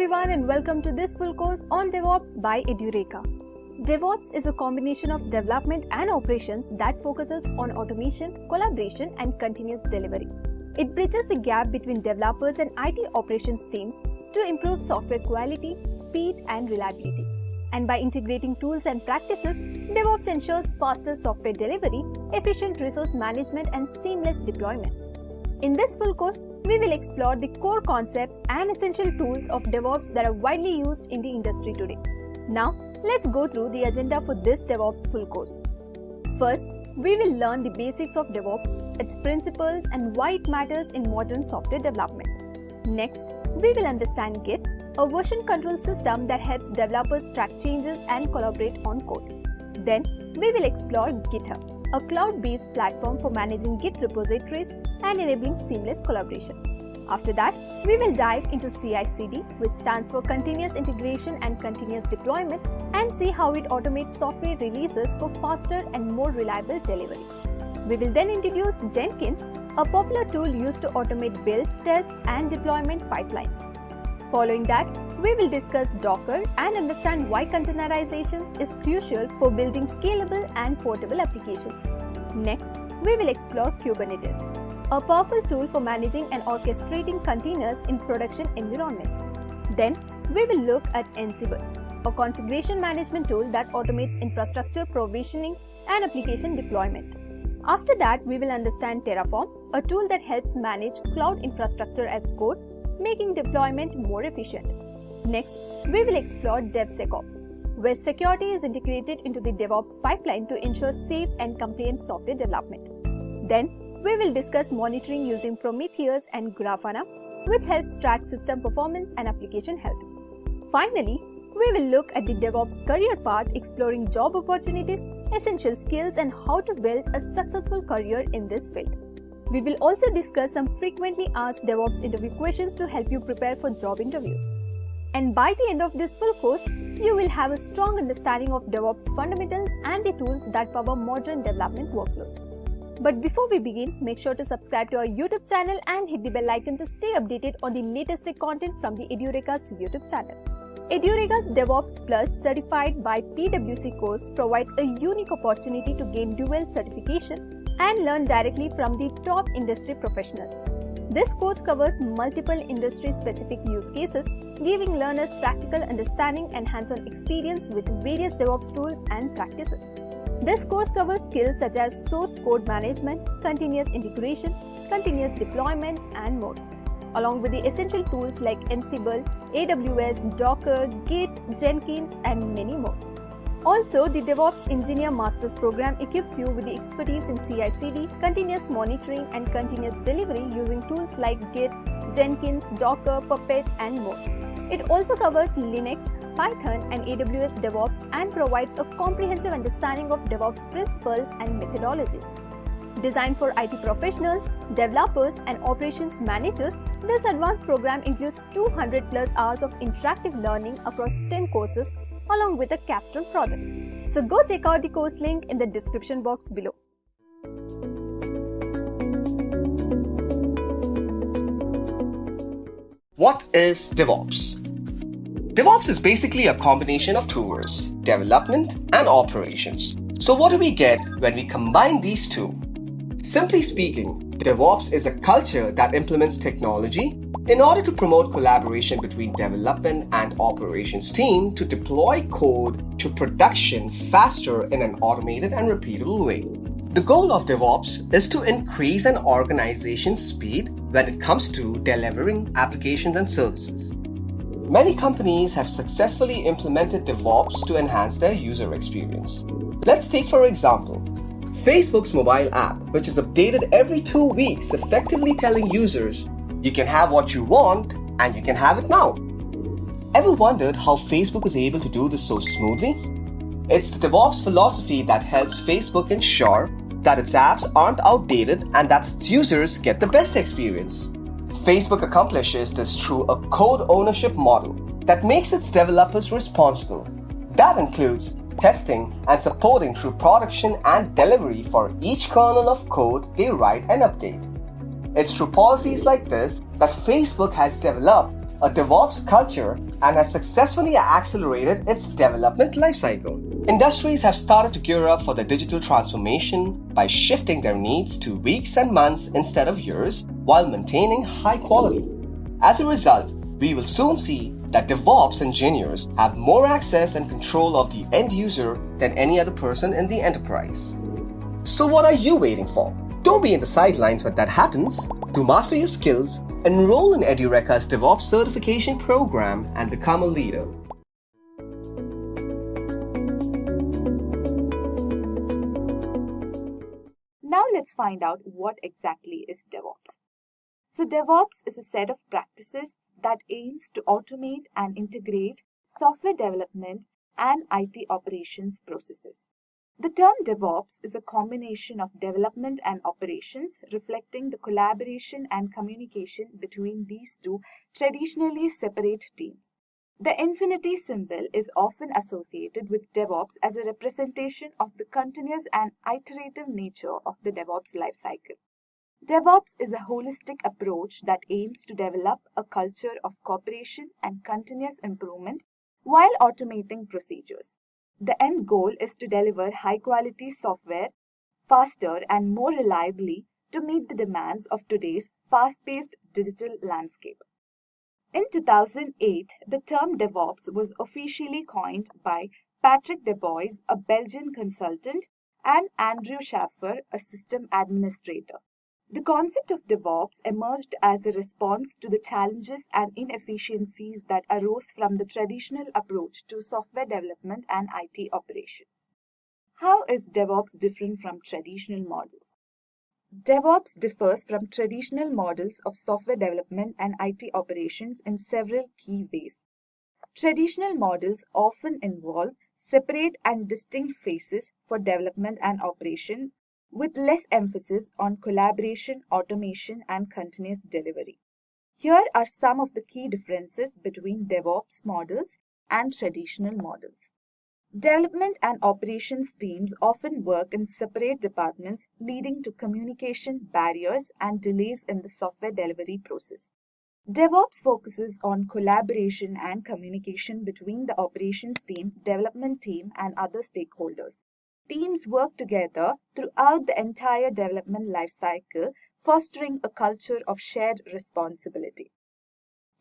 everyone and welcome to this full course on DevOps by Edureka. DevOps is a combination of development and operations that focuses on automation, collaboration and continuous delivery. It bridges the gap between developers and IT operations teams to improve software quality, speed and reliability. And by integrating tools and practices, DevOps ensures faster software delivery, efficient resource management and seamless deployment. In this full course, we will explore the core concepts and essential tools of DevOps that are widely used in the industry today. Now, let's go through the agenda for this DevOps full course. First, we will learn the basics of DevOps, its principles and why it matters in modern software development. Next, we will understand Git, a version control system that helps developers track changes and collaborate on code. Then, we will explore GitHub, a cloud-based platform for managing Git repositories and enabling seamless collaboration. After that, we will dive into CI/CD, which stands for Continuous Integration and Continuous Deployment, and see how it automates software releases for faster and more reliable delivery. We will then introduce Jenkins, a popular tool used to automate build, test, and deployment pipelines. Following that, we will discuss Docker and understand why containerization is crucial for building scalable and portable applications. Next, we will explore Kubernetes, a powerful tool for managing and orchestrating containers in production environments. Then, we will look at Ansible, a configuration management tool that automates infrastructure provisioning and application deployment. After that, we will understand Terraform, a tool that helps manage cloud infrastructure as code, making deployment more efficient. Next, we will explore DevSecOps, where security is integrated into the DevOps pipeline to ensure safe and compliant software development. Then, we will discuss monitoring using Prometheus and Grafana, which helps track system performance and application health. Finally, we will look at the DevOps career path, exploring job opportunities, essential skills, and how to build a successful career in this field. We will also discuss some frequently asked DevOps interview questions to help you prepare for job interviews. And by the end of this full course, you will have a strong understanding of DevOps fundamentals and the tools that power modern development workflows. But before we begin, make sure to subscribe to our YouTube channel and hit the bell icon to stay updated on the latest tech content from the Edureka's YouTube channel. Edureka's DevOps Plus Certified by PwC course provides a unique opportunity to gain dual certification and learn directly from the top industry professionals. This course covers multiple industry-specific use cases, giving learners practical understanding and hands-on experience with various DevOps tools and practices. This course covers skills such as source code management, continuous integration, continuous deployment, and more, along with the essential tools like Ansible, AWS, Docker, Git, Jenkins, and many more. Also, the DevOps Engineer Master's Program equips you with the expertise in CI/CD, continuous monitoring, and continuous delivery using tools like Git, Jenkins, Docker, Puppet, and more. It also covers Linux, Python, and AWS DevOps and provides a comprehensive understanding of DevOps principles and methodologies. Designed for IT professionals, developers, and operations managers, this advanced program includes 200+ hours of interactive learning across 10 courses along with a capstone project. So go check out the course link in the description box below. What is DevOps? DevOps is basically a combination of two words, development and operations. So what do we get when we combine these two? Simply speaking, DevOps is a culture that implements technology in order to promote collaboration between development and operations team to deploy code to production faster in an automated and repeatable way. The goal of DevOps is to increase an organization's speed when it comes to delivering applications and services. Many companies have successfully implemented DevOps to enhance their user experience. Let's take for example, Facebook's mobile app, which is updated every 2 weeks, effectively telling users, you can have what you want and you can have it now. Ever wondered how Facebook is able to do this so smoothly? It's the DevOps philosophy that helps Facebook ensure that its apps aren't outdated and that its users get the best experience. Facebook accomplishes this through a code ownership model that makes its developers responsible. That includes testing and supporting through production and delivery for each kernel of code they write and update. It's through policies like this that Facebook has developed a DevOps culture and has successfully accelerated its development lifecycle. Industries have started to gear up for the digital transformation by shifting their needs to weeks and months instead of years while maintaining high quality. As a result, we will soon see that DevOps engineers have more access and control of the end user than any other person in the enterprise. So what are you waiting for? Don't be in the sidelines when that happens. To master your skills, enroll in Edureka's DevOps Certification program and become a leader. Now let's find out what exactly is DevOps. So DevOps is a set of practices that aims to automate and integrate software development and IT operations processes. The term DevOps is a combination of development and operations, reflecting the collaboration and communication between these two traditionally separate teams. The infinity symbol is often associated with DevOps as a representation of the continuous and iterative nature of the DevOps lifecycle. DevOps is a holistic approach that aims to develop a culture of cooperation and continuous improvement while automating procedures. The end goal is to deliver high-quality software faster and more reliably to meet the demands of today's fast-paced digital landscape. In 2008, the term DevOps was officially coined by Patrick Debois, a Belgian consultant, and Andrew Schaffer, a system administrator. The concept of DevOps emerged as a response to the challenges and inefficiencies that arose from the traditional approach to software development and IT operations. How is DevOps different from traditional models? DevOps differs from traditional models of software development and IT operations in several key ways. Traditional models often involve separate and distinct phases for development and operation, with less emphasis on collaboration, automation, and continuous delivery. Here are some of the key differences between DevOps models and traditional models. Development and operations teams often work in separate departments, leading to communication barriers and delays in the software delivery process. DevOps focuses on collaboration and communication between the operations team, development team, and other stakeholders. Teams work together throughout the entire development lifecycle, fostering a culture of shared responsibility.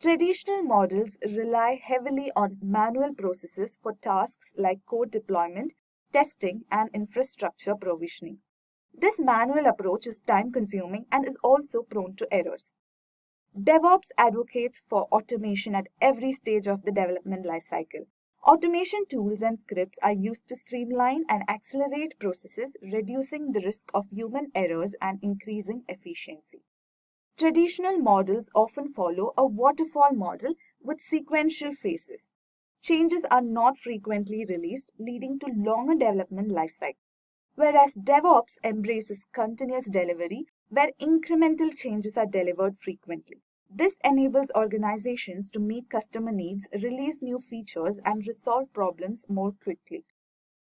Traditional models rely heavily on manual processes for tasks like code deployment, testing, and infrastructure provisioning. This manual approach is time-consuming and is also prone to errors. DevOps advocates for automation at every stage of the development lifecycle. Automation tools and scripts are used to streamline and accelerate processes, reducing the risk of human errors and increasing efficiency. Traditional models often follow a waterfall model with sequential phases. Changes are not frequently released, leading to longer development lifecycle. Whereas DevOps embraces continuous delivery, where incremental changes are delivered frequently. This enables organizations to meet customer needs, release new features, and resolve problems more quickly.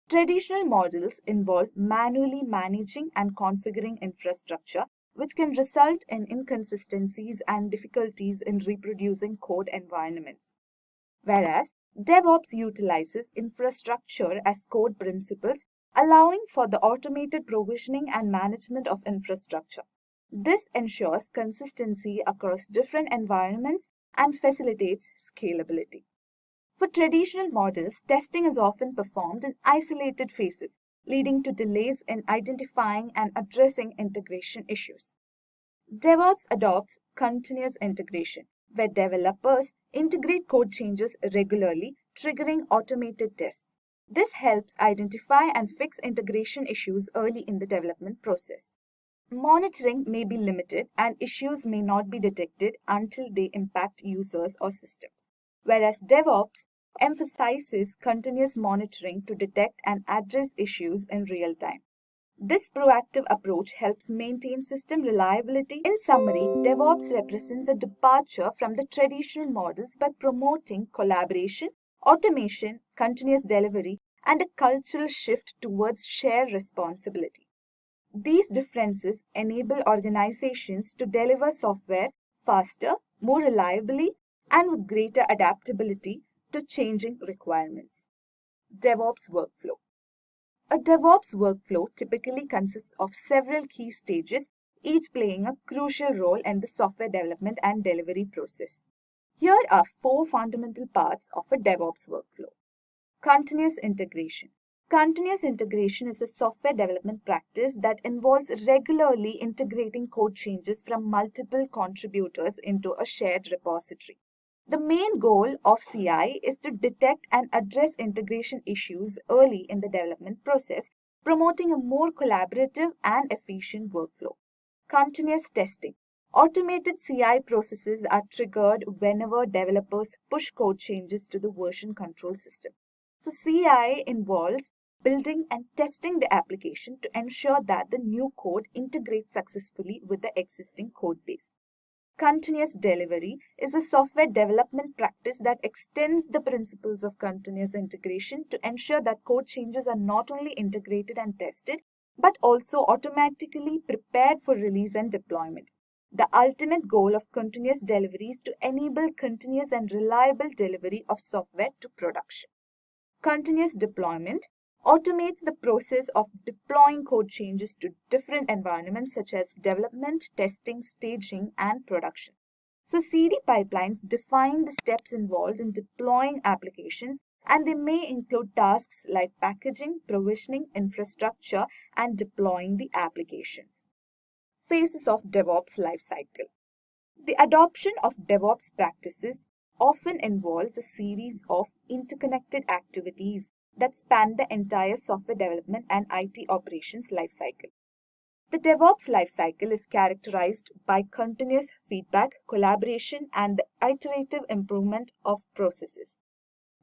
Traditional models involve manually managing and configuring infrastructure, which can result in inconsistencies and difficulties in reproducing code environments. Whereas DevOps utilizes infrastructure as code principles, allowing for the automated provisioning and management of infrastructure. This ensures consistency across different environments and facilitates scalability. For traditional models, testing is often performed in isolated phases, leading to delays in identifying and addressing integration issues. DevOps adopts continuous integration, where developers integrate code changes regularly, triggering automated tests. This helps identify and fix integration issues early in the development process. Monitoring may be limited and issues may not be detected until they impact users or systems, whereas DevOps emphasizes continuous monitoring to detect and address issues in real time. This proactive approach helps maintain system reliability. In summary, DevOps represents a departure from the traditional models by promoting collaboration, automation, continuous delivery, and a cultural shift towards shared responsibility. These differences enable organizations to deliver software faster, more reliably, and with greater adaptability to changing requirements. DevOps workflow. A DevOps workflow typically consists of several key stages, each playing a crucial role in the software development and delivery process. Here are 4 fundamental parts of a DevOps workflow. Continuous integration. Continuous integration is a software development practice that involves regularly integrating code changes from multiple contributors into a shared repository. The main goal of CI is to detect and address integration issues early in the development process, promoting a more collaborative and efficient workflow. Continuous testing. Automated CI processes are triggered whenever developers push code changes to the version control system. So CI involves building and testing the application to ensure that the new code integrates successfully with the existing code base. Continuous delivery is a software development practice that extends the principles of continuous integration to ensure that code changes are not only integrated and tested, but also automatically prepared for release and deployment. The ultimate goal of continuous delivery is to enable continuous and reliable delivery of software to production. Continuous deployment automates the process of deploying code changes to different environments such as development, testing, staging, and production. So CD pipelines define the steps involved in deploying applications, and they may include tasks like packaging, provisioning, infrastructure, and deploying the applications. Phases of DevOps lifecycle. The adoption of DevOps practices often involves a series of interconnected activities that span the entire software development and IT operations lifecycle. The DevOps lifecycle is characterized by continuous feedback, collaboration, and the iterative improvement of processes.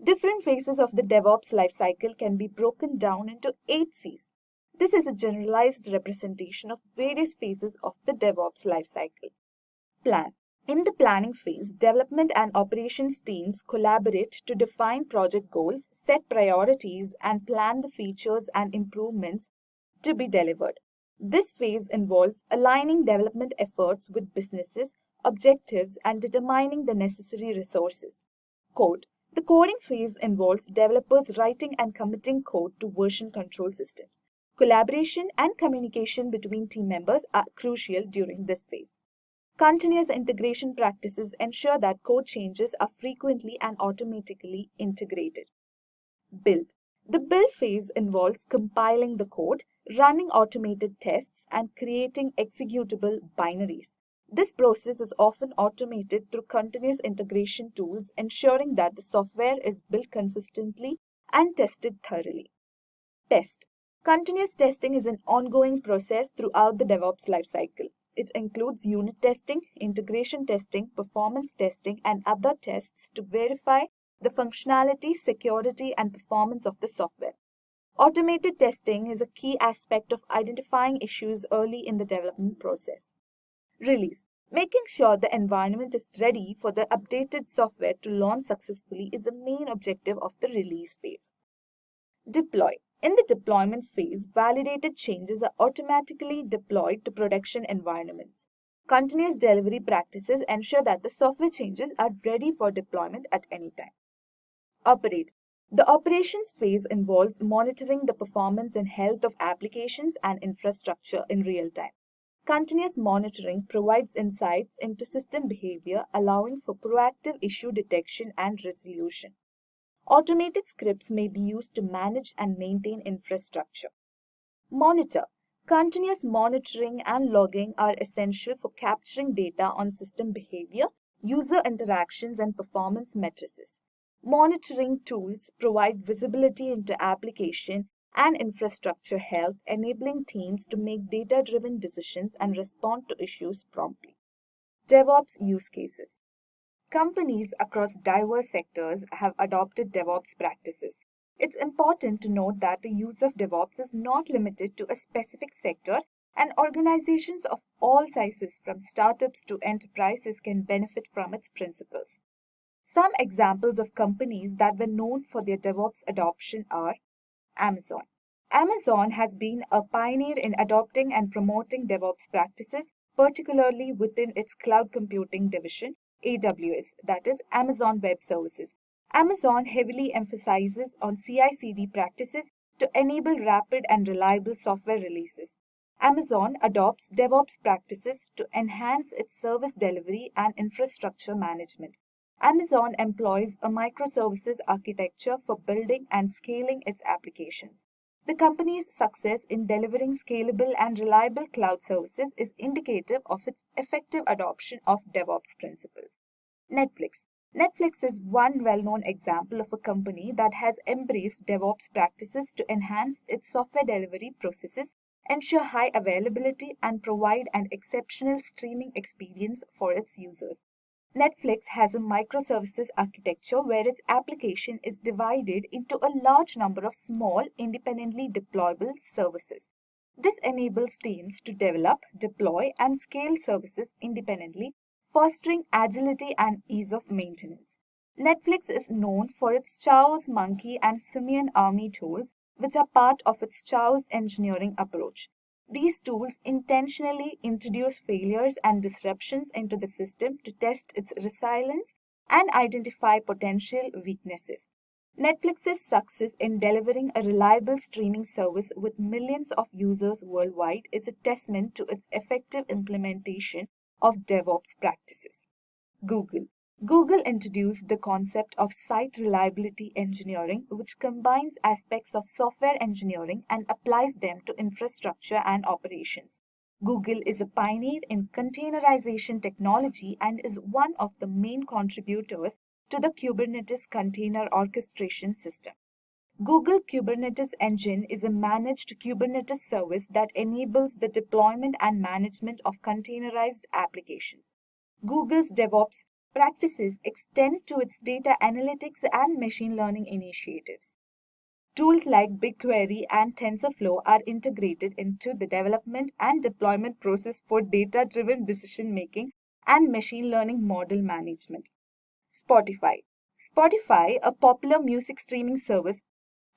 Different phases of the DevOps lifecycle can be broken down into 8 Cs. This is a generalized representation of various phases of the DevOps lifecycle. Plan. In the planning phase, development and operations teams collaborate to define project goals, set priorities, and plan the features and improvements to be delivered. This phase involves aligning development efforts with businesses, objectives, and determining the necessary resources. Code. The coding phase involves developers writing and committing code to version control systems. Collaboration and communication between team members are crucial during this phase. Continuous integration practices ensure that code changes are frequently and automatically integrated. Build. The build phase involves compiling the code, running automated tests, and creating executable binaries. This process is often automated through continuous integration tools, ensuring that the software is built consistently and tested thoroughly. Test. Continuous testing is an ongoing process throughout the DevOps lifecycle. It includes unit testing, integration testing, performance testing, and other tests to verify the functionality, security, and performance of the software. Automated testing is a key aspect of identifying issues early in the development process. Release. Making sure the environment is ready for the updated software to launch successfully is the main objective of the release phase. Deploy. In the deployment phase, validated changes are automatically deployed to production environments. Continuous delivery practices ensure that the software changes are ready for deployment at any time. Operate. The operations phase involves monitoring the performance and health of applications and infrastructure in real time. Continuous monitoring provides insights into system behavior, allowing for proactive issue detection and resolution. Automated scripts may be used to manage and maintain infrastructure. Monitor. Continuous monitoring and logging are essential for capturing data on system behavior, user interactions, and performance matrices. Monitoring tools provide visibility into application and infrastructure health, enabling teams to make data-driven decisions and respond to issues promptly. DevOps use cases. Companies across diverse sectors have adopted DevOps practices. It's important to note that the use of DevOps is not limited to a specific sector, and organizations of all sizes, from startups to enterprises, can benefit from its principles. Some examples of companies that were known for their DevOps adoption are Amazon. Amazon has been a pioneer in adopting and promoting DevOps practices, particularly within its cloud computing division, AWS, that is Amazon Web Services. Amazon heavily emphasizes on CI/CD practices to enable rapid and reliable software releases. Amazon adopts DevOps practices to enhance its service delivery and infrastructure management. Amazon employs a microservices architecture for building and scaling its applications. The company's success in delivering scalable and reliable cloud services is indicative of its effective adoption of DevOps principles. Netflix. Netflix is one well-known example of a company that has embraced DevOps practices to enhance its software delivery processes, ensure high availability, and provide an exceptional streaming experience for its users. Netflix has a microservices architecture where its application is divided into a large number of small, independently deployable services. This enables teams to develop, deploy, and scale services independently, fostering agility and ease of maintenance. Netflix is known for its Chaos Monkey and Simian Army tools, which are part of its Chaos engineering approach. These tools intentionally introduce failures and disruptions into the system to test its resilience and identify potential weaknesses. Netflix's success in delivering a reliable streaming service with millions of users worldwide is a testament to its effective implementation of DevOps practices. Google introduced the concept of site reliability engineering, which combines aspects of software engineering and applies them to infrastructure and operations. Google is a pioneer in containerization technology and is one of the main contributors to the Kubernetes container orchestration system. Google Kubernetes Engine is a managed Kubernetes service that enables the deployment and management of containerized applications. Google's DevOps practices extend to its data analytics and machine learning initiatives. Tools like BigQuery and TensorFlow are integrated into the development and deployment process for data-driven decision-making and machine learning model management. Spotify, a popular music streaming service,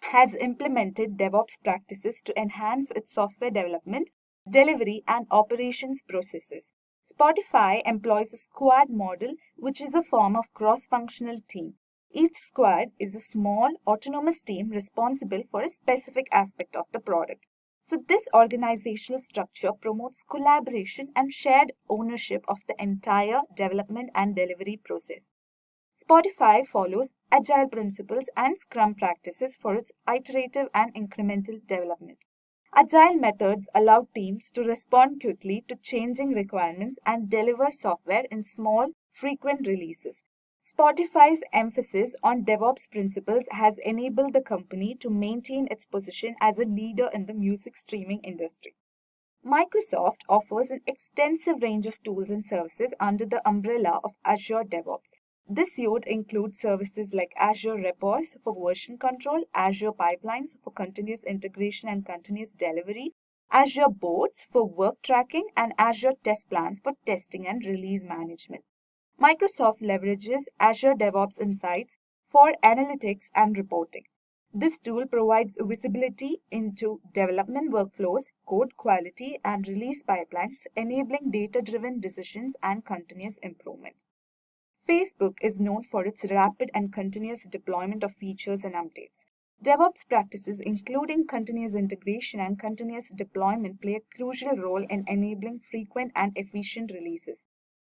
has implemented DevOps practices to enhance its software development, delivery, and operations processes. Spotify employs a squad model, which is a form of cross-functional team. Each squad is a small, autonomous team responsible for a specific aspect of the product. So this organizational structure promotes collaboration and shared ownership of the entire development and delivery process. Spotify follows Agile principles and Scrum practices for its iterative and incremental development. Agile methods allow teams to respond quickly to changing requirements and deliver software in small, frequent releases. Spotify's emphasis on DevOps principles has enabled the company to maintain its position as a leader in the music streaming industry. Microsoft offers an extensive range of tools and services under the umbrella of Azure DevOps. This suite includes services like Azure Repos for version control, Azure Pipelines for continuous integration and continuous delivery, Azure Boards for work tracking, and Azure Test Plans for testing and release management. Microsoft leverages Azure DevOps Insights for analytics and reporting. This tool provides visibility into development workflows, code quality, and release pipelines, enabling data-driven decisions and continuous improvement. Facebook is known for its rapid and continuous deployment of features and updates. DevOps practices, including continuous integration and continuous deployment, play a crucial role in enabling frequent and efficient releases.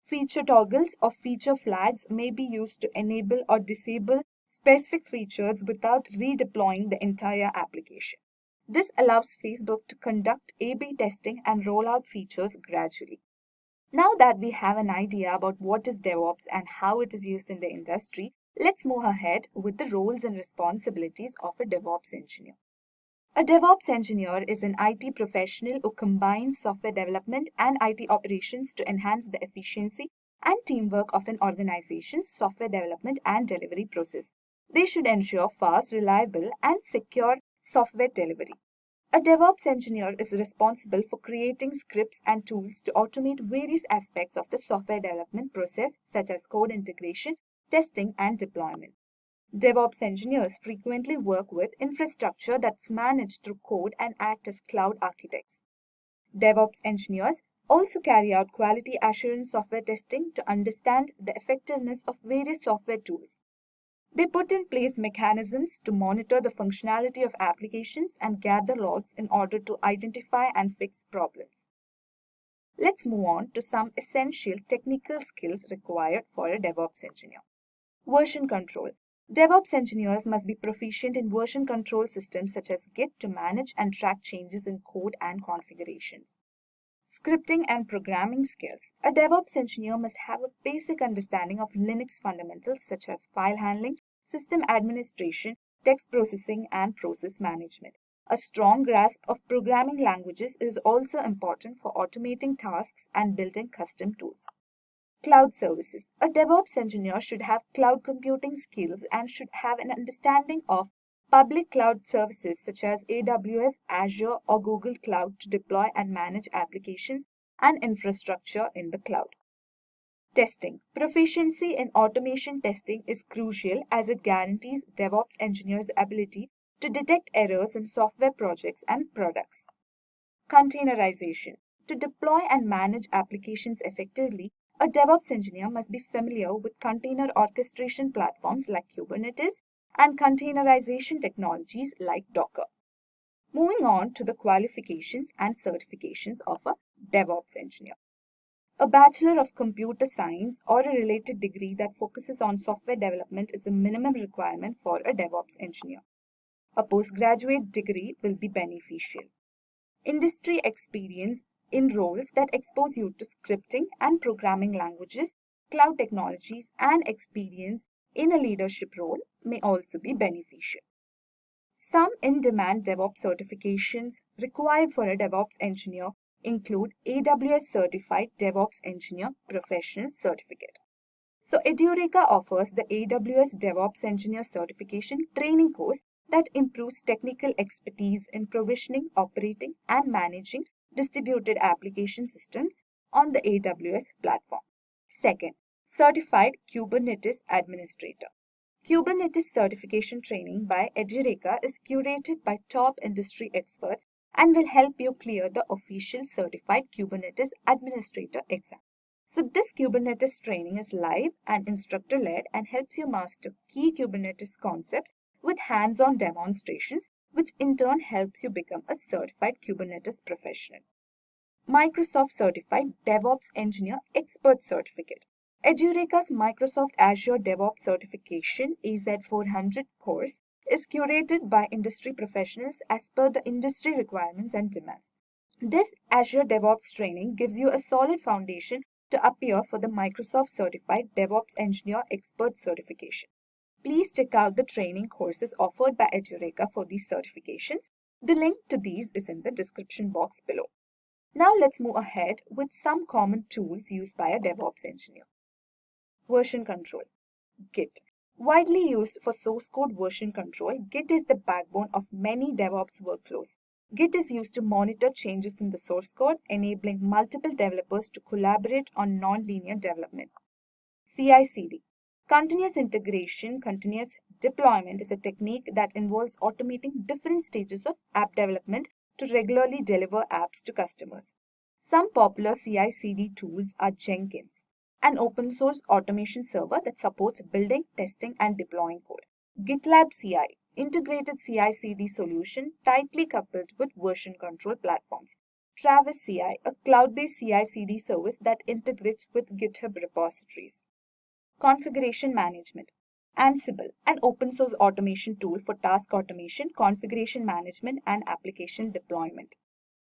Feature toggles or feature flags may be used to enable or disable specific features without redeploying the entire application. This allows Facebook to conduct A/B testing and roll out features gradually. Now that we have an idea about what is DevOps and how it is used in the industry, let's move ahead with the roles and responsibilities of a DevOps engineer. A DevOps engineer is an IT professional who combines software development and IT operations to enhance the efficiency and teamwork of an organization's software development and delivery process. They should ensure fast, reliable, and secure software delivery. A DevOps engineer is responsible for creating scripts and tools to automate various aspects of the software development process, such as code integration, testing, and deployment. DevOps engineers frequently work with infrastructure that's managed through code and act as cloud architects. DevOps engineers Also carry out quality assurance software testing to understand the effectiveness of various software tools. They put in place mechanisms to monitor the functionality of applications and gather logs in order to identify and fix problems. Let's move on to some essential technical skills required for a DevOps engineer. Version control. DevOps engineers must be proficient in version control systems such as Git to manage and track changes in code and configurations. Scripting and programming skills. A DevOps engineer must have a basic understanding of Linux fundamentals such as file handling, system administration, text processing, and process management. A strong grasp of programming languages is also important for automating tasks and building custom tools. Cloud services. A DevOps engineer should have cloud computing skills and should have an understanding of public cloud services such as AWS, Azure, or Google Cloud to deploy and manage applications and infrastructure in the cloud. Testing. Proficiency in automation testing is crucial as it guarantees DevOps engineers' ability to detect errors in software projects and products. Containerization. To deploy and manage applications effectively, a DevOps engineer must be familiar with container orchestration platforms like Kubernetes and containerization technologies like Docker. Moving on to the qualifications and certifications of a DevOps engineer. A Bachelor of Computer Science or a related degree that focuses on software development is a minimum requirement for a DevOps engineer. A postgraduate degree will be beneficial. Industry experience in roles that expose you to scripting and programming languages, cloud technologies, and experience in a leadership role may also be beneficial. Some in-demand DevOps certifications required for a DevOps engineer include AWS Certified DevOps Engineer Professional Certificate. So Edureka offers the AWS DevOps Engineer Certification training course that improves technical expertise in provisioning, operating, and managing distributed application systems on the AWS platform. Second, Certified Kubernetes Administrator. Kubernetes certification training by Edureka is curated by top industry experts and will help you clear the official Certified Kubernetes Administrator exam. So this Kubernetes training is live and instructor-led and helps you master key Kubernetes concepts with hands-on demonstrations, which in turn helps you become a certified Kubernetes professional. Microsoft Certified DevOps Engineer Expert Certificate. Edureka's Microsoft Azure DevOps Certification AZ400 course is curated by industry professionals as per the industry requirements and demands. This Azure DevOps training gives you a solid foundation to appear for the Microsoft Certified DevOps Engineer Expert Certification. Please check out the training courses offered by Edureka for these certifications. The link to these is in the description box below. Now let's move ahead with some common tools used by a DevOps engineer. Version control. Git. Widely used for source code version control, Git is the backbone of many DevOps workflows. Git is used to monitor changes in the source code, enabling multiple developers to collaborate on non-linear development. CI/CD. Continuous integration, continuous deployment is a technique that involves automating different stages of app development to regularly deliver apps to customers. Some popular CI/CD tools are Jenkins, an open source automation server that supports building, testing, and deploying code. GitLab CI, integrated CI/CD solution tightly coupled with version control platforms. Travis CI, a cloud-based CI/CD service that integrates with GitHub repositories. Configuration management. Ansible, an open source automation tool for task automation, configuration management, and application deployment.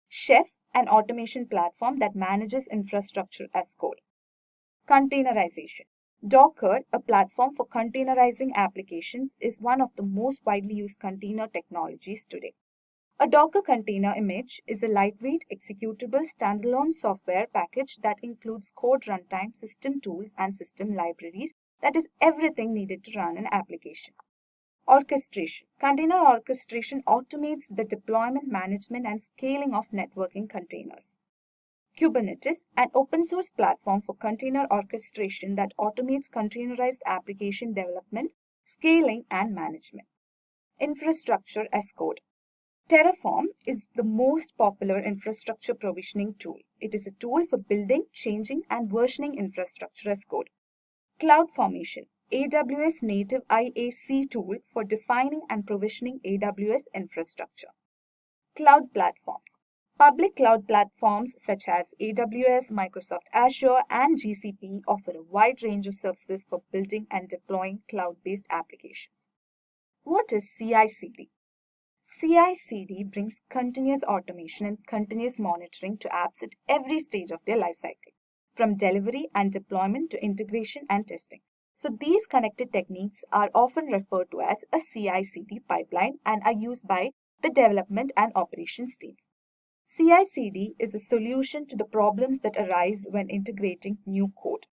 Chef, an automation platform that manages infrastructure as code. Containerization. Docker, a platform for containerizing applications, is one of the most widely used container technologies today. A Docker container image is a lightweight, executable, standalone software package that includes code runtime, system tools, and system libraries. That is everything needed to run an application. Orchestration. Container orchestration automates the deployment, management, and scaling of networking containers. Kubernetes, an open source platform for container orchestration that automates containerized application development, scaling, and management. Infrastructure as code. Terraform is the most popular infrastructure provisioning tool. It is a tool for building, changing, and versioning infrastructure as code. CloudFormation, AWS native IAC tool for defining and provisioning AWS infrastructure. Cloud platforms. Public cloud platforms such as AWS, Microsoft Azure, and GCP offer a wide range of services for building and deploying cloud-based applications. What is CI/CD? CI/CD brings continuous automation and continuous monitoring to apps at every stage of their lifecycle, from delivery and deployment to integration and testing. So these connected techniques are often referred to as a CI/CD pipeline and are used by the development and operations teams. CI/CD is a solution to the problems that arise when integrating new code.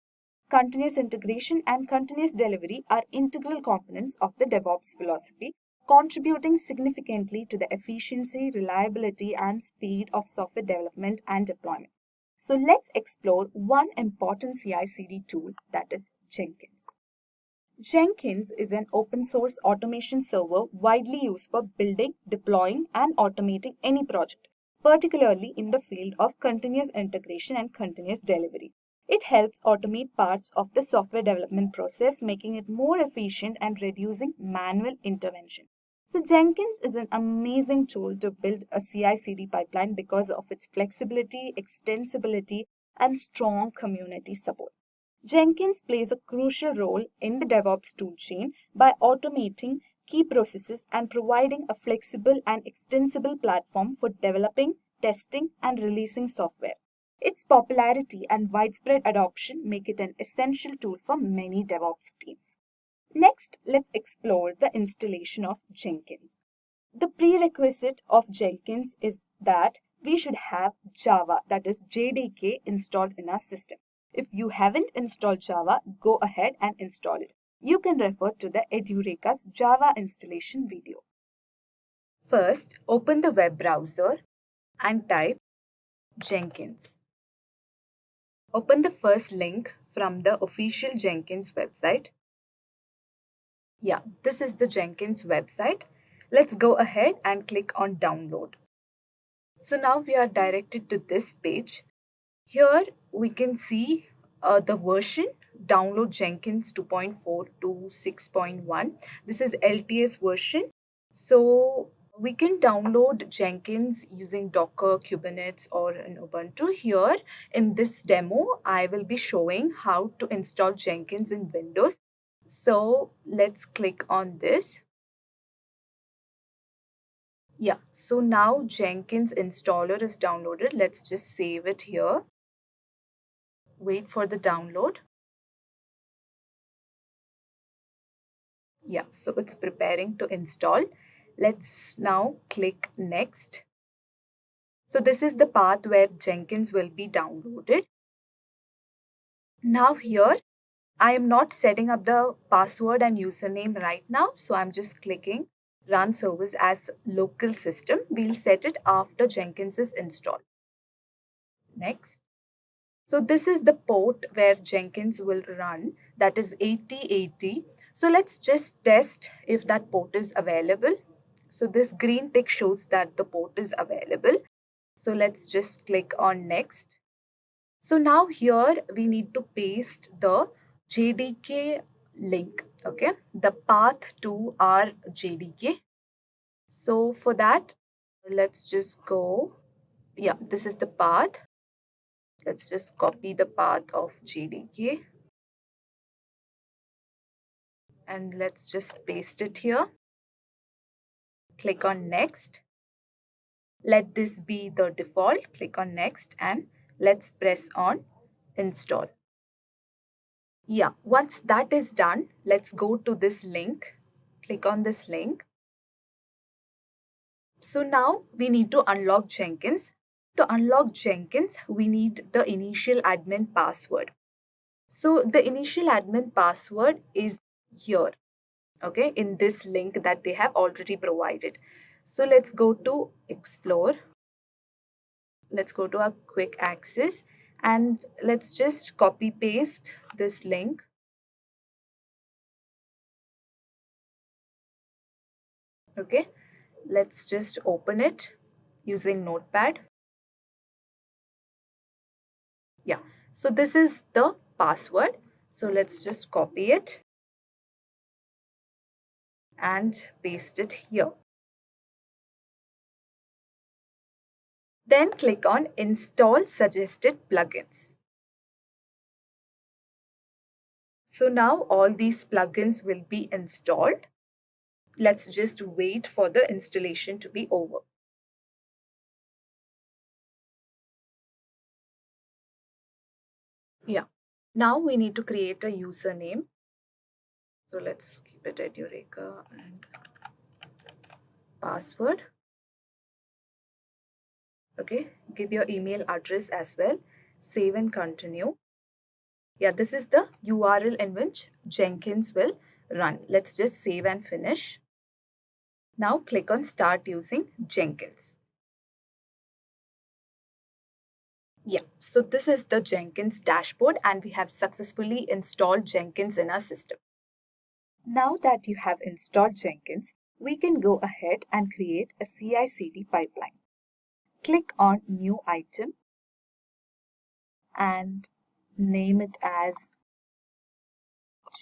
Continuous integration and continuous delivery are integral components of the DevOps philosophy, contributing significantly to the efficiency, reliability, and speed of software development and deployment. So let's explore one important CI/CD tool, that is Jenkins. Jenkins is an open source automation server widely used for building, deploying, and automating any project, particularly in the field of continuous integration and continuous delivery. It helps automate parts of the software development process, making it more efficient and reducing manual intervention. So Jenkins is an amazing tool to build a CI/CD pipeline because of its flexibility, extensibility, and strong community support. Jenkins plays a crucial role in the DevOps toolchain by automating key processes and providing a flexible and extensible platform for developing, testing, and releasing software. Its popularity and widespread adoption make it an essential tool for many DevOps teams. Next, let's explore the installation of Jenkins. The prerequisite of Jenkins is that we should have Java, that is JDK, installed in our system. If you haven't installed Java, go ahead and install it. You can refer to the Edureka's Java installation video. First, open the web browser and type Jenkins. Open the first link from the official Jenkins website. Yeah, this is the Jenkins website. Let's go ahead and click on download. So now we are directed to this page. Here we can see the version, download Jenkins 2.4 to 6.1. This is LTS version. So we can download Jenkins using Docker, Kubernetes, or an Ubuntu. Here in this demo, I will be showing how to install Jenkins in Windows. So let's click on this. Yeah, so now Jenkins installer is downloaded. Let's just save it here. Wait for the download. Yeah, so it's preparing to install. Let's now click next. So this is the path where Jenkins will be downloaded. Now here, I am not setting up the password and username right now. So I'm just clicking run service as local system. We'll set it after Jenkins is installed. Next. So this is the port where Jenkins will run, that is 8080. So let's just test if that port is available. So this green tick shows that the port is available. So let's just click on next. So now here we need to paste the JDK link, okay, the path to our JDK. So for that, let's just go, yeah, this is the path. Let's just copy the path of JDK and let's just paste it here. Click on next. Let this be the default. Click on next and let's press on install. Yeah, once that is done, let's go to this link. Click on this link. So now we need to unlock Jenkins. To unlock Jenkins, we need the initial admin password. So the initial admin password is here, okay, in this link that they have already provided. So let's go to explore. Let's go to our quick access and let's just copy paste this link. Okay, let's just open it using Notepad. Yeah, so this is the password. So let's just copy it and paste it here. Then click on Install Suggested Plugins. So now all these plugins will be installed. Let's just wait for the installation to be over. Yeah, now we need to create a username. So let's keep it Edureka and password. Okay, give your email address as well. Save and continue. Yeah, this is the URL in which Jenkins will run. Let's just save and finish. Now click on Start using Jenkins. Yeah, so this is the Jenkins dashboard and we have successfully installed Jenkins in our system. Now that you have installed Jenkins, we can go ahead and create a CI/CD pipeline. Click on New Item and name it as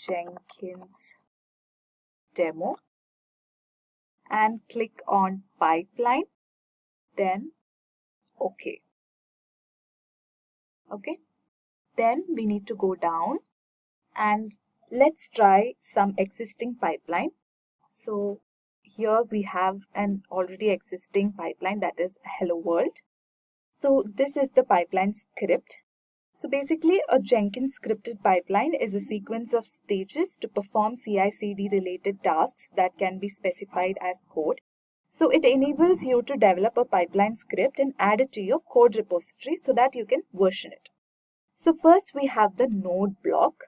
Jenkins Demo and click on Pipeline, then OK. Okay, then we need to go down and let's try some existing pipeline. So here we have an already existing pipeline, that is Hello World. So this is the pipeline script. So basically a Jenkins scripted pipeline is a sequence of stages to perform CI/CD related tasks that can be specified as code. So it enables you to develop a pipeline script and add it to your code repository so that you can version it. So first we have the node block,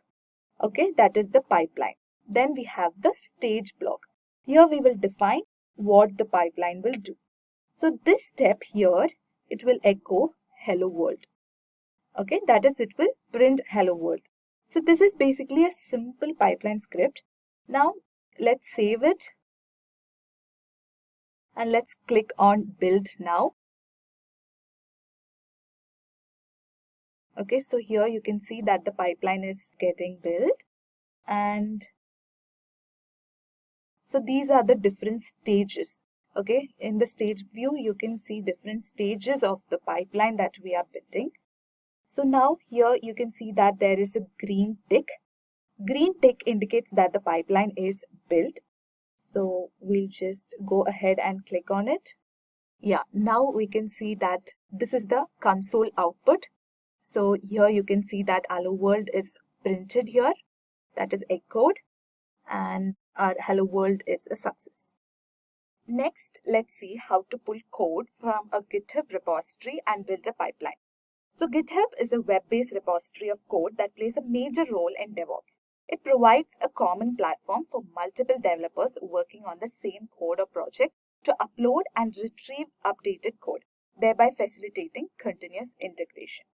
okay, that is the pipeline. Then we have the stage block. Here we will define what the pipeline will do. So this step here, it will echo Hello World. Okay, that is, it will print Hello World. So this is basically a simple pipeline script. Now let's save it and let's click on Build Now. Okay, so here you can see that the pipeline is getting built, and so these are the different stages. Okay, in the stage view you can see different stages of the pipeline that we are building. So now here you can see that there is a green tick. Green tick indicates that the pipeline is built. So we'll just go ahead and click on it. Yeah, now we can see that this is the console output. So here you can see that Hello World is printed here, that is echoed, and our Hello World is a success. Next, let's see how to pull code from a GitHub repository and build a pipeline. So GitHub is a web-based repository of code that plays a major role in DevOps. It provides a common platform for multiple developers working on the same code or project to upload and retrieve updated code, thereby facilitating continuous integration.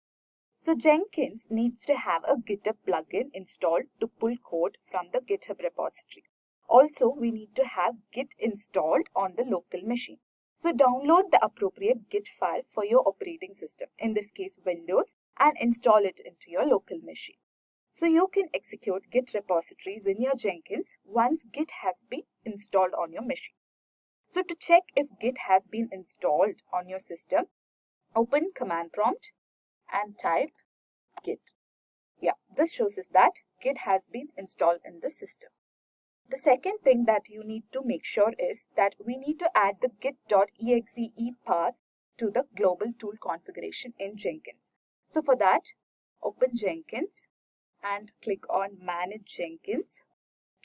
So Jenkins needs to have a GitHub plugin installed to pull code from the GitHub repository. Also, we need to have Git installed on the local machine. So download the appropriate Git file for your operating system, in this case Windows, and install it into your local machine. So you can execute Git repositories in your Jenkins once Git has been installed on your machine. So to check if Git has been installed on your system, open command prompt and type Git. Yeah, this shows us that Git has been installed in the system. The second thing that you need to make sure is that we need to add the git.exe path to the global tool configuration in Jenkins. So for that, open Jenkins and click on Manage Jenkins.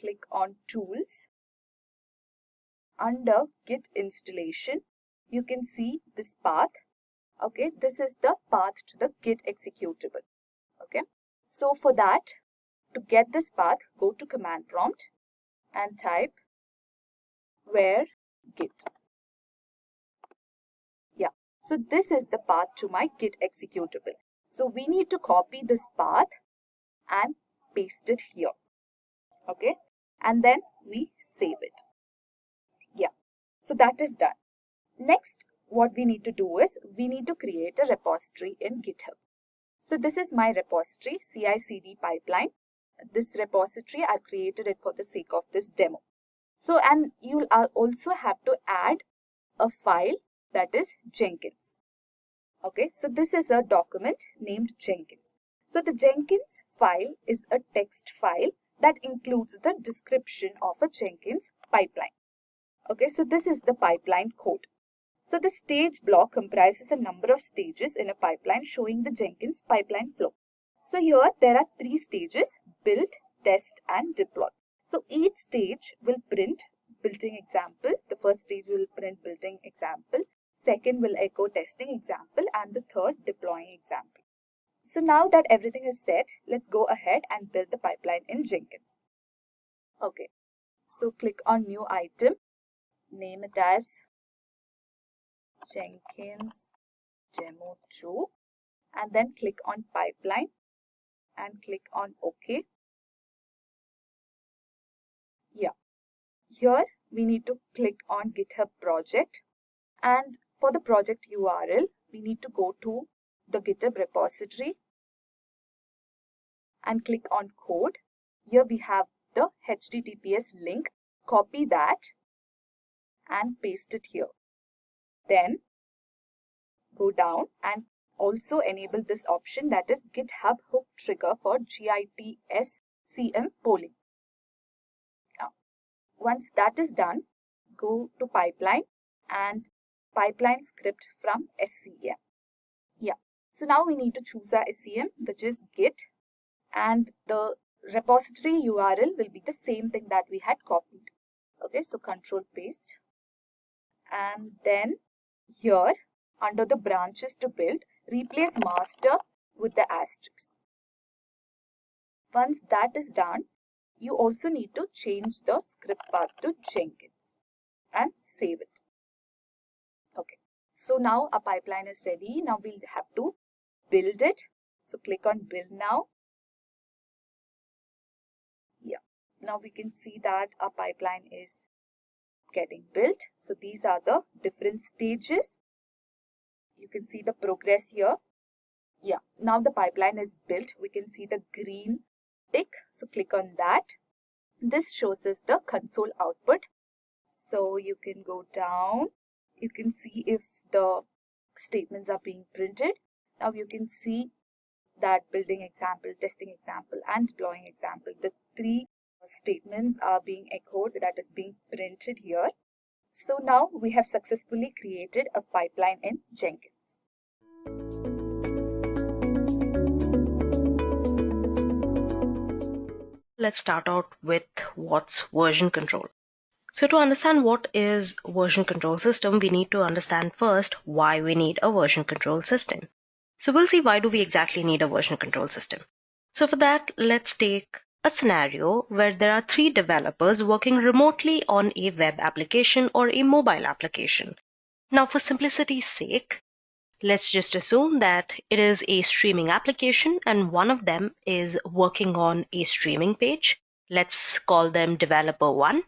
Click on Tools. Under Git installation, you can see this path. Okay, this is the path to the Git executable. Okay, so for that, to get this path, go to command prompt and type where Git. Yeah, so this is the path to my Git executable. So we need to copy this path and paste it here. Okay, and then we save it. Yeah, So that is done. Next, what we need to do is we need to create a repository in GitHub. So this is my repository, CI/CD pipeline. This repository, I created it for the sake of this demo. So, and you'll also have to add a file that is Jenkins. Okay, so this is a document named Jenkins. So the Jenkins file is a text file that includes the description of a Jenkins pipeline. Okay, so this is the pipeline code. So the stage block comprises a number of stages in a pipeline showing the Jenkins pipeline flow. So here there are 3 stages: build, test and deploy. So each stage will print building example. The first stage will print building example. Second will echo testing example, and the third deploying example. So now that everything is set, let's go ahead and build the pipeline in Jenkins. Okay, so click on new item, name it as Jenkins Demo 2, and then click on pipeline and click on OK. Yeah, here we need to click on GitHub project, and for the project URL, we need to go to the GitHub repository and click on code. Here we have the HTTPS link. Copy that and paste it here. Then go down and also enable this option, that is GitHub hook trigger for GIT-SCM polling. Now, once that is done, go to pipeline and pipeline script from SCM. Yeah, so now we need to choose our SCM, which is Git, and the repository URL will be the same thing that we had copied. Okay, so control paste, and then here under the branches to build, replace master with the asterisk. Once that is done, you also need to change the script path to Jenkins and save it. Okay, so now our pipeline is ready. Now we'll have to build it. So click on build now. Yeah, now we can see that our pipeline is getting built. So these are the different stages. You can see the progress here. Yeah, now the pipeline is built. We can see the green tick. So click on that. This shows us the console output. So you can go down. You can see if the statements are being printed. Now you can see that building example, testing example and deploying example. The 3 statements are being echoed, that is being printed here. So now we have successfully created a pipeline in Jenkins. Let's start out with what's version control. So to understand what is version control system, we need to understand first why we need a version control system. So we'll see why do we exactly need a version control system. So for that, let's take a scenario where there are 3 developers working remotely on a web application or a mobile application. Now for simplicity's sake, let's just assume that it is a streaming application and one of them is working on a streaming page. Let's call them developer 1.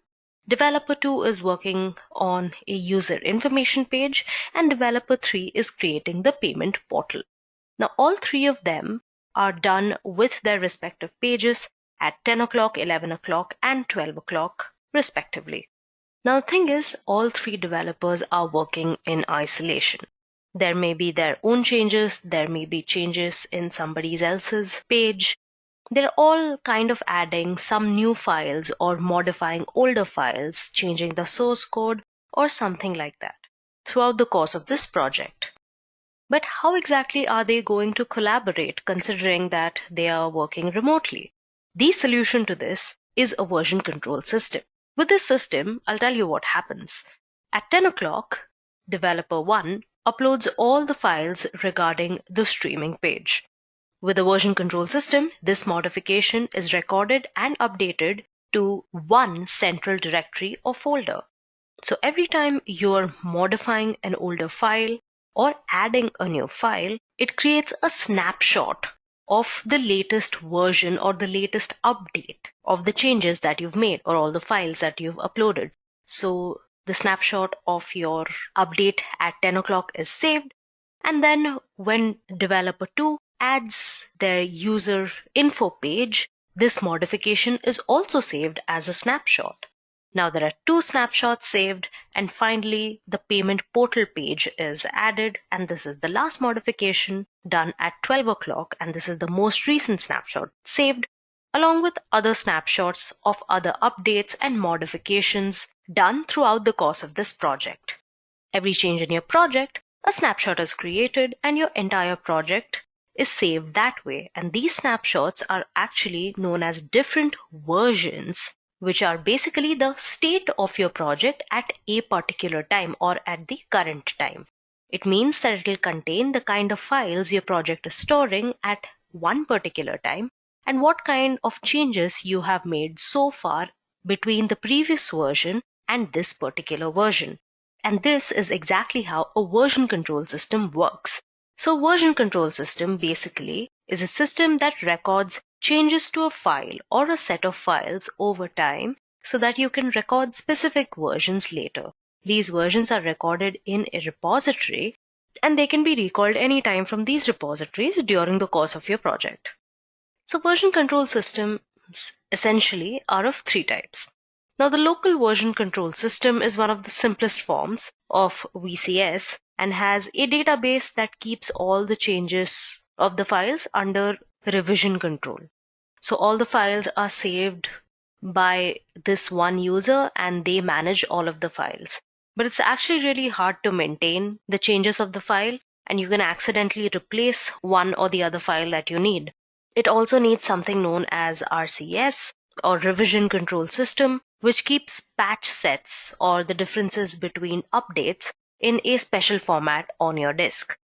Developer 2 is working on a user information page, and developer 3 is creating the payment portal. Now all 3 of them are done with their respective pages at 10 o'clock, 11 o'clock and 12 o'clock respectively. Now the thing is, all 3 developers are working in isolation. There may be their own changes, there may be changes in somebody else's page. They're all kind of adding some new files or modifying older files, changing the source code or something like that throughout the course of this project. But how exactly are they going to collaborate considering that they are working remotely? The solution to this is a version control system. With this system, I'll tell you what happens. At 10 o'clock, developer 1 uploads all the files regarding the streaming page. With a version control system, this modification is recorded and updated to one central directory or folder. So every time you're modifying an older file or adding a new file, it creates a snapshot of the latest version or the latest update of the changes that you've made or all the files that you've uploaded. So the snapshot of your update at 10 o'clock is saved. And then when developer 2 adds their user info page, this modification is also saved as a snapshot. Now there are 2 snapshots saved, and finally the payment portal page is added, and this is the last modification done at 12 o'clock, and this is the most recent snapshot saved, along with other snapshots of other updates and modifications done throughout the course of this project. Every change in your project, a snapshot is created and your entire project is saved that way. And these snapshots are actually known as different versions, which are basically the state of your project at a particular time or at the current time. It means that it will contain the kind of files your project is storing at one particular time and what kind of changes you have made so far between the previous version and this particular version. And this is exactly how a version control system works. So version control system basically is a system that records changes to a file or a set of files over time so that you can record specific versions later. These versions are recorded in a repository and they can be recalled anytime from these repositories during the course of your project. So version control systems essentially are of 3 types. Now the local version control system is one of the simplest forms of VCS and has a database that keeps all the changes of the files under revision control. So all the files are saved by this one user and they manage all of the files. But it's actually really hard to maintain the changes of the file, and you can accidentally replace one or the other file that you need. It also needs something known as RCS or revision control system, which keeps patch sets or the differences between updates in a special format on your disk.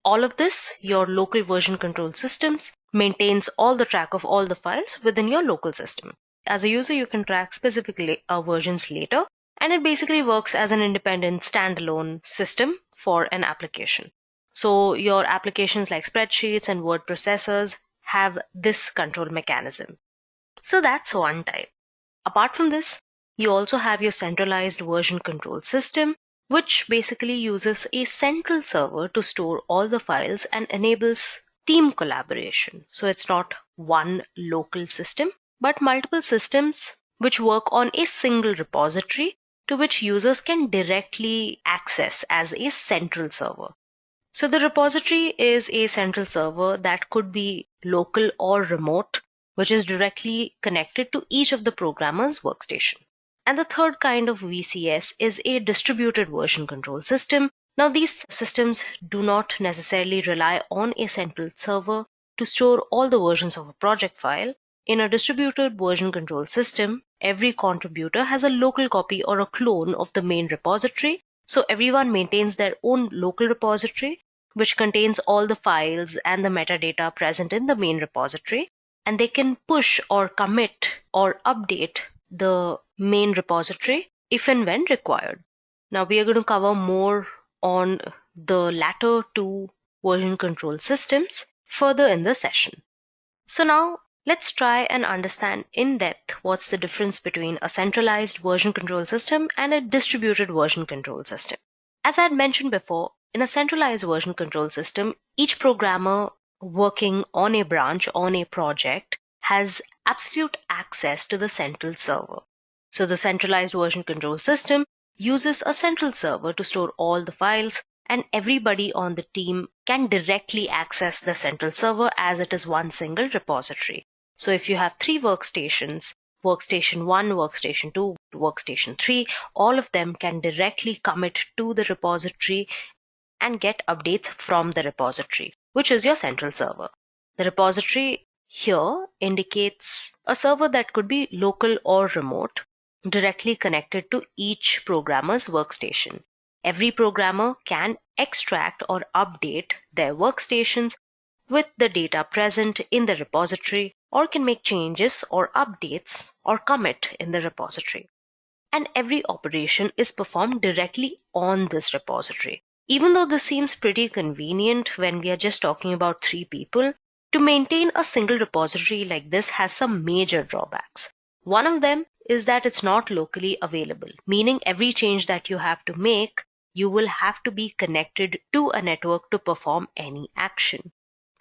All of this, your local version control systems maintains all the track of all the files within your local system. As a user, you can track specific versions later, and it basically works as an independent standalone system for an application. So your applications like spreadsheets and word processors have this control mechanism. So that's one type. Apart from this, you also have your centralized version control system, which basically uses a central server to store all the files and enables team collaboration. So it's not one local system, but multiple systems which work on a single repository to which users can directly access as a central server. So the repository is a central server that could be local or remote, which is directly connected to each of the programmer's workstation. And the third kind of VCS is a distributed version control system. Now these systems do not necessarily rely on a central server to store all the versions of a project file. In a distributed version control system, every contributor has a local copy or a clone of the main repository. So everyone maintains their own local repository, which contains all the files and the metadata present in the main repository. And they can push or commit or update the main repository if and when required. Now we are going to cover more on the latter 2 version control systems further in the session. So now let's try and understand in depth what's the difference between a centralized version control system and a distributed version control system. As I had mentioned before, in a centralized version control system, each programmer working on a branch on a project has absolute access to the central server. So the centralized version control system uses a central server to store all the files, and everybody on the team can directly access the central server as it is one single repository. So if you have 3 workstations, workstation 1, workstation 2, workstation 3, all of them can directly commit to the repository and get updates from the repository, which is your central server. The repository here indicates a server that could be local or remote, directly connected to each programmer's workstation. Every programmer can extract or update their workstations with the data present in the repository, or can make changes or updates or commit in the repository. And every operation is performed directly on this repository. Even though this seems pretty convenient when we are just talking about 3 people, to maintain a single repository like this has some major drawbacks. One of them is that it's not locally available, meaning every change that you have to make, you will have to be connected to a network to perform any action.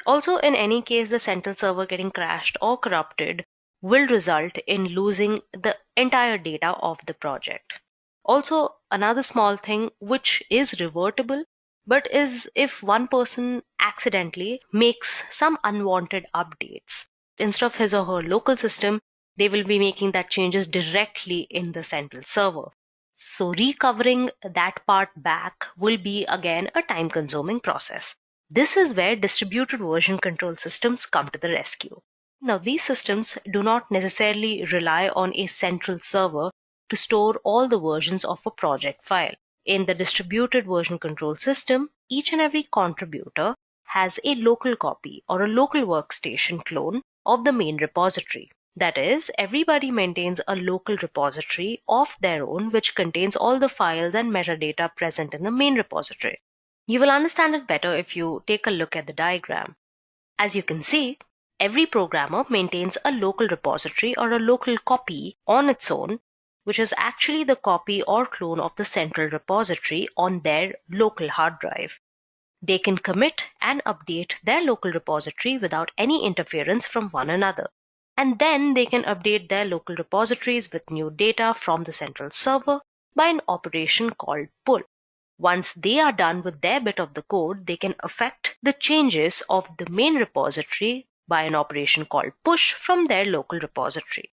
Also, in any case, the central server getting crashed or corrupted will result in losing the entire data of the project. Also, another small thing which is revertible, but is if one person accidentally makes some unwanted updates, instead of his or her local system, they will be making that changes directly in the central server. So recovering that part back will be again a time-consuming process. This is where distributed version control systems come to the rescue. Now, these systems do not necessarily rely on a central server to store all the versions of a project file. In the distributed version control system, each and every contributor has a local copy or a local workstation clone of the main repository. That is, everybody maintains a local repository of their own which contains all the files and metadata present in the main repository. You will understand it better if you take a look at the diagram. As you can see, every programmer maintains a local repository or a local copy on its own, which is actually the copy or clone of the central repository on their local hard drive. They can commit and update their local repository without any interference from one another. And then they can update their local repositories with new data from the central server by an operation called pull. Once they are done with their bit of the code, they can affect the changes of the main repository by an operation called push from their local repository.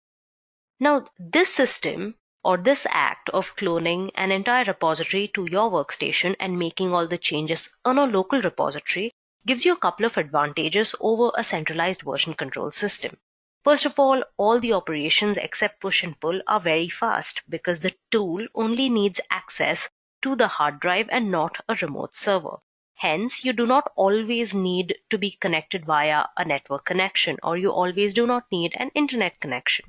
Now, this system or this act of cloning an entire repository to your workstation and making all the changes on a local repository gives you a couple of advantages over a centralized version control system. First of all the operations except push and pull are very fast because the tool only needs access to the hard drive and not a remote server. Hence, you do not always need to be connected via a network connection, or you always do not need an internet connection.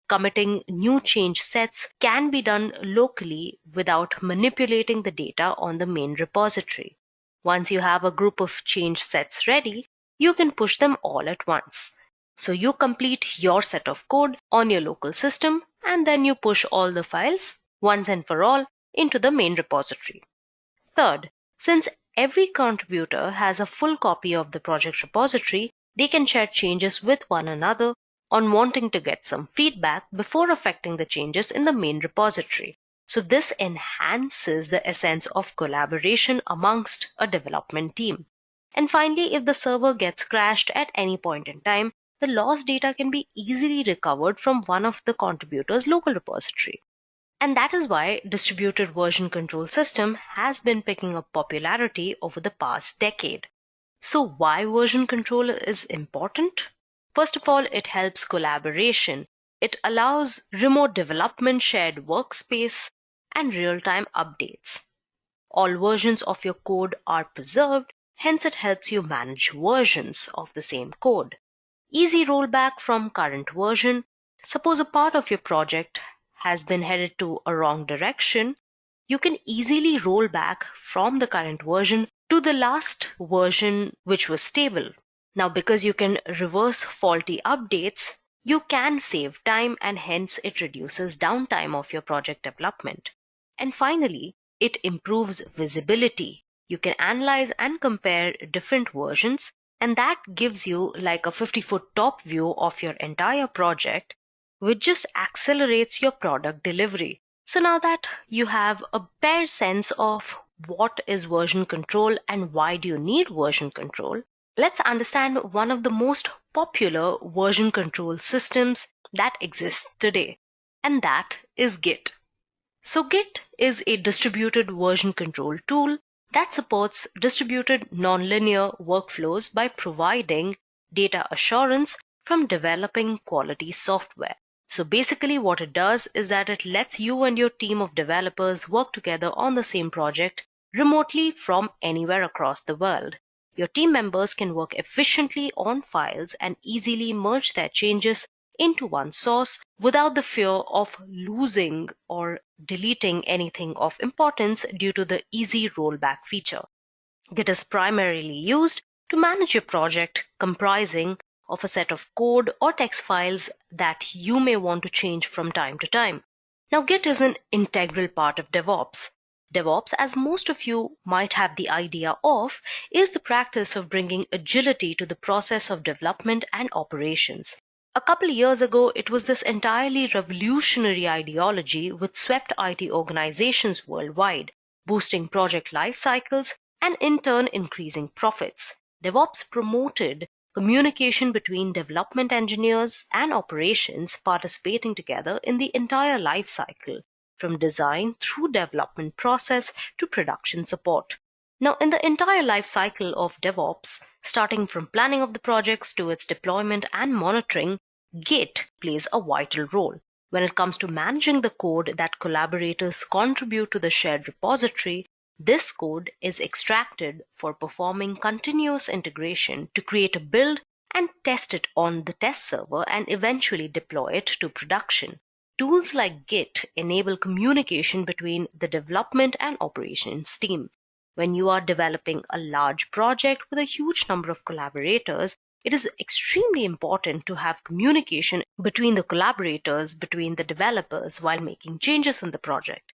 Committing new change sets can be done locally without manipulating the data on the main repository. Once you have a group of change sets ready, you can push them all at once. So you complete your set of code on your local system and then you push all the files once and for all into the main repository. Third, since every contributor has a full copy of the project repository, they can share changes with one another on wanting to get some feedback before affecting the changes in the main repository. So this enhances the essence of collaboration amongst a development team. And finally, if the server gets crashed at any point in time, the lost data can be easily recovered from one of the contributors' local repository. And that is why distributed version control system has been picking up popularity over the past decade. So why version control is important? First of all, it helps collaboration. It allows remote development, shared workspace, and real-time updates. All versions of your code are preserved, hence it helps you manage versions of the same code. Easy rollback from current version. Suppose a part of your project has been headed to a wrong direction, you can easily roll back from the current version to the last version which was stable. Now, because you can reverse faulty updates, you can save time and hence it reduces downtime of your project development. And finally, it improves visibility. You can analyze and compare different versions, and that gives you like a 50-foot top view of your entire project, which just accelerates your product delivery. So now that you have a bare sense of what is version control and why do you need version control, let's understand one of the most popular version control systems that exists today, and that is Git. So Git is a distributed version control tool that supports distributed nonlinear workflows by providing data assurance from developing quality software. So basically what it does is that it lets you and your team of developers work together on the same project remotely from anywhere across the world. Your team members can work efficiently on files and easily merge their changes into one source without the fear of losing or deleting anything of importance due to the easy rollback feature. Git is primarily used to manage your project comprising of a set of code or text files that you may want to change from time to time. Now, Git is an integral part of DevOps. DevOps, as most of you might have the idea of, is the practice of bringing agility to the process of development and operations. A couple of years ago, it was this entirely revolutionary ideology which swept IT organizations worldwide, boosting project life cycles and in turn increasing profits. DevOps promoted communication between development engineers and operations participating together in the entire life cycle, from design through development process to production support. Now, in the entire life cycle of DevOps, starting from planning of the projects to its deployment and monitoring, Git plays a vital role. When it comes to managing the code that collaborators contribute to the shared repository, this code is extracted for performing continuous integration to create a build and test it on the test server and eventually deploy it to production. Tools like Git enable communication between the development and operations team. When you are developing a large project with a huge number of collaborators, it is extremely important to have communication between the collaborators, between the developers while making changes in the project.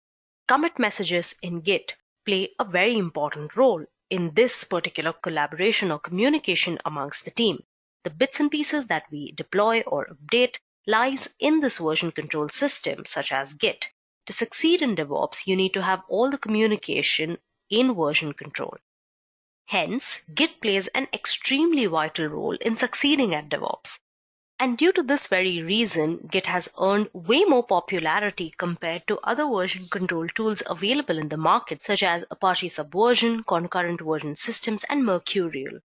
Commit messages in Git play a very important role in this particular collaboration or communication amongst the team. The bits and pieces that we deploy or update lies in this version control system, such as Git. To succeed in DevOps, you need to have all the communication in version control. Hence, Git plays an extremely vital role in succeeding at DevOps. And due to this very reason, Git has earned way more popularity compared to other version control tools available in the market, such as Apache Subversion, concurrent version systems, and Mercurial.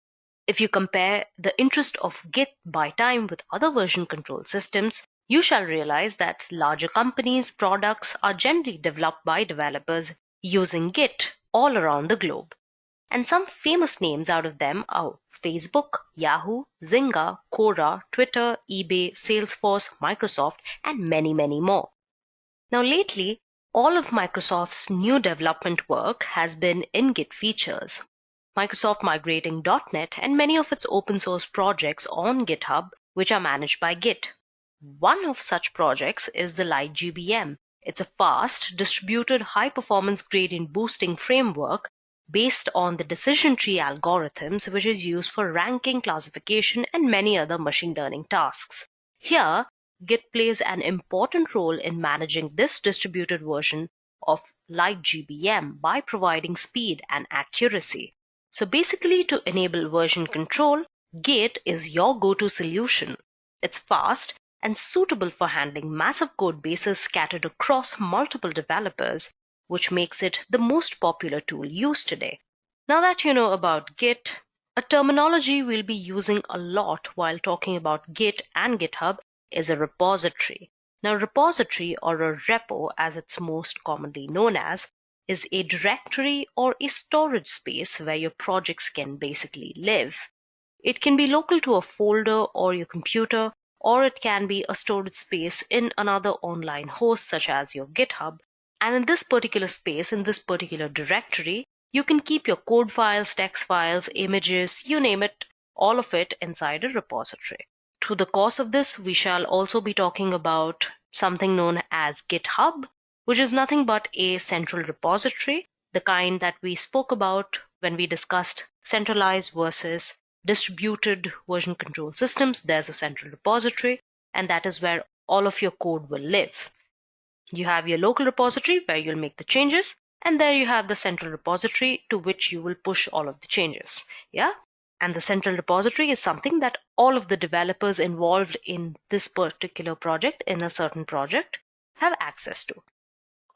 If you compare the interest of Git by time with other version control systems, you shall realize that larger companies' products are generally developed by developers using Git all around the globe. And some famous names out of them are Facebook, Yahoo, Zynga, Quora, Twitter, eBay, Salesforce, Microsoft, and many, many more. Now, lately, all of Microsoft's new development work has been in Git features. Microsoft migrating .NET and many of its open source projects on GitHub, which are managed by Git. One of such projects is the LightGBM. It's a fast, distributed, high-performance gradient boosting framework based on the decision tree algorithms, which is used for ranking, classification, and many other machine learning tasks. Here, Git plays an important role in managing this distributed version of LightGBM by providing speed and accuracy. So basically, to enable version control, Git is your go-to solution. It's fast and suitable for handling massive code bases scattered across multiple developers, which makes it the most popular tool used today. Now that you know about Git, a terminology we'll be using a lot while talking about Git and GitHub is a repository. Now, repository, or a repo as it's most commonly known as, is a directory or a storage space where your projects can basically live. It can be local to a folder or your computer, or it can be a storage space in another online host such as your GitHub. And in this particular space, in this particular directory, you can keep your code files, text files, images, you name it, all of it inside a repository. Through the course of this, we shall also be talking about something known as GitHub, which is nothing but a central repository, the kind that we spoke about when we discussed centralized versus distributed version control systems. There's a central repository, and that is where all of your code will live. You have your local repository where you'll make the changes, and there you have the central repository to which you will push all of the changes. Yeah? And the central repository is something that all of the developers involved in this particular project, in a certain project, have access to.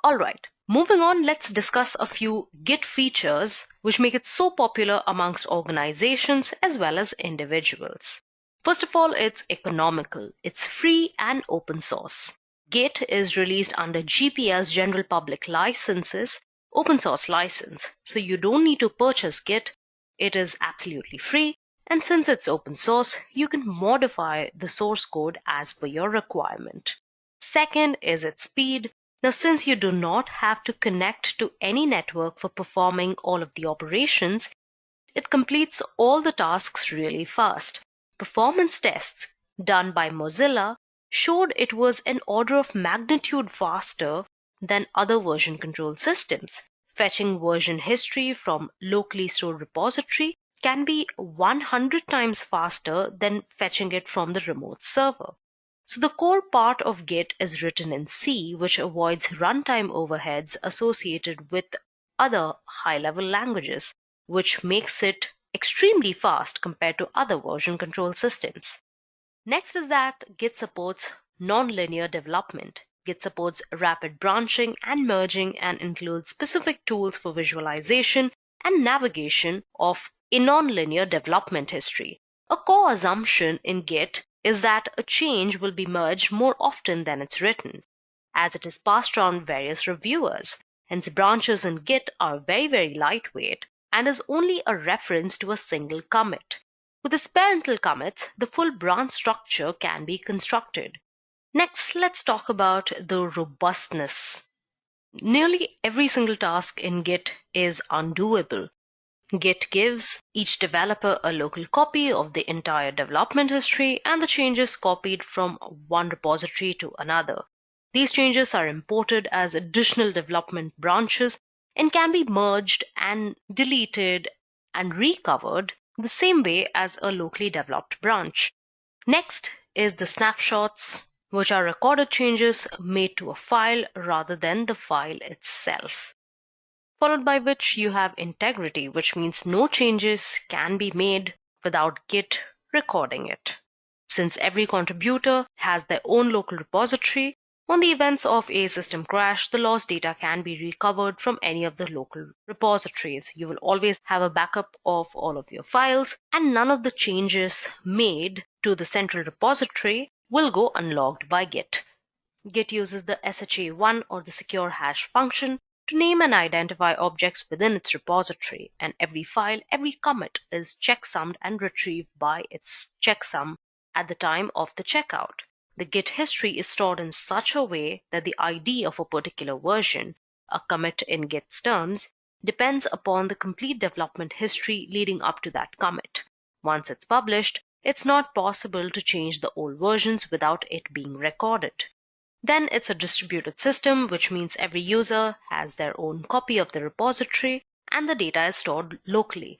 All right, moving on, let's discuss a few Git features which make it so popular amongst organizations as well as individuals. First of all, it's economical. It's free and open source. Git is released under GPL's General Public Licenses, open source license. So you don't need to purchase Git. It is absolutely free. And since it's open source, you can modify the source code as per your requirement. Second is its speed. Now, since you do not have to connect to any network for performing all of the operations, it completes all the tasks really fast. performance tests done by Mozilla showed it was an order of magnitude faster than other version control systems. Fetching version history from locally stored repository can be 100 times faster than fetching it from the remote server. So the core part of Git is written in C, which avoids runtime overheads associated with other high-level languages, which makes it extremely fast compared to other version control systems. Next is that Git supports non-linear development. Git supports rapid branching and merging and includes specific tools for visualization and navigation of a non-linear development history. A core assumption in Git is that a change will be merged more often than it's written, as it is passed around various reviewers. Hence, branches in Git are very lightweight and is only a reference to a single commit. With its parental commits, the full branch structure can be constructed. Next, let's talk about the robustness. Nearly every single task in Git is undoable. Git gives each developer a local copy of the entire development history and the changes copied from one repository to another. These changes are imported as additional development branches and can be merged and deleted and recovered the same way as a locally developed branch. Next is the snapshots, which are recorded changes made to a file rather than the file itself. Followed by which you have integrity, which means no changes can be made without Git recording it. Since every contributor has their own local repository, on the events of a system crash, the lost data can be recovered from any of the local repositories. You will always have a backup of all of your files, and none of the changes made to the central repository will go unlogged by Git. Git uses the SHA-1 or the secure hash function to name and identify objects within its repository, and every file, every commit is checksummed and retrieved by its checksum at the time of the checkout. The Git history is stored in such a way that the ID of a particular version, a commit in Git's terms, depends upon the complete development history leading up to that commit. Once it's published, it's not possible to change the old versions without it being recorded. Then it's a distributed system, which means every user has their own copy of the repository and the data is stored locally.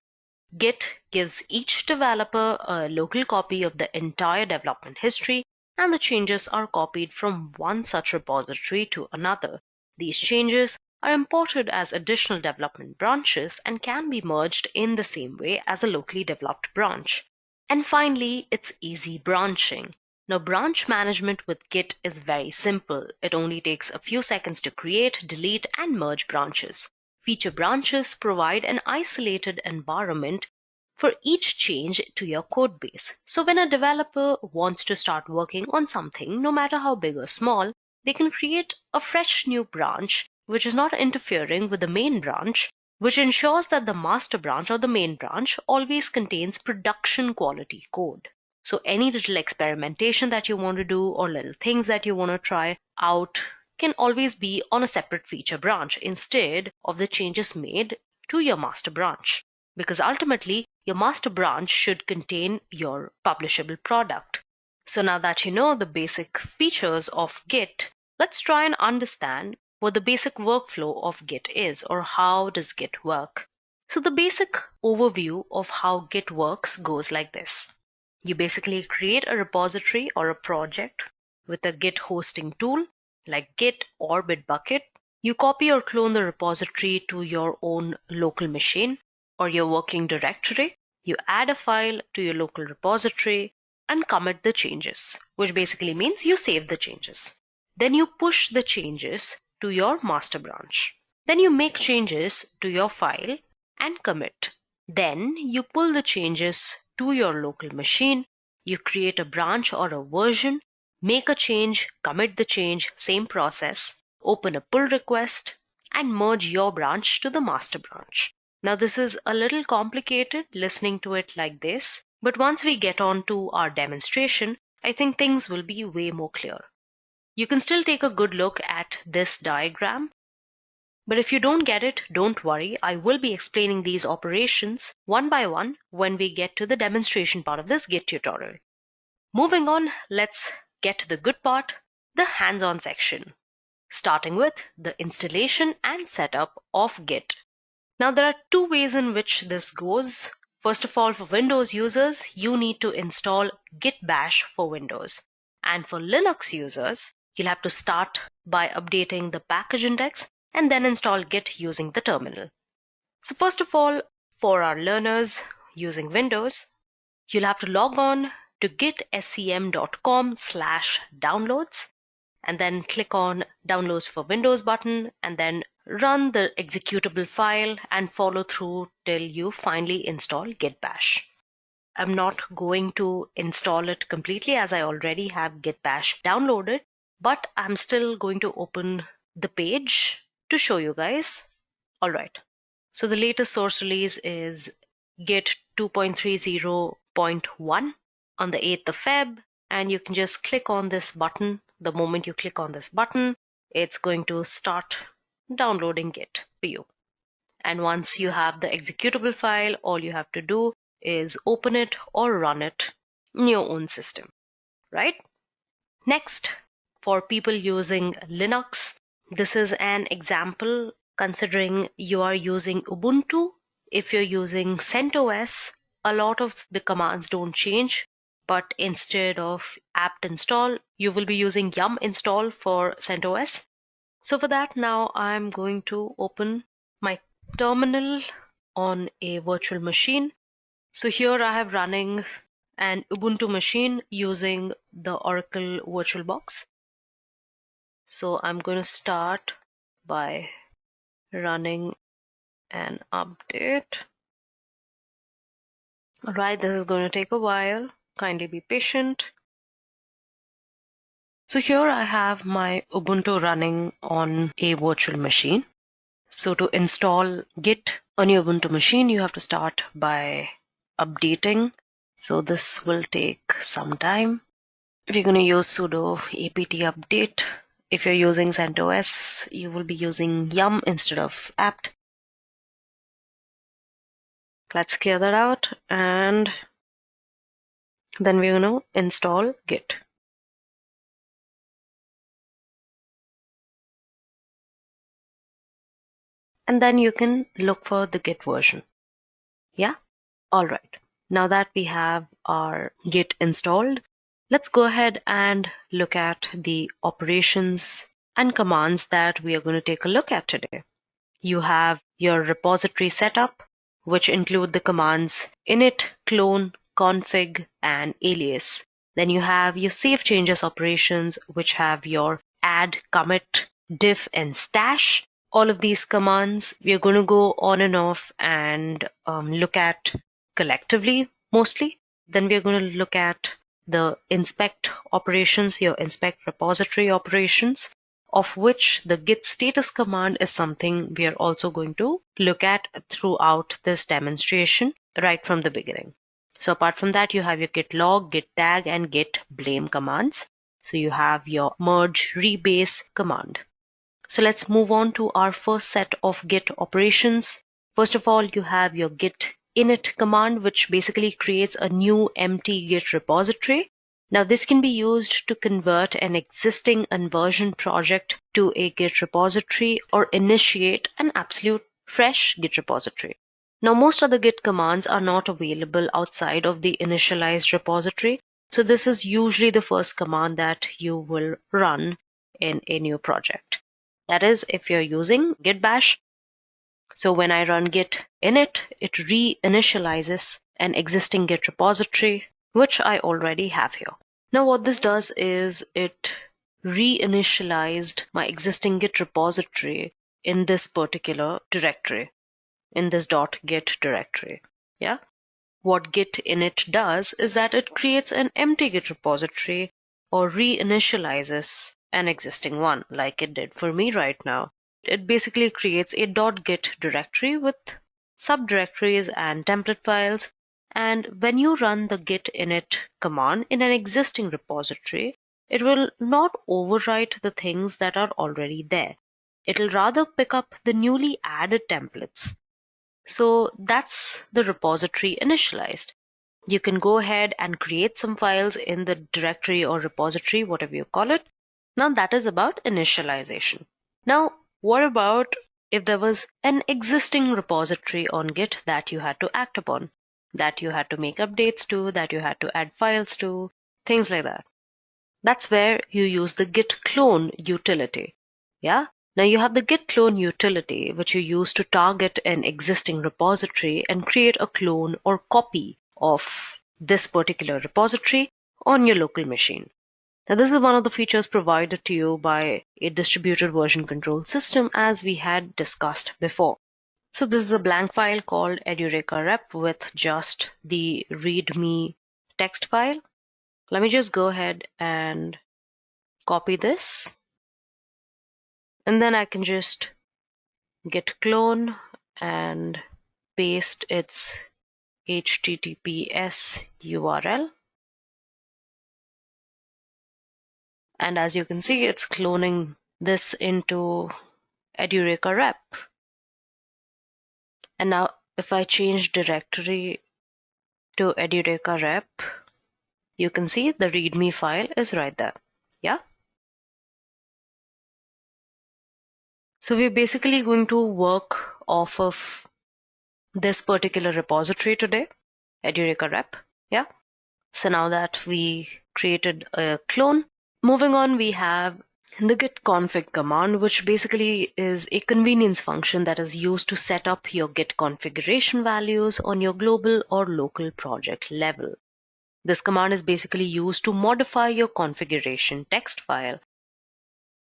Git gives each developer a local copy of the entire development history, and the changes are copied from one such repository to another. These changes are imported as additional development branches and can be merged in the same way as a locally developed branch. And finally, it's easy branching. Now, branch management with Git is very simple. It only takes a few seconds to create, delete, and merge branches. Feature branches provide an isolated environment for each change to your code base. So when a developer wants to start working on something, no matter how big or small, they can create a fresh new branch which is not interfering with the main branch, which ensures that the master branch or the main branch always contains production quality code. So any little experimentation that you want to do or little things that you want to try out can always be on a separate feature branch instead of the changes made to your master branch. Because ultimately, your master branch should contain your publishable product. So now that you know the basic features of Git, let's try and understand what the basic workflow of Git is, or how does Git work. So the basic overview of how Git works goes like this. You basically create a repository or a project with a Git hosting tool like Git or Bitbucket. You copy or clone the repository to your own local machine or your working directory. You add a file to your local repository and commit the changes, which basically means you save the changes. Then you push the changes to your master branch. Then you make changes to your file and commit. Then you pull the changes to your local machine. You create a branch or a version, make a change, commit the change, same process, open a pull request, and merge your branch to the master branch. Now this is a little complicated listening to it like this, but once we get on to our demonstration, I think things will be way more clear. You can still take a good look at this diagram. But if you don't get it, don't worry. I will be explaining these operations one by one when we get to the demonstration part of this Git tutorial. Moving on, let's get to the good part, the hands-on section, starting with the installation and setup of Git. Now, there are two ways in which this goes. First of all, for Windows users, you need to install Git Bash for Windows. And for Linux users, you'll have to start by updating the package index and then install Git using the terminal. So first of all, for our learners using Windows, you'll have to log on to gitscm.com/downloads and then click on Downloads for Windows button and then run the executable file and follow through till you finally install Git Bash. I'm not going to install it completely as I already have Git Bash downloaded, but I'm still going to open the page to show you guys. All right. So the latest source release is Git 2.30.1 on the 8th of Feb, and you can just click on this button. The moment you click on this button, it's going to start downloading Git for you. And once you have the executable file, all you have to do is open it or run it in your own system, right? Next, for people using Linux, this is an example considering you are using Ubuntu. If you're using CentOS, a lot of the commands don't change, but instead of apt install, you will be using yum install for CentOS. So for that, now I'm going to open my terminal on a virtual machine. So here I have running an Ubuntu machine using the Oracle VirtualBox. So I'm going to start by running an update. All right, this is going to take a while. Kindly be patient. So here I have my Ubuntu running on a virtual machine. So to install Git on your Ubuntu machine, you have to start by updating. So this will take some time. We're going to use sudo apt update. If you're using CentOS, you will be using yum instead of apt. Let's clear that out, and then we're going to install Git. And then you can look for the Git version. Yeah? All right. Now that we have our Git installed, let's go ahead and look at the operations and commands that we are going to take a look at today. You have your repository setup, which include the commands init, clone, config, and alias. Then you have your save changes operations, which have your add, commit, diff, and stash. All of these commands we are going to go on and off and look at collectively mostly. Then we are going to look at the inspect operations, your inspect repository operations, of which the git status command is something we are also going to look at throughout this demonstration right from the beginning. So apart from that, you have your git log, git tag, and git blame commands. So you have your merge rebase command. So let's move on to our first set of Git operations. First of all, you have your git init command, which basically creates a new empty Git repository. Now this can be used to convert an existing unversioned project to a Git repository or initiate an absolute fresh Git repository. Now most other Git commands are not available outside of the initialized repository. So this is usually the first command that you will run in a new project. That is, if you're using Git Bash. So when I run git init, it reinitializes an existing Git repository, which I already have here. Now what this does is it reinitialized my existing Git repository in this particular directory, in this .git directory. Yeah. What git init does is that it creates an empty Git repository or reinitializes an existing one, like it did for me right now. It basically creates a .git directory with subdirectories and template files. And when you run the git init command in an existing repository, it will not overwrite the things that are already there. It'll rather pick up the newly added templates. So that's the repository initialized. You can go ahead and create some files in the directory or repository, whatever you call it. Now that is about initialization. Now, what about if there was an existing repository on Git that you had to act upon, that you had to make updates to, that you had to add files to, things like that? That's where you use the git clone utility. Yeah. Now you have the git clone utility, which you use to target an existing repository and create a clone or copy of this particular repository on your local machine. Now this is one of the features provided to you by a distributed version control system, as we had discussed before. So this is a blank file called Edureka rep with just the readme text file. Let me just go ahead and copy this. And then I can just git clone and paste its HTTPS URL. And as you can see, it's cloning this into Edureka rep. And now if I change directory to Edureka rep, you can see the readme file is right there. Yeah. So we're basically going to work off of this particular repository today, Edureka rep. Yeah. So now that we created a clone, moving on, we have the git config command, which basically is a convenience function that is used to set up your git configuration values on your global or local project level. This command is basically used to modify your configuration text file.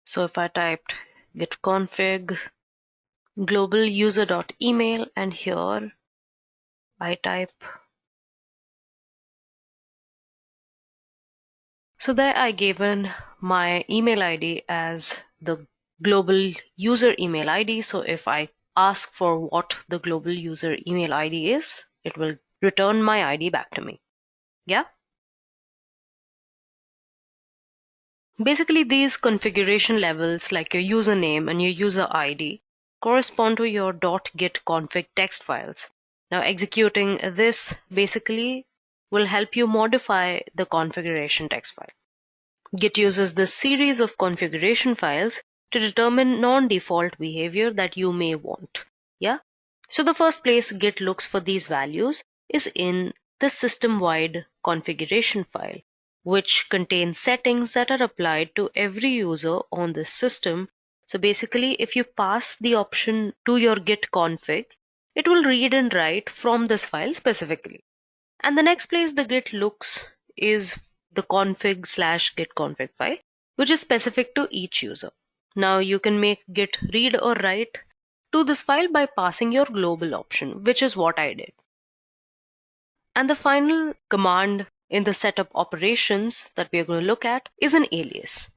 So if I typed git config global user.email, and here I type, so there I gave in my email ID as the global user email ID. So if I ask for what the global user email ID is, it will return my ID back to me. Yeah. Basically, these configuration levels, like your username and your user ID, correspond to your .git config text files. Now, executing this basically will help you modify the configuration text file. Git uses this series of configuration files to determine non-default behavior that you may want. Yeah. So the first place Git looks for these values is in the system-wide configuration file, which contains settings that are applied to every user on this system. So basically, if you pass the option to your git config, it will read and write from this file specifically. And the next place the Git looks is the config/git config file, which is specific to each user. Now you can make Git read or write to this file by passing your global option, which is what I did. And the final command in the setup operations that we are going to look at is an alias.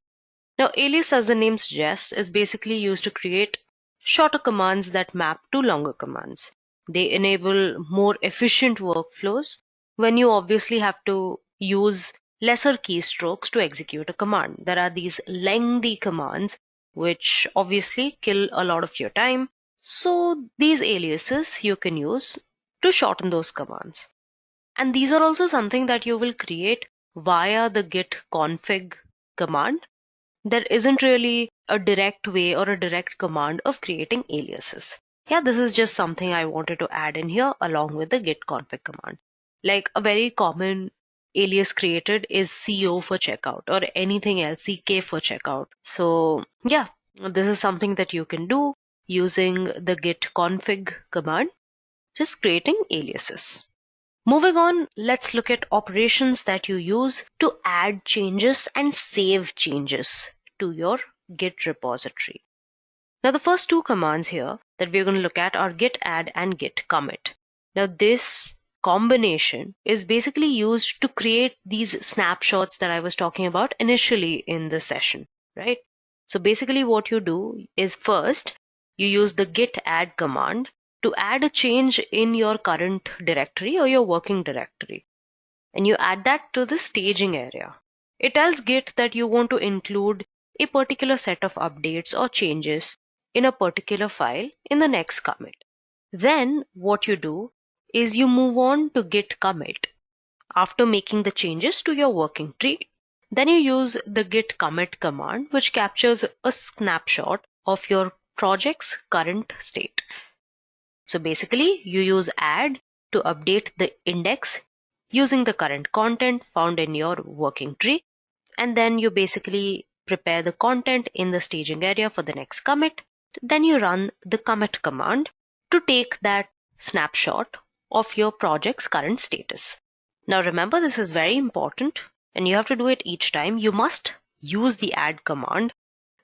Now, alias, as the name suggests, is basically used to create shorter commands that map to longer commands. They enable more efficient workflows when you obviously have to use lesser keystrokes to execute a command. There are these lengthy commands which obviously kill a lot of your time. So these aliases you can use to shorten those commands. And these are also something that you will create via the git config command. There isn't really a direct way or a direct command of creating aliases. Yeah, this is just something I wanted to add in here along with the git config command. Like a very common alias created is CO for checkout or anything else, CK for checkout. So yeah, this is something that you can do using the git config command, just creating aliases. Moving on, let's look at operations that you use to add changes and save changes to your Git repository. Now, the first two commands here that we're going to look at are git add and git commit. Now, this combination is basically used to create these snapshots that I was talking about initially in the session, right? So basically what you do is first, you use the git add command to add a change in your current directory or your working directory. And you add that to the staging area. It tells Git that you want to include a particular set of updates or changes in a particular file in the next commit. Then what you do is you move on to git commit after making the changes to your working tree. Then you use the git commit command, which captures a snapshot of your project's current state. So basically, you use add to update the index using the current content found in your working tree. And then you basically prepare the content in the staging area for the next commit. Then you run the commit command to take that snapshot of your project's current status. Now remember, this is very important and you have to do it each time. You must use the add command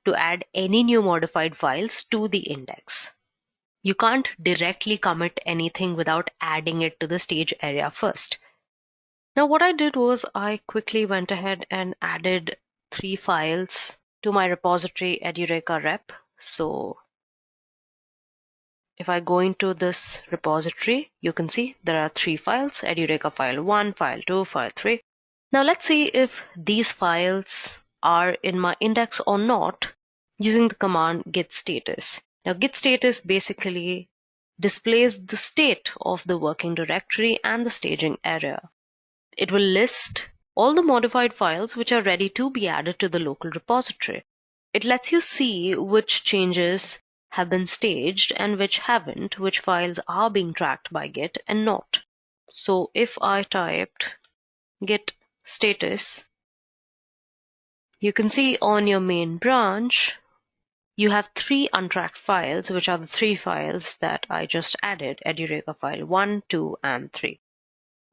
to add any new modified files to the index. You can't directly commit anything without adding it to the stage area first. Now what I did was I quickly went ahead and added 3 files to my repository Edureka rep. So if I go into this repository, you can see there are 3 files: Edureka file 1, file 2, file 3. Now let's see if these files are in my index or not using the command git status. Now git status basically displays the state of the working directory and the staging area. It will list all the modified files which are ready to be added to the local repository. It lets you see which changes have been staged and which haven't, which files are being tracked by Git and not. So if I typed git status, you can see on your main branch, you have 3 untracked files, which are the 3 files that I just added: Edureka file 1, 2, and 3.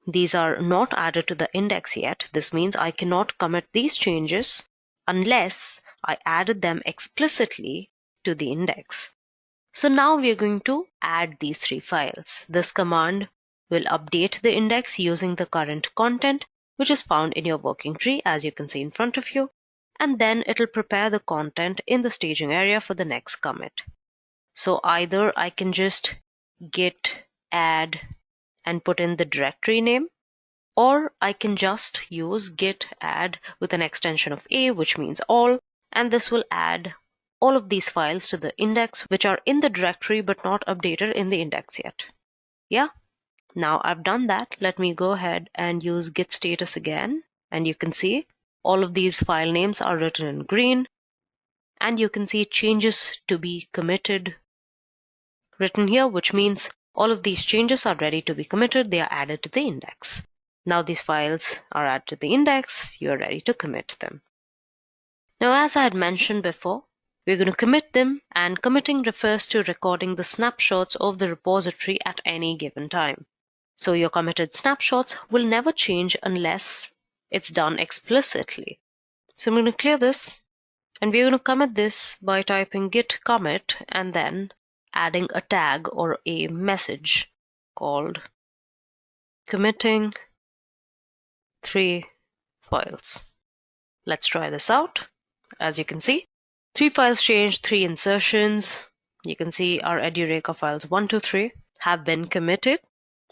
These are not added to the index yet. This means I cannot commit these changes unless I added them explicitly to the index. So now we are going to add these 3 files. This command will update the index using the current content, which is found in your working tree, as you can see in front of you. And then it'll prepare the content in the staging area for the next commit. So either I can just git add and put in the directory name, or I can just use git add with an extension of a, which means all, and this will add all of these files to the index which are in the directory but not updated in the index yet. Yeah, now I've done that. Let me go ahead and use git status again, and you can see all of these file names are written in green, and you can see changes to be committed written here, which means all of these changes are ready to be committed. They are added to the index. Now these files are added to the index. You are ready to commit them. Now, as I had mentioned before, we're going to commit them, and committing refers to recording the snapshots of the repository at any given time. So your committed snapshots will never change unless it's done explicitly. So I'm going to clear this, and we're going to commit this by typing git commit and then adding a tag or a message called committing 3 files. Let's try this out. As you can see, 3 files changed, 3 insertions. You can see our Edureka files 1, 2, 3 have been committed.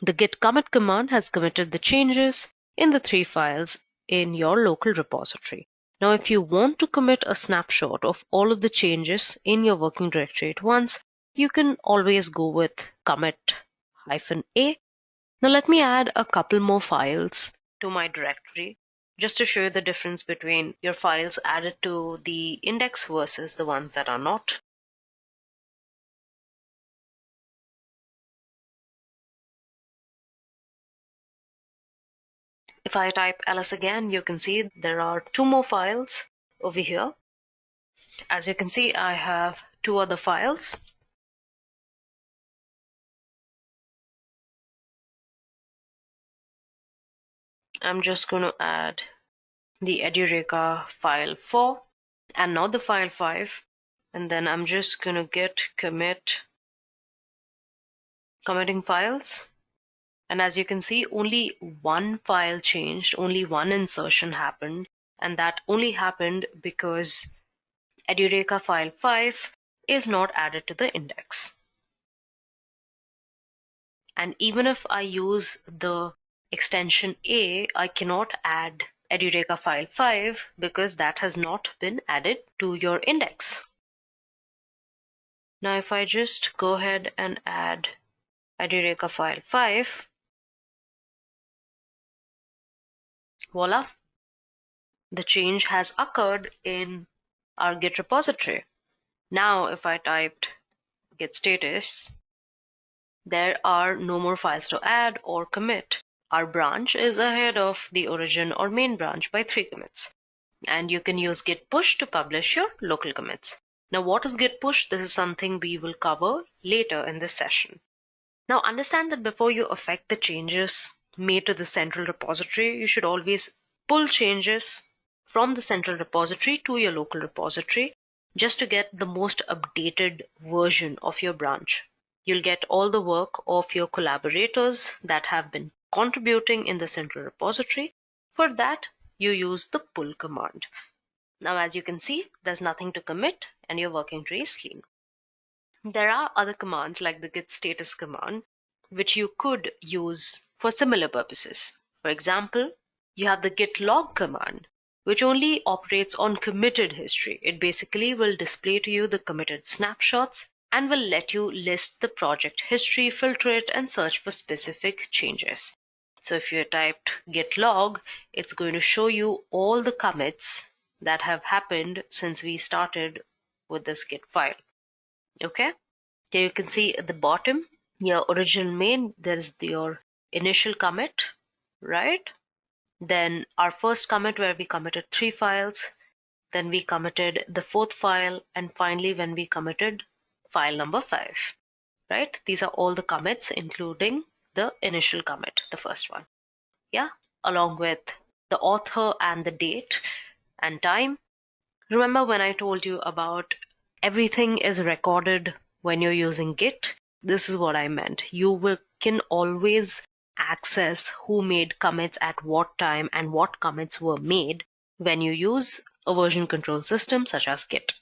The git commit command has committed the changes in the 3 files in your local repository. Now, if you want to commit a snapshot of all of the changes in your working directory at once, you can always go with commit-a. Now let me add a couple more files to my directory just to show you the difference between your files added to the index versus the ones that are not. If I type ls again, you can see there are 2 more files over here. As you can see, I have 2 other files. I'm just going to add the Edureka file 4 and not the file 5. And then I'm just going to git commit committing files. And as you can see, only 1 file changed, only 1 insertion happened. And that only happened because Edureka file 5 is not added to the index. And even if I use the extension A, I cannot add Edureka file 5 because that has not been added to your index. Now if I just go ahead and add Edureka file 5, voila, the change has occurred in our Git repository. Now if I typed git status, there are no more files to add or commit. Our branch is ahead of the origin or main branch by 3 commits. And you can use git push to publish your local commits. Now what is git push? This is something we will cover later in this session. Now understand that before you affect the changes made to the central repository, you should always pull changes from the central repository to your local repository just to get the most updated version of your branch. You'll get all the work of your collaborators that have been contributing in the central repository. For that, you use the pull command. Now, as you can see, there's nothing to commit and your working tree is clean. There are other commands like the git status command, which you could use for similar purposes. For example, you have the git log command, which only operates on committed history. It basically will display to you the committed snapshots and will let you list the project history, filter it, and search for specific changes. So if you typed git log, it's going to show you all the commits that have happened since we started with this git file. Okay, so you can see at the bottom, your original main, there's your initial commit, right? Then our first commit where we committed 3 files, then we committed the 4th file, and finally when we committed file number 5, right? These are all the commits, including the initial commit, the first one. Yeah, along with the author and the date and time. Remember when I told you about everything is recorded when you're using Git? This is what I meant. You can always access who made commits at what time and what commits were made when you use a version control system such as Git.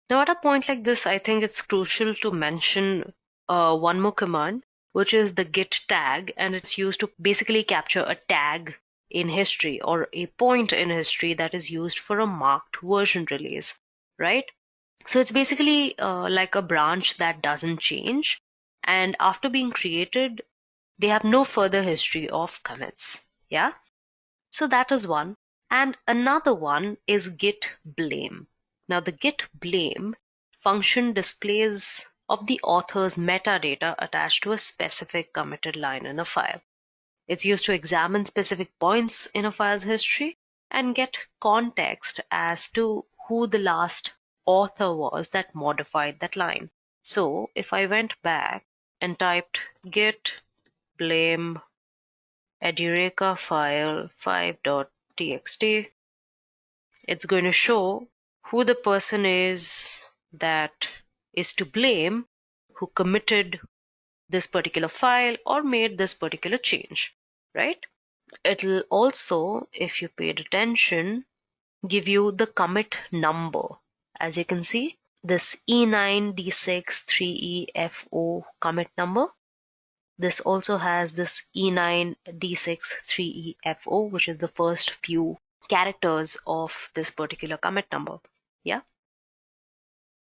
Now at a point like this, I think it's crucial to mention one more command, which is the git tag, and it's used to basically capture a tag in history or a point in history that is used for a marked version release, right? So it's basically like a branch that doesn't change, and after being created, they have no further history of commits. Yeah, so that is one. And another one is git blame. Now the git blame function displays of the author's metadata attached to a specific committed line in a file. It's used to examine specific points in a file's history and get context as to who the last author was that modified that line. So if I went back and typed git blame Edureka file 5.txt, it's going to show who the person is that is to blame, who committed this particular file or made this particular change, right? It'll also, if you paid attention, give you the commit number. As you can see, this E9D63EFO commit number. This also has this E9D63EFO, which is the first few characters of this particular commit number. Yeah.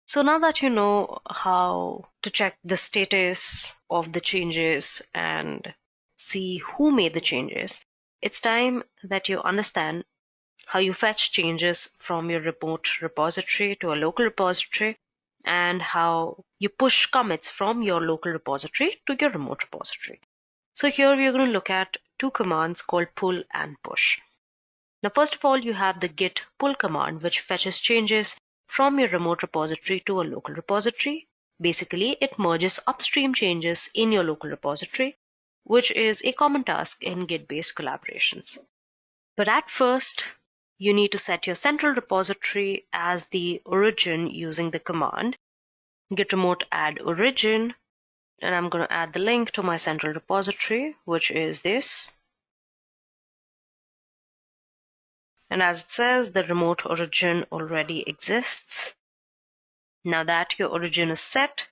So now that you know how to check the status of the changes and see who made the changes, it's time that you understand how you fetch changes from your remote repository to a local repository and how you push commits from your local repository to your remote repository. So here we are going to look at 2 commands called pull and push. Now, first of all, you have the git pull command, which fetches changes from your remote repository to a local repository. Basically, it merges upstream changes in your local repository, which is a common task in Git-based collaborations. But at first, you need to set your central repository as the origin using the command git remote add origin, and I'm going to add the link to my central repository, which is this. And as it says, the remote origin already exists. Now that your origin is set,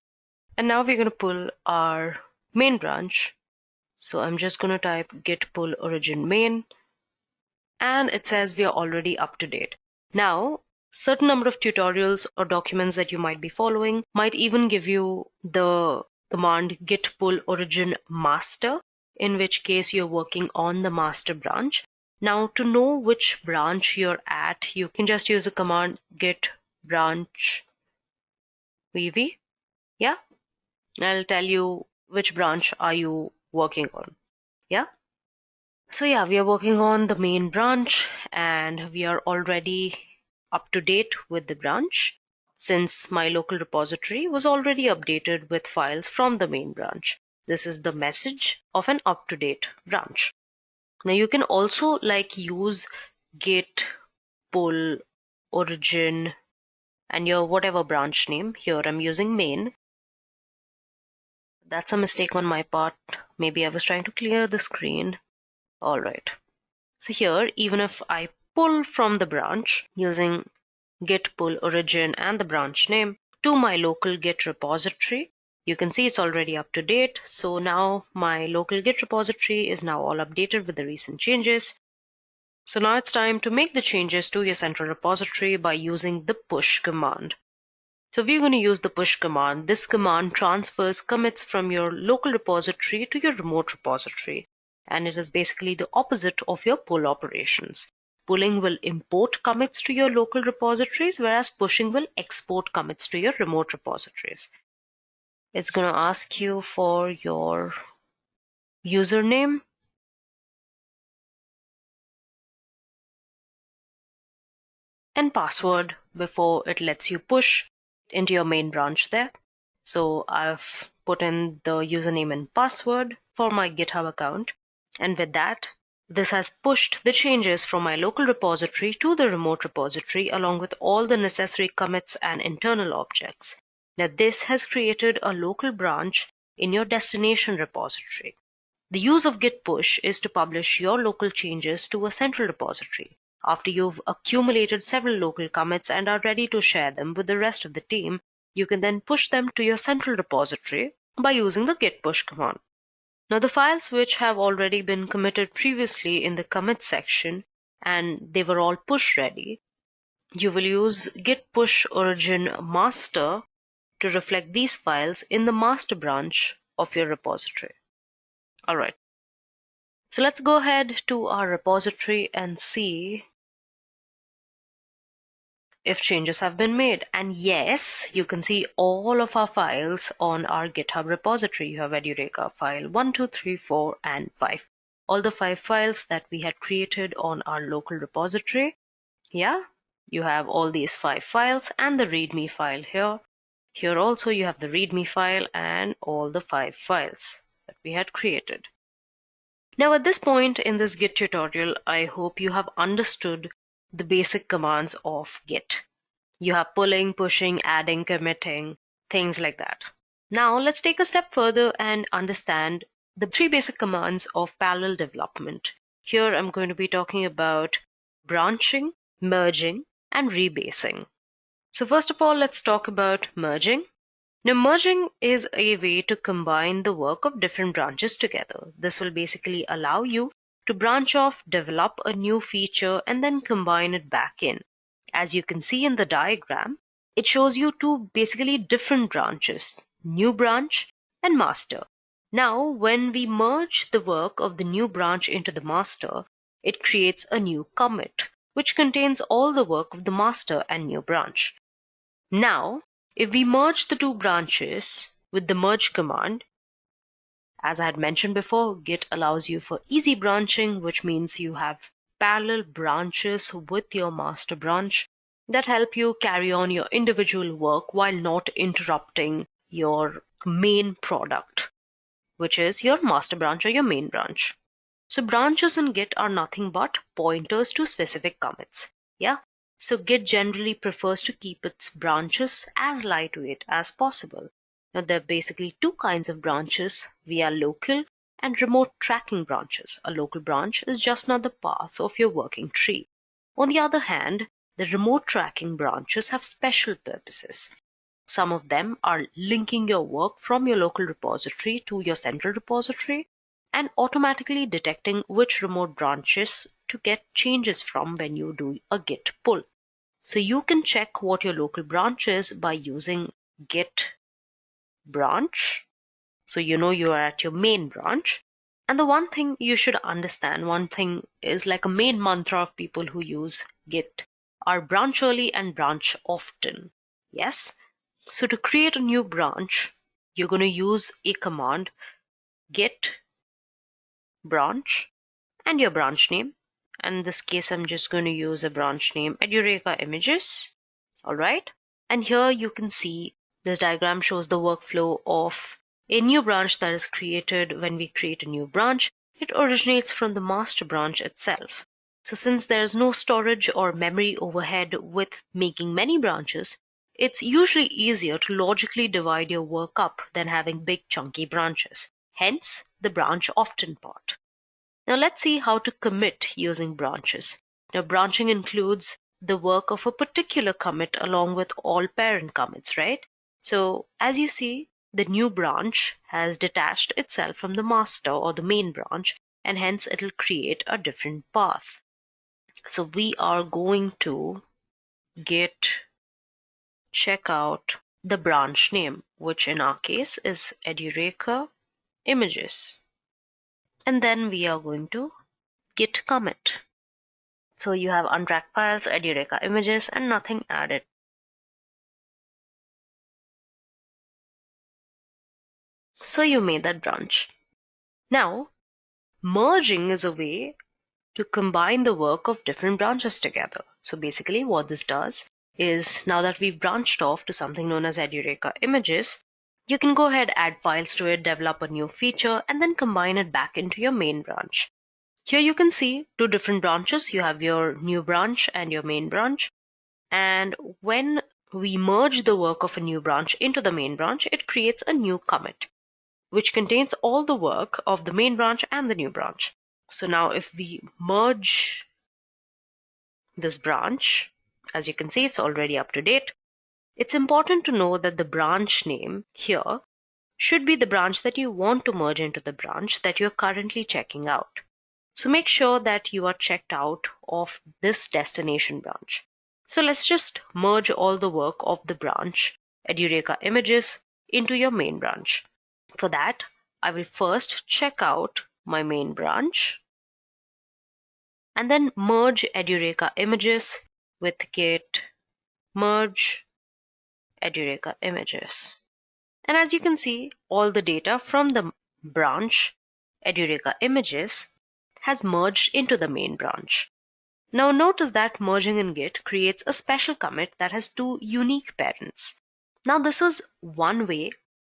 and now we're going to pull our main branch. So I'm just going to type git pull origin main, and it says we are already up to date. Now, certain number of tutorials or documents that you might be following might even give you the command git pull origin master, in which case you're working on the master branch. Now, to know which branch you're at, you can just use the command git branch vv. Yeah, I'll tell you which branch are you working on. Yeah. So yeah, we are working on the main branch and we are already up to date with the branch, since my local repository was already updated with files from the main branch. This is the message of an up-to-date branch. Now you can also use git pull origin and your whatever branch name. Here I'm using main. That's a mistake on my part. Maybe I was trying to clear the screen. All right. So here, even if I pull from the branch using git pull origin and the branch name to my local git repository, you can see it's already up to date. So now my local git repository is now all updated with the recent changes. So now it's time to make the changes to your central repository by using the push command. So we're going to use the push command. This command transfers commits from your local repository to your remote repository. And it is basically the opposite of your pull operations. Pulling will import commits to your local repositories, whereas pushing will export commits to your remote repositories. It's going to ask you for your username. And password before it lets you push into your main branch there. So I've put in the username and password for my GitHub account. And with that, this has pushed the changes from my local repository to the remote repository along with all the necessary commits and internal objects. Now this has created a local branch in your destination repository. The use of git push is to publish your local changes to a central repository. After you've accumulated several local commits and are ready to share them with the rest of the team, you can then push them to your central repository by using the git push command. Now the files which have already been committed previously in the commit section and they were all push ready, you will use git push origin master to reflect these files in the master branch of your repository. All right. So let's go ahead to our repository and see if changes have been made. And yes, you can see all of our files on our GitHub repository. You have Edureka file 1, 2, 3, 4, and 5. All the 5 files that we had created on our local repository. Yeah, you have all these 5 files and the README file here. Here also you have the README file and all the 5 files that we had created. Now at this point in this Git tutorial, I hope you have understood the basic commands of Git. You have pulling, pushing, adding, committing, things like that. Now let's take a step further and understand the 3 basic commands of parallel development. Here I'm going to be talking about branching, merging, and rebasing. So first of all, let's talk about merging. Now, merging is a way to combine the work of different branches together. This will basically allow you to branch off, develop a new feature, and then combine it back in. As you can see in the diagram, it shows you 2 basically different branches, new branch and master. Now, when we merge the work of the new branch into the master, it creates a new commit, which contains all the work of the master and new branch. Now, if we merge the 2 branches with the merge command, as I had mentioned before, Git allows you for easy branching, which means you have parallel branches with your master branch that help you carry on your individual work while not interrupting your main product, which is your master branch or your main branch. So branches in Git are nothing but pointers to specific commits. Yeah. So Git generally prefers to keep its branches as lightweight as possible. Now there are basically 2 kinds of branches via local and remote tracking branches. A local branch is just another path of your working tree. On the other hand, the remote tracking branches have special purposes. Some of them are linking your work from your local repository to your central repository and automatically detecting which remote branches to get changes from when you do a git pull. So you can check what your local branch is by using git branch. So you know you are at your main branch. And the one thing you should understand, one thing is like a main mantra of people who use Git are branch early and branch often. Yes? So to create a new branch, you're going to use a command git branch and your branch name. And in this case, I'm just going to use a branch name Edureka images. All right. And here you can see this diagram shows the workflow of a new branch that is created. When we create a new branch, it originates from the master branch itself. So since there's no storage or memory overhead with making many branches, it's usually easier to logically divide your work up than having big chunky branches. Hence, the branch often part. Now let's see how to commit using branches. Now branching includes the work of a particular commit along with all parent commits, right? So as you see, the new branch has detached itself from the master or the main branch, and hence it'll create a different path. So we are going to git check out the branch name, which in our case is Edureka images. And then we are going to git commit. So you have untracked files, Edureka images, and nothing added. So you made that branch. Now, merging is a way to combine the work of different branches together. So basically what this does is, now that we've branched off to something known as Edureka images, you can go ahead, add files to it, develop a new feature, and then combine it back into your main branch. Here you can see two different branches. You have your new branch and your main branch. And when we merge the work of a new branch into the main branch, it creates a new commit, which contains all the work of the main branch and the new branch. So now if we merge this branch, as you can see, it's already up to date. It's important to know that the branch name here should be the branch that you want to merge into the branch that you're currently checking out. So make sure that you are checked out of this destination branch. So let's just merge all the work of the branch Edureka images into your main branch. For that, I will first check out my main branch and then merge Edureka images with git merge Edureka images. And as you can see, all the data from the branch Edureka images has merged into the main branch. Now notice that merging in Git creates a special commit that has two unique parents. Now this is one way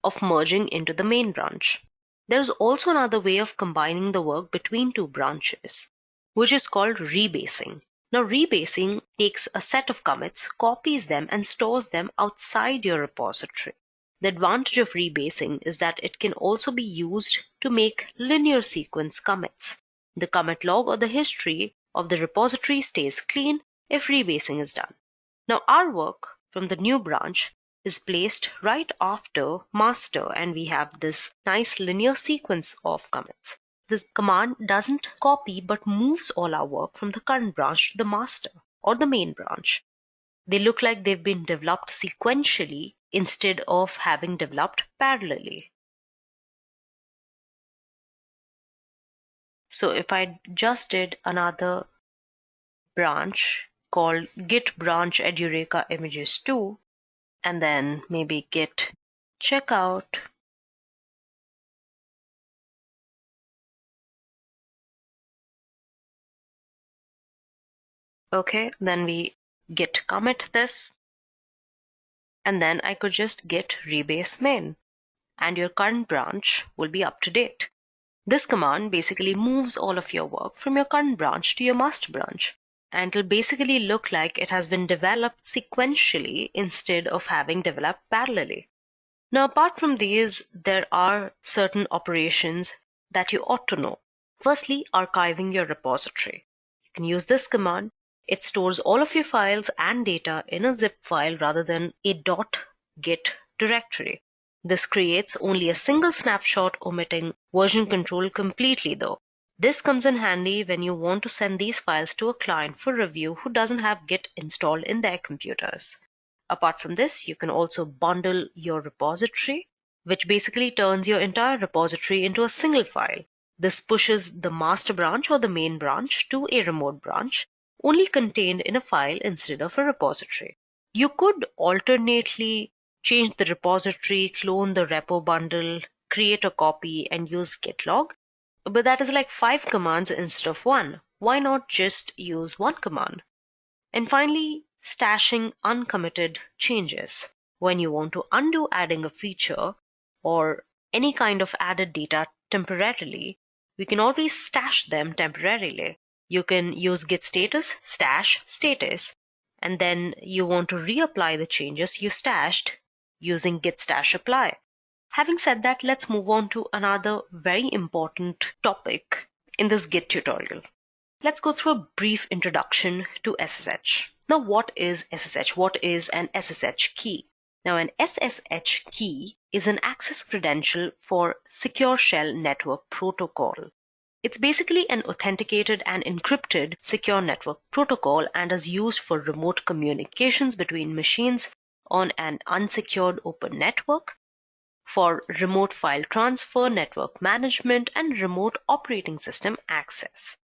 of merging into the main branch. There's also another way of combining the work between two branches, which is called rebasing. Now rebasing takes a set of commits, copies them, and stores them outside your repository. The advantage of rebasing is that it can also be used to make linear sequence commits. The commit log or the history of the repository stays clean if rebasing is done. Now our work from the new branch is placed right after master, and we have this nice linear sequence of commits. This command doesn't copy but moves all our work from the current branch to the master or the main branch. They look like they've been developed sequentially instead of having developed parallelly. So if I just did another branch called git branch Edureka images 2, and then maybe git checkout, okay, then we git commit this, and then I could just git rebase main, and your current branch will be up to date. This command basically moves all of your work from your current branch to your master branch, and it'll basically look like it has been developed sequentially instead of having developed parallelly. Now, apart from these, there are certain operations that you ought to know. Firstly, archiving your repository. You can use this command. It stores all of your files and data in a zip file rather than a .git directory. This creates only a single snapshot, omitting version control completely though. This comes in handy when you want to send these files to a client for review who doesn't have Git installed in their computers. Apart from this, you can also bundle your repository, which basically turns your entire repository into a single file. This pushes the master branch or the main branch to a remote branch, only contained in a file instead of a repository. You could alternately change the repository, clone the repo bundle, create a copy, and use git log. But that is like 5 commands instead of 1. Why not just use 1 command? And finally, stashing uncommitted changes. When you want to undo adding a feature or any kind of added data temporarily, we can always stash them temporarily. You can use git status, stash status, and then you want to reapply the changes you stashed using git stash apply. Having said that, let's move on to another very important topic in this Git tutorial. Let's go through a brief introduction to SSH. Now, what is SSH? What is an SSH key? Now, an SSH key is an access credential for Secure Shell Network Protocol. It's basically an authenticated and encrypted secure network protocol and is used for remote communications between machines on an unsecured open network, for remote file transfer, network management, and remote operating system access.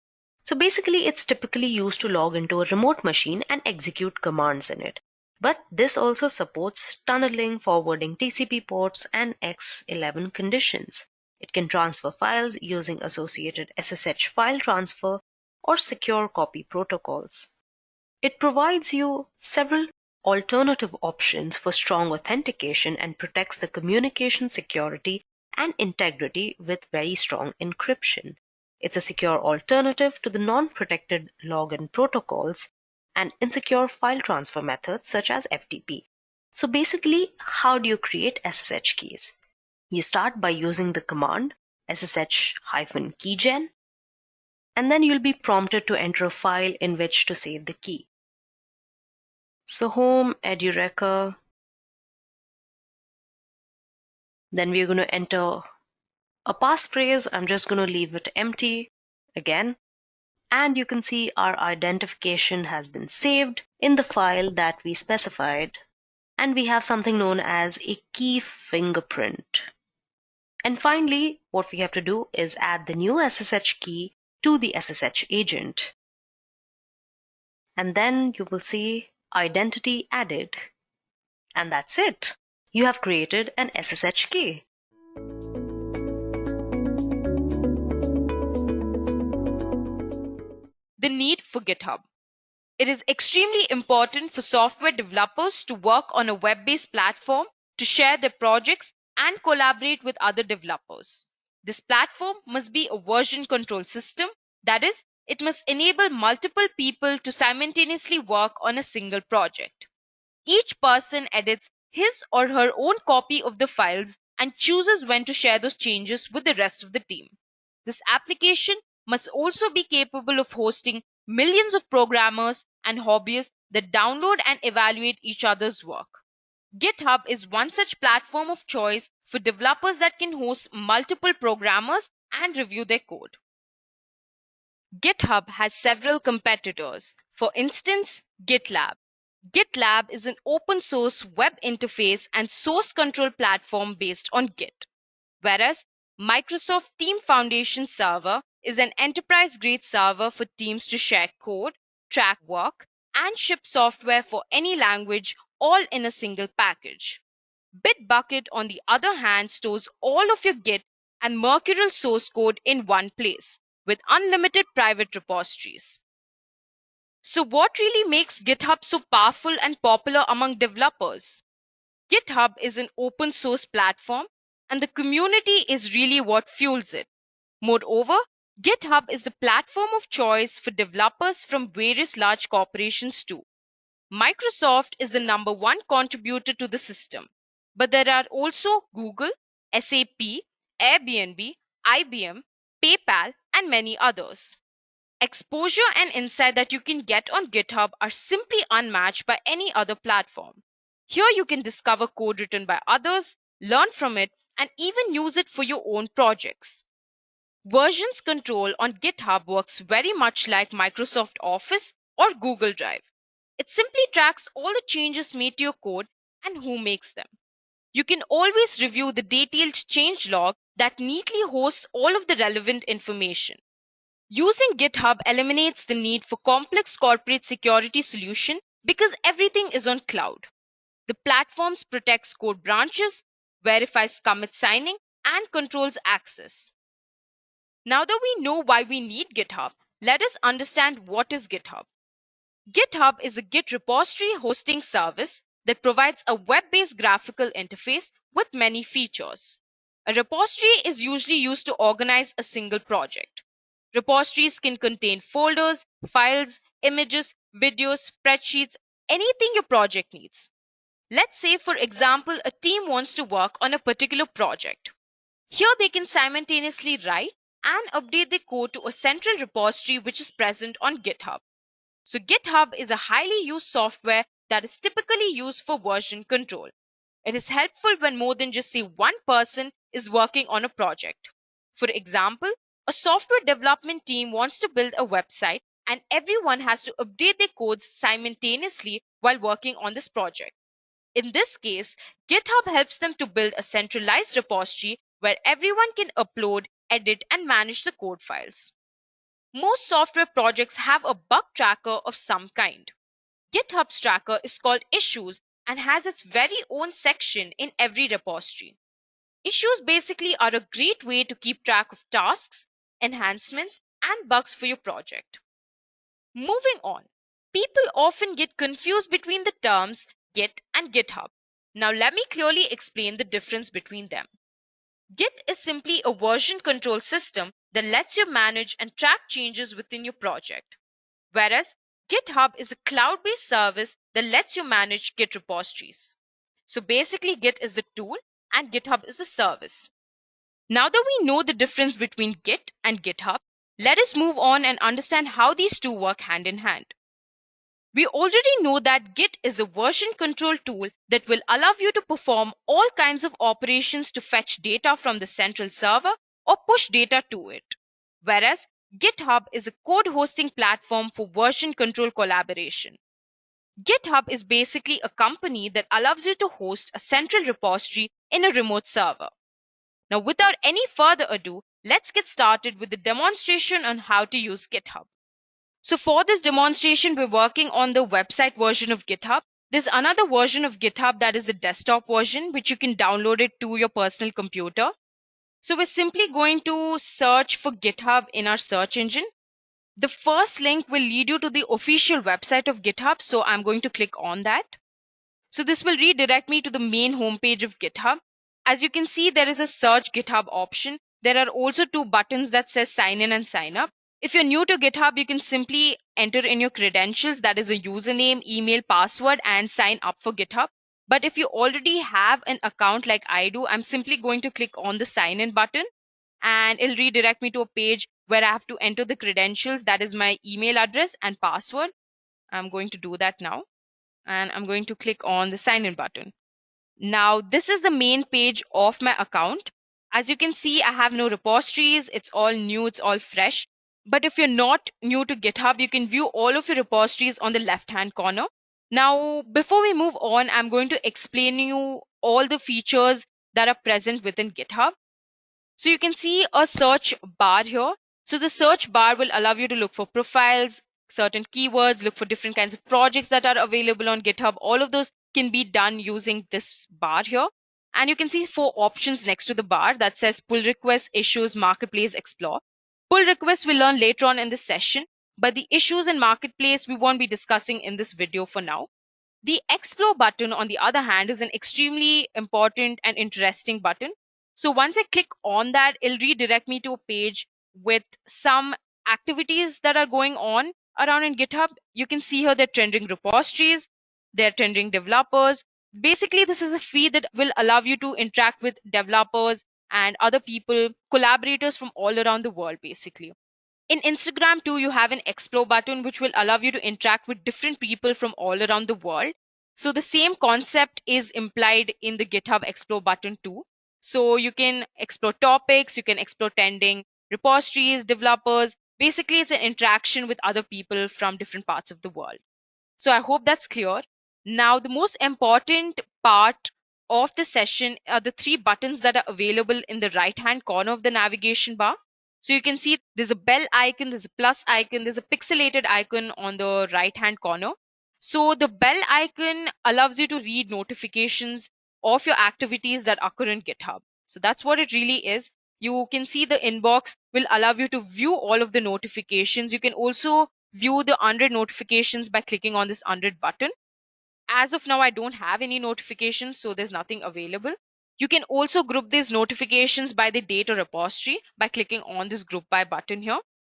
So basically, it's typically used to log into a remote machine and execute commands in it. But this also supports tunneling, forwarding TCP ports, and X11 conditions. It can transfer files using associated SSH file transfer or secure copy protocols. It provides you several alternative options for strong authentication and protects the communication security and integrity with very strong encryption. It's a secure alternative to the non-protected login protocols and insecure file transfer methods such as FTP. So basically, how do you create SSH keys? You start by using the command ssh-keygen, and then you'll be prompted to enter a file in which to save the key. So home, Edureka. Then we're going to enter a passphrase. I'm just going to leave it empty again. And you can see our identification has been saved in the file that we specified. And we have something known as a key fingerprint. And finally, what we have to do is add the new SSH key to the SSH agent. And then you will see identity added. And that's it. You have created an SSH key. The need for GitHub. It is extremely important for software developers to work on a web-based platform to share their projects and collaborate with other developers. This platform must be a version control system, that is, it must enable multiple people to simultaneously work on a single project. Each person edits his or her own copy of the files and chooses when to share those changes with the rest of the team. This application must also be capable of hosting millions of programmers and hobbyists that download and evaluate each other's work. GitHub is one such platform of choice for developers that can host multiple programmers and review their code. GitHub has several competitors. For instance, GitLab. GitLab is an open source web interface and source control platform based on Git, whereas Microsoft Team Foundation Server is an enterprise-grade server for teams to share code, track work, and ship software for any language, all in a single package. Bitbucket, on the other hand, stores all of your Git and Mercurial source code in one place, with unlimited private repositories. So what really makes GitHub so powerful and popular among developers? GitHub is an open source platform, and the community is really what fuels it. Moreover, GitHub is the platform of choice for developers from various large corporations too. Microsoft is the #1 contributor to the system, but there are also Google, SAP, Airbnb, IBM, PayPal, and many others. Exposure and insight that you can get on GitHub are simply unmatched by any other platform. Here you can discover code written by others, learn from it, and even use it for your own projects. Versions control on GitHub works very much like Microsoft Office or Google Drive. It simply tracks all the changes made to your code and who makes them. You can always review the detailed change log that neatly hosts all of the relevant information. Using GitHub eliminates the need for complex corporate security solution because everything is on cloud. The platform protects code branches, verifies commit signing, and controls access. Now that we know why we need GitHub, let us understand what is GitHub. GitHub is a Git repository hosting service that provides a web-based graphical interface with many features. A repository is usually used to organize a single project. Repositories can contain folders, files, images, videos, spreadsheets, anything your project needs. Let's say, for example, a team wants to work on a particular project. Here they can simultaneously write and update their code to a central repository which is present on GitHub. So GitHub is a highly used software that is typically used for version control. It is helpful when more than just say one person is working on a project. For example, a software development team wants to build a website and everyone has to update their codes simultaneously while working on this project. In this case, GitHub helps them to build a centralized repository where everyone can upload, edit, and manage the code files. Most software projects have a bug tracker of some kind. GitHub's tracker is called Issues and has its very own section in every repository. Issues basically are a great way to keep track of tasks, enhancements, and bugs for your project. Moving on, people often get confused between the terms Git and GitHub. Now let me clearly explain the difference between them. Git is simply a version control system that lets you manage and track changes within your project, whereas GitHub is a cloud-based service that lets you manage Git repositories. So basically, Git is the tool and GitHub is the service. Now that we know the difference between Git and GitHub, let us move on and understand how these two work hand in hand. We already know that Git is a version control tool that will allow you to perform all kinds of operations to fetch data from the central server or push data to it, whereas GitHub is a code hosting platform for version control collaboration. GitHub is basically a company that allows you to host a central repository in a remote server. Now, without any further ado, let's get started with the demonstration on how to use GitHub. So for this demonstration, we're working on the website version of GitHub. There's another version of GitHub that is the desktop version, which you can download it to your personal computer. So we're simply going to search for GitHub in our search engine. The first link will lead you to the official website of GitHub. So I'm going to click on that. So this will redirect me to the main homepage of GitHub. As you can see, there is a search GitHub option. There are also two buttons that says sign in and sign up. If you're new to GitHub, you can simply enter in your credentials, that is a username, email, password, and sign up for GitHub. But if you already have an account like I do, I'm simply going to click on the sign in button and it'll redirect me to a page where I have to enter the credentials, that is my email address and password. I'm going to do that now and I'm going to click on the sign in button. Now, this is the main page of my account. As you can see, I have no repositories. It's all new, it's all fresh. But if you're not new to GitHub, you can view all of your repositories on the left-hand corner. Now, before we move on, I'm going to explain you all the features that are present within GitHub. So you can see a search bar here. So the search bar will allow you to look for profiles, certain keywords, look for different kinds of projects that are available on GitHub. All of those can be done using this bar here. And you can see 4 options next to the bar that says pull requests, issues, marketplace, explore. Pull requests we'll learn later on in this session, but the issues and marketplace we won't be discussing in this video for now. The explore button, on the other hand, is an extremely important and interesting button. So once I click on that, it'll redirect me to a page with some activities that are going on around in GitHub. You can see here they're trending repositories, they're trending developers. Basically, this is a feed that will allow you to interact with developers and other people, collaborators from all around the world, basically. In Instagram too, you have an explore button, which will allow you to interact with different people from all around the world. So the same concept is implied in the GitHub explore button too. So you can explore topics, you can explore trending repositories, developers. Basically, it's an interaction with other people from different parts of the world. So I hope that's clear. Now, the most important part of the session are the three buttons that are available in the right-hand corner of the navigation bar. So you can see there's a bell icon, there's a plus icon, there's a pixelated icon on the right-hand corner. So the bell icon allows you to read notifications of your activities that occur in GitHub. So that's what it really is. You can see the inbox will allow you to view all of the notifications. You can also view the unread notifications by clicking on this unread button. As of now, I don't have any notifications, so there's nothing available. You can also group these notifications by the date or repository by clicking on this group by button here.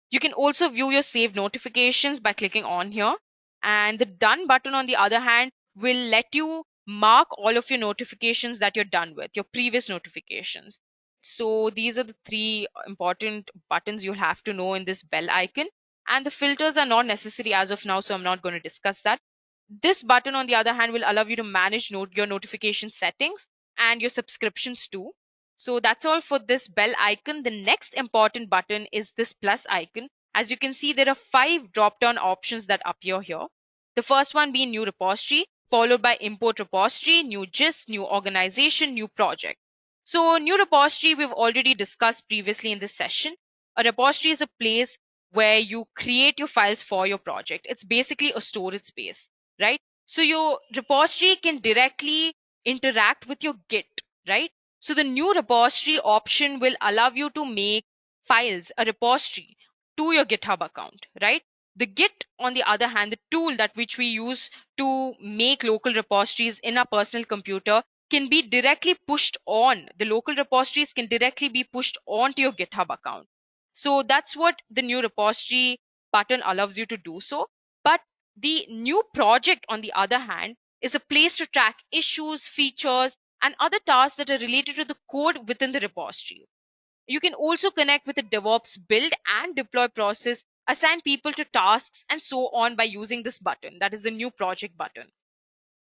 You can also view your saved notifications by clicking on here. And the done button, on the other hand, will let you mark all of your notifications that you're done with, your previous notifications. So these are the three important buttons you'll have to know in this bell icon. And the filters are not necessary as of now, so I'm not going to discuss that. This button, on the other hand, will allow you to manage your notification settings and your subscriptions too. So that's all for this bell icon. The next important button is this plus icon. As you can see, there are 5 drop-down options that appear here. The first one being new repository, followed by import repository, new gist, new organization, new project. So new repository we've already discussed previously in this session. A repository is a place where you create your files for your project. It's basically a storage space, right? So your repository can directly interact with your Git, right? So the new repository option will allow you to make files, a repository, to your GitHub account, right? The Git, on the other hand, the tool that which we use to make local repositories in our personal computer, can be directly pushed on. The local repositories can directly be pushed onto your GitHub account. So that's what the new repository button allows you to do so. But the new project, on the other hand, is a place to track issues, features, and other tasks that are related to the code within the repository. You can also connect with the DevOps build and deploy process, assign people to tasks, and so on by using this button. That is the new project button.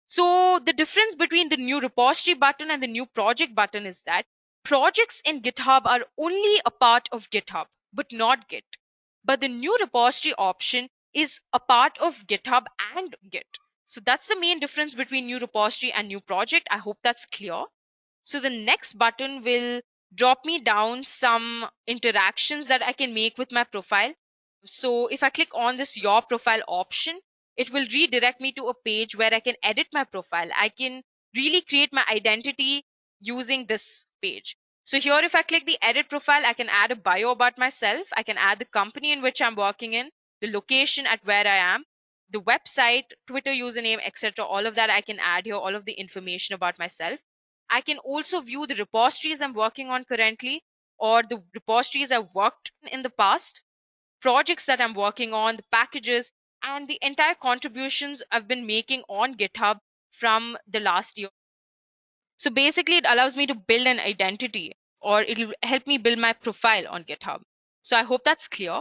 So the difference between the new repository button and the new project button is that projects in GitHub are only a part of GitHub, but not Git. But the new repository option is a part of GitHub and Git. So that's the main difference between new repository and new project. I hope that's clear. So the next button will drop me down some interactions that I can make with my profile. So if I click on this your profile option, it will redirect me to a page where I can edit my profile. I can really create my identity using this page. So here, if I click the edit profile, I can add a bio about myself. I can add the company in which I'm working in, the location at where I am, the website, Twitter username, etc. All of that I can add here, all of the information about myself. I can also view the repositories I'm working on currently, or the repositories I've worked in the past, projects that I'm working on, the packages, and the entire contributions I've been making on GitHub from the last year. So basically, it allows me to build an identity, or it'll help me build my profile on GitHub. So I hope that's clear.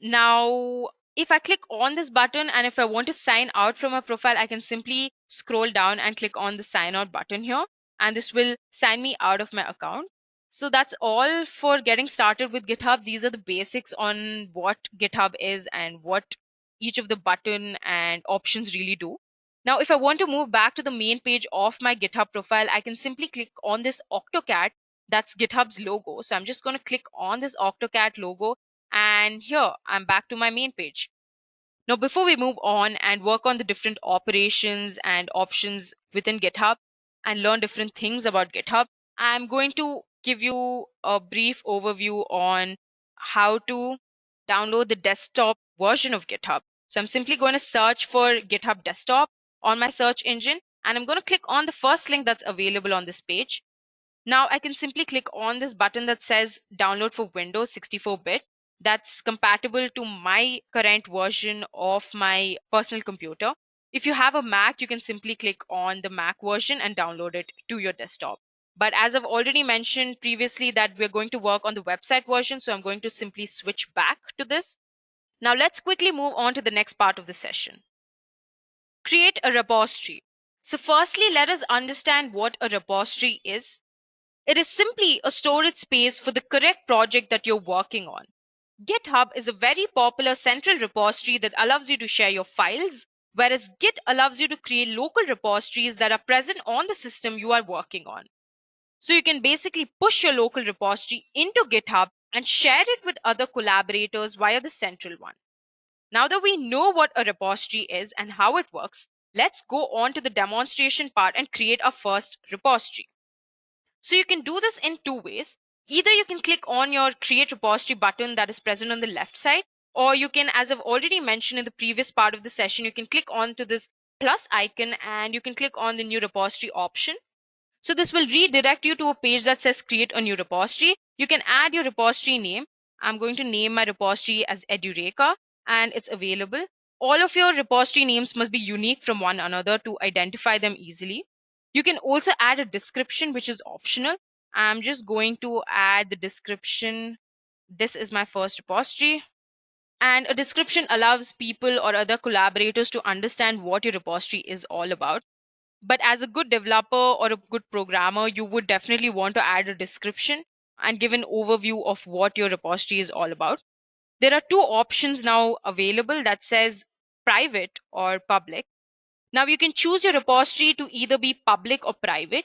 Now, if I click on this button and if I want to sign out from a profile, I can simply scroll down and click on the sign out button here, and this will sign me out of my account. So that's all for getting started with GitHub. These are the basics on what GitHub is and what each of the button and options really do. Now, if I want to move back to the main page of my GitHub profile, I can simply click on this Octocat. That's GitHub's logo. So I'm just going to click on this Octocat logo, and here I'm back to my main page. Now, before we move on and work on the different operations and options within GitHub and learn different things about GitHub, I'm going to give you a brief overview on how to download the desktop version of GitHub. So I'm simply going to search for GitHub Desktop on my search engine, and I'm going to click on the first link that's available on this page. Now I can simply click on this button that says download for Windows 64-bit. That's compatible to my current version of my personal computer. If you have a Mac, you can simply click on the Mac version and download it to your desktop. But as I've already mentioned previously that we're going to work on the website version, so I'm going to simply switch back to this. Now let's quickly move on to the next part of the session. Create a repository. So firstly, let us understand what a repository is. It is simply a storage space for the correct project that you're working on. GitHub is a very popular central repository that allows you to share your files, whereas Git allows you to create local repositories that are present on the system you are working on. So you can basically push your local repository into GitHub and share it with other collaborators via the central one. Now that we know what a repository is and how it works, let's go on to the demonstration part and create our first repository. So you can do this in two ways. Either you can click on your create repository button that is present on the left side, or you can, as I've already mentioned in the previous part of the session, you can click on to this plus icon and you can click on the new repository option. So this will redirect you to a page that says create a new repository. You can add your repository name. I'm going to name my repository as Edureka and it's available. All of your repository names must be unique from one another to identify them easily. You can also add a description, which is optional. I'm just going to add the description. This is my first repository. And a description allows people or other collaborators to understand what your repository is all about. But as a good developer or a good programmer, you would definitely want to add a description and give an overview of what your repository is all about. There are two options now available that says private or public. Now you can choose your repository to either be public or private.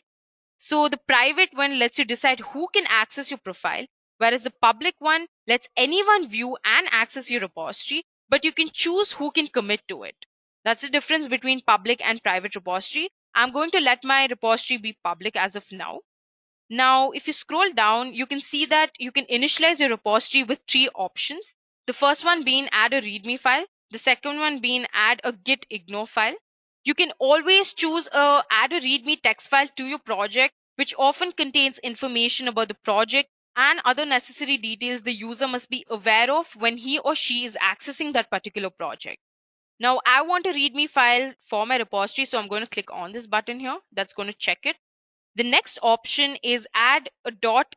So the private one lets you decide who can access your profile, whereas the public one lets anyone view and access your repository, but you can choose who can commit to it. That's the difference between public and private repository. I'm going to let my repository be public as of now. Now, if you scroll down, you can see that you can initialize your repository with three options. The first one being add a README file. The second one being add a git ignore file. You can always choose add a README text file to your project, which often contains information about the project and other necessary details the user must be aware of when he or she is accessing that particular project. Now, I want a README file for my repository, so I'm going to click on this button here. That's going to check it. The next option is add a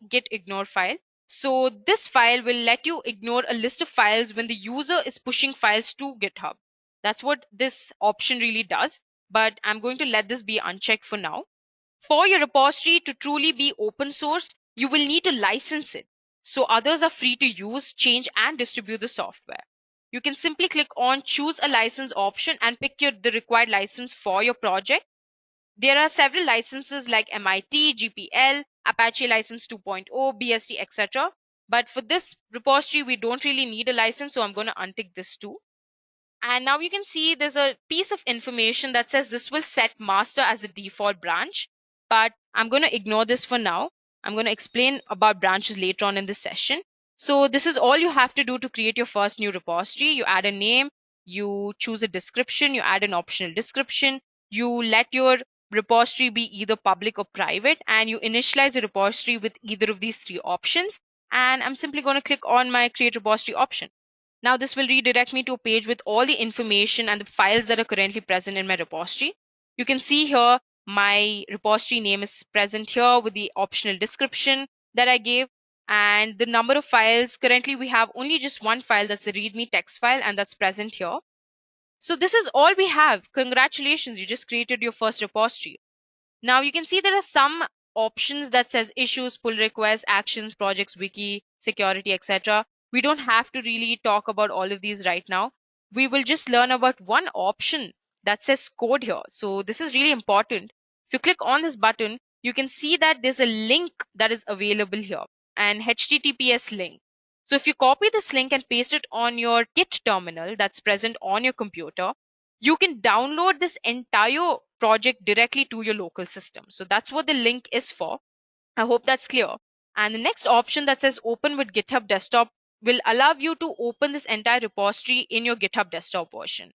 .git ignore file. So this file will let you ignore a list of files when the user is pushing files to GitHub. That's what this option really does, but I'm going to let this be unchecked for now. For your repository to truly be open source, you will need to license it, so others are free to use, change, and distribute the software. You can simply click on choose a license option and pick the required license for your project. There are several licenses like MIT, GPL, Apache License 2.0, BSD, etc. But for this repository, we don't really need a license, so I'm going to untick this too. And now you can see there's a piece of information that says this will set master as the default branch, but I'm going to ignore this for now. I'm going to explain about branches later on in this session. So this is all you have to do to create your first new repository. You add a name, you choose a description, you add an optional description, you let your repository be either public or private, and you initialize your repository with either of these three options. And I'm simply going to click on my create repository option. Now this will redirect me to a page with all the information and the files that are currently present in my repository. You can see here my repository name is present here with the optional description that I gave, and the number of files. Currently we have only just one file, that's the README text file, and that's present here. So this is all we have. Congratulations, you just created your first repository. Now you can see there are some options that says issues, pull requests, actions, projects, wiki, security, etc. We don't have to really talk about all of these right now. We will just learn about one option that says code here. So this is really important. If you click on this button, you can see that there's a link that is available here, an HTTPS link. So if you copy this link and paste it on your Git terminal that's present on your computer, you can download this entire project directly to your local system. So that's what the link is for. I hope that's clear. And the next option that says open with GitHub desktop will allow you to open this entire repository in your GitHub desktop version.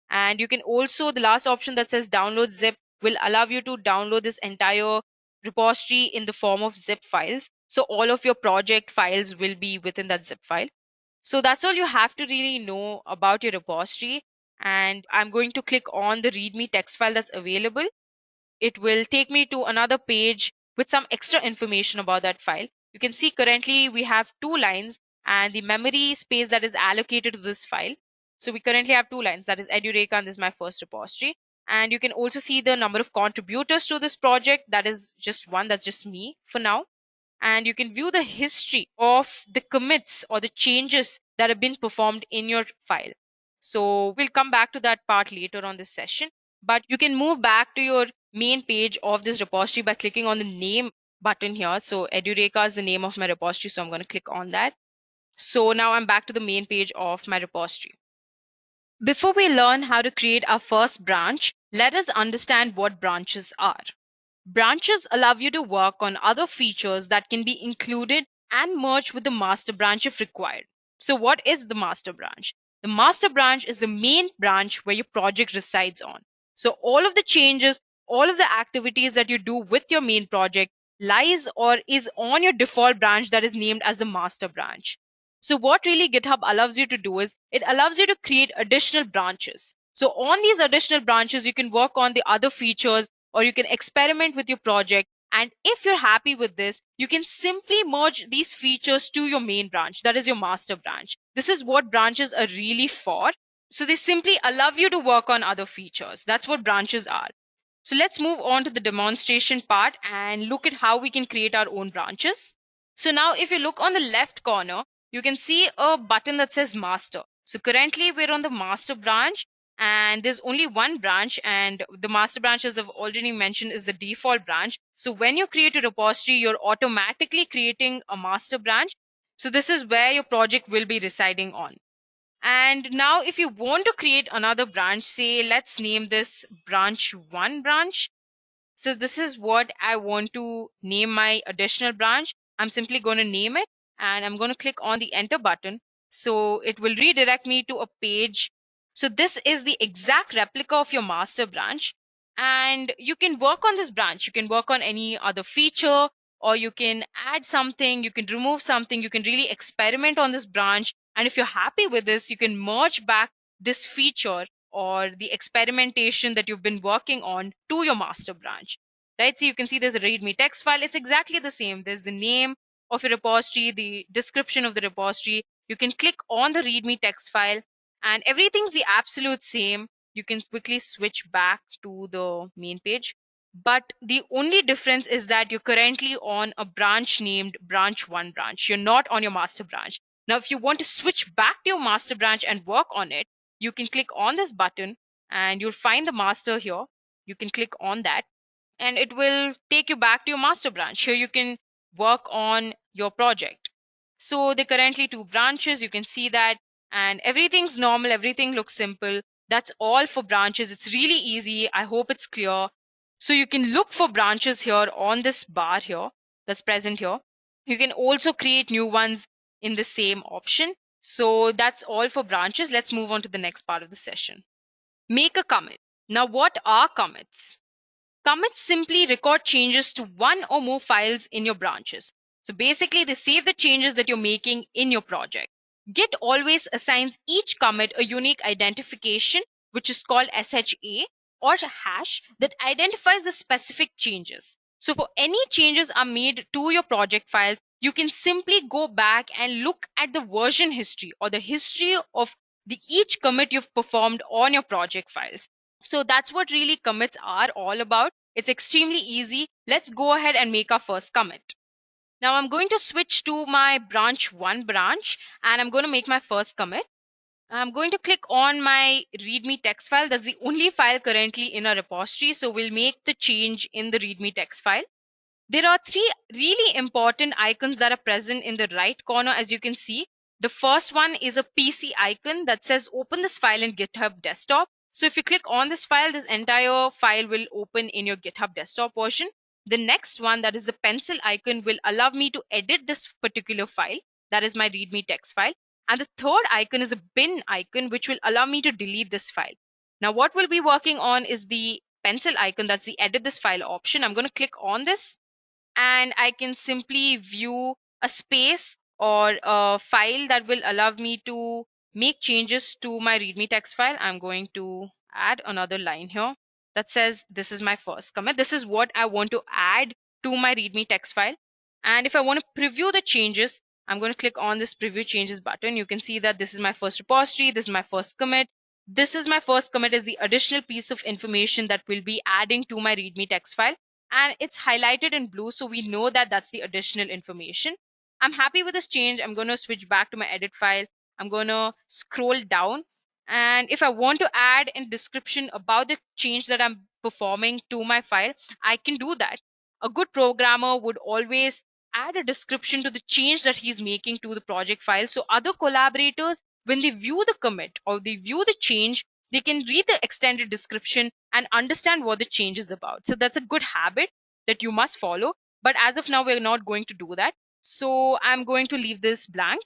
And you can also, the last option that says download zip will allow you to download this entire repository in the form of zip files. So all of your project files will be within that zip file. So that's all you have to really know about your repository. And I'm going to click on the README text file that's available. It will take me to another page with some extra information about that file. You can see currently we have 2 lines and the memory space that is allocated to this file. So we currently have 2 lines, that is Edureka, and this is my first repository. And you can also see the number of contributors to this project. That is just one, that's just me for now. and you can view the history of the commits or the changes that have been performed in your file. So we'll come back to that part later on this session, but you can move back to your main page of this repository by clicking on the name button here. So Edureka is the name of my repository, so I'm going to click on that. So now I'm back to the main page of my repository. Before we learn how to create our first branch, let us understand what branches are. Branches allow you to work on other features that can be included and merged with the master branch if required. So what is the master branch? The master branch is the main branch where your project resides on. So all of the changes, all of the activities that you do with your main project lies or is on your default branch that is named as the master branch. So what really GitHub allows you to do is it allows you to create additional branches. So on these additional branches, you can work on the other features or you can experiment with your project. And if you're happy with this, you can simply merge these features to your main branch, that is your master branch. This is what branches are really for. So they simply allow you to work on other features. That's what branches are. So let's move on to the demonstration part and look at how we can create our own branches. So now if you look on the left corner, you can see a button that says master. So currently we're on the master branch and there's only one branch, and the master branch, as I've already mentioned, is the default branch. So when you create a repository, you're automatically creating a master branch. So this is where your project will be residing on. And now if you want to create another branch, say let's name this branch 1 branch. So this is what I want to name my additional branch. I'm simply going to name it and I'm going to click on the enter button. So it will redirect me to a page. So this is the exact replica of your master branch. And you can work on this branch. You can work on any other feature, or you can add something, you can remove something, you can really experiment on this branch. And if you're happy with this, you can merge back this feature or the experimentation that you've been working on to your master branch, right? So you can see there's a README text file. It's exactly the same. There's the name of your repository, the description of the repository. You can click on the README text file and everything's the absolute same. You can quickly switch back to the main page. But the only difference is that you're currently on a branch named branch 1 branch. You're not on your master branch. Now, if you want to switch back to your master branch and work on it, you can click on this button and you'll find the master here. You can click on that and it will take you back to your master branch. Here you can work on your project. So there are currently 2 branches. You can see that, and everything's normal. Everything looks simple. That's all for branches. It's really easy. I hope it's clear. So you can look for branches here on this bar here that's present here. You can also create new ones in the same option. So that's all for branches. Let's move on to the next part of the session. Make a commit. Now, what are commits? Commits simply record changes to one or more files in your branches. So basically, they save the changes that you're making in your project. Git always assigns each commit a unique identification, which is called SHA or hash, that identifies the specific changes. So for any changes are made to your project files, you can simply go back and look at the version history or the history of each commit you've performed on your project files. So that's what really commits are all about. It's extremely easy. Let's go ahead and make our first commit. Now I'm going to switch to my branch 1 branch and I'm going to make my first commit. I'm going to click on my README text file. That's the only file currently in our repository. So we'll make the change in the README text file. There are 3 really important icons that are present in the right corner, as you can see. The first one is a PC icon that says open this file in GitHub desktop. So if you click on this file, this entire file will open in your GitHub desktop version. The next one, that is the pencil icon, will allow me to edit this particular file. That is my README text file. And the third icon is a bin icon, which will allow me to delete this file. Now, what we'll be working on is the pencil icon. That's the edit this file option. I'm going to click on this and I can simply view a space or a file that will allow me to make changes to my README text file. I'm going to add another line here that says this is my first commit. This is what I want to add to my README text file. And if I want to preview the changes, I'm going to click on this preview changes button. You can see that this is my first repository. This is my first commit. This is my first commit as the additional piece of information that will be adding to my README text file. and it's highlighted in blue, so we know that that's the additional information. I'm happy with this change. I'm going to switch back to my edit file. I'm going to scroll down, and if I want to add a description about the change that I'm performing to my file, I can do that. A good programmer would always add a description to the change that he's making to the project file, so other collaborators, when they view the commit or they view the change, they can read the extended description and understand what the change is about. So that's a good habit that you must follow. But as of now, we're not going to do that. So I'm going to leave this blank.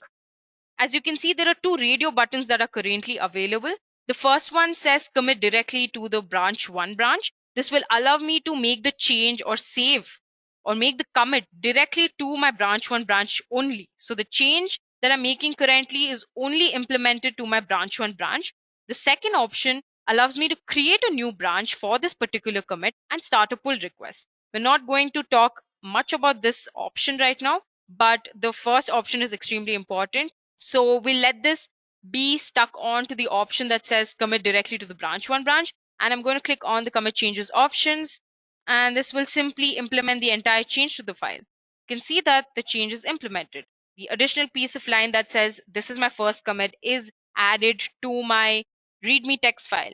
As you can see, there are two radio buttons that are currently available. The first one says commit directly to the branch 1 branch. This will allow me to make the change or save or make the commit directly to my branch 1 branch only. So the change that I'm making currently is only implemented to my branch 1 branch. The second option allows me to create a new branch for this particular commit and start a pull request. We're not going to talk much about this option right now, but the first option is extremely important. So we'll let this be stuck on to the option that says commit directly to the branch 1 branch. And I'm going to click on the commit changes options. And this will simply implement the entire change to the file. You can see that the change is implemented. The additional piece of line that says this is my first commit is added to my README text file.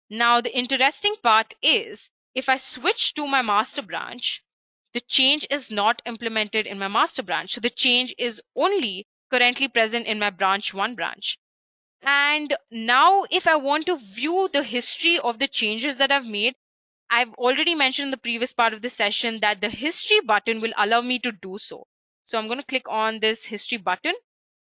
Now, the interesting part is if I switch to my master branch, the change is not implemented in my master branch. So the change is only currently present in my branch 1 branch. And now if I want to view the history of the changes that I've made, I've already mentioned in the previous part of the session that the history button will allow me to do so. So I'm going to click on this history button,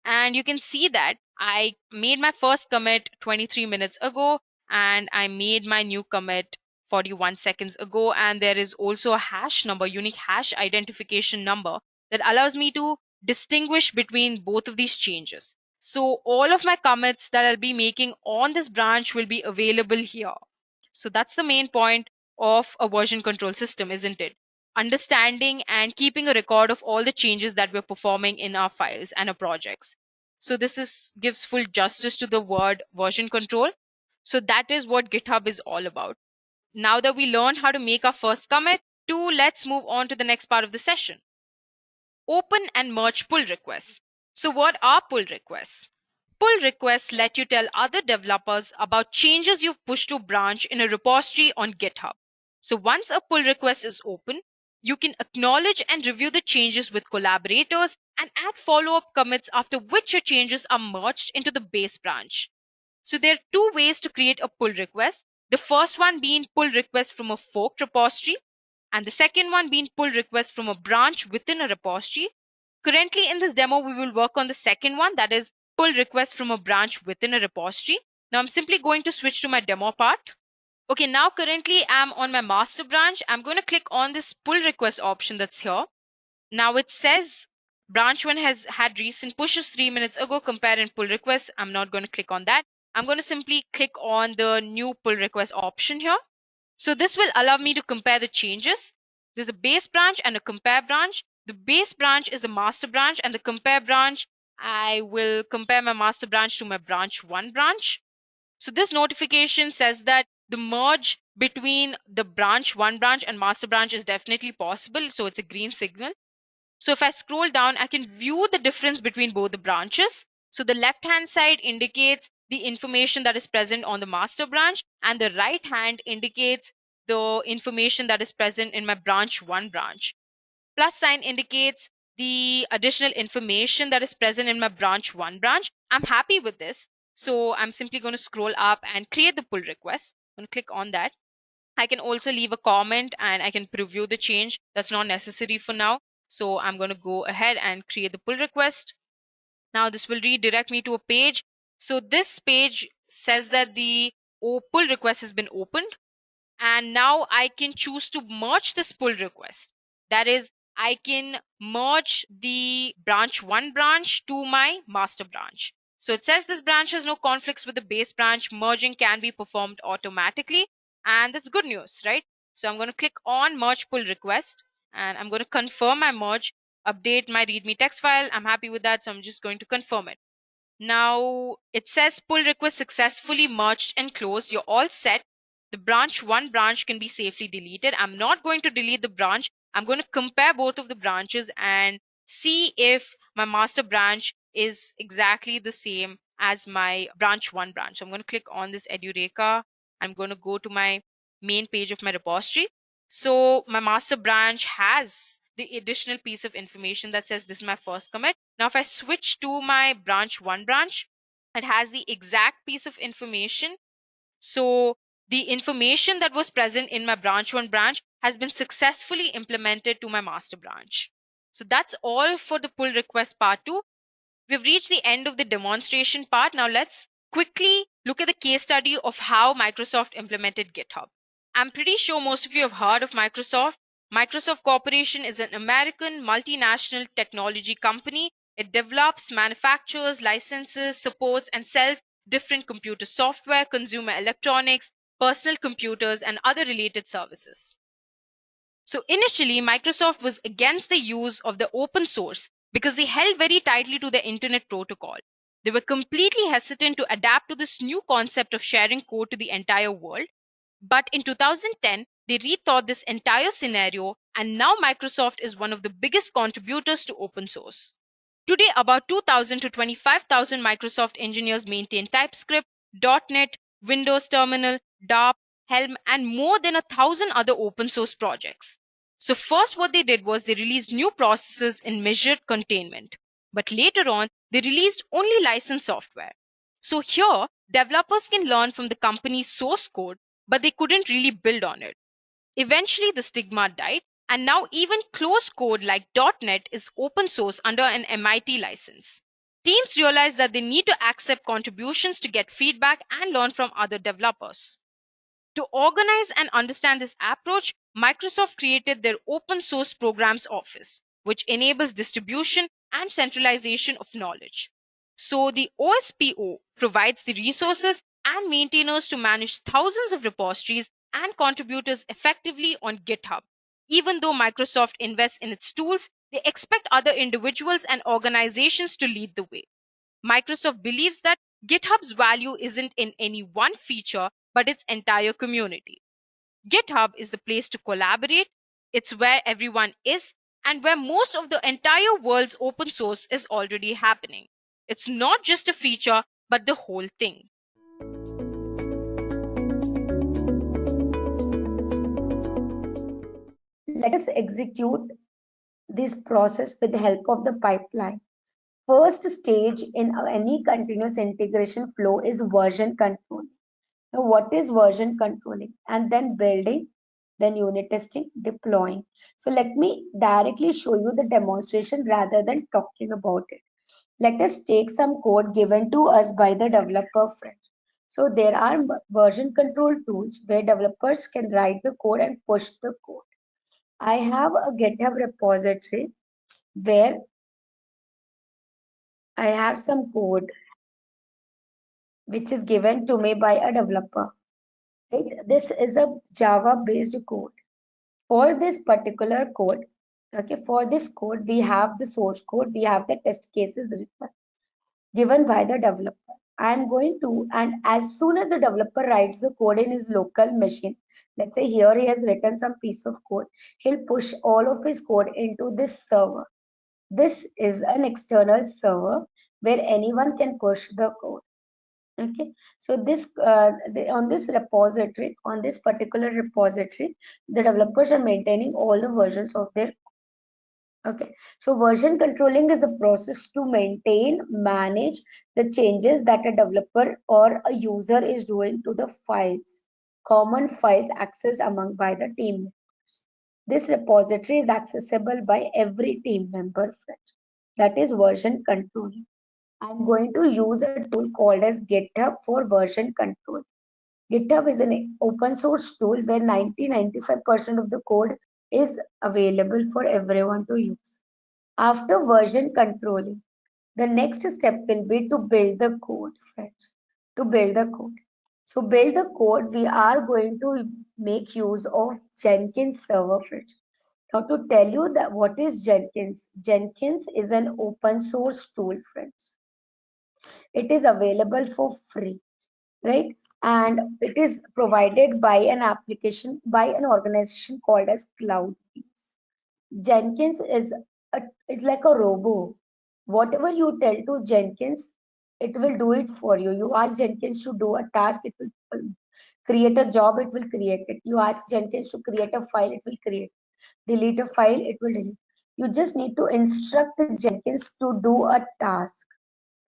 and you can see that I made my first commit 23 minutes ago, and I made my new commit 41 seconds ago. And there is also a hash number, unique hash identification number, that allows me to distinguish between both of these changes. So all of my commits that I'll be making on this branch will be available here. So that's the main point of a version control system, isn't it? Understanding and keeping a record of all the changes that we're performing in our files and our projects. So this gives full justice to the word version control. So that is what GitHub is all about. Now that we learned how to make our first commit, let's move on to the next part of the session. Open and merge pull requests. So what are pull requests? Pull requests let you tell other developers about changes you've pushed to branch in a repository on GitHub. So once a pull request is open, you can acknowledge and review the changes with collaborators and add follow-up commits, after which your changes are merged into the base branch. So there are two ways to create a pull request. The first one being pull request from a forked repository, and the second one being pull request from a branch within a repository. Currently in this demo, we will work on the second one, that is pull request from a branch within a repository. Now I'm simply going to switch to my demo part. Okay, now currently I'm on my master branch. I'm going to click on this pull request option that's here. Now it says branch 1 has had recent pushes 3 minutes ago, compare and pull request. I'm not going to click on that. I'm going to simply click on the new pull request option here. So this will allow me to compare the changes. There's a base branch and a compare branch. The base branch is the master branch, and the compare branch, I will compare my master branch to my branch 1 branch. So this notification says that the merge between the branch 1 branch and master branch is definitely possible. So it's a green signal. So if I scroll down, I can view the difference between both the branches. So the left hand side indicates the information that is present on the master branch, and the right hand indicates the information that is present in my branch 1 branch. Plus sign indicates the additional information that is present in my branch 1 branch. I'm happy with this. So I'm simply going to scroll up and create the pull request. I'm going to click on that. I can also leave a comment and I can preview the change. That's not necessary for now. So I'm going to go ahead and create the pull request. Now this will redirect me to a page. So this page says that the pull request has been opened. And now I can choose to merge this pull request. That is, I can merge the branch 1 branch to my master branch. So it says this branch has no conflicts with the base branch. Merging can be performed automatically. And that's good news, right? So I'm going to click on merge pull request, and I'm going to confirm my merge, update my README text file. I'm happy with that, so I'm just going to confirm it. Now it says pull request successfully merged and closed. You're all set. the one branch can be safely deleted. I'm not going to delete the branch. I'm going to compare both of the branches and see if my master branch is exactly the same as my one branch. So I'm going to click on this Edureka. I'm going to go to my main page of my repository. So my master branch has the additional piece of information that says this is my first commit. Now, if I switch to my one branch, it has the exact piece of information. So the information that was present in my one branch has been successfully implemented to my master branch. So that's all for the pull request part 2. We've reached the end of the demonstration part. Now let's quickly look at the case study of how Microsoft implemented GitHub. I'm pretty sure most of you have heard of Microsoft. Microsoft Corporation is an American multinational technology company. It develops, manufactures, licenses, supports, and sells different computer software, consumer electronics, personal computers, and other related services. So initially, Microsoft was against the use of the open source because they held very tightly to the internet protocol. They were completely hesitant to adapt to this new concept of sharing code to the entire world. But in 2010, they rethought this entire scenario, and now Microsoft is one of the biggest contributors to open source. Today, about 2,000 to 25,000 Microsoft engineers maintain TypeScript, .NET, Windows Terminal, DARP, Helm, and more than 1,000 other open source projects. So first what they did was they released new processes in measured containment. But later on, they released only licensed software. So here, developers can learn from the company's source code, but they couldn't really build on it. Eventually, the stigma died, and now even closed code like .NET is open source under an MIT license. Teams realize that they need to accept contributions to get feedback and learn from other developers. To organize and understand this approach, Microsoft created their Open Source Programs Office, which enables distribution and centralization of knowledge. So the OSPO provides the resources and maintainers to manage thousands of repositories and contributors effectively on GitHub. Even though Microsoft invests in its tools, they expect other individuals and organizations to lead the way. Microsoft believes that GitHub's value isn't in any one feature, but its entire community. GitHub is the place to collaborate, it's where everyone is, and where most of the entire world's open source is already happening. It's not just a feature, but the whole thing. Let us execute this process with the help of the pipeline. First stage in any continuous integration flow is version control. Now, what is version controlling? And then building, then unit testing, deploying. So let me directly show you the demonstration rather than talking about it. Let us take some code given to us by the developer friend. So there are version control tools where developers can write the code and push the code. I have a GitHub repository where I have some code which is given to me by a developer. Right? This is a Java based code. For this particular code, okay, for this code, we have the source code, we have the test cases written, given by the developer. I am going to, and as soon as the developer writes the code in his local machine, let's say here he has written some piece of code, he'll push all of his code into this server. This is an external server where anyone can push the code. Okay, so this on this repository, on this particular repository, the developers are maintaining all the versions of their. Okay, so version controlling is the process to maintain, manage the changes that a developer or a user is doing to the files, common files accessed among by the team members. This repository is accessible by every team member. That is version controlling. I'm going to use a tool called as GitHub for version control. GitHub is an open source tool where 90-95% of the code is available for everyone to use. After version controlling, the next step will be to build the code, friends. To build the code. So build the code, we are going to make use of Jenkins server, friends. Now to tell you that what is Jenkins? Jenkins is an open source tool, friends. It is available for free, right? and it is provided by an application by an organization called as Cloudbees. Jenkins is like a robo. Whatever you tell to Jenkins, it will do it for you. You ask Jenkins to do a task, it will create a job, it will create it. You ask Jenkins to create a file, it will create. Delete a file, it will delete. You just need to instruct Jenkins to do a task.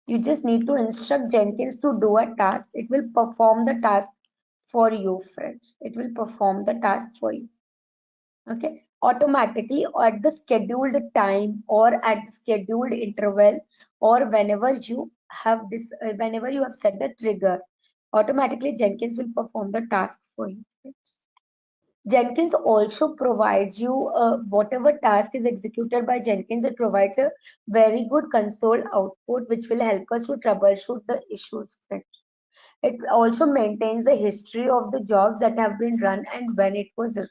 You just need to instruct Jenkins to do a task. It will perform the task for you, friends. It will perform the task for you. Okay, automatically or at the scheduled time or at the scheduled interval, or whenever you have this, whenever you have set the trigger, automatically Jenkins will perform the task for you. Jenkins also provides you whatever task is executed by Jenkins, it provides a very good console output which will help us to troubleshoot the issues. It also maintains the history of the jobs that have been run and when it was run.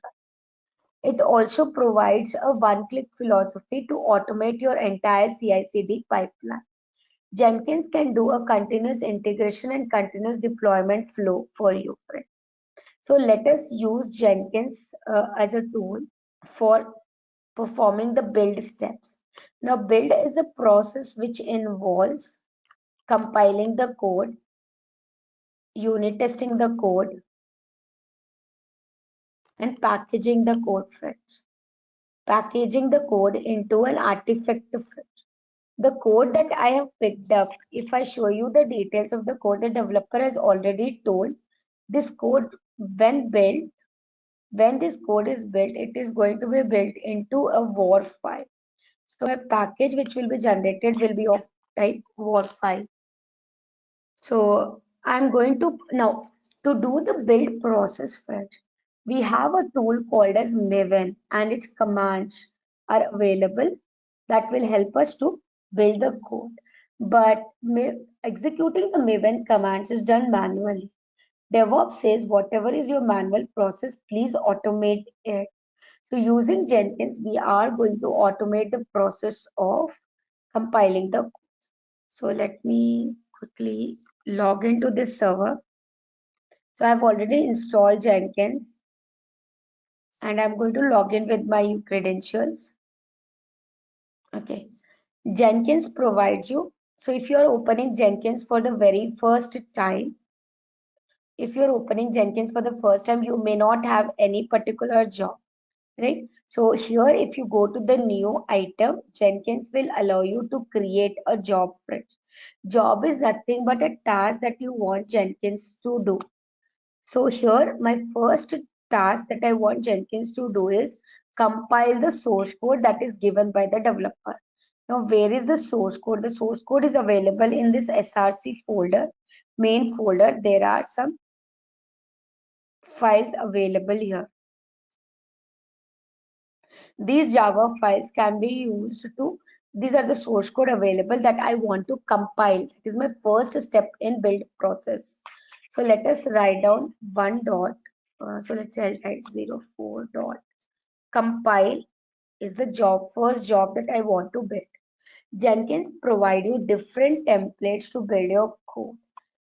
It also provides a one-click philosophy to automate your entire CI/CD pipeline. Jenkins can do a continuous integration and continuous deployment flow for you. So let us use Jenkins as a tool for performing the build steps. Now, build is a process which involves compiling the code, unit testing the code, and packaging the code, friends. Packaging the code into an artifact, friends. The code that I have picked up, if I show you the details of the code, the developer has already told this code when built, when this code is built, it is going to be built into a WAR file. So a package which will be generated will be of type WAR file. So I'm going to now to do the build process, friends. We have a tool called as Maven and its commands are available that will help us to build the code. But executing the Maven commands is done manually. DevOps says whatever is your manual process, please automate it. So using Jenkins, we are going to automate the process of compiling the code. So let me quickly log into this server. So I've already installed Jenkins and I'm going to log in with my credentials. Okay. Jenkins provides you. So if you're opening Jenkins for the very first time, if you're opening Jenkins for the first time, you may not have any particular job, right? So here, if you go to the new item, Jenkins will allow you to create a job. Job is nothing but a task that you want Jenkins to do. So here, my first task that I want Jenkins to do is compile the source code that is given by the developer. Now, where is the source code? The source code is available in this SRC folder, main folder. There are some files available here. These Java files can be used to, these are the source code available that I want to compile. It is my first step in build process. So let us write down one dot. So let's say I'll write 04 dot. Compile is the first job that I want to build. Jenkins provide you different templates to build your code.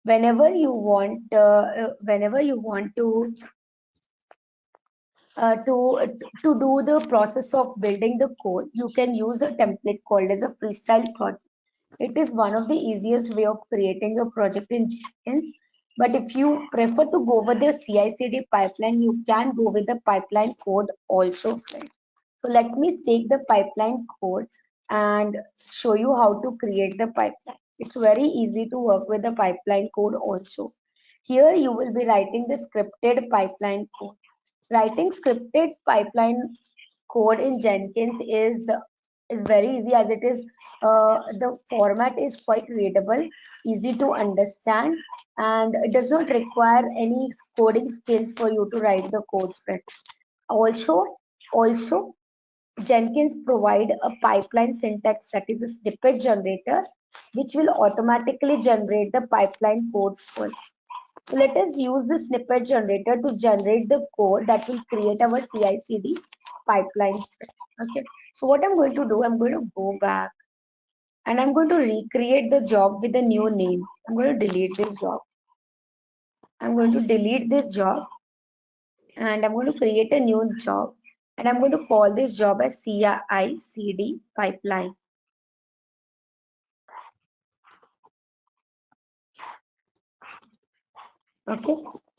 Whenever you want to do the process of building the code, you can use a template called as a freestyle project. It is one of the easiest way of creating your project in Jenkins. But if you prefer to go with the CI/CD pipeline, you can go with the pipeline code also, friends. So let me take the pipeline code and show you how to create the pipeline. It's very easy to work with the pipeline code also. Here you will be writing the scripted pipeline code. Writing scripted pipeline code in Jenkins is very easy, as it is the format is quite readable, easy to understand, and it does not require any coding skills for you to write the code. Also, Jenkins provide a pipeline syntax, that is a snippet generator, which will automatically generate the pipeline code for you. So let us use the snippet generator to generate the code that will create our CI/CD pipeline. Okay. So what I'm going to do, I'm going to go back and I'm going to recreate the job with a new name. I'm going to delete this job. I'm going to delete this job and I'm going to create a new job and I'm going to call this job as CI/CD pipeline. Okay,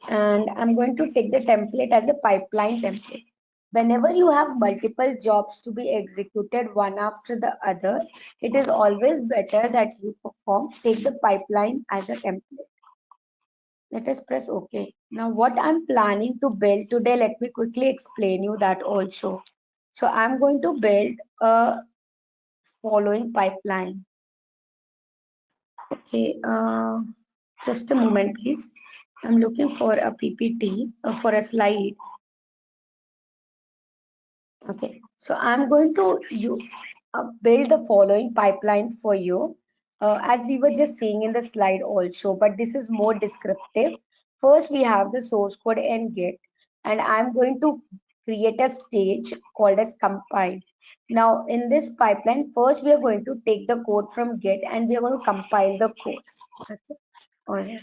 and I'm going to take the template as a pipeline template. Whenever you have multiple jobs to be executed one after the other, it is always better that you take the pipeline as a template. Let us press OK. Now what I'm planning to build today, let me quickly explain you that also. So I'm going to build a following pipeline. Okay, just a moment, please. I'm looking for a PPT for a slide. Okay, so I'm going to build the following pipeline for you, as we were just seeing in the slide also, but this is more descriptive. First, we have the source code in Git, and I'm going to create a stage called as compile. Now, in this pipeline, first we are going to take the code from Git and we are going to compile the code. Okay, all right.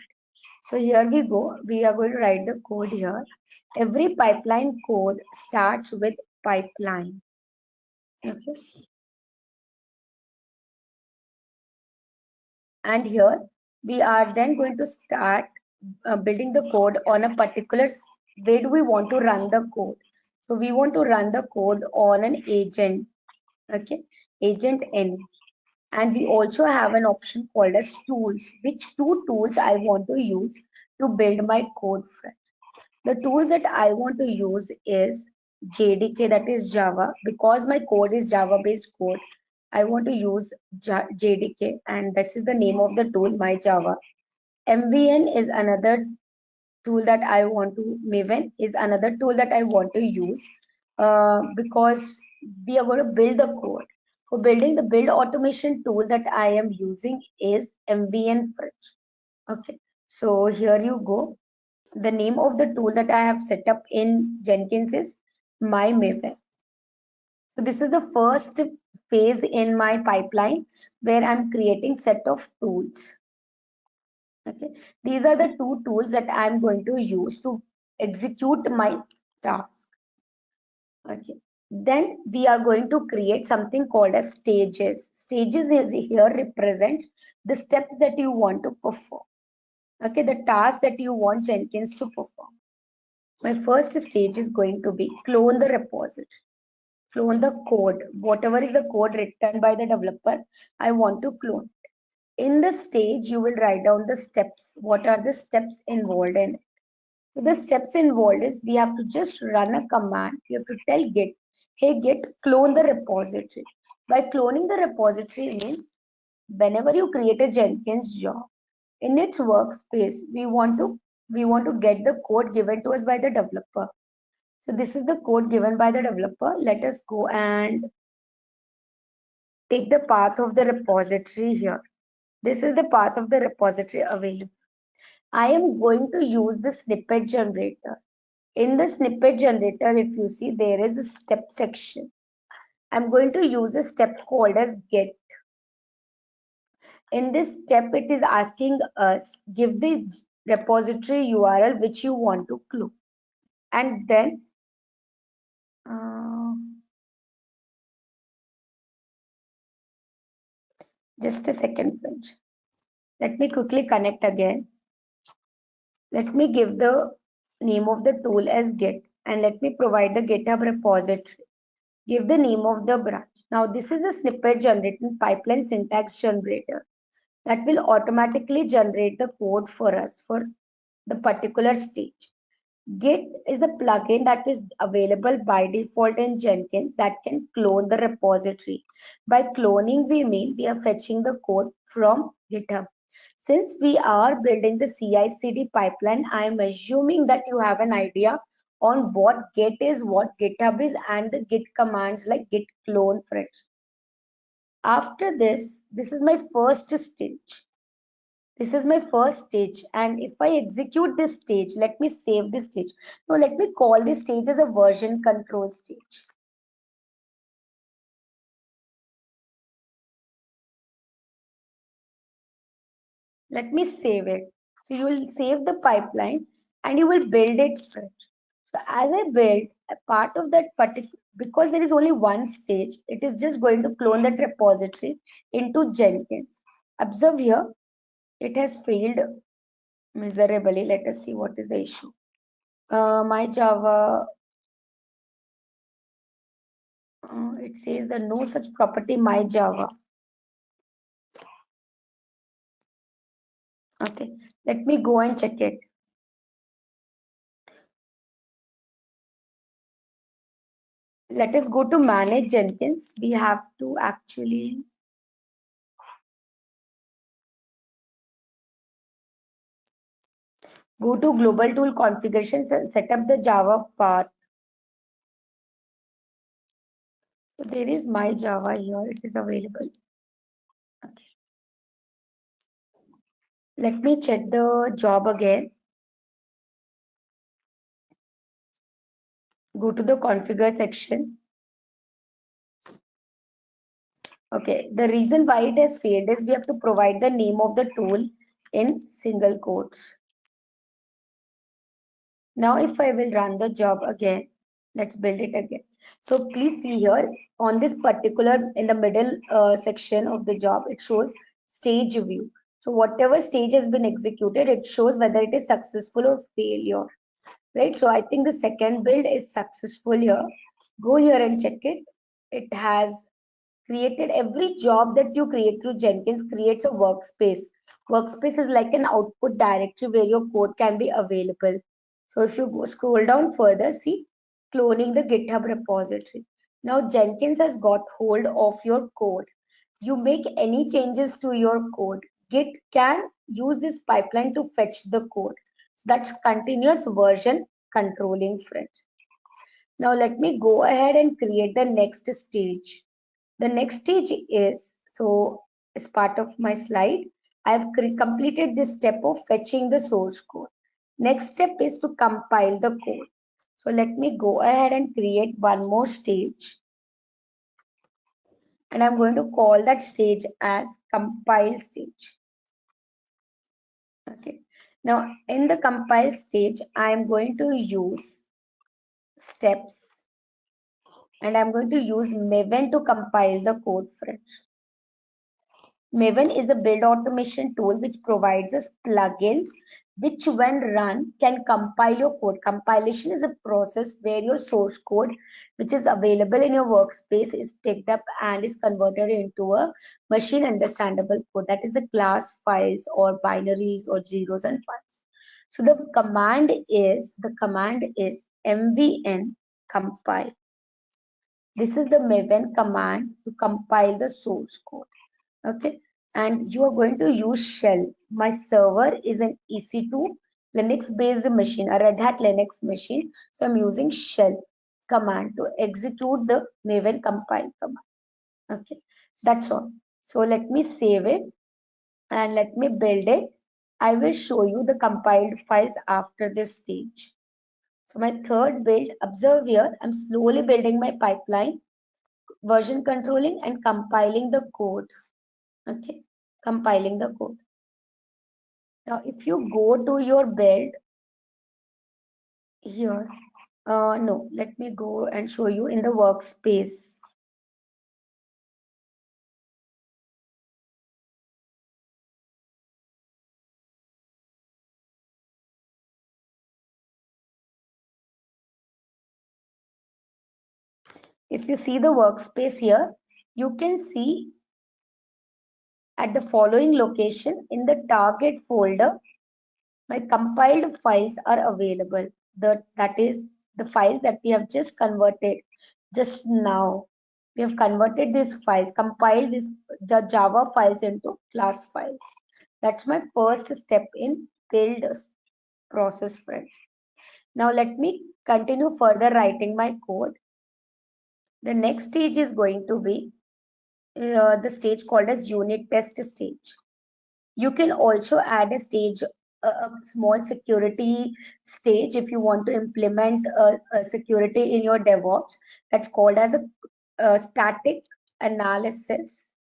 So here we go. We are going to write the code here. Every pipeline code starts with pipeline. Okay. And here we are then going to start building the code on a particular, where do we want to run the code? So we want to run the code on an agent. Okay. Agent N. And we also have an option called as tools. Which two tools I want to use to build my code from? The tools that I want to use is JDK, that is Java, because my code is Java based code. I want to use JDK, and this is the name of the tool, my Java. MVN is another tool that I want to, Maven is another tool that I want to use because we are going to build the code. For building the build automation tool that I am using is MVN Fridge. Okay, so here you go. The name of the tool that I have set up in Jenkins is my Maven. So this is the first phase in my pipeline where I'm creating set of tools. Okay, these are the two tools that I'm going to use to execute my task. Okay, then we are going to create something called as stages. Stages is here represent the steps that you want to perform. Okay, the task that you want Jenkins to perform. My first stage is going to be clone the repository, clone the code. Whatever is the code written by the developer, I want to clone. In this stage, you will write down the steps. What are the steps involved in it? So the steps involved is we have to just run a command. You have to tell Git, hey Git, clone the repository. By cloning the repository means whenever you create a Jenkins job, in its workspace, we want to get the code given to us by the developer. So this is the code given by the developer. Let us go and take the path of the repository here. This is the path of the repository available. I am going to use the snippet generator. In the snippet generator, if you see, there is a step section. I'm going to use a step called as get. In this step, it is asking us, give the repository URL which you want to clone. And then just a second, please. Let me quickly connect again. Let me give the name of the tool as Git and let me provide the GitHub repository. Give the name of the branch. Now this is a snippet generating pipeline syntax generator that will automatically generate the code for us for the particular stage. Git is a plugin that is available by default in Jenkins that can clone the repository. By cloning, we mean we are fetching the code from GitHub. Since we are building the CI/CD pipeline, I am assuming that you have an idea on what Git is, what GitHub is, and the Git commands like git clone fetch. After this is my first stage. This is my first stage, and if I execute this stage, let me save this stage. Now let me call this stage as a version control stage. Let me save it. So you will save the pipeline and you will build it fresh. So as I build a part of that particular, because there is only one stage, it is just going to clone that repository into Jenkins. Observe here, it has failed miserably. Let us see what is the issue. My Java, it says that no such property my Java. Okay, let me go and check it. Let us go to manage Jenkins. We have to actually go to global tool configurations and set up the Java path. So there is my Java here. It is available. Okay. Let me check the job again. Go to the configure section. Okay, the reason why it has failed is we have to provide the name of the tool in single quotes. Now if I will run the job again, let's build it again. So please see here on this particular, in the middle section of the job, it shows stage view. So whatever stage has been executed, it shows whether it is successful or failure, right? So I think the second build is successful here. Go here and check it. It has created every job that you create through Jenkins creates a workspace. Workspace is like an output directory where your code can be available. So if you go scroll down further, see cloning the GitHub repository. Now Jenkins has got hold of your code. You make any changes to your code, Git can use this pipeline to fetch the code. So that's continuous version controlling, friends. Now let me go ahead and create the next stage. The next stage is, so as part of my slide, I've completed this step of fetching the source code. Next step is to compile the code. So let me go ahead and create one more stage. And I'm going to call that stage as compile stage. Okay. Now in the compile stage, I'm going to use steps and I'm going to use Maven to compile the code, friends. Maven is a build automation tool which provides us plugins which when run can compile your code. Compilation is a process where your source code which is available in your workspace is picked up and is converted into a machine understandable code. That is the class files or binaries or zeros and ones. So the command is mvn compile. This is the Maven command to compile the source code. Okay, and you are going to use shell. My server is an EC2 Linux based machine, a Red Hat Linux machine, so I'm using shell command to execute the Maven compile command. Okay, that's all. So let me save it and let me build it. I will show you the compiled files after this stage. So my third build, observe here, I'm slowly building my pipeline, version controlling and compiling the code. Okay, compiling the code. Now if you go to your build here, no, let me go and show you in the workspace. If you see the workspace here, you can see at the following location in the target folder, my compiled files are available. That is the files that we have just converted just now. We have converted these files, compiled the Java files into class files. That's my first step in build process, friend. Now let me continue further writing my code. The next stage is going to be the stage called as unit test stage. You can also add a stage, a small security stage if you want to implement a security in your DevOps. That's called as a static analysis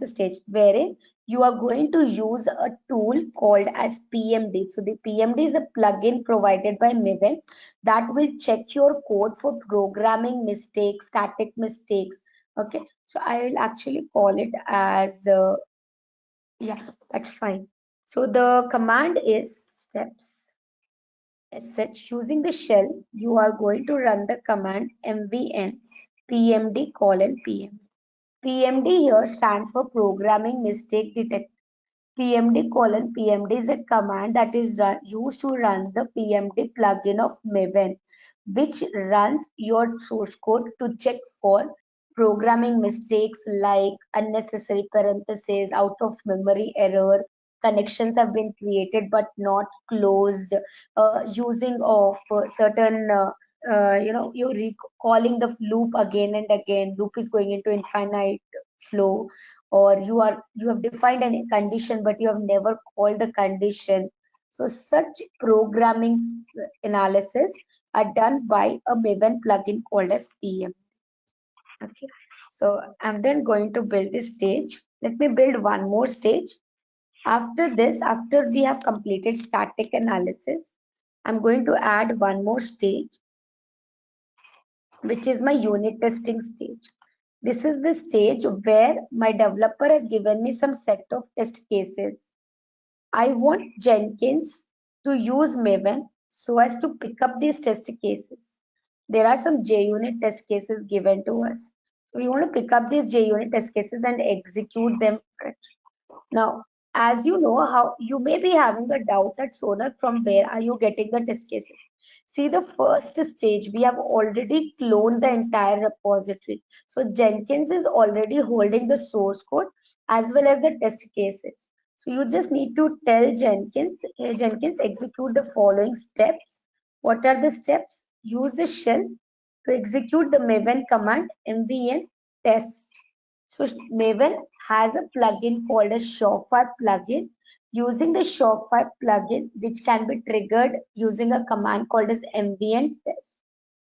stage, wherein you are going to use a tool called as PMD. So the PMD is a plugin provided by Maven that will check your code for programming mistakes, static mistakes. Okay, so I will actually call it as yeah, that's fine. So the command is steps. As such, using the shell, you are going to run the command mvn pmd pm. PMD here stands for Programming Mistake Detect. PMD is a command that is used to run the PMD plugin of Maven, which runs your source code to check for programming mistakes like unnecessary parentheses, out of memory error, connections have been created but not closed, using of certain you're recalling the loop again and again. Loop is going into infinite flow, or you have defined a condition but you have never called the condition. So such programming analysis are done by a Maven plugin called as PM. Okay, so I'm then going to build this stage. Let me build one more stage. After this, after we have completed static analysis, I'm going to add one more stage, which is my unit testing stage. This is the stage where my developer has given me some set of test cases. I want Jenkins to use Maven so as to pick up these test cases. There are some JUnit test cases given to us. So we want to pick up these JUnit test cases and execute them fresh. Now, as you know, how you may be having a doubt that Sonar, from where are you getting the test cases? See, the first stage, we have already cloned the entire repository. So Jenkins is already holding the source code as well as the test cases. So you just need to tell Jenkins, hey Jenkins, execute the following steps. What are the steps? Use the shell to execute the Maven command mvn test. So Maven has a plugin called a Surefire plugin. Using the Surefire plugin, which can be triggered using a command called as mvn test,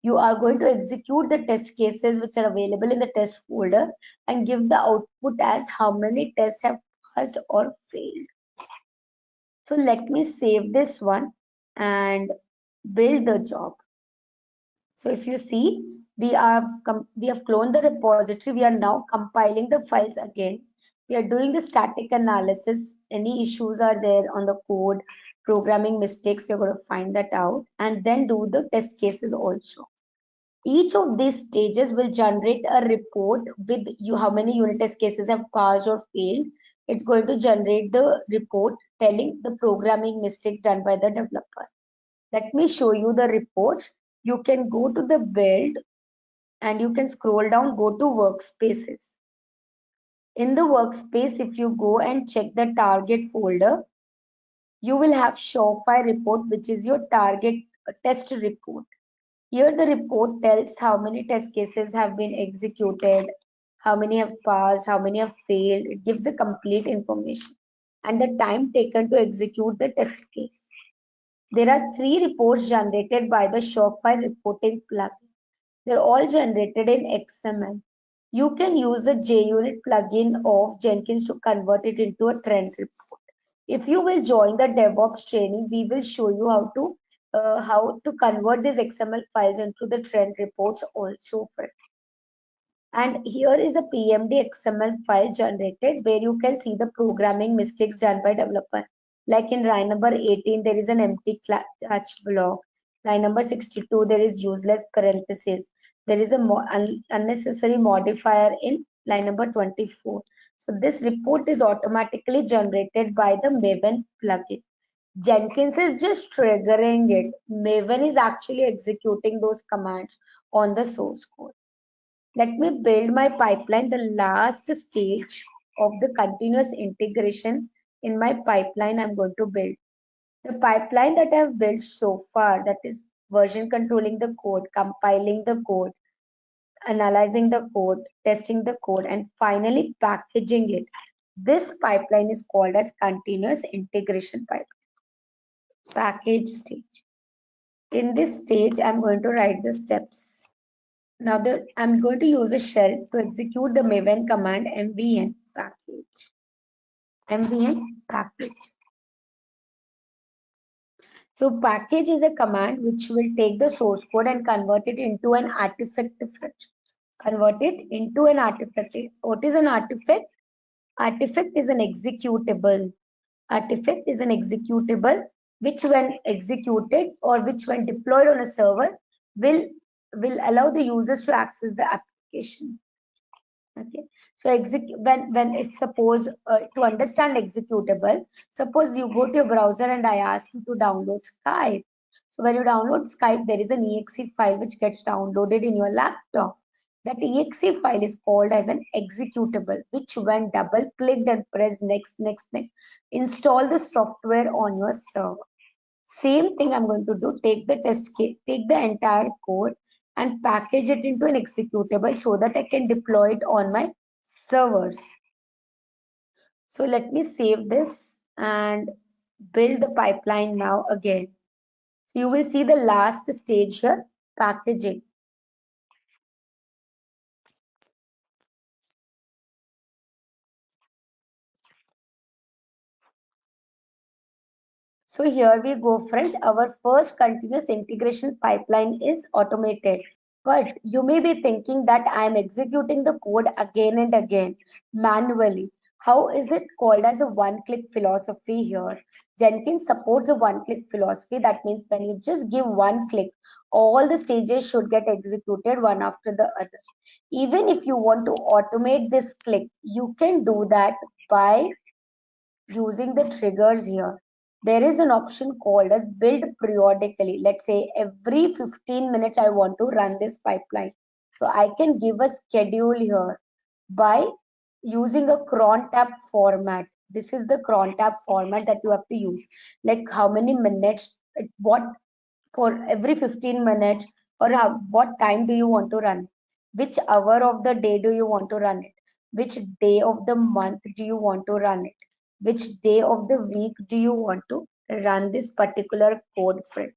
you are going to execute the test cases which are available in the test folder and give the output as how many tests have passed or failed. So let me save this one and build the job. So if you see, we have cloned the repository. We are now compiling the files again. We are doing the static analysis. Any issues are there on the code, programming mistakes, we're going to find that out and then do the test cases also. Each of these stages will generate a report with you how many unit test cases have passed or failed. It's going to generate the report telling the programming mistakes done by the developer. Let me show you the reports. You can go to the build and you can scroll down, go to workspaces. In the workspace, if you go and check the target folder, you will have Surefire report, which is your target test report. Here the report tells how many test cases have been executed, how many have passed, how many have failed. It gives the complete information and the time taken to execute the test case. There are 3 reports generated by the Surefire reporting plugin. They're all generated in XML. You can use the JUnit plugin of Jenkins to convert it into a trend report. If you will join the DevOps training, we will show you how to convert these XML files into the trend reports also. And here is a PMD XML file generated where you can see the programming mistakes done by developer. Like in line number 18, there is an empty catch block. Line number 62, there is useless parentheses. There is a unnecessary modifier in line number 24. So this report is automatically generated by the Maven plugin. Jenkins is just triggering it. Maven is actually executing those commands on the source code. Let me build my pipeline, the last stage of the continuous integration in my pipeline I'm going to build. The pipeline that I've built so far, that is version controlling the code, compiling the code, analyzing the code, testing the code, and finally packaging it. This pipeline is called as continuous integration pipeline. Package stage. In this stage, I'm going to write the steps. Now I'm going to use a shell to execute the Maven command mvn package. MVN package. So package is a command which will take the source code and convert it into an artifact. Convert it into an artifact. What is an artifact? Artifact is an executable. Artifact is an executable which when executed or which when deployed on a server will allow the users to access the application. Okay, so when if suppose to understand executable, suppose you go to your browser and I ask you to download Skype. So when you download Skype, there is an exe file which gets downloaded in your laptop. That exe file is called as an executable, which when double clicked and pressed next, install the software on your server. Same thing I'm going to do, take the take the entire code and package it into an executable so that I can deploy it on my servers. So let me save this and build the pipeline now again. So you will see the last stage here, packaging. So here we go, friends. Our first continuous integration pipeline is automated. But you may be thinking that I am executing the code again and again manually. How is it called as a one-click philosophy here? Jenkins supports a one-click philosophy. That means when you just give one click, all the stages should get executed one after the other. Even if you want to automate this click, you can do that by using the triggers here. There is an option called as build periodically. Let's say every 15 minutes I want to run this pipeline. So I can give a schedule here by using a cron tab format. This is the cron tab format that you have to use. Like how many minutes, what for every 15 minutes, or what time do you want to run? Which hour of the day do you want to run it? Which day of the month do you want to run it? Which day of the week do you want to run this particular code frame,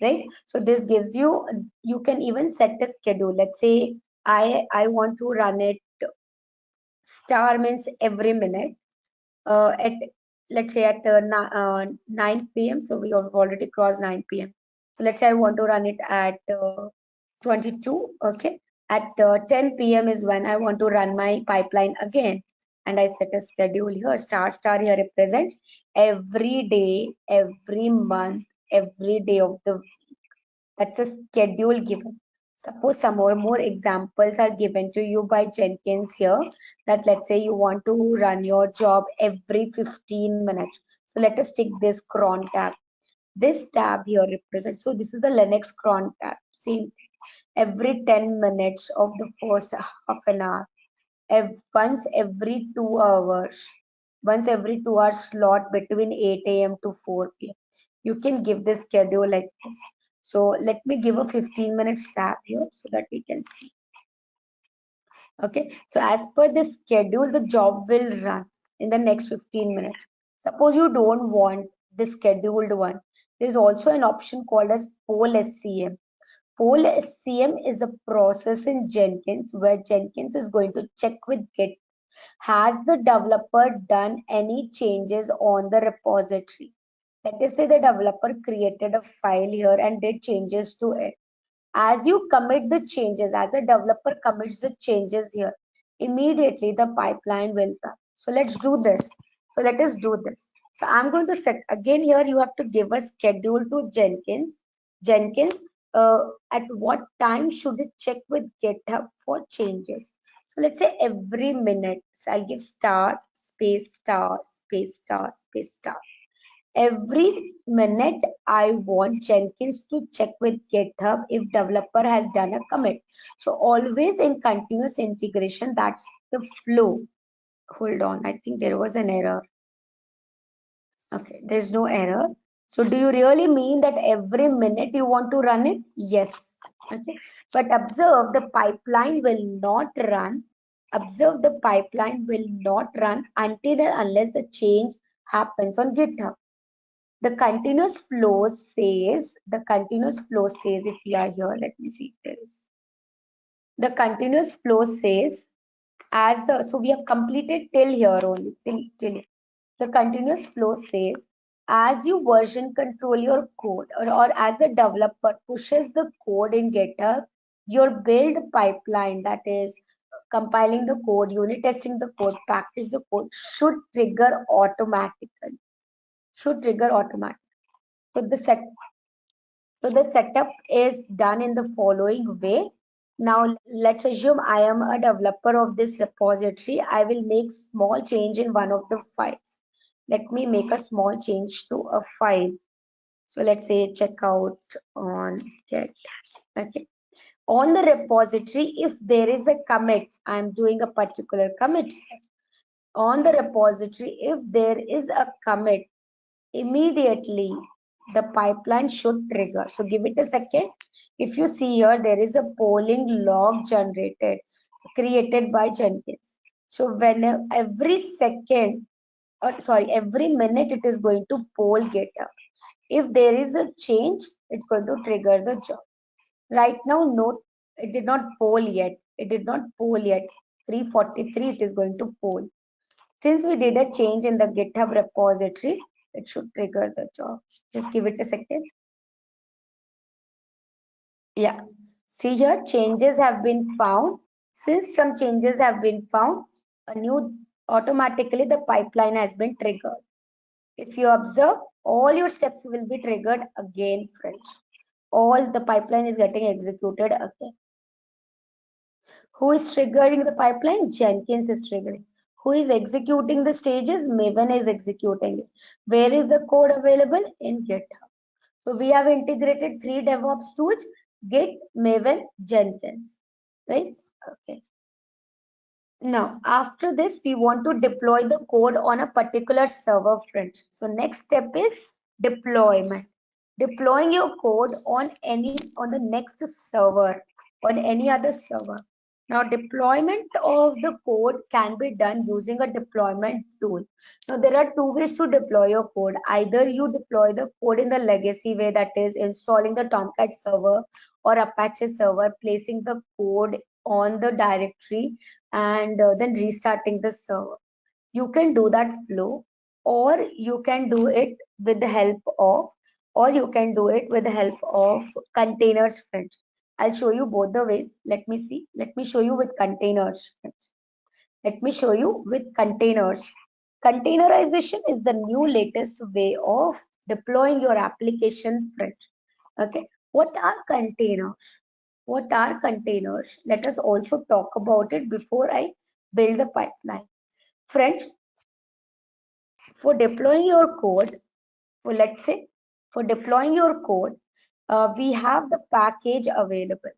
right? So this gives you, you can even set a schedule. Let's say I want to run it star means every minute at, let's say at 9 p.m. So we have already crossed 9 p.m. So let's say I want to run it at 22. Okay, at 10 p.m. is when I want to run my pipeline again, and I set a schedule here. Star here represents every day, every month, every day of the week. That's a schedule given. Suppose some more examples are given to you by Jenkins here, that let's say you want to run your job every 15 minutes. So let us take this cron tab. This tab here represents, so this is the Linux cron tab. Same thing. Every 10 minutes of the first half an hour. Once every 2 hours. Once every 2 hours slot between 8 a.m. to 4 p.m. You can give this schedule like this. So let me give a 15 minutes tab here so that we can see. Okay, so as per the schedule, the job will run in the next 15 minutes. Suppose you don't want the scheduled one. There is also an option called as poll SCM. Poll SCM is a process in Jenkins where Jenkins is going to check with Git. Has the developer done any changes on the repository? Let us say the developer created a file here and did changes to it. As you commit the changes, as a developer commits the changes here, immediately the pipeline will run. So let's do this. So let us do this. So I'm going to set, again here you have to give a schedule to Jenkins. Jenkins, at what time should it check with GitHub for changes? So let's say every minute. So I'll give star, space, star, space, star, space, star. Every minute I want Jenkins to check with GitHub if developer has done a commit. So always in continuous integration, that's the flow. Hold on, I think there was an error. Okay, there's no error. So do you really mean that every minute you want to run it? Yes. Okay, but observe the pipeline will not run. Observe the pipeline will not run until and unless the change happens on GitHub. The continuous flow says, if we are here, let me see if there is. The continuous flow says, as the, so we have completed till here only, till here. The continuous flow says, as you version control your code or as the developer pushes the code in GitHub, your build pipeline, that is compiling the code, unit testing the code, package the code, should trigger automatically. Should trigger automatically. So the setup is done in the following way. Now let's assume I am a developer of this repository. I will make small change in one of the files. Let me make a small change to a file. So let's say checkout on Git. Okay. On the repository, if there is a commit, I'm doing a particular commit. On the repository, if there is a commit, immediately the pipeline should trigger. So give it a second. If you see here, there is a polling log generated, created by Jenkins. So when every second, or sorry, every minute it is going to poll GitHub. If there is a change, it's going to trigger the job. Right now, note, it did not poll yet. It did not poll yet. 343, it is going to poll. Since we did a change in the GitHub repository, it should trigger the job. Just give it a second. Yeah. See here, changes have been found. Since some changes have been found, a new automatically the pipeline has been triggered. If you observe, all your steps will be triggered again, friends. All the pipeline is getting executed again. Who is triggering the pipeline? Jenkins is triggering. Who is executing the stages? Maven is executing it. Where is the code available? In GitHub. So we have integrated 3 DevOps tools: Git, Maven, Jenkins. Right? Okay. Now, after this, we want to deploy the code on a particular server, friends. So next step is deployment. Deploying your code on the next server, on any other server. Now, deployment of the code can be done using a deployment tool. Now, there are two ways to deploy your code. Either you deploy the code in the legacy way, that is installing the Tomcat server or Apache server, placing the code on the directory and then restarting the server. You can do that flow, or you can do it with the help of containers, friends. I'll show you both the ways. Let me see. Let me show you with containers, friends. Let me show you with containers. Containerization is the new latest way of deploying your application, friends. Okay. What are containers? What are containers? Let us also talk about it before I build the pipeline. Friends, for deploying your code, for deploying your code, we have the package available.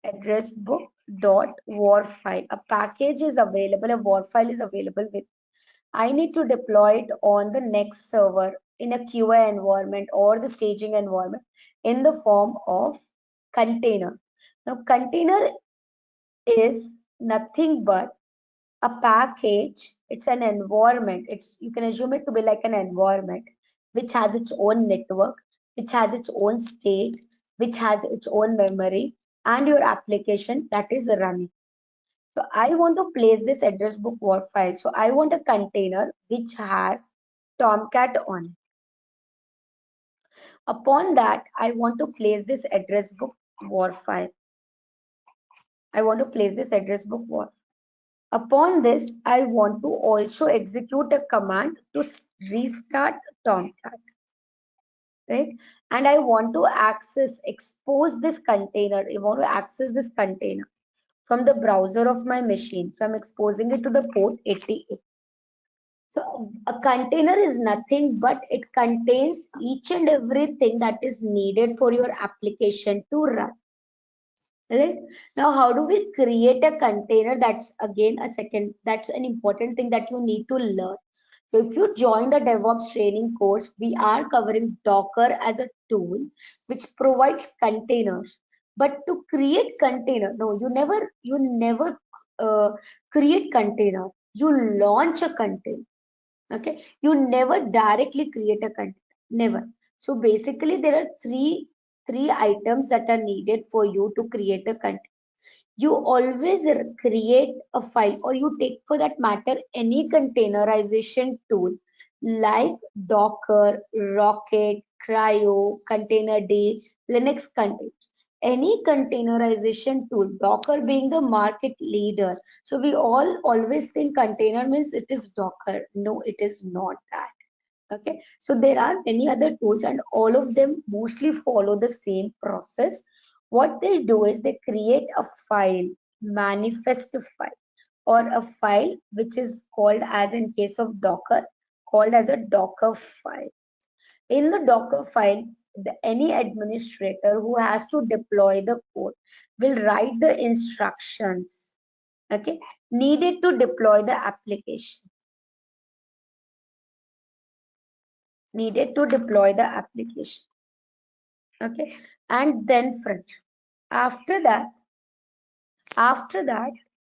Address book dot war file. A package is available, a war file is available with. I need to deploy it on the next server in a QA environment or the staging environment in the form of container. Now, container is nothing but a package. It's an environment. You can assume it to be like an environment which has its own network, which has its own state, which has its own memory, and your application that is running. So I want to place this address book war file. So I want a container which has Tomcat on it. Upon that, I want to place this address book war file. I want to place this address book war. Upon this, I want to also execute a command to restart Tomcat, right? And I want to expose this container. I want to access this container from the browser of my machine. So I'm exposing it to the port 88. So a container is nothing but it contains each and everything that is needed for your application to run. Right? Now, how do we create a container? That's again that's an important thing that you need to learn. So if you join the DevOps training course, we are covering Docker as a tool which provides containers. But to create container, no, you never create container. You launch a container. Okay, you never directly create a container. Never. So basically, there are three items that are needed for you to create a container. You always create a file, or you take, for that matter, any containerization tool like Docker, Rocket, Cryo, Containerd, Linux containers. Any containerization tool, Docker being the market leader. So we all always think container means it is Docker. No, it is not that. Okay, so there are many other tools and all of them mostly follow the same process. What they do is they create a file, manifest file, or a file which is called, as in case of Docker, called as a Docker file. In the Docker file, any administrator who has to deploy the code will write the instructions, okay, needed to deploy the application. Needed to deploy the application. Okay, and then front. After that,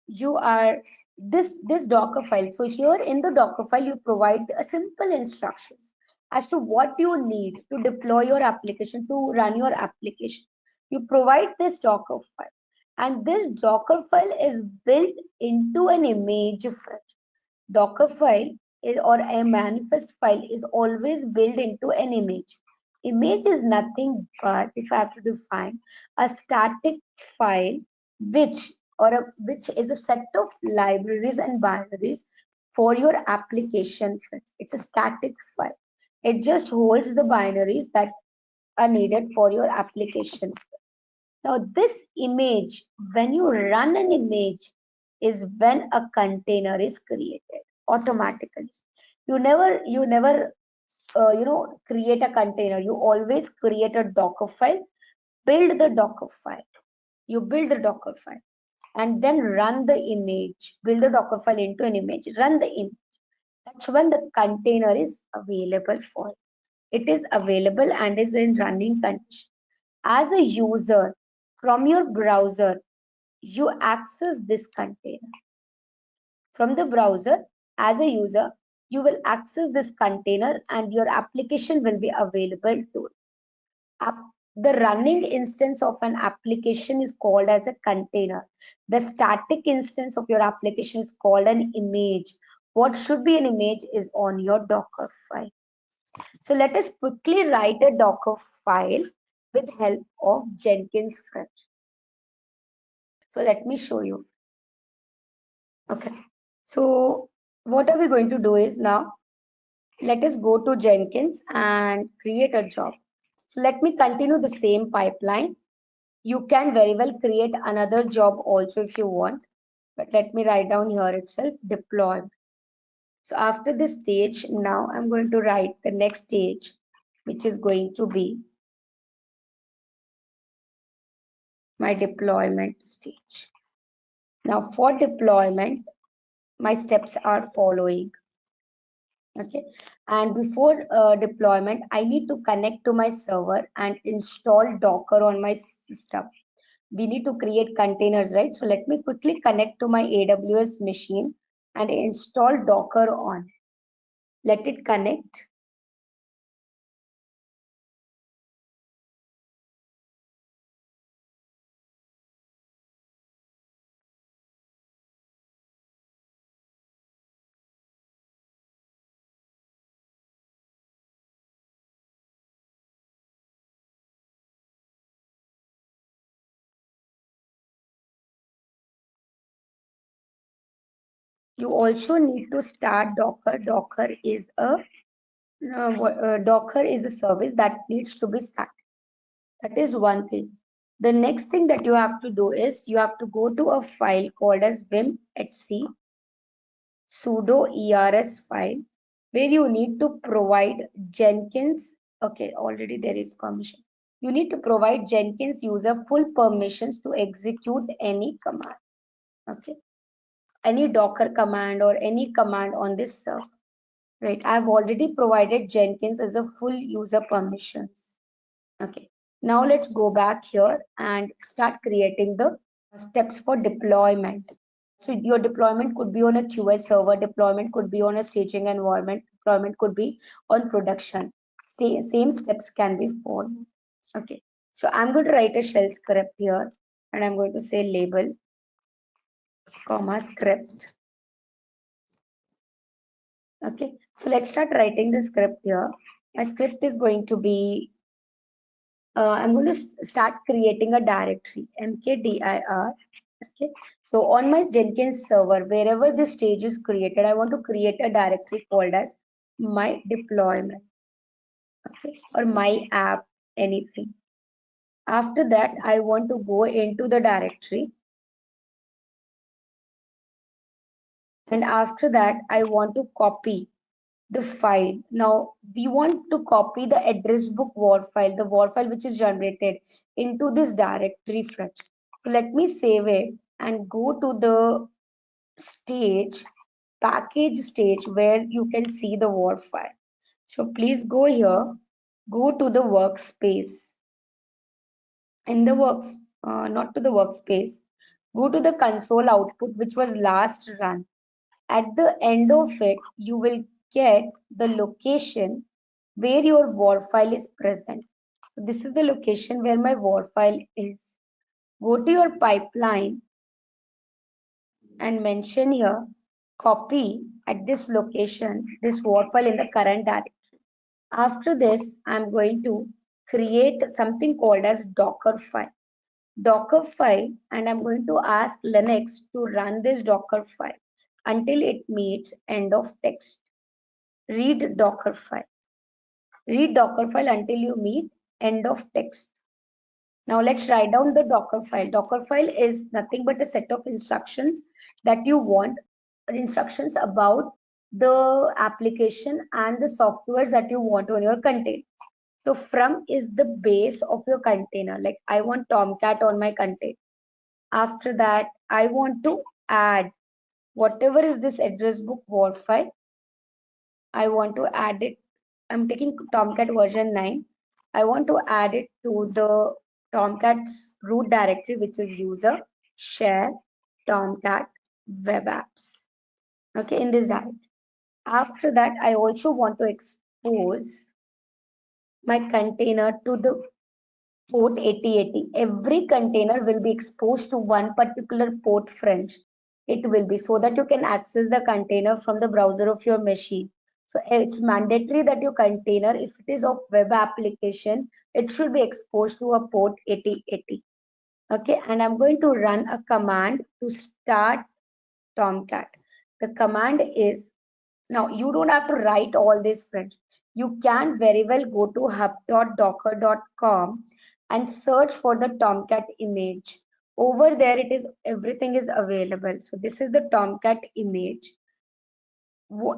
you are this Docker file. So here in the Docker file, you provide a simple instructions as to what you need to deploy your application, to run your application. You provide this Docker file, and this Docker file is built into an image front. Docker file or a manifest file is always built into an image. Image is nothing but, if I have to define, a static file which is a set of libraries and binaries for your application. It's a static file. It just holds the binaries that are needed for your application. Now this image, when you run an image, is when a container is created automatically. You never create a container. You always create a Docker file, build the Docker file. You build the Docker file and then run the image, build the Docker file into an image, run the image. That's when the container is available for. It is available and is in running condition. As a user, from your browser, you access this container. From the browser, as a user, you will access this container and your application will be available to it. The running instance of an application is called as a container. The static instance of your application is called an image. What should be an image is on your Docker file. So let us quickly write a Docker file with help of Jenkins front. So let me show you. Okay. So what are we going to do is now, let us go to Jenkins and create a job. So let me continue the same pipeline. You can very well create another job also if you want, but let me write down here itself, deploy. So after this stage, now I'm going to write the next stage, which is going to be my deployment stage. Now for deployment, my steps are following. Okay, and before deployment, I need to connect to my server and install Docker on my system. We need to create containers, right? So let me quickly connect to my AWS machine and install Docker on. Let it connect. You also need to start Docker. Docker is a service that needs to be started. That is one thing. The next thing that you have to do is you have to go to a file called as vim.etc sudo ers file where you need to provide Jenkins. Okay, already there is permission. You need to provide Jenkins user full permissions to execute any command. Okay, any Docker command or any command on this server. Right, I've already provided Jenkins as a full user permissions. Okay, now let's go back here and start creating the steps for deployment. So your deployment could be on a QS server, deployment could be on a staging environment, deployment could be on production. Same steps can be followed. Okay, so I'm going to write a shell script here and I'm going to say label, comma, script. Okay, So let's start writing the script here. My script is going to be, I'm going to start creating a directory, mkdir. Okay. So on my Jenkins server, wherever this stage is created, I want to create a directory called as my deployment. Okay. Or my app, anything. After that, I want to go into the directory. And after that, I want to copy the file. Now we want to copy the address book war file, the war file which is generated into this directory front. So let me save it and go to the stage, package stage, where you can see the war file. So please go here, go to the workspace. In the not to the workspace, go to the console output which was last run. At the end of it, you will get the location where your war file is present. So this is the location where my war file is. Go to your pipeline and mention here, copy at this location, this war file in the current directory. After this, I'm going to create something called as Docker file. Docker file, and I'm going to ask Linux to run this Docker file until it meets end of text. Read Docker file. Read Docker file until you meet end of text. Now let's write down the Docker file. Docker file is nothing but a set of instructions that you want, instructions about the application and the softwares that you want on your container. So from is the base of your container. Like I want Tomcat on my container. After that, I want to add whatever is this address book war file. I want to add it. I'm taking Tomcat version 9. I want to add it to the Tomcat's root directory, which is user share Tomcat web apps. Okay, in this directory. After that, I also want to expose my container to the port 8080. Every container will be exposed to one particular port, French. It will be so that you can access the container from the browser of your machine. So it's mandatory that your container, if it is of web application, it should be exposed to a port 8080. Okay, and I'm going to run a command to start Tomcat. The command is, now you don't have to write all this, friends. You can very well go to hub.docker.com and search for the Tomcat image. Over there, it is, everything is available. So this is the Tomcat image.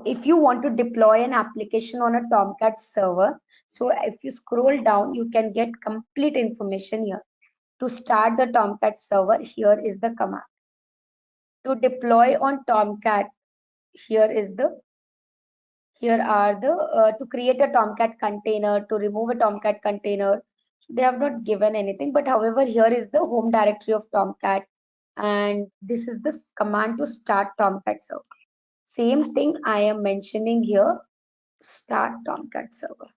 If you want to deploy an application on a Tomcat server, so if you scroll down, you can get complete information here. To start the Tomcat server, here is the command. To deploy on Tomcat, here are the to create a Tomcat container, to remove a Tomcat container. They have not given anything, but however, here is the home directory of Tomcat, and this is the command to start Tomcat server. Same thing I am mentioning here, start Tomcat server.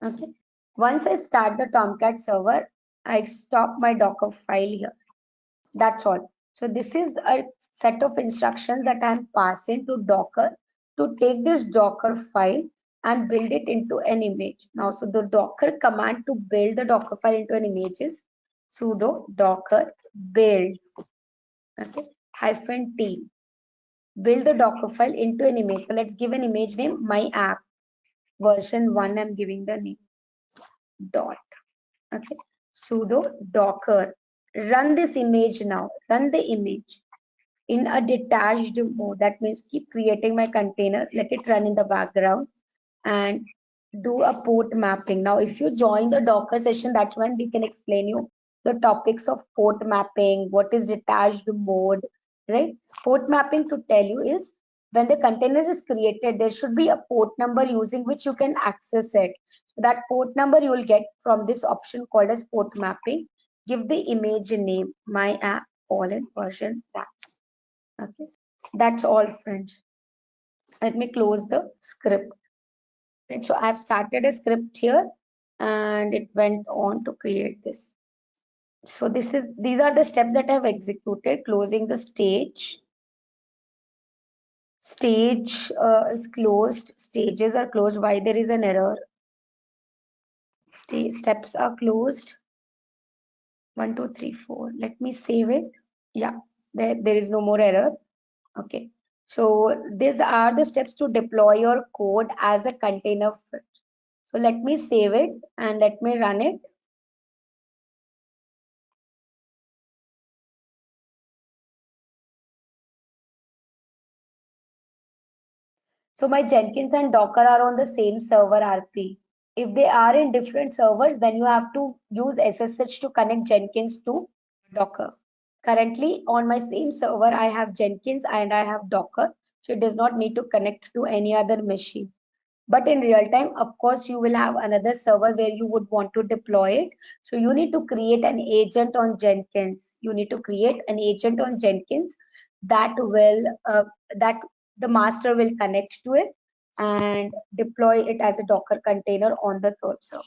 Okay. Once I start the Tomcat server, I stop my Docker file here. That's all. So this is a set of instructions that I'm passing to Docker to take this Docker file and build it into an image. Now, so the Docker command to build the Docker file into an image is sudo docker build, okay, -t. Build the Docker file into an image. So let's give an image name, my app version 1. I'm giving the name dot. Okay, sudo docker. Run this image now. Run the image in a detached mode. That means keep creating my container, let it run in the background, and do a port mapping. Now, if you join the Docker session, that's when we can explain you the topics of port mapping, what is detached mode, right? Port mapping, to tell you, is when the container is created, there should be a port number using which you can access it. So that port number you will get from this option called as port mapping. Give the image a name, my app version 1. Okay, that's all, friends. Let me close the script. Right, so I've started a script here and it went on to create this. So these are the steps that I've executed, closing the stage, Stage is closed. Stages are closed. Why there is an error? Steps are closed. 1, 2, 3, 4. Let me save it. Yeah, there is no more error. Okay. So these are the steps to deploy your code as a container. So let me save it and let me run it. So my Jenkins and Docker are on the same server RP. If they are in different servers, then you have to use SSH to connect Jenkins to Docker. Currently on my same server, I have Jenkins and I have Docker. So it does not need to connect to any other machine. But in real time, of course, you will have another server where you would want to deploy it. So you need to create an agent on Jenkins. You need to create an agent on Jenkins that will that the master will connect to it and deploy it as a Docker container on the third server.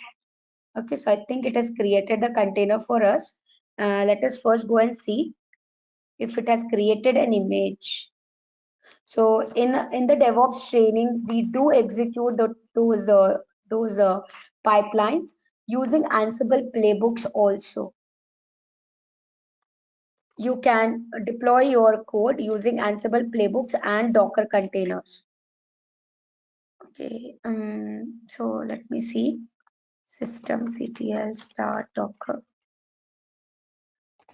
Okay, so I think it has created the container for us. Let us first go and see if it has created an image. So in the DevOps training, we do execute those pipelines using Ansible playbooks also. You can deploy your code using Ansible playbooks and Docker containers. Okay, so let me see. Systemctl start Docker.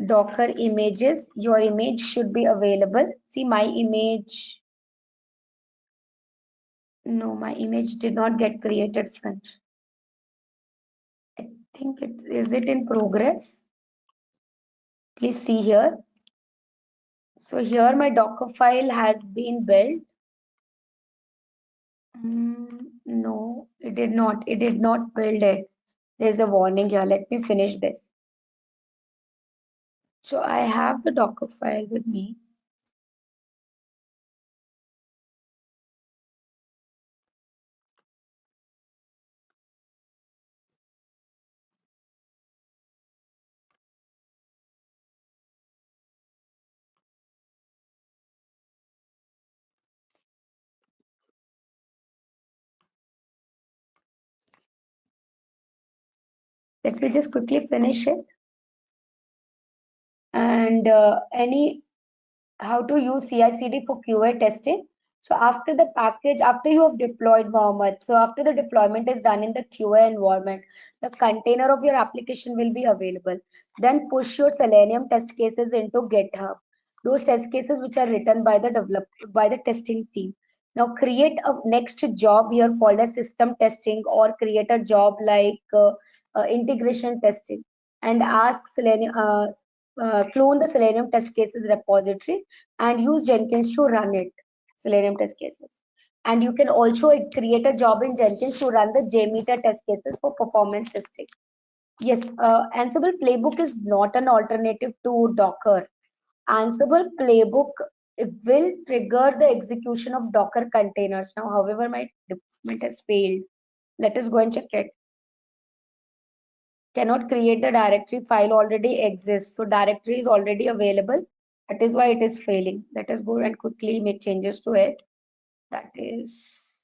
Docker images. Your image should be available. See my image. No, my image did not get created, friends. I think is it in progress? Please see here. So here my Docker file has been built. No, it did not. It did not build it. There's a warning here. Let me finish this. So I have the Docker file with me. Let me just quickly finish it. And how to use CI/CD for QA testing. So after the package, after you have deployed Mohammed, so after the deployment is done in the QA environment, the container of your application will be available. Then push your Selenium test cases into GitHub. Those test cases which are written by the testing team. Now create a next job here called as system testing, or create a job like integration testing, and ask Selenium. Clone the Selenium test cases repository and use Jenkins to run it, Selenium test cases. And you can also create a job in Jenkins to run the JMeter test cases for performance testing. Yes, Ansible playbook is not an alternative to Docker. Ansible playbook will trigger the execution of Docker containers. Now, however, my deployment has failed. Let us go and check it. Cannot create the directory, file already exists. So directory is already available. That is why it is failing. Let us go and quickly make changes to it. That is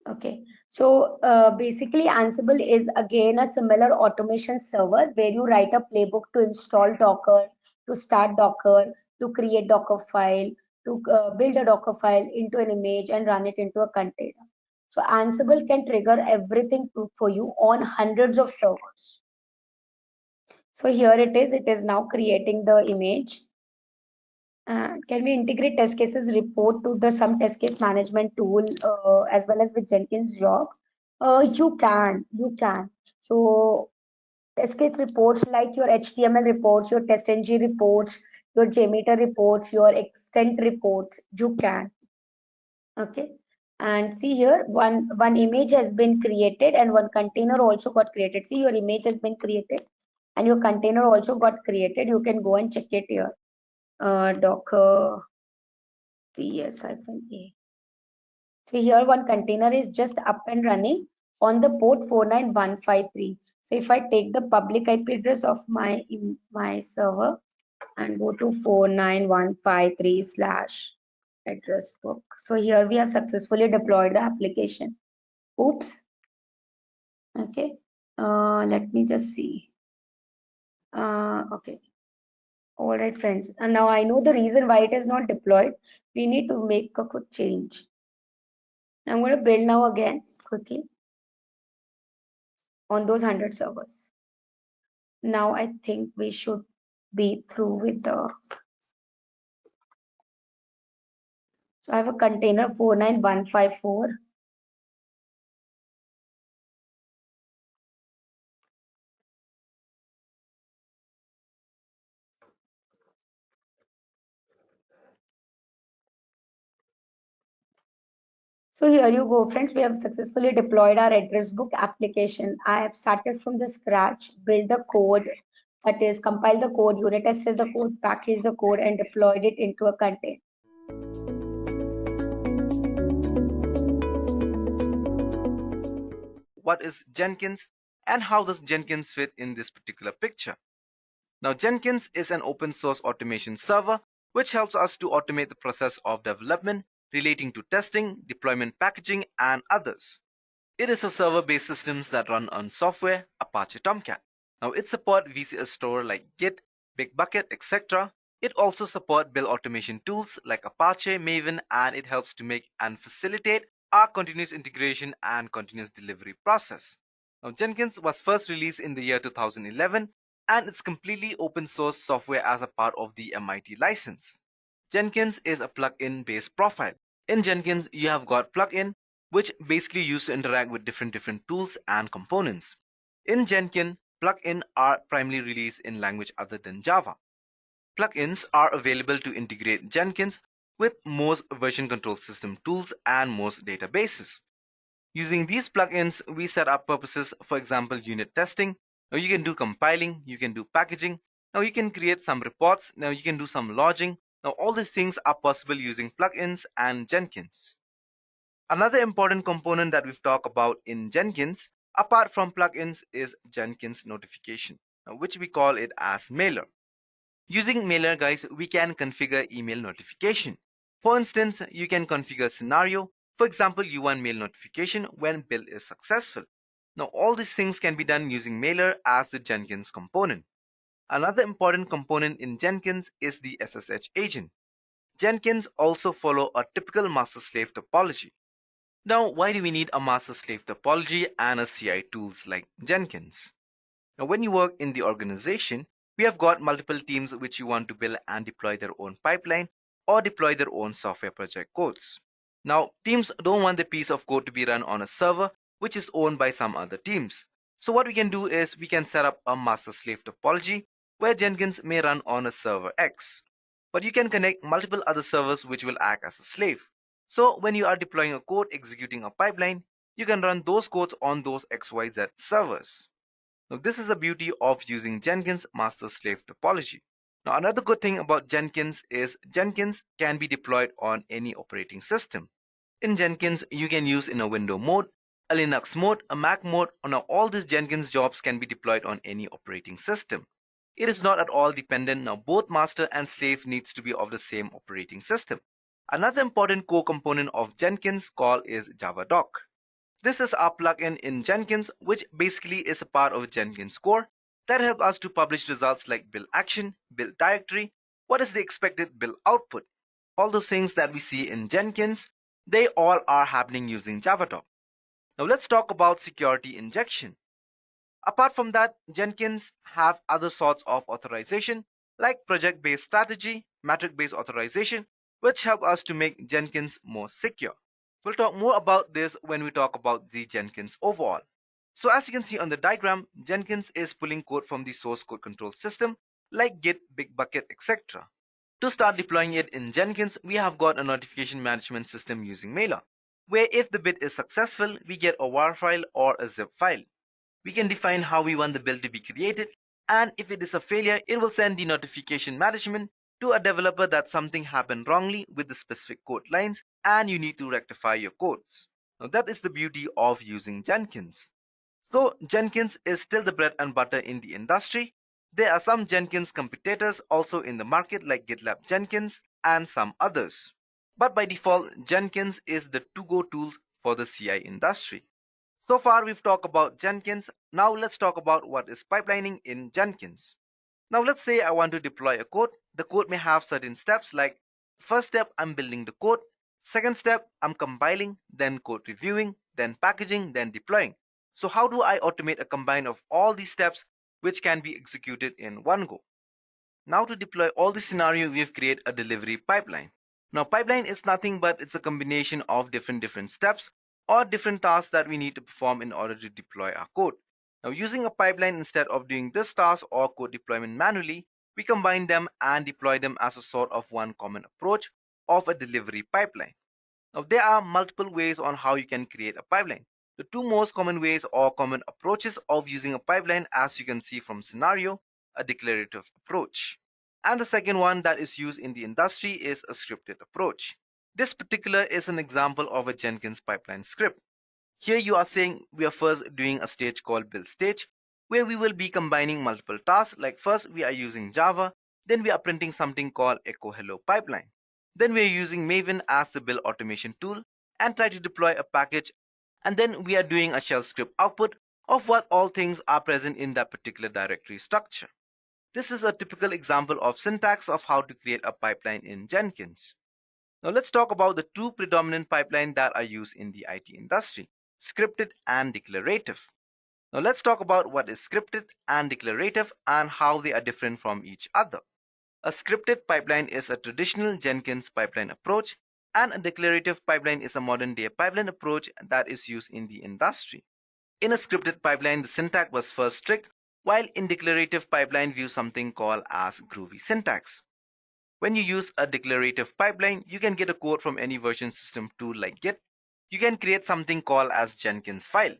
okay. So basically Ansible is again a similar automation server where you write a playbook to install Docker, to start Docker, to create Docker file, to build a Docker file into an image and run it into a container. So Ansible can trigger everything for you on hundreds of servers. So here it is now creating the image. Can we integrate test cases report to the some test case management tool as well as with Jenkins job? You can. So test case reports like your HTML reports, your TestNG reports, your JMeter reports, your extent reports, you can. Okay. And see here, one image has been created and one container also got created. See, your image has been created and your container also got created. You can go and check it here. Docker ps-a. So here one container is just up and running on the port 49153. So if I take the public IP address of my server and go to 49153/ address book. So here we have successfully deployed the application. Oops. Okay. Let me just see. Okay. All right, friends. And now I know the reason why it is not deployed. We need to make a quick change. I'm going to build now again quickly on those 100 servers. Now I think we should be through with the. So I have a container 49154. So here you go, friends. We have successfully deployed our address book application. I have started from the scratch, build the code, that is, compile the code, unit tested the code, package the code, and deployed it into a container. What is Jenkins and how does Jenkins fit in this particular picture? Now, Jenkins is an open source automation server which helps us to automate the process of development relating to testing, deployment packaging, and others. It is a server-based system that run on software, Apache Tomcat. Now, it supports VCS store like Git, Bitbucket, etc. It also supports build automation tools like Apache, Maven, and it helps to make and facilitate our continuous integration and continuous delivery process. Now, Jenkins was first released in the year 2011 and it's completely open source software as a part of the MIT license. Jenkins is a plugin based profile. In Jenkins, you have got plugin which basically used to interact with different tools and components. In Jenkins, plugins are primarily released in language other than Java. Plugins are available to integrate Jenkins with most version control system tools and most databases. Using these plugins, we set up purposes, for example, unit testing. Now you can do compiling, you can do packaging. Now you can create some reports. Now you can do some logging. Now all these things are possible using plugins and Jenkins. Another important component that we've talked about in Jenkins, apart from plugins, is Jenkins notification, which we call it as Mailer. Using Mailer, guys, we can configure email notification. For instance, you can configure scenario. For example, you want mail notification when build is successful. Now, all these things can be done using Mailer as the Jenkins component. Another important component in Jenkins is the SSH agent. Jenkins also follow a typical master-slave topology. Now, why do we need a master-slave topology and a CI tools like Jenkins? Now, when you work in the organization, we have got multiple teams which you want to build and deploy their own pipeline or deploy their own software project codes. Now, teams don't want the piece of code to be run on a server which is owned by some other teams. So what we can do is we can set up a master-slave topology where Jenkins may run on a server X. But you can connect multiple other servers which will act as a slave. So when you are deploying a code executing a pipeline, you can run those codes on those XYZ servers. Now this is the beauty of using Jenkins master-slave topology. Now another good thing about Jenkins is Jenkins can be deployed on any operating system. In Jenkins, you can use in a Windows mode, a Linux mode, a Mac mode, and now all these Jenkins jobs can be deployed on any operating system. It is not at all dependent. Now both master and slave needs to be of the same operating system. Another important core component of Jenkins call is JavaDoc. This is our plugin in Jenkins, which basically is a part of Jenkins core that helps us to publish results like build action, build directory, what is the expected build output. All those things that we see in Jenkins, they all are happening using JavaDoc. Now let's talk about security injection. Apart from that, Jenkins have other sorts of authorization like project-based strategy, metric-based authorization, which help us to make Jenkins more secure. We'll talk more about this when we talk about the Jenkins overall. So as you can see on the diagram, Jenkins is pulling code from the source code control system like Git, Bitbucket, etc. To start deploying it in Jenkins, we have got a notification management system using Mailer, where if the build is successful, we get a WAR file or a zip file. We can define how we want the build to be created, and if it is a failure, it will send the notification management to a developer that something happened wrongly with the specific code lines and you need to rectify your codes. Now that is the beauty of using Jenkins. So Jenkins is still the bread and butter in the industry. There are some Jenkins competitors also in the market like GitLab Jenkins and some others. But by default, Jenkins is the to-go tool for the CI industry. So far, we've talked about Jenkins. Now let's talk about what is pipelining in Jenkins. Now let's say I want to deploy a code. The code may have certain steps like first step, I'm building the code. Second step, I'm compiling, then code reviewing, then packaging, then deploying. So how do I automate a combine of all these steps which can be executed in one go? Now to deploy all the scenario, we've created a delivery pipeline. Now pipeline is nothing but it's a combination of different steps or different tasks that we need to perform in order to deploy our code. Now using a pipeline, instead of doing this task or code deployment manually, we combine them and deploy them as a sort of one common approach of a delivery pipeline. Now there are multiple ways on how you can create a pipeline. The two most common ways or common approaches of using a pipeline, as you can see from scenario, a declarative approach. And the second one that is used in the industry is a scripted approach. This particular is an example of a Jenkins pipeline script. Here you are saying we are first doing a stage called build stage, where we will be combining multiple tasks. Like first we are using Java, then we are printing something called echo hello pipeline. Then we are using Maven as the build automation tool and try to deploy a package. And then we are doing a shell script output of what all things are present in that particular directory structure. This is a typical example of syntax of how to create a pipeline in Jenkins. Now let's talk about the two predominant pipelines that are used in the IT industry, scripted and declarative. Now let's talk about what is scripted and declarative and how they are different from each other. A scripted pipeline is a traditional Jenkins pipeline approach, and a declarative pipeline is a modern day pipeline approach that is used in the industry. In a scripted pipeline, the syntax was first strict, while in declarative pipeline we use something called as groovy syntax. When you use a declarative pipeline, you can get a code from any version system tool like Git. You can create something called as Jenkins file,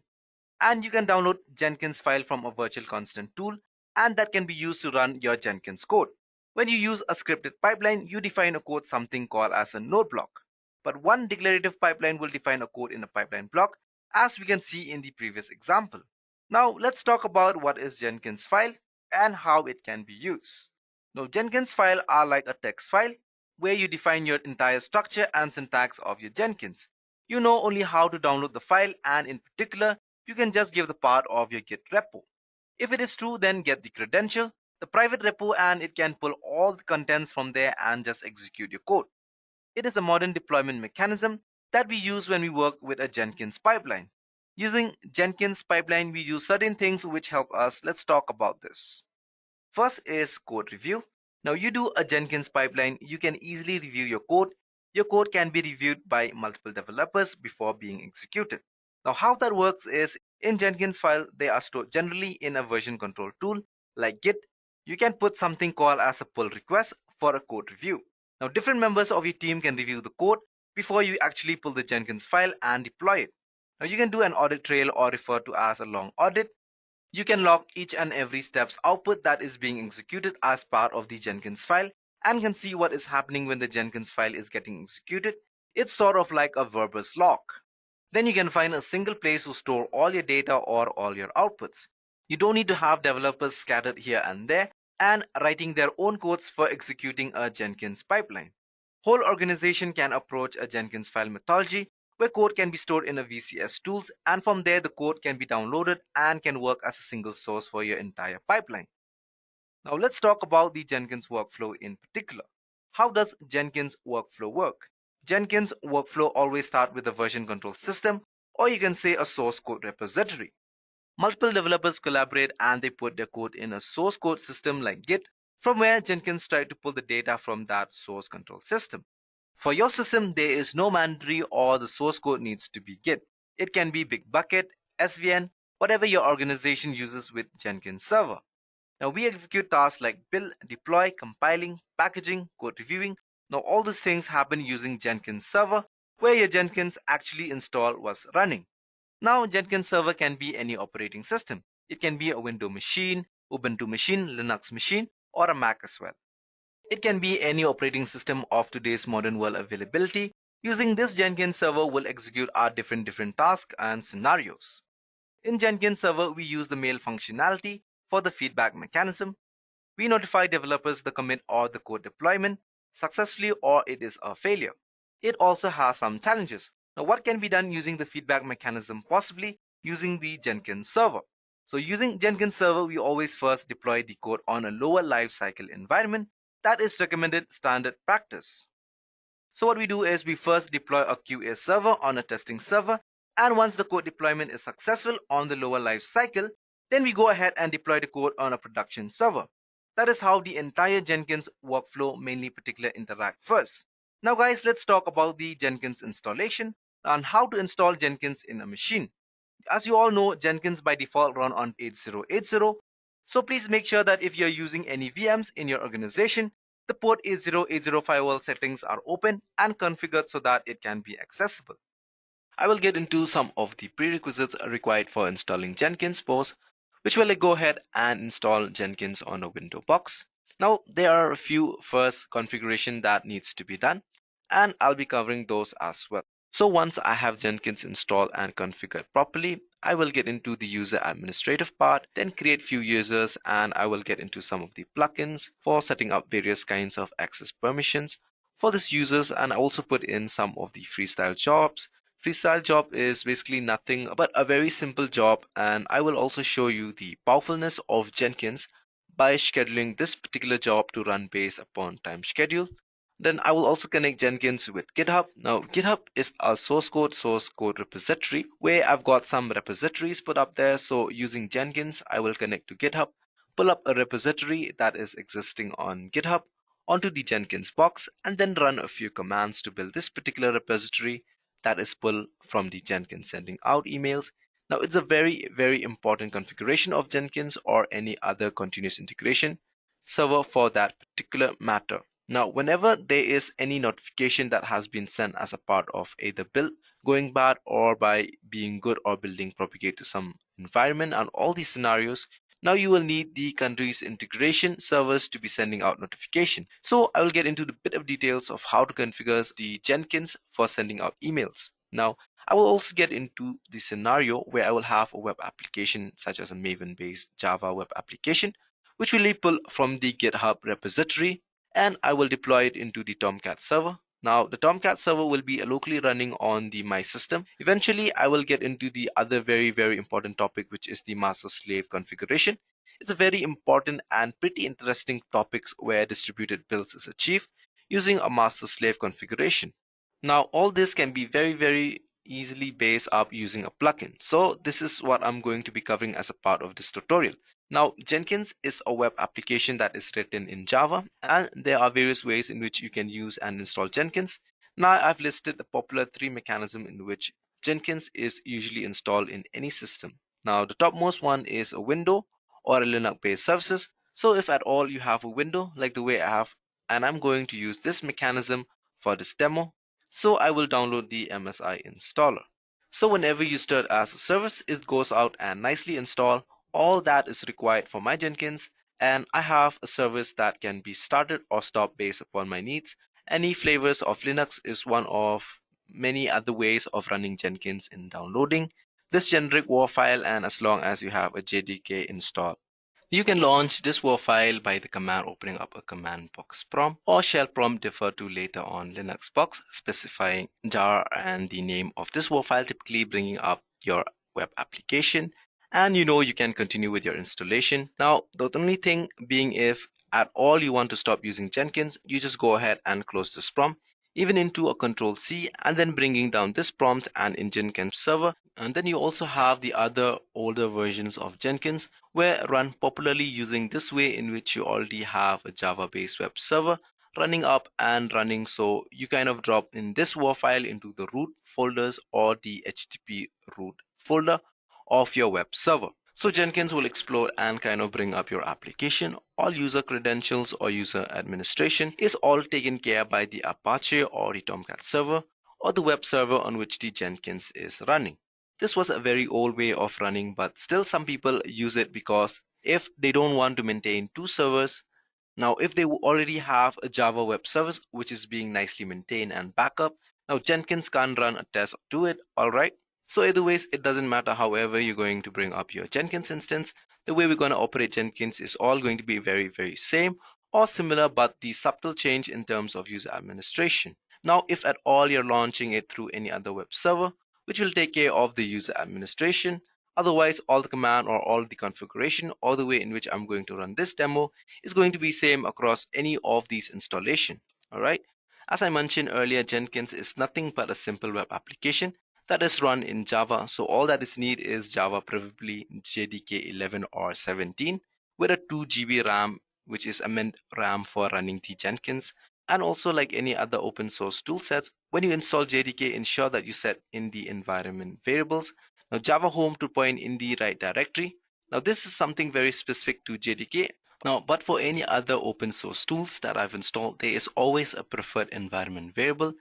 and you can download Jenkins file from a virtual constant tool, and that can be used to run your Jenkins code. When you use a scripted pipeline, you define a code something called as a node block. But one declarative pipeline will define a code in a pipeline block, as we can see in the previous example. Now let's talk about what is Jenkins file and how it can be used. Now Jenkins file are like a text file where you define your entire structure and syntax of your Jenkins. You know only how to download the file, and in particular, you can just give the part of your Git repo. If it is true, then get the credential, the private repo, and it can pull all the contents from there and just execute your code. It is a modern deployment mechanism that we use when we work with a Jenkins pipeline. Using Jenkins pipeline, we use certain things which help us. Let's talk about this. First is code review. Now you do a Jenkins pipeline, you can easily review your code. Your code can be reviewed by multiple developers before being executed. Now how that works is, in Jenkins file, they are stored generally in a version control tool like Git. You can put something called as a pull request for a code review. Now different members of your team can review the code before you actually pull the Jenkins file and deploy it. Now you can do an audit trail or refer to as a long audit. You can log each and every step's output that is being executed as part of the Jenkins file and can see what is happening when the Jenkins file is getting executed. It's sort of like a verbose log. Then you can find a single place to store all your data or all your outputs. You don't need to have developers scattered here and there and writing their own codes for executing a Jenkins pipeline. Whole organization can approach a Jenkins file methodology where code can be stored in a VCS tools, and from there the code can be downloaded and can work as a single source for your entire pipeline. Now let's talk about the Jenkins workflow in particular. How does Jenkins workflow work? Jenkins workflow always starts with a version control system, or you can say a source code repository. Multiple developers collaborate and they put their code in a source code system like Git, from where Jenkins tries to pull the data from that source control system. For your system, there is no mandatory or the source code needs to be Git. It can be Bitbucket, SVN, whatever your organization uses with Jenkins server. Now we execute tasks like build, deploy, compiling, packaging, code reviewing. Now all these things happen using Jenkins server, where your Jenkins actually installed was running. Now Jenkins server can be any operating system. It can be a Windows machine, Ubuntu machine, Linux machine, or a Mac as well. It can be any operating system of today's modern world availability. Using this Jenkins server will execute our different tasks and scenarios. In Jenkins server, we use the mail functionality for the feedback mechanism. We notify developers the commit or the code deployment successfully or it is a failure. it also has some challenges. Now, what can be done using the feedback mechanism? Possibly using the Jenkins server. So using Jenkins server, we always first deploy the code on a lower lifecycle environment. That is recommended standard practice. So what we do is we first deploy a QA server on a testing server, and once the code deployment is successful on the lower lifecycle, then we go ahead and deploy the code on a production server. That is how the entire Jenkins workflow, mainly particular, interact first. Now guys, let's talk about the Jenkins installation and how to install Jenkins in a machine. As you all know, Jenkins by default run on 8080. So please make sure that if you're using any VMs in your organization, the port 8080 firewall settings are open and configured so that it can be accessible. I will get into some of the prerequisites required for installing Jenkins first, which will go ahead and install Jenkins on a window box. Now, there are a few first configuration that needs to be done, and I'll be covering those as well. So once I have Jenkins installed and configured properly, I will get into the user administrative part, then create few users, and I will get into some of the plugins for setting up various kinds of access permissions for these users, and I also put in some of the freestyle jobs. Freestyle job is basically nothing but a very simple job, and I will also show you the powerfulness of Jenkins by scheduling this particular job to run based upon time schedule. Then I will also connect Jenkins with GitHub. Now, GitHub is a source code repository where I've got some repositories put up there. So using Jenkins, I will connect to GitHub, pull up a repository that is existing on GitHub onto the Jenkins box, and then run a few commands to build this particular repository that is pulled from the Jenkins sending out emails. Now, it's a very, very important configuration of Jenkins or any other continuous integration server for that particular matter. Now, whenever there is any notification that has been sent as a part of either build going bad or by being good or building propagate to some environment and all these scenarios, now you will need the continuous integration servers to be sending out notification. So I will get into the bit of details of how to configure the Jenkins for sending out emails. Now, I will also get into the scenario where I will have a web application such as a Maven-based Java web application, which will be pulled from the GitHub repository, and I will deploy it into the Tomcat server. Now, the Tomcat server will be locally running on the my system. Eventually, I will get into the other very, very important topic, which is the master-slave configuration. It's a very important and pretty interesting topics where distributed builds is achieved using a master-slave configuration. Now, all this can be very, very easily based up using a plugin. So this is what I'm going to be covering as a part of this tutorial. Now, Jenkins is a web application that is written in Java, and there are various ways in which you can use and install Jenkins. Now, I've listed the popular three mechanisms in which Jenkins is usually installed in any system. Now, the topmost one is a window or a Linux-based services. So if at all you have a window like the way I have, and I'm going to use this mechanism for this demo, so I will download the MSI installer. So whenever you start as a service, it goes out and nicely install all that is required for my Jenkins, and I have a service that can be started or stopped based upon my needs. Any flavors of Linux is one of many other ways of running Jenkins in downloading this generic WAR file, and as long as you have a JDK installed. You can launch this WAR file by the command opening up a command box prompt or shell prompt deferred to later on Linux box, specifying jar and the name of this WAR file, typically bringing up your web application. And you can continue with your installation. Now, the only thing being, if at all you want to stop using Jenkins, you just go ahead and close this prompt, even into a Control-C, and then bringing down this prompt and in Jenkins server. And then you also have the other older versions of Jenkins where run popularly using this way, in which you already have a Java-based web server running up and running. So you kind of drop in this WAR file into the root folders or the HTTP root folder of your web server. So Jenkins will explore and kind of bring up your application. All user credentials or user administration is all taken care by the Apache or the Tomcat server or the web server on which the Jenkins is running. This was a very old way of running, but still some people use it because if they don't want to maintain two servers, now if they already have a Java web service which is being nicely maintained and backup, now Jenkins can't run a test to it, alright? So either ways, it doesn't matter however you're going to bring up your Jenkins instance. The way we're going to operate Jenkins is all going to be very, very same or similar, but the subtle change in terms of user administration. Now, if at all you're launching it through any other web server, which will take care of the user administration, otherwise all the command or all the configuration or the way in which I'm going to run this demo is going to be same across any of these installation. All right. As I mentioned earlier, Jenkins is nothing but a simple web application that is run in Java. So all that is needed is Java, preferably JDK 11 or 17, with a 2 GB RAM, which is a meant RAM for running the Jenkins. And also, like any other open source toolsets, when you install JDK, ensure that you set in the environment variables. Now, Java Home to point in the right directory. Now, this is something very specific to JDK. Now, but for any other open source tools that I've installed, there is always a preferred environment variable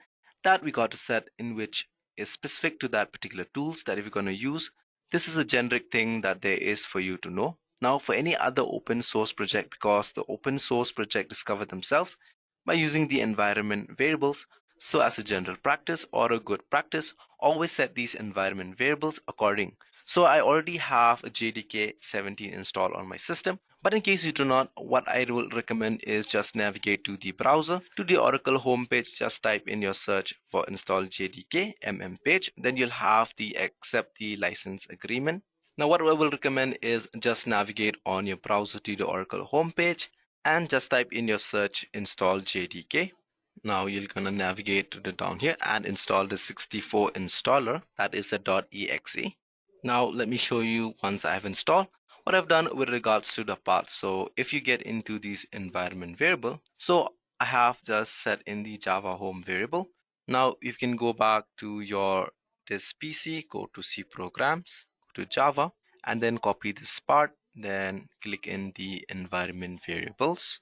that we got to set in, which is specific to that particular tools that if you're going to use. This is a generic thing that there is for you to know. Now, for any other open source project, because the open source project discover themselves by using the environment variables. So as a general practice or a good practice, always set these environment variables according. So I already have a JDK 17 installed on my system. But in case you do not, what I will recommend is just navigate to the browser, to the Oracle homepage, just type in your search for install JDK page. Then you'll have the accept the license agreement. Now what I will recommend is just navigate on your browser to the Oracle homepage and just type in your search install JDK. Now you're gonna navigate to the down here and install the 64 installer, that is the .exe. Now let me show you once I have installed what I've done with regards to the path. So if you get into this environment variable, so I have just set in the Java home variable. Now you can go back to your this PC, go to C programs, go to Java, and then copy this part, then click in the environment variables.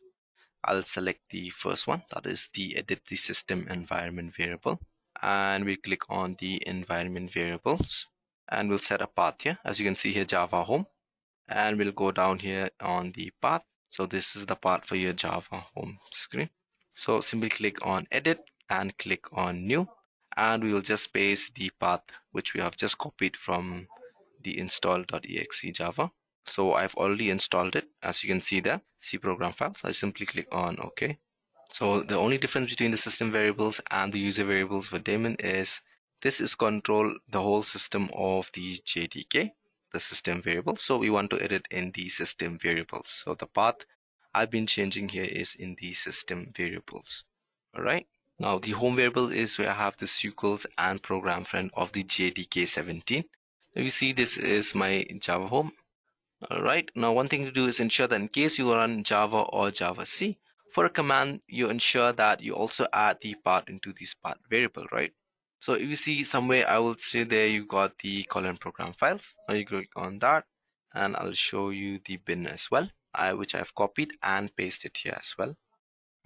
I'll select the first one, that is the edit the system environment variable, and we click on the environment variables and we'll set a path here. As you can see here, Java home, and we'll go down here on the path. So this is the path for your Java home screen. So simply click on edit and click on new, and we will just paste the path which we have just copied from the install.exe Java. So I've already installed it, as you can see there, C program files. I simply click on OK. So the only difference between the system variables and the user variables for daemon is this is control the whole system of the JDK, the system variable. So we want to edit in the system variables. So the path I've been changing here is in the system variables. All right. Now the home variable is where I have the SQLs and program friend of the JDK 17. Now you see this is my Java home. All right. Now one thing to do is ensure that in case you run Java or Java C, for a command, you ensure that you also add the path into this path variable, right? So if you see somewhere, I will say there you got the colon program files. Now you click on that and I'll show you the bin as well, which I've copied and pasted here as well.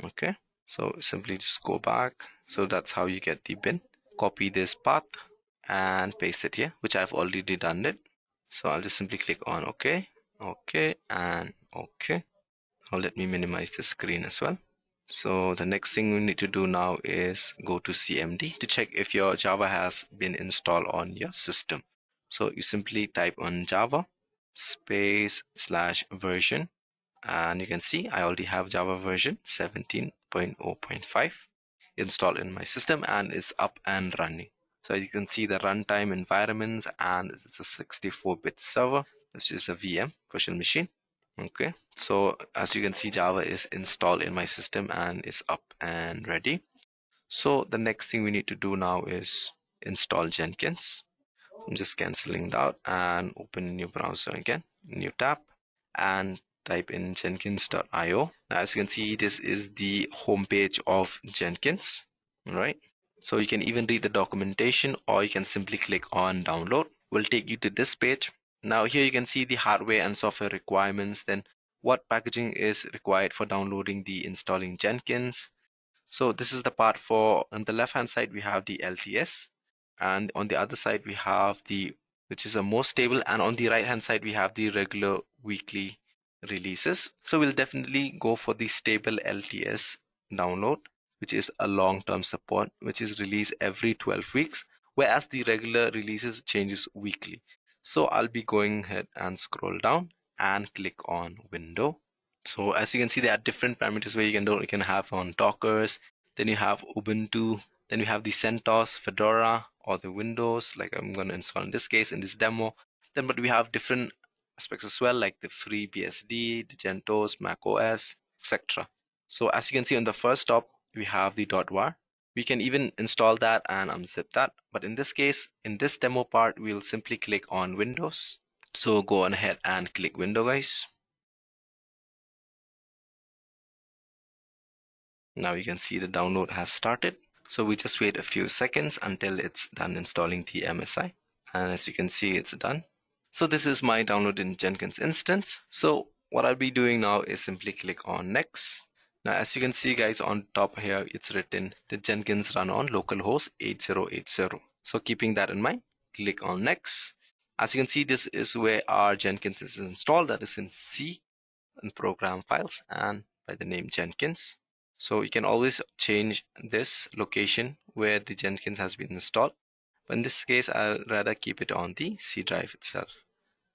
Okay, so simply just go back. So that's how you get the bin. Copy this path and paste it here, which I've already done it. So I'll just simply click on OK, OK, and OK. Now let me minimize the screen as well. So the next thing we need to do now is go to CMD to check if your Java has been installed on your system. So you simply type on Java space / version, and you can see I already have Java version 17.0.5 installed in my system and is up and running. So as you can see the runtime environments, and it's a 64-bit server. This is a VM virtual machine. Okay, so as you can see, Java is installed in my system and is up and ready. So the next thing we need to do now is install Jenkins. I'm just canceling that out and open a new browser again, new tab, and type in jenkins.io. Now as you can see, this is the homepage of Jenkins. All right, so you can even read the documentation, or you can simply click on download. Will take you to this page. Now here you can see the hardware and software requirements, then what packaging is required for downloading the installing Jenkins. So this is the part for, on the left hand side we have the LTS, and on the other side we have the, which is a more stable, and on the right hand side we have the regular weekly releases. So we'll definitely go for the stable LTS download, which is a long-term support, which is released every 12 weeks, whereas the regular releases changes weekly. So I'll be going ahead and scroll down and click on window. So as you can see, there are different parameters where you can do. You can have on Dockers, then you have Ubuntu, Then we have the CentOS, Fedora, or the Windows, like I'm going to install in this case, in this demo. Then, but we have different aspects as well, like the FreeBSD, the CentOS, Mac OS, etc. So as you can see on the first stop, we have the .var. We can even install that and unzip that. But in this case, in this demo part, we'll simply click on Windows. So go on ahead and click Window, guys. Now you can see the download has started. So we just wait a few seconds until it's done installing the MSI. And as you can see, it's done. So this is my download in Jenkins instance. So what I'll be doing now is simply click on Next. Now, as you can see, guys, on top here, it's written the Jenkins run on localhost 8080. So keeping that in mind, click on Next. As you can see, this is where our Jenkins is installed. That is in C and program files and by the name Jenkins. So you can always change this location where the Jenkins has been installed. But in this case, I'll rather keep it on the C drive itself.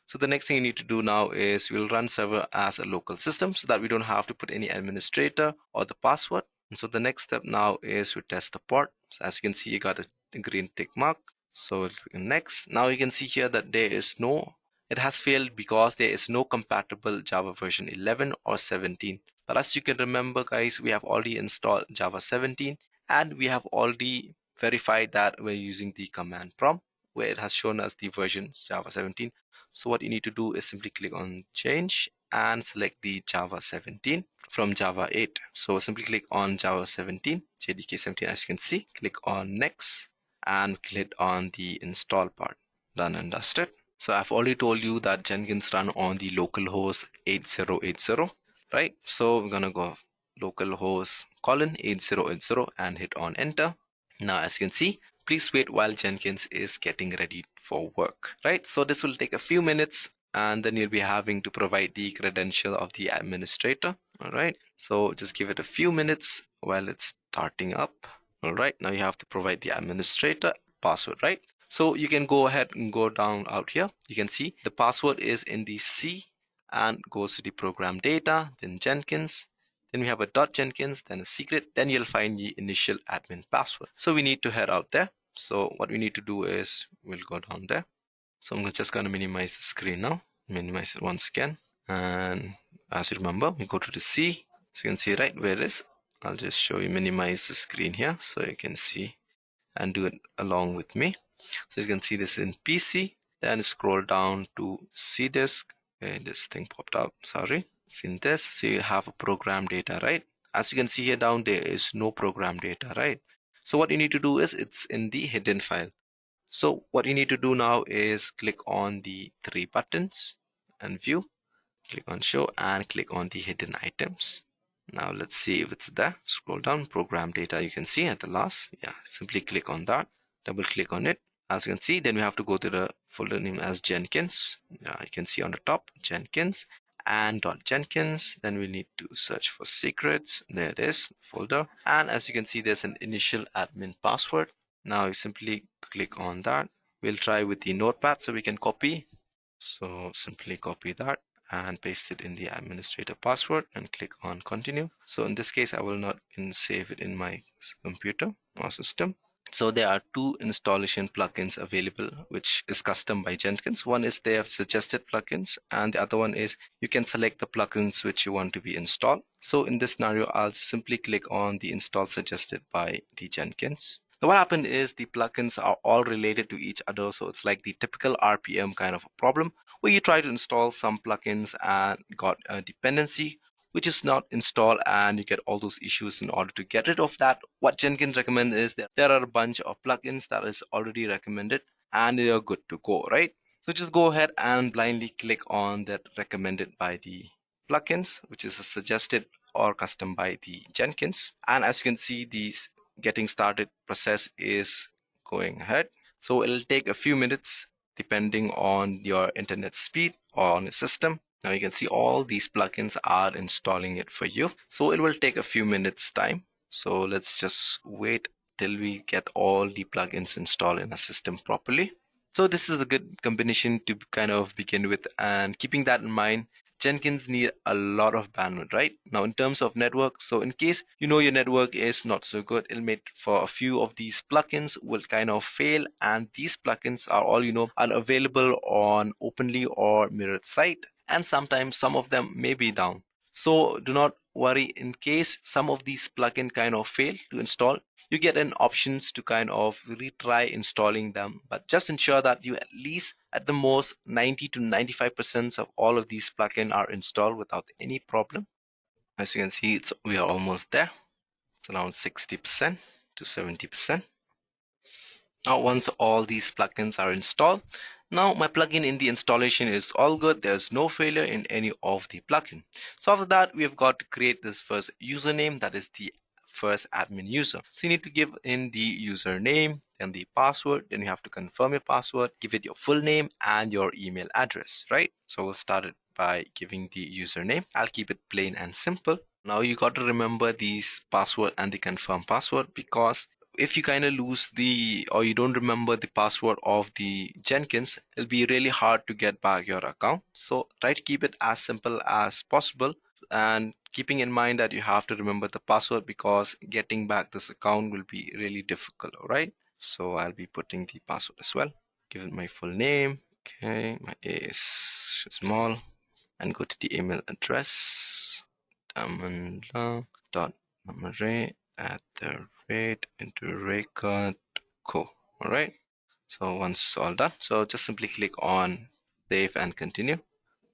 So the next thing you need to do now is we'll run server as a local system so that we don't have to put any administrator or the password. And so the next step now is we test the port. So as you can see, you got a green tick mark. So next, now you can see here that it has failed because there is no compatible Java version 11 or 17. But as you can remember, guys, we have already installed Java 17 and we have already verified that we're using the command prompt where it has shown us the version Java 17. So what you need to do is simply click on change and select the Java 17 from Java 8. So simply click on Java 17, JDK 17, as you can see, click on next and click on the install part. Done and dusted. So I've already told you that Jenkins run on the localhost 8080, right? So we're gonna go localhost :8080 and hit on enter. Now, as you can see, please wait while Jenkins is getting ready for work, right? So this will take a few minutes and then you'll be having to provide the credential of the administrator. All right. So just give it a few minutes while it's starting up. All right. Now you have to provide the administrator password, right? So you can go ahead and go down out here. You can see the password is in the C and goes to the program data, then Jenkins. Then we have a .jenkins, then a secret, then you'll find the initial admin password. So we need to head out there. So what we need to do is we'll go down there. So I'm just going to minimize the screen now, minimize it once again. And as you remember, we go to the C. So you can see right where it is. I'll just show you, minimize the screen here so you can see and do it along with me. So you can see this in PC, then scroll down to C disk. Okay, this thing popped up, sorry. It's in this, so you have a program data, right? As you can see here down, there is no program data, right? So what you need to do is it's in the hidden file. So what you need to do now is click on the three buttons and view, click on show and click on the hidden items. Now let's see if it's there. Scroll down, program data, you can see at the last. Yeah, simply click on that, double click on it. As you can see, then we have to go to the folder name as Jenkins. Yeah, you can see on the top, Jenkins and .jenkins. Then we need to search for secrets. There it is, folder. And as you can see, there's an initial admin password. Now you simply click on that. We'll try with the notepad so we can copy. So simply copy that and paste it in the administrator password and click on continue. So in this case, I will not save it in my computer or system. So there are two installation plugins available, which is custom by Jenkins. One is their suggested plugins, and the other one is you can select the plugins which you want to be installed. So in this scenario, I'll simply click on the install suggested by the Jenkins. Now what happened is the plugins are all related to each other. So it's like the typical RPM kind of a problem where you try to install some plugins and got a dependency which is not installed and you get all those issues. In order to get rid of that, what Jenkins recommends is that there are a bunch of plugins that is already recommended and they are good to go, right? So just go ahead and blindly click on that recommended by the plugins, which is a suggested or custom by the Jenkins. And as you can see, these getting started process is going ahead. So it'll take a few minutes depending on your internet speed or on your system. Now you can see all these plugins are installing it for you. So it will take a few minutes time. So let's just wait till we get all the plugins installed in a system properly. So this is a good combination to kind of begin with, and keeping that in mind, Jenkins need a lot of bandwidth, right? Now, in terms of network, so in case you know your network is not so good, it'll make for a few of these plugins will kind of fail, and these plugins are all are available on openly or mirrored site, and sometimes some of them may be down. So do not worry in case some of these plugin kind of fail to install. You get an options to kind of retry installing them, but just ensure that you at least at the most 90 to 95% of all of these plugins are installed without any problem. As you can see, we are almost there. It's around 60% to 70%. Now, once all these plugins are installed, now my plugin in the installation is all good. There's no failure in any of the plugin. So after that, we have got to create this first username, that is the first admin user. So you need to give in the username, then the password, then you have to confirm your password, give it your full name and your email address, right? So we'll start it by giving the username. I'll keep it plain and simple. Now you got to remember these password and the confirm password, because if you kind of lose or you don't remember the password of the Jenkins, it'll be really hard to get back your account. So try to keep it as simple as possible, and keeping in mind that you have to remember the password, because getting back this account will be really difficult. All right, so I'll be putting the password as well. Give it my full name. Okay, my A is small, and go to the email address amandla.mamare@Edureka.co. All right, so once it's all done, so just simply click on save and continue.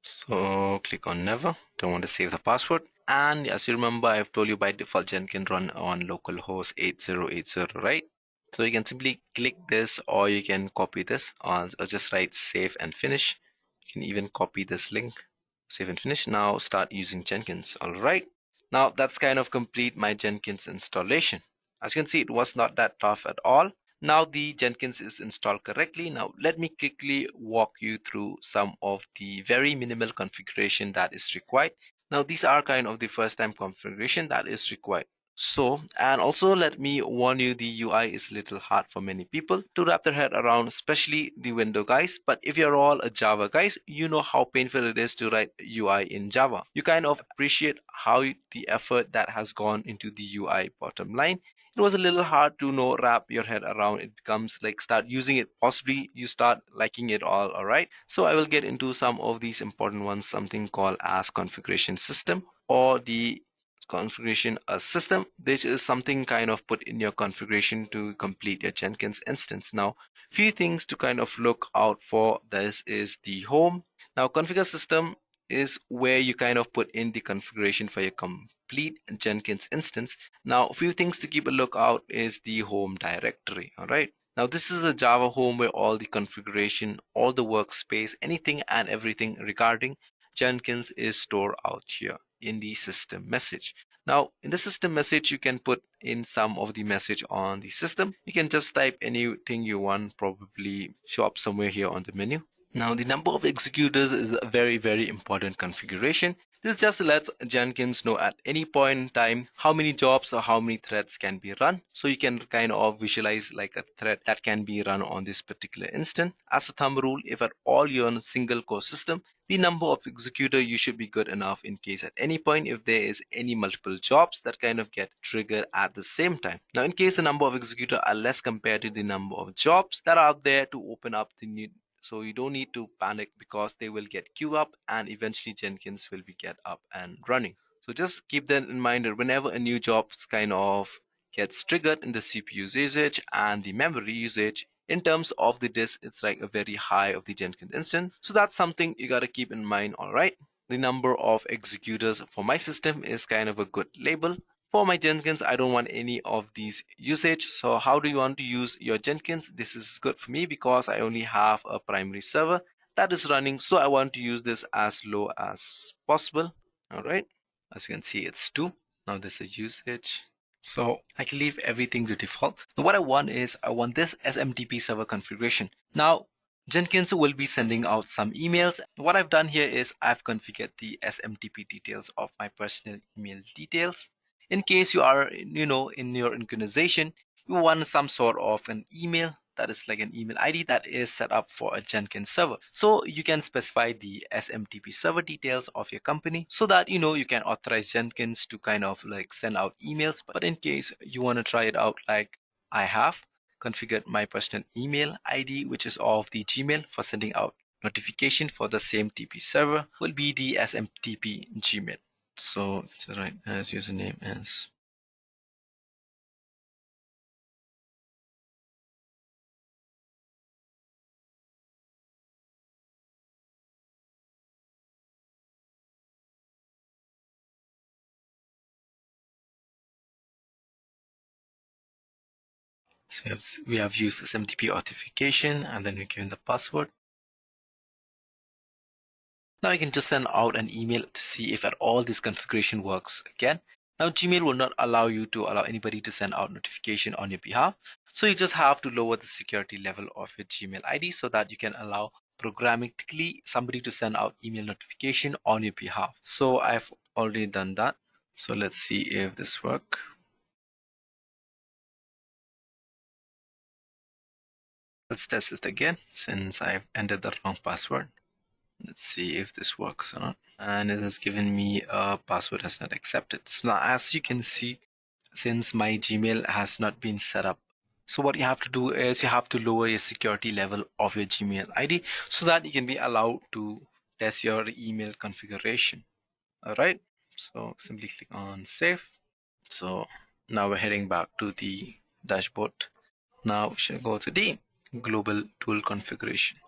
So click on never, don't want to save the password. And as you remember, I've told you by default Jenkins run on localhost 8080, right? So you can simply click this, or you can copy this, or just write save and finish. You can even copy this link, save and finish. Now start using Jenkins. All right, now that's kind of complete my Jenkins installation. As you can see, it was not that tough at all. Now the Jenkins is installed correctly. Now let me quickly walk you through some of the very minimal configuration that is required. Now these are kind of the first time configuration that is required. So, and also let me warn you, the UI is a little hard for many people to wrap their head around, especially the window guys. But if you're all a Java guys, you know how painful it is to write UI in Java. You kind of appreciate how the effort that has gone into the UI bottom line. It was a little hard to wrap your head around. It becomes like start using it, possibly you start liking it all right? So I will get into some of these important ones, something called as configuration system, or the configuration a system. This is something kind of put in your configuration to complete your Jenkins instance. Now, few things to kind of look out for. This is the home. Now, configure system is where you kind of put in the configuration for your complete Jenkins instance. Now, a few things to keep a lookout is the home directory. All right. Now, this is a Java home where all the configuration, all the workspace, anything and everything regarding Jenkins is stored out here in the system message. Now, in the system message, you can put in some of the message on the system. You can just type anything you want, probably show up somewhere here on the menu. Now, the number of executors is a very, very important configuration. This just lets Jenkins know at any point in time how many jobs or how many threads can be run. So you can kind of visualize like a thread that can be run on this particular instance. As a thumb rule, if at all you're on a single core system, the number of executor you should be good enough in case at any point if there is any multiple jobs that kind of get triggered at the same time. Now, in case the number of executor are less compared to the number of jobs that are out there to open up the new, so you don't need to panic, because they will get queued up and eventually Jenkins will be get up and running. So just keep that in mind that whenever a new job kind of gets triggered in the CPU usage and the memory usage, in terms of the disk, it's like a very high of the Jenkins instance. So that's something you got to keep in mind. All right. The number of executors for my system is kind of a good label. For my Jenkins, I don't want any of these usage. So how do you want to use your Jenkins? This is good for me because I only have a primary server that is running. So I want to use this as low as possible. All right. As you can see, it's 2. Now this is usage. So I can leave everything to default. So what I want is I want this SMTP server configuration. Now Jenkins will be sending out some emails. What I've done here is I've configured the SMTP details of my personal email details. In case you are, in your organization, you want some sort of an email that is like an email ID that is set up for a Jenkins server. So you can specify the SMTP server details of your company so that you can authorize Jenkins to kind of like send out emails. But in case you want to try it out, like I have configured my personal email ID, which is of the Gmail, for sending out notification for the same TP server, will be the SMTP Gmail. So it's right as username as so we have used SMTP authentication, and then we give the password. Now you can just send out an email to see if at all this configuration works again. Now Gmail will not allow you to allow anybody to send out notification on your behalf. So you just have to lower the security level of your Gmail ID so that you can allow programmatically somebody to send out email notification on your behalf. So I've already done that. So let's see if this works. Let's test it again since I've entered the wrong password. Let's see if this works or not. And it has given me a password has not accepted. So now as you can see, since my Gmail has not been set up, so what you have to do is you have to lower your security level of your Gmail ID so that you can be allowed to test your email configuration. All right. So simply click on save. So now we're heading back to the dashboard. Now we should go to the global tool configuration.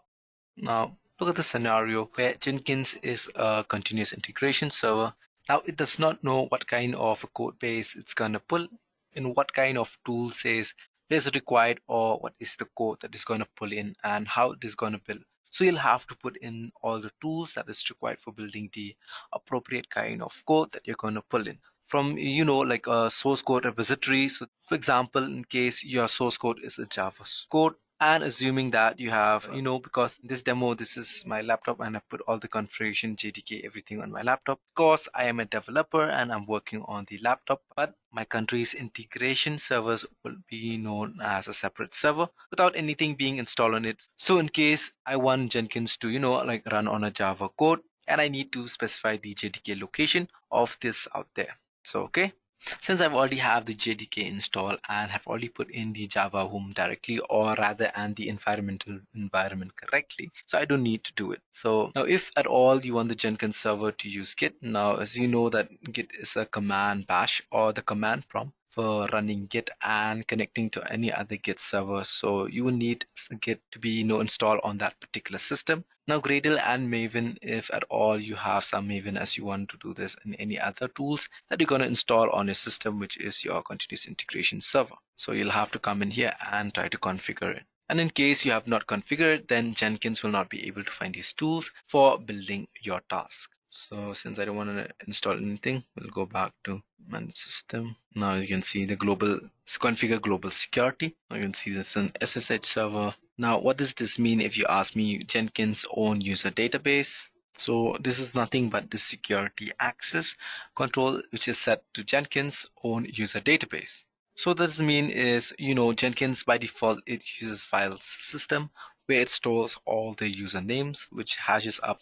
Now look at the scenario where Jenkins is a continuous integration server. Now it does not know what kind of a code base it's going to pull and what kind of tool says is required or what is the code that is going to pull in and how it is going to build. So you'll have to put in all the tools that is required for building the appropriate kind of code that you're going to pull in from like a source code repository. So for example, in case your source code is a Java code, and assuming that you have because in this demo this is my laptop and I put all the configuration, JDK, everything on my laptop because I am a developer and I'm working on the laptop, but my country's integration servers will be known as a separate server without anything being installed on it. So in case I want Jenkins to like run on a Java code, and I need to specify the JDK location of this out there. So okay, since I've already have the JDK installed and have already put in the Java home directly, or rather and the environment correctly, so I don't need to do it. So now if at all you want the Jenkins server to use Git, now as you know that Git is a command bash or the command prompt for running Git and connecting to any other Git server. So you will need Git to be installed on that particular system. Now Gradle and Maven, if at all you have some Maven as you want to do this in any other tools that you're going to install on your system, which is your continuous integration server. So you'll have to come in here and try to configure it. And in case you have not configured, then Jenkins will not be able to find these tools for building your task. So since I don't want to install anything, we'll go back to manage system. Now you can see the global configure global security. You can see this an SSH server. Now what does this mean if you ask me? Jenkins own user database. So this is nothing but the security access control which is set to Jenkins own user database. So what this mean is Jenkins by default it uses files system where it stores all the usernames which hashes up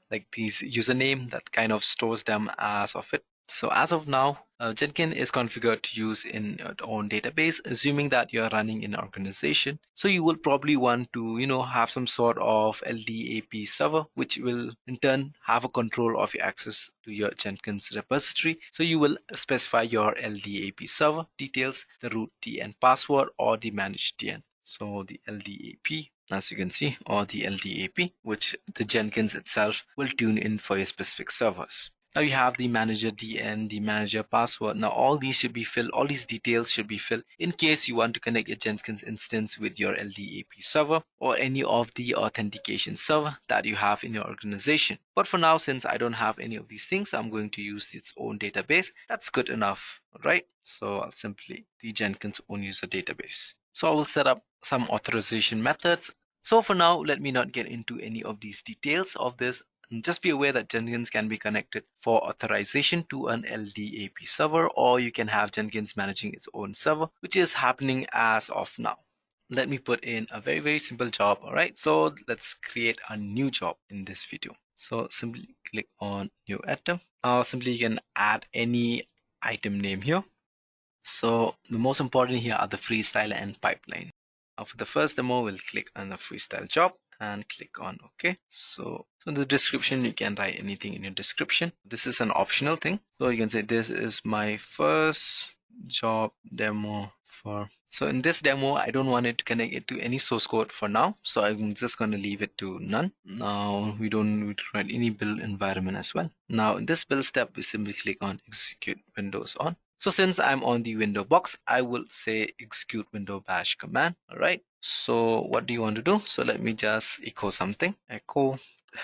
like these username that kind of stores them as of it. So as of now, Jenkins is configured to use in your own database, assuming that you're running in an organization. So you will probably want to, have some sort of LDAP server, which will in turn have a control of your access to your Jenkins repository. So you will specify your LDAP server details, the root DN password or the managed DN. So the LDAP, as you can see, or the LDAP, which the Jenkins itself will tune in for your specific servers. Now you have the manager DN, the manager password. Now all these should be filled, all these details should be filled in case you want to connect your Jenkins instance with your LDAP server or any of the authentication server that you have in your organization. But for now, since I don't have any of these things, I'm going to use its own database. That's good enough, right? So I'll simply the Jenkins own user database. So I will set up some authorization methods. So for now, let me not get into any of these details of this. Just be aware that Jenkins can be connected for authorization to an LDAP server, or you can have Jenkins managing its own server, which is happening as of now. let me put in a very simple job. All right, so let's create a new job in this video. So simply click on new item. Now simply you can add any item name here. So the most important here are the freestyle and pipeline. Now for the first demo, we'll click on the freestyle job and click on OK. So in the description, you can write anything in your description. This is an optional thing. So you can say this is my first job demo for. So in this demo, I don't want it to connect it to any source code for now. So I'm just going to leave it to none. Now we don't need to write any build environment as well. Now in this build step, we simply click on execute Windows on. So since I'm on the window box, I will say execute window bash command. All right. So what do you want to do? So let me just echo something. Echo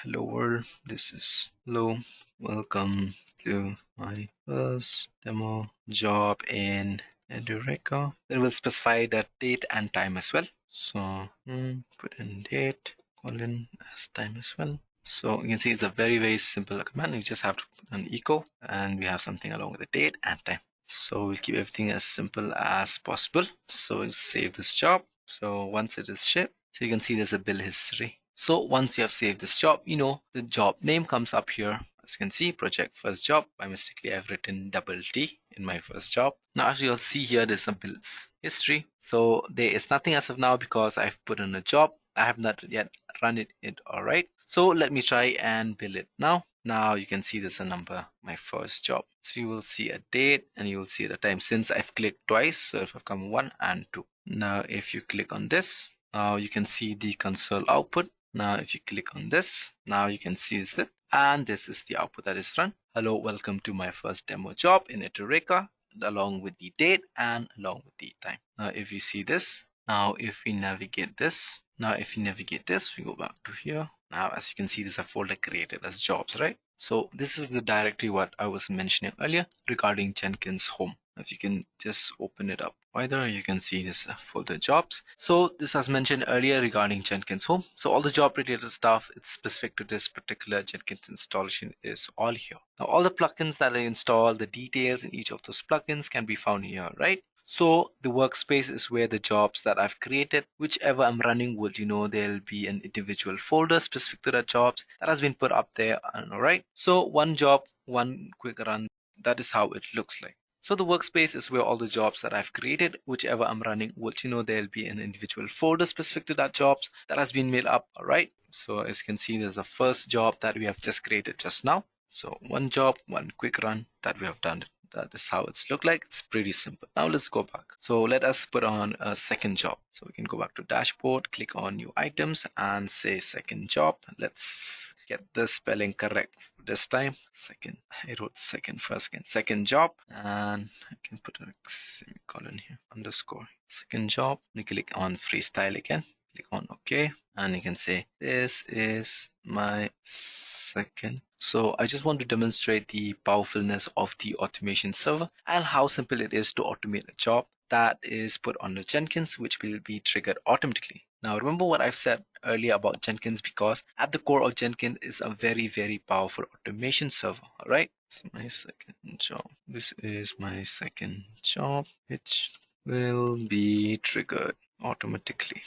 hello world. This is hello. Welcome to my first demo job in Edureka. Then we'll specify the date and time as well. So put in date, colon as time as well. So you can see it's a very simple command. You just have to put an echo and we have something along with the date and time. So we'll keep everything as simple as possible. So we'll save this job. So once it is shipped, so you can see there's a build history. So once you have saved this job, you know the job name comes up here. As you can see, project first job. By mistakenly, I've written double T in my first job. Now as you'll see here, there's some builds history. So there is nothing as of now because I've put in a job. I have not yet run it. All right. So let me try and build it now. Now you can see there's a number, my first job. So you will see a date and you will see the time since I've clicked twice. So if I've come 1 and 2. Now if you click on this, now you can see the console output. Now if you click on this, now you can see it. And this is the output that is run. Hello, welcome to my first demo job in Edureka, along with the date and along with the time. Now if you see this, now if we navigate this, we go back to here. Now as you can see, there's a folder created as jobs, right? So this is the directory what I was mentioning earlier regarding Jenkins home. If you can just open it up wider, you can see this folder jobs. So this was mentioned earlier regarding Jenkins home. So all the job related stuff, it's specific to this particular Jenkins installation is all here. Now all the plugins that I install, the details in each of those plugins can be found here, right? So the workspace is where the jobs that I've created, whichever I'm running would, there'll be an individual folder specific to the jobs that has been put up there. All right. So one job, one quick run, that is how it looks like. So the workspace is where all the jobs that I've created, whichever I'm running, would, there'll be an individual folder specific to that jobs that has been made up. All right. So as you can see, there's a first job that we have just created just now. So one job, one quick run that we have done. That is how it's look like. It's pretty simple. Now let's go back. So let us put on a second job. So we can go back to dashboard, click on new items and say second job. Let's get the spelling correct this time. Second, I wrote second first again. Second job, and I can put a semicolon here, underscore. Second job. We click on freestyle again. Click on OK, and you can say this is my second. So I just want to demonstrate the powerfulness of the automation server and how simple it is to automate a job that is put on the Jenkins, which will be triggered automatically. Now remember what I've said earlier about Jenkins, because at the core of Jenkins is a very powerful automation server. All right, this is my second job. This is my second job, which will be triggered automatically.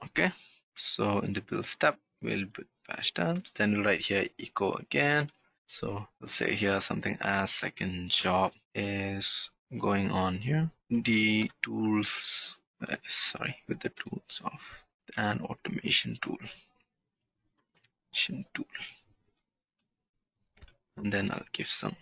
Okay, so in the build step, we'll put bash tabs, then we'll write here echo again. So we'll say here something as second job is going on here. The tools, with the tools of an automation tool. And then I'll give some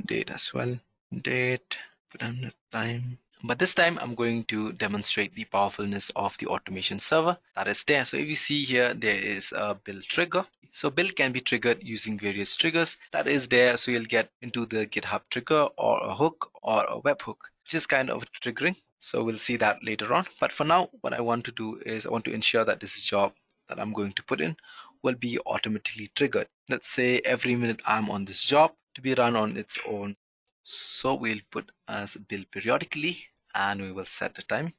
date as well. Date, put in the time. But this time I'm going to demonstrate the powerfulness of the automation server that is there. So if you see here, there is a build trigger. So build can be triggered using various triggers that is there. So you'll get into the GitHub trigger or a hook or a webhook, which is kind of triggering. So we'll see that later on. But for now, what I want to do is I want to ensure that this job that I'm going to put in will be automatically triggered. Let's say every minute I'm on this job to be run on its own. So we'll put as build periodically and we will set the time.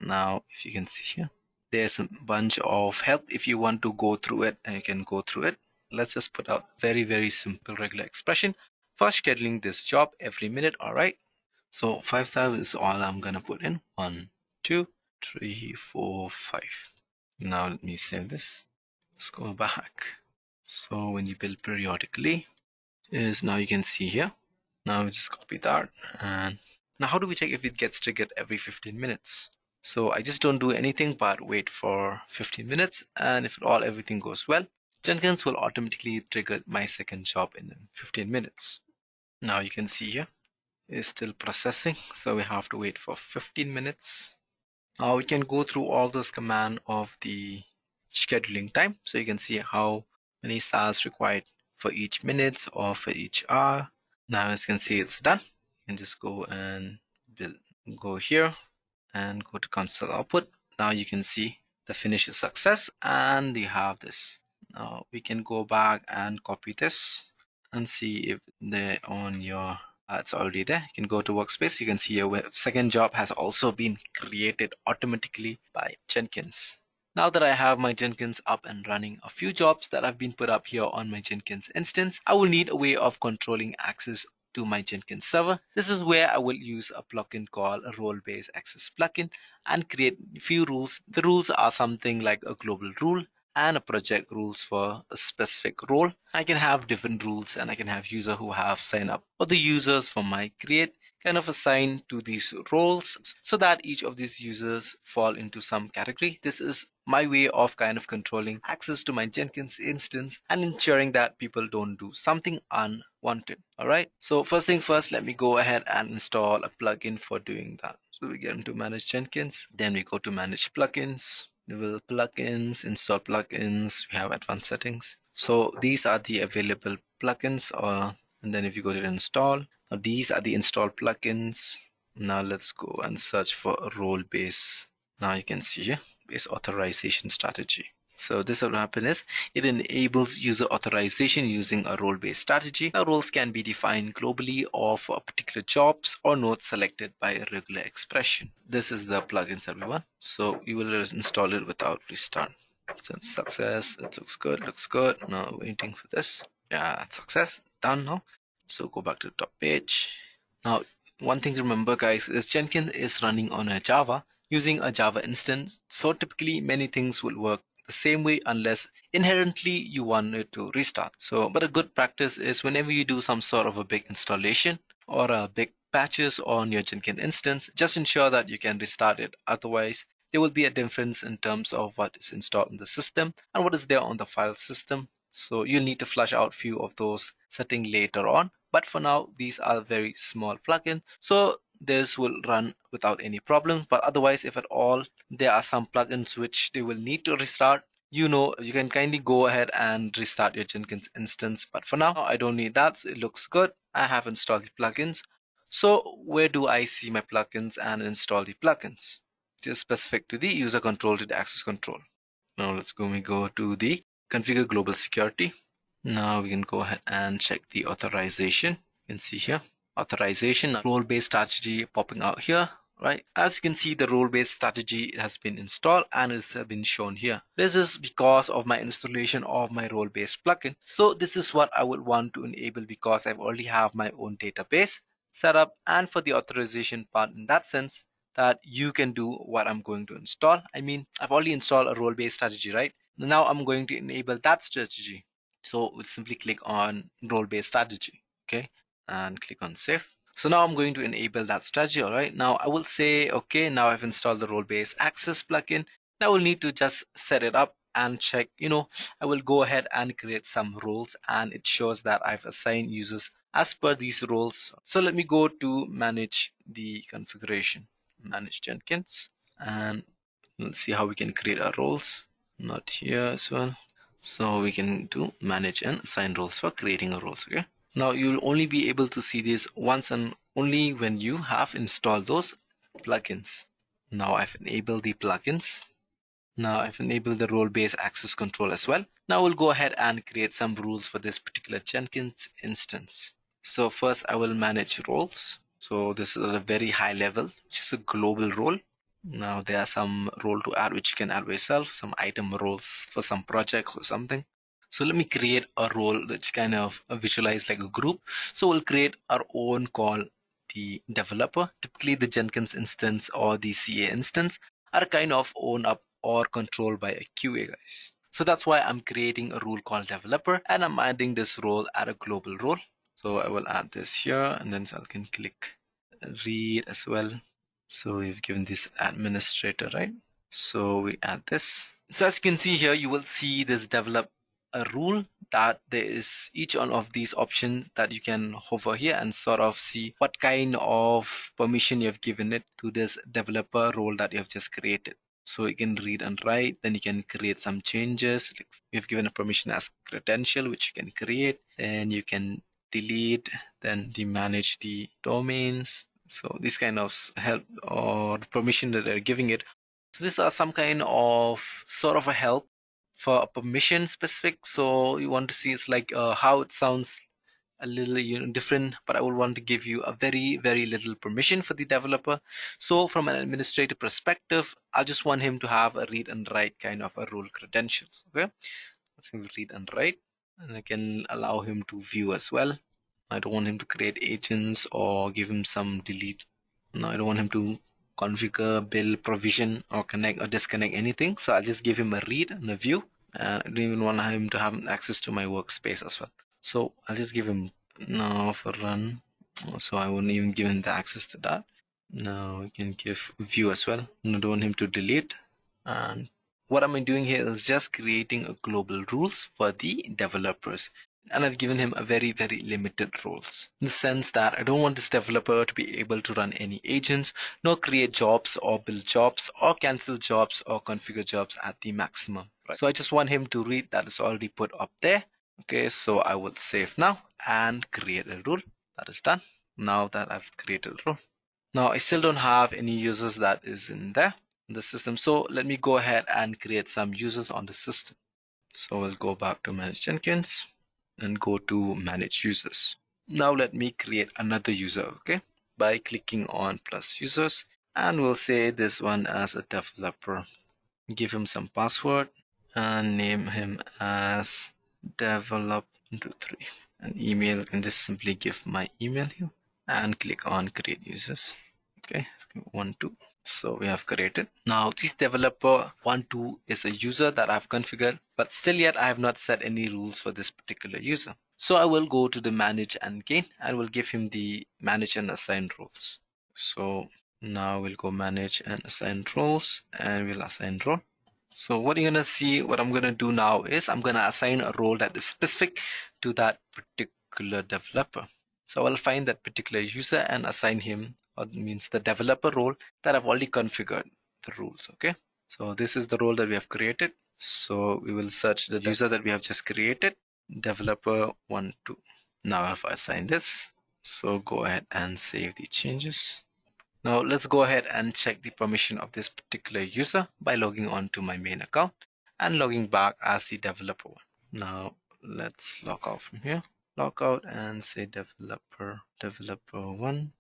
Now, if you can see here, there's a bunch of help. If you want to go through it, you can go through it. Let's just put out very simple regular expression for scheduling this job every minute. All right. So 5,000 is all I'm going to put in. 1, 2, 3, 4, 5. Now let me save this. Let's go back. So when you build periodically, is now you can see here. Now we just copy that, and now how do we check if it gets triggered every 15 minutes? So I just don't do anything but wait for 15 minutes, and if everything goes well, Jenkins will automatically trigger my second job in 15 minutes. Now you can see here it's still processing, so we have to wait for 15 minutes. Now we can go through all those commands of the scheduling time, so you can see how many stars required for each minute or for each hour. Now as you can see it's done. You can just go and go here and go to console output. Now you can see the finish is success, and you have this. Now we can go back and copy this and see if they're on your it's already there. You can go to workspace. You can see your second job has also been created automatically by Jenkins. Now that I have my Jenkins up and running, a few jobs that have been put up here on my Jenkins instance, I will need a way of controlling access to my Jenkins server. This is where I will use a plugin called a role-based access plugin and create a few rules. The rules are something like a global rule and a project rules for a specific role. I can have different rules, and I can have users who have signed up, or the users from my create kind of assign to these roles so that each of these users fall into some category. This is my way of kind of controlling access to my Jenkins instance and ensuring that people don't do something unwanted. All right, so first thing first, let me go ahead and install a plugin for doing that. So we get into manage Jenkins, then we go to manage plugins. We will plugins, install plugins, we have advanced settings. So these are the available plugins, and then if you go to install, now these are the installed plugins. Now let's go and search for a role-based. Now you can see here, base authorization strategy. So this will happen is it enables user authorization using a role-based strategy. Now roles can be defined globally or for particular jobs or nodes selected by a regular expression. This is the plugins that we want. So we will install it without restart. So it's success. It looks good. Looks good. Now waiting for this. Yeah, success. Done now. So go back to the top page. Now one thing to remember, guys, is Jenkins is running on a Java using a Java instance. So typically many things will work the same way unless inherently you want it to restart. So, but a good practice is whenever you do some sort of a big installation or a big patches on your Jenkins instance, just ensure that you can restart it. Otherwise, there will be a difference in terms of what is installed in the system and what is there on the file system. So you'll need to flush out few of those settings later on. But for now, these are very small plugins. So this will run without any problem. But otherwise, if at all there are some plugins which they will need to restart, you can kindly go ahead and restart your Jenkins instance. But for now, I don't need that. So it looks good. I have installed the plugins. So where do I see my plugins and install the plugins? It is specific to the user control to the access control. Now let's go to the configure global security. Now we can go ahead and check the authorization. You can see here authorization, role-based strategy popping out here, right? As you can see, the role-based strategy has been installed and it's been shown here. This is because of my installation of my role-based plugin. So this is what I would want to enable because I already have my own database set up, and for the authorization part in that sense that you can do what I'm going to install. I mean, I've already installed a role-based strategy, right? Now I'm going to enable that strategy. So we'll simply click on role-based strategy, okay, and click on save. So now I'm going to enable that strategy. All right, now I will say, okay, now I've installed the role-based access plugin. Now we'll need to just set it up and check, I will go ahead and create some roles, and it shows that I've assigned users as per these roles. So let me go to manage the configuration, manage Jenkins, and let's see how we can create our roles. Not here as well. So we can do manage and assign roles for creating a roles. Okay. Now you'll only be able to see this once and only when you have installed those plugins. Now I've enabled the plugins. Now I've enabled the role-based access control as well. Now we'll go ahead and create some rules for this particular Jenkins instance. So first I will manage roles. So this is at a very high level, which is a global role. Now there are some role to add which you can add by yourself, some item roles for some projects or something. So let me create a role which kind of visualize like a group. So we'll create our own called the developer. Typically the Jenkins instance or the CA instance are kind of owned up or controlled by a QA, guys. So that's why I'm creating a role called developer, and I'm adding this role at a global role. So I will add this here, and then I can click read as well. So we've given this administrator, right? So we add this. So as you can see here, you will see this develop a rule that there is each one of these options that you can hover here and sort of see what kind of permission you have given it to this developer role that you have just created. So you can read and write, then you can create some changes. Like you've given a permission as credential, which you can create. Then you can delete, then manage the domains. So this kind of help or the permission that they're giving it. So these are some kind of sort of a help for a permission specific. So you want to see it's like how it sounds a little different, but I would want to give you a very little permission for the developer. So from an administrative perspective, I just want him to have a read and write kind of a role credentials. Okay, let's read and write, and I can allow him to view as well. I don't want him to create agents or give him some delete. No, I don't want him to configure, build, provision, or connect or disconnect anything. So I'll just give him a read and a view. I don't even want him to have access to my workspace as well. So I'll just give him now for run. So I won't even give him the access to that. Now we can give view as well. I don't want him to delete. And what I'm doing here is just creating a global rules for the developers. And I've given him a very limited roles, in the sense that I don't want this developer to be able to run any agents, nor create jobs or build jobs or cancel jobs or configure jobs at the maximum. Right? So I just want him to read that is already put up there. Okay, so I will save now and create a rule. That is done. Now that I've created a rule. Now I still don't have any users that is in there in the system. So let me go ahead and create some users on the system. So we'll go back to manage Jenkins and go to manage users. Now let me create another user, okay, by clicking on plus users, and we'll say this one as a developer. Give him some password and name him as develop23. An email, can just simply give my email here and click on create users. Okay, 1-2. So we have created. Now this developer 1-2 is a user that I've configured, but still yet I have not set any rules for this particular user. So I will go to the manage and gain and will give him the manage and assign roles. So now we'll go manage and assign roles, and we'll assign role. So what you're gonna see, what I'm gonna do now is I'm gonna assign a role that is specific to that particular developer. So I'll find that particular user and assign him, or means the developer role that I've already configured the rules. Okay, so this is the role that we have created. So we will search the user that we have just created, developer 1-2. Now if I assign this, so go ahead and save the changes. Now let's go ahead and check the permission of this particular user by logging on to my main account and logging back as the developer one. Now let's log out from here. Log out and say developer 1.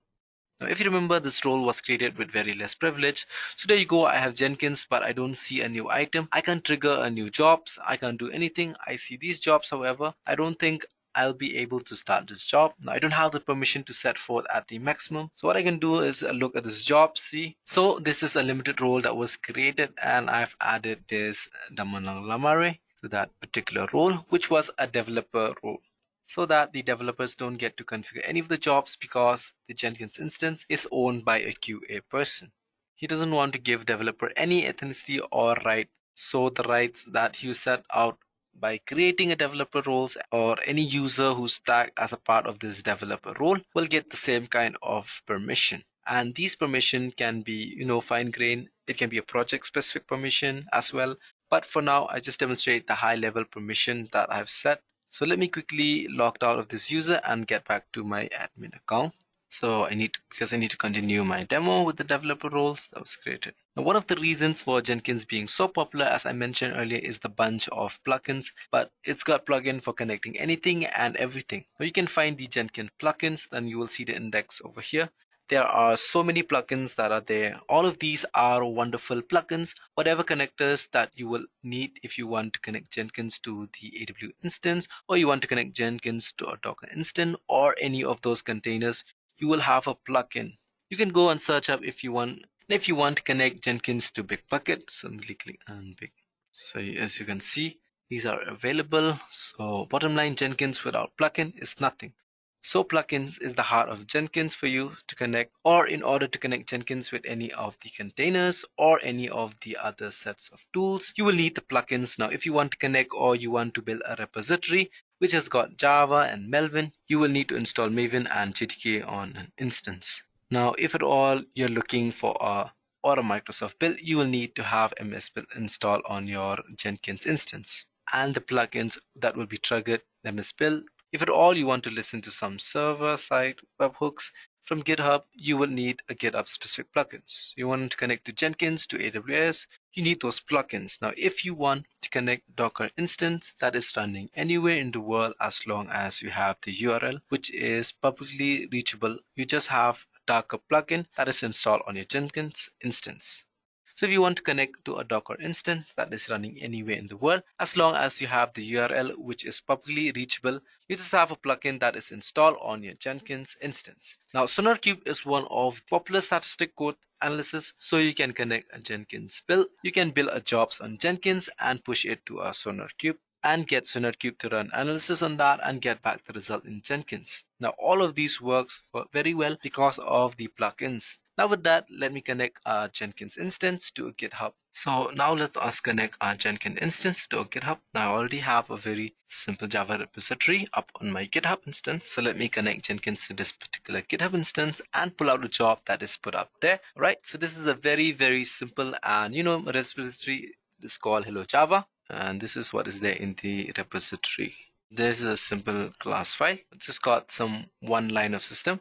Now, if you remember, this role was created with very less privilege. So there you go. I have Jenkins, but I don't see a new item. I can't trigger a new jobs. I can't do anything. I see these jobs. However, I don't think I'll be able to start this job. Now, I don't have the permission to set forth at the maximum. So what I can do is look at this job, see. So this is a limited role that was created, and I've added this Damanang Lamare to that particular role, which was a developer role, so that the developers don't get to configure any of the jobs because the Jenkins instance is owned by a QA person. He doesn't want to give developer any ethnicity or right. So the rights that you set out by creating a developer roles, or any user who's tagged as a part of this developer role, will get the same kind of permission. And these permission can be, fine grained. It can be a project specific permission as well. But for now, I just demonstrate the high level permission that I've set. So let me quickly log out of this user and get back to my admin account. So because I need to continue my demo with the developer roles that was created. Now, one of the reasons for Jenkins being so popular, as I mentioned earlier, is the bunch of plugins, but it's got plugin for connecting anything and everything. Now you can find the Jenkins plugins, then you will see the index over here. There are so many plugins that are there. All of these are wonderful plugins. Whatever connectors that you will need if you want to connect Jenkins to the AWS instance, or you want to connect Jenkins to a Docker instance, or any of those containers, you will have a plugin. You can go and search up if you want And if you want to connect Jenkins to Bitbucket, simply click on Big. So as you can see, these are available. So bottom line, Jenkins without plugin is nothing. So plugins is the heart of Jenkins for you to connect, or in order to connect Jenkins with any of the containers or any of the other sets of tools, you will need the plugins. Now, if you want to connect or you want to build a repository which has got Java and Melvin, you will need to install Maven and GTK on an instance. Now, if at all you're looking for a Microsoft build, you will need to have MS Build installed on your Jenkins instance. And the plugins that will be triggered MS Build. If at all you want to listen to some server-side webhooks from GitHub, you will need a GitHub specific plugins. You want to connect to Jenkins, to AWS, you need those plugins. Now, if you want to connect Docker instance that is running anywhere in the world, as long as you have the URL, which is publicly reachable, you just have a Docker plugin that is installed on your Jenkins instance. So if you want to connect to a Docker instance that is running anywhere in the world, as long as you have the URL which is publicly reachable, you just have a plugin that is installed on your Jenkins instance. Now, SonarQube is one of popular statistic code analysis, so you can connect a Jenkins build. You can build a jobs on Jenkins and push it to a SonarQube and get SonarQube to run analysis on that and get back the result in Jenkins. Now, all of these works very well because of the plugins. Now with that, let me connect our Jenkins instance to a GitHub. So now let us connect our Jenkins instance to a GitHub. Now I already have a very simple Java repository up on my GitHub instance. So let me connect Jenkins to this particular GitHub instance and pull out a job that is put up there. Right. So this is a very, very simple and repository is called Hello Java. And this is what is there in the repository. There's a simple class file. It's just got some one line of system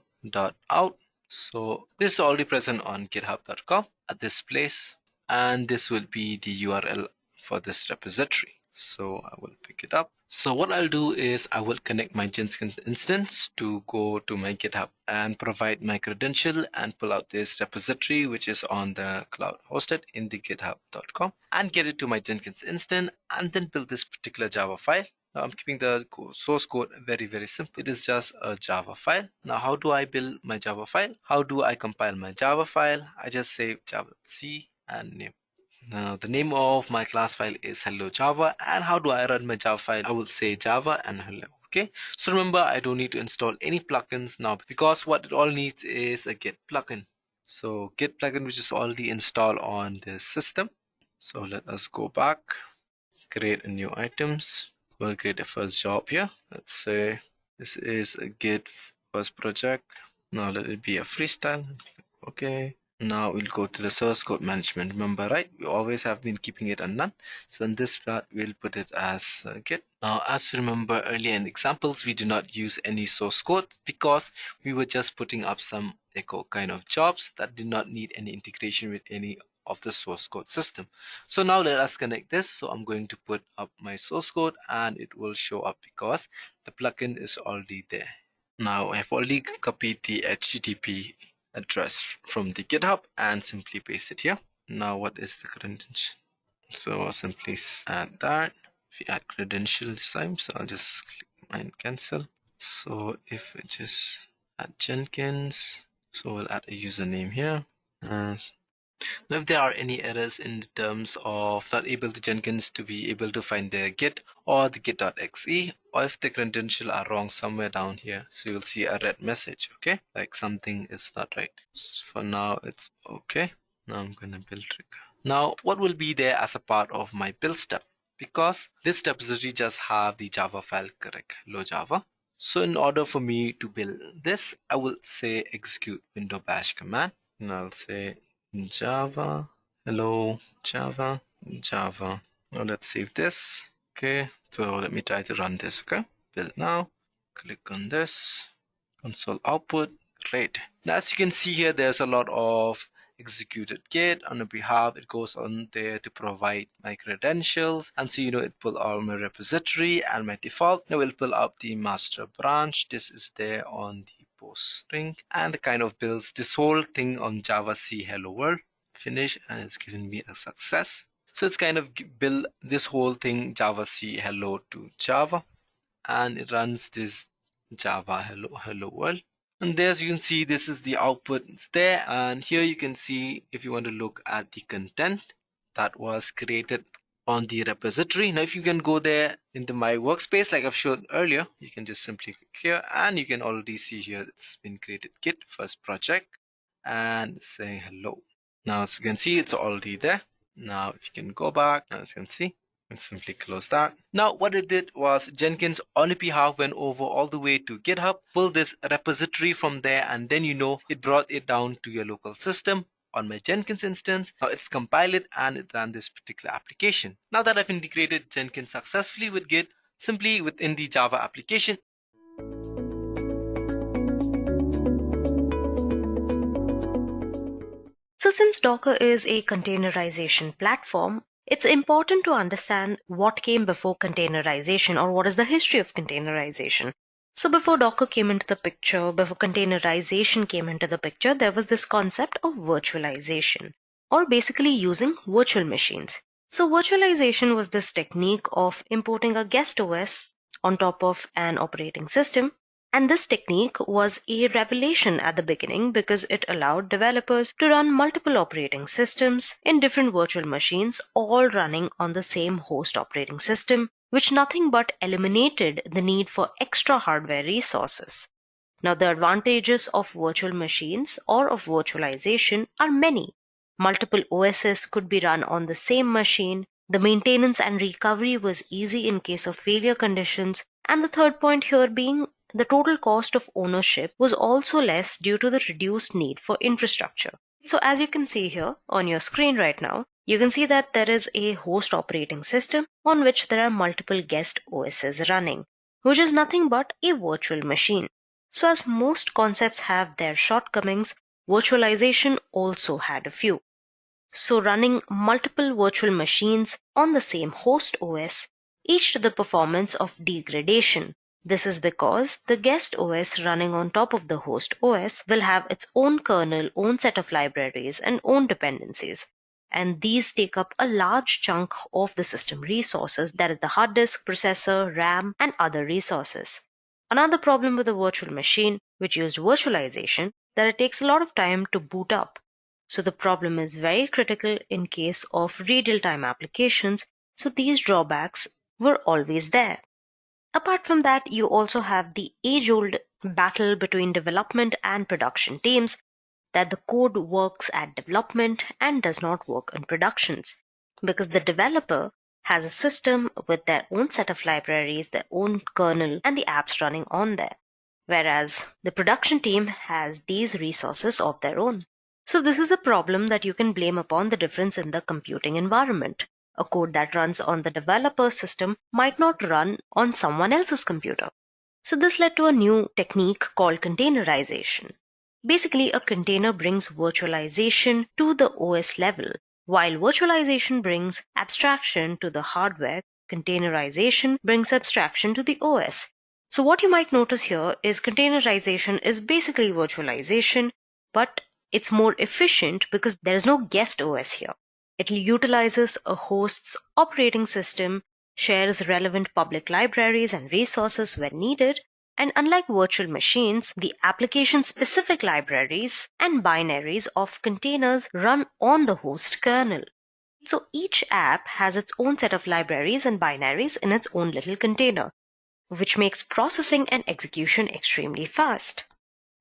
.out. So this is already present on github.com at this place, and this will be the URL for this repository. So I will pick it up. So what I'll do is I will connect my Jenkins instance to go to my GitHub and provide my credential and pull out this repository which is on the cloud hosted in the github.com and get it to my Jenkins instance and then build this particular Java file. Now I'm keeping the source code very, very simple. It is just a Java file. Now how do I build my Java file? How do I compile my Java file? I just say Java C and name. Now the name of my class file is hello Java, and how do I run my Java file? I will say Java and hello. Okay, so remember I don't need to install any plugins now because what it all needs is a Git plugin. So Git plugin which is already installed on this system. So let us go back, create a new items. We'll create a first job here. Let's say this is a Git first project. Now let it be a freestyle. Okay. Now we'll go to the source code management. Remember, right? We always have been keeping it on none. So in this part, we'll put it as Git. Now, as you remember earlier in examples, we do not use any source code because we were just putting up some echo kind of jobs that did not need any integration with any of the source code system. So now let us connect this. So I'm going to put up my source code and it will show up because the plugin is already there. Now I've already copied the HTTP address from the GitHub and simply paste it here. Now what is the credential? So I'll simply add that. If we add credential this time, so I'll just click and cancel. So if it just add Jenkins, so we'll add a username here. Now if there are any errors in terms of not able to Jenkins to be able to find the Git or the git.exe, or if the credentials are wrong somewhere down here, so you'll see a red message, okay, like something is not right. So for now it's okay. Now I'm gonna build trigger. Now what will be there as a part of my build step, because this repository just have the Java file correct, hello Java. So in order for me to build this, I will say execute window bash command, and I'll say Java, hello Java, Java. Now let's save this. Okay, so let me try to run this. Okay, build now, click on this, console output. Great. Now as you can see here, there's a lot of executed Git on the behalf. It goes on there to provide my credentials, and so it pull all my repository and my default. Now we'll pull up the master branch. This is there on the post string, and it kind of builds this whole thing on Java C hello world. Finish, and it's given me a success. So it's kind of build this whole thing Java C hello to Java, and it runs this Java hello world. And there, as you can see, this is the output. It's there, and here you can see, if you want to look at the content that was created on the repository. Now, if you can go there into my workspace, like I've showed earlier, you can just simply click here, and you can already see here it's been created Git first project and say hello. Now, as you can see, it's already there. Now, if you can go back, as you can see, and simply close that. Now, what it did was Jenkins on your behalf went over all the way to GitHub, pulled this repository from there, and then it brought it down to your local system on my Jenkins instance. Now it's compiled it and it ran this particular application. Now that I've integrated Jenkins successfully with Git, simply within the Java application, So since Docker is a containerization platform, it's important to understand what came before containerization, or what is the history of containerization. So before Docker came into the picture, before containerization came into the picture, there was this concept of virtualization, or basically using virtual machines. So virtualization was this technique of importing a guest OS on top of an operating system. And this technique was a revelation at the beginning because it allowed developers to run multiple operating systems in different virtual machines, all running on the same host operating system, which nothing but eliminated the need for extra hardware resources. Now, the advantages of virtual machines or of virtualization are many. Multiple OSs could be run on the same machine. The maintenance and recovery was easy in case of failure conditions. And the third point here being the total cost of ownership was also less due to the reduced need for infrastructure. So as you can see here on your screen right now, you can see that there is a host operating system on which there are multiple guest OSs running, which is nothing but a virtual machine. So as most concepts have their shortcomings, virtualization also had a few. So running multiple virtual machines on the same host OS, each to the performance of degradation. This is because the guest OS running on top of the host OS will have its own kernel, own set of libraries, and own dependencies. And these take up a large chunk of the system resources, that is the hard disk, processor, RAM, and other resources. Another problem with a virtual machine, which used virtualization, that it takes a lot of time to boot up. So the problem is very critical in case of real-time applications, so these drawbacks were always there. Apart from that, you also have the age-old battle between development and production teams, that the code works at development and does not work in productions, because the developer has a system with their own set of libraries, their own kernel, and the apps running on there, whereas the production team has these resources of their own. So this is a problem that you can blame upon the difference in the computing environment. A code that runs on the developer's system might not run on someone else's computer. So this led to a new technique called containerization. Basically, a container brings virtualization to the OS level. While virtualization brings abstraction to the hardware, containerization brings abstraction to the OS. So what you might notice here is containerization is basically virtualization, but it's more efficient because there is no guest OS here. It utilizes a host's operating system, shares relevant public libraries and resources when needed, and unlike virtual machines, the application-specific libraries and binaries of containers run on the host kernel. So each app has its own set of libraries and binaries in its own little container, which makes processing and execution extremely fast.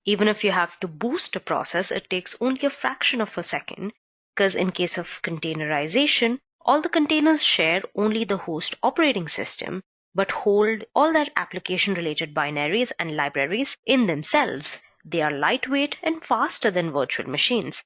Even if you have to boost a process, it takes only a fraction of a second, because in case of containerization, all the containers share only the host operating system, but hold all their application-related binaries and libraries in themselves. They are lightweight and faster than virtual machines.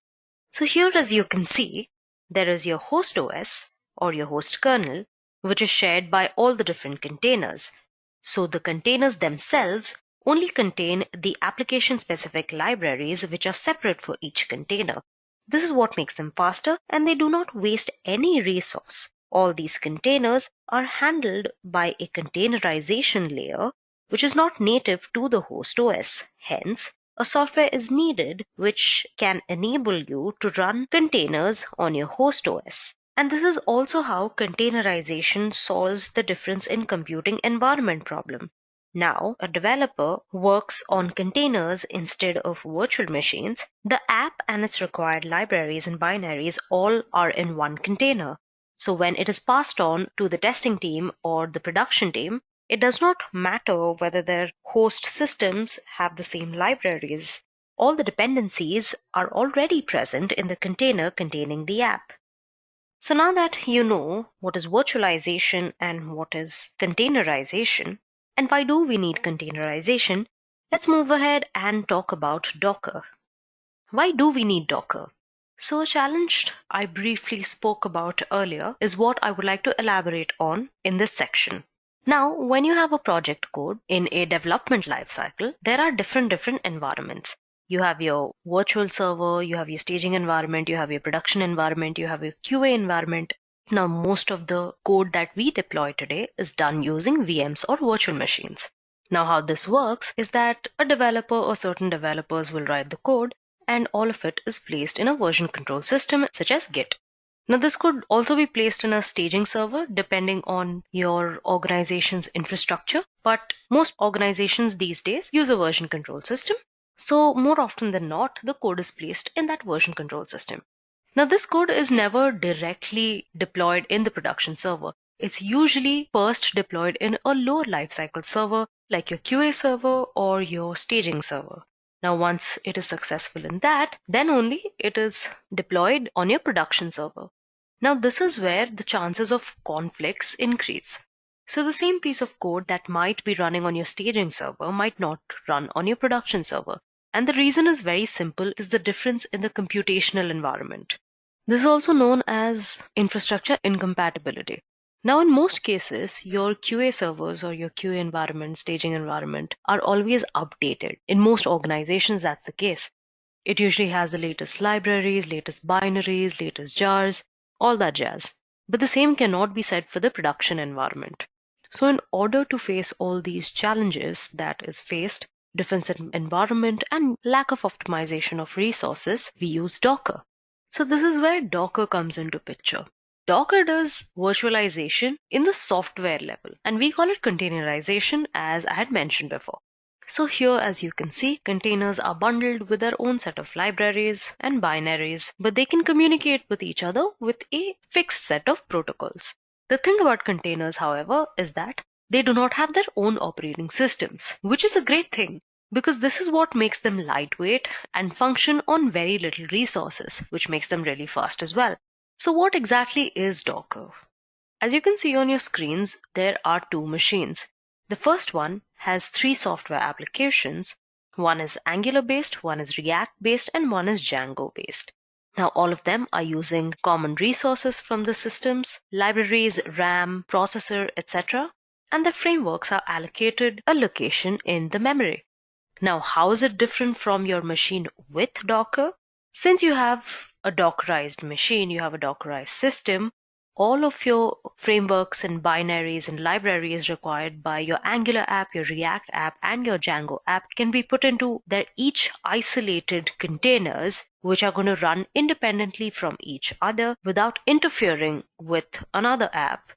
So here, as you can see, there is your host OS or your host kernel, which is shared by all the different containers. So the containers themselves only contain the application-specific libraries which are separate for each container. This is what makes them faster, and they do not waste any resource. All these containers are handled by a containerization layer, which is not native to the host OS. Hence, a software is needed which can enable you to run containers on your host OS. And this is also how containerization solves the difference in computing environment problem. Now, a developer works on containers instead of virtual machines. The app and its required libraries and binaries all are in one container. So when it is passed on to the testing team or the production team, it does not matter whether their host systems have the same libraries. All the dependencies are already present in the container containing the app. So now that you know what is virtualization and what is containerization, and why do we need containerization, let's move ahead and talk about Docker. Why do we need Docker? So a challenge I briefly spoke about earlier is what I would like to elaborate on in this section. Now, when you have a project code in a development lifecycle, there are different environments. You have your virtual server, you have your staging environment, you have your production environment, you have your QA environment. Now, most of the code that we deploy today is done using VMs or virtual machines. Now, how this works is that a developer or certain developers will write the code, and all of it is placed in a version control system such as Git. Now, this could also be placed in a staging server depending on your organization's infrastructure, but most organizations these days use a version control system. So more often than not, the code is placed in that version control system. Now, this code is never directly deployed in the production server. It's usually first deployed in a lower lifecycle server like your QA server or your staging server. Now, once it is successful in that, then only it is deployed on your production server. Now, this is where the chances of conflicts increase. So the same piece of code that might be running on your staging server might not run on your production server. And the reason is very simple, is the difference in the computational environment. This is also known as infrastructure incompatibility. Now, in most cases, your QA servers or your QA environment, staging environment are always updated. In most organizations, that's the case. It usually has the latest libraries, latest binaries, latest jars, all that jazz. But the same cannot be said for the production environment. So in order to face all these challenges that is faced, difference in environment and lack of optimization of resources, we use Docker. So this is where Docker comes into picture. Docker does virtualization in the software level, and we call it containerization, as I had mentioned before. So here, as you can see, containers are bundled with their own set of libraries and binaries, but they can communicate with each other with a fixed set of protocols. The thing about containers, however, is that they do not have their own operating systems, which is a great thing, because this is what makes them lightweight and function on very little resources, which makes them really fast as well. So what exactly is Docker? As you can see on your screens, there are two machines. The first one has three software applications. One is Angular based, one is React based, and one is Django based. Now, all of them are using common resources from the systems, libraries, RAM, processor, etc. And the frameworks are allocated a location in the memory. Now, how is it different from your machine with Docker? Since you have a Dockerized machine, you have a Dockerized system, all of your frameworks and binaries and libraries required by your Angular app, your React app, and your Django app can be put into their each isolated containers, which are going to run independently from each other without interfering with another app.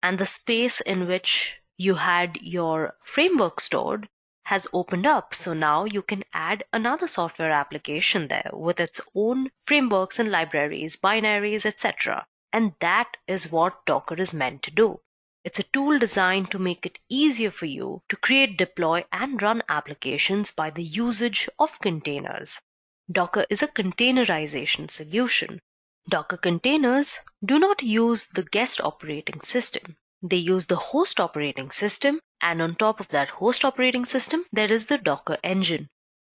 And the space in which you had your framework stored has opened up. So now you can add another software application there with its own frameworks and libraries, binaries, etc. And that is what Docker is meant to do. It's a tool designed to make it easier for you to create, deploy, and run applications by the usage of containers. Docker is a containerization solution. Docker containers do not use the guest operating system. They use the host operating system, and on top of that host operating system, there is the Docker engine.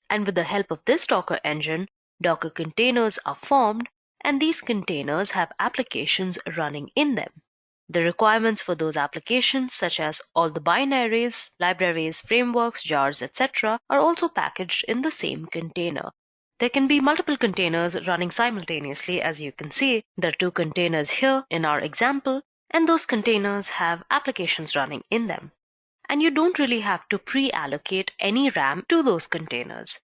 And with the help of this Docker engine, Docker containers are formed, and these containers have applications running in them. The requirements for those applications, such as all the binaries, libraries, frameworks, jars, etc., are also packaged in the same container. There can be multiple containers running simultaneously. As you can see, there are two containers here in our example, and those containers have applications running in them. And you don't really have to pre-allocate any RAM to those containers.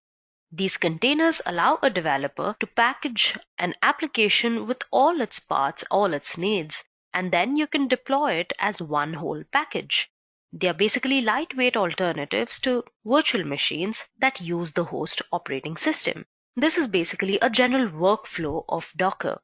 These containers allow a developer to package an application with all its parts, all its needs, and then you can deploy it as one whole package. They are basically lightweight alternatives to virtual machines that use the host operating system. This is basically a general workflow of Docker.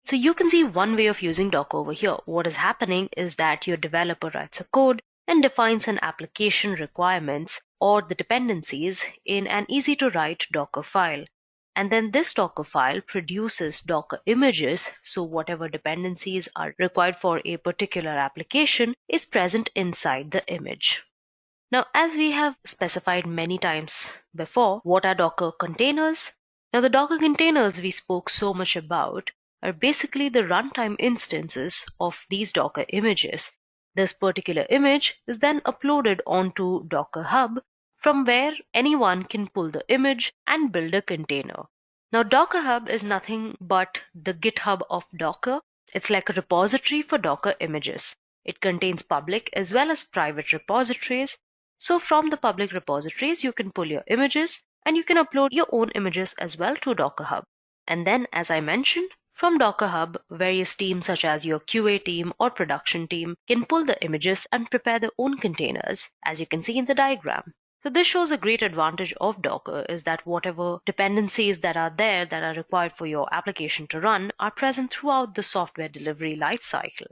So you can see one way of using Docker over here. What is happening is that your developer writes a code and defines an application requirements or the dependencies in an easy to write Docker file. And then this Docker file produces Docker images, so whatever dependencies are required for a particular application is present inside the image. Now, as we have specified many times before, what are Docker containers? Now, the Docker containers we spoke so much about are basically the runtime instances of these Docker images. This particular image is then uploaded onto Docker Hub, from where anyone can pull the image and build a container. Now, Docker Hub is nothing but the GitHub of Docker. It's like a repository for Docker images. It contains public as well as private repositories. So from the public repositories, you can pull your images and you can upload your own images as well to Docker Hub. And then, as I mentioned, from Docker Hub, various teams such as your QA team or production team can pull the images and prepare their own containers, as you can see in the diagram. So this shows a great advantage of Docker is that whatever dependencies that are there that are required for your application to run are present throughout the software delivery lifecycle.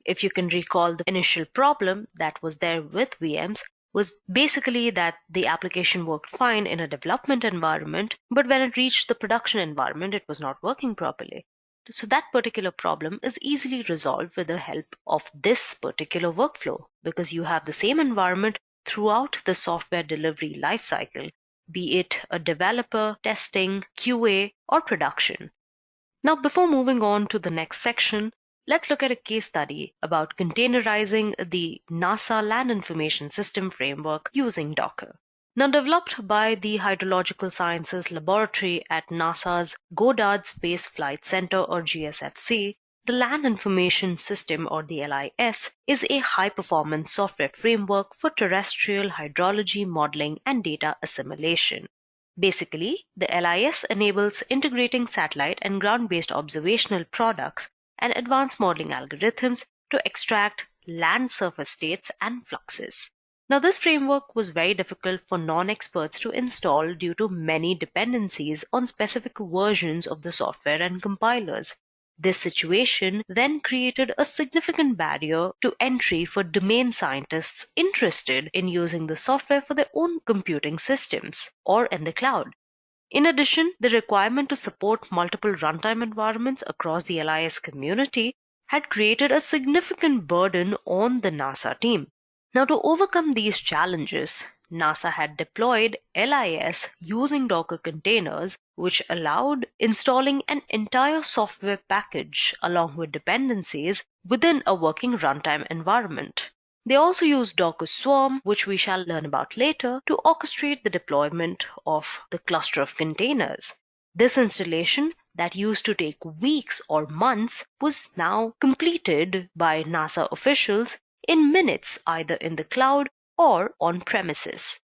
If you can recall, the initial problem that was there with VMs was basically that the application worked fine in a development environment, but when it reached the production environment, it was not working properly. So that particular problem is easily resolved with the help of this particular workflow, because you have the same environment throughout the software delivery lifecycle, be it a developer, testing, QA, or production. Now, before moving on to the next section, let's look at a case study about containerizing the NASA Land Information System framework using Docker. Now, developed by the Hydrological Sciences Laboratory at NASA's Goddard Space Flight Center, or GSFC, the Land Information System, or the LIS, is a high-performance software framework for terrestrial hydrology modeling and data assimilation. Basically, the LIS enables integrating satellite and ground-based observational products and advanced modeling algorithms to extract land surface states and fluxes. Now, this framework was very difficult for non-experts to install due to many dependencies on specific versions of the software and compilers. This situation then created a significant barrier to entry for domain scientists interested in using the software for their own computing systems or in the cloud. In addition, the requirement to support multiple runtime environments across the LIS community had created a significant burden on the NASA team. Now, to overcome these challenges, NASA had deployed LIS using Docker containers, which allowed installing an entire software package along with dependencies within a working runtime environment. They also used Docker Swarm, which we shall learn about later, to orchestrate the deployment of the cluster of containers. This installation, that used to take weeks or months, was now completed by NASA officials in minutes, either in the cloud or on premises.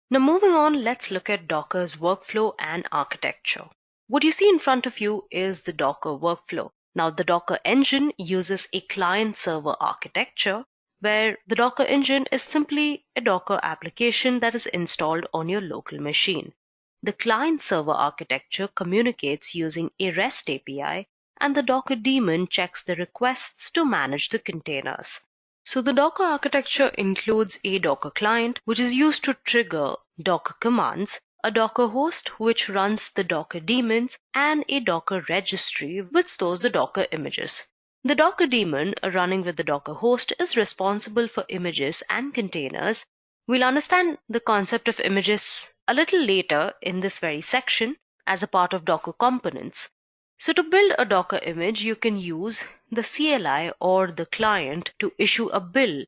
Now, moving on, let's look at Docker's workflow and architecture. What you see in front of you is the Docker workflow. Now, the Docker engine uses a client-server architecture, where the Docker engine is simply a Docker application that is installed on your local machine. The client-server architecture communicates using a REST API, and the Docker daemon checks the requests to manage the containers. So the Docker architecture includes a Docker client, which is used to trigger Docker commands, a Docker host which runs the Docker daemons, and a Docker registry which stores the Docker images. The Docker daemon running with the Docker host is responsible for images and containers. We'll understand the concept of images a little later in this very section as a part of Docker components. So to build a Docker image, you can use the CLI or the client to issue a bill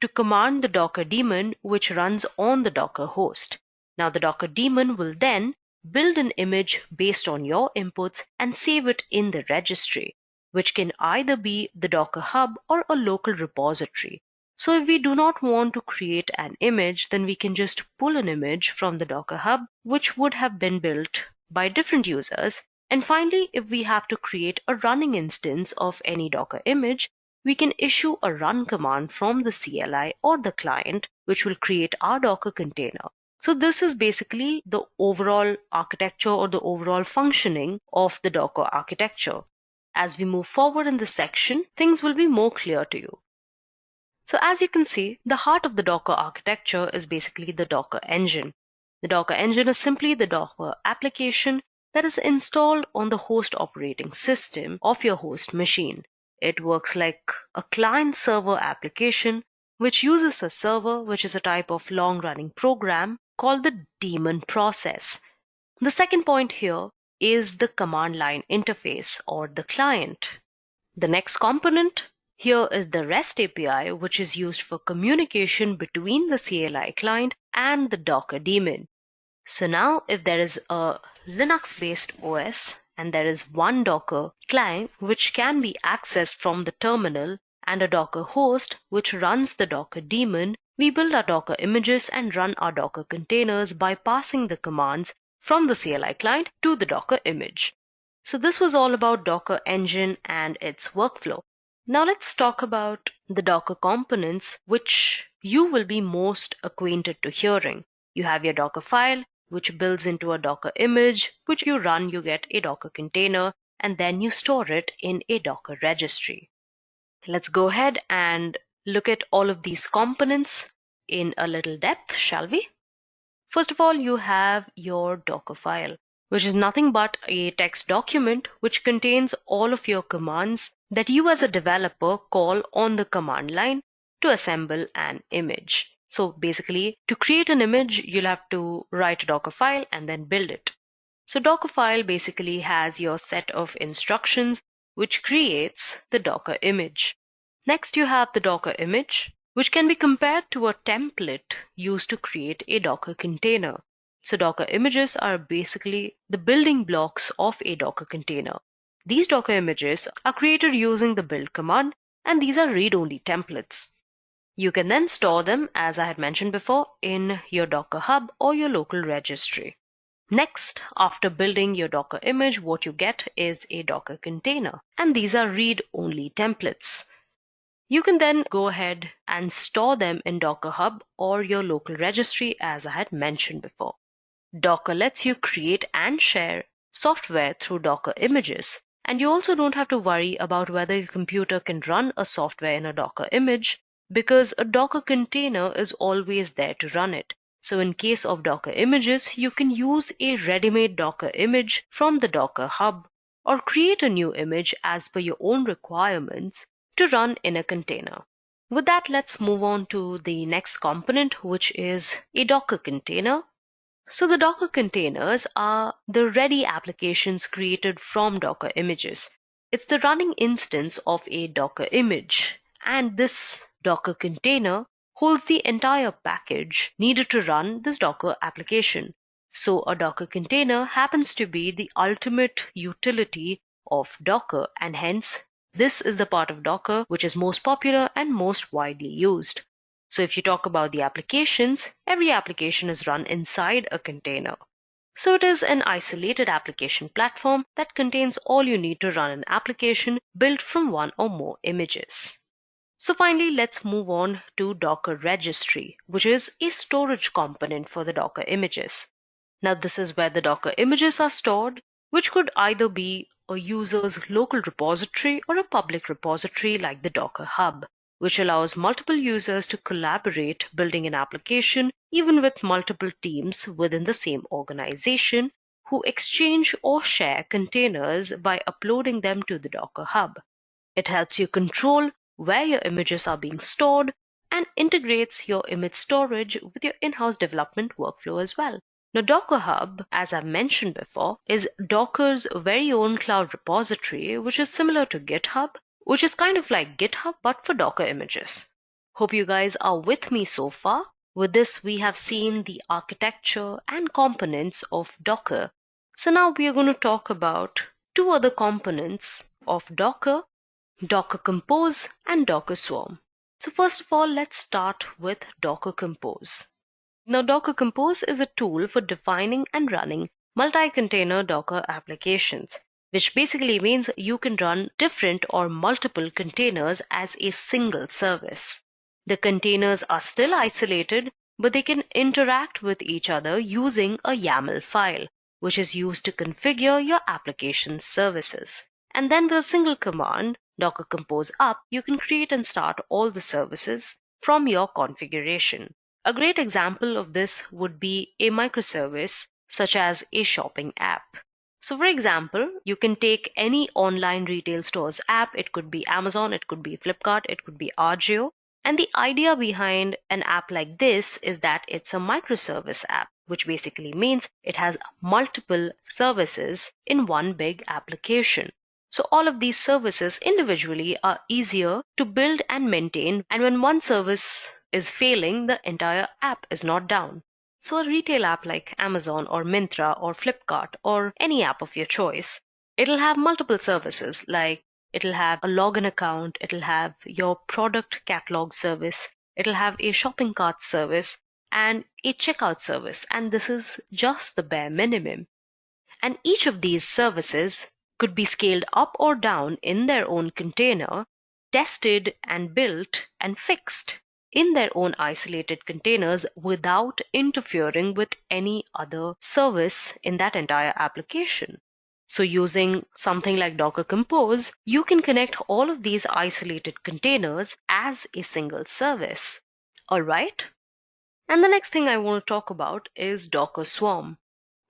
to command the Docker daemon which runs on the Docker host. Now the Docker daemon will then build an image based on your inputs and save it in the registry, which can either be the Docker Hub or a local repository. So if we do not want to create an image, then we can just pull an image from the Docker Hub, which would have been built by different users. And finally, if we have to create a running instance of any Docker image, we can issue a run command from the CLI or the client, which will create our Docker container. So this is basically the overall architecture or the overall functioning of the Docker architecture. As we move forward in this section, things will be more clear to you. So as you can see, the heart of the Docker architecture is basically the Docker engine. The Docker engine is simply the Docker application that is installed on the host operating system of your host machine. It works like a client-server application which uses a server, which is a type of long-running program called the daemon process. The second point here is the command line interface or the client. The next component here is the REST API, which is used for communication between the CLI client and the Docker daemon. So now if there is a Linux-based OS and there is one Docker client which can be accessed from the terminal and a Docker host which runs the Docker daemon, we build our Docker images and run our Docker containers by passing the commands from the CLI client to the Docker image. So this was all about Docker engine and its workflow. Now let's talk about the Docker components which you will be most acquainted to hearing. You have your Docker file, which builds into a Docker image, which you run, you get a Docker container, and then you store it in a Docker registry. Let's go ahead and look at all of these components in a little depth, shall we? First of all, you have your Docker file, which is nothing but a text document which contains all of your commands that you as a developer call on the command line to assemble an image. So basically, to create an image, you'll have to write a Docker file and then build it. So Docker file basically has your set of instructions which creates the Docker image. Next, you have the Docker image, which can be compared to a template used to create a Docker container. So Docker images are basically the building blocks of a Docker container. These Docker images are created using the build command, and these are read-only templates. You can then store them, as I had mentioned before, in your Docker Hub or your local registry. Next, after building your Docker image, what you get is a Docker container, and these are read-only templates. You can then go ahead and store them in Docker Hub or your local registry, as I had mentioned before. Docker lets you create and share software through Docker images, and you also don't have to worry about whether your computer can run a software in a Docker image, because a Docker container is always there to run it. So in case of Docker images, you can use a ready-made Docker image from the Docker Hub or create a new image as per your own requirements to run in a container. With that, let's move on to the next component, which is a Docker container. So the Docker containers are the ready applications created from Docker images. It's the running instance of a Docker image, and this Docker container holds the entire package needed to run this Docker application. So a Docker container happens to be the ultimate utility of Docker, and hence this is the part of Docker which is most popular and most widely used. So if you talk about the applications, every application is run inside a container. So it is an isolated application platform that contains all you need to run an application built from one or more images. So finally, let's move on to Docker Registry, which is a storage component for the Docker images. Now this is where the Docker images are stored, which could either be a user's local repository or a public repository like the Docker Hub, which allows multiple users to collaborate building an application even with multiple teams within the same organization who exchange or share containers by uploading them to the Docker Hub. It helps you control where your images are being stored and integrates your image storage with your in-house development workflow as well. Now, Docker Hub, as I mentioned before, is Docker's very own cloud repository, which is similar to GitHub, which is kind of like GitHub but for Docker images. Hope you guys are with me so far. With this, we have seen the architecture and components of Docker. So now we are going to talk about two other components of Docker, Docker Compose and Docker Swarm. So first of all, let's start with Docker Compose. Now, Docker Compose is a tool for defining and running multi-container Docker applications. which basically means you can run different or multiple containers as a single service. The containers are still isolated, but they can interact with each other using a YAML file, which is used to configure your application's services. And then with a single command, docker compose up, you can create and start all the services from your configuration. A great example of this would be a microservice such as a shopping app. So for example, you can take any online retail store's app. It could be Amazon, it could be Flipkart, it could be Agile. And the idea behind an app like this is that it's a microservice app, which basically means it has multiple services in one big application. So all of these services individually are easier to build and maintain. And when one service is failing, the entire app is not down. So a retail app like Amazon or Myntra or Flipkart or any app of your choice, it'll have multiple services, like it'll have a login account, it'll have your product catalog service, it'll have a shopping cart service and a checkout service. And this is just the bare minimum. And each of these services could be scaled up or down in their own container, tested and built and fixed in their own isolated containers without interfering with any other service in that entire application. So using something like Docker Compose, you can connect all of these isolated containers as a single service. All right? And the next thing I want to talk about is Docker Swarm.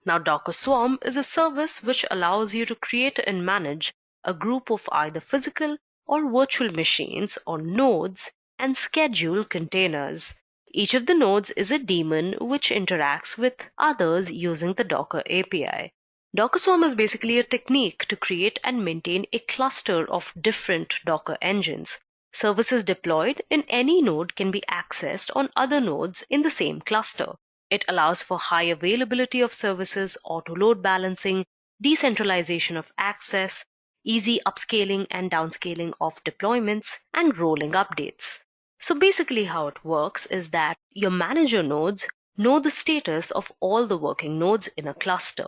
Now, Docker Swarm is a service which allows you to create and manage a group of either physical or virtual machines or nodes and schedule containers. Each of the nodes is a daemon which interacts with others using the Docker API. Docker Swarm is basically a technique to create and maintain a cluster of different Docker engines. Services deployed in any node can be accessed on other nodes in the same cluster. It allows for high availability of services, auto-load balancing, decentralization of access, easy upscaling and downscaling of deployments, and rolling updates. So basically how it works is that your manager nodes know the status of all the working nodes in a cluster.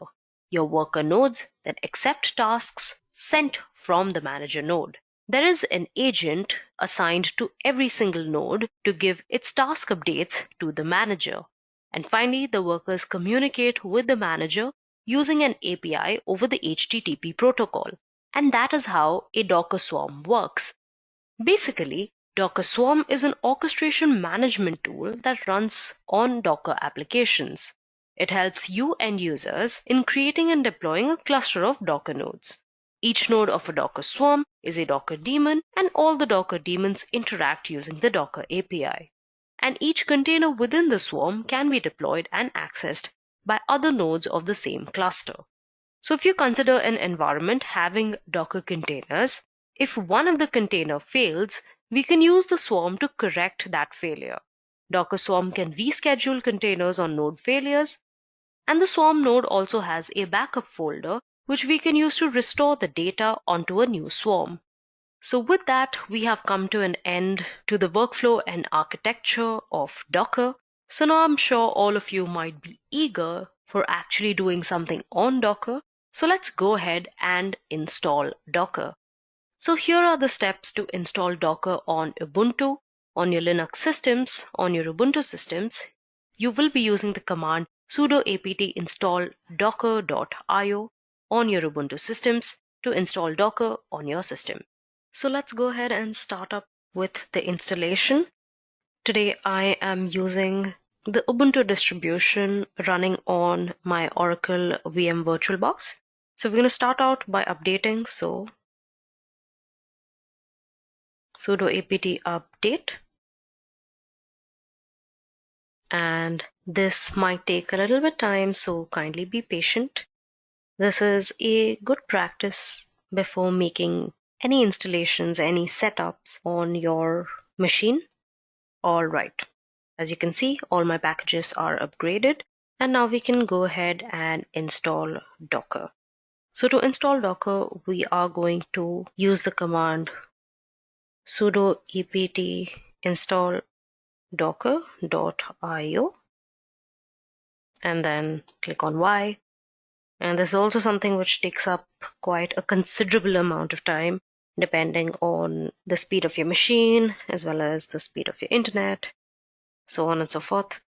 Your worker nodes then accept tasks sent from the manager node. There is an agent assigned to every single node to give its task updates to the manager. And finally, the workers communicate with the manager using an API over the HTTP protocol. And that is how a Docker Swarm works. Basically, Docker Swarm is an orchestration management tool that runs on Docker applications. It helps you end users in creating and deploying a cluster of Docker nodes. Each node of a Docker Swarm is a Docker daemon, and all the Docker daemons interact using the Docker API. And each container within the swarm can be deployed and accessed by other nodes of the same cluster. So if you consider an environment having Docker containers, if one of the container fails, we can use the swarm to correct that failure. Docker Swarm can reschedule containers on node failures, and the swarm node also has a backup folder which we can use to restore the data onto a new swarm. So with that, we have come to an end to the workflow and architecture of Docker. So now I'm sure all of you might be eager for actually doing something on Docker. So let's go ahead and install Docker. So here are the steps to install Docker on Ubuntu, on your Linux systems, on your Ubuntu systems. You will be using the command sudo apt install docker.io on your Ubuntu systems to install Docker on your system. So let's go ahead and start up with the installation. Today I am using the Ubuntu distribution running on my Oracle VM VirtualBox. So we're going to start out by updating. So sudo apt update. And this might take a little bit time, so kindly be patient. This is a good practice before making any installations, any setups on your machine. All right. As you can see, all my packages are upgraded, and now we can go ahead and install Docker. So to install Docker, we are going to use the command sudo apt install docker.io and then click on Y. And this is also something which takes up quite a considerable amount of time, depending on the speed of your machine, as well as the speed of your internet, so on and so forth.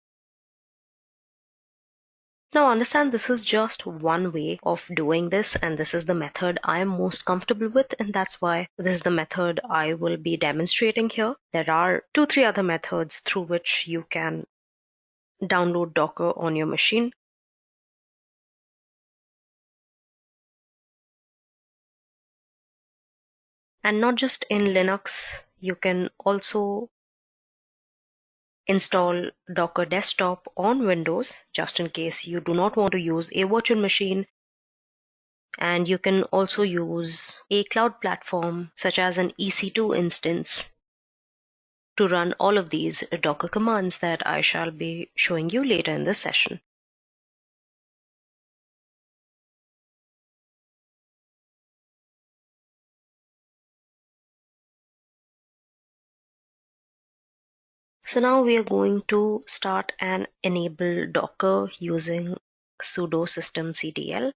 Now understand, this is just one way of doing this, and this is the method I am most comfortable with, and that's why this is the method I will be demonstrating here. There are 2-3 other methods through which you can download Docker on your machine. And not just in Linux, you can also install Docker Desktop on Windows, just in case you do not want to use a virtual machine. And you can also use a cloud platform such as an EC2 instance to run all of these Docker commands that I shall be showing you later in this session. So now we are going to start and enable Docker using sudo systemctl.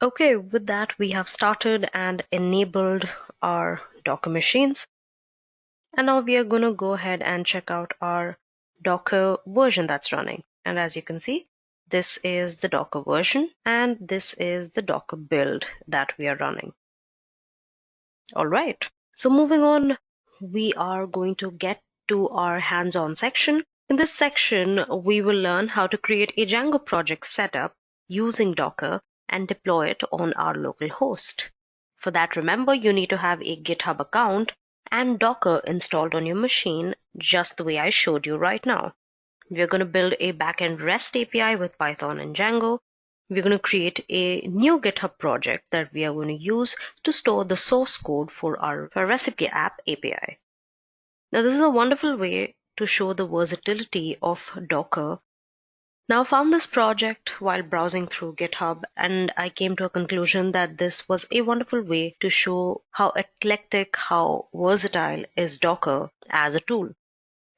Okay, with that we have started and enabled our Docker machines. And now we are going to go ahead and check out our Docker version that's running. And as you can see, this is the Docker version and this is the Docker build that we are running. All right, so moving on, we are going to get to our hands-on section. In this section, we will learn how to create a Django project setup using Docker and deploy it on our local host. For that, remember, you need to have a GitHub account and Docker installed on your machine, just the way I showed you right now. We're going to build a backend REST API with Python and Django. We're going to create a new GitHub project that we are going to use to store the source code for our recipe app API. Now, this is a wonderful way to show the versatility of Docker. Now, I found this project while browsing through GitHub, and I came to a conclusion that this was a wonderful way to show how eclectic, how versatile is Docker as a tool.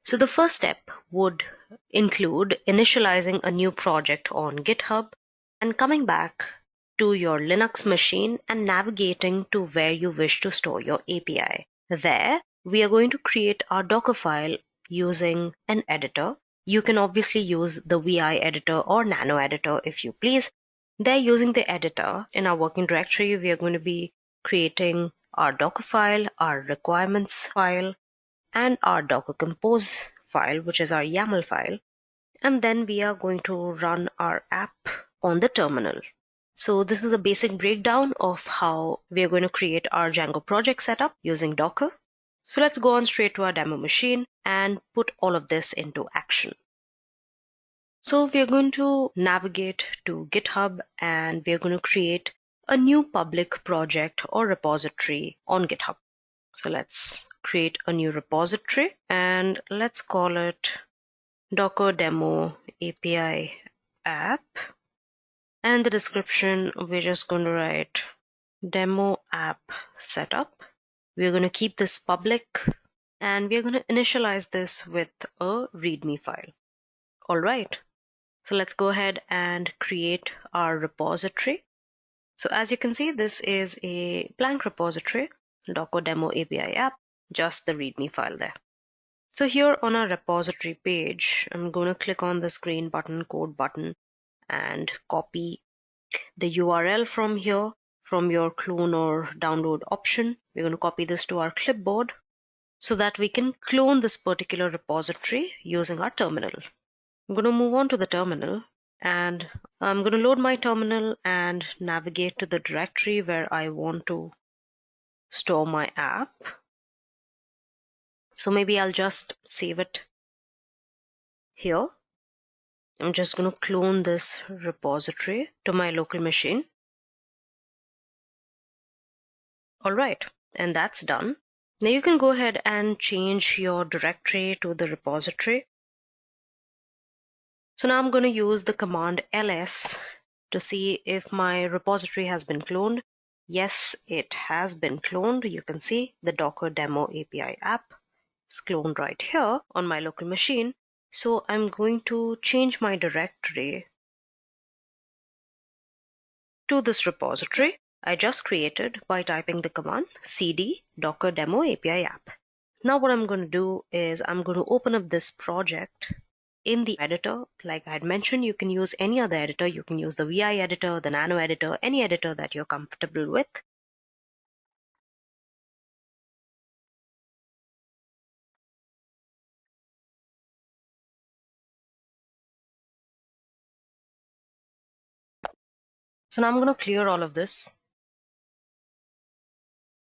So the first step would include initializing a new project on GitHub and coming back to your Linux machine and navigating to where you wish to store your API. There, we are going to create our Docker file using an editor. You can obviously use the VI editor or Nano editor if you please. There, using the editor in our working directory, we are going to be creating our Docker file, our requirements file, and our Docker compose file, which is our YAML file. And then we are going to run our app on the terminal. So this is a basic breakdown of how we are going to create our Django project setup using Docker. So let's go on straight to our demo machine and put all of this into action. So we are going to navigate to GitHub and we are going to create a new public project or repository on GitHub. So let's create a new repository and let's call it Docker Demo API app. And in the description, we're just going to write demo app setup. We're going to keep this public and we're going to initialize this with a README file. All right, so let's go ahead and create our repository. So as you can see, this is a blank repository, Docker Demo API app, just the README file there. So here on our repository page, I'm going to click on this green button, code button, and copy the URL from here, from your clone or download option. We're going to copy this to our clipboard so that we can clone this particular repository using our terminal. I'm going to move on to the terminal and I'm going to load my terminal and navigate to the directory where I want to store my app. So maybe I'll just save it here I'm just going to clone this repository to my local machine. All right, and that's done. Now you can go ahead and change your directory to the repository. So now I'm going to use the command ls to see if my repository has been cloned. Yes, it has been cloned. You can see the Docker demo API app is cloned right here on my local machine. So I'm going to change my directory to this repository I just created by typing the command cd docker demo API app. Now what I'm going to do is I'm going to open up this project in the editor. Like I had mentioned, you can use any other editor. You can use the VI editor, the Nano editor, any editor that you're comfortable with. So now I'm going to clear all of this.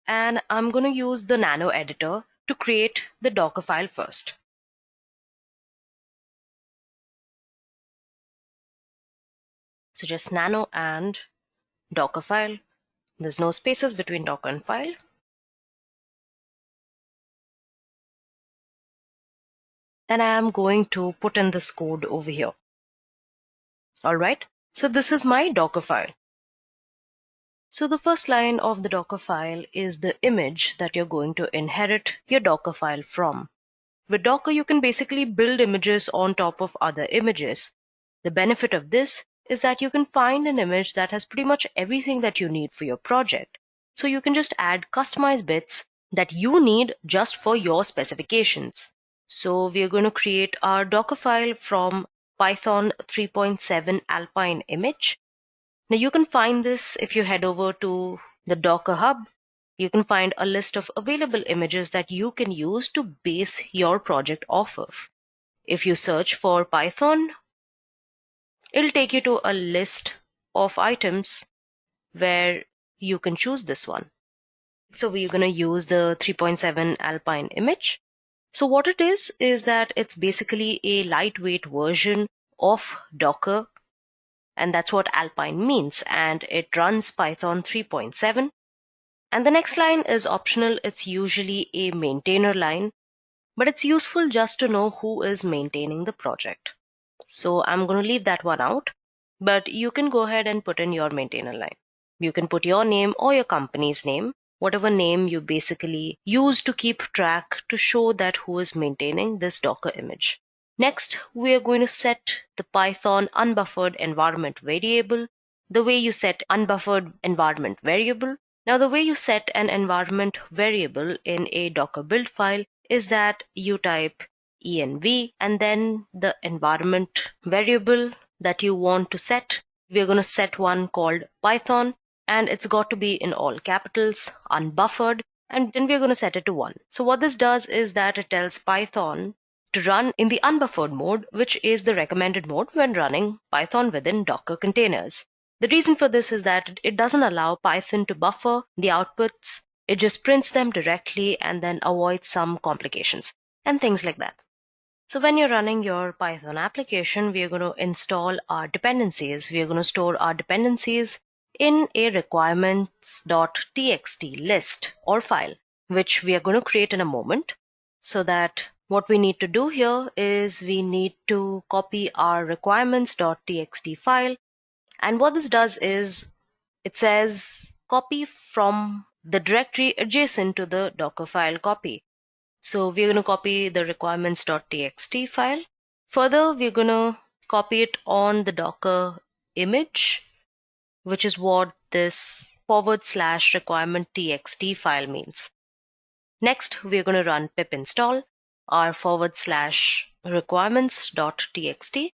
And I'm going to use the Nano editor to create the Docker file first. So just Nano and Docker file. There's no spaces between Docker and file. And I am going to put in this code over here. All right. So this is my Docker file. So the first line of the Docker file is the image that you're going to inherit your Docker file from. With Docker, you can basically build images on top of other images. The benefit of this is that you can find an image that has pretty much everything that you need for your project. So you can just add customized bits that you need just for your specifications. So we are going to create our Docker file from Python 3.7 Alpine image. Now you can find this if you head over to the Docker Hub. You can find a list of available images that you can use to base your project off of. If you search for Python, it'll take you to a list of items where you can choose this one. So we're going to use the 3.7 Alpine image. So what it is that it's basically a lightweight version of Docker, and that's what Alpine means, and it runs Python 3.7. And the next line is optional. It's usually a maintainer line, but it's useful just to know who is maintaining the project. So I'm going to leave that one out, but you can go ahead and put in your maintainer line. You can put your name or your company's name, whatever name you basically use to keep track to show that who is maintaining this Docker image. Next, we are going to set the Python unbuffered environment variable the way you set unbuffered environment variable. Now, the way you set an environment variable in a Docker build file is that you type env and then the environment variable that you want to set. We're going to set one called Python, and it's got to be in all capitals, unbuffered, and then we're going to set it to 1. So what this does is that it tells Python to run in the unbuffered mode, which is the recommended mode when running Python within Docker containers. The reason for this is that it doesn't allow Python to buffer the outputs. It just prints them directly and then avoids some complications and things like that. So when you're running your Python application, we are going to install our dependencies. We are going to store our dependencies in a requirements.txt list or file, which we are going to create in a moment. So that what we need to do here is we need to copy our requirements.txt file. And what this does is it says copy from the directory adjacent to the Docker file copy. So we're going to copy the requirements.txt file. Further, we're going to copy it on the Docker image, which is what this /requirement.txt file means. Next, we're going to run pip install our /requirements.txt.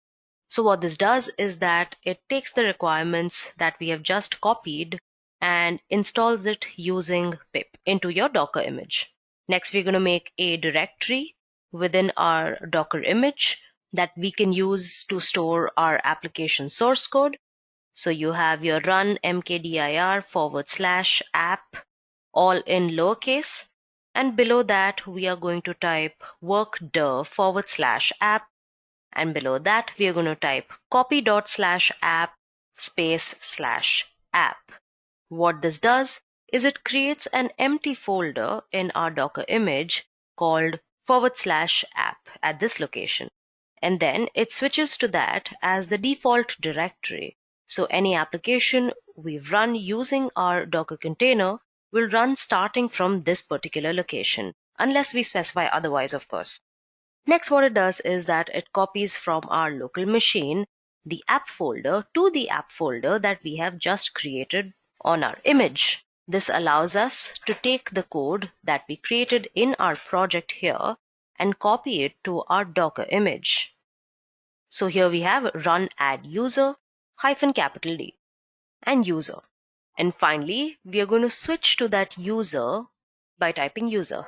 So what this does is that it takes the requirements that we have just copied and installs it using pip into your Docker image. Next, we're going to make a directory within our Docker image that we can use to store our application source code. So you have your run mkdir /app all in lowercase. And below that, we are going to type workdir /app And below that, we are going to type copy./app /app. What this does is it creates an empty folder in our Docker image called /app at this location. And then it switches to that as the default directory. So any application we've run using our Docker container will run starting from this particular location, unless we specify otherwise, of course. Next, what it does is that it copies from our local machine the app folder to the app folder that we have just created on our image. This allows us to take the code that we created in our project here and copy it to our Docker image. So here we have run add user -D and user. And finally, we are going to switch to that user by typing user.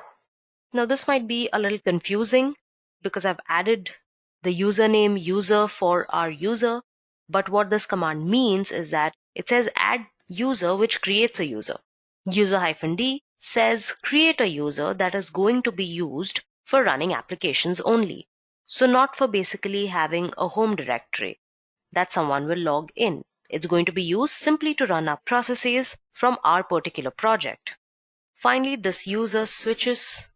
Now this might be a little confusing because I've added the username user for our user, but what this command means is that it says add user which creates a user. User -D says create a user that is going to be used for running applications only. So not for basically having a home directory that someone will log in. It's going to be used simply to run our processes from our particular project. Finally, this user switches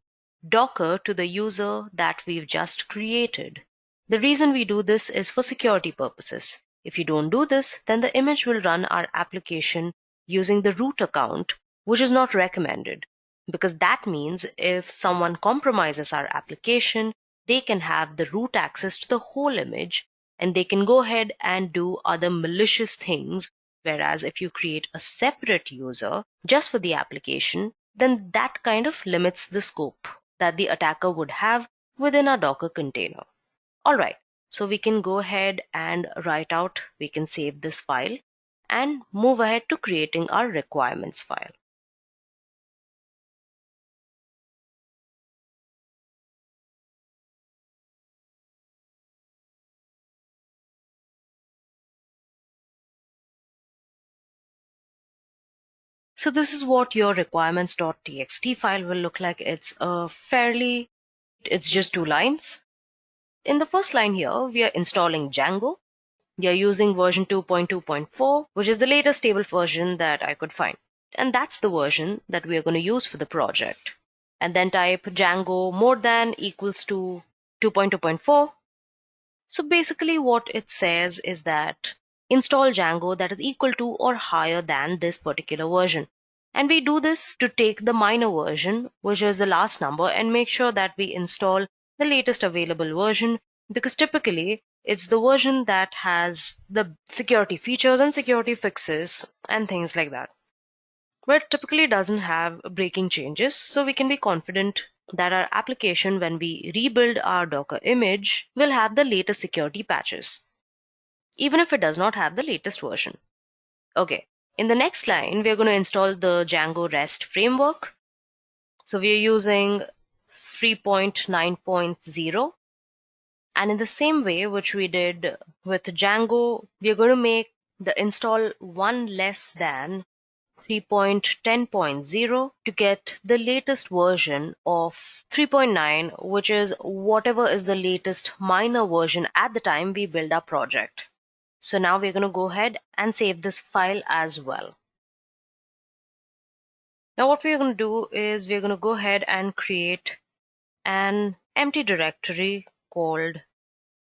Docker to the user that we've just created. The reason we do this is for security purposes. If you don't do this, then the image will run our application using the root account, which is not recommended, because that means if someone compromises our application, they can have the root access to the whole image and they can go ahead and do other malicious things. Whereas if you create a separate user just for the application, then that kind of limits the scope that the attacker would have within our Docker container. All right, so we can go ahead and we can save this file and move ahead to creating our requirements file. So this is what your requirements.txt file will look like. It's just 2 lines. In the first line here, we are installing Django. We are using version 2.2.4, which is the latest stable version that I could find. And that's the version that we are going to use for the project. And then type Django > 2.2.4. So basically what it says is that install Django that is equal to or higher than this particular version. And we do this to take the minor version, which is the last number, and make sure that we install the latest available version, because typically it's the version that has the security features and security fixes and things like that. But it typically doesn't have breaking changes, so we can be confident that our application, when we rebuild our Docker image, will have the latest security patches, even if it does not have the latest version. Okay, in the next line, we're going to install the Django REST framework. So we are using 3.9.0. And in the same way which we did with Django, we're going to make the install one less than 3.10.0 to get the latest version of 3.9, which is whatever is the latest minor version at the time we build our project. So now we're going to go ahead and save this file as well. Now what we're going to do is we're going to go ahead and create an empty directory called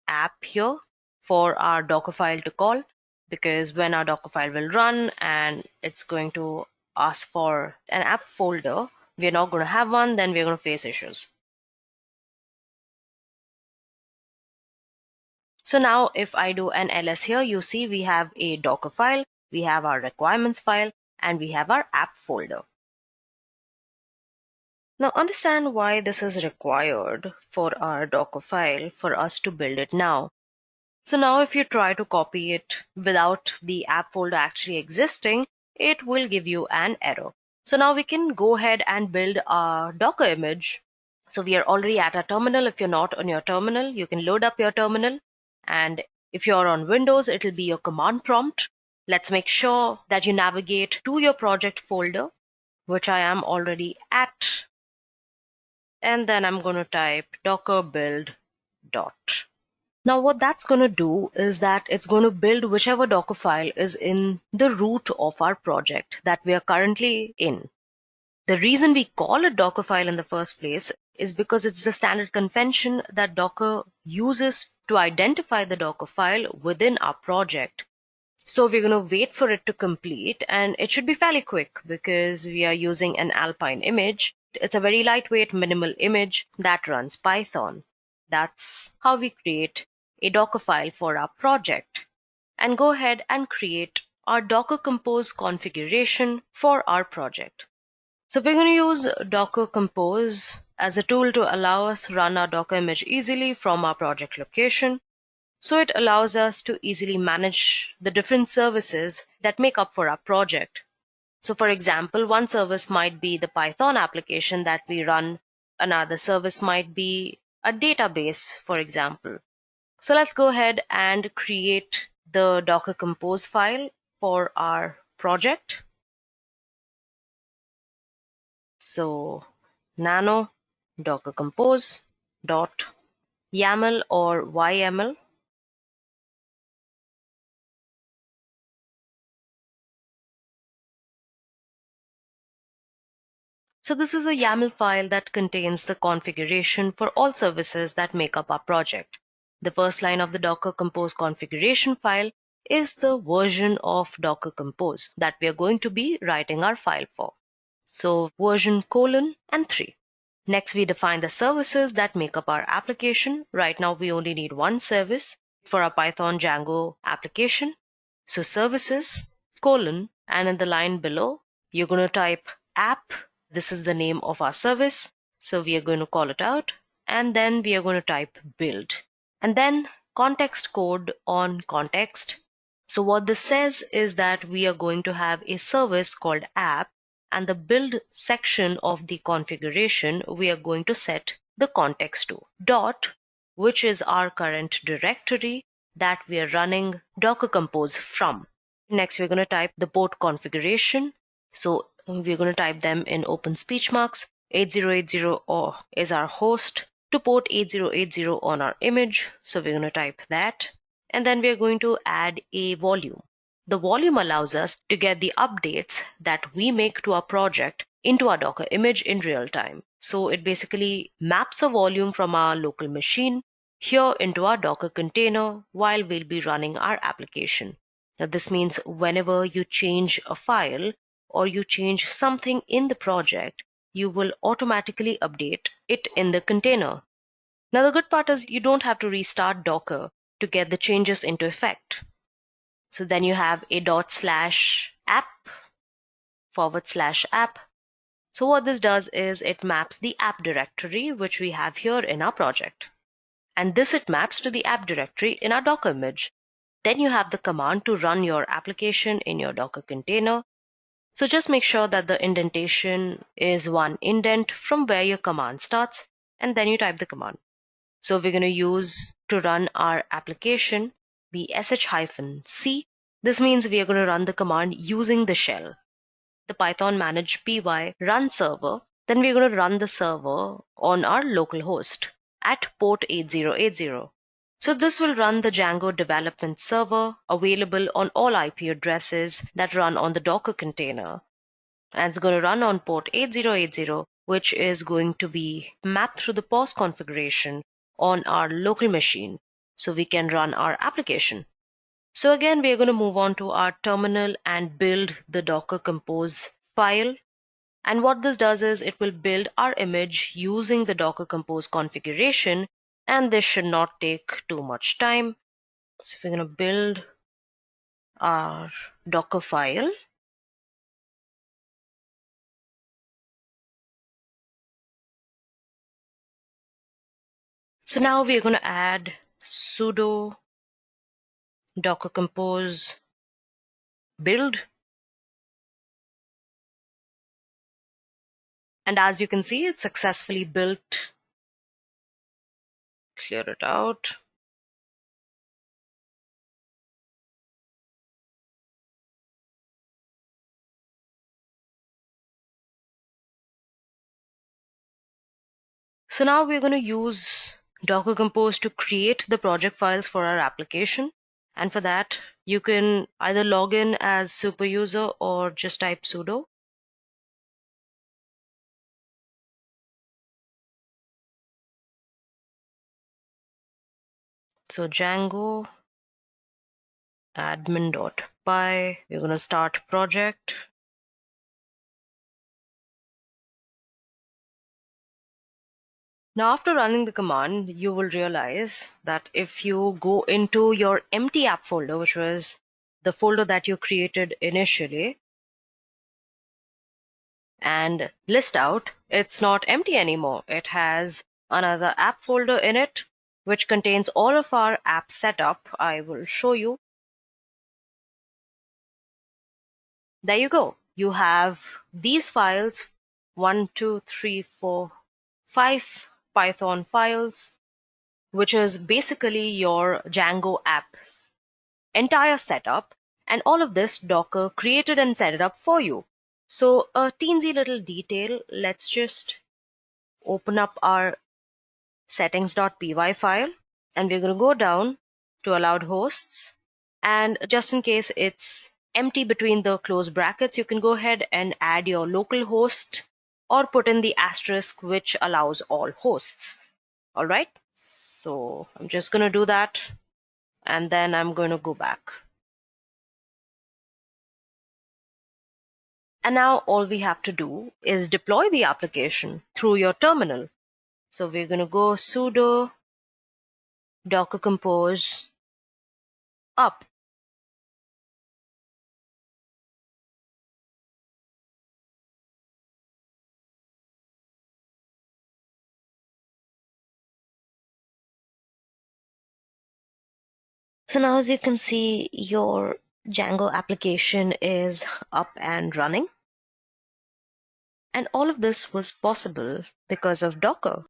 app here for our Docker file to call, because when our Docker file will run and it's going to ask for an app folder, we're not going to have one, then we're going to face issues. So now if I do an ls here, you see we have a Docker file, we have our requirements file, and we have our app folder. Now understand why this is required for our Docker file for us to build it now. So now if you try to copy it without the app folder actually existing, it will give you an error. So now we can go ahead and build our Docker image. So we are already at our terminal. If you're not on your terminal, you can load up your terminal. And if you're on Windows, it'll be your command prompt. Let's make sure that you navigate to your project folder, which I am already at. And then I'm going to type docker build dot. Now what that's going to do is that it's going to build whichever Docker file is in the root of our project that we are currently in. The reason we call it Docker file in the first place is because it's the standard convention that Docker uses to identify the Docker file within our project. So we're going to wait for it to complete, and it should be fairly quick because we are using an Alpine image. It's a very lightweight, minimal image that runs Python. That's how we create a Docker file for our project. And go ahead and create our Docker Compose configuration for our project. So we're going to use Docker Compose as a tool to allow us run our Docker image easily from our project location. So it allows us to easily manage the different services that make up for our project. So for example, one service might be the Python application that we run. Another service might be a database, for example. So let's go ahead and create the Docker Compose file for our project. So nano docker compose dot YAML or YML. So this is a YAML file that contains the configuration for all services that make up our project. The first line of the Docker Compose configuration file is the version of Docker Compose that we are going to be writing our file for. So version : and 3. Next, we define the services that make up our application. Right now, we only need one service for our Python Django application. So services : and in the line below, you're going to type app. This is the name of our service. So we are going to call it out. And then we are going to type build. And then context code on context. So what this says is that we are going to have a service called app, and the build section of the configuration we are going to set the context to dot, which is our current directory that we are running Docker Compose from. Next, we're going to type the port configuration. So we're going to type them in open speech marks. 8080 is our host to port 8080 on our image. So we're going to type that. And then we're going to add a volume. The volume allows us to get the updates that we make to our project into our Docker image in real time. So it basically maps a volume from our local machine here into our Docker container while we'll be running our application. Now this means whenever you change a file or you change something in the project, you will automatically update it in the container. Now the good part is you don't have to restart Docker to get the changes into effect. So then you have a ./app /app. So what this does is it maps the app directory, which we have here in our project. And this it maps to the app directory in our Docker image. Then you have the command to run your application in your Docker container. So just make sure that the indentation is one indent from where your command starts, and then you type the command. So we're going to use to run our application be sh-c. This means we are going to run the command using the shell, the Python manage py run server. Then we're going to run the server on our local host at port 8080. So this will run the Django development server available on all IP addresses that run on the Docker container. And it's going to run on port 8080, which is going to be mapped through the POS configuration on our local machine so we can run our application. So again, we are going to move on to our terminal and build the Docker Compose file. And what this does is it will build our image using the Docker Compose configuration, and this should not take too much time. So we're going to build our Docker file. So now we are going to add sudo Docker Compose build. And as you can see, it's successfully built. Clear it out. So now we're going to use Docker Compose to create the project files for our application. And for that, you can either log in as super user or just type sudo. So Django admin.py, we're going to start project. Now, after running the command, you will realize that if you go into your empty app folder, which was the folder that you created initially, and list out, it's not empty anymore. It has another app folder in it, which contains all of our app setup. I will show you. There you go. You have these files, 1, 2, 3, 4, 5 Python files, which is basically your Django app's entire setup, and all of this Docker created and set it up for you. So a teensy little detail, let's just open up our settings.py file, and we're going to go down to allowed hosts, and just in case it's empty between the close brackets, you can go ahead and add your local host or put in the asterisk, which allows all hosts. All right, so I'm just going to do that, and then I'm going to go back. And now all we have to do is deploy the application through your terminal. So we're going to go sudo docker compose up. So now, as you can see, your Django application is up and running. And all of this was possible because of Docker.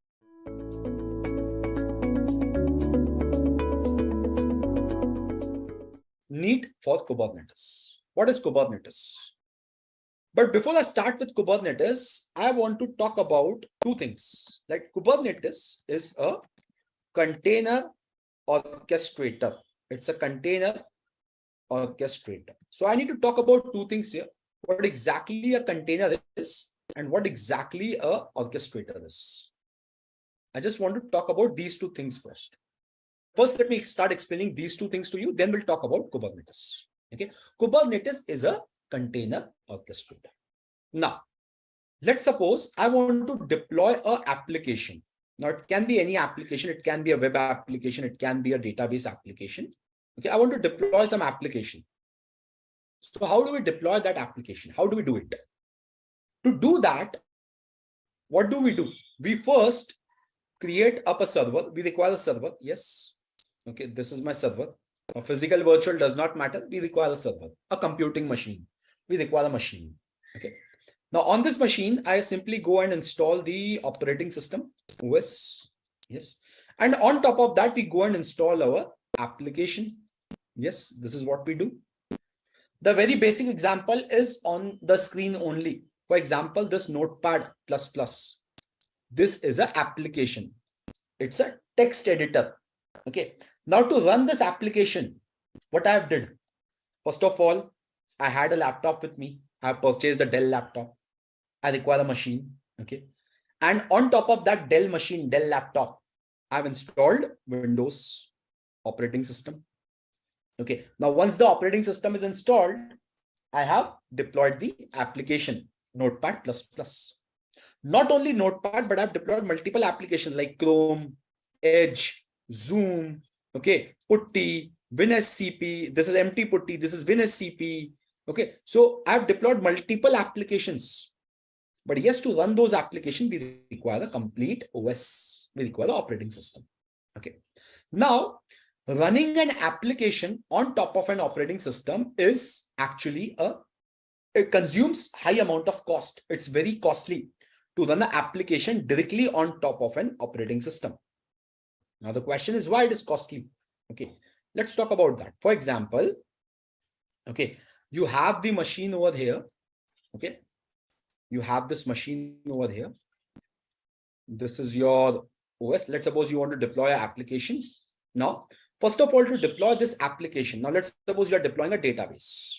Need for Kubernetes. What is Kubernetes? But before I start with Kubernetes, I want to talk about two things. Like Kubernetes is a container orchestrator. It's a container orchestrator. So I need to talk about two things here. What exactly a container is and what exactly a orchestrator is. I just want to talk about these two things first. First, let me start explaining these two things to you. Then we'll talk about Kubernetes. Okay, Kubernetes is a container orchestrator. Now, let's suppose I want to deploy an application. Now, it can be any application. It can be a web application. It can be a database application. Okay, I want to deploy some application. So how do we deploy that application? How do we do it? To do that, what do? We first create up a server. We require a server. Yes. Okay, this is my server. A physical, virtual does not matter. We require a server, a computing machine. We require a machine. Okay. Now on this machine, I simply go and install the operating system, OS. Yes. And on top of that, we go and install our application. Yes, this is what we do. The very basic example is on the screen only. For example, this Notepad++. This is an application. It's a text editor. Okay. Now to run this application, what I have did, first of all, I had a laptop with me. I have purchased a Dell laptop. I require a machine. Okay. And on top of that Dell machine, Dell laptop, I've installed Windows operating system. Okay. Now, once the operating system is installed, I have deployed the application Notepad++. Not only Notepad, but I've deployed multiple applications like Chrome, Edge, Zoom, okay, Putty, WinSCP. This is empty Putty. This is WinSCP. Okay, so I've deployed multiple applications. But yes, to run those applications, we require the complete OS. We require the operating system. Okay. Now, running an application on top of an operating system is actually it consumes high amount of cost. It's very costly to run the application directly on top of an operating system. Now, the question is why it is costly. Okay, let's talk about that. For example, okay, you have the machine over here. Okay, you have this machine over here. This is your OS. Let's suppose you want to deploy an application. Now, first of all, to deploy this application, now let's suppose you are deploying a database.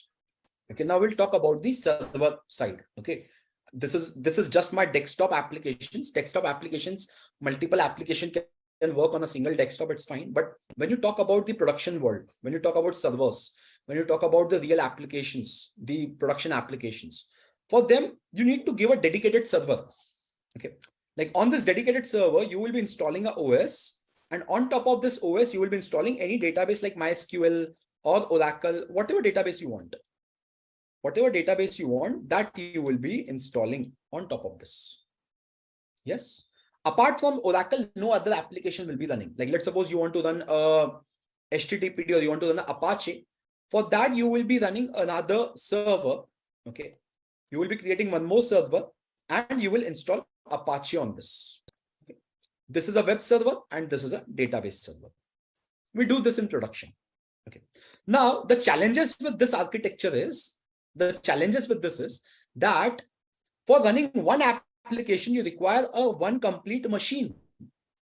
Okay, now we'll talk about the server side. Okay, this is just my desktop applications. Desktop applications, multiple application can work on a single desktop, it's fine. But when you talk about the production world, when you talk about servers, when you talk about the real applications, the production applications, for them, you need to give a dedicated server. Okay, like on this dedicated server, you will be installing a OS, and on top of this OS, you will be installing any database like MySQL or Oracle, whatever database you want. Whatever database you want, that you will be installing on top of this. Yes. Apart from Oracle, no other application will be running. Like let's suppose you want to run a HTTPD or you want to run an Apache. For that, you will be running another server. Okay. You will be creating one more server and you will install Apache on this. Okay. This is a web server and this is a database server. We do this in production. Okay. Now, the challenges with this architecture is, that for running one application, you require one complete machine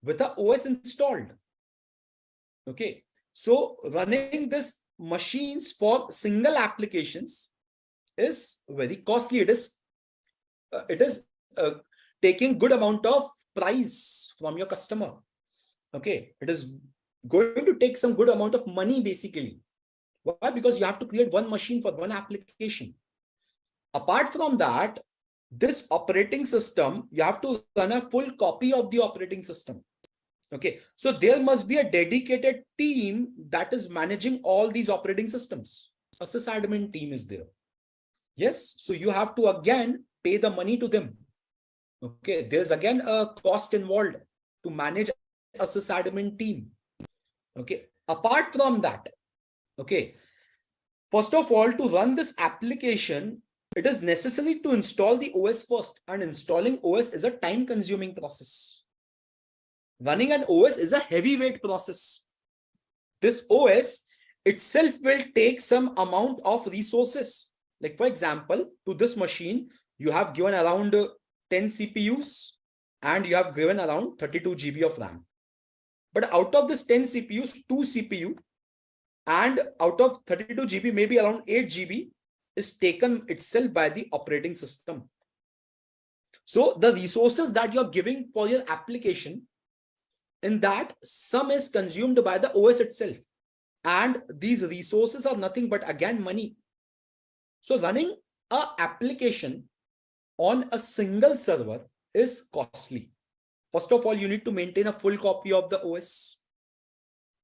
with a OS installed. Okay. So running this machines for single applications is very costly. It is taking good amount of price from your customer. Okay, it is going to take some good amount of money basically. Why? Because you have to create one machine for one application. Apart from that, this operating system, you have to run a full copy of the operating system. Okay, so there must be a dedicated team that is managing all these operating systems. A sysadmin team is there. Yes, so you have to again pay the money to them. Okay, there's again a cost involved to manage a sysadmin team. Okay, apart from that, okay, first of all, to run this application, it is necessary to install the OS first, and installing OS is a time-consuming process. Running an OS is a heavyweight process. This OS itself will take some amount of resources. Like for example, to this machine, you have given around 10 CPUs and you have given around 32 GB of RAM. But out of this 10 CPUs, 2 CPU and out of 32 GB, maybe around 8 GB is taken itself by the operating system. So the resources that you're giving for your application, in that some is consumed by the OS itself. And these resources are nothing but again money. So running an application on a single server is costly. First of all, you need to maintain a full copy of the OS.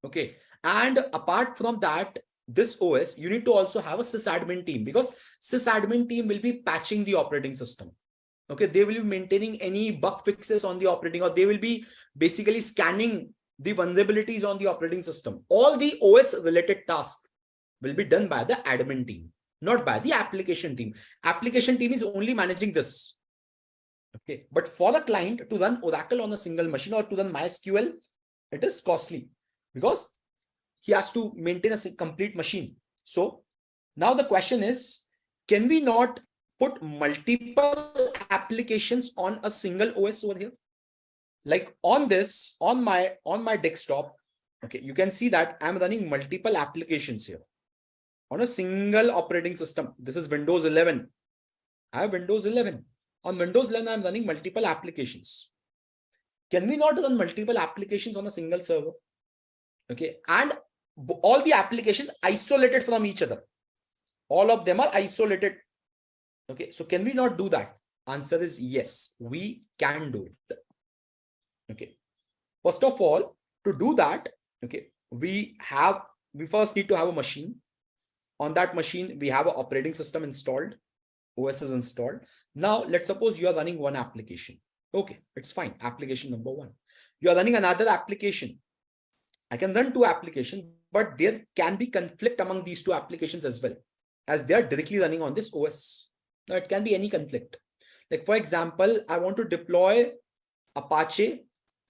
Okay. And apart from that, this OS, you need to also have a sysadmin team, because sysadmin team will be patching the operating system. Okay. They will be maintaining any bug fixes on the operating, or they will be basically scanning the vulnerabilities on the operating system. All the OS related tasks will be done by the admin team, not by the application team. Application team is only managing this. Okay. But for a client to run Oracle on a single machine or to run MySQL, it is costly because he has to maintain a complete machine. So now the question is, can we not put multiple applications on a single OS over here? Like on this, on my desktop, okay, you can see that I'm running multiple applications here on a single operating system. This is Windows 11. I have Windows 11. On Windows 11, I'm running multiple applications. Can we not run multiple applications on a single server? Okay, and all the applications isolated from each other. All of them are isolated. Okay, so can we not do that? Answer is yes, we can do it. Okay, first of all, to do that, okay, we first need to have a machine. On that machine, we have an operating system installed. OS is installed. Now, let's suppose you are running one application. Okay, it's fine. Application number one. You are running another application. I can run two applications, but there can be conflict among these two applications as well, as they are directly running on this OS. Now, it can be any conflict. Like for example, I want to deploy Apache.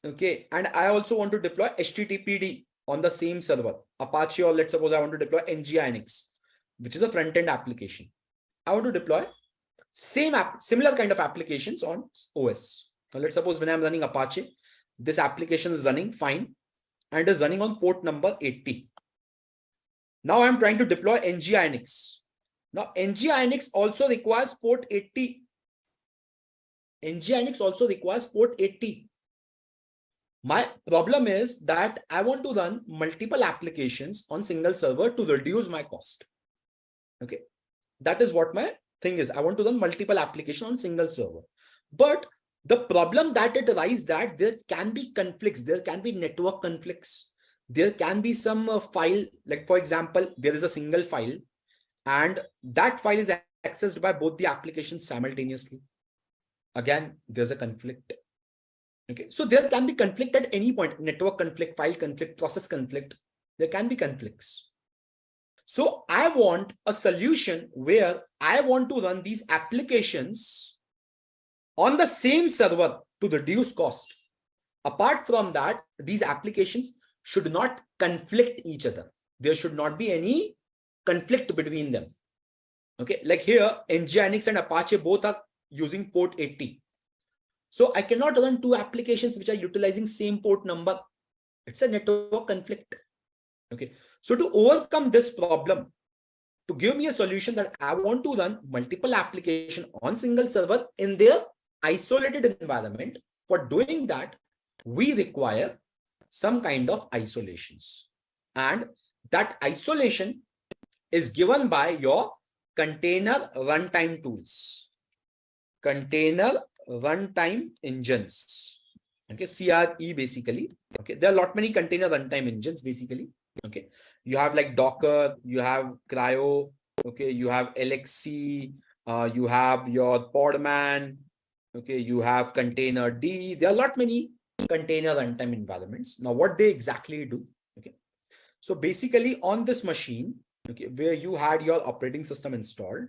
Okay, and I also want to deploy HTTPD on the same server, Apache, or let's suppose I want to deploy NGINX, which is a front-end application. I want to deploy similar kind of applications on OS. Now let's suppose when I'm running Apache, This application is running fine and is running on port number 80. Now I'm trying to deploy NGINX. Now NGINX also requires port 80. NGINX also requires port 80. My problem is that I want to run multiple applications on single server to reduce my cost. Okay, that is what my thing is. I want to run multiple applications on single server. But the problem that it arises that there can be conflicts. There can be network conflicts. There can be some file, like for example, there is a single file and that file is accessed by both the applications simultaneously. Again, there's a conflict. Okay, so there can be conflict at any point, network conflict, file conflict, process conflict. There can be conflicts. So I want a solution where I want to run these applications on the same server to reduce cost. Apart from that, these applications should not conflict each other. There should not be any conflict between them. Okay, like here, Nginx and Apache both are using port 80. So I cannot run two applications which are utilizing same port number. It's a network conflict. Okay, so to overcome this problem, to give me a solution that I want to run multiple applications on single server in their isolated environment, for doing that, we require some kind of isolations. And that isolation is given by your container runtime tools, container runtime engines. Okay, CRE basically. Okay, there are a lot many container runtime engines basically. Okay, you have like Docker, you have Cryo, okay, you have LXC, you have your Podman, okay, you have container D. There are a lot many container runtime environments. Now, what they exactly do? Okay, so basically on this machine, okay, where you had your operating system installed,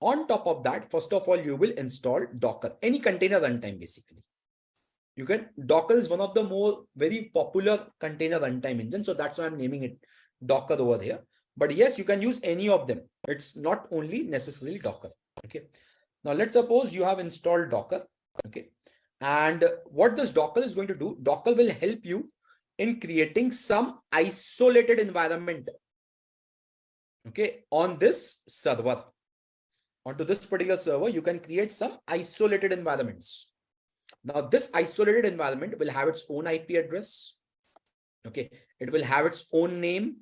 on top of that, first of all, you will install Docker, any container runtime basically. You can, Docker is one of the more very popular container runtime engine. So that's why I'm naming it Docker over here. But yes, you can use any of them. It's not only necessarily Docker. Okay. Now let's suppose you have installed Docker. Okay. And what this Docker is going to do, Docker will help you in creating some isolated environment. Okay. On this server, onto this particular server, you can create some isolated environments. Now, this isolated environment will have its own IP address. Okay, it will have its own name.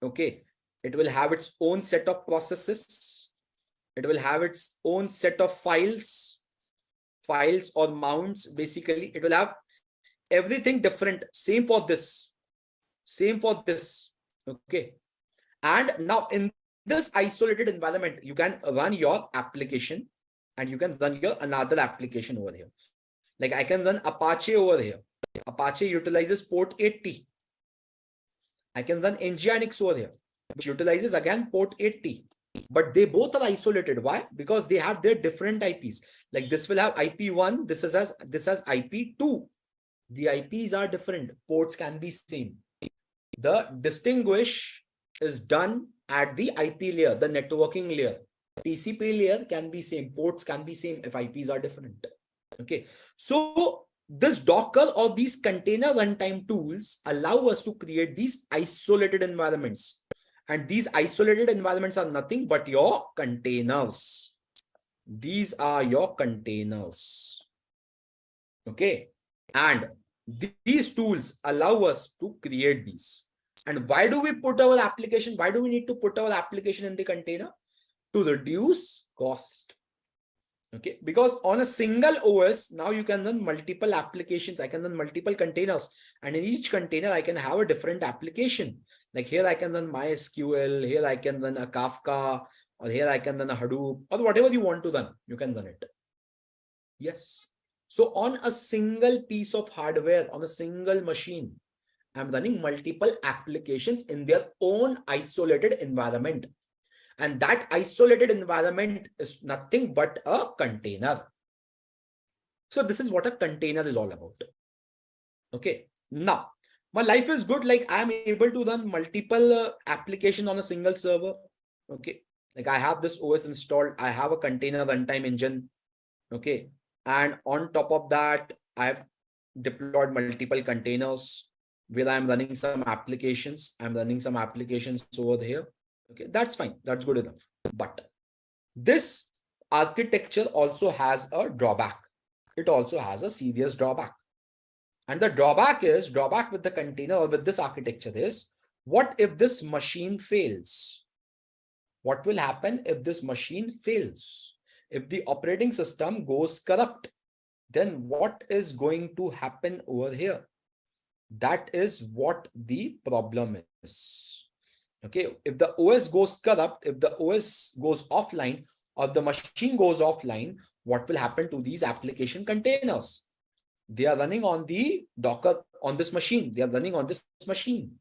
Okay, it will have its own set of processes. It will have its own set of files or mounts. Basically, it will have everything different. Same for this. Same for this. Okay, and now in this isolated environment, you can run your application and you can run your another application over here. Like I can run Apache over here. Apache utilizes port 80. I can run Nginx over here, which utilizes again port 80. But they both are isolated. Why? Because they have their different IPs. Like this will have IP1, this has IP2. The IPs are different. Ports can be same. The distinguish is done at the IP layer, the networking layer. TCP layer can be same. Ports can be same if IPs are different. Okay, so this Docker or these container runtime tools allow us to create these isolated environments. And these isolated environments are nothing but your containers. These are your containers. Okay, and these tools allow us to create these. And why do we put our application? Why do we need to put our application in the container? To reduce cost. Okay, because on a single OS, now you can run multiple applications. I can run multiple containers, and in each container, I can have a different application. Like here, I can run MySQL, here I can run a Kafka, or here I can run a Hadoop, or whatever you want to run, you can run it. Yes. So on a single piece of hardware, on a single machine, I'm running multiple applications in their own isolated environment. And that isolated environment is nothing but a container. So this is what a container is all about. Okay. Now, my life is good. Like I'm able to run multiple applications on a single server. Okay. Like I have this OS installed. I have a container runtime engine. Okay. And on top of that, I have deployed multiple containers where I'm running some applications. I'm running some applications over here. Okay, that's fine. That's good enough. But this architecture also has a drawback. It also has a serious drawback. And the drawback with the container or with this architecture is, what if this machine fails? What will happen if this machine fails? If the operating system goes corrupt, then what is going to happen over here? That is what the problem is. Okay, if the OS goes corrupt, if the OS goes offline or the machine goes offline, what will happen to these application containers? They are running on the Docker on this machine. They are running on this machine.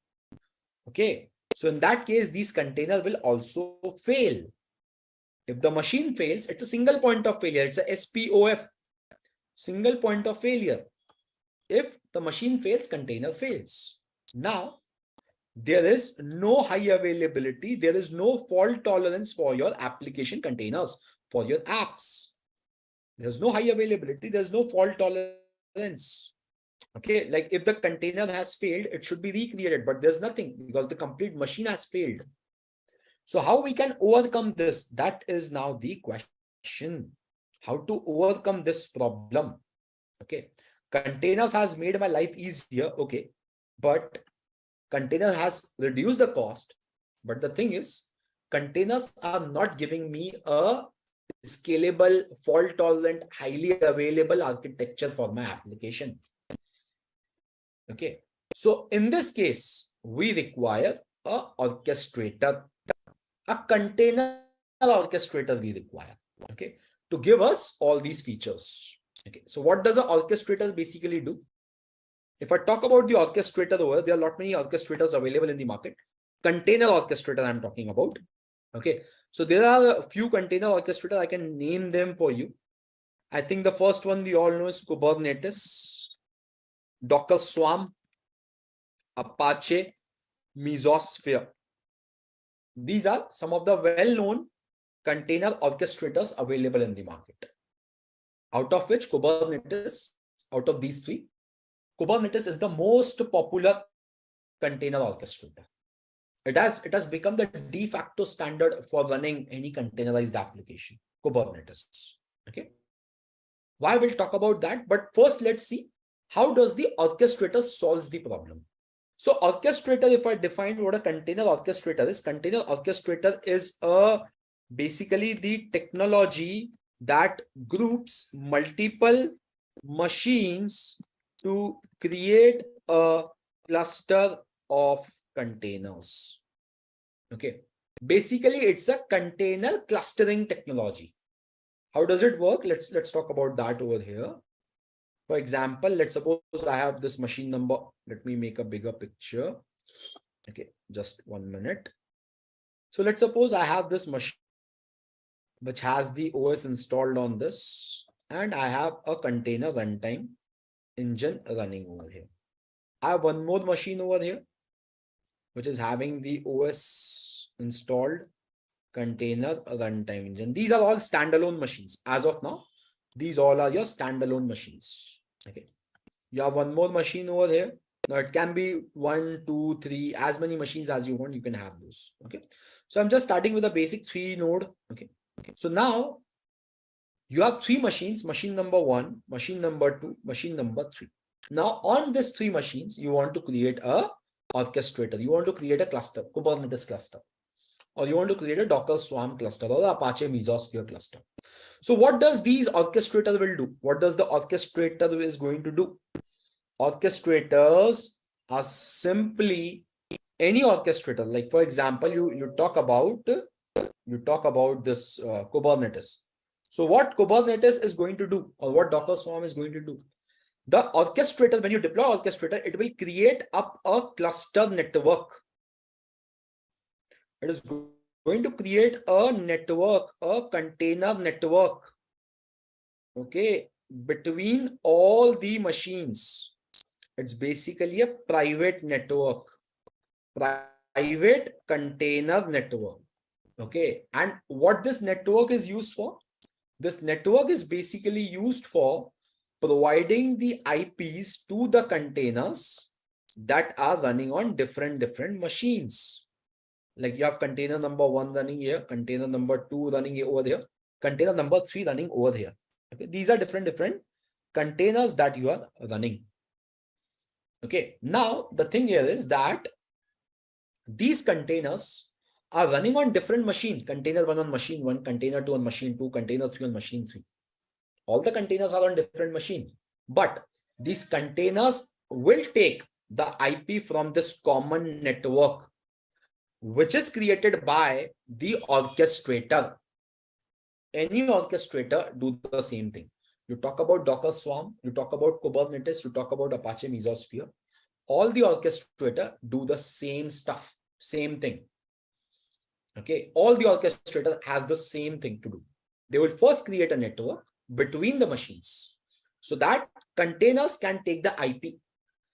Okay, so in that case, these containers will also fail. If the machine fails, it's a single point of failure. It's a SPOF, single point of failure. If the machine fails, container fails. Now, there is no high availability. There is no fault tolerance for your application containers, for your apps. There's no high availability. There's no fault tolerance. Okay, like if the container has failed, it should be recreated, but there's nothing because the complete machine has failed. So how we can overcome this? That is now the question. How to overcome this problem? Okay, containers has made my life easier. Okay, but container has reduced the cost. But the thing is, containers are not giving me a scalable, fault tolerant, highly available architecture for my application. Okay, so in this case, we require a orchestrator, a container orchestrator we require, okay, to give us all these features. Okay, so what does an orchestrator basically do? If I talk about the orchestrator over, there are a lot many orchestrators available in the market. Container orchestrator I'm talking about. Okay, so there are a few container orchestrators. I can name them for you. I think the first one we all know is Kubernetes, Docker Swarm, Apache, Mesosphere. These are some of the well-known container orchestrators available in the market. Out of which Kubernetes, out of these three, Kubernetes is the most popular container orchestrator. It has become the de facto standard for running any containerized application, Kubernetes. Okay. Why we'll talk about that, but first let's see how does the orchestrator solves the problem. So orchestrator, if I define what a container orchestrator is basically the technology that groups multiple machines to create a cluster of containers. Okay, basically it's a container clustering technology. How does it work? Let's talk about that over here. For example, let's suppose I have this machine number. Let me make a bigger picture. Okay, just 1 minute. So let's suppose I have this machine which has the OS installed on this, and I have a container runtime engine running over here. I have one more machine over here which is having the OS installed, container runtime engine. These are all standalone machines as of now. These all are your standalone machines. Okay, you have one more machine over here. Now it can be 1, 2, 3, as many machines as you want, you can have those. Okay, so I'm just starting with a basic 3 node. Okay, so now you have 3 machines, machine number 1, machine number 2, machine number 3. Now on these 3 machines, you want to create a orchestrator. You want to create a cluster, Kubernetes cluster, or you want to create a Docker Swarm cluster or Apache Mesosphere cluster. So what does these orchestrators will do? What does the orchestrator is going to do? Orchestrators are simply any orchestrator. Like for example, you talk about this Kubernetes. So what Kubernetes is going to do, or what Docker Swarm is going to do? The orchestrator, when you deploy orchestrator, it will create up a cluster network. It is going to create a network, a container network, okay, between all the machines. It's basically a private network, private container network. Okay, and what this network is used for? This network is basically used for providing the IPs to the containers that are running on different machines. Like you have container number 1 running here, container number 2 running over there, container number 3 running over here. Okay, these are different containers that you are running. Okay, now the thing here is that these containers are running on different machines. Container 1 on machine 1, container 2 on machine 2, container 3 on machine 3. All the containers are on different machines, but these containers will take the IP from this common network, which is created by the orchestrator. Any orchestrator do the same thing. You talk about Docker Swarm, you talk about Kubernetes, you talk about Apache Mesosphere. All the orchestrator do the same stuff, same thing. Okay, all the orchestrator has the same thing to do. They will first create a network between the machines so that containers can take the IP.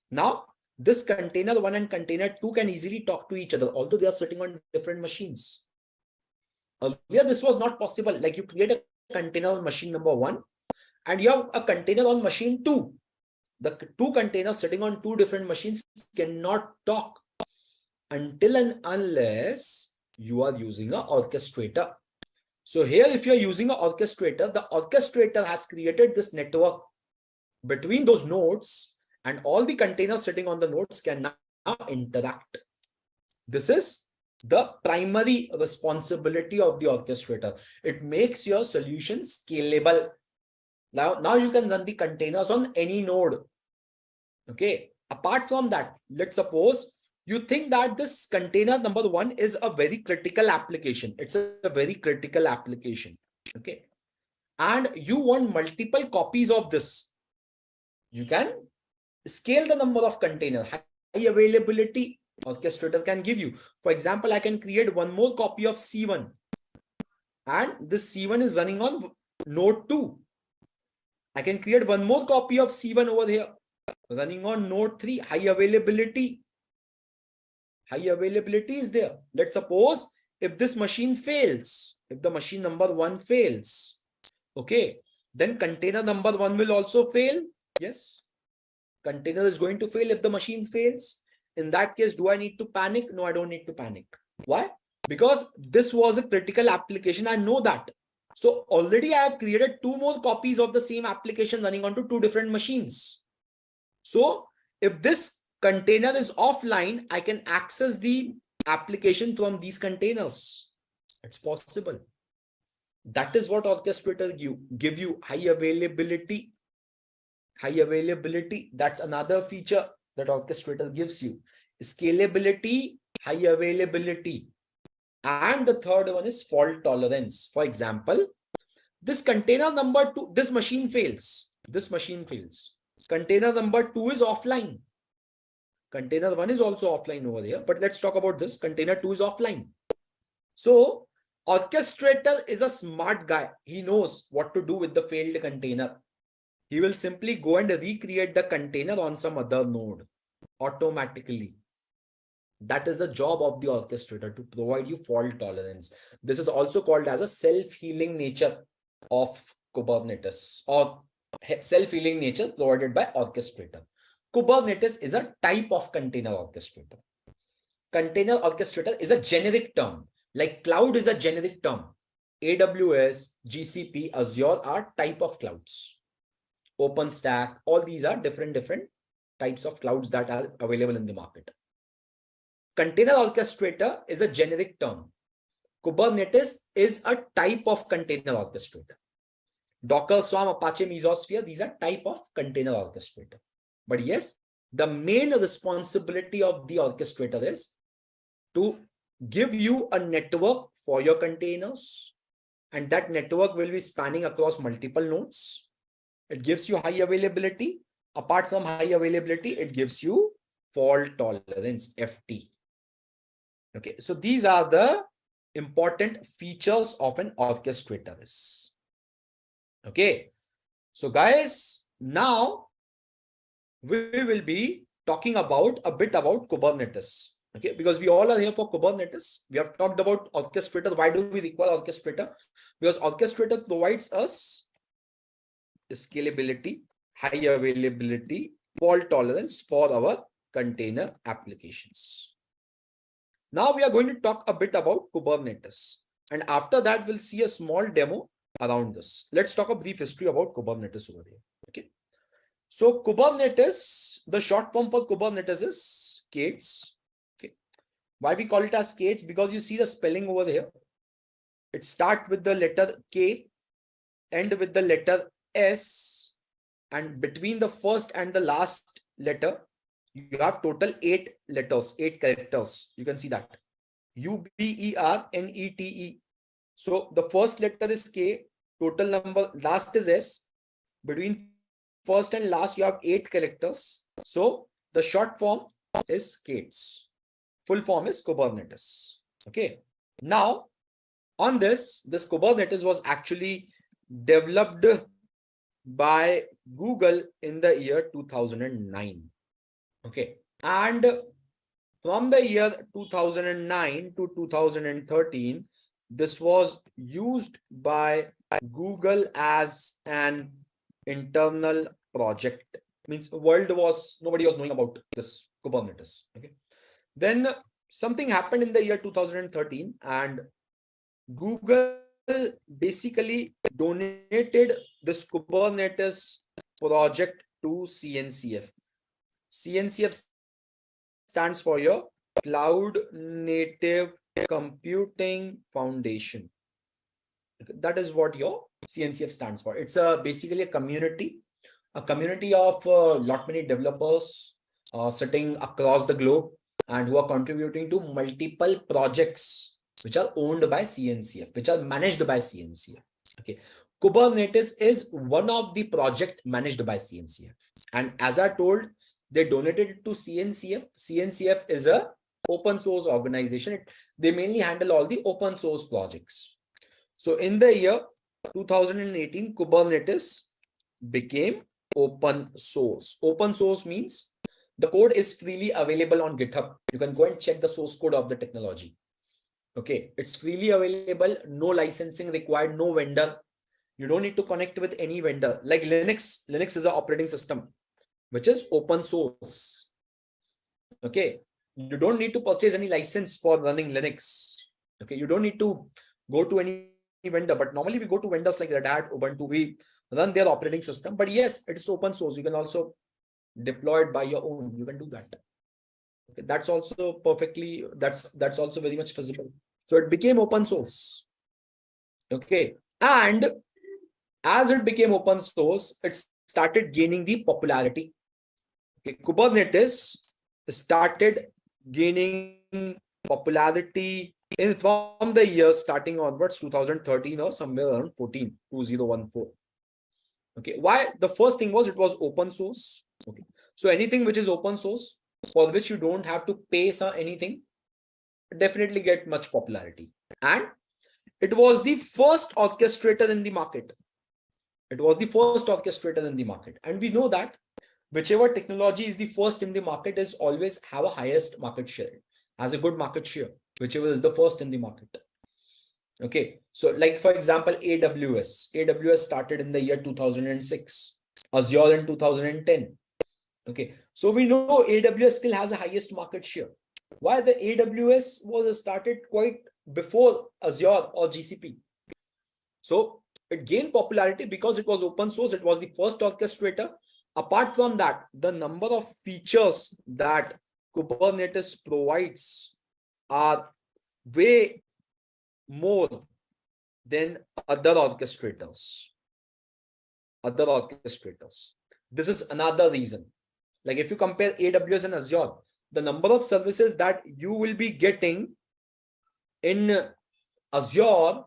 Now, this container 1 and container 2 can easily talk to each other, although they are sitting on different machines. Earlier, this was not possible. Like you create a container on machine number 1 and you have a container on machine 2. The two containers sitting on two different machines cannot talk until and unless you are using an orchestrator. So here, if you're using an orchestrator, the orchestrator has created this network between those nodes, and all the containers sitting on the nodes can now interact. This is the primary responsibility of the orchestrator. It makes your solution scalable. Now you can run the containers on any node. Okay. Apart from that, let's suppose you think that this container number 1 is a very critical application. It's a very critical application. Okay. And you want multiple copies of this. You can scale the number of containers. High availability orchestrator can give you. For example, I can create one more copy of C1. And this C1 is running on node 2. I can create one more copy of C1 over here, running on node 3. High availability. High availability is there. Let's suppose if this machine fails, if the machine number 1 fails, okay, then container number 1 will also fail. Yes, container is going to fail if the machine fails. In that case, do I need to panic? No, I don't need to panic. Why? Because this was a critical application. I know that. So already I have created 2 more copies of the same application running onto 2 different machines. So if this container is offline, I can access the application from these containers. It's possible. That is what orchestrator give you. High availability. High availability. That's another feature that orchestrator gives you. Scalability, high availability. And the third one is fault tolerance. For example, this container number 2, this machine fails. This machine fails. Container number 2 is offline. Container 1 is also offline over here. But let's talk about this. Container 2 is offline. So orchestrator is a smart guy. He knows what to do with the failed container. He will simply go and recreate the container on some other node automatically. That is the job of the orchestrator, to provide you fault tolerance. This is also called as a self-healing nature of Kubernetes, or self-healing nature provided by orchestrator. Kubernetes is a type of container orchestrator. Container orchestrator is a generic term. Like cloud is a generic term. AWS, GCP, Azure are type of clouds. OpenStack, all these are different types of clouds that are available in the market. Container orchestrator is a generic term. Kubernetes is a type of container orchestrator. Docker, Swarm, Apache, Mesosphere, these are type of container orchestrator. But yes, the main responsibility of the orchestrator is to give you a network for your containers, and that network will be spanning across multiple nodes. It gives you high availability. Apart from high availability, it gives you fault tolerance, FT. Okay, so these are the important features of an orchestrator. Okay, so guys, now we will be talking about a bit about Kubernetes. Okay, because we all are here for Kubernetes. We have talked about orchestrator. Why do we require orchestrator? Because orchestrator provides us scalability. high availability, fault tolerance for our container applications. Now we are going to talk a bit about Kubernetes. And after that, we'll see a small demo around this. Let's talk a brief history about Kubernetes over here. Okay. So Kubernetes, the short form for Kubernetes is Kates. Okay. Why we call it as Kates? Because you see the spelling over here. It starts with the letter K, end with the letter S, and between the first and the last letter, you have total 8 letters, 8 characters. You can see that. UBERNETE. So the first letter is K, total number, last is S. Between first and last, you have 8 characters. So the short form is Kates. Full form is Kubernetes. Okay. Now, on this Kubernetes was actually developed by Google in the year 2009. Okay. And from the year 2009 to 2013, this was used by Google as an internal project. Means nobody was knowing about this Kubernetes. Okay. Then something happened in the year 2013, and Google basically donated this Kubernetes project to CNCF. CNCF stands for your Cloud Native Computing Foundation. That is what your CNCF stands for. It's basically a community of lot many developers sitting across the globe and who are contributing to multiple projects which are owned by CNCF, which are managed by CNCF. Okay, Kubernetes is one of the project managed by CNCF, and as I told, they donated it to CNCF. CNCF is a open source organization. They mainly handle all the open source projects. So in the year 2018, Kubernetes became open source. Open source means the code is freely available on GitHub. You can go and check the source code of the technology. Okay, it's freely available, no licensing required, no vendor. You don't need to connect with any vendor. Like Linux is an operating system which is open source. Okay, you don't need to purchase any license for running Linux. Okay, you don't need to go to any vendor, but normally we go to vendors like Red Hat, Ubuntu, we run their operating system. But yes, it is open source. You can also deploy it by your own. You can do that. Okay, that's also perfectly, that's also very much feasible. So it became open source. Okay, and as it became open source, it started gaining the popularity. Okay, Kubernetes started gaining popularity from the year starting onwards, 2013 or somewhere around 2014. Okay, why? The first thing was it was open source. Okay, so anything which is open source, for which you don't have to pay anything, definitely get much popularity. And it was the first orchestrator in the market. It was the first orchestrator in the market. And we know that whichever technology is the first in the market is always have a highest market share, has a good market share, whichever is the first in the market. Okay, so like for example, AWS started in the year 2006, Azure in 2010. Okay, so we know AWS still has the highest market share. Why? The AWS was started quite before Azure or GCP. So it gained popularity because it was open source. It was the first orchestrator. Apart from that, the number of features that Kubernetes provides are way more than other orchestrators. This is another reason. Like if you compare AWS and Azure, the number of services that you will be getting in Azure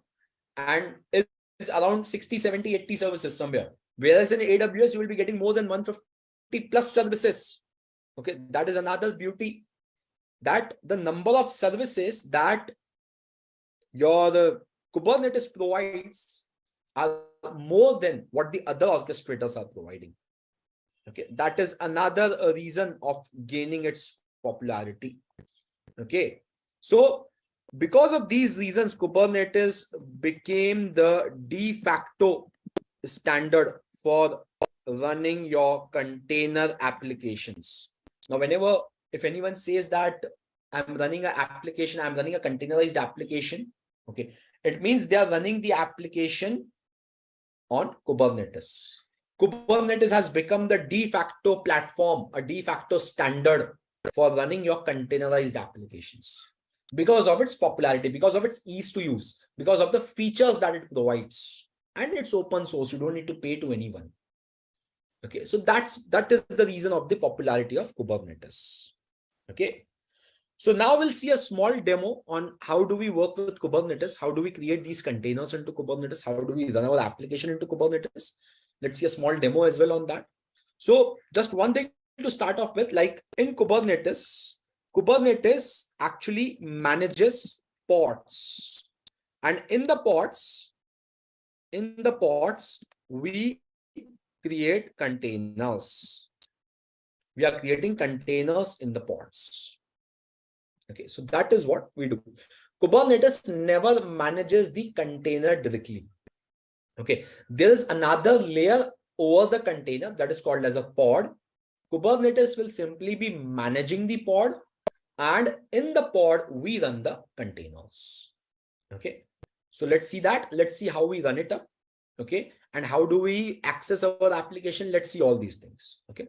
and is around 60, 70, 80 services somewhere. Whereas in AWS, you will be getting more than 150 plus services. Okay, that is another beauty, that the number of services that your Kubernetes provides are more than what the other orchestrators are providing. Okay, that is another reason of gaining its popularity. Okay, so because of these reasons, Kubernetes became the de facto standard for running your container applications. Now, if anyone says that I'm running an application, I'm running a containerized application, okay, it means they are running the application on Kubernetes. Kubernetes has become the de facto platform, a de facto standard for running your containerized applications because of its popularity, because of its ease to use, because of the features that it provides, and it's open source. You don't need to pay to anyone. Okay, so that is the reason of the popularity of Kubernetes. Okay, so now we'll see a small demo on how do we work with Kubernetes, how do we create these containers into Kubernetes, how do we run our application into Kubernetes. Let's see a small demo as well on that. So just one thing to start off with, like in Kubernetes, Kubernetes actually manages pods, and in the pods, we create containers. We are creating containers in the pods. Okay, so that is what we do. Kubernetes never manages the container directly. Okay, there is another layer over the container that is called as a pod. Kubernetes will simply be managing the pod, and in the pod we run the containers. Okay, so let's see that. Let's see how we run it up. Okay, and how do we access our application? Let's see all these things. Okay,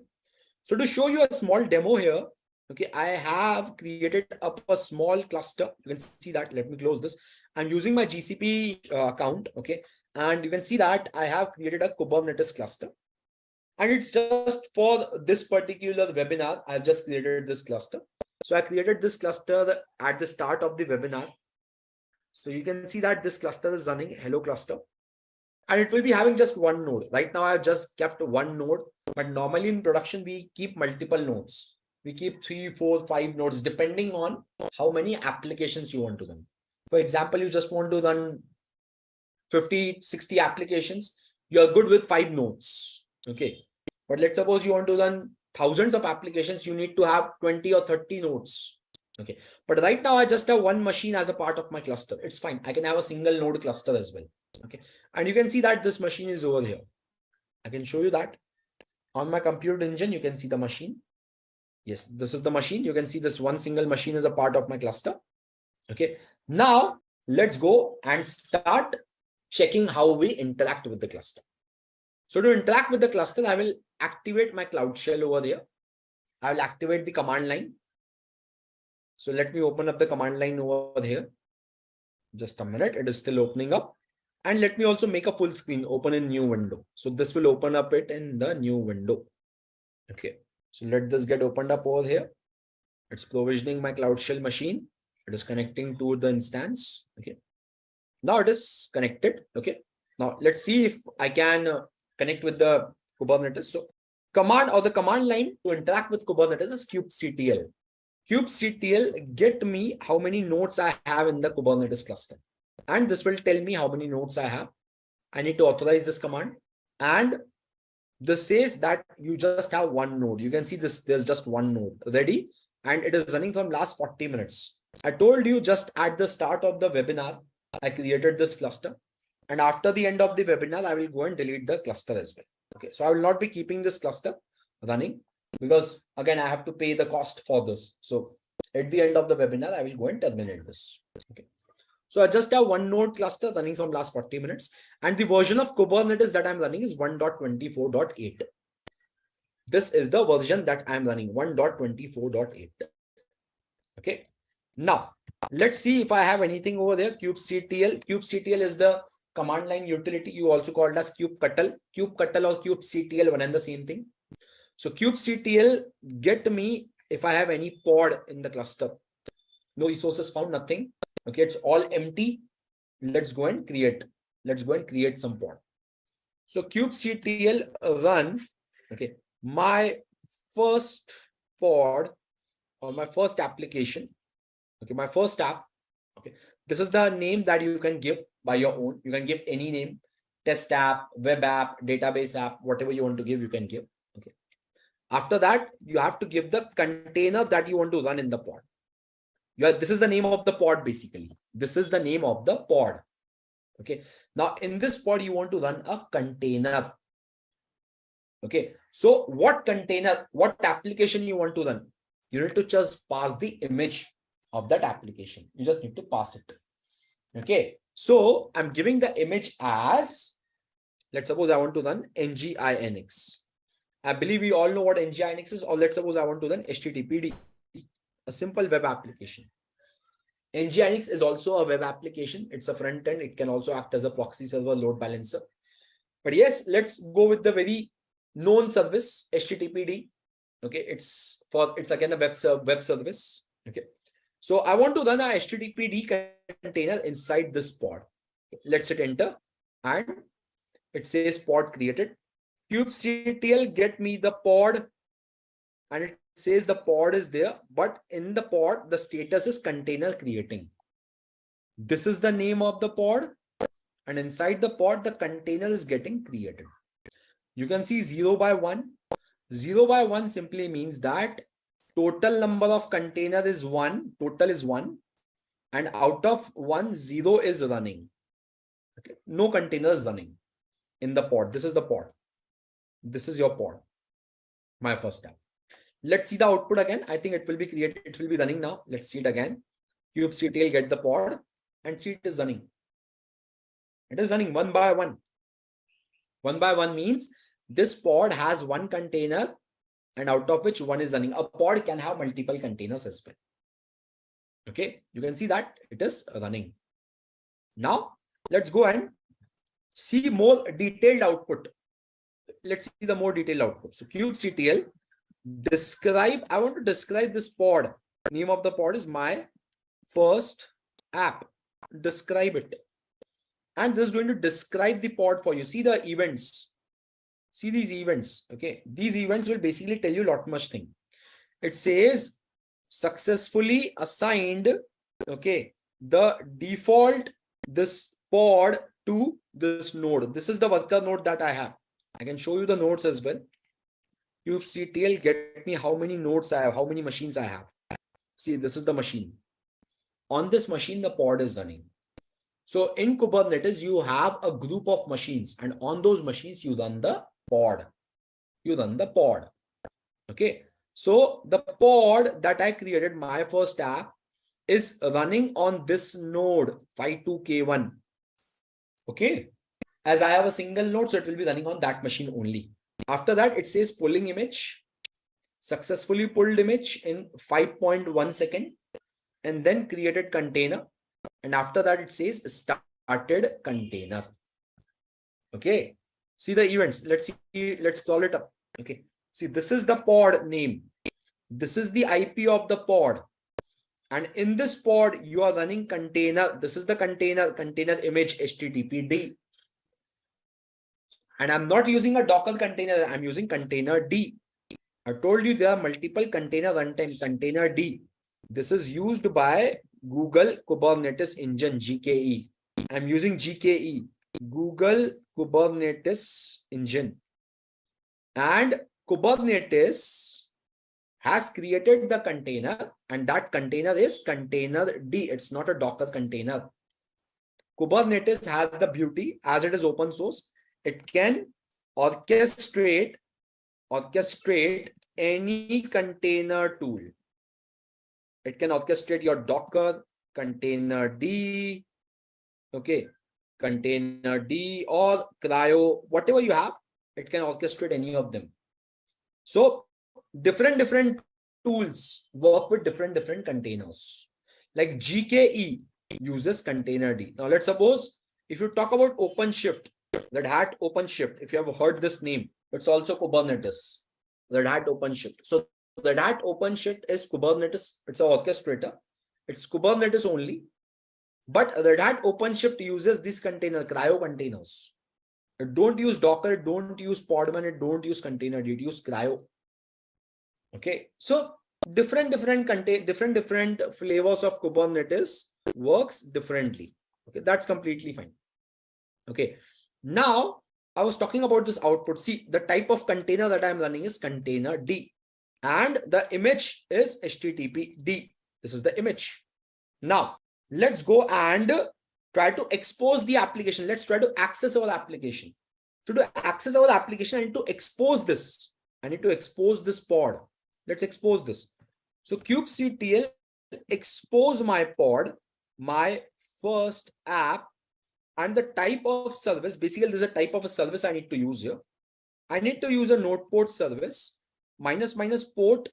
so to show you a small demo here, okay, I have created up a small cluster. You can see that. Let me close this. I'm using my GCP account. Okay, and you can see that I have created a Kubernetes cluster, and it's just for this particular webinar. I've just created this cluster. So I created this cluster at the start of the webinar. So you can see that this cluster is running hello cluster, and it will be having just one node. Right now I've just kept one node, but normally in production we keep multiple nodes. We keep 3, 4, 5 nodes depending on how many applications you want to run. For example, you just want to run 50, 60 applications. You're good with 5 nodes. Okay, but let's suppose you want to run thousands of applications. You need to have 20 or 30 nodes. Okay, but right now I just have one machine as a part of my cluster. It's fine. I can have a single node cluster as well. Okay, and you can see that this machine is over here. I can show you that on my compute engine. You can see the machine. Yes, this is the machine. You can see this one single machine is a part of my cluster. Okay, now let's go and start checking how we interact with the cluster. So to interact with the cluster, I will activate my Cloud Shell over there. I will activate the command line. So let me open up the command line over here. Just a minute, it is still opening up. And let me also make a full screen, open a new window. So this will open up it in the new window. Okay, so let this get opened up over here. It's provisioning my Cloud Shell machine. It is connecting to the instance. Okay, now it is connected. Okay, now let's see if I can connect with the Kubernetes. So the command line to interact with Kubernetes is kubectl. Kubectl get me how many nodes I have in the Kubernetes cluster, and this will tell me how many nodes I have. I need to authorize this command, and this says that you just have one node. You can see this, there's just one node ready, and it is running from last 40 minutes. I told you just at the start of the webinar, I created this cluster, and after the end of the webinar, I will go and delete the cluster as well. Okay, so I will not be keeping this cluster running because again, I have to pay the cost for this. So at the end of the webinar, I will go and terminate this. Okay. So I just have one node cluster running from last 40 minutes, and the version of Kubernetes that I'm running is 1.24.8. This is the version that I'm running, 1.24.8. Okay. Now let's see if I have anything over there. Kubectl. Kubectl is the command line utility. You also called as kubectl. Kubectl or kubectl, one and the same thing. So kubectl get me if I have any pod in the cluster. No resources found, nothing. Okay, it's all empty. Let's go and create. Let's go and create some pod. So kubectl run. Okay, my first pod or my first application. Okay, my first app. Okay, this is the name that you can give by your own. You can give any name: test app, web app, database app, whatever you want to give, you can give. Okay. After that, you have to give the container that you want to run in the pod. This is the name of the pod, basically. This is the name of the pod. Okay. Now, in this pod, you want to run a container. Okay, so what container, what application you want to run? You need to just pass the image of that application. You just need to pass it. Okay, so I'm giving the image as, let's suppose I want to run nginx. I believe we all know what nginx is, or let's suppose I want to run httpd, a simple web application. Nginx is also a web application. It's a front end. It can also act as a proxy server, load balancer. But yes, let's go with the very known service, httpd. Okay, it's again a web service. Okay, so I want to run a httpd container inside this pod. Let's hit enter, and it says pod created. kubectl get me the pod, and it says the pod is there, but in the pod the status is container creating. This is the name of the pod, and inside the pod the container is getting created. You can see 0 by 1. 0 by 1 simply means that total number of container is 1, total is 1, and out of 1, 0 is running. Okay. No container is running in the pod. This is the pod. This is your pod, my first tab. Let's see the output again. I think it will be created. It will be running now. Let's see it again. kubectl get the pod and see it is running. It is running 1 by 1. 1 by 1 means this pod has one container and out of which one is running. A pod can have multiple containers as well. Okay, you can see that it is running. Now let's go and see more detailed output. Let's see the more detailed output. So kubectl describe, I want to describe this pod. Name of the pod is my first app. Describe it. And this is going to describe the pod for you. See the events. See these events. Okay, these events will basically tell you a lot much thing. It says successfully assigned, okay, the default this pod to this node. This is the worker node that I have. I can show you the nodes as well. kubectl get me how many nodes I have, how many machines I have. See, this is the machine. On this machine, the pod is running. So in Kubernetes, you have a group of machines, and on those machines, you run the pod. You run the pod. Okay. So the pod that I created, my first app, is running on this node 52K1. Okay. As I have a single node, so it will be running on that machine only. After that, it says pulling image, successfully pulled image in 5.1 second, and then created container. And after that, it says started container. Okay. See the events. Let's see. Let's call it up. Okay. See, this is the pod name. This is the IP of the pod. And in this pod, you are running container. This is the container image HTTPD. And I'm not using a Docker container. I'm using container D. I told you there are multiple container runtime, container D. This is used by Google Kubernetes Engine, GKE. I'm using GKE, Google Kubernetes Engine. And Kubernetes has created the container, and that container is container D. It's not a Docker container. Kubernetes has the beauty, as it is open source, it can orchestrate any container tool. It can orchestrate your Docker, container D, okay, container D or cryo, whatever you have, it can orchestrate any of them. So different tools work with different containers. Like GKE uses container D. Now let's suppose if you talk about OpenShift, Red Hat OpenShift, if you have heard this name, it's also Kubernetes, Red Hat OpenShift. So Red Hat OpenShift is Kubernetes. It's an orchestrator. It's Kubernetes only. But Red Hat OpenShift uses these container, cryo containers. It don't use Docker, it don't use Podman, it don't use container, it use cryo. Okay. So different flavors of Kubernetes works differently. Okay. That's completely fine. Okay. Now I was talking about this output. See, the type of container that I'm running is container D. And the image is HTTPD. This is the image. Now, let's go and try to expose the application. Let's try to access our application. So to access our application, I need to expose this. I need to expose this pod. Let's expose this. So kubectl expose my pod, my first app, and the type of service. Basically, there's a type of a service I need to use here. I need to use a node port service. Minus port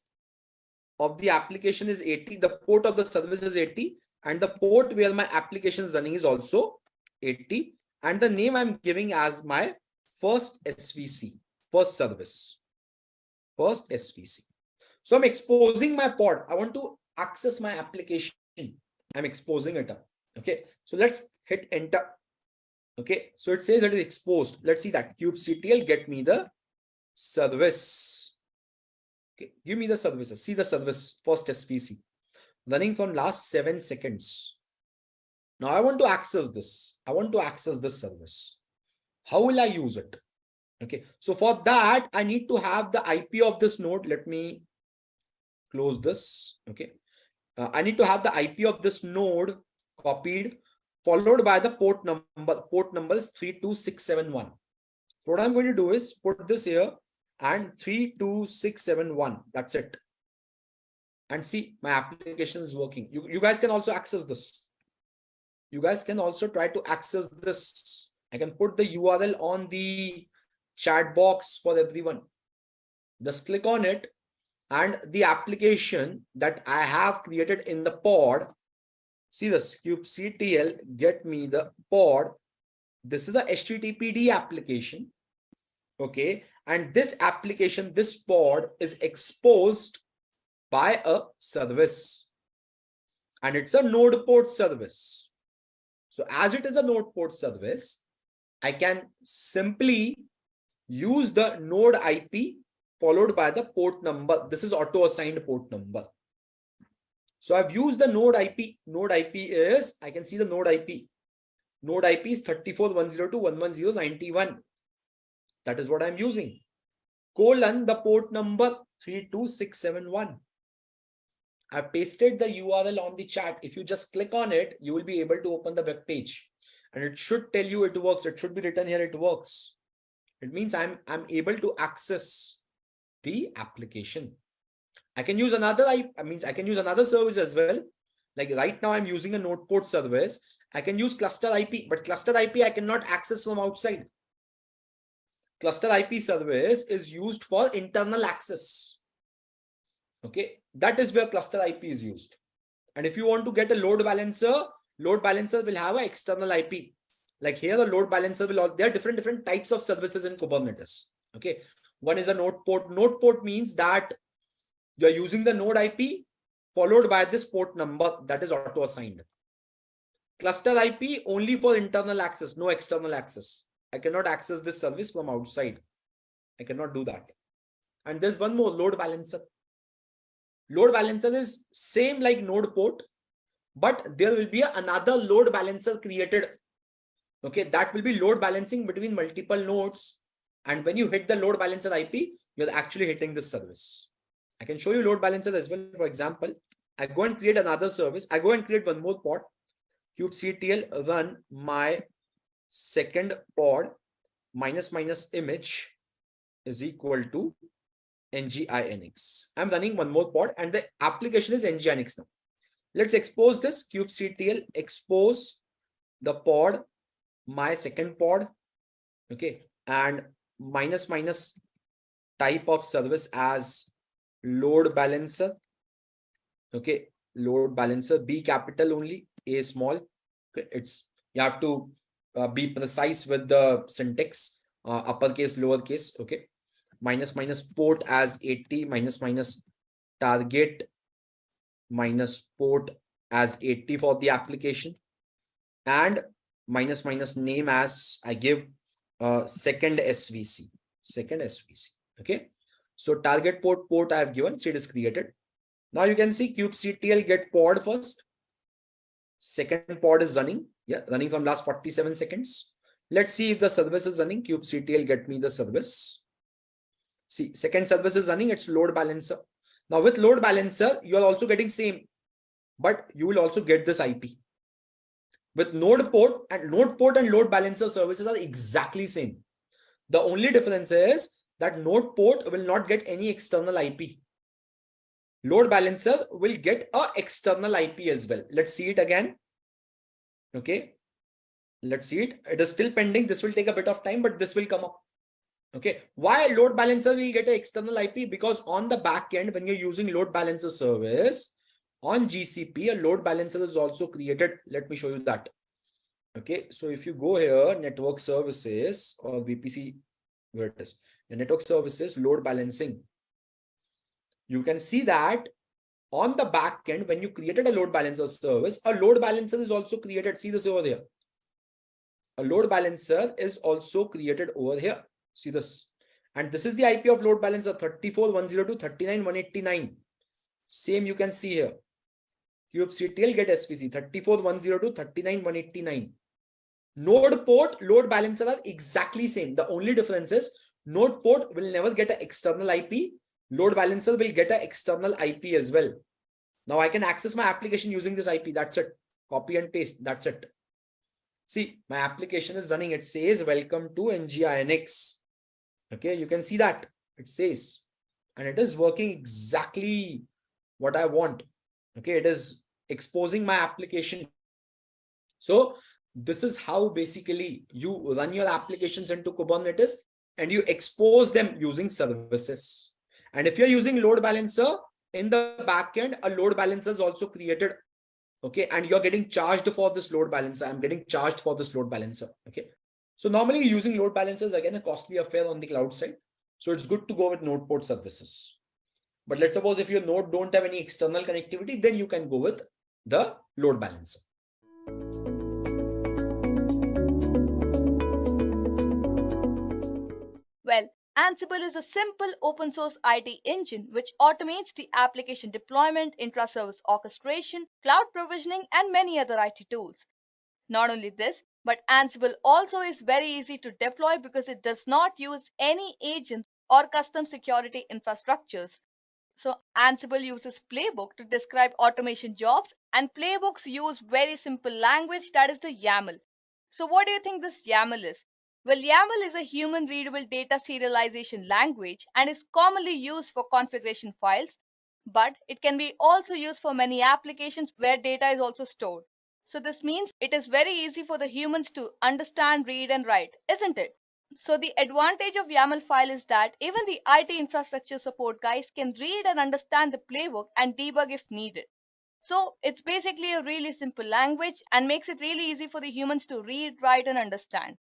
of the application is 80. The port of the service is 80. And the port where my application is running is also 80. And the name I'm giving as my first SVC, first service, first SVC. So I'm exposing my pod. I want to access my application. I'm exposing it up. Okay. So let's hit enter. Okay. So it says it is exposed. Let's see that kubectl get me the service. Okay. Give me the services. See the service, first SVC running from last 7 seconds. Now I want to access this. I want to access this service. How will I use it? Okay. So for that, I need to have the IP of this node. Let me close this. Okay. I need to have the IP of this node copied, followed by the port number. Port number is 32671. So what I'm going to do is put this here and 32671. That's it. And see, my application is working. You guys can also access this. You guys can also try to access this. I can put the URL on the chat box for everyone. Just click on it, and the application that I have created in the pod, see this kubectl get me the pod. This is a HTTPD application. Okay. And this application, this pod is exposed by a service, and it's a node port service. So as it is a node port service, I can simply use the node IP followed by the port number. This is auto assigned port number. So I've used the node IP. Node IP is, I can see the node IP. Node IP is 34.102.110.91. That is what I'm using. Colon the port number 32671. I pasted the URL on the chat. If you just click on it, you will be able to open the web page, and it should tell you it works. It should be written here. It works. It means I'm able to access the application. I can use another. I can use another service as well. Like right now, I'm using a node port service. I can use cluster IP, but cluster IP I cannot access from outside. Cluster IP service is used for internal access. Okay, that is where cluster IP is used. And if you want to get a load balancer will have an external IP. Like here, the load balancer will, there are different types of services in Kubernetes. Okay, one is a node port. Node port means that you're using the node IP followed by this port number that is auto assigned. Cluster IP only for internal access, no external access. I cannot access this service from outside. I cannot do that. And there's one more, load balancer. Load balancer is same like node port, but there will be another load balancer created. Okay, that will be load balancing between multiple nodes. And when you hit the load balancer IP, you're actually hitting this service. I can show you load balancer as well. For example, I go and create another service. I go and create one more pod. kubectl run my second pod minus image is equal to nginx. I'm running one more pod, and the application is nginx now. Let's expose this. kubectl expose the pod, my second pod. Okay, and minus type of service as load balancer. Okay, load balancer, B capital only, A small. Okay, it's, you have to be precise with the syntax, uppercase, lowercase. Okay, minus port as 80, minus target minus port as 80 for the application, and minus name as I give second SVC. Okay, so target port I have given, so it is created. Now you can see kubectl get pod first. Second pod is running. Yeah, running from last 47 seconds. Let's see if the service is running. kubectl get me the service. See, second service is running. It's load balancer. Now with load balancer, you are also getting same, but you will also get this IP. With node port and load balancer services are exactly same. The only difference is that node port will not get any external IP. Load balancer will get a external IP as well. Let's see it again. Okay. Let's see it. It is still pending. This will take a bit of time, but this will come up. Okay. Why load balancer will get an external IP? Because on the back end, when you're using load balancer service on GCP, a load balancer is also created. Let me show you that. Okay. So if you go here, network services or VPC, where it is, the network services load balancing, you can see that on the back end, when you created a load balancer service, a load balancer is also created. See this over there. A load balancer is also created over here. See this. And this is the IP of load balancer 34.102.39.189. Same you can see here. kubectl get svc 34.102.39.189. Node port, load balancer are exactly same. The only difference is node port will never get an external IP. Load balancer will get an external IP as well. Now I can access my application using this IP. That's it. Copy and paste. That's it. See, my application is running. It says welcome to NGINX. Okay, you can see that. It says, and it is working exactly what I want. Okay, it is exposing my application. So this is how basically you run your applications into Kubernetes and you expose them using services. And if you're using load balancer in the backend, a load balancer is also created. Okay, and you're getting charged for this load balancer. I'm getting charged for this load balancer. Okay, so normally using load balancers again a costly affair on the cloud side. So it's good to go with node port services. But let's suppose if your node don't have any external connectivity, then you can go with the load balancer. Well, Ansible is a simple open source IT engine which automates the application deployment, intra-service orchestration, cloud provisioning, and many other IT tools. Not only this, but Ansible also is very easy to deploy because it does not use any agents or custom security infrastructures. So Ansible uses playbook to describe automation jobs, and playbooks use very simple language, that is the YAML. So what do you think this YAML is? Well, YAML is a human readable data serialization language and is commonly used for configuration files, but it can be also used for many applications where data is also stored. So this means it is very easy for the humans to understand, read and write, isn't it? So the advantage of YAML file is that even the IT infrastructure support guys can read and understand the playbook and debug if needed. So it's basically a really simple language and makes it really easy for the humans to read, write and understand.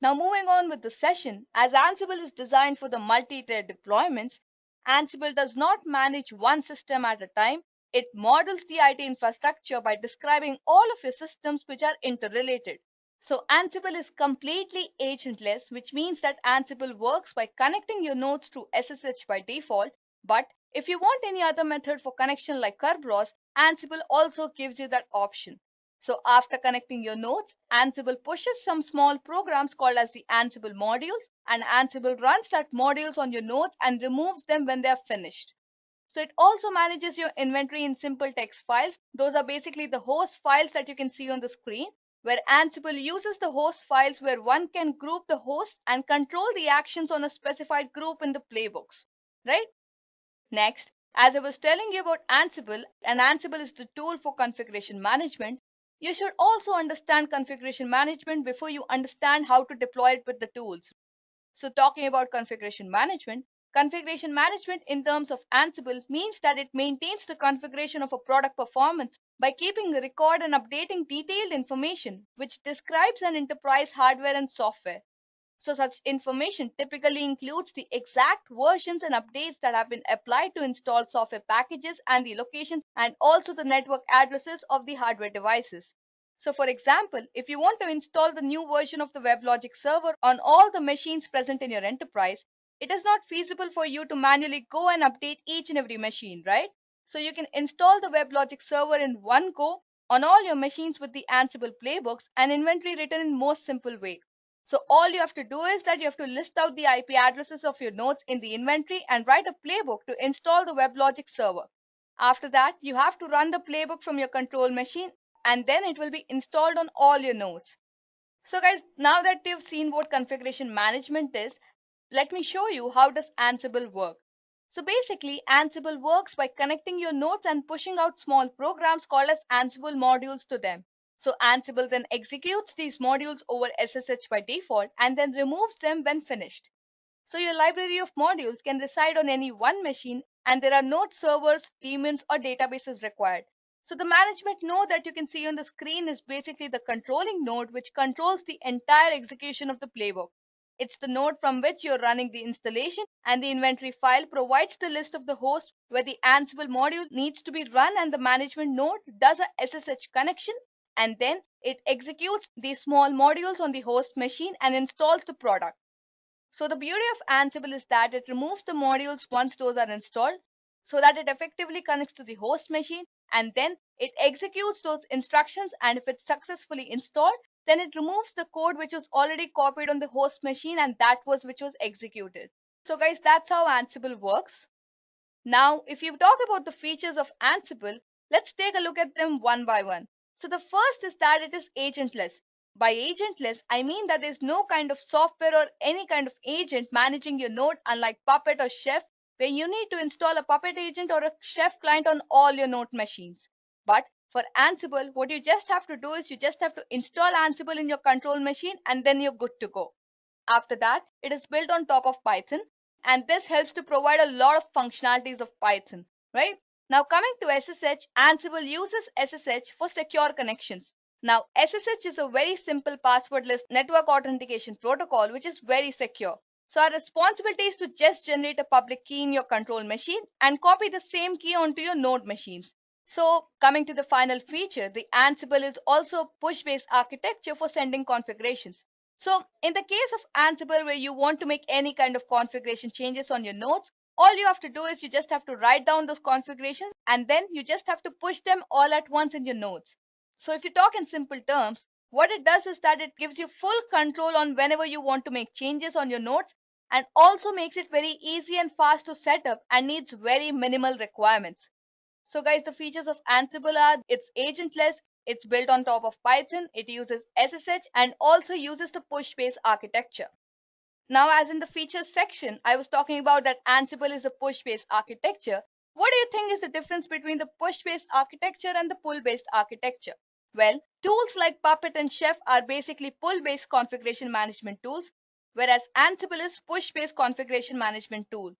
Now moving on with the session, as Ansible is designed for the multi-tier deployments, Ansible does not manage one system at a time. It models the IT infrastructure by describing all of your systems which are interrelated. So Ansible is completely agentless, which means that Ansible works by connecting your nodes through SSH by default. But if you want any other method for connection like Kerberos, Ansible also gives you that option. So after connecting your nodes, Ansible pushes some small programs called as the Ansible modules, and Ansible runs that modules on your nodes and removes them when they are finished. So it also manages your inventory in simple text files. Those are basically the host files that you can see on the screen, where Ansible uses the host files where one can group the hosts and control the actions on a specified group in the playbooks, right? Next, as I was telling you about Ansible, and Ansible is the tool for configuration management, you should also understand configuration management before you understand how to deploy it with the tools. So talking about configuration management in terms of Ansible means that it maintains the configuration of a product performance by keeping a record and updating detailed information which describes an enterprise hardware and software. So such information typically includes the exact versions and updates that have been applied to install software packages and the locations and also the network addresses of the hardware devices. So for example, if you want to install the new version of the WebLogic server on all the machines present in your enterprise, it is not feasible for you to manually go and update each and every machine, right? So you can install the WebLogic server in one go on all your machines with the Ansible playbooks and inventory written in most simple way. So all you have to do is that you have to list out the IP addresses of your nodes in the inventory and write a playbook to install the WebLogic server. After that, you have to run the playbook from your control machine and then it will be installed on all your nodes. So guys, now that you've seen what configuration management is, let me show you how does Ansible work. So basically, Ansible works by connecting your nodes and pushing out small programs called as Ansible modules to them. So Ansible then executes these modules over SSH by default and then removes them when finished. So your library of modules can reside on any one machine and there are no servers, daemons or databases required. So the management node that you can see on the screen is basically the controlling node which controls the entire execution of the playbook. It's the node from which you're running the installation, and the inventory file provides the list of the host where the Ansible module needs to be run, and the management node does a SSH connection and then it executes these small modules on the host machine and installs the product. So the beauty of Ansible is that it removes the modules once those are installed so that it effectively connects to the host machine and then it executes those instructions, and if it's successfully installed, then it removes the code which was already copied on the host machine and that was which was executed. So guys, that's how Ansible works. Now, if you talk about the features of Ansible, let's take a look at them one by one. So the first is that it is agentless. By agentless, I mean that there's no kind of software or any kind of agent managing your node, unlike Puppet or Chef, where you need to install a Puppet agent or a Chef client on all your node machines. But for Ansible, what you just have to do is you just have to install Ansible in your control machine and then you're good to go. After that, it is built on top of Python, and this helps to provide a lot of functionalities of Python, right? Now coming to SSH, Ansible uses SSH for secure connections. Now, SSH is a very simple passwordless network authentication protocol which is very secure. So our responsibility is to just generate a public key in your control machine and copy the same key onto your node machines. So coming to the final feature, the Ansible is also a push-based architecture for sending configurations. So in the case of Ansible, where you want to make any kind of configuration changes on your nodes, all you have to do is you just have to write down those configurations and then you just have to push them all at once in your nodes. So if you talk in simple terms, what it does is that it gives you full control on whenever you want to make changes on your nodes and also makes it very easy and fast to set up and needs very minimal requirements. So guys, the features of Ansible are it's agentless, it's built on top of Python, it uses SSH and also uses the push-based architecture. Now, as in the features section, I was talking about that Ansible is a push-based architecture. What do you think is the difference between the push-based architecture and the pull-based architecture? Well, tools like Puppet and Chef are basically pull-based configuration management tools, whereas Ansible is push-based configuration management tool.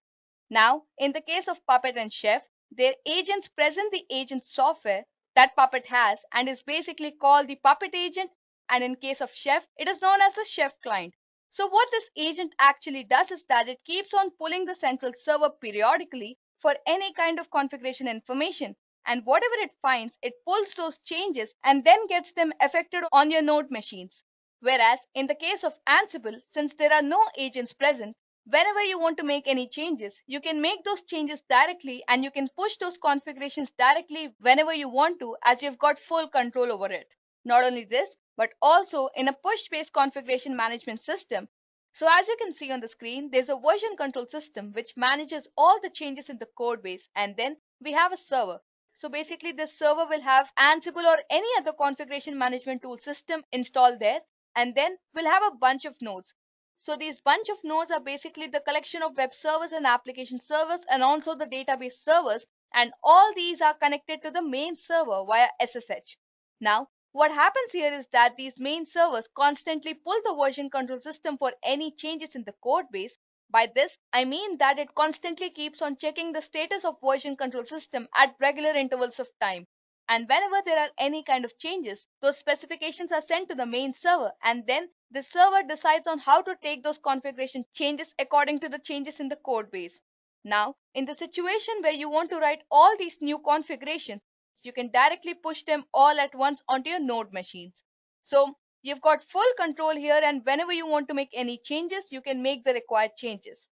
Now, in the case of Puppet and Chef, their agents present the agent software that Puppet has and is basically called the Puppet agent, and in case of Chef, it is known as the Chef client. So what this agent actually does is that it keeps on pulling the central server periodically for any kind of configuration information, and whatever it finds, it pulls those changes and then gets them affected on your node machines. Whereas in the case of Ansible, since there are no agents present, whenever you want to make any changes, you can make those changes directly and you can push those configurations directly whenever you want to, as you've got full control over it. Not only this, but also in a push-based configuration management system. So as you can see on the screen, there's a version control system which manages all the changes in the code base, and then we have a server. So basically this server will have Ansible or any other configuration management tool system installed there, and then we'll have a bunch of nodes. So these bunch of nodes are basically the collection of web servers and application servers and also the database servers, and all these are connected to the main server via SSH. Now, what happens here is that these main servers constantly pull the version control system for any changes in the code base. By this, I mean that it constantly keeps on checking the status of version control system at regular intervals of time. And whenever there are any kind of changes, those specifications are sent to the main server, and then the server decides on how to take those configuration changes according to the changes in the code base. Now, in the situation where you want to write all these new configurations, you can directly push them all at once onto your node machines. So you've got full control here, and whenever you want to make any changes, you can make the required changes.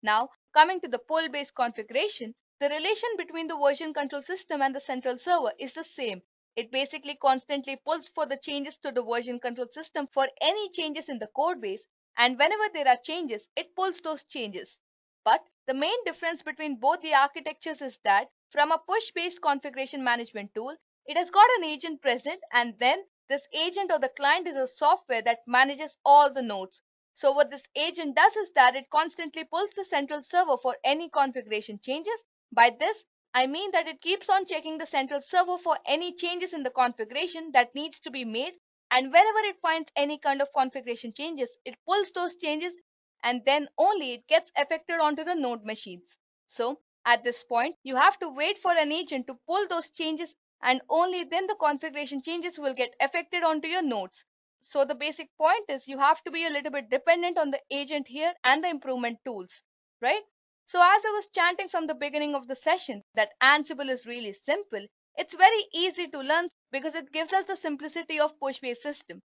Now, coming to the pull-based configuration, the relation between the version control system and the central server is the same. It basically constantly pulls for the changes to the version control system for any changes in the code base, and whenever there are changes, it pulls those changes. But the main difference between both the architectures is that from a push-based configuration management tool, it has got an agent present, and then this agent or the client is a software that manages all the nodes. So what this agent does is that it constantly pulls the central server for any configuration changes. By this, I mean that it keeps on checking the central server for any changes in the configuration that needs to be made, and whenever it finds any kind of configuration changes, it pulls those changes and then only it gets affected onto the node machines. So at this point, you have to wait for an agent to pull those changes, and only then the configuration changes will get affected onto your nodes. So the basic point is you have to be a little bit dependent on the agent here and the improvement tools, right? So as I was chanting from the beginning of the session that Ansible is really simple, it's very easy to learn because it gives us the simplicity of push-based system.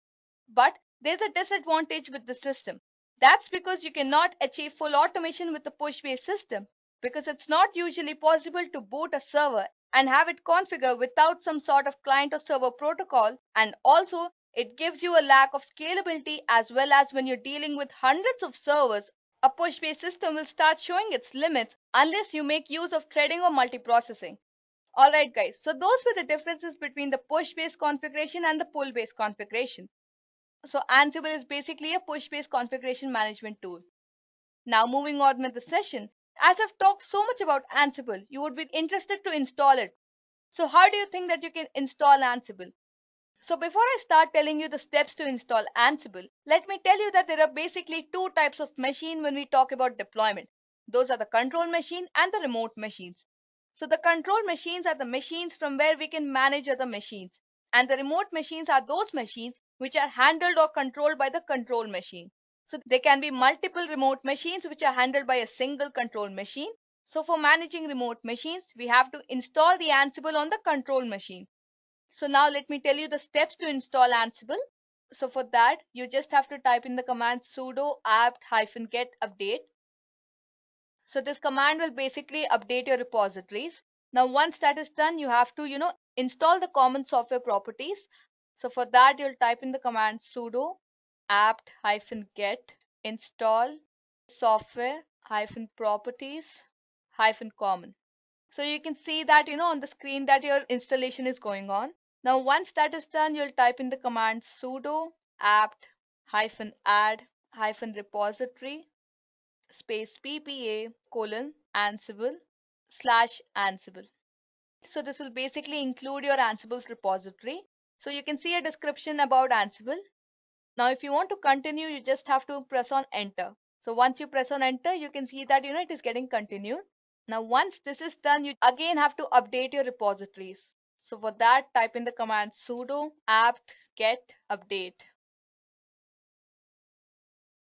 But there's a disadvantage with the system. That's because you cannot achieve full automation with the push-based system, because it's not usually possible to boot a server and have it configure without some sort of client or server protocol, and also it gives you a lack of scalability, as well as when you're dealing with hundreds of servers, a push-based system will start showing its limits unless you make use of threading or multiprocessing. Alright guys, so those were the differences between the push-based configuration and the pull-based configuration. So Ansible is basically a push-based configuration management tool. Now moving on with the session, as I've talked so much about Ansible, you would be interested to install it. So how do you think that you can install Ansible? So before I start telling you the steps to install Ansible, let me tell you that there are basically two types of machine when we talk about deployment. Those are the control machine and the remote machines. So the control machines are the machines from where we can manage other machines, and the remote machines are those machines which are handled or controlled by the control machine. So there can be multiple remote machines which are handled by a single control machine. So for managing remote machines, we have to install the Ansible on the control machine. So now let me tell you the steps to install Ansible. So for that, you just have to type in the command sudo apt-get update. So this command will basically update your repositories. Now once that is done, you have to, install the common software properties. So for that, you'll type in the command sudo apt-get install software-properties-common. So you can see that, on the screen that your installation is going on. Now once that is done, you'll type in the command sudo apt-add-repository space ppa:/Ansible. So this will basically include your Ansible's repository. So you can see a description about Ansible. Now if you want to continue, you just have to press on enter. So once you press on enter, you can see that it is getting continued. Now once this is done, you again have to update your repositories. So for that, type in the command sudo apt-get update.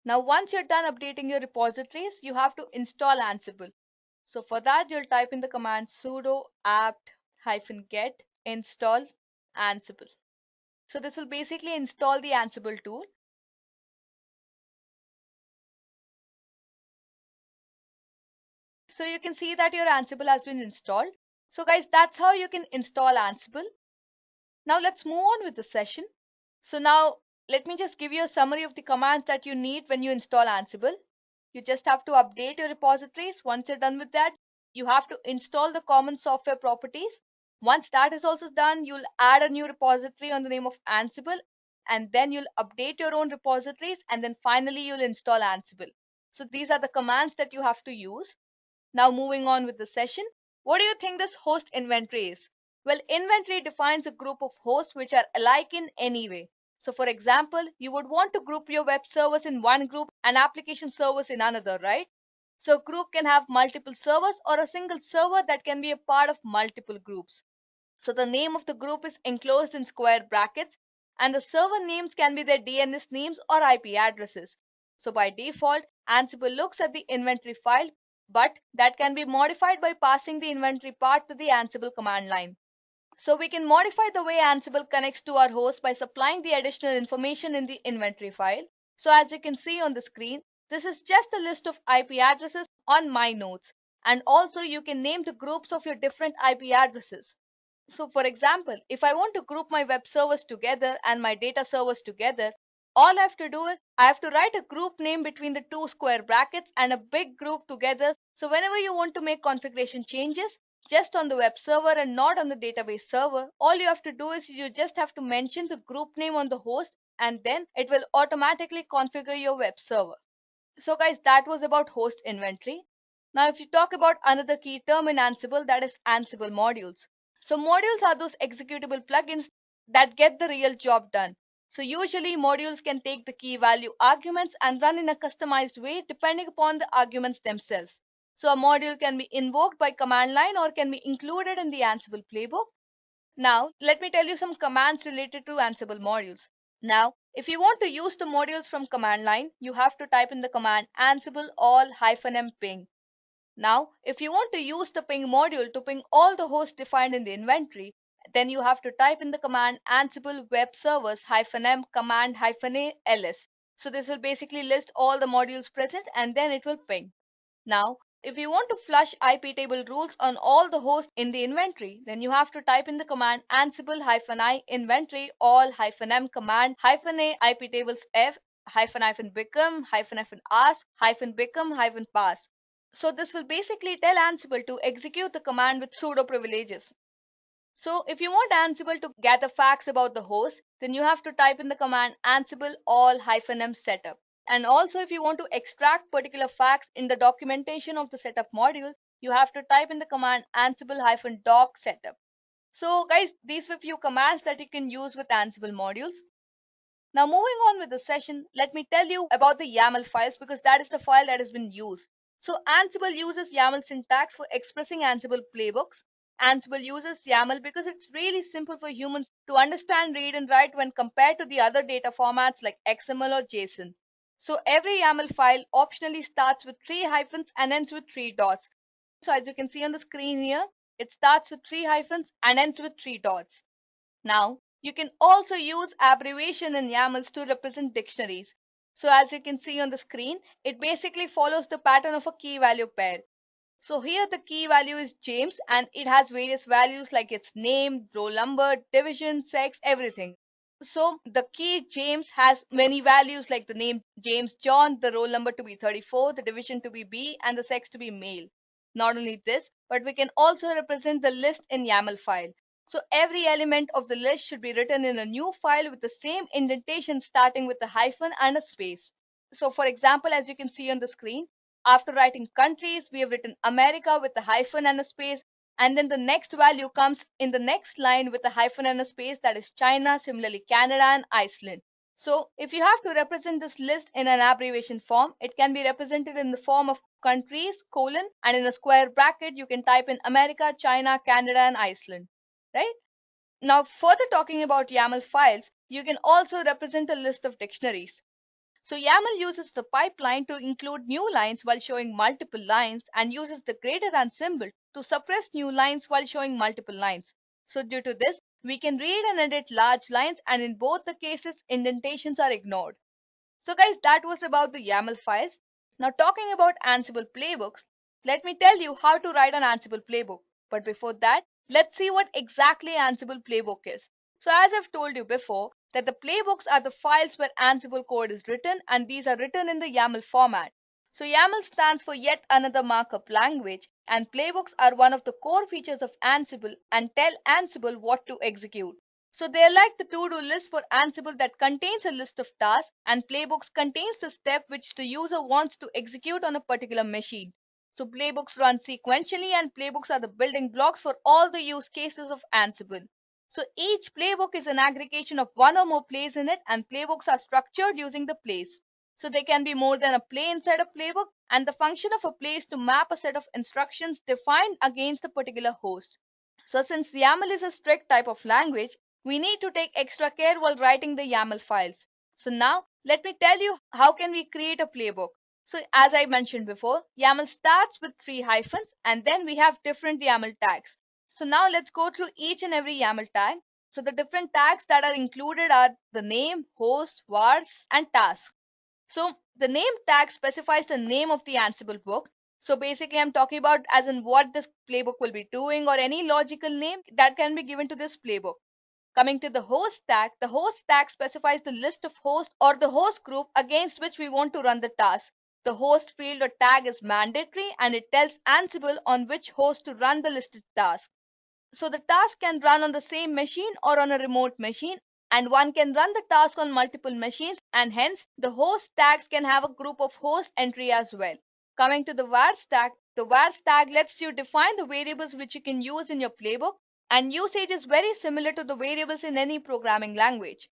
Now once you're done updating your repositories, you have to install Ansible. So for that, you'll type in the command sudo apt-get install Ansible. So this will basically install the Ansible tool. So you can see that your Ansible has been installed. So guys, that's how you can install Ansible. Now let's move on with the session. So now let me just give you a summary of the commands that you need when you install Ansible. You just have to update your repositories. Once you're done with that, you have to install the common software properties. Once that is also done, you'll add a new repository on the name of Ansible, and then you'll update your own repositories, and then finally you'll install Ansible. So these are the commands that you have to use. Now moving on with the session, what do you think this host inventory is? Well, inventory defines a group of hosts which are alike in any way. So for example, you would want to group your web servers in one group and application servers in another, right? So a group can have multiple servers or a single server that can be a part of multiple groups. So the name of the group is enclosed in square brackets, and the server names can be their DNS names or IP addresses. So by default, Ansible looks at the inventory file, but that can be modified by passing the inventory part to the Ansible command line. So we can modify the way Ansible connects to our host by supplying the additional information in the inventory file. So as you can see on the screen, this is just a list of IP addresses on my nodes. And also you can name the groups of your different IP addresses. So for example, if I want to group my web servers together and my data servers together, all I have to do is I have to write a group name between the two square brackets and a big group together. So whenever you want to make configuration changes, just on the web server and not on the database server, all you have to do is you just have to mention the group name on the host, and then it will automatically configure your web server. So guys, that was about host inventory. Now if you talk about another key term in Ansible, that is Ansible modules. So modules are those executable plugins that get the real job done. So usually modules can take the key value arguments and run in a customized way depending upon the arguments themselves. So a module can be invoked by command line or can be included in the Ansible playbook. Now let me tell you some commands related to Ansible modules. Now, if you want to use the modules from command line, you have to type in the command ansible all-m ping. Now, if you want to use the ping module to ping all the hosts defined in the inventory, then you have to type in the command ansible web servers -m command -a ls. So this will basically list all the modules present and then it will ping. Now, if you want to flush IP table rules on all the hosts in the inventory, then you have to type in the command ansible-i inventory all-m command -a IP tables f -become -ask -become -pass. So this will basically tell Ansible to execute the command with sudo privileges. So if you want Ansible to gather facts about the host, then you have to type in the command ansible all-m setup. And also if you want to extract particular facts in the documentation of the setup module, you have to type in the command ansible-doc setup. So guys, these were few commands that you can use with Ansible modules. Now moving on with the session, let me tell you about the YAML files because that is the file that has been used. So Ansible uses YAML syntax for expressing Ansible playbooks. Ansible uses YAML because it's really simple for humans to understand, read and write when compared to the other data formats like XML or JSON. So every YAML file optionally starts with 3 hyphens and ends with 3 dots. So as you can see on the screen here, it starts with 3 hyphens and ends with 3 dots. Now, you can also use abbreviation in YAMLs to represent dictionaries. So as you can see on the screen, it basically follows the pattern of a key value pair. So here the key value is James and it has various values like its name, roll number, division, sex, everything. So the key James has many values like the name James John, the roll number to be 34, the division to be B and the sex to be male. Not only this, but we can also represent the list in YAML file. So every element of the list should be written in a new file with the same indentation starting with a hyphen and a space. So for example, as you can see on the screen, after writing countries, we have written America with a hyphen and a space, and then the next value comes in the next line with a hyphen and a space, that is China, similarly Canada and Iceland. So if you have to represent this list in an abbreviation form, it can be represented in the form of countries, colon, and in a square bracket, you can type in America, China, Canada and Iceland, right? Now further talking about YAML files, you can also represent a list of dictionaries. So YAML uses the pipeline to include new lines while showing multiple lines and uses the greater than symbol to suppress new lines while showing multiple lines. So due to this, we can read and edit large lines, and in both the cases, indentations are ignored. So guys, that was about the YAML files. Now talking about Ansible playbooks, let me tell you how to write an Ansible playbook. But before that, let's see what exactly Ansible playbook is. So as I've told you before, that the playbooks are the files where Ansible code is written, and these are written in the YAML format. So YAML stands for yet another markup language, and playbooks are one of the core features of Ansible and tell Ansible what to execute. So they are like the to-do list for Ansible that contains a list of tasks, and playbooks contains the step which the user wants to execute on a particular machine. So playbooks run sequentially, and playbooks are the building blocks for all the use cases of Ansible. So each playbook is an aggregation of one or more plays in it, and playbooks are structured using the plays. So they can be more than a play inside a playbook, and the function of a play is to map a set of instructions defined against a particular host. So since YAML is a strict type of language, we need to take extra care while writing the YAML files. So now let me tell you how can we create a playbook. So as I mentioned before, YAML starts with 3 hyphens and then we have different YAML tags. So now let's go through each and every YAML tag. So the different tags that are included are the name, host, vars, and task. So the name tag specifies the name of the Ansible book. So basically I'm talking about as in what this playbook will be doing, or any logical name that can be given to this playbook. Coming to the host tag specifies the list of hosts or the host group against which we want to run the task. The host field or tag is mandatory and it tells Ansible on which host to run the listed task. So the task can run on the same machine or on a remote machine, and one can run the task on multiple machines, and hence the host tags can have a group of host entry as well. Coming to the Vars tag, the Vars tag lets you define the variables which you can use in your playbook, and usage is very similar to the variables in any programming language.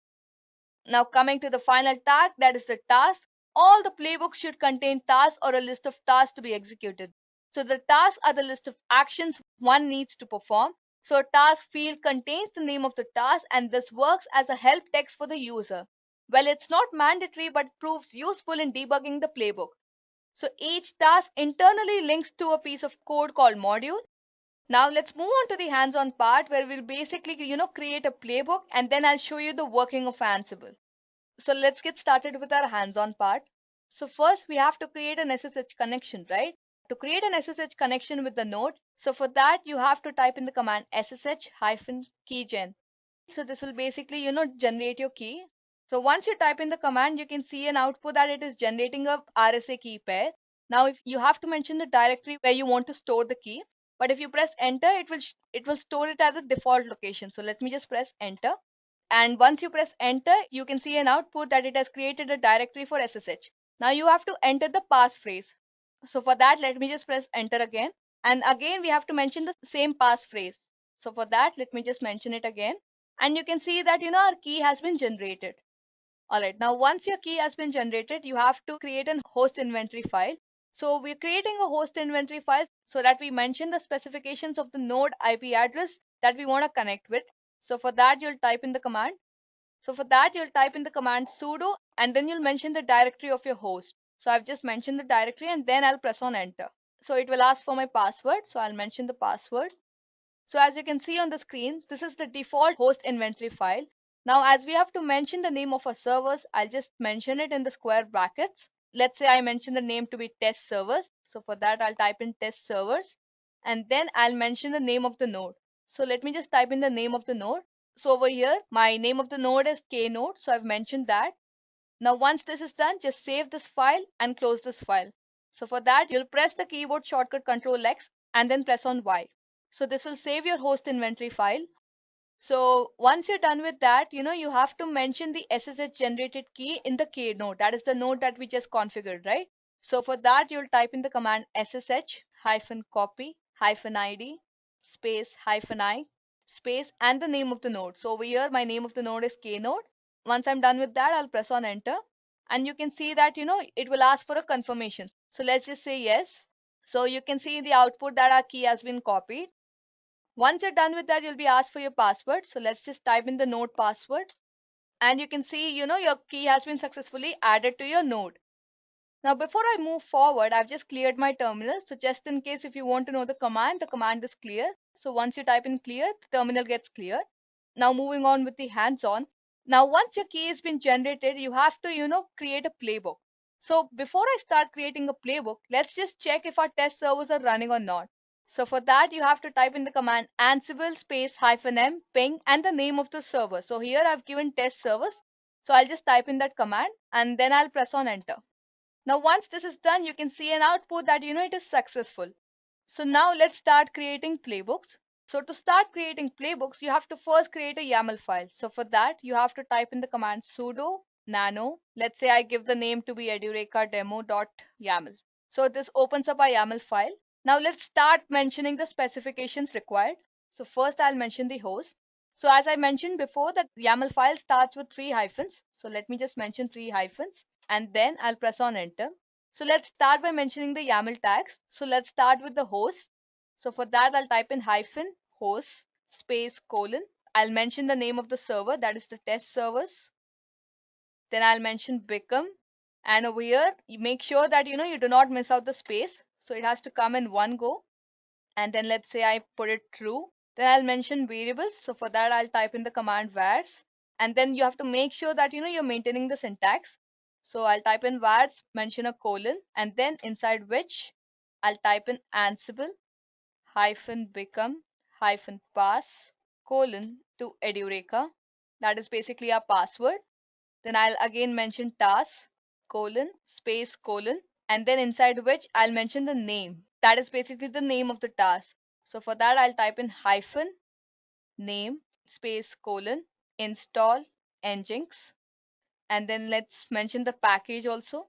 Now coming to the final tag, that is the task. All the playbooks should contain tasks or a list of tasks to be executed. So the tasks are the list of actions one needs to perform. So a task field contains the name of the task, and this works as a help text for the user. Well, it's not mandatory but proves useful in debugging the playbook. So each task internally links to a piece of code called module. Now let's move on to the hands-on part where we'll basically, create a playbook, and then I'll show you the working of Ansible. So let's get started with our hands-on part. So first we have to create an SSH connection, right? To create an SSH connection with the node, so for that you have to type in the command ssh-keygen. So this will basically, generate your key. So once you type in the command, you can see an output that it is generating a RSA key pair. Now if you have to mention the directory where you want to store the key, but if you press enter, it will store it at the default location. So let me just press enter. And once you press enter, you can see an output that it has created a directory for SSH. Now you have to enter the passphrase. So for that, let me just press enter again. And again, we have to mention the same passphrase. So for that, let me just mention it again. And you can see that, our key has been generated. All right. Now, once your key has been generated, you have to create a host inventory file. So we're creating a host inventory file so that we mention the specifications of the node IP address that we want to connect with. So for that, you'll type in the command. Sudo, and then you'll mention the directory of your host. So I've just mentioned the directory, and then I'll press on enter. So it will ask for my password. So I'll mention the password. So as you can see on the screen, this is the default host inventory file. Now, as we have to mention the name of our servers, I'll just mention it in the square brackets. Let's say I mention the name to be test servers. So for that, I'll type in test servers, and then I'll mention the name of the node. So let me just type in the name of the node. So over here, my name of the node is knode. So I've mentioned that. Now, once this is done, just save this file and close this file. So for that, you'll press the keyboard shortcut Control X and then press on Y. So this will save your host inventory file. So once you're done with that, you have to mention the SSH generated key in the K node. That is the node that we just configured, right? So for that, you'll type in the command ssh-copy-id space -i space and the name of the node. So over here, my name of the node is K node. Once I'm done with that, I'll press on enter. And you can see that, it will ask for a confirmation. So let's just say yes. So you can see the output that our key has been copied. Once you're done with that, you'll be asked for your password. So let's just type in the node password. And you can see, your key has been successfully added to your node. Now, before I move forward, I've just cleared my terminal. So just in case if you want to know the command is clear. So once you type in clear, the terminal gets cleared. Now moving on with the hands-on. Now, once your key has been generated, you have to, create a playbook. So before I start creating a playbook, let's just check if our test servers are running or not. So for that, you have to type in the command Ansible space -m ping and the name of the server. So here I've given test servers. So I'll just type in that command and then I'll press on enter. Now, once this is done, you can see an output that, it is successful. So now let's start creating playbooks. So to start creating playbooks, you have to first create a YAML file. So for that, you have to type in the command sudo nano. Let's say I give the name to be Edureka demo.yaml. So this opens up a YAML file. Now let's start mentioning the specifications required. So first I'll mention the host. So as I mentioned before, that YAML file starts with 3 hyphens. So let me just mention 3 hyphens and then I'll press on enter. So let's start by mentioning the YAML tags. So let's start with the host. So for that, I'll type in hyphen host space :. I'll mention the name of the server, that is the test servers. Then I'll mention become. And over here, you make sure that, you do not miss out the space. So it has to come in one go. And then let's say I put it true. Then I'll mention variables. So for that, I'll type in the command vars. And then you have to make sure that, you're maintaining the syntax. So I'll type in vars, mention a colon, and then inside which I'll type in Ansible -become -pass to Edureka. That is basically our password. Then I'll again mention task : space : and then inside which I'll mention the name. That is basically the name of the task. So for that, I'll type in hyphen name space colon install nginx, and then let's mention the package also,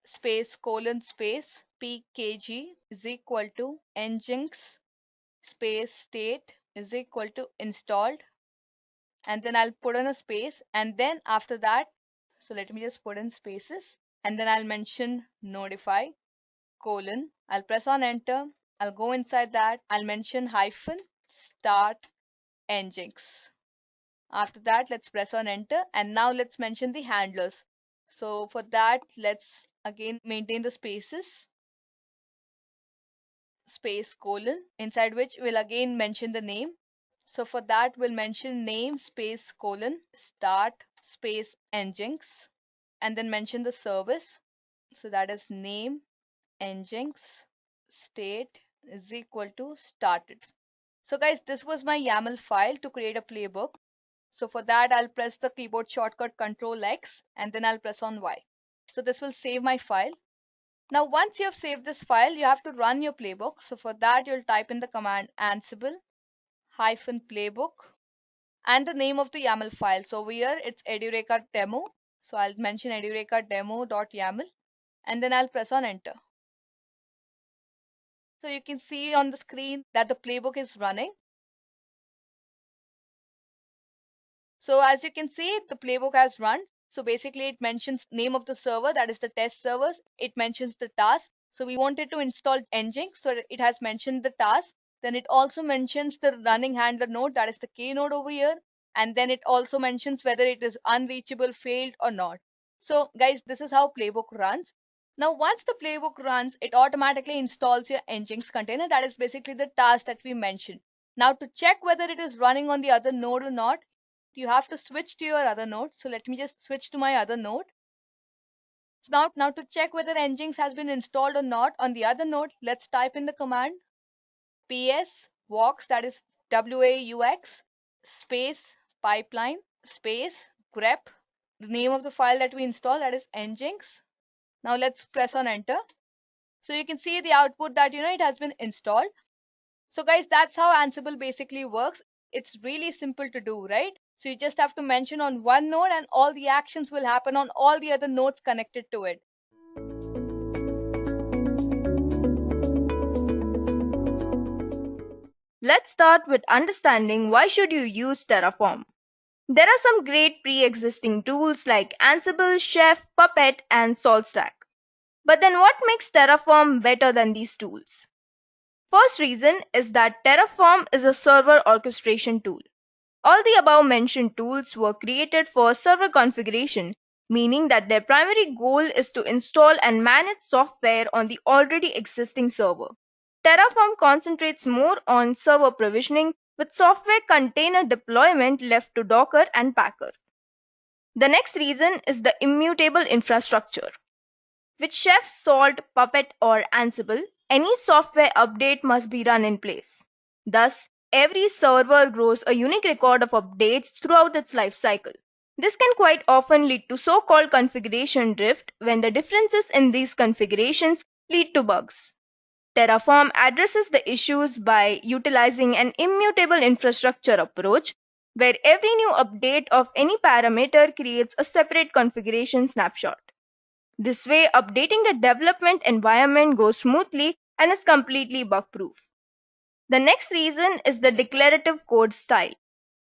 space colon space pkg is equal to nginx space state is equal to installed, and then I'll put in a space, and then after that, so let me just put in spaces, and then I'll mention notify colon, I'll press on enter, I'll go inside that, I'll mention hyphen start nginx. After that, let's press on enter, and now let's mention the handlers. So for that, let's again maintain the spaces, space colon, inside which we'll again mention the name. So for that, we'll mention name space colon start space nginx, and then mention the service. So that is name nginx state is equal to started. So guys, this was my YAML file to create a playbook. So for that, I'll press the keyboard shortcut Control X, and then I'll press on Y. So this will save my file. Now, once you have saved this file, you have to run your playbook. So for that, you'll type in the command Ansible -playbook and the name of the YAML file. So over here, it's Edureka demo. So I'll mention Edureka demo.yaml, and then I'll press on enter. So you can see on the screen that the playbook is running. So as you can see, the playbook has run. So basically it mentions name of the server, that is the test servers. It mentions the task. So we wanted to install nginx, so it has mentioned the task. Then it also mentions the running handler node, that is the K node over here. And then it also mentions whether it is unreachable, failed or not. So guys, this is how playbook runs. Now once the playbook runs, it automatically installs your nginx container. That is basically the task that we mentioned. Now to check whether it is running on the other node or not, you have to switch to your other node. So let me just switch to my other node. So now to check whether nginx has been installed or not on the other node, let's type in the command ps aux, that is WAUX space pipeline space grep, the name of the file that we installed, that is nginx. Now let's press on enter. So you can see the output that it has been installed. So guys, that's how Ansible basically works. It's really simple to do, right? So you just have to mention on one node and all the actions will happen on all the other nodes connected to it. Let's start with understanding why should you use Terraform. There are some great pre-existing tools like Ansible, Chef, Puppet, and SaltStack. But then what makes Terraform better than these tools? First reason is that Terraform is a server orchestration tool. All the above mentioned tools were created for server configuration, meaning that their primary goal is to install and manage software on the already existing server. Terraform concentrates more on server provisioning, with software container deployment left to Docker and Packer. The next reason is the immutable infrastructure. With Chef, Salt, Puppet, or Ansible, any software update must be run in place. Thus, every server grows a unique record of updates throughout its life cycle. This can quite often lead to so-called configuration drift when the differences in these configurations lead to bugs. Terraform addresses the issues by utilizing an immutable infrastructure approach, where every new update of any parameter creates a separate configuration snapshot. This way, updating the development environment goes smoothly and is completely bug-proof. The next reason is the declarative code style.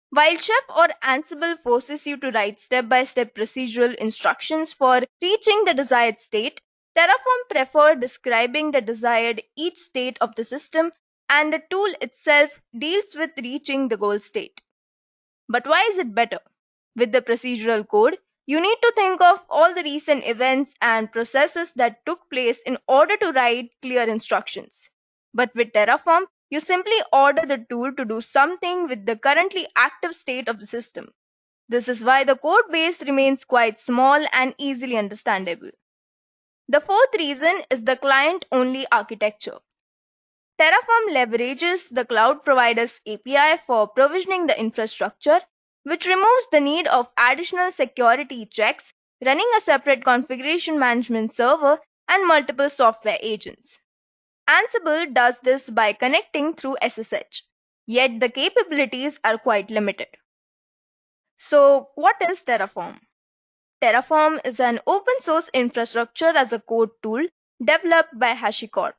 While Chef or Ansible forces you to write step-by-step procedural instructions for reaching the desired state, Terraform prefers describing the desired each state of the system, and the tool itself deals with reaching the goal state. But why is it better? With the procedural code, you need to think of all the recent events and processes that took place in order to write clear instructions. But with Terraform, you simply order the tool to do something with the currently active state of the system. This is why the code base remains quite small and easily understandable. The fourth reason is the client-only architecture. Terraform leverages the cloud provider's API for provisioning the infrastructure, which removes the need of additional security checks, running a separate configuration management server, and multiple software agents. Ansible does this by connecting through SSH, yet the capabilities are quite limited. So, what is Terraform? Terraform is an open source infrastructure as a code tool developed by HashiCorp.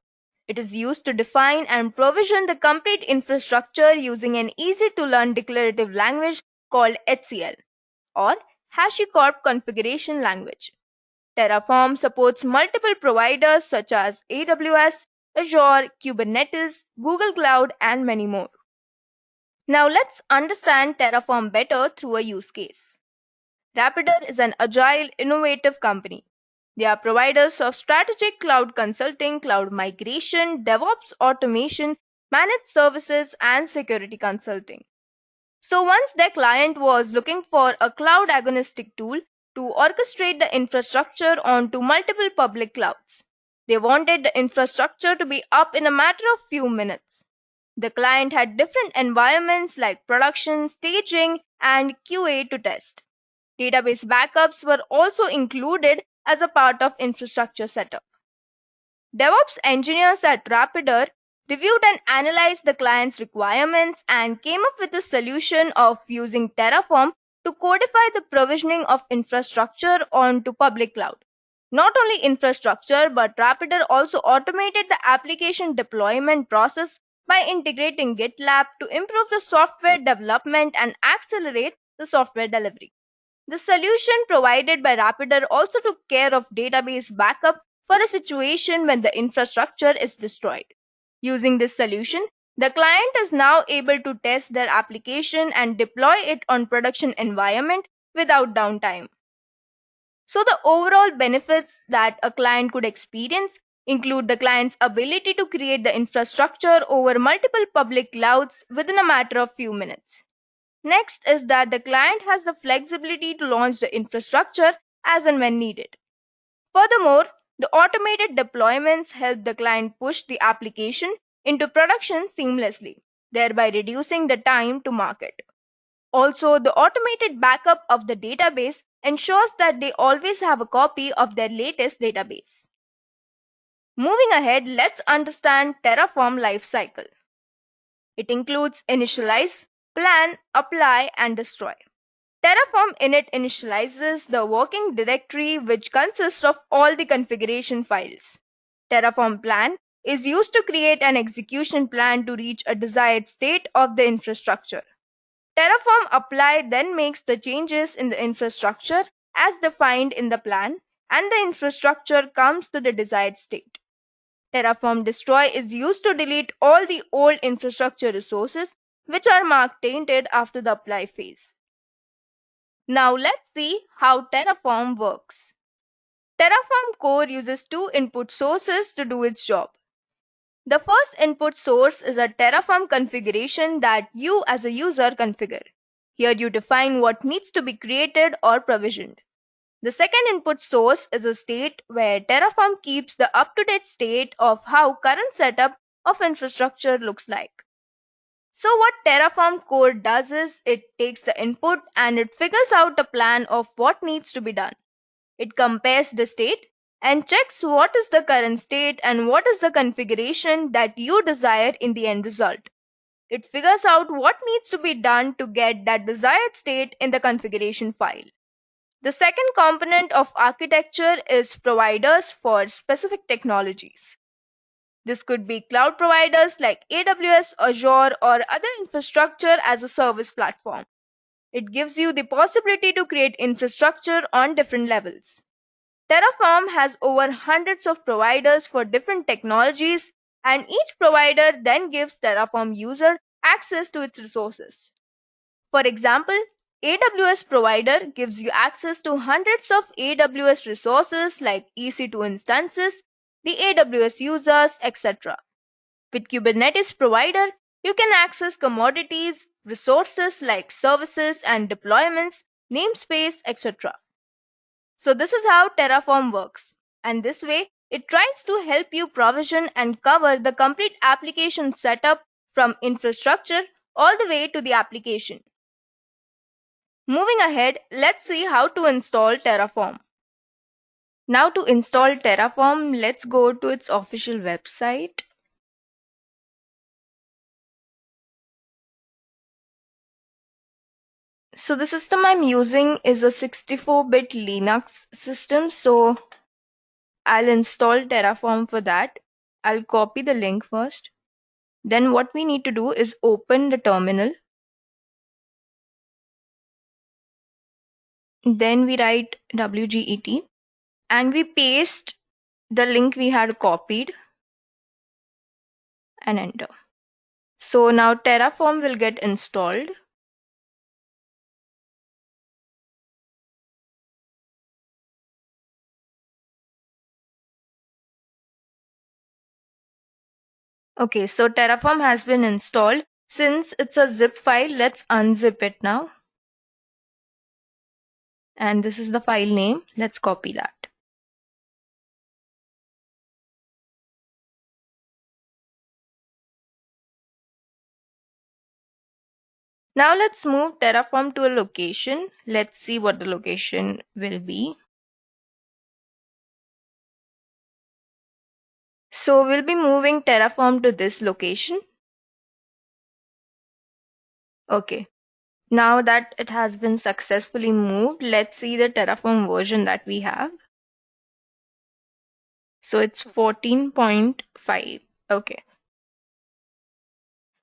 It is used to define and provision the complete infrastructure using an easy-to-learn declarative language called HCL, or HashiCorp Configuration Language. Terraform supports multiple providers such as AWS, Azure, Kubernetes, Google Cloud, and many more. Now let's understand Terraform better through a use case. Rapider is an agile, innovative company. They are providers of strategic cloud consulting, cloud migration, DevOps automation, managed services, and security consulting. So once their client was looking for a cloud agnostic tool to orchestrate the infrastructure onto multiple public clouds. They wanted the infrastructure to be up in a matter of few minutes. The client had different environments like production, staging, and QA to test. Database backups were also included as a part of infrastructure setup. DevOps engineers at Rapider reviewed and analyzed the client's requirements and came up with a solution of using Terraform to codify the provisioning of infrastructure onto public cloud. Not only infrastructure, but Rapider also automated the application deployment process by integrating GitLab to improve the software development and accelerate the software delivery. The solution provided by Rapider also took care of database backup for a situation when the infrastructure is destroyed. Using this solution, the client is now able to test their application and deploy it on production environment without downtime. So the overall benefits that a client could experience include the client's ability to create the infrastructure over multiple public clouds within a matter of few minutes. Next is that the client has the flexibility to launch the infrastructure as and when needed. Furthermore, the automated deployments help the client push the application into production seamlessly, thereby reducing the time to market. Also, the automated backup of the database ensures that they always have a copy of their latest database. Moving ahead, let's understand Terraform lifecycle. It includes initialize, plan, apply, and destroy. Terraform init initializes the working directory, which consists of all the configuration files. Terraform plan is used to create an execution plan to reach a desired state of the infrastructure. Terraform apply then makes the changes in the infrastructure as defined in the plan, and the infrastructure comes to the desired state. Terraform destroy is used to delete all the old infrastructure resources which are marked tainted after the apply phase. Now let's see how Terraform works. Terraform core uses two input sources to do its job. The first input source is a Terraform configuration that you as a user configure. Here you define what needs to be created or provisioned. The second input source is a state where Terraform keeps the up-to-date state of how current setup of infrastructure looks like. So what Terraform core does is it takes the input and it figures out a plan of what needs to be done. It compares the state and checks what is the current state and what is the configuration that you desire in the end result. It figures out what needs to be done to get that desired state in the configuration file. The second component of architecture is providers for specific technologies. This could be cloud providers like AWS, Azure, or other infrastructure as a service platform. It gives you the possibility to create infrastructure on different levels. Terraform has over hundreds of providers for different technologies, and each provider then gives Terraform user access to its resources. For example, AWS provider gives you access to hundreds of AWS resources like EC2 instances, the AWS users, etc. With Kubernetes provider, you can access commodities, resources like services and deployments, namespace, etc. So this is how Terraform works, and this way it tries to help you provision and cover the complete application setup from infrastructure all the way to the application. Moving ahead, let's see how to install Terraform. Now to install Terraform, let's go to its official website. So the system I'm using is a 64-bit Linux system, so I'll install Terraform for that. I'll copy the link first. Then what we need to do is open the terminal. Then we write wget and we paste the link we had copied and enter. So now Terraform will get installed. Okay, so Terraform has been installed. Since it's a zip file, let's unzip it now. And this is the file name. Let's copy that. Now let's move Terraform to a location. Let's see what the location will be. So we'll be moving Terraform to this location. Okay. Now that it has been successfully moved, let's see the Terraform version that we have. So it's 14.5. Okay.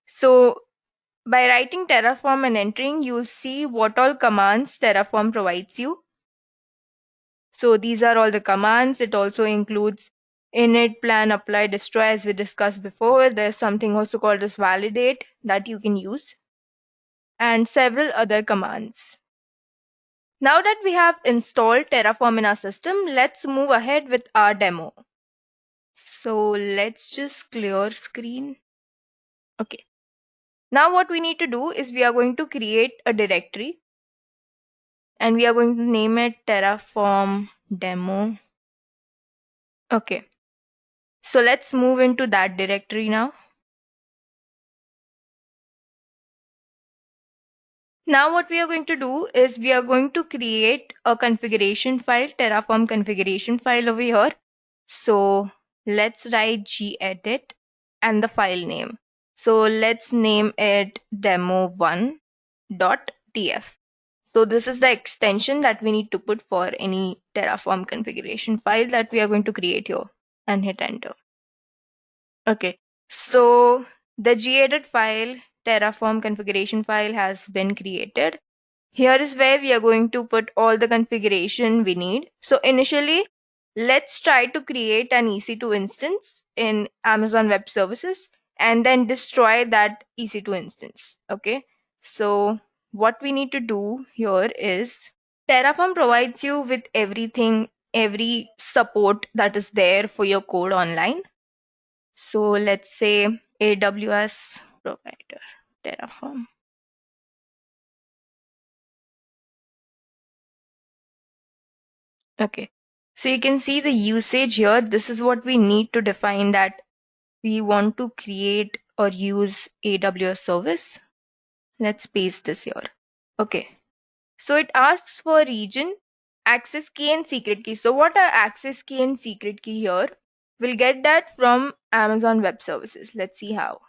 So by writing Terraform and entering, you'll see what all commands Terraform provides you. So these are all the commands. It also includes init, plan, apply, destroy, as we discussed before. There's something also called as validate that you can use, and several other commands. Now that we have installed Terraform in our system, let's move ahead with our demo. So let's just clear screen. Okay. Now what we need to do is we are going to create a directory and we are going to name it Terraform demo. Okay. So let's move into that directory now. Now what we are going to do is we are going to create a configuration file, Terraform configuration file over here. So let's write gedit and the file name. So let's name it demo1.tf. So this is the extension that we need to put for any Terraform configuration file that we are going to create here, and hit enter. Okay, so the gedit file, Terraform configuration file, has been created. Here is where we are going to put all the configuration we need. So initially, let's try to create an EC2 instance in Amazon Web Services and then destroy that EC2 instance. Okay, so what we need to do here is Terraform provides you with everything, every support that is there for your code online. So let's say AWS provider, Terraform. Okay, so you can see the usage here. This is what we need to define that we want to create or use AWS service. Let's paste this here. Okay, so it asks for region, access key and secret key. So what are access key and secret key here? We'll get that from Amazon Web Services. Let's see how.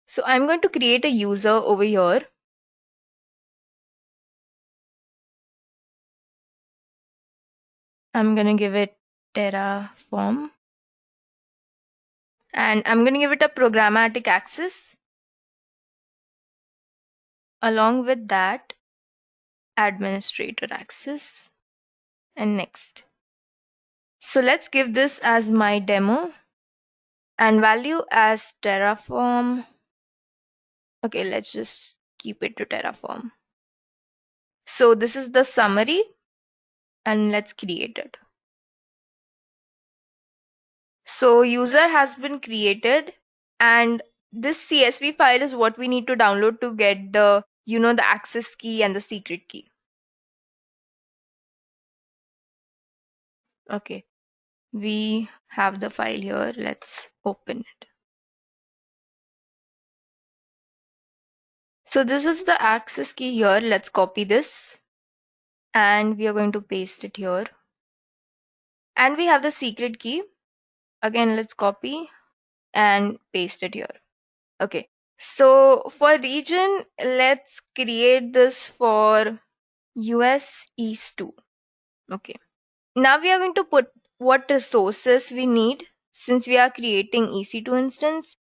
So I'm going to create a user over here. I'm going to give it Terraform. And I'm going to give it a programmatic access. Along with that, administrator access. And next. So let's give this as my demo. And value as Terraform. Okay, let's just keep it to Terraform. So this is the summary. And let's create it. So user has been created, and this CSV file is what we need to download to get the, the access key and the secret key. Okay, we have the file here. Let's open it. So this is the access key here. Let's copy this and we are going to paste it here. And we have the secret key. Again, let's copy and paste it here. Okay. So for region, let's create this for US East 2. Okay. Now we are going to put what resources we need since we are creating EC2 instance.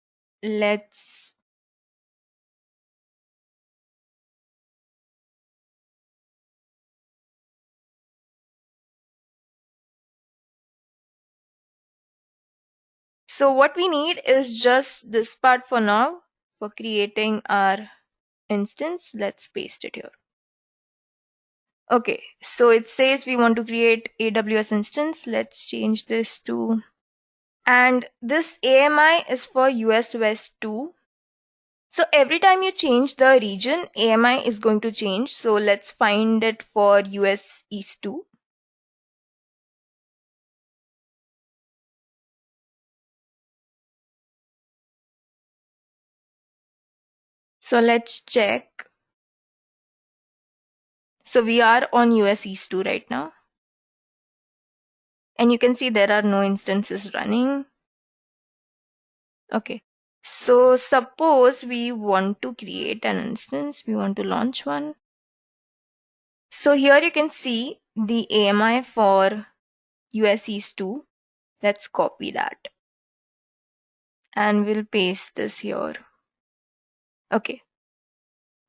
So what we need is just this part for now for creating our instance. Let's paste it here. Okay, so it says we want to create AWS instance. Let's change this to, and this AMI is for US West 2. So every time you change the region, AMI is going to change. So let's find it for US East 2. So let's check. So we are on US East 2 right now. And you can see there are no instances running. Okay. So suppose we want to create an instance, we want to launch one. So here you can see the AMI for US East 2. Let's copy that. And we'll paste this here. Okay.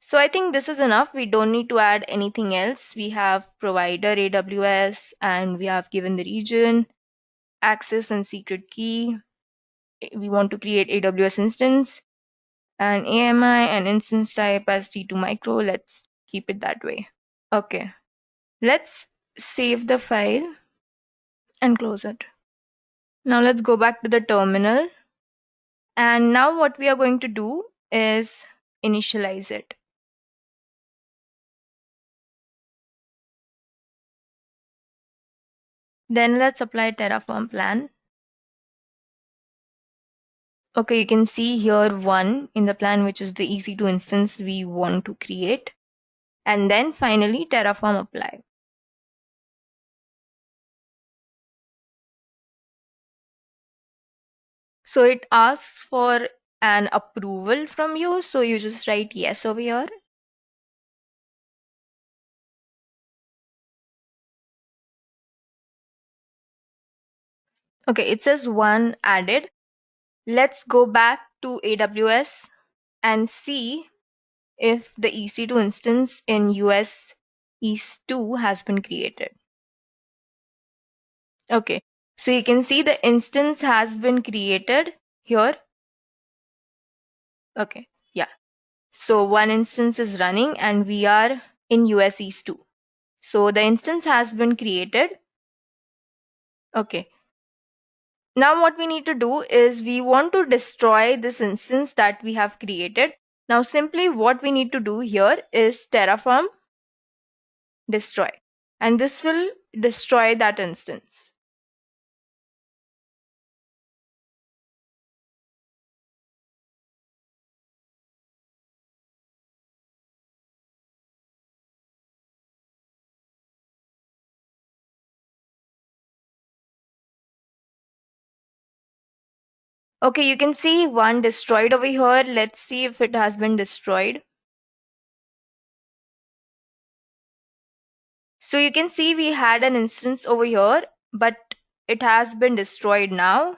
So I think this is enough. We don't need to add anything else. We have provider AWS and we have given the region, access and secret key. We want to create AWS instance and AMI and instance type as T2 micro. Let's keep it that way. Okay. Let's save the file and close it. Now let's go back to the terminal. And now what we are going to do is initialize it. Then let's apply Terraform plan. Okay, you can see here one in the plan, which is the EC2 instance we want to create. And then finally Terraform apply. So it asks for an approval from you. So you just write yes over here. Okay, it says one added. Let's go back to AWS and see if the EC2 instance in US East 2 has been created. Okay, so you can see the instance has been created here. Okay, yeah. So one instance is running and we are in US East 2. So the instance has been created. Okay. Now what we need to do is we want to destroy this instance that we have created. Now simply what we need to do here is Terraform destroy, and this will destroy that instance. Okay, you can see one destroyed over here. Let's see if it has been destroyed. So you can see we had an instance over here, but it has been destroyed now.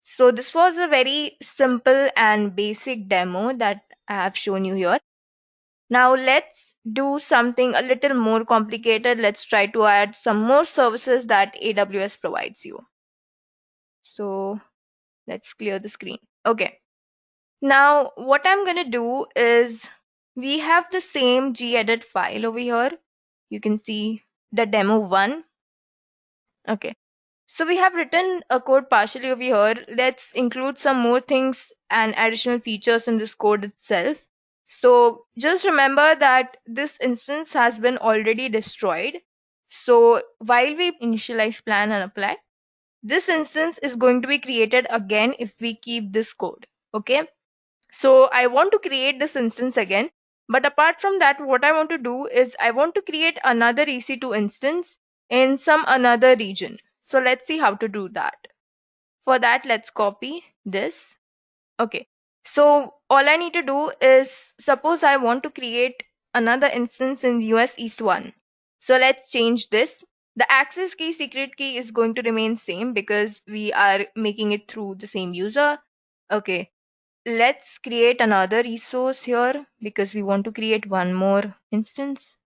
So this was a very simple and basic demo that I have shown you here. Now let's do something a little more complicated. Let's try to add some more services that AWS provides you. So let's clear the screen. Okay. Now what I'm going to do is we have the same gedit file over here. You can see the demo 1. Okay. So we have written a code partially over here. Let's include some more things and additional features in this code itself. So just remember that this instance has been already destroyed. So while we initialize plan and apply, this instance is going to be created again if we keep this code. Okay. So I want to create this instance again. But apart from that, what I want to do is I want to create another EC2 instance in some another region. So let's see how to do that. For that, let's copy this. Okay. So all I need to do is, suppose I want to create another instance in US East 1. So let's change this. The access key, secret key is going to remain same because we are making it through the same user. Okay. Let's create another resource here because we want to create one more instance.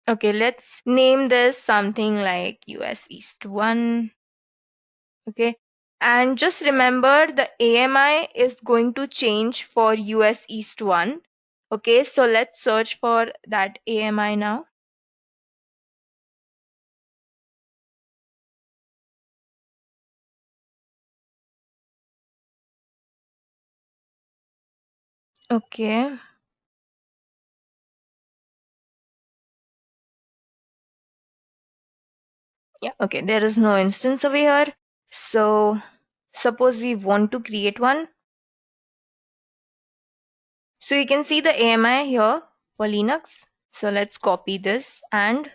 Okay, let's name this something like US East 1. Okay. And just remember the AMI is going to change for US East 1. Okay, so let's search for that AMI now. Okay. Yeah, okay, there is no instance over here. So suppose we want to create one. So you can see the AMI here for Linux. So let's copy this, and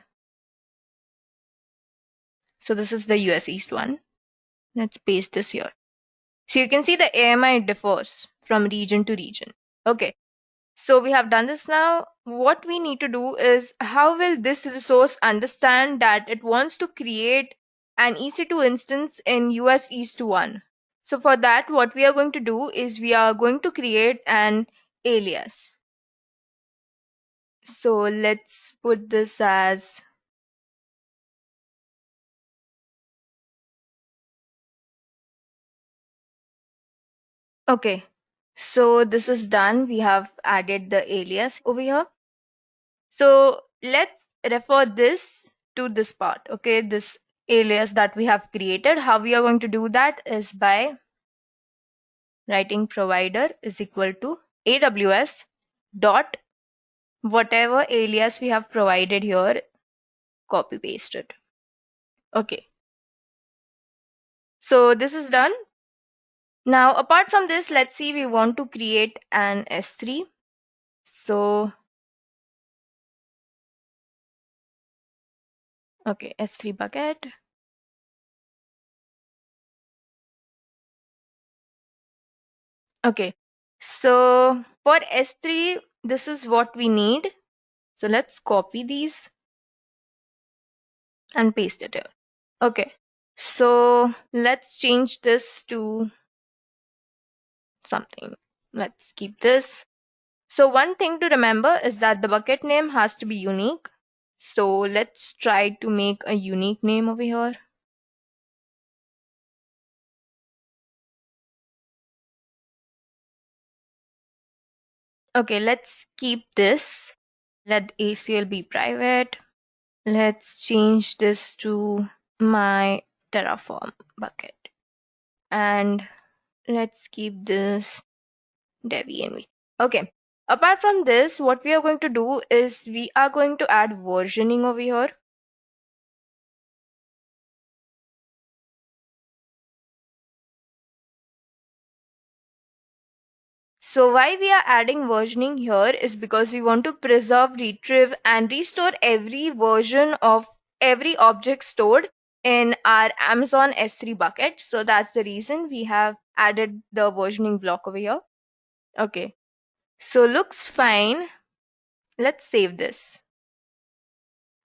so this is the US East 1. Let's paste this here. So you can see the AMI differs from region to region. Okay. So we have done this now. What we need to do is, how will this resource understand that it wants to create an EC2 instance in US East 1? So for that, what we are going to do is we are going to create an alias. So let's put this as okay. So this is done. We have added the alias over here. So let's refer this to this part. Okay, this alias that we have created. How we are going to do that is by writing provider is equal to AWS dot whatever alias we have provided here, copy paste it. Okay. So this is done. Now, apart from this, let's see, we want to create an S3. So, okay, S3 bucket. Okay, so for S3, this is what we need. So let's copy these and paste it here. Okay, so let's change this to something. Let's keep this. So one thing to remember is that the bucket name has to be unique. So let's try to make a unique name over here. Okay, let's keep this. Let ACL be private. Let's change this to my Terraform bucket. And let's keep this dev. Okay. Apart from this, what we are going to do is we are going to add versioning over here. So why we are adding versioning here is because we want to preserve, retrieve, and restore every version of every object stored in our Amazon S3 bucket. So that's the reason we have added the versioning block over here. Okay. So looks fine. Let's save this.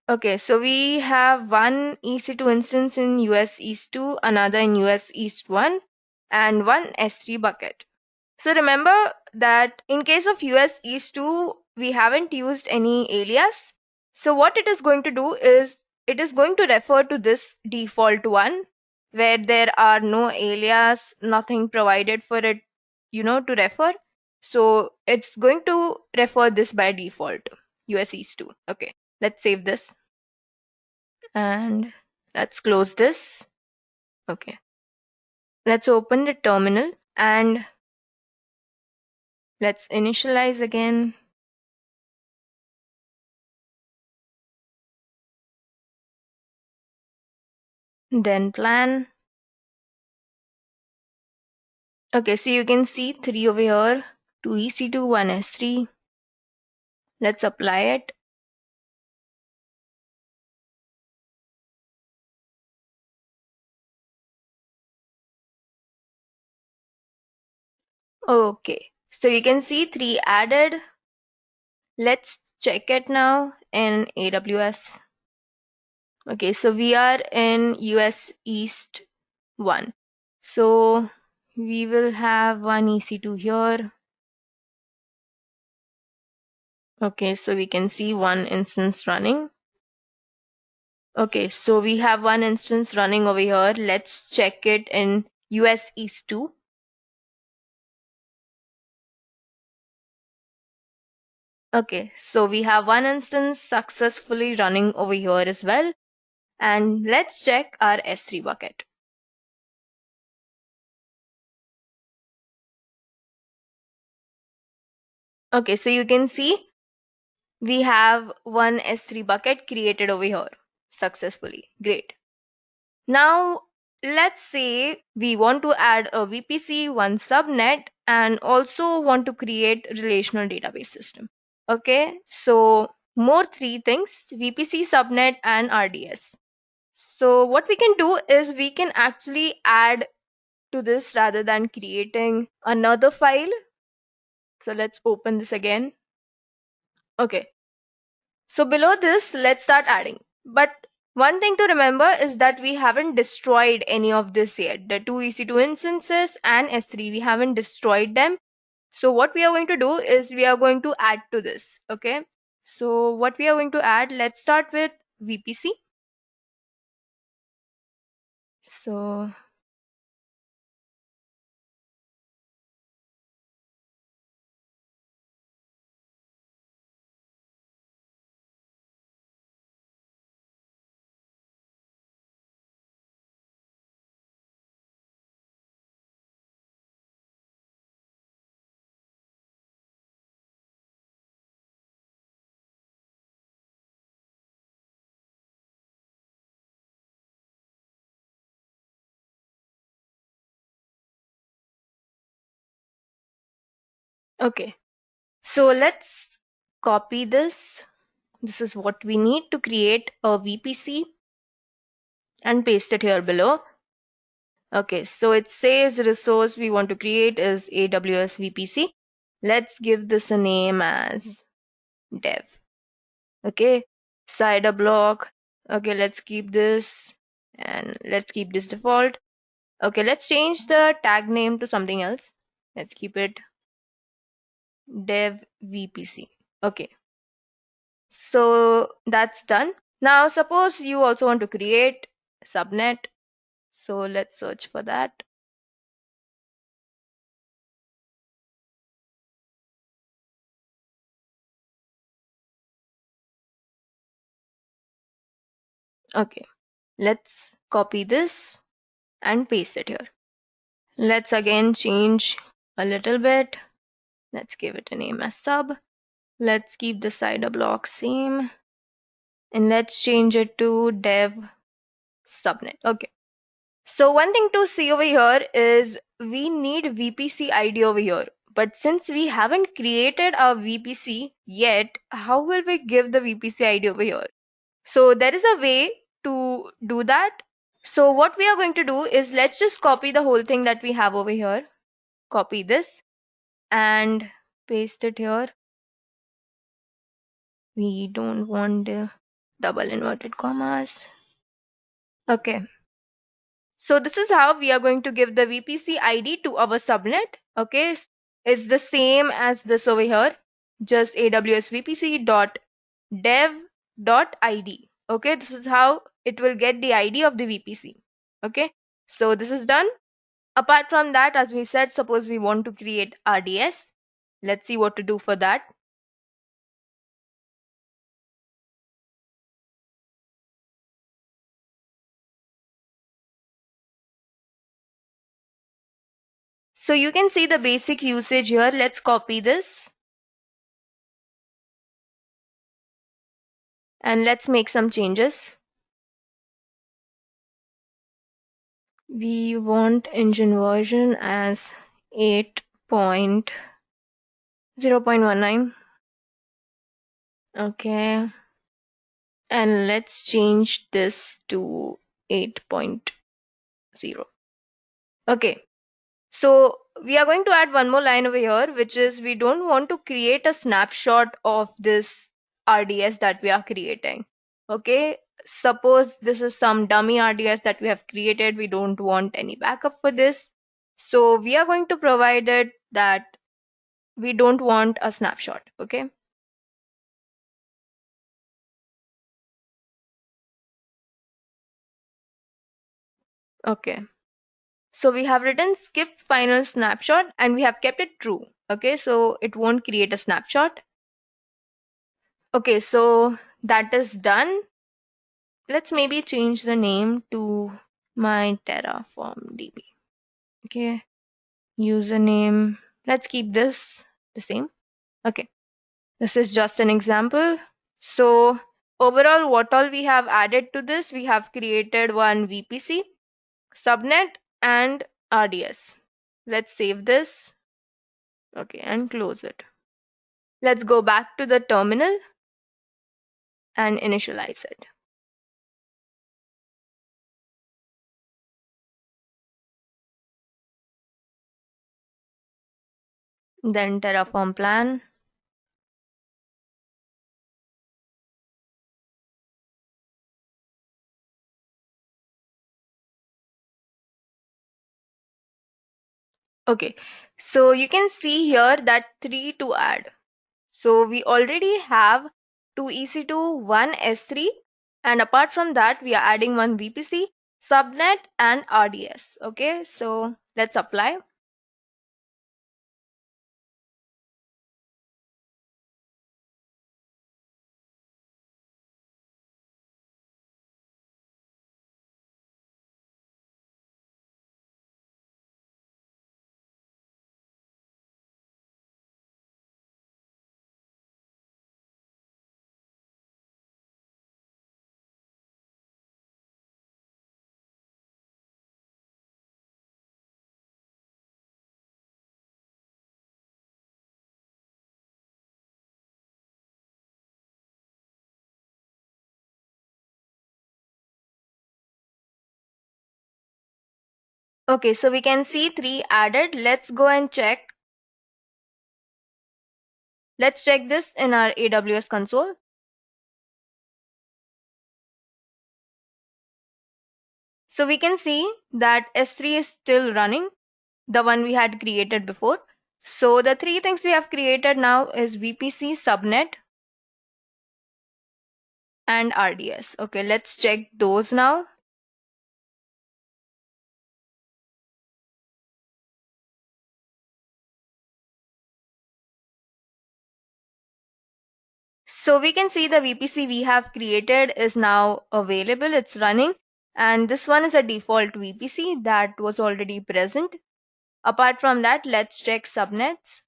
Okay, so we have one EC2 instance in US East 2, another in US East 1, and one S3 bucket. So remember that in case of US East 2, we haven't used any alias. So what it is going to do is it is going to refer to this default one where there are no alias, nothing provided for it, to refer. So it's going to refer this by default, US East 2. Okay, let's save this. And let's close this. Okay. Let's open the terminal and let's initialize again. Then plan. Okay, so you can see 3 over here, 2 EC2, 1 S3. Let's apply it. Okay, so you can see 3 added. Let's check it now in AWS. Okay, so we are in US East 1. So we will have one EC2 here. Okay, so we can see one instance running. Okay, so we have one instance running over here. Let's check it in US East 2. Okay, so we have one instance successfully running over here as well. And let's check our S3 bucket. Okay, so you can see we have one S3 bucket created over here successfully. Great. Now, let's say we want to add a VPC, one subnet, and also want to create relational database system. Okay, so more 3 things, VPC, subnet, and RDS. So what we can do is we can actually add to this rather than creating another file. So let's open this again. Okay, so below this, let's start adding. But one thing to remember is that we haven't destroyed any of this yet. The 2 EC2 instances and S3, we haven't destroyed them. So what we are going to do is we are going to add to this. Okay, so what we are going to add, let's start with VPC. So okay, so let's copy this. This is what we need to create a VPC and paste it here below. Okay, so it says resource we want to create is AWS VPC. Let's give this a name as dev. Okay, cider block. Okay, let's keep this and let's keep this default. Okay, let's change the tag name to something else. Let's keep it dev VPC. Okay, so that's done. Now suppose you also want to create subnet. So let's search for that. Okay, let's copy this and paste it here. Let's again change a little bit. Let's give it a name as sub. Let's keep the cider block same. And let's change it to dev subnet. Okay. So one thing to see over here is we need VPC ID over here. But since we haven't created a VPC yet, how will we give the VPC ID over here? So there is a way to do that. So what we are going to do is let's just copy the whole thing that we have over here. Copy this and paste it here. We don't want the double inverted commas. Okay. So this is how we are going to give the VPC ID to our subnet. Okay. It's the same as this over here. Just AWS VPC dot dev dot ID. Okay. This is how it will get the ID of the VPC. Okay. So this is done. Apart from that, as we said, suppose we want to create RDS. Let's see what to do for that. So you can see the basic usage here. Let's copy this. And let's make some changes. We want engine version as 8.0.19. Okay. And let's change this to 8.0. Okay. So we are going to add one more line over here, which is we don't want to create a snapshot of this RDS that we are creating. Okay, suppose this is some dummy RDS that we have created. We don't want any backup for this. So we are going to provide it that we don't want a snapshot. Okay. Okay. So we have written skip final snapshot and we have kept it true. Okay, so it won't create a snapshot. Okay, so that is done. Let's maybe change the name to my Terraform DB. Okay, username. Let's keep this the same. Okay, this is just an example. So overall, what all we have added to this, we have created one VPC, subnet, and RDS. Let's save this. Okay, and close it. Let's go back to the terminal and initialize it. Then Terraform plan. Okay, so you can see here that 3 to add. So we already have 2 EC2, 1 S3, and apart from that, we are adding one VPC, subnet, and RDS. Okay, so let's apply. Okay, so we can see 3 added. Let's go and check. Let's check this in our AWS console. So we can see that S3 is still running, the one we had created before. So the 3 things we have created now is VPC, subnet, and RDS. Okay, let's check those now. So we can see the VPC we have created is now available. It's running. And this one is a default VPC that was already present. Apart from that, let's check subnets.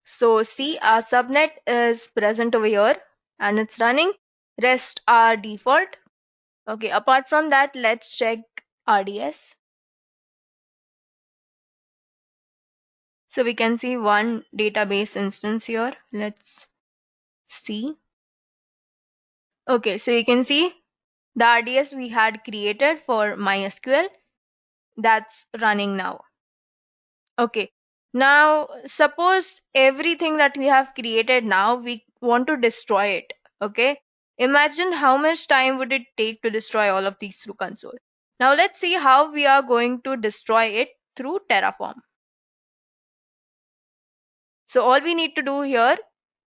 So see, our subnet is present over here and it's running. Rest are default. Okay, apart from that, let's check RDS. So we can see one database instance here. Let's see. Okay, so you can see the RDS we had created for MySQL, that's running now. Okay, now suppose everything that we have created now, we want to destroy it. Okay, imagine how much time would it take to destroy all of these through console. Now let's see how we are going to destroy it through Terraform. So all we need to do here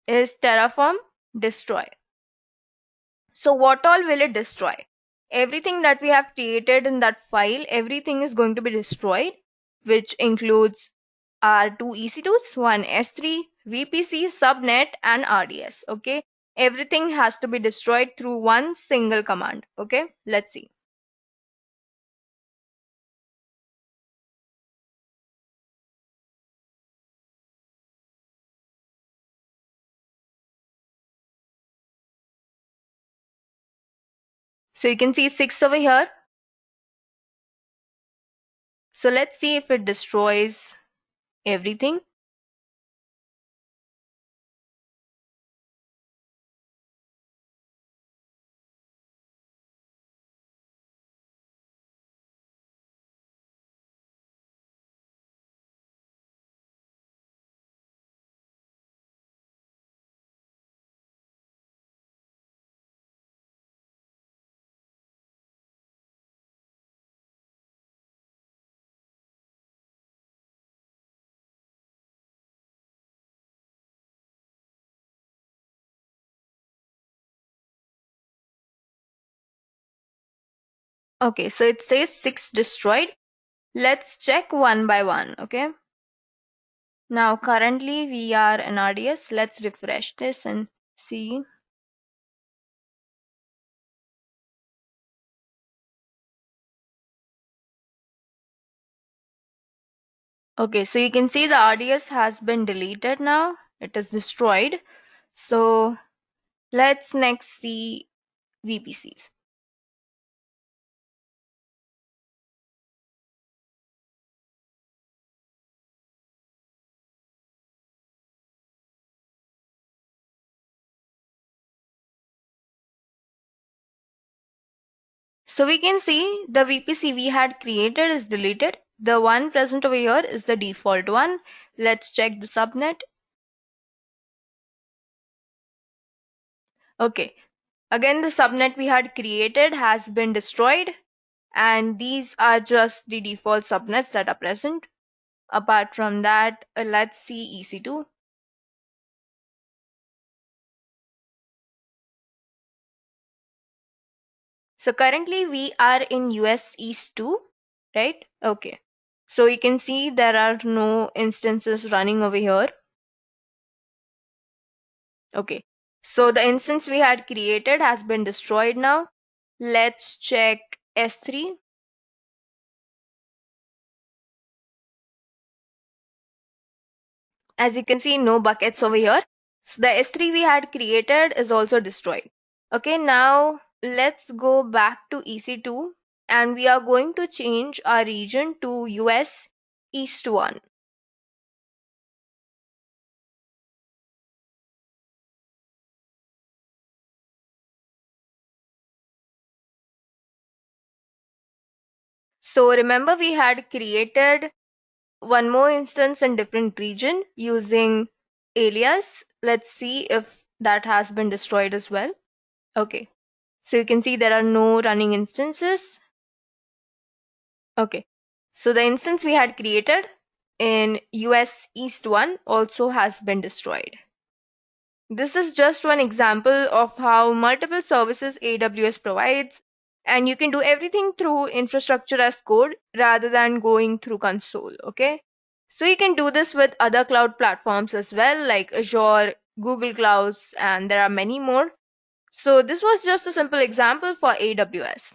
is Terraform destroy. So what all will it destroy? Everything that we have created in that file, everything is going to be destroyed, which includes our 2 EC2s, 1 S3, VPC, subnet, and RDS. Okay, everything has to be destroyed through one single command. Okay, let's see. So you can see 6 over here. So let's see if it destroys everything. Okay, so it says 6 destroyed. Let's check one by one, okay? Now currently we are in RDS. Let's refresh this and see. Okay, so you can see the RDS has been deleted now. It is destroyed. So let's next see VPCs. So we can see the VPC we had created is deleted. The one present over here is the default one. Let's check the subnet. Okay, again the subnet we had created has been destroyed, and these are just the default subnets that are present. Apart from that, let's see EC2. So currently we are in US East 2, right? Okay. So you can see there are no instances running over here. Okay. So the instance we had created has been destroyed now. Let's check S3. As you can see, no buckets over here. So the S3 we had created is also destroyed. Okay, now let's go back to EC2 and we are going to change our region to US East 1. So remember we had created one more instance in different region using alias. Let's see if that has been destroyed as well. Okay, so you can see there are no running instances. Okay, so the instance we had created in US East 1 also has been destroyed. This is just one example of how multiple services AWS provides, and you can do everything through infrastructure as code rather than going through console, okay? So you can do this with other cloud platforms as well, like Azure, Google Clouds, and there are many more. So this was just a simple example for AWS.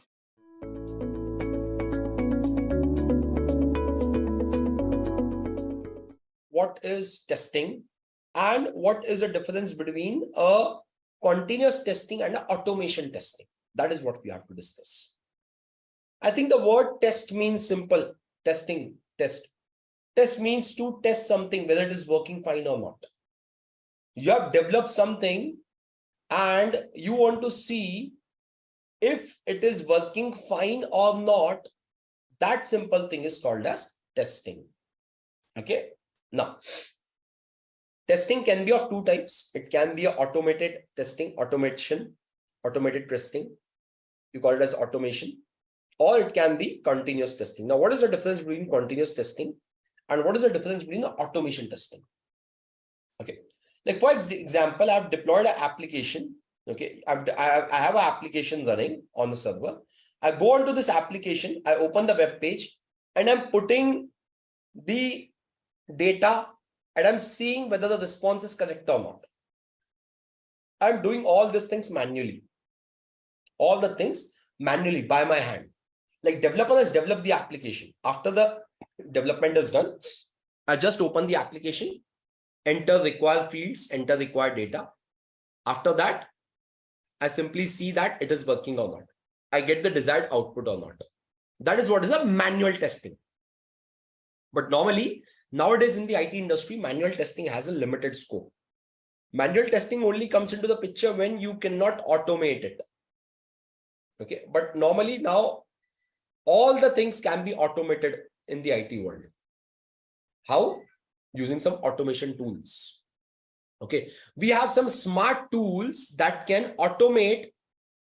What is testing and what is the difference between a continuous testing and an automation testing? That is what we have to discuss. I think the word test means simple. Testing, test. Test means to test something, whether it is working fine or not. You have developed something and you want to see if it is working fine or not. That simple thing is called as testing. Okay. Now, testing can be of two types. It can be automated testing, automated testing. You call it as automation, or it can be continuous testing. Now, what is the difference between continuous testing and what is the difference between the automation testing? Okay, like for example, I've deployed an application. Okay, I have an application running on the server. I go onto this application, I open the web page, and I'm putting the data and I'm seeing whether the response is correct or not. I'm doing all these things manually. All the things manually by my hand. Like developer has developed the application. After the development is done, I just open the application, enter required fields, enter required data. After that, I simply see that it is working or not. I get the desired output or not. That is what is a manual testing. But normally, nowadays in the IT industry, manual testing has a limited scope. Manual testing only comes into the picture when you cannot automate it. Okay, but normally now, all the things can be automated in the IT world. How? Using some automation tools. Okay, we have some smart tools that can automate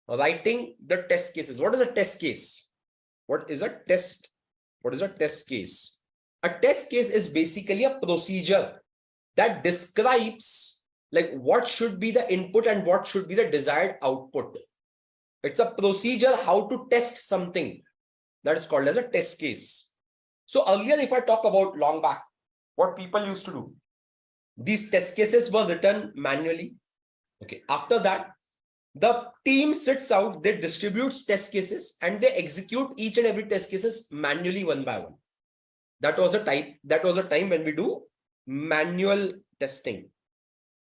writing the test cases. What is a test case? What is a test? What is a test case? A test case is basically a procedure that describes like what should be the input and what should be the desired output. It's a procedure how to test something, That is called as a test case. So earlier, if I talk about long back, what people used to do, these test cases were written manually. Okay. After that, the team sits out, they distribute test cases and they execute each and every test cases manually one by one. That was a time when we do manual testing.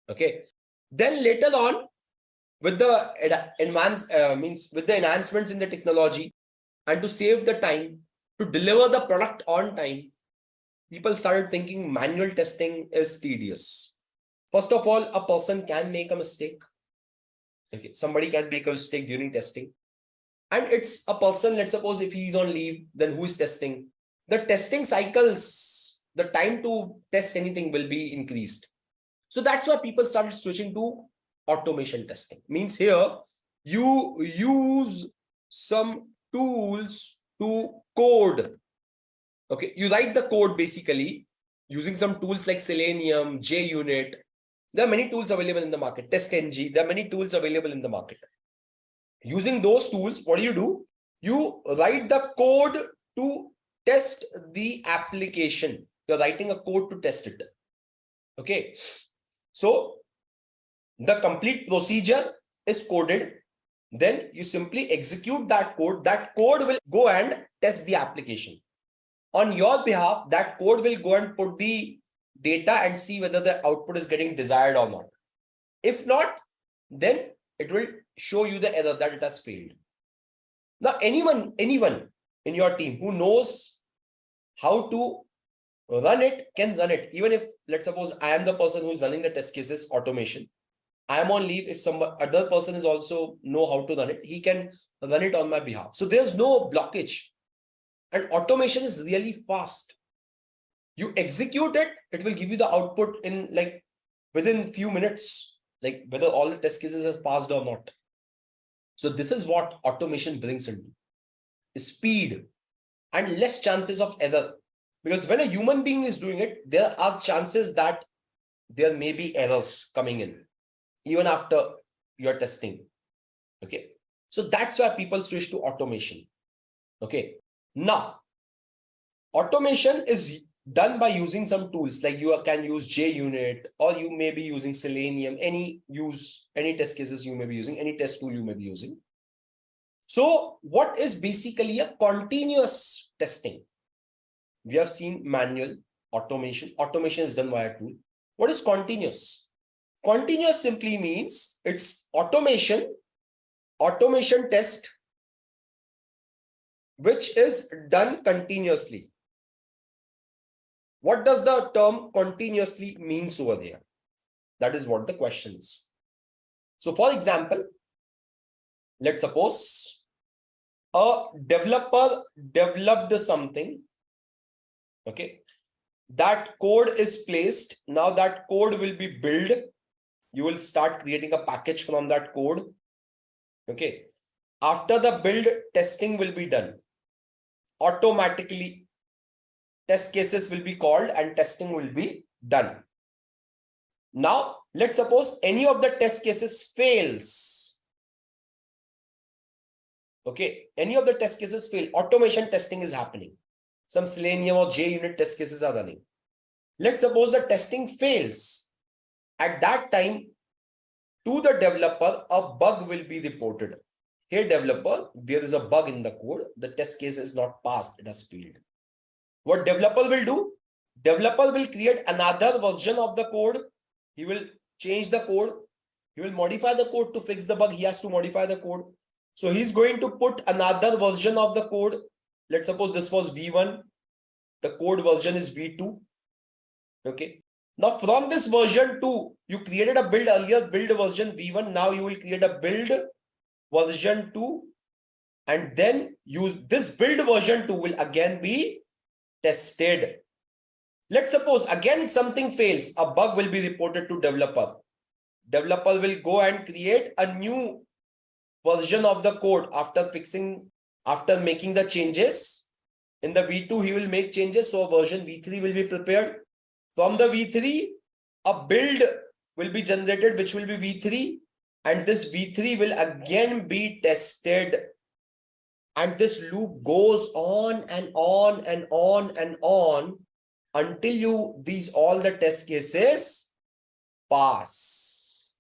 Okay. Then later on, with the enhancements in the technology and to save the time, to deliver the product on time, people started thinking manual testing is tedious. First of all, a person can make a mistake. Okay, somebody can make a mistake during testing. And it's a person, let's suppose if he's on leave, then who is testing? The testing cycles, the time to test anything will be increased. So that's why people started switching to automation testing. Means here, you use some tools to code. Okay, you write the code basically using some tools like Selenium, JUnit. There are many tools available in the market. TestNG, there are many tools available in the market. Using those tools, what do? You write the code to test the application. You're writing a code to test it. Okay. So the complete procedure is coded. Then you simply execute that code. That code will go and test the application. On your behalf, that code will go and put the data and see whether the output is getting desired or not. If not, then it will show you the error that it has failed. Now, anyone in your team who knows how to run it can run it. Even if, let's suppose I am the person who is running the test cases automation, I am on leave. If some other person is also know how to run it, he can run it on my behalf. So there's no blockage. And automation is really fast. You execute it, it will give you the output in like within a few minutes, like whether all the test cases are passed or not. So this is what automation brings into speed and less chances of error. Because when a human being is doing it, there are chances that there may be errors coming in even after your testing. Okay. So that's why people switch to automation. Okay. Now, automation is done by using some tools like you can use JUnit, or you may be using Selenium, any test cases you may be using, any test tool you may be using. So what is basically a continuous testing? We have seen manual, automation. Automation is done by a tool. What is continuous? Continuous simply means it's automation test which is done continuously. What does the term continuously means over there? That is what the question is. So for example, let's suppose a developer developed something. Okay. That code is placed. Now that code will be built. You will start creating a package from that code. Okay. After the build, testing will be done. Automatically, test cases will be called and testing will be done. Now, let's suppose any of the test cases fails. Okay, any of the test cases fail. Automation testing is happening. Some Selenium or JUnit test cases are running. Let's suppose the testing fails. At that time, to the developer, a bug will be reported. Hey developer, there is a bug in the code. The test case is not passed. It has failed. What developer will do? Developer will create another version of the code. He will change the code. He will modify the code to fix the bug. He has to modify the code. So he's going to put another version of the code. Let's suppose this was V1. The code version is V2. Okay. Now from this version 2, you created a build earlier, build version V1. Now you will create a build version 2. And then use this build version 2 will again be tested. Let's suppose again something fails. A bug will be reported to developer. Developer will go and create a new version of the code after making the changes. In the V2, he will make changes. So version V3 will be prepared. From the V3, a build will be generated, which will be V3. And this V3 will again be tested And this loop goes on and on and on and on until all the test cases pass.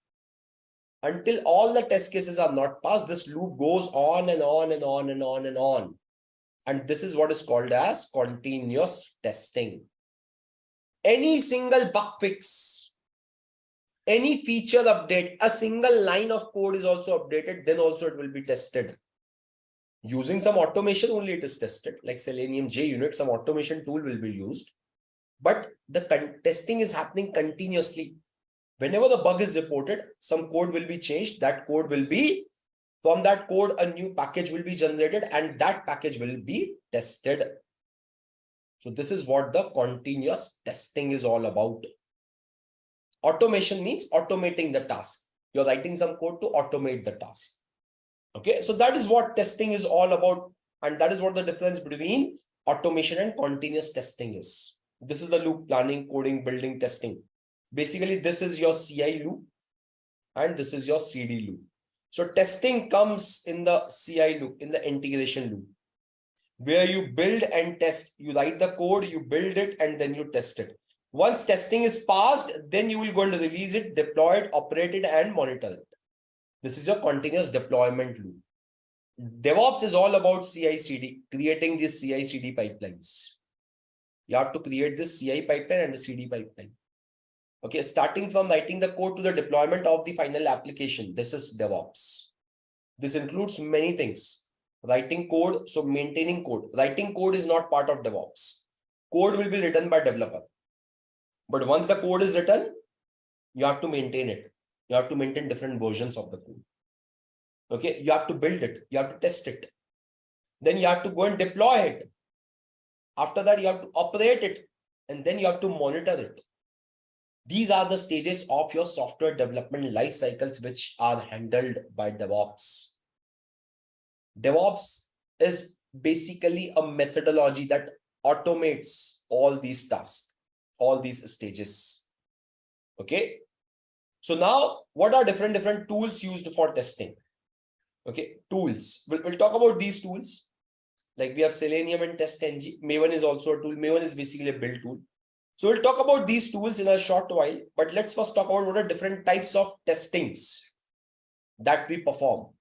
Until all the test cases are not passed, this loop goes on and on and on and on and on. And this is what is called as continuous testing. Any single bug fix, any feature update, a single line of code is also updated, then also it will be tested. Using some automation only it is tested, like Selenium JUnit, some automation tool will be used. But the testing is happening continuously. Whenever the bug is reported, some code will be changed. From that code, a new package will be generated and that package will be tested. So this is what the continuous testing is all about. Automation means automating the task. You're writing some code to automate the task. Okay, so that is what testing is all about. And that is what the difference between automation and continuous testing is. This is the loop: planning, coding, building, testing. Basically, this is your CI loop and this is your CD loop. So testing comes in the CI loop, in the integration loop, where you build and test. You write the code, you build it, and then you test it. Once testing is passed, then you will go and release it, deploy it, operate it, and monitor it. This is your continuous deployment loop. DevOps is all about CI/CD, creating these CI/CD pipelines. You have to create this CI pipeline and the CD pipeline. Okay, starting from writing the code to the deployment of the final application. This is DevOps. This includes many things. Writing code, so maintaining code. Writing code is not part of DevOps. Code will be written by developer. But once the code is written, you have to maintain it. You have to maintain different versions of the code. Okay, you have to build it. You have to test it. Then you have to go and deploy it. After that, you have to operate it. And then you have to monitor it. These are the stages of your software development life cycles, which are handled by DevOps. DevOps is basically a methodology that automates all these tasks, all these stages. Okay. So now, what are different tools used for testing? Okay, tools. We'll talk about these tools. Like we have Selenium and TestNG. Maven is also a tool. Maven is basically a build tool. So we'll talk about these tools in a short while, but let's first talk about what are different types of testings that we perform.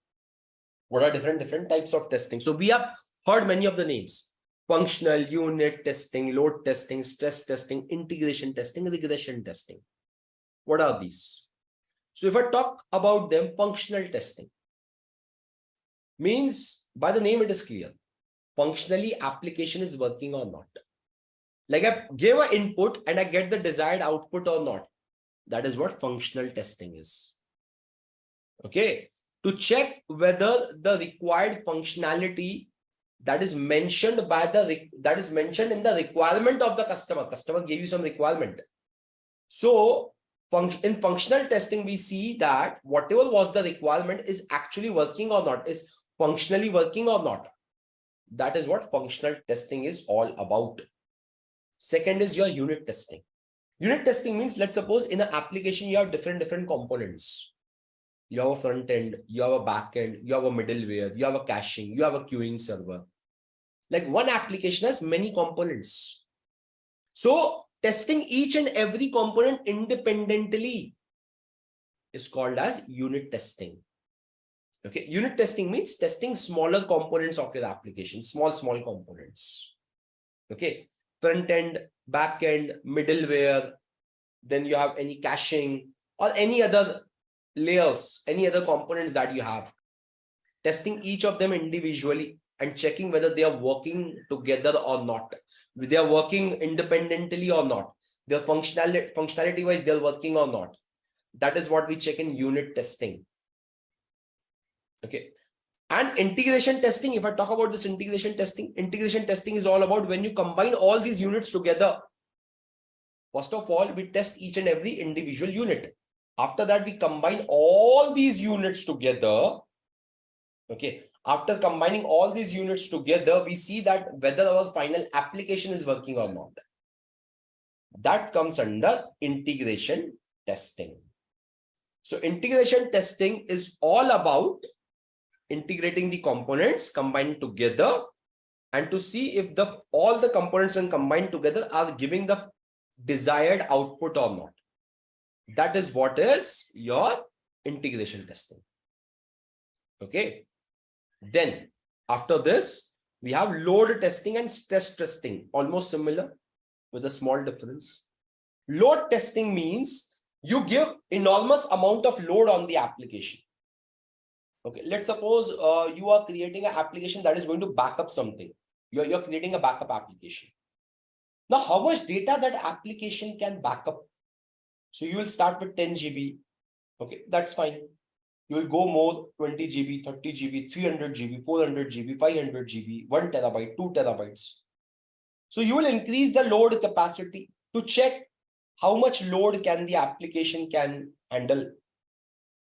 What are different types of testing? So we have heard many of the names: functional, unit testing, load testing, stress testing, integration testing, regression testing. What are these? So if I talk about them, functional testing means, by the name it is clear, functionally application is working or not. Like I gave an input and I get the desired output or not. That is what functional testing is. Okay. To check whether the required functionality that is mentioned in the requirement of the customer gave you some requirement. So in functional testing, we see that whatever was the requirement is actually working or not, is functionally working or not. That is what functional testing is all about. Second is your unit testing. Unit testing means, let's suppose in an application, you have different components. You have a front end, you have a back end, you have a middleware, you have a caching, you have a queuing server. Like one application has many components. So testing each and every component independently is called as unit testing. Okay, unit testing means testing smaller components of your application, small components. Okay, front end, back end, middleware, then you have any caching or any other layers, any other components that you have. Testing each of them individually and checking whether they are working together or not. They are working independently or not. Their functionality wise, they're working or not. That is what we check in unit testing. Okay. And integration testing, if I talk about this integration testing is all about when you combine all these units together. First of all, we test each and every individual unit. After that, we combine all these units together. Okay. After combining all these units together, we see that whether our final application is working or not. That comes under integration testing. So integration testing is all about integrating the components combined together and to see if all the components when combined together are giving the desired output or not. That is what is your integration testing. Okay. Then after this, we have load testing and stress testing, almost similar with a small difference. Load testing means you give enormous amount of load on the application. Okay, let's suppose you are creating an application that is going to back up something. You're creating a backup application. Now, how much data that application can back up? So you will start with 10 GB. Okay, that's fine. You will go more 20 GB, 30 GB, 300 GB, 400 GB, 500 GB, 1 terabyte, 2 terabytes. So you will increase the load capacity to check how much load can the application can handle.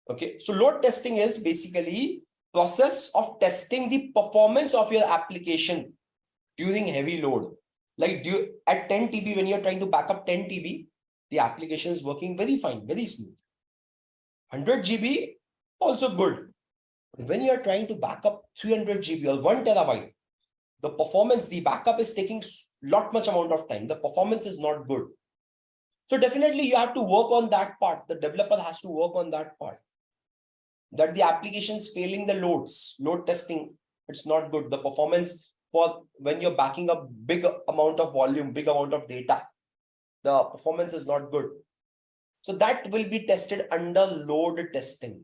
Okay, so load testing is basically process of testing the performance of your application during heavy load. Like at 10 TB, when you're trying to back up 10 TB, the application is working very fine, very smooth. 100 GB, also good. But when you're trying to back up 300 GB or 1 terabyte, the performance, the backup is taking much amount of time. The performance is not good. So definitely you have to work on that part. The developer has to work on that part. That the application is failing the load testing, it's not good. The performance for when you're backing up big amount of volume, big amount of data, the performance is not good. So that will be tested under load testing.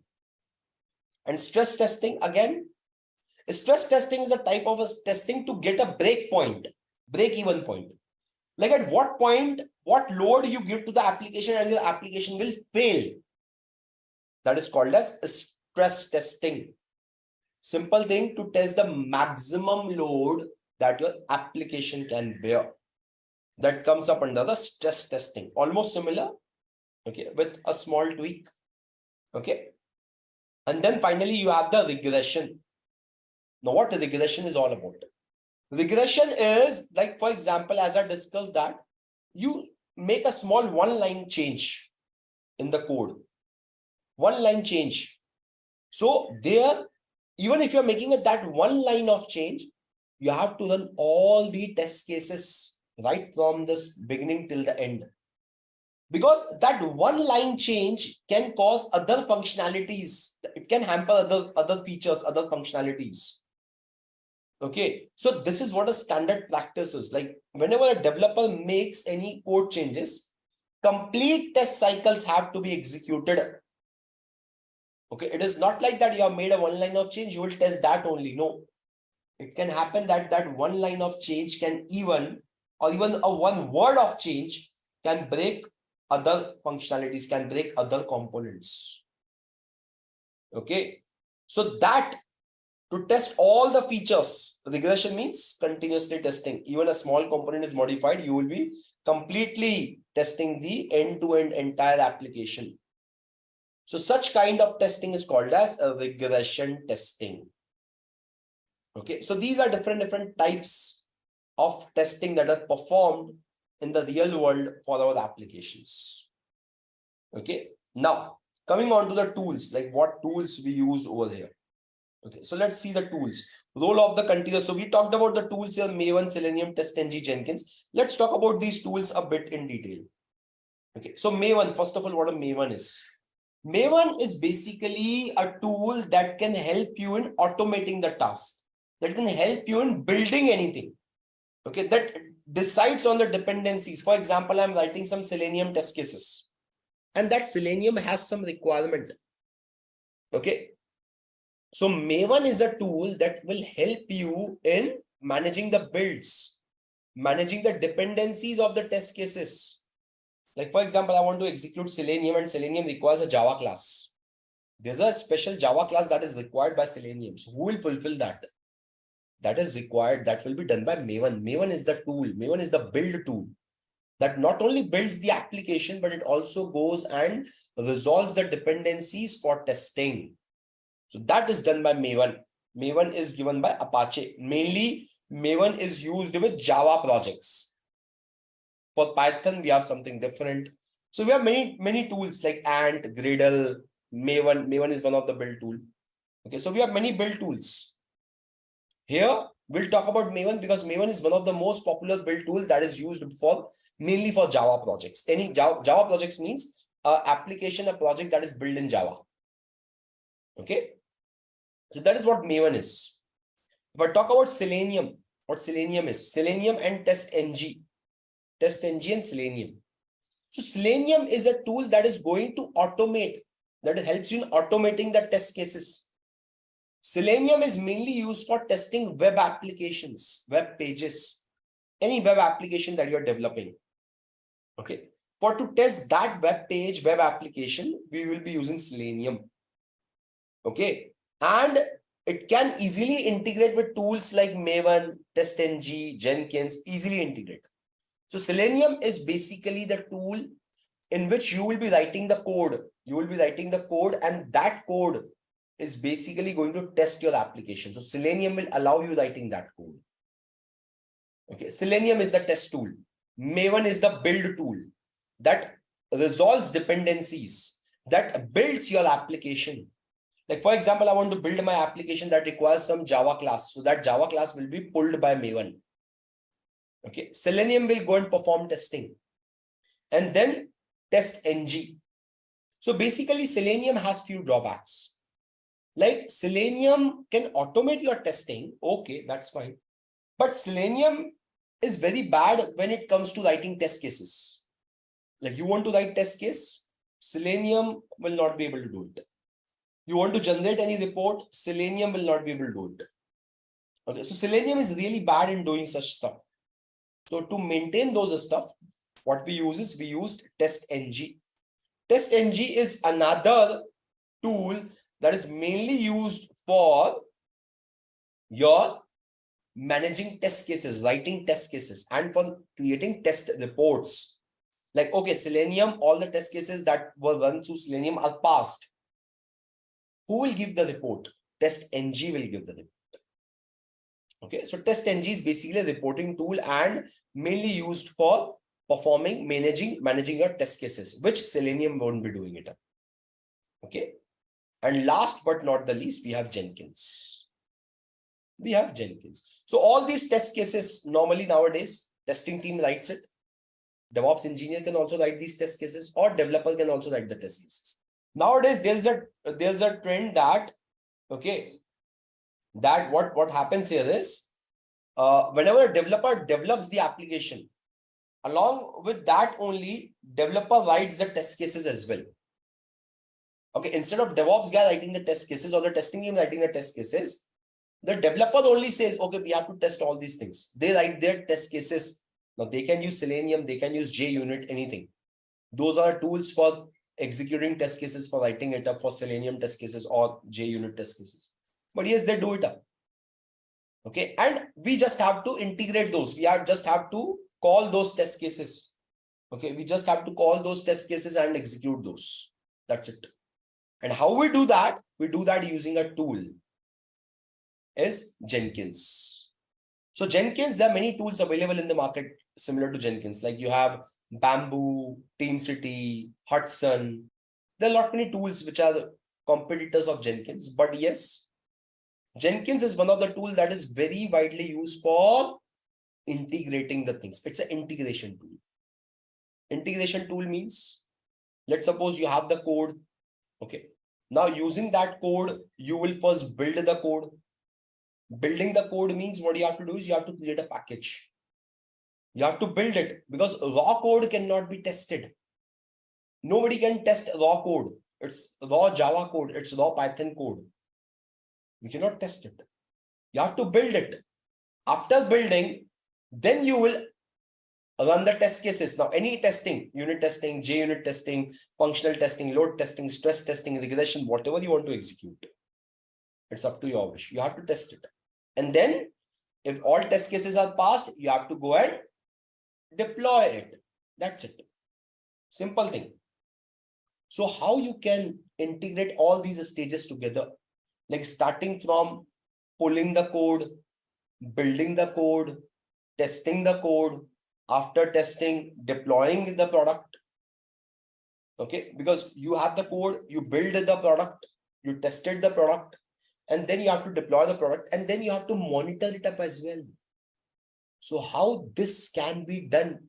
And stress testing, again, stress testing is a type of a testing to get a break-even point. Like at what point, what load you give to the application and your application will fail. That is called as stress testing. Simple thing to test the maximum load that your application can bear. That comes up under the stress testing. Almost similar, okay, with a small tweak. Okay. And then finally, you have the regression. Now, what the regression is all about? Regression is like, for example, as I discussed that, you make a small one-line change in the code. One-line change. So there, even if you're making that one line of change, you have to run all the test cases right from this beginning till the end. Because that one line change can cause other functionalities. It can hamper other features, other functionalities. Okay, so this is what a standard practice is. Like whenever a developer makes any code changes, complete test cycles have to be executed. Okay, it is not like that you have made a one line of change, you will test that only. No, it can happen that that one line of change can even a one word of change can break other functionalities, can break other components. Okay, so that to test all the features, regression means continuously testing. Even a small component is modified, you will be completely testing the end-to-end entire application. So such kind of testing is called as a regression testing. Okay, so these are different types of testing that are performed in the real world for our applications. Okay, now coming on to the tools, like what tools we use over here. Okay, so let's see the tools. Role of the continuous. So we talked about the tools here, Maven, Selenium, TestNG, Jenkins. Let's talk about these tools a bit in detail. Okay, so Maven, first of all, what a Maven is. Maven is basically a tool that can help you in automating the task, that can help you in building anything. Okay, that decides on the dependencies. For example, I'm writing some Selenium test cases, and that Selenium has some requirement. Okay. So Maven is a tool that will help you in managing the builds, managing the dependencies of the test cases. Like for example, I want to execute Selenium and Selenium requires a Java class. There's a special Java class that is required by Selenium. So who will fulfill that? That is required. That will be done by Maven. Maven is the tool. Maven is the build tool that not only builds the application, but it also goes and resolves the dependencies for testing. So that is done by Maven. Maven is given by Apache. Mainly, Maven is used with Java projects. For Python, we have something different. So we have many tools like Ant, Gradle, Maven. Maven is one of the build tool. Okay, so we have many build tools. Here, we'll talk about Maven because Maven is one of the most popular build tools that is used for mainly for Java projects. Any Java projects means application, a project that is built in Java. Okay, so that is what Maven is. If I talk about Selenium, what Selenium is, Selenium and TestNG and Selenium. So Selenium is a tool that is going to automate, that helps you in automating the test cases. Selenium is mainly used for testing web applications, web pages, any web application that you're developing. Okay, for to test that web page, web application, we will be using Selenium. Okay, and it can easily integrate with tools like Maven, TestNG, Jenkins, easily integrate. So Selenium is basically the tool in which you will be writing the code. You will be writing the code, and that code is basically going to test your application. So Selenium will allow you writing that code. Okay, Selenium is the test tool. Maven is the build tool that resolves dependencies, that builds your application. Like for example, I want to build my application that requires some Java class. So that Java class will be pulled by Maven. Okay, Selenium will go and perform testing and then test NG. So basically Selenium has few drawbacks. Like Selenium can automate your testing. Okay, that's fine. But Selenium is very bad when it comes to writing test cases. Like you want to write test case, Selenium will not be able to do it. You want to generate any report, Selenium will not be able to do it. Okay, so Selenium is really bad in doing such stuff. So to maintain those stuff, what we use is we used TestNG. TestNG is another tool that is mainly used for your managing test cases, writing test cases, and for creating test reports. Like, okay, Selenium, all the test cases that were run through Selenium are passed. Who will give the report? TestNG will give the report. Okay, so TestNG is basically a reporting tool and mainly used for performing, managing your test cases, which Selenium won't be doing it. Okay, and last but not the least, we have Jenkins. So all these test cases, normally nowadays, testing team writes it. DevOps engineer can also write these test cases, or developer can also write the test cases. Nowadays, there's a trend that, okay, that what happens here is, whenever a developer develops the application, along with that only, developer writes the test cases as well. Okay, instead of DevOps guy writing the test cases or the testing team writing the test cases, the developer only says, okay, we have to test all these things. They write their test cases. Now they can use Selenium, they can use JUnit, anything. Those are tools for executing test cases, for writing it up, for Selenium test cases or JUnit test cases. But yes, they do it up. Okay, and we just have to integrate those. We just have to call those test cases. Okay, we just have to call those test cases and execute those. That's it. And how we do that? We do that using a tool, is Jenkins. So Jenkins, there are many tools available in the market similar to Jenkins. Like you have Bamboo, TeamCity, Hudson. There are a lot many tools which are the competitors of Jenkins. But yes, Jenkins is one of the tools that is very widely used for integrating the things. It's an integration tool. Integration tool means, let's suppose you have the code. Okay. Now using that code, you will first build the code. Building the code means what you have to do is you have to create a package. You have to build it because raw code cannot be tested. Nobody can test raw code. It's raw Java code. It's raw Python code. You cannot test it. You have to build it. After building, then you will run the test cases. Now, any testing, unit testing, JUnit testing, functional testing, load testing, stress testing, regression, whatever you want to execute, it's up to your wish. You have to test it. And then if all test cases are passed, you have to go and deploy it. That's it. Simple thing. So how you can integrate all these stages together, like starting from pulling the code, building the code, testing the code, after testing, deploying the product. Okay, because you have the code, you build the product, you tested the product, and then you have to deploy the product, and then you have to monitor it up as well. So how this can be done,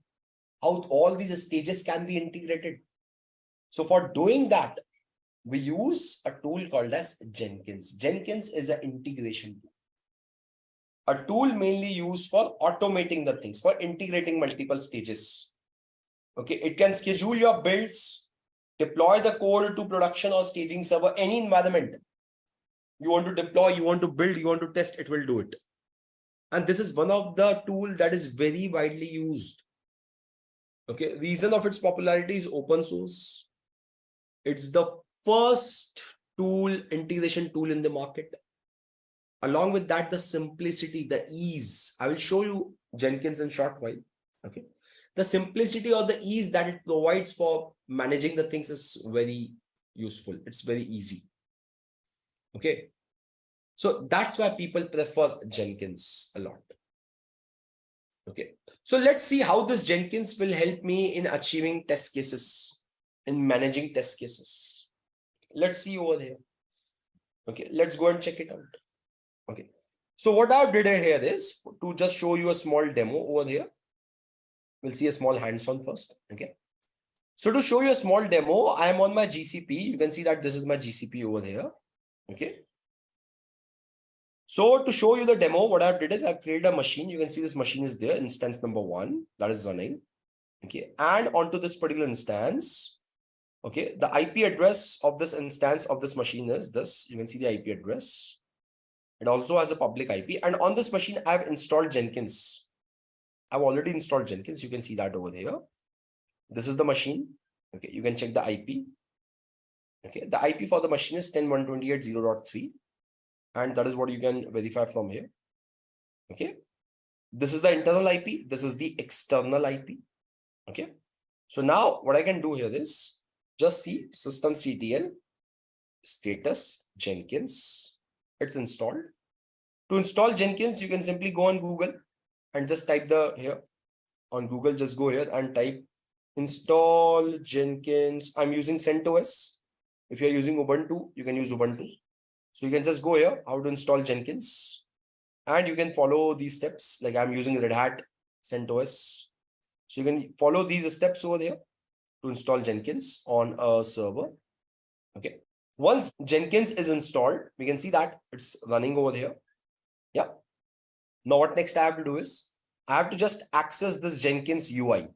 how all these stages can be integrated. So for doing that, we use a tool called as Jenkins. Jenkins is an integration tool. A tool mainly used for automating the things, for integrating multiple stages. Okay, it can schedule your builds, deploy the code to production or staging server, any environment. You want to deploy, you want to build, you want to test, it will do it. And this is one of the tools that is very widely used. Okay, reason of its popularity is open source. It's the first tool, integration tool in the market. Along with that, the simplicity, the ease. I will show you Jenkins in short while. Okay, the simplicity or the ease that it provides for managing the things is very useful. It's very easy. Okay, so that's why people prefer Jenkins a lot. Okay, so let's see how this Jenkins will help me in achieving test cases, in managing test cases. Let's see over here. Okay, let's go and check it out. Okay, so what I did here is to just show you a small demo over here. We'll see a small hands-on first. Okay, so to show you a small demo, I am on my GCP. You can see that this is my GCP over here. Okay, so to show you the demo, what I did is I've created a machine. You can see this machine is there, instance number 1 that is running. Okay, and onto this particular instance, okay, the IP address of this instance of this machine is this. You can see the IP address. It also has a public IP, and on this machine I've installed Jenkins. I've already installed Jenkins. You can see that over here. This is the machine. Okay, you can check the IP. Okay, the IP for the machine is 10.128.0.3, and that is what you can verify from here. Okay, this is the internal IP. This is the external IP. Okay, so now what I can do here is just see systemctl status Jenkins. It's installed. To install Jenkins, you can simply go on Google and just type here on Google. Just go here and type install Jenkins. I'm using CentOS. If you're using Ubuntu, you can use Ubuntu. So you can just go here, how to install Jenkins, and you can follow these steps. Like I'm using Red Hat CentOS. So you can follow these steps over there to install Jenkins on a server. Okay. Once Jenkins is installed, we can see that it's running over here. Yeah. Now what next I have to do is I have to just access this Jenkins UI.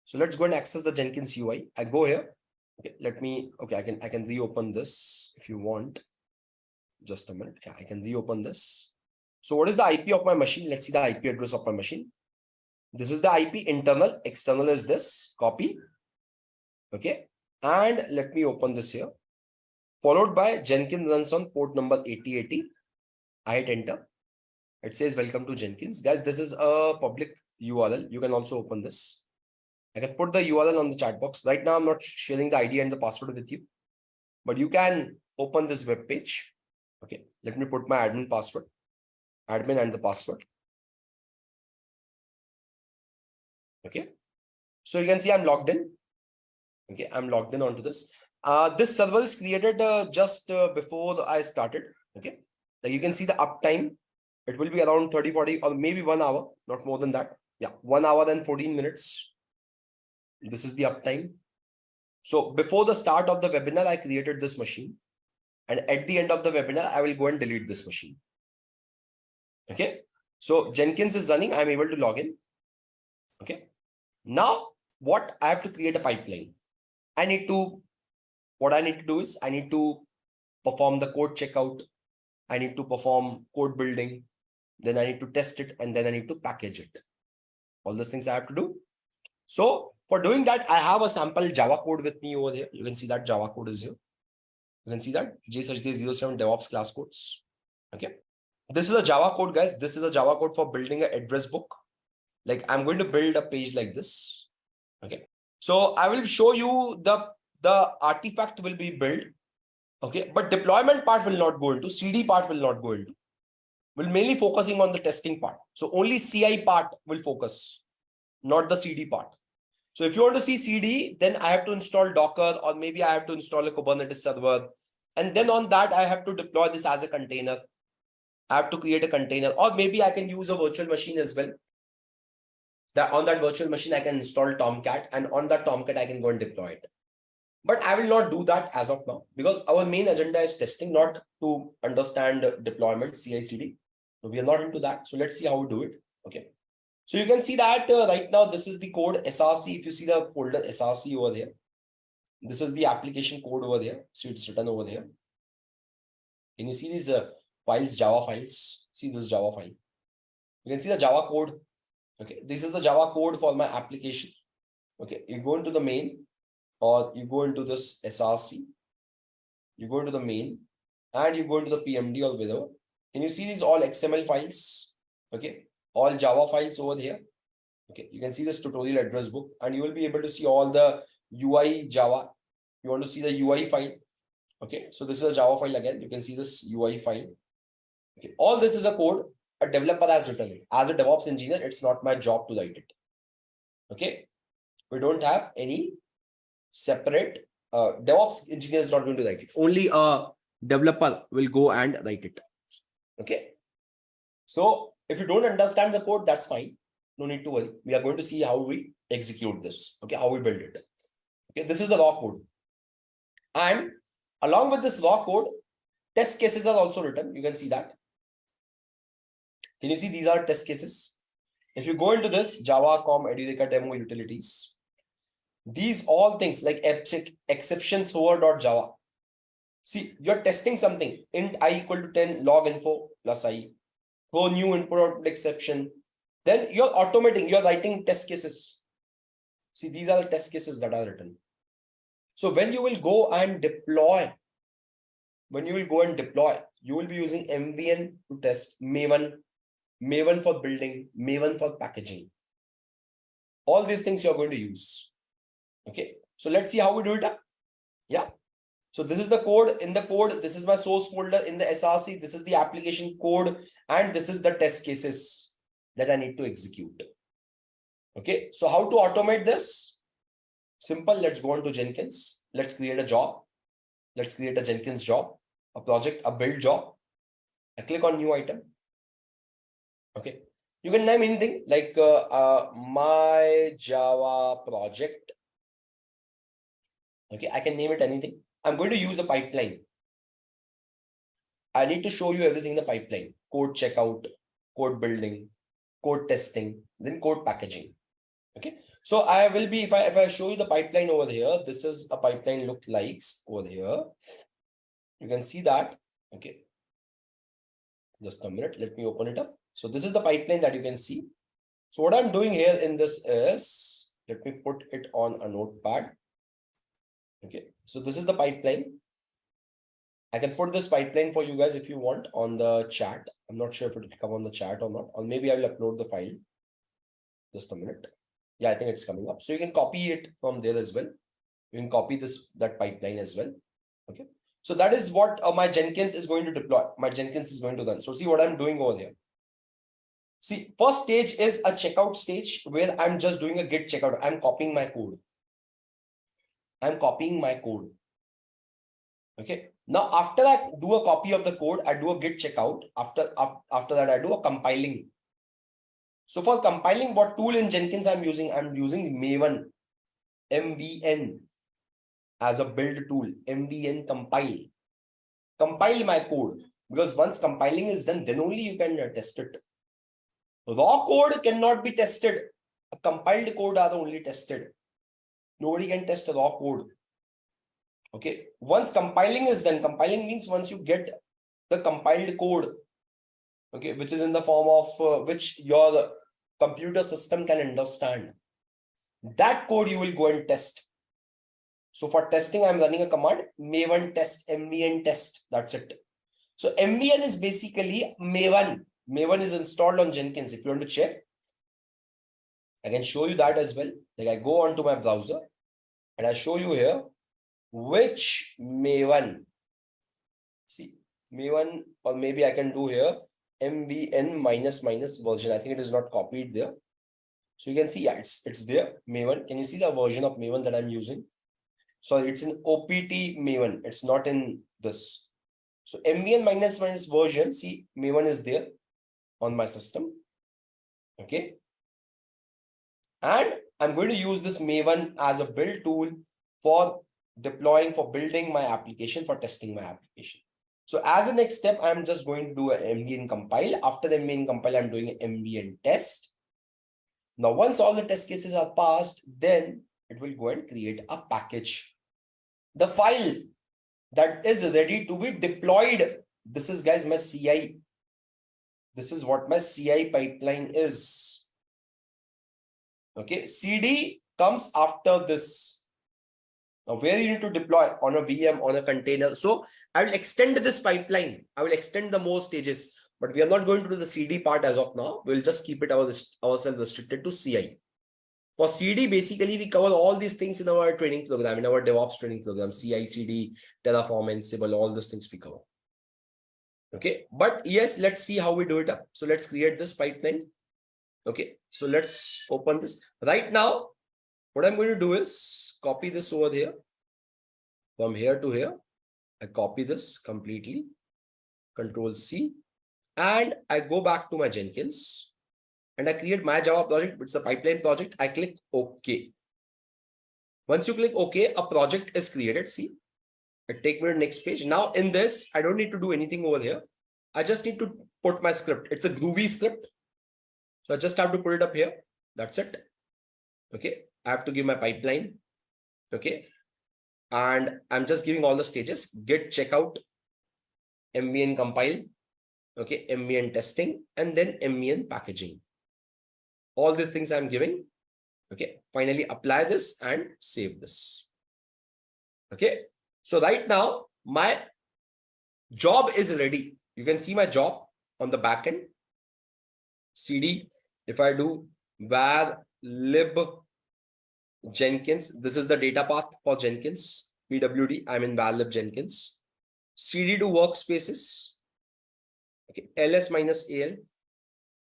So let's go and access the Jenkins UI. I go here. Okay, I can reopen this if you want. Just a minute. Yeah, I can reopen this. So what is the IP of my machine? Let's see the IP address of my machine. This is the IP internal. External is this. Copy. Okay. And let me open this here. Followed by Jenkins runs on port number 8080. I hit enter. It says welcome to Jenkins. Guys, this is a public URL. You can also open this. I can put the URL on the chat box. Right now, I'm not sharing the ID and the password with you, but you can open this web page. Okay, let me put my admin password, admin and the password. Okay, so you can see I'm logged in. Okay, I'm logged in onto this. This server is created just before I started. Okay, like you can see the uptime. It will be around 30, 40 or maybe 1 hour, not more than that. Yeah, 1 hour and 14 minutes. This is the uptime. So before the start of the webinar, I created this machine. And at the end of the webinar, I will go and delete this machine. Okay, so Jenkins is running. I'm able to log in. Okay, now what I have to create a pipeline. What I need to do is I need to perform the code checkout. I need to perform code building. Then I need to test it, and then I need to package it. All those things I have to do. So for doing that, I have a sample Java code with me over here. You can see that Java code is here. You can see that J-07 DevOps class codes. Okay. This is a Java code, guys. This is a Java code for building an address book. Like I'm going to build a page like this. Okay. So I will show you the artifact will be built. Okay. But deployment part will not go into, CD part will not go into. We'll mainly focusing on the testing part. So only CI part will focus, not the CD part. So if you want to see CD, then I have to install Docker, or maybe I have to install a Kubernetes server, And then on that, I have to deploy this as a container. I have to create a container, or maybe I can use a virtual machine as well. That on that virtual machine, I can install Tomcat, and on that Tomcat, I can go and deploy it. But I will not do that as of now, because our main agenda is testing, not to understand deployment, CI/CD. So we are not into that. So let's see how we do it. Okay. So you can see that right now, this is the code SRC. If you see the folder SRC over there, this is the application code over there. So it's written over there. Can you see these files, Java files? See this Java file. You can see the Java code. Okay, this is the Java code for my application. Okay, you go into the main, or you go into this SRC. You go into the main, and you go into the PMD or whatever. Can you see these all XML files? Okay, all Java files over here. Okay, you can see this tutorial address book, and you will be able to see all the UI Java. You want to see the UI file. Okay, so this is a Java file again. You can see this UI file. Okay, all this is a code a developer has written it. As a DevOps engineer, it's not my job to write it. Okay, we don't have any separate DevOps engineer is not going to write it. Only a developer will go and write it. Okay, so if you don't understand the code, that's fine. No need to worry. We are going to see how we execute this. Okay, how we build it. Okay, this is the raw code. And along with this raw code, test cases are also written. You can see that. Can you see these are test cases? If you go into this Java com Edureka demo utilities, these all things like exception thrower.java. See, you're testing something. Int I equal to 10 log info plus I. Throw new input output exception. Then you're automating, you're writing test cases. See, these are the test cases that are written. So when you will go and deploy, you will be using MVN to test Maven for building, Maven for packaging. All these things you're going to use. Okay, so let's see how we do it. Yeah. So this is the code. In the code, this is my source folder. In the SRC, this is the application code, and this is the test cases that I need to execute. Okay, so how to automate this? Simple. Let's go on to Jenkins. Let's create a job. Let's create a Jenkins job, a project, a build job. I click on new item. Okay, you can name anything like my Java project. Okay, I can name it anything. I'm going to use a pipeline. I need to show you everything in the pipeline: code checkout, code building, code testing, then code packaging. Okay, so I will be, if I show you the pipeline over here, this is a pipeline look like over here. You can see that. Okay, just a minute, let me open it up. So this is the pipeline that you can see. So what I'm doing here in this is, let me put it on a notepad. Okay, so this is the pipeline. I can put this pipeline for you guys if you want on the chat. I'm not sure if it will come on the chat or not, or maybe I will upload the file. Just a minute. Yeah, I think it's coming up. So you can copy it from there as well. You can copy that pipeline as well. Okay, so that is what my Jenkins is going to deploy. My Jenkins is going to run. So see what I'm doing over there. See, first stage is a checkout stage where I'm just doing a git checkout. I'm copying my code. Okay. Now, after that, do a copy of the code. I do a git checkout. After that, I do a compiling. So for compiling, what tool in Jenkins I'm using? I'm using Maven, MVN as a build tool. MVN compile. Compile my code, because once compiling is done, then only you can test it. Raw code cannot be tested. A compiled code are only tested. Nobody can test a raw code. Okay. Once compiling is done, compiling means once you get the compiled code, okay, which is in the form of which your computer system can understand, that code you will go and test. So for testing, I'm running a command, Maven test, MVN test. That's it. So MVN is basically Maven. Maven is installed on Jenkins. If you want to check, I can show you that as well. Like I go onto my browser and I show you here which Maven. See, Maven, or maybe I can do here MVN -- version. I think it is not copied there. So you can see, yeah, it's there. Maven. Can you see the version of Maven that I'm using? So it's in OPT Maven. It's not in this. So mvn minus version, see maven is there on my system. Okay. And I'm going to use this maven as a build tool for deploying, for building my application, for testing my application. So as a next step, I'm just going to do an mvn compile. After the mvn compile, I'm doing an mvn test. Now, once all the test cases are passed, then it will go and create a package. The file that is ready to be deployed. This is, guys, my CI. This is what my CI pipeline is. Okay, CD comes after this. Now, where you need to deploy on a VM, on a container. So I will extend this pipeline. I will extend the more stages, but we are not going to do the CD part as of now. We'll just keep it ourselves restricted to CI. For CD, basically, we cover all these things in our training program, in our DevOps training program, CI, CD, Terraform, Ansible, all those things we cover. Okay, but yes, let's see how we do it up. So let's create this pipeline. Okay, so let's open this. Right now, what I'm going to do is copy this over here. From here to here, I copy this completely. Control C. And I go back to my Jenkins. And I create my Java project. It's a pipeline project. I click OK. Once you click OK, a project is created. See, it takes me to the next page. Now in this, I don't need to do anything over here. I just need to put my script. It's a Groovy script. So I just have to put it up here. That's it. Okay. I have to give my pipeline. Okay. And I'm just giving all the stages. Git checkout, mvn compile, okay, mvn testing, and then mvn packaging. All these things I'm giving. Okay. Finally, apply this and save this. Okay. So right now, my job is ready. You can see my job on the backend. CD, if I do var lib Jenkins, this is the data path for Jenkins. PWD, I'm in var lib Jenkins. CD to workspaces. Okay, ls minus al.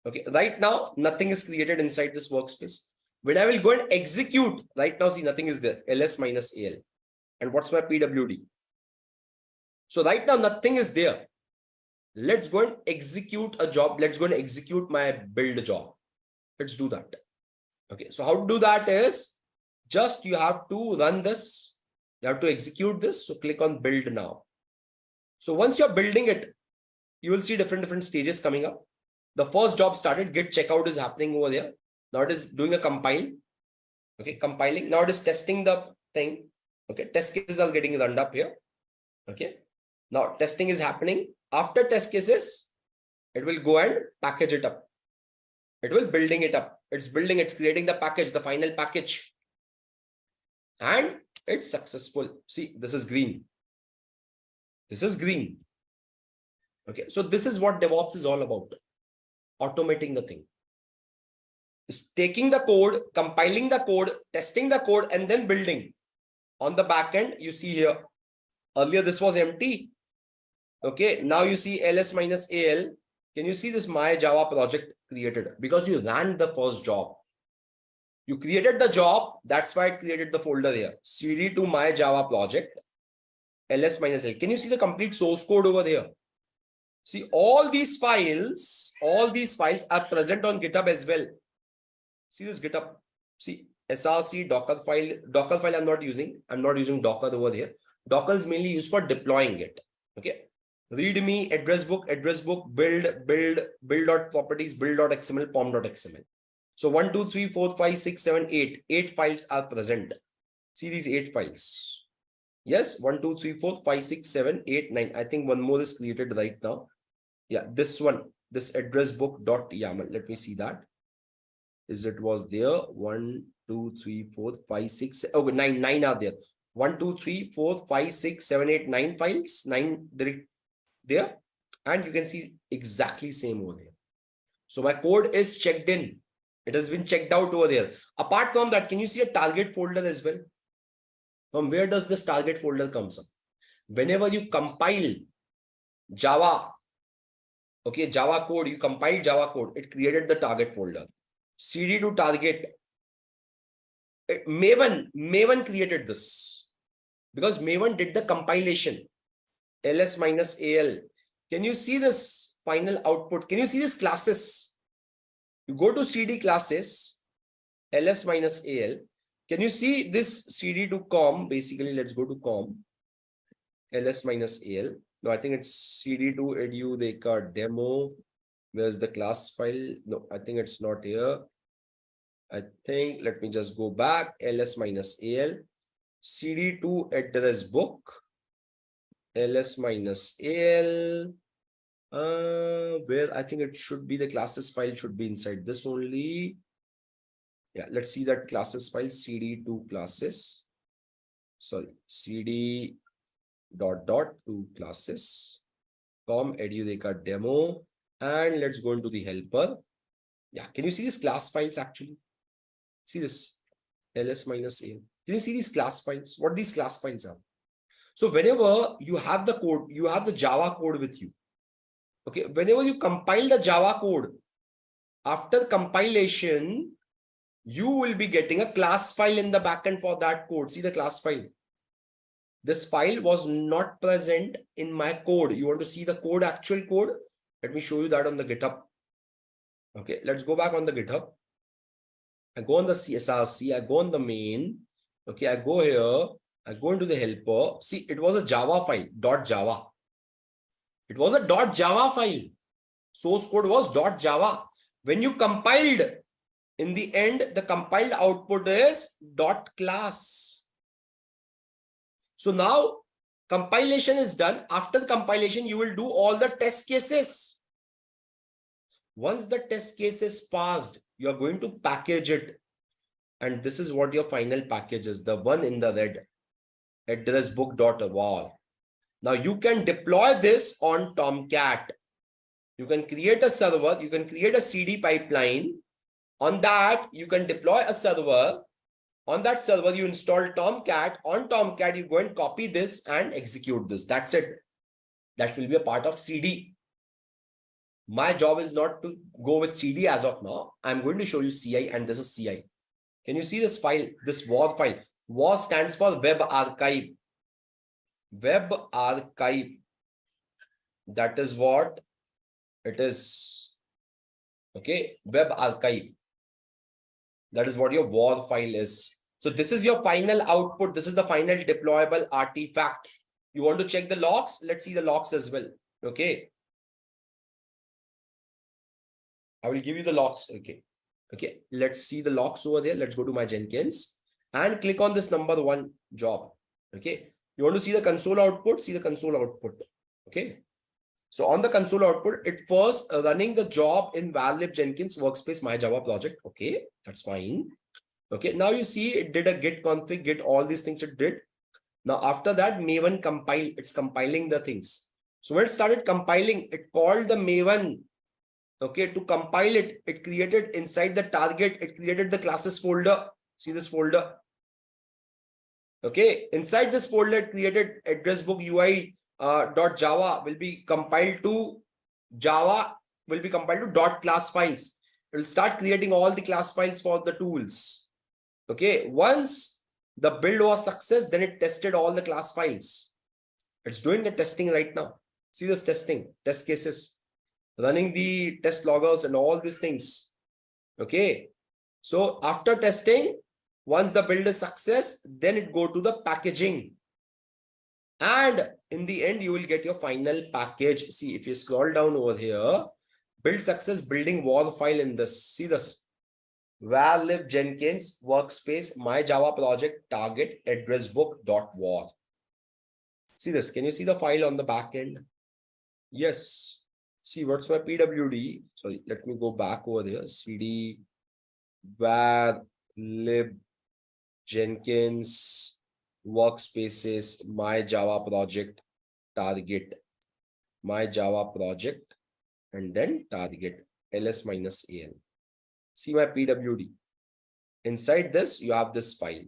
Okay, right now, nothing is created inside this workspace. When I will go and execute, right now, see, nothing is there. ls minus al. And what's my PWD? So right now, nothing is there. Let's go and execute a job. Let's go and execute my build job. Let's do that. Okay, so how to do that is just you have to run this. You have to execute this. So click on build now. So once you're building it, you will see different stages coming up. The first job started, Git checkout is happening over there. Now it is doing a compile. Okay, compiling. Now it is testing the thing. Okay, test cases are getting run up here. Okay, now testing is happening. After test cases, it will go and package it up. It will building it up. It's building, it's creating the package, the final package. And it's successful. See, this is green. This is green. Okay, so this is what DevOps is all about. Automating the thing. It's taking the code, compiling the code, testing the code, and then building. On the back end, you see here, earlier this was empty. Okay, now you see ls minus al. Can you see this my Java project created? Because you ran the first job. You created the job, that's why it created the folder here. cd to my Java project, ls minus al. Can you see the complete source code over there? See, all these files are present on GitHub as well. See this GitHub. See, src docker file I'm not using Docker over there. Docker is mainly used for deploying it. Okay. Readme, address book, build.properties, build.xml, pom.xml. So 1, 2, 3, 4, 5, 6, 7, 8. 8 files are present. See these 8 files. Yes, 1, 2, 3, 4, 5, 6, 7, 8, 9. I think one more is created right now. Yeah, this one, this address book.yaml. Let me see that. Is it was there? 1, 2, 3, 4, 5, 6. Okay, 9 are there. 1, 2, 3, 4, 5, 6, 7, 8, 9 files. 9 direct there. And you can see exactly same over there. So my code is checked in. It has been checked out over there. Apart from that, can you see a target folder as well? From where does this target folder comes up? Whenever you compile Java, okay, Java code, you compiled Java code, it created the target folder. cd to target. Maven created this because Maven did the compilation. ls minus al. Can you see this final output? Can you see this classes? You go to cd classes, ls minus al. Can you see this cd to com? Basically, let's go to com, ls minus al. No, I think it's cd to Edureka demo. Where's the class file? No, I think it's not here. I think, let me just go back, ls minus al, cd to address book, ls minus al, where I think it should be, the classes file should be inside this only. Yeah, let's see that classes file, cd to classes, sorry, cd dot to classes, com Edureka demo, and let's go into the helper. Yeah, can you see these class files actually? See this, ls minus a. Can you see these class files? What these class files are? So whenever you have the code, you have the Java code with you. Okay, whenever you compile the Java code, after compilation, you will be getting a class file in the backend for that code. See the class file. This file was not present in my code. You want to see the code, actual code? Let me show you that on the GitHub. Okay, let's go back on the GitHub. I go on the CSRC, I go on the main. Okay, I go here, I go into the helper. See, it was a Java file, .java. It was a .java file. Source code was .java. When you compiled, in the end, the compiled output is .class. So now compilation is done. After the compilation, you will do all the test cases. Once the test case is passed, you are going to package it. And this is what your final package is, the one in the red, addressbook.wall. Now you can deploy this on Tomcat. You can create a server, you can create a CD pipeline. On that, you can deploy a server. On that server, you install Tomcat. On Tomcat, you go and copy this and execute this. That's it. That will be a part of CD. My job is not to go with CD as of now. I'm going to show you CI, and this is CI. Can you see this file, this WAR file? WAR stands for Web Archive. Web Archive. That is what it is. Okay, Web Archive. That is what your WAR file is. So this is your final output. This is the final deployable artifact. You want to check the logs? Let's see the logs as well. Okay. I will give you the logs. Okay. Okay. Let's see the logs over there. Let's go to my Jenkins and click on this number 1 job. Okay. You want to see the console output? See the console output. Okay. So on the console output, it first running the job in valib Jenkins workspace my Java project. Okay, that's fine. Okay, now you see it did a git config, git all these things it did. Now after that, Maven compile, it's compiling the things. So when it started compiling, it called the Maven. Okay, to compile it, it created inside the target, it created the classes folder. See this folder. Okay, inside this folder, it created addressbook UI. .java will be compiled to Java, will be compiled to .class files. It will start creating all the class files for the tools. Okay, once the build was success, then it tested all the class files. It's doing the testing right now. See this testing, test cases, running the test loggers and all these things. Okay, so after testing, once the build is success, then it go to the packaging. And in the end, you will get your final package. See, if you scroll down over here, build success, building WAR file in this. See this. Valib Jenkins workspace, my Java project, target, addressbook.war. See this. Can you see the file on the back end? Yes. See, what's my PWD? Sorry, let me go back over there. CD valib Jenkins workspaces, my Java project, target, my Java project, and then target, ls minus al. See my PWD. Inside this, you have this file,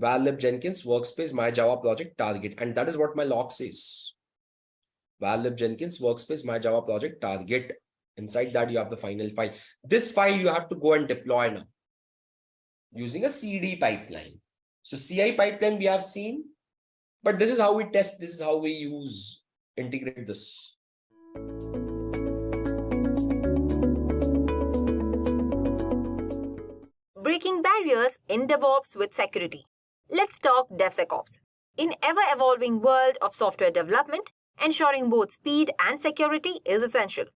valib Jenkins workspace, my Java project, target, and that is what my log says. Valib Jenkins workspace, my Java project, target. Inside that, you have the final file. This file you have to go and deploy now using a CD pipeline. So CI pipeline we have seen, but this is how we test. This is how we use integrate this. Breaking barriers in DevOps with security. Let's talk DevSecOps. In ever-evolving world of software development, ensuring both speed and security is essential.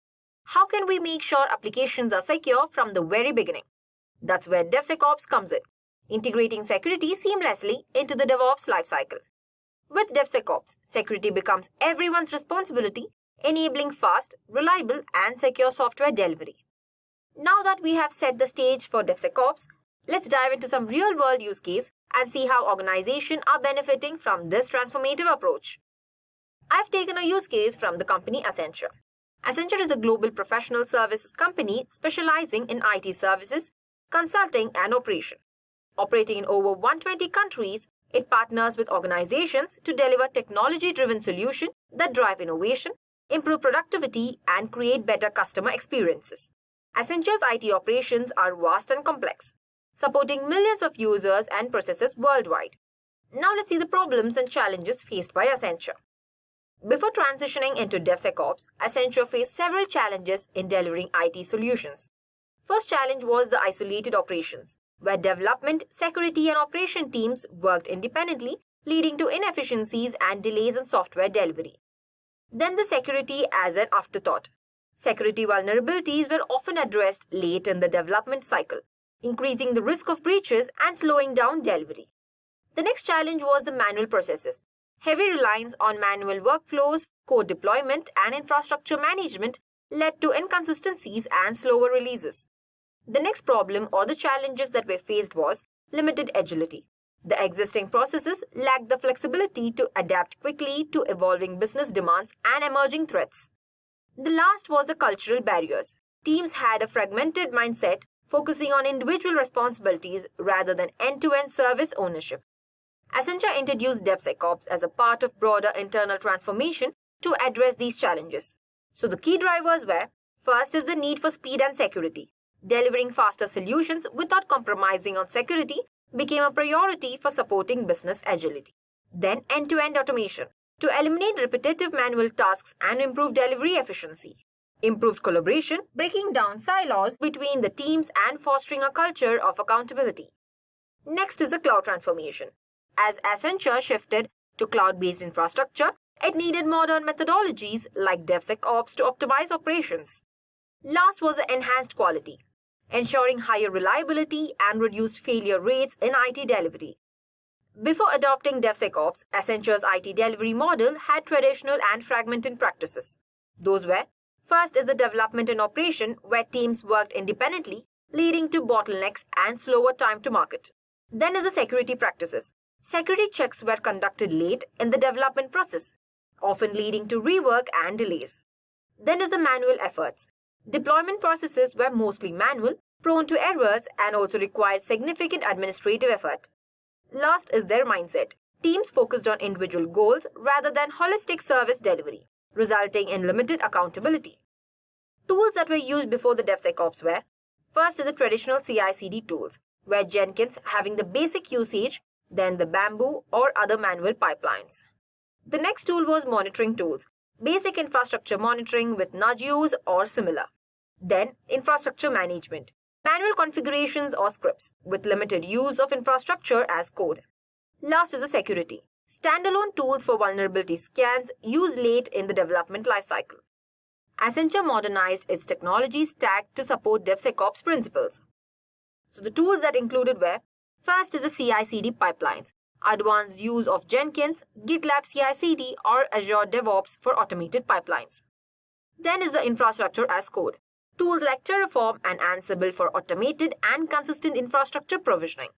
How can we make sure applications are secure from the very beginning? That's where DevSecOps comes in, integrating security seamlessly into the DevOps lifecycle. With DevSecOps, security becomes everyone's responsibility, enabling fast, reliable, and secure software delivery. Now that we have set the stage for DevSecOps, let's dive into some real-world use case and see how organizations are benefiting from this transformative approach. I've taken a use case from the company Accenture. Accenture is a global professional services company specializing in IT services, consulting, and operation. Operating in over 120 countries, it partners with organizations to deliver technology-driven solutions that drive innovation, improve productivity, and create better customer experiences. Accenture's IT operations are vast and complex, supporting millions of users and processes worldwide. Now let's see the problems and challenges faced by Accenture. Before transitioning into DevSecOps, Accenture faced several challenges in delivering IT solutions. First challenge was the isolated operations, where development, security, and operation teams worked independently, leading to inefficiencies and delays in software delivery. Then the security as an afterthought. Security vulnerabilities were often addressed late in the development cycle, increasing the risk of breaches and slowing down delivery. The next challenge was the manual processes. Heavy reliance on manual workflows, code deployment, and infrastructure management led to inconsistencies and slower releases. The next problem or the challenges that were faced was limited agility. The existing processes lacked the flexibility to adapt quickly to evolving business demands and emerging threats. The last was the cultural barriers. Teams had a fragmented mindset, focusing on individual responsibilities rather than end-to-end service ownership. Accenture introduced DevSecOps as a part of broader internal transformation to address these challenges. So the key drivers were, first is the need for speed and security. Delivering faster solutions without compromising on security became a priority for supporting business agility. Then end-to-end automation to eliminate repetitive manual tasks and improve delivery efficiency. Improved collaboration, breaking down silos between the teams and fostering a culture of accountability. Next is the cloud transformation. As Accenture shifted to cloud-based infrastructure, it needed modern methodologies like DevSecOps to optimize operations. Last was the enhanced quality, ensuring higher reliability and reduced failure rates in IT delivery. Before adopting DevSecOps, Accenture's IT delivery model had traditional and fragmented practices. Those were, first is the development and operation, where teams worked independently, leading to bottlenecks and slower time to market. Then is the security practices. Security checks were conducted late in the development process, often leading to rework and delays. Then is the manual efforts. Deployment processes were mostly manual, prone to errors, and also required significant administrative effort. Last is their mindset. Teams focused on individual goals rather than holistic service delivery, resulting in limited accountability. Tools that were used before the DevSecOps were, first is the traditional CI/CD tools, where Jenkins having the basic usage, then the Bamboo or other manual pipelines. The next tool was monitoring tools, basic infrastructure monitoring with nudge use or similar. Then infrastructure management, manual configurations or scripts with limited use of infrastructure as code. Last is the security, standalone tools for vulnerability scans used late in the development lifecycle. Accenture modernized its technology stack to support DevSecOps principles. So the tools that included were, first is the CI/CD pipelines, advanced use of Jenkins, GitLab CI/CD, or Azure DevOps for automated pipelines. Then is the infrastructure as code, tools like Terraform and Ansible for automated and consistent infrastructure provisioning.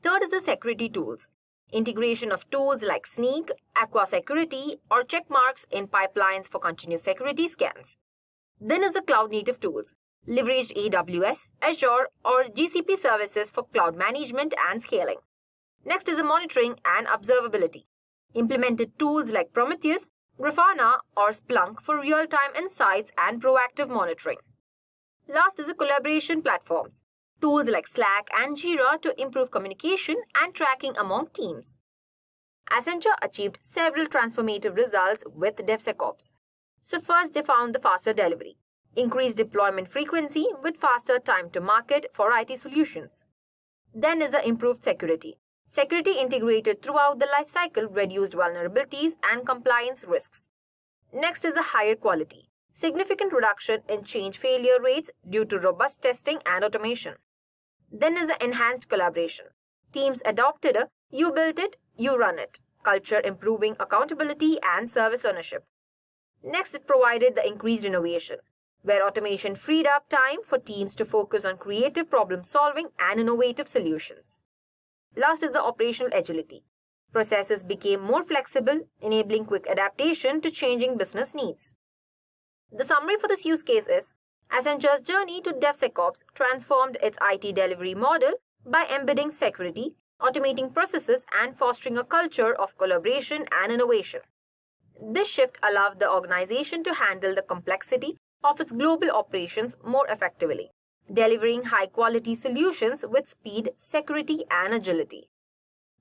Third is the security tools, integration of tools like Sneak, Aqua Security, or checkmarks in pipelines for continuous security scans. Then is the cloud-native tools, leveraged AWS, Azure, or GCP services for cloud management and scaling. Next is the monitoring and observability, implemented tools like Prometheus, Grafana, or Splunk for real-time insights and proactive monitoring. Last is the collaboration platforms, tools like Slack and Jira to improve communication and tracking among teams. Accenture achieved several transformative results with DevSecOps. So first, they found the faster delivery, increased deployment frequency with faster time to market for IT solutions. Then is the improved security. Security integrated throughout the lifecycle reduced vulnerabilities and compliance risks. Next is the higher quality. Significant reduction in change failure rates due to robust testing and automation. Then is the enhanced collaboration. Teams adopted a "you built it, you run it" culture, improving accountability and service ownership. Next, it provided the increased innovation, where automation freed up time for teams to focus on creative problem solving and innovative solutions. Last is the operational agility. Processes became more flexible, enabling quick adaptation to changing business needs. The summary for this use case is, Accenture's journey to DevSecOps transformed its IT delivery model by embedding security, automating processes, and fostering a culture of collaboration and innovation. This shift allowed the organization to handle the complexity of its global operations more effectively, delivering high-quality solutions with speed, security, and agility.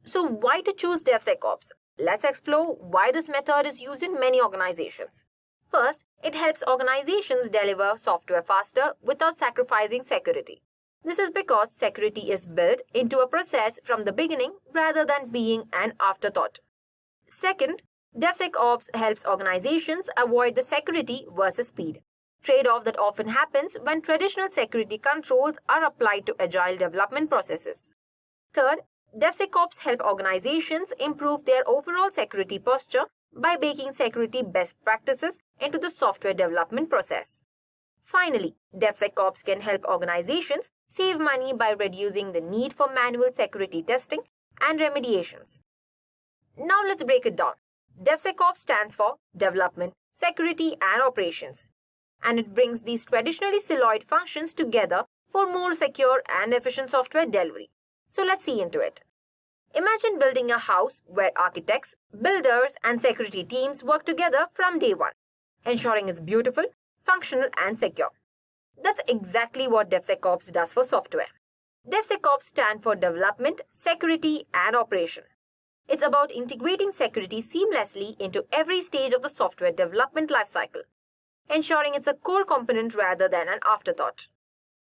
So why to choose DevSecOps? Let's explore why this method is used in many organizations. First, it helps organizations deliver software faster without sacrificing security. This is because security is built into a process from the beginning rather than being an afterthought. Second, DevSecOps helps organizations avoid the security versus speed trade-off that often happens when traditional security controls are applied to agile development processes. Third, DevSecOps help organizations improve their overall security posture by baking security best practices into the software development process. Finally, DevSecOps can help organizations save money by reducing the need for manual security testing and remediations. Now let's break it down. DevSecOps stands for Development, Security, and Operations, and it brings these traditionally siloed functions together for more secure and efficient software delivery. So let's see into it. Imagine building a house where architects, builders, and security teams work together from day one, ensuring it's beautiful, functional, and secure. That's exactly what DevSecOps does for software. DevSecOps stands for Development, Security, and Operation. It's about integrating security seamlessly into every stage of the software development lifecycle, ensuring it's a core component rather than an afterthought.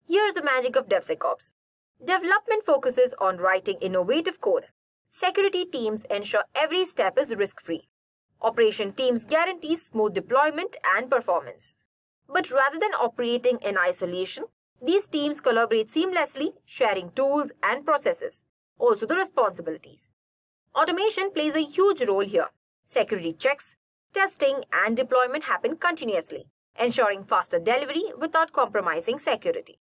Here's the magic of DevSecOps. Development focuses on writing innovative code. Security teams ensure every step is risk-free. Operation teams guarantee smooth deployment and performance. But rather than operating in isolation, these teams collaborate seamlessly, sharing tools and processes, also the responsibilities. Automation plays a huge role here. Security checks, testing, and deployment happen continuously, ensuring faster delivery without compromising security.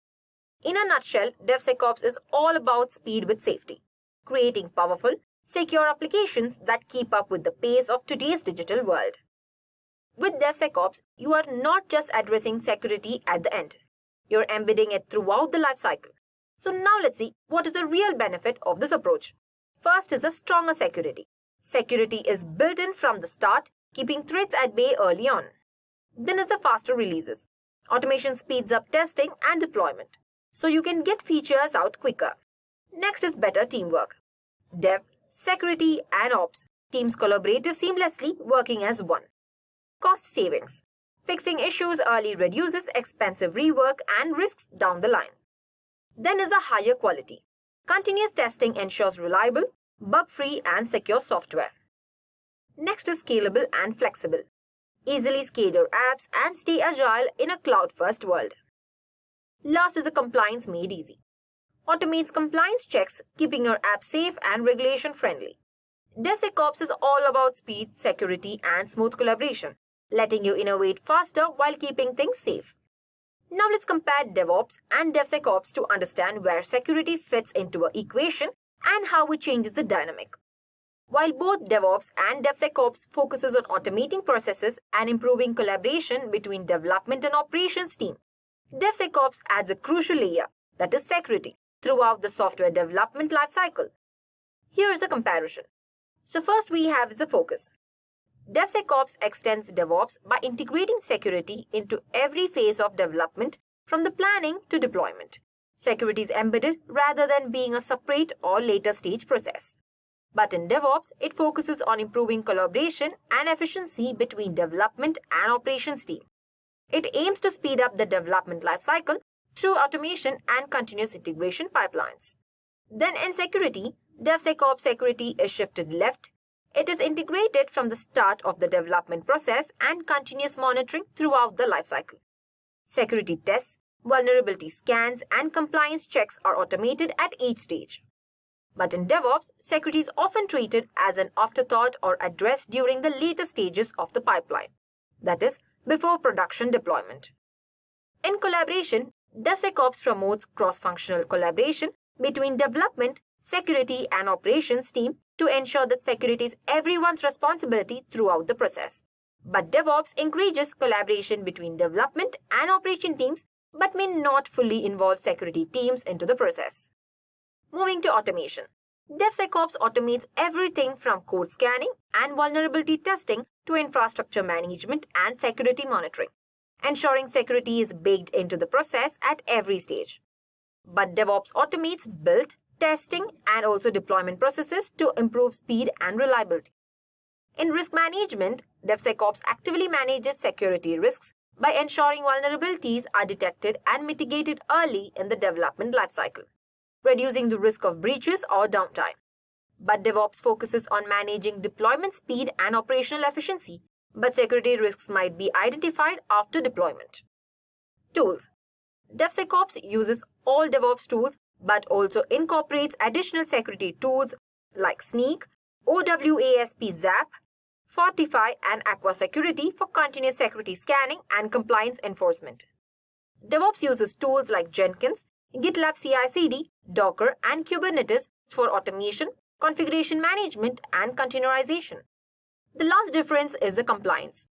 In a nutshell, DevSecOps is all about speed with safety, creating powerful, secure applications that keep up with the pace of today's digital world. With DevSecOps, you are not just addressing security at the end. You're embedding it throughout the lifecycle. So now let's see what is the real benefit of this approach. First is the stronger security. Security is built in from the start, keeping threats at bay early on. Then is the faster releases. Automation speeds up testing and deployment, so you can get features out quicker. Next is better teamwork. Dev, security, and ops teams collaborate seamlessly, working as one. Cost savings. Fixing issues early reduces expensive rework and risks down the line. Then is a higher quality. Continuous testing ensures reliable, bug-free, and secure software. Next is scalable and flexible. Easily scale your apps and stay agile in a cloud-first world. Last is a compliance made easy. Automates compliance checks, keeping your app safe and regulation-friendly. DevSecOps is all about speed, security, and smooth collaboration, letting you innovate faster while keeping things safe. Now let's compare DevOps and DevSecOps to understand where security fits into an equation and how it changes the dynamic. While both DevOps and DevSecOps focuses on automating processes and improving collaboration between development and operations team, DevSecOps adds a crucial layer, that is security, throughout the software development lifecycle. Here is a comparison. So first we have the focus. DevSecOps extends DevOps by integrating security into every phase of development from the planning to deployment. Security is embedded rather than being a separate or later stage process. But in DevOps, it focuses on improving collaboration and efficiency between development and operations team. It aims to speed up the development lifecycle through automation and continuous integration pipelines. Then in security, DevSecOps security is shifted left. It is integrated from the start of the development process and continuous monitoring throughout the lifecycle. Security tests, vulnerability scans, and compliance checks are automated at each stage. But in DevOps, security is often treated as an afterthought or addressed during the later stages of the pipeline, that is, before production deployment. In collaboration, DevSecOps promotes cross-functional collaboration between development, security, and operations team to ensure that security is everyone's responsibility throughout the process. But DevOps encourages collaboration between development and operation teams but may not fully involve security teams into the process. Moving to automation. DevSecOps automates everything from code scanning and vulnerability testing to infrastructure management and security monitoring, ensuring security is baked into the process at every stage. But DevOps automates build, testing, and also deployment processes to improve speed and reliability. In risk management, DevSecOps actively manages security risks by ensuring vulnerabilities are detected and mitigated early in the development lifecycle, reducing the risk of breaches or downtime. But DevOps focuses on managing deployment speed and operational efficiency, but security risks might be identified after deployment. Tools. DevSecOps uses all DevOps tools but also incorporates additional security tools like Sneak, OWASP Zap, Fortify, and Aqua Security for continuous security scanning and compliance enforcement. DevOps uses tools like Jenkins, GitLab CI/CD, Docker, and Kubernetes for automation, configuration management, and containerization. The last difference is the compliance.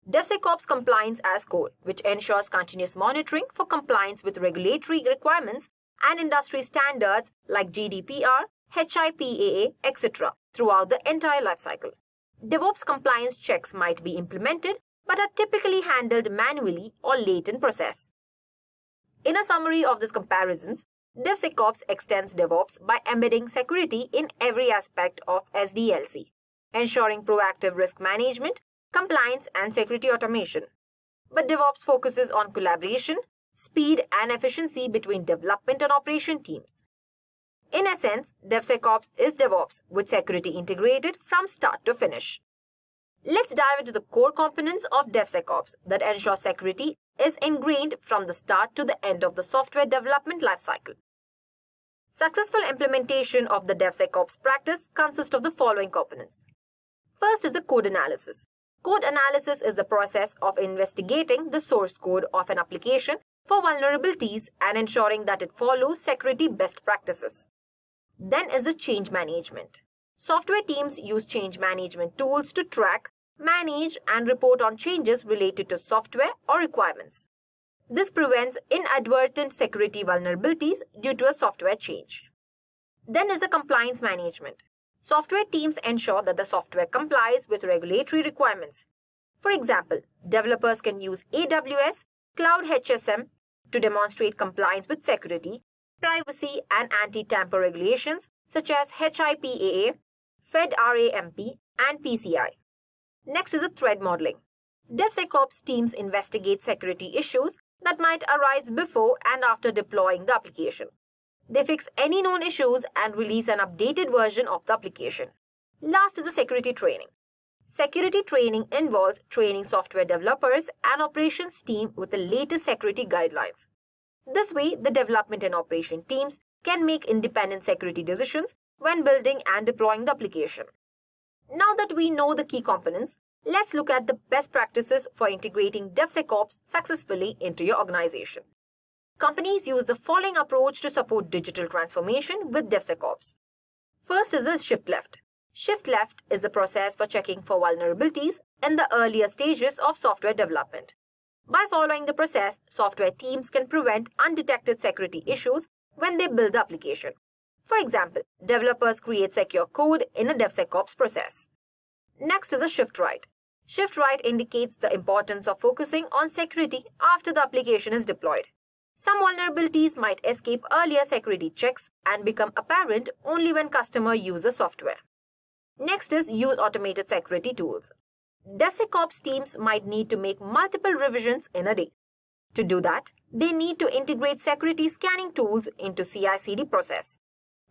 DevSecOps compliance as code, which ensures continuous monitoring for compliance with regulatory requirements and industry standards like GDPR, HIPAA, etc. throughout the entire lifecycle. DevOps compliance checks might be implemented but are typically handled manually or late in process. In a summary of these comparisons, DevSecOps extends DevOps by embedding security in every aspect of SDLC, ensuring proactive risk management, compliance, and security automation. But DevOps focuses on collaboration, speed, and efficiency between development and operation teams. In essence, DevSecOps is DevOps with security integrated from start to finish. Let's dive into the core components of DevSecOps that ensure security is ingrained from the start to the end of the software development lifecycle. Successful implementation of the DevSecOps practice consists of the following components. First is the code analysis. Code analysis is the process of investigating the source code of an application for vulnerabilities and ensuring that it follows security best practices. Then is the change management. Software teams use change management tools to track, manage, and report on changes related to software or requirements. This prevents inadvertent security vulnerabilities due to a software change. Then is the compliance management. Software teams ensure that the software complies with regulatory requirements. For example, developers can use AWS, Cloud HSM to demonstrate compliance with security, privacy, and anti-tamper regulations such as HIPAA, FedRAMP, and PCI. Next is the threat modeling. DevSecOps teams investigate security issues that might arise before and after deploying the application. They fix any known issues and release an updated version of the application. Last is the security training. Security training involves training software developers and operations team with the latest security guidelines. This way, the development and operation teams can make independent security decisions when building and deploying the application. Now that we know the key components, let's look at the best practices for integrating DevSecOps successfully into your organization. Companies use the following approach to support digital transformation with DevSecOps. First is the shift left. Shift left is the process for checking for vulnerabilities in the earlier stages of software development. By following the process, software teams can prevent undetected security issues when they build the application. For example, developers create secure code in a DevSecOps process. Next is a shift right. Shift right indicates the importance of focusing on security after the application is deployed. Some vulnerabilities might escape earlier security checks and become apparent only when customer uses software. Next is use automated security tools. DevSecOps teams might need to make multiple revisions in a day. To do that, they need to integrate security scanning tools into CI/CD process.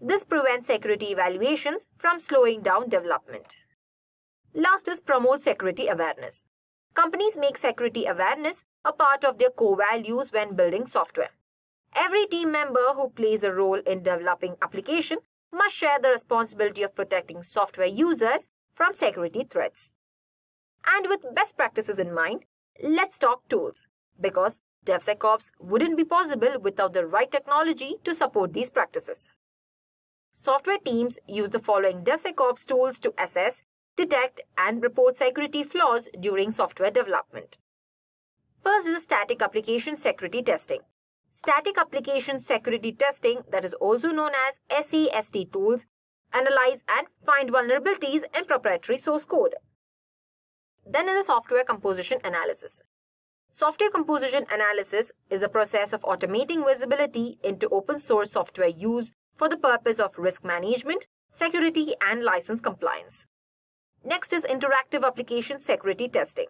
This prevents security evaluations from slowing down development. Last is promote security awareness. Companies make security awareness a part of their core values when building software. Every team member who plays a role in developing application must share the responsibility of protecting software users from security threats. And with best practices in mind, let's talk tools, because DevSecOps wouldn't be possible without the right technology to support these practices. Software teams use the following DevSecOps tools to assess, detect, and report security flaws during software development. First is static application security testing. Static application security testing, that is also known as SAST tools, analyze and find vulnerabilities in proprietary source code. Then is the software composition analysis. Software composition analysis is a process of automating visibility into open source software use for the purpose of risk management, security, and license compliance. Next is interactive application security testing.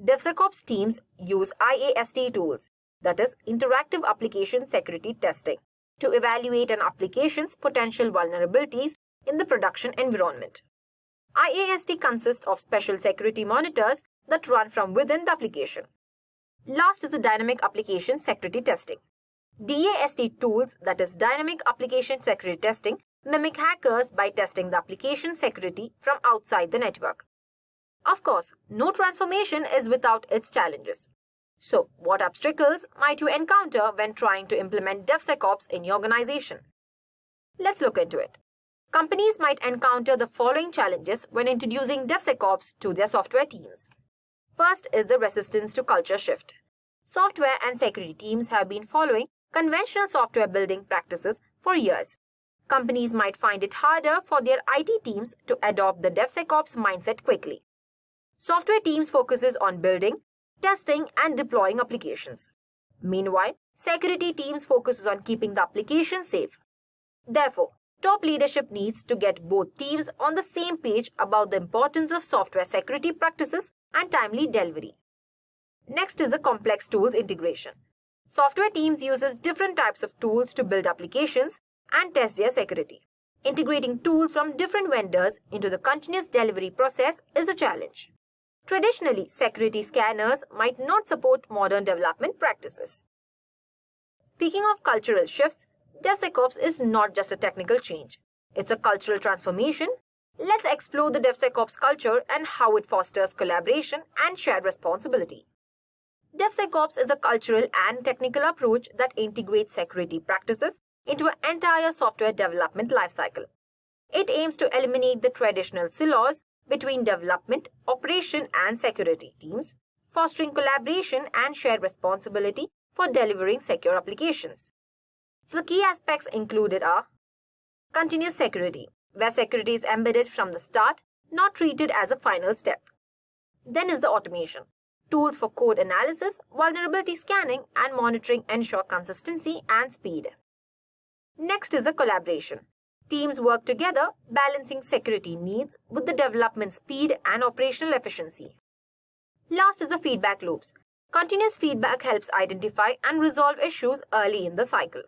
DevSecOps teams use IAST tools, that is interactive application security testing, to evaluate an application's potential vulnerabilities in the production environment. IAST consists of special security monitors that run from within the application. Last is the dynamic application security testing. DAST tools, that is dynamic application security testing, mimic hackers by testing the application security from outside the network. Of course, no transformation is without its challenges. So, what obstacles might you encounter when trying to implement DevSecOps in your organization? Let's look into it. Companies might encounter the following challenges when introducing DevSecOps to their software teams. First is the resistance to culture shift. Software and security teams have been following conventional software building practices for years. Companies might find it harder for their IT teams to adopt the DevSecOps mindset quickly. Software teams focuses on building, testing, and deploying applications. Meanwhile, security teams focuses on keeping the application safe. Therefore, top leadership needs to get both teams on the same page about the importance of software security practices and timely delivery. Next is the complex tools integration. Software teams uses different types of tools to build applications and test their security. Integrating tools from different vendors into the continuous delivery process is a challenge. Traditionally, security scanners might not support modern development practices. Speaking of cultural shifts, DevSecOps is not just a technical change. It's a cultural transformation. Let's explore the DevSecOps culture and how it fosters collaboration and shared responsibility. DevSecOps is a cultural and technical approach that integrates security practices into an entire software development lifecycle. It aims to eliminate the traditional silos between development, operation, and security teams, fostering collaboration and shared responsibility for delivering secure applications. So the key aspects included are continuous security, where security is embedded from the start, not treated as a final step. Then is the automation. Tools for code analysis, vulnerability scanning, and monitoring ensure consistency and speed. Next is the collaboration. Teams work together, balancing security needs with the development speed and operational efficiency. Last is the feedback loops. Continuous feedback helps identify and resolve issues early in the cycle.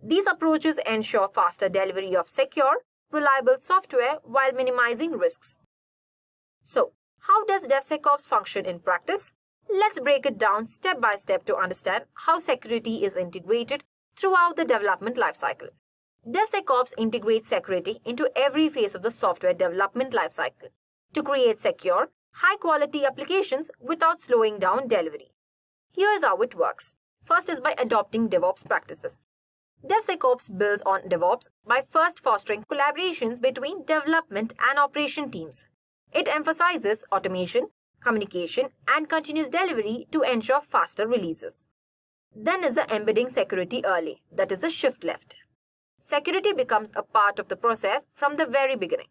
These approaches ensure faster delivery of secure, reliable software while minimizing risks. So, how does DevSecOps function in practice? Let's break it down step by step to understand how security is integrated throughout the development lifecycle. DevSecOps integrates security into every phase of the software development lifecycle to create secure, high-quality applications without slowing down delivery. Here's how it works. First is by adopting DevOps practices. DevSecOps builds on DevOps by first fostering collaborations between development and operation teams. It emphasizes automation, communication, and continuous delivery to ensure faster releases. Then is the embedding security early, that is the shift left. Security becomes a part of the process from the very beginning.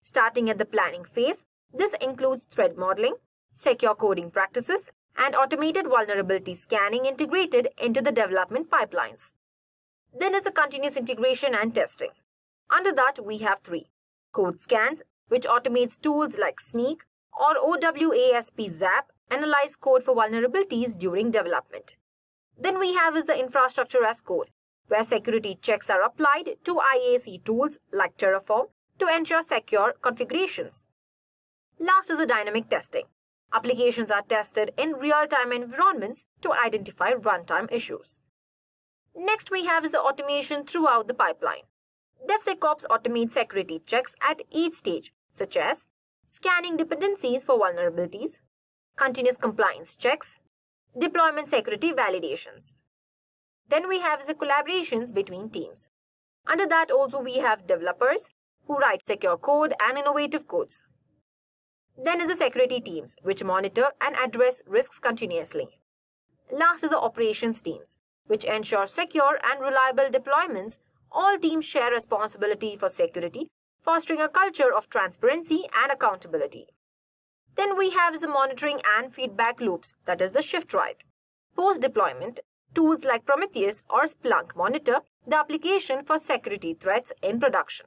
Starting at the planning phase, this includes threat modeling, secure coding practices, and automated vulnerability scanning integrated into the development pipelines. Then is the continuous integration and testing. Under that, we have three: code scans, which automates tools like Sneak or OWASP Zap analyze code for vulnerabilities during development. Then we have is the infrastructure as code, where security checks are applied to IAC tools like Terraform to ensure secure configurations. Last is the dynamic testing. Applications are tested in real-time environments to identify runtime issues. Next we have is the automation throughout the pipeline. DevSecOps automates security checks at each stage, such as scanning dependencies for vulnerabilities, continuous compliance checks, deployment security validations. Then we have the collaborations between teams. Under that also we have developers who write secure code and innovative codes. Then is the security teams, which monitor and address risks continuously. Last is the operations teams, which ensure secure and reliable deployments. All teams share responsibility for security, fostering a culture of transparency and accountability. Then we have the monitoring and feedback loops, that is the shift right. Post-deployment, tools like Prometheus or Splunk monitor the application for security threats in production.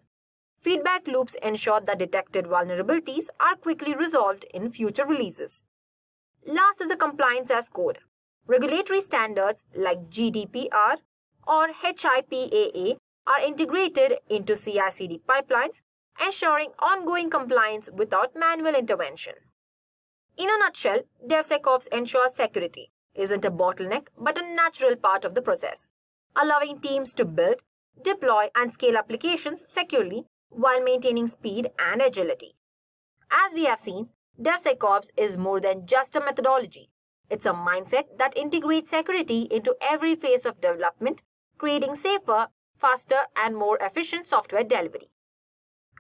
Feedback loops ensure that detected vulnerabilities are quickly resolved in future releases. Last is the compliance as code. Regulatory standards like GDPR or HIPAA are integrated into CI/CD pipelines, ensuring ongoing compliance without manual intervention. In a nutshell, DevSecOps ensures security isn't a bottleneck but a natural part of the process, allowing teams to build, deploy, and scale applications securely while maintaining speed and agility. As we have seen, DevSecOps is more than just a methodology. It's a mindset that integrates security into every phase of development, creating safer, faster, and more efficient software delivery.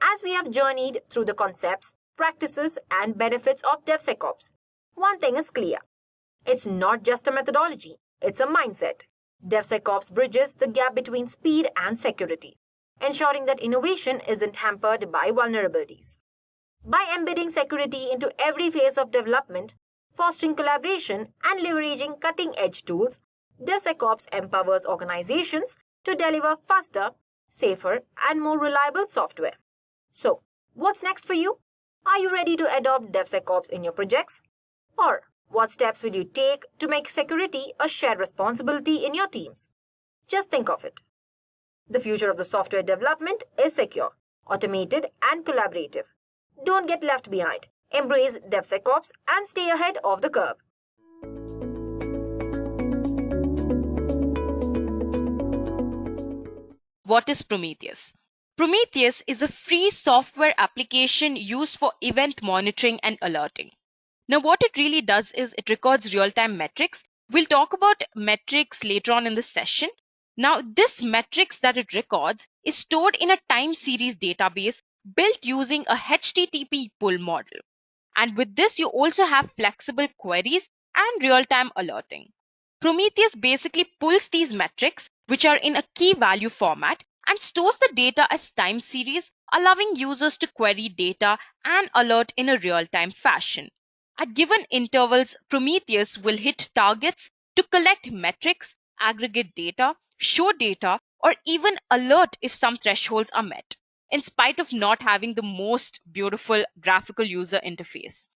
As we have journeyed through the concepts, practices, and benefits of DevSecOps, one thing is clear. It's not just a methodology, it's a mindset. DevSecOps bridges the gap between speed and security, ensuring that innovation isn't hampered by vulnerabilities. By embedding security into every phase of development, fostering collaboration, and leveraging cutting-edge tools, DevSecOps empowers organizations to deliver faster, safer, and more reliable software. So, what's next for you? Are you ready to adopt DevSecOps in your projects? Or what steps will you take to make security a shared responsibility in your teams? Just think of it. The future of the software development is secure, automated, and collaborative. Don't get left behind. Embrace DevSecOps and stay ahead of the curve. What is Prometheus? Prometheus is a free software application used for event monitoring and alerting. Now, what it really does is it records real-time metrics. We'll talk about metrics later on in the session. Now, this metrics that it records is stored in a time series database built using a HTTP pull model. And with this, you also have flexible queries and real-time alerting. Prometheus basically pulls these metrics, which are in a key value format, and stores the data as time series, allowing users to query data and alert in a real-time fashion. At given intervals, Prometheus will hit targets to collect metrics, aggregate data, show data, or even alert if some thresholds are met, in spite of not having the most beautiful graphical user interface.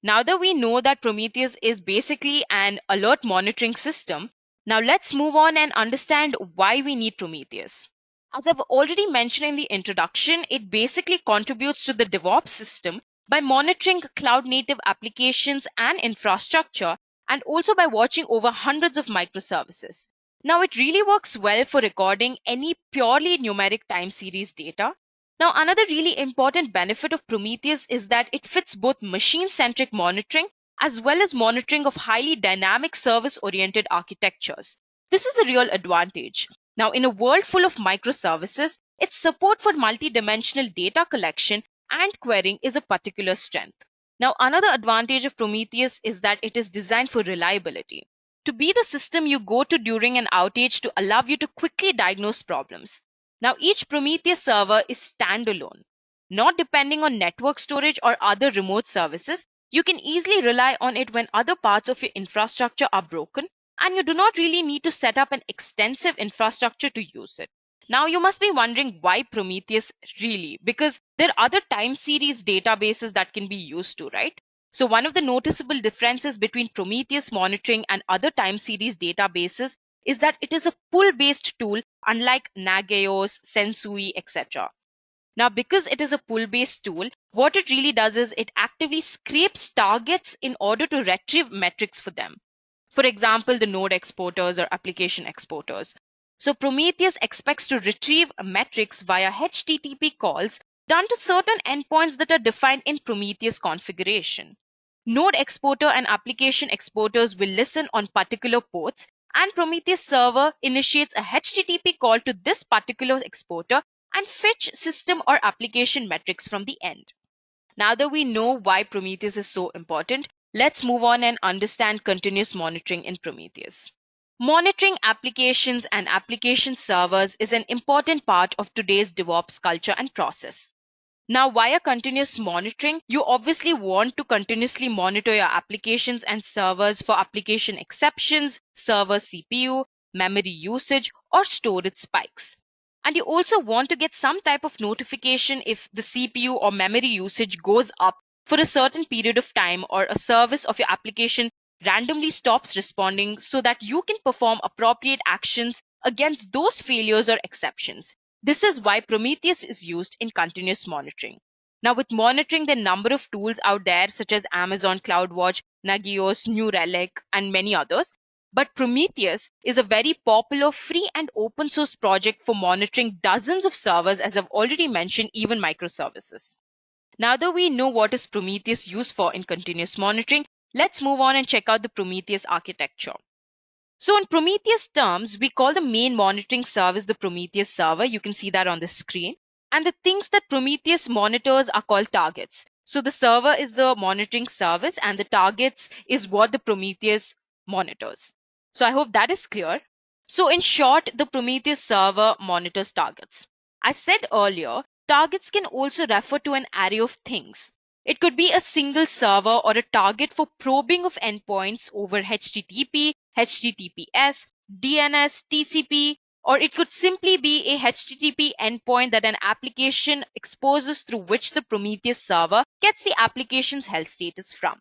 Now that we know that Prometheus is basically an alert monitoring system, now let's move on and understand why we need Prometheus. As I've already mentioned in the introduction, it basically contributes to the DevOps system by monitoring cloud-native applications and infrastructure, and also by watching over hundreds of microservices. Now, it really works well for recording any purely numeric time series data. Now, another really important benefit of Prometheus is that it fits both machine-centric monitoring as well as monitoring of highly dynamic service-oriented architectures. This is a real advantage. Now, in a world full of microservices, its support for multidimensional data collection and querying is a particular strength. Now, another advantage of Prometheus is that it is designed for reliability, to be the system you go to during an outage to allow you to quickly diagnose problems. Now, each Prometheus server is standalone, not depending on network storage or other remote services. You can easily rely on it when other parts of your infrastructure are broken, and you do not really need to set up an extensive infrastructure to use it. Now you must be wondering why Prometheus really, because there are other time series databases that can be used too, right? So one of the noticeable differences between Prometheus monitoring and other time series databases is that it is a pull-based tool, unlike Nagios, Sensui, etc. Now, because it is a pull-based tool, what it really does is it actively scrapes targets in order to retrieve metrics for them. For example, the node exporters or application exporters. So Prometheus expects to retrieve metrics via HTTP calls done to certain endpoints that are defined in Prometheus configuration. Node exporter and application exporters will listen on particular ports, and Prometheus server initiates a HTTP call to this particular exporter and fetch system or application metrics from the end. Now that we know why Prometheus is so important, let's move on and understand continuous monitoring in Prometheus. Monitoring applications and application servers is an important part of today's DevOps culture and process. Now, via continuous monitoring, you obviously want to continuously monitor your applications and servers for application exceptions, server CPU, memory usage, or storage spikes. And you also want to get some type of notification if the CPU or memory usage goes up for a certain period of time, or a service of your application randomly stops responding, so that you can perform appropriate actions against those failures or exceptions. This is why Prometheus is used in continuous monitoring. Now, with monitoring, the number of tools out there such as Amazon CloudWatch, Nagios, New Relic, and many others. But Prometheus is a very popular free and open source project for monitoring dozens of servers, as I've already mentioned, even microservices. Now that we know what is Prometheus used for in continuous monitoring, let's move on and check out the Prometheus architecture. So in Prometheus terms, we call the main monitoring service the Prometheus server. You can see that on the screen. And the things that Prometheus monitors are called targets. So the server is the monitoring service, and the targets is what the Prometheus monitors. So I hope that is clear. So in short, the Prometheus server monitors targets. I said earlier, targets can also refer to an array of things. It could be a single server or a target for probing of endpoints over HTTP, HTTPS, DNS, TCP, or it could simply be a HTTP endpoint that an application exposes, through which the Prometheus server gets the application's health status from.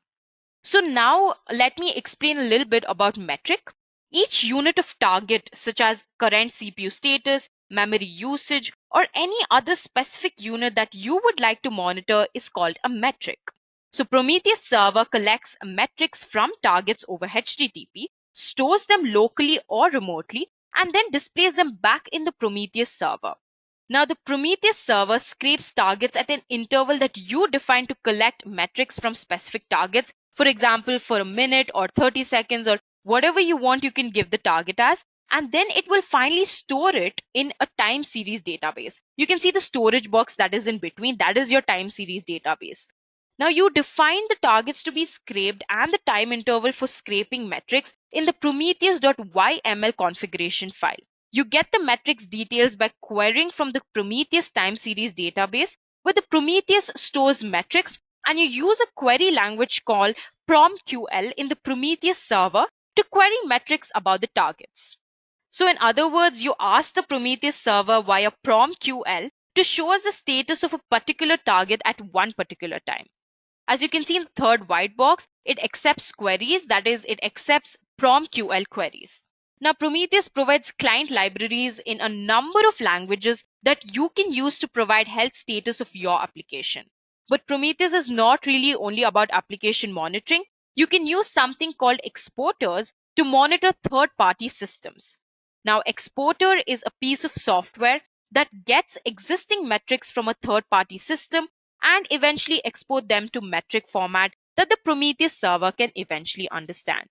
So now let me explain a little bit about metric. Each unit of target, such as current CPU status, memory usage, or any other specific unit that you would like to monitor, is called a metric. So Prometheus server collects metrics from targets over HTTP, stores them locally or remotely, and then displays them back in the Prometheus server. Now, the Prometheus server scrapes targets at an interval that you define to collect metrics from specific targets. For example, for a minute or 30 seconds or whatever you want, you can give the target as, and then it will finally store it in a time series database. You can see the storage box that is in between. That is your time series database. Now, you define the targets to be scraped and the time interval for scraping metrics in the prometheus.yml configuration file. You get the metrics details by querying from the Prometheus time series database, where the Prometheus stores metrics, and you use a query language called PromQL in the Prometheus server to query metrics about the targets. So in other words, you ask the Prometheus server via PromQL to show us the status of a particular target at one particular time. As you can see in the third white box, it accepts queries, that is, it accepts PromQL queries. Now, Prometheus provides client libraries in a number of languages that you can use to provide health status of your application. But Prometheus is not really only about application monitoring. You can use something called exporters to monitor third-party systems. Now, exporter is a piece of software that gets existing metrics from a third-party system and eventually export them to metric format that the Prometheus server can eventually understand.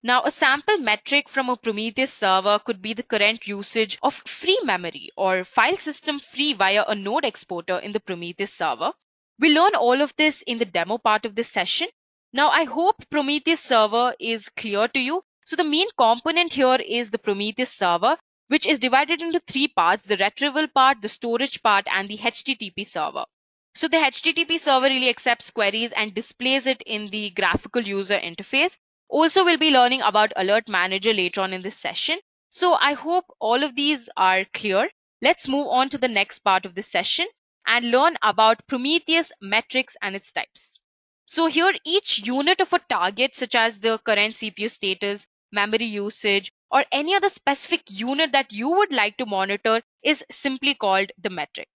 Now, a sample metric from a Prometheus server could be the current usage of free memory or file system free via a node exporter in the Prometheus server. We'll learn all of this in the demo part of this session. Now, I hope Prometheus server is clear to you. So the main component here is the Prometheus server, which is divided into three parts: the retrieval part, the storage part, and the HTTP server. So the HTTP server really accepts queries and displays it in the graphical user interface. Also, we'll be learning about Alert Manager later on in this session. So I hope all of these are clear. let's move on to the next part of this session and learn about Prometheus metrics and its types. So here each unit of a target, such as the current CPU status, memory usage, or any other specific unit that you would like to monitor is simply called the metric.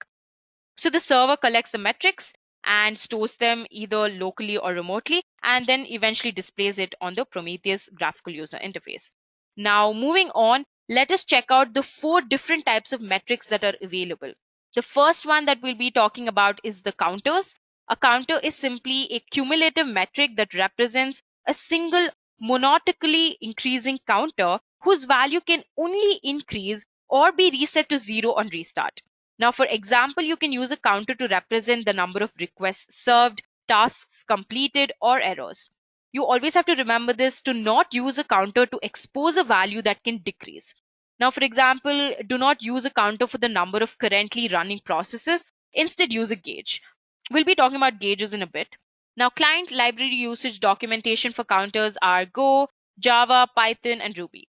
So the server collects the metrics and stores them either locally or remotely, and then eventually displays it on the Prometheus graphical user interface. Now, moving on, let us check out the 4 different types of metrics that are available. The first one that we'll be talking about is the counters. A counter is simply a cumulative metric that represents a single monotonically increasing counter whose value can only increase or be reset to 0 on restart. Now, for example, you can use a counter to represent the number of requests served, tasks completed, or errors. You always have to remember this to not use a counter to expose a value that can decrease. Now, for example, do not use a counter for the number of currently running processes. Instead, use a gauge. We'll be talking about gauges in a bit. Now, client library usage documentation for counters are Go, Java, Python, and Ruby.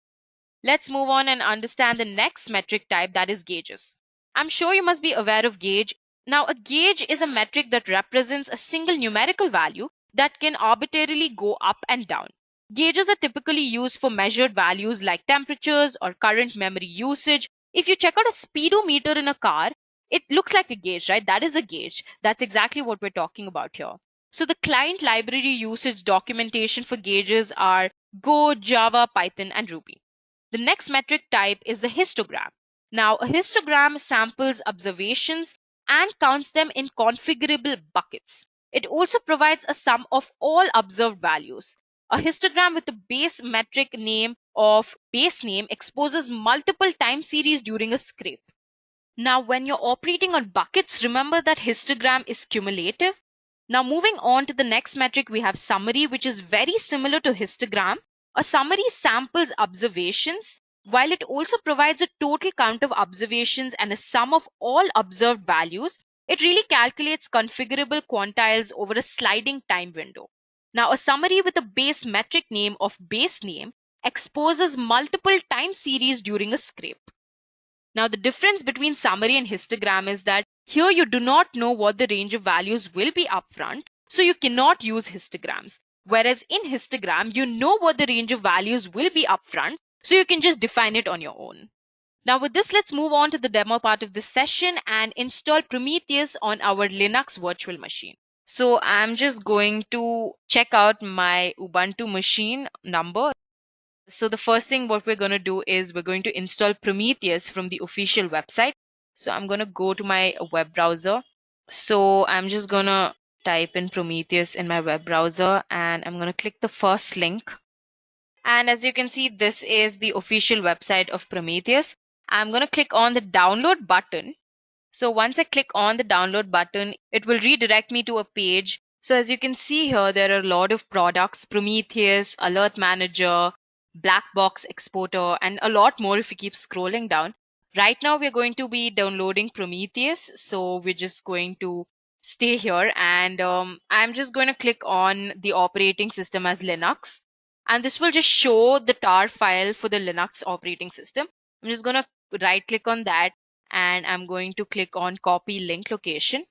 Let's move on and understand the next metric type, that is gauges. I'm sure you must be aware of gauge. Now, a gauge is a metric that represents a single numerical value that can arbitrarily go up and down. Gauges are typically used for measured values like temperatures or current memory usage. If you check out a speedometer in a car, it looks like a gauge, right? That is a gauge. That's exactly what we're talking about here. So the client library usage documentation for gauges are Go, Java, Python, and Ruby. The next metric type is the histogram. Now, a histogram samples observations and counts them in configurable buckets. It also provides a sum of all observed values. A histogram with a base metric name of base name exposes multiple time series during a scrape. Now, when you're operating on buckets, remember that histogram is cumulative. Now, moving on to the next metric, we have summary, which is very similar to histogram. A summary samples observations, while it also provides a total count of observations and a sum of all observed values. It really calculates configurable quantiles over a sliding time window. Now, a summary with a base metric name of base name exposes multiple time series during a scrape. Now, the difference between summary and histogram is that here you do not know what the range of values will be upfront, so you cannot use histograms. Whereas in histogram, you know what the range of values will be upfront, so you can just define it on your own. Now with this, let's move on to the demo part of this session and install Prometheus on our Linux virtual machine. So I'm just going to check out my Ubuntu machine number. So the first thing what we're going to do is we're going to install Prometheus from the official website. So I'm going to go to my web browser. So I'm just going to type in Prometheus in my web browser and I'm going to click the first link. And as you can see, this is the official website of Prometheus. I'm going to click on the download button. So once I click on the download button, it will redirect me to a page. So as you can see here, there are a lot of products: Prometheus, Alert Manager, Black Box Exporter, and a lot more if you keep scrolling down. Right now, we're going to be downloading Prometheus. So we're just going to stay here and I'm just going to click on the operating system as Linux. And this will just show the tar file for the Linux operating system. I'm just going to right click on that and I'm going to click on copy link location.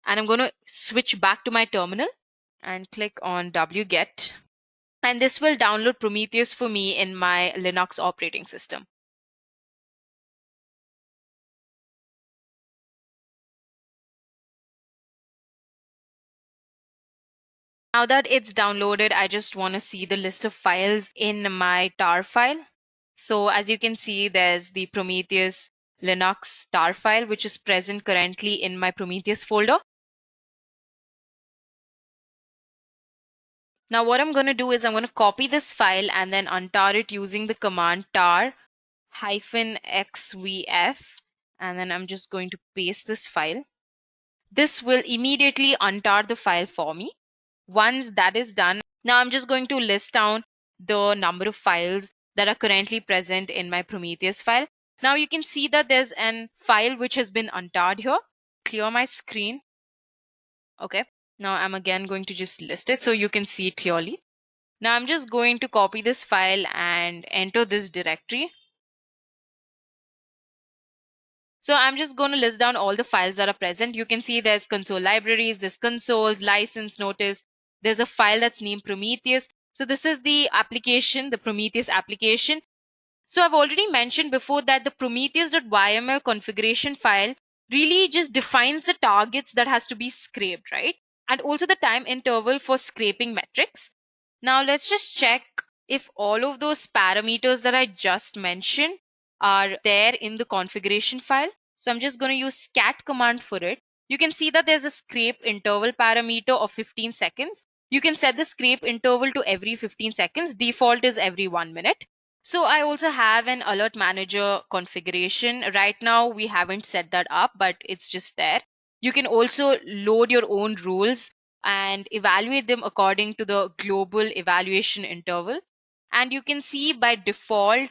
And I'm going to switch back to my terminal and click on wget. And this will download Prometheus for me in my Linux operating system. Now that it's downloaded, I just want to see the list of files in my tar file. So as you can see, there's the Prometheus Linux tar file, which is present currently in my Prometheus folder. Now what I'm going to do is I'm going to copy this file and then untar it using the command tar -xvf. And then I'm just going to paste this file. This will immediately untar the file for me. Once that is done, now I'm just going to list down the number of files that are currently present in my Prometheus file. Now you can see that there's an file which has been untarred here. Clear my screen. Okay, now I'm again going to just list it so you can see it clearly. Now I'm just going to copy this file and enter this directory. So I'm just going to list down all the files that are present. You can see there's console libraries, there's consoles, license notice. There's a file that's named Prometheus. So this is the application, the Prometheus application. So I've already mentioned before that the Prometheus.yml configuration file really just defines the targets that has to be scraped, right? And also the time interval for scraping metrics. Now let's just check if all of those parameters that I just mentioned are there in the configuration file. So I'm just going to use scat command for it. You can see that there's a scrape interval parameter of 15 seconds. You can set the scrape interval to every 15 seconds. Default is every 1 minute. So I also have an alert manager configuration. Right now, we haven't set that up, but it's just there. You can also load your own rules and evaluate them according to the global evaluation interval. And you can see by default,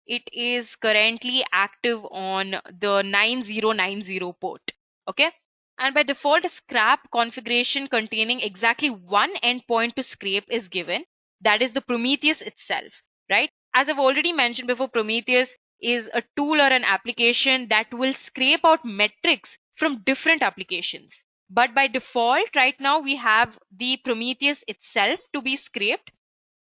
it is currently active on the 9090 port. Okay. And by default, a scrap configuration containing exactly one endpoint to scrape is given. That is the Prometheus itself, right? As I've already mentioned before, Prometheus is a tool or an application that will scrape out metrics from different applications. But by default, right now, we have the Prometheus itself to be scraped,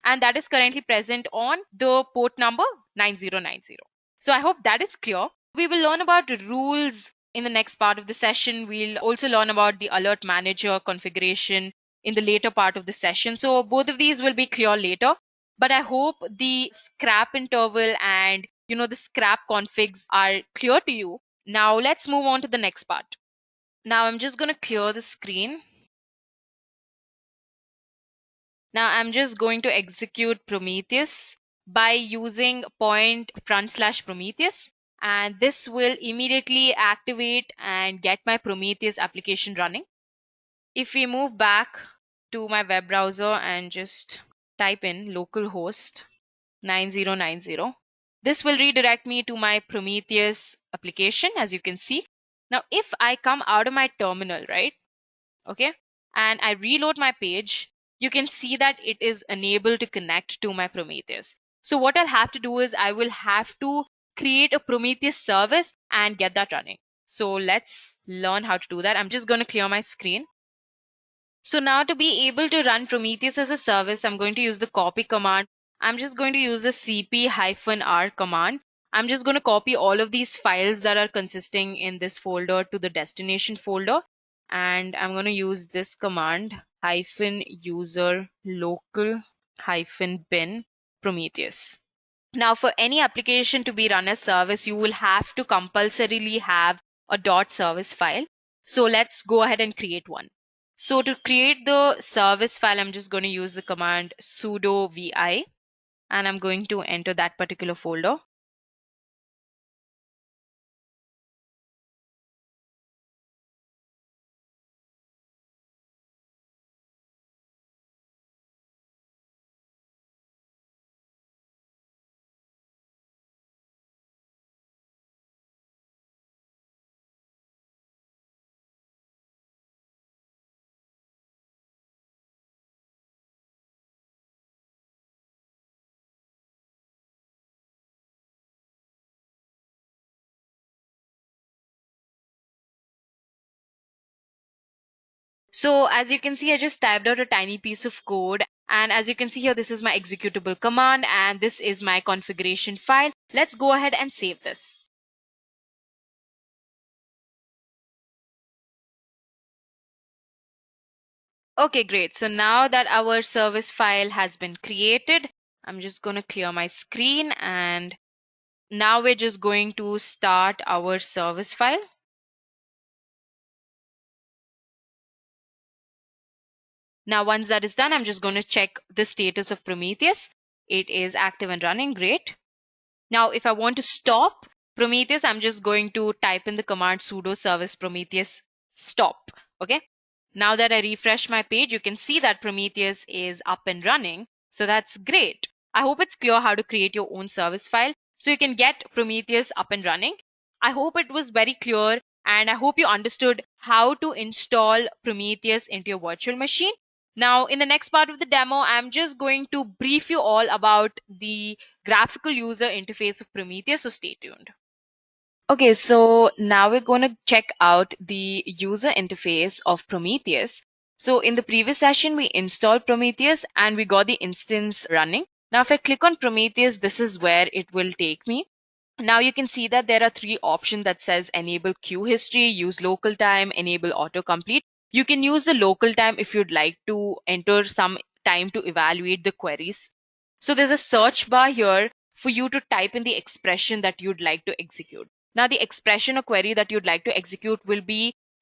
and that is currently present on the port number 9090. So I hope that is clear. We will learn about the rules in the next part of the session. We'll also learn about the alert manager configuration in the later part of the session. So both of these will be clear later. But I hope the scrap interval and the scrap configs are clear to you. Now let's move on to the next part. Now I'm just going to clear the screen. Now I'm just going to execute Prometheus by using /Prometheus, and this will immediately activate and get my Prometheus application running. If we move back to my web browser and just type in localhost 9090, this will redirect me to my Prometheus application, as you can see. Now, if I come out of my terminal, right? Okay, and I reload my page, you can see that it is unable to connect to my Prometheus. So what I'll have to do is I will have to create a Prometheus service and get that running. So let's learn how to do that. I'm just going to clear my screen. So now to be able to run Prometheus as a service, I'm going to use the copy command. I'm just going to use the cp-r command. I'm just going to copy all of these files that are consisting in this folder to the destination folder. And I'm going to use this command -user local -bin Prometheus. Now, for any application to be run as service, you will have to compulsorily have a .service file. So let's go ahead and create one. So to create the service file, I'm just going to use the command sudo vi, and I'm going to enter that particular folder. So as you can see, I just typed out a tiny piece of code. And as you can see here, this is my executable command and this is my configuration file. Let's go ahead and save this. Okay, great. So now that our service file has been created, I'm just going to clear my screen, and now we're just going to start our service file. Now, once that is done, I'm just going to check the status of Prometheus. It is active and running. Great. Now, if I want to stop Prometheus, I'm just going to type in the command sudo service Prometheus stop. Okay. Now that I refresh my page, you can see that Prometheus is up and running. So that's great. I hope it's clear how to create your own service file so you can get Prometheus up and running. I hope it was very clear, and I hope you understood how to install Prometheus into your virtual machine. Now, in the next part of the demo, I'm just going to brief you all about the graphical user interface of Prometheus, so stay tuned. Okay, so now we're going to check out the user interface of Prometheus. So in the previous session, we installed Prometheus and we got the instance running. Now, if I click on Prometheus, this is where it will take me. Now you can see that there are three options that says enable queue history, use local time, enable autocomplete. You can use the local time if you'd like to enter some time to evaluate the queries. So there's a search bar here for you to type in the expression that you'd like to execute. Now the expression or query that you'd like to execute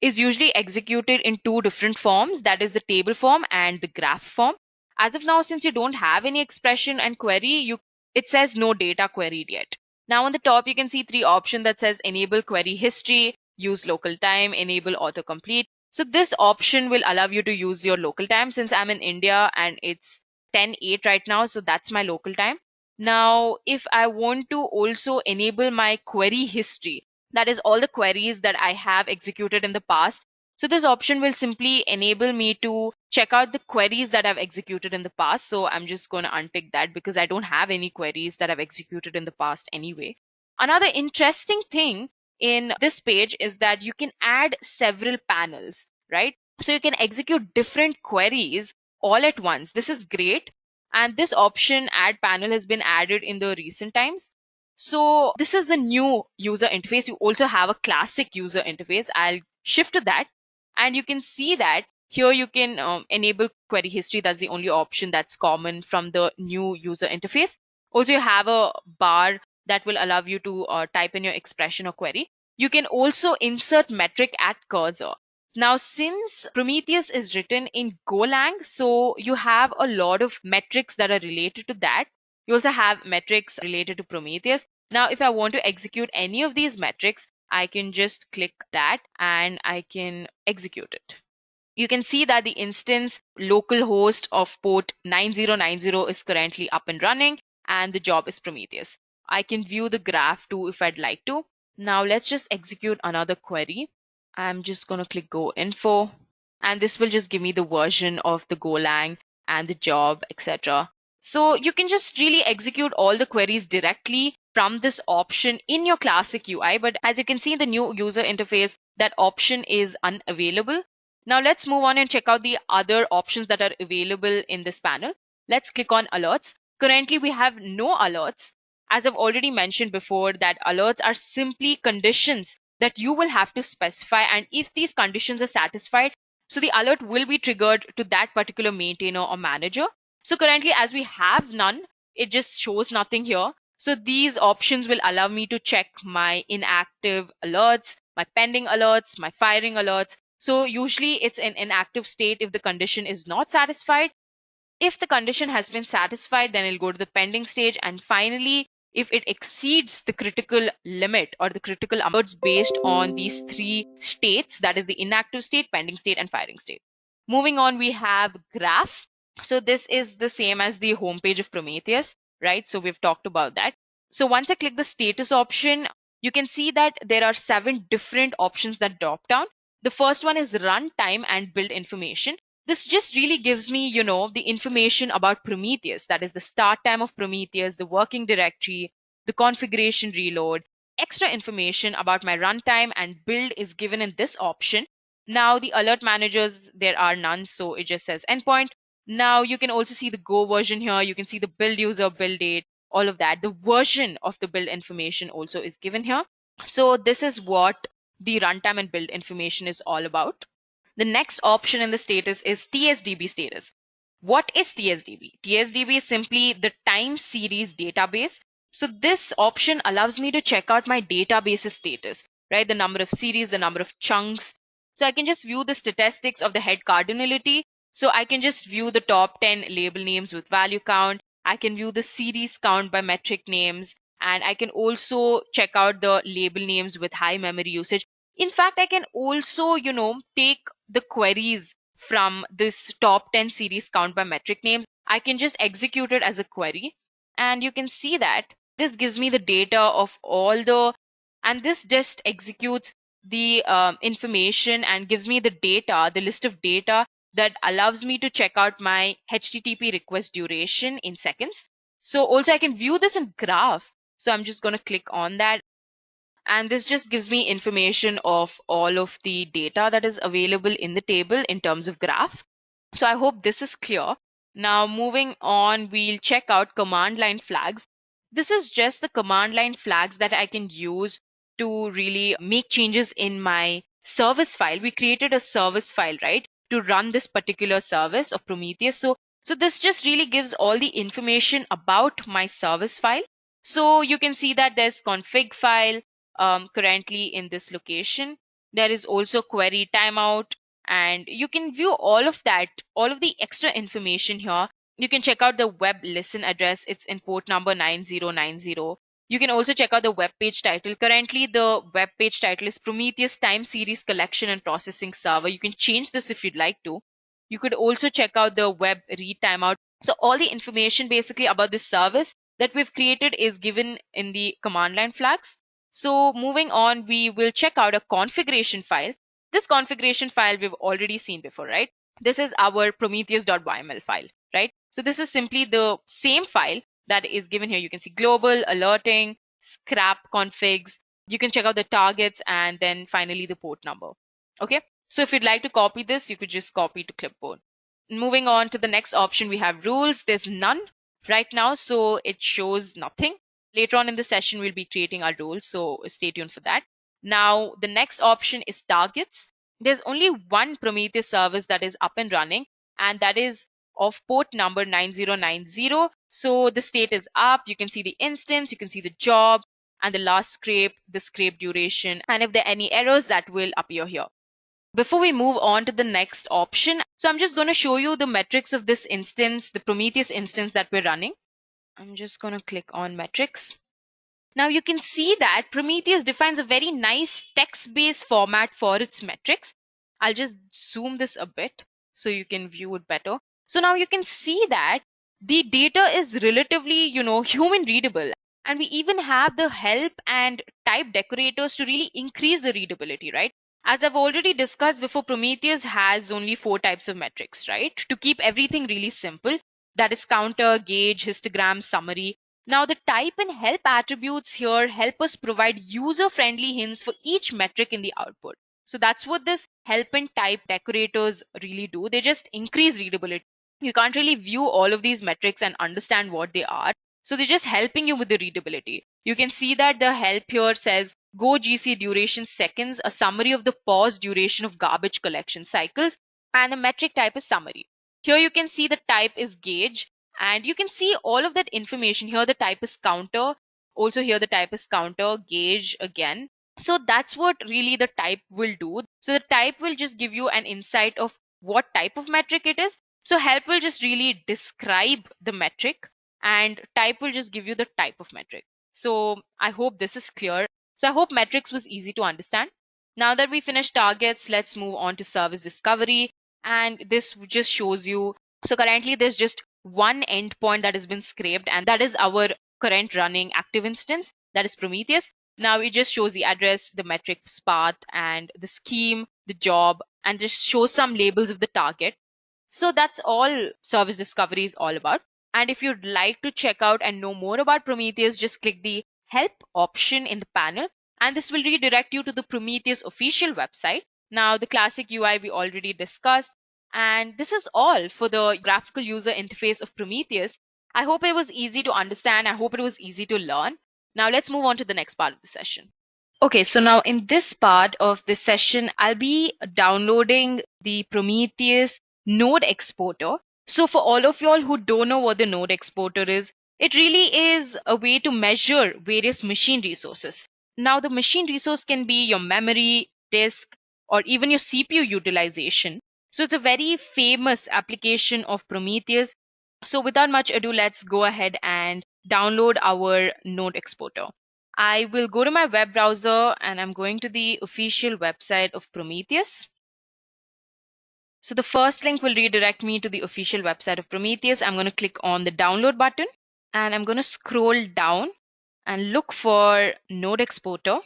is usually executed in two different forms, that is the table form and the graph form. As of now, since you don't have any expression and query, it says no data queried yet. Now on the top, you can see three options that says enable query history, use local time, enable autocomplete. So this option will allow you to use your local time. Since I'm in India and it's 10:08 right now, so that's my local time. Now, if I want to also enable my query history, that is all the queries that I have executed in the past. So this option will simply enable me to check out the queries that I've executed in the past. So I'm just going to untick that because I don't have any queries that I've executed in the past anyway. Another interesting thing in this page is that you can add several panels, right? So you can execute different queries all at once. This is great. And this option add panel has been added in the recent times. So this is the new user interface. You also have a classic user interface. I'll shift to that. And you can see that here you can enable query history. That's the only option that's common from the new user interface. Also, you have a bar that will allow you to type in your expression or query. You can also insert metric at cursor. Now, since Prometheus is written in Golang, so you have a lot of metrics that are related to that. You also have metrics related to Prometheus. Now, if I want to execute any of these metrics, I can just click that and I can execute it. You can see that the instance localhost of port 9090 is currently up and running and the job is Prometheus. I can view the graph too if I'd like to. Now let's just execute another query. I'm just going to click Go Info, and this will just give me the version of the Golang and the job, etc. So you can just really execute all the queries directly from this option in your classic UI. But as you can see in the new user interface, that option is unavailable. Now let's move on and check out the other options that are available in this panel. Let's click on alerts. Currently, we have no alerts. As I've already mentioned before, that alerts are simply conditions that you will have to specify. And if these conditions are satisfied, so the alert will be triggered to that particular maintainer or manager. So currently, as we have none, it just shows nothing here. So these options will allow me to check my inactive alerts, my pending alerts, my firing alerts. So usually it's in inactive state if the condition is not satisfied. If the condition has been satisfied, then it'll go to the pending stage. And finally, if it exceeds the critical limit or the critical alerts based on these three states, that is the inactive state, pending state, and firing state. Moving on, we have graph. So this is the same as the homepage of Prometheus, right? So we've talked about that. So once I click the status option, you can see that there are 7 different options that drop down. The first one is runtime and build information. This just really gives me, the information about Prometheus. That is the start time of Prometheus, the working directory, the configuration reload. Extra information about my runtime and build is given in this option. Now the alert managers, there are none, so it just says endpoint. Now you can also see the Go version here. You can see the build user, build date, all of that. The version of the build information also is given here. So this is what the runtime and build information is all about. The next option in the status is TSDB status. What is TSDB? TSDB is simply the time series database. So this option allows me to check out my database's status, right? The number of series, the number of chunks. So I can just view the statistics of the head cardinality. So I can just view the top 10 label names with value count. I can view the series count by metric names. And I can also check out the label names with high memory usage. In fact, I can also, take the queries from this top 10 series count by metric names. I can just execute it as a query. And you can see that this gives me the data of and this just executes the information and gives me the data, the list of data that allows me to check out my HTTP request duration in seconds. So also I can view this in graph. So I'm just going to click on that. And this just gives me information of all of the data that is available in the table in terms of graph. So I hope this is clear. Now moving on, we'll check out command line flags. This is just the command line flags that I can use to really make changes in my service file. We created a service file, right, to run this particular service of Prometheus. So this just really gives all the information about my service file. So you can see that there's config file currently in this location. There is also query timeout, and you can view all of that, all of the extra information here. You can check out the web listen address. It's in port number 9090. You can also check out the web page title. Currently, the web page title is Prometheus Time Series Collection and Processing Server. You can change this if you'd like to. You could also check out the web read timeout. So all the information basically about this service that we've created is given in the command line flags. So moving on, we will check out a configuration file. This configuration file we've already seen before, right? This is our prometheus.yml file, right? So this is simply the same file that is given here. You can see global, alerting, scrap configs. You can check out the targets and then finally the port number. Okay, so if you'd like to copy this, you could just copy to clipboard. Moving on to the next option, we have rules. There's none right now, so it shows nothing. Later on in the session, we'll be creating our rules, so stay tuned for that. Now, the next option is targets. There's only one Prometheus service that is up and running, and that is of port number 9090. So the state is up. You can see the instance, you can see the job, and the last scrape, the scrape duration, and if there are any errors that will appear here. Before we move on to the next option, so I'm just going to show you the metrics of this instance, the Prometheus instance that we're running. I'm just going to click on metrics. Now you can see that Prometheus defines a very nice text-based format for its metrics. I'll just zoom this a bit so you can view it better. So now you can see that the data is relatively, human readable. And we even have the help and type decorators to really increase the readability, right? As I've already discussed before, Prometheus has only 4 types of metrics, right? To keep everything really simple. That is counter, gauge, histogram, summary. Now the type and help attributes here help us provide user-friendly hints for each metric in the output. So that's what this help and type decorators really do. They just increase readability. You can't really view all of these metrics and understand what they are. So they're just helping you with the readability. You can see that the help here says go GC duration seconds, a summary of the pause duration of garbage collection cycles, and the metric type is summary. Here you can see the type is gauge, and you can see all of that information. Here the type is counter. Also here the type is counter, gauge again. So that's what really the type will do. So the type will just give you an insight of what type of metric it is. So help will just really describe the metric, and type will just give you the type of metric. So I hope this is clear. So I hope metrics was easy to understand. Now that we finished targets, let's move on to service discovery. And this just shows you, so currently there's just one endpoint that has been scraped, and that is our current running active instance, that is Prometheus. Now it just shows the address, the metrics path, and the scheme, the job, and just shows some labels of the target. So that's all service discovery is all about. And if you'd like to check out and know more about Prometheus, just click the help option in the panel, and this will redirect you to the Prometheus official website. Now the classic UI we already discussed, and this is all for the graphical user interface of Prometheus. I hope it was easy to understand. I hope it was easy to learn. Now let's move on to the next part of the session. Okay, so now in this part of the session, I'll be downloading the Prometheus node exporter. So for all of y'all who don't know what the node exporter is, it really is a way to measure various machine resources. Now the machine resource can be your memory, disk, or even your CPU utilization. So it's a very famous application of Prometheus. So without much ado, let's go ahead and download our node exporter. I will go to my web browser and I'm going to the official website of Prometheus. So the first link will redirect me to the official website of Prometheus. I'm going to click on the download button and I'm going to scroll down and look for node exporter.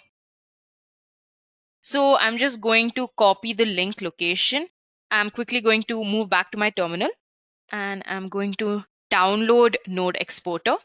So I'm just going to copy the link location. I'm quickly going to move back to my terminal and I'm going to download node exporter.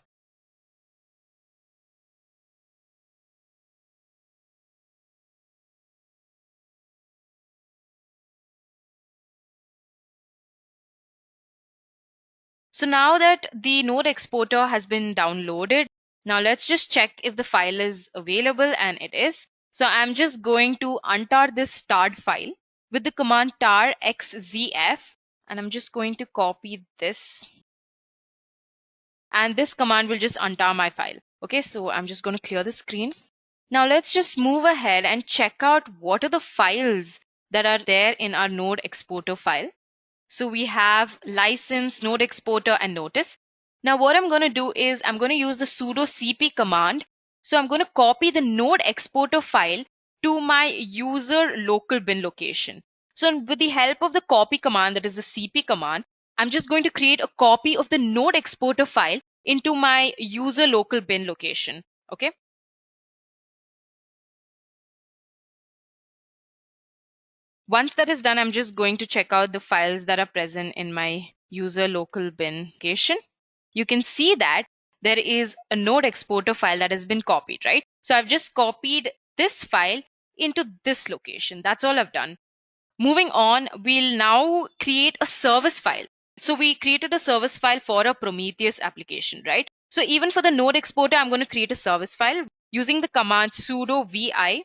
So now that the node exporter has been downloaded, now let's just check if the file is available, and it is. So I'm just going to untar this tarred file with the command tar xzf, and I'm just going to copy this. And this command will just untar my file. Okay, so I'm just going to clear the screen. Now let's just move ahead and check out what are the files that are there in our node exporter file. So we have license, node exporter, and notice. Now what I'm going to do is I'm going to use the sudo cp command. So I'm going to copy the node exporter file to my user local bin location. So with the help of the copy command, that is the cp command, I'm just going to create a copy of the node exporter file into my user local bin location. Okay. Once that is done, I'm just going to check out the files that are present in my user local bin location. You can see that there is a node exporter file that has been copied, right? So I've just copied this file into this location. That's all I've done. Moving on, we'll now create a service file. So we created a service file for a Prometheus application, right? So even for the node exporter, I'm going to create a service file using the command sudo vi.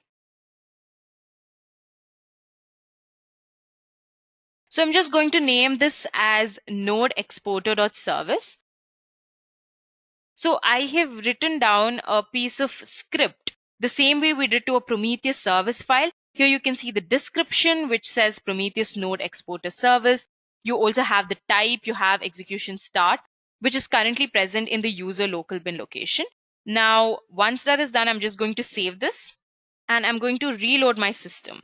So I'm just going to name this as node exporter.service. So I have written down a piece of script the same way we did to a Prometheus service file. Here you can see the description, which says Prometheus node exporter service. You also have the type, you have execution start, which is currently present in the user local bin location. Now, once that is done, I'm just going to save this and I'm going to reload my system.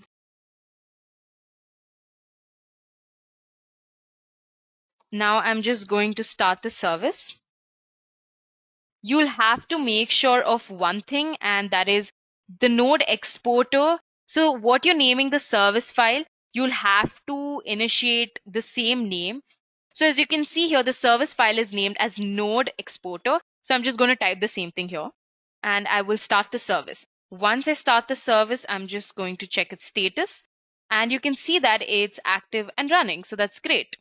Now I'm just going to start the service. You'll have to make sure of one thing, and that is the node exporter. So what you're naming the service file, you'll have to initiate the same name. So as you can see here, the service file is named as node exporter. So I'm just going to type the same thing here and I will start the service. Once I start the service, I'm just going to check its status and you can see that it's active and running. So that's great.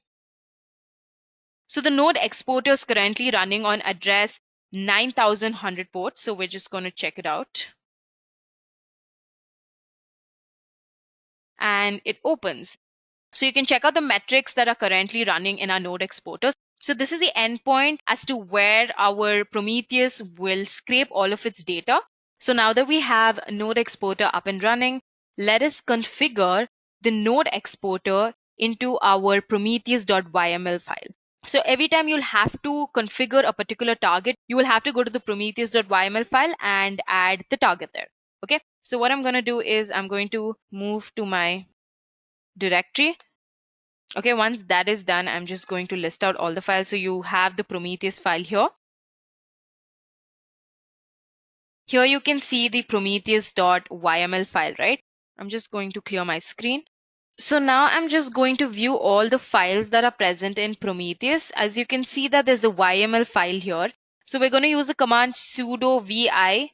So the node exporter is currently running on address 9100 port. So we're just going to check it out. And it opens. So you can check out the metrics that are currently running in our node exporters. So this is the endpoint as to where our Prometheus will scrape all of its data. So now that we have node exporter up and running, let us configure the node exporter into our prometheus.yml file. So every time you'll have to configure a particular target, you will have to go to the prometheus.yml file and add the target there. Okay. So what I'm going to do is I'm going to move to my directory. Okay, once that is done, I'm just going to list out all the files. So you have the Prometheus file here. Here you can see the prometheus.yml file, right? I'm just going to clear my screen. So now I'm just going to view all the files that are present in Prometheus. As you can see that there's the YML file here. So we're going to use the command sudo vi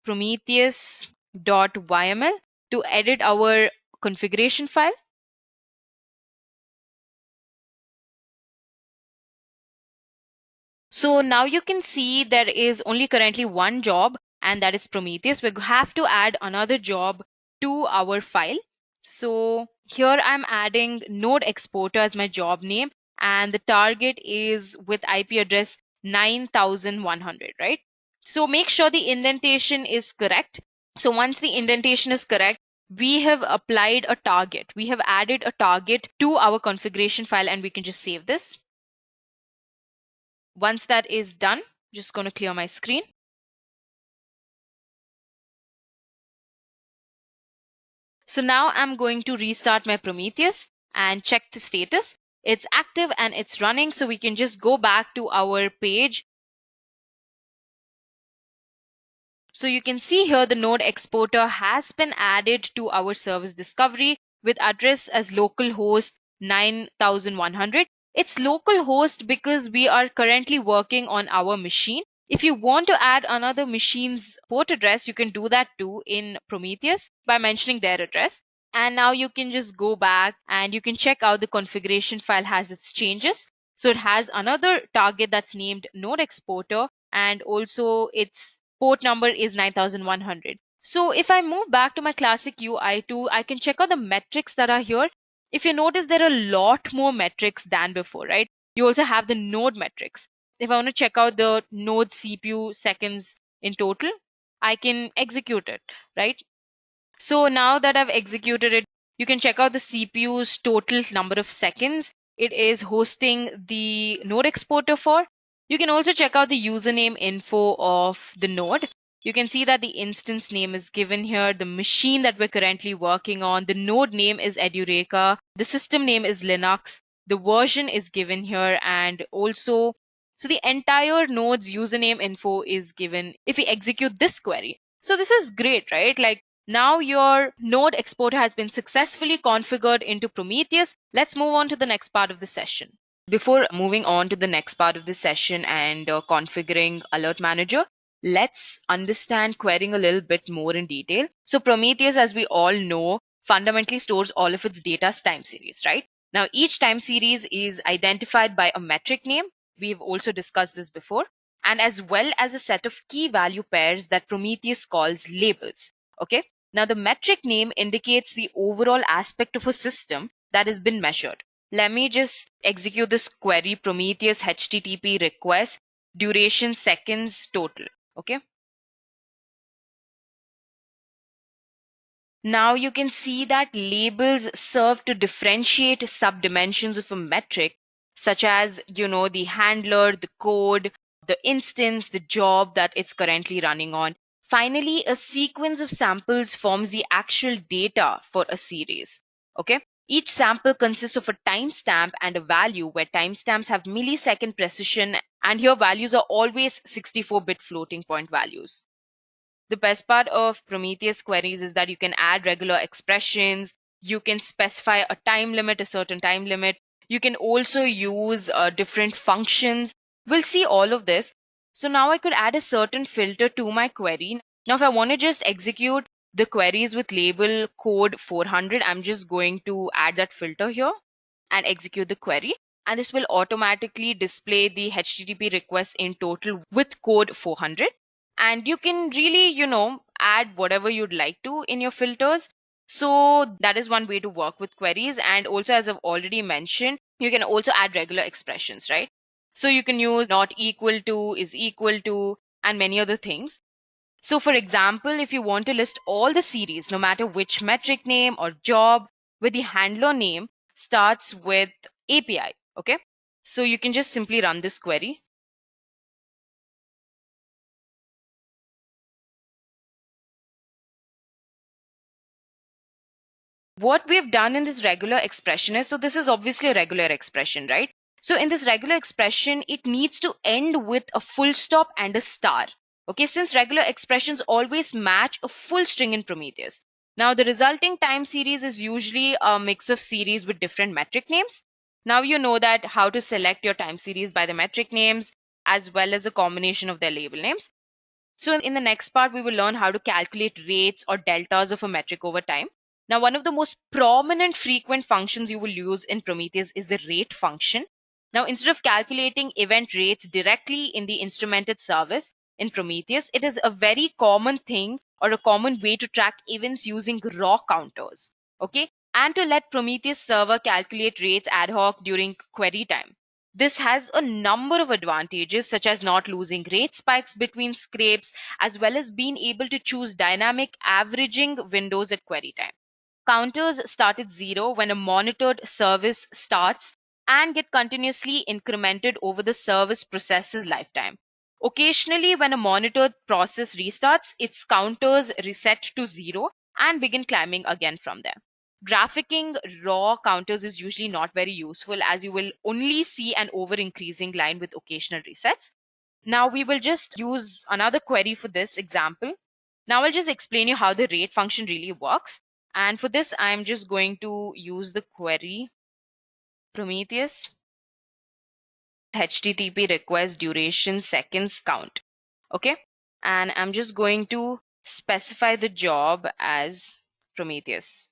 prometheus.yml to edit our configuration file. So now you can see there is only currently one job, and that is Prometheus. We have to add another job to our file. So here I'm adding node exporter as my job name, and the target is with IP address 9100, right? So make sure the indentation is correct. So once the indentation is correct, we have applied a target. We have added a target to our configuration file, and we can just save this. Once that is done, I'm just going to clear my screen. So now I'm going to restart my Prometheus and check the status. It's active and it's running. So we can just go back to our page. So you can see here the node exporter has been added to our service discovery with address as localhost 9100. It's localhost because we are currently working on our machine. If you want to add another machine's port address, you can do that too in Prometheus by mentioning their address. And now you can just go back and you can check out the configuration file has its changes. So it has another target that's named node exporter, and also its port number is 9100. So if I move back to my classic UI2, I can check out the metrics that are here. If you notice, there are a lot more metrics than before, right? You also have the node metrics. If I want to check out the node CPU seconds in total, I can execute it, right? So now that I've executed it, you can check out the CPU's total number of seconds it is hosting the node exporter for. You can also check out the username info of the node. You can see that the instance name is given here, the machine that we're currently working on, the node name is Edureka, the system name is Linux, the version is given here, and also, so the entire node's username info is given if we execute this query. So this is great, right? Like, now your node exporter has been successfully configured into Prometheus. Let's move on to the next part of the session. Before moving on to the next part of the session and configuring Alert Manager, let's understand querying a little bit more in detail. So Prometheus, as we all know, fundamentally stores all of its data as time series, right? Now, each time series is identified by a metric name. We've also discussed this before, and as well as a set of key value pairs that Prometheus calls labels. Okay. Now, the metric name indicates the overall aspect of a system that has been measured. Let me just execute this query, Prometheus HTTP request, duration seconds total. Okay. Now you can see that labels serve to differentiate subdimensions of a metric, such as, the handler, the code, the instance, the job that it's currently running on. Finally, a sequence of samples forms the actual data for a series. Okay. Each sample consists of a timestamp and a value, where timestamps have millisecond precision, and here values are always 64-bit floating point values. The best part of Prometheus queries is that you can add regular expressions, you can specify a time limit, a certain time limit. You can also use different functions. We'll see all of this. So now I could add a certain filter to my query. Now, if I want to just execute the queries with label code 400, I'm just going to add that filter here and execute the query. And this will automatically display the HTTP requests in total with code 400. And you can really, add whatever you'd like to in your filters. So that is one way to work with queries. And also, as I've already mentioned, you can also add regular expressions, right? So you can use not equal to, is equal to, and many other things. So for example, if you want to list all the series, no matter which metric name or job, where the handler name starts with API, okay? So you can just simply run this query. What we've done in this regular expression is, so this is obviously a regular expression, right? So in this regular expression, it needs to end with a full stop and a star. Okay, since regular expressions always match a full string in Prometheus. Now, the resulting time series is usually a mix of series with different metric names. Now you know that how to select your time series by the metric names as well as a combination of their label names. So in the next part, we will learn how to calculate rates or deltas of a metric over time. Now, one of the most prominent frequent functions you will use in Prometheus is the rate function. Now, instead of calculating event rates directly in the instrumented service in Prometheus, it is a very common thing or a common way to track events using raw counters. Okay. And to let Prometheus server calculate rates ad hoc during query time. This has a number of advantages, such as not losing rate spikes between scrapes, as well as being able to choose dynamic averaging windows at query time. Counters start at 0 when a monitored service starts and get continuously incremented over the service process's lifetime. Occasionally, when a monitored process restarts, its counters reset to 0 and begin climbing again from there. Graphicking raw counters is usually not very useful, as you will only see an over increasing line with occasional resets. Now we will just use another query for this example. Now I'll just explain you how the rate function really works. And for this, I'm just going to use the query Prometheus HTTP request duration seconds count. Okay. And I'm just going to specify the job as Prometheus.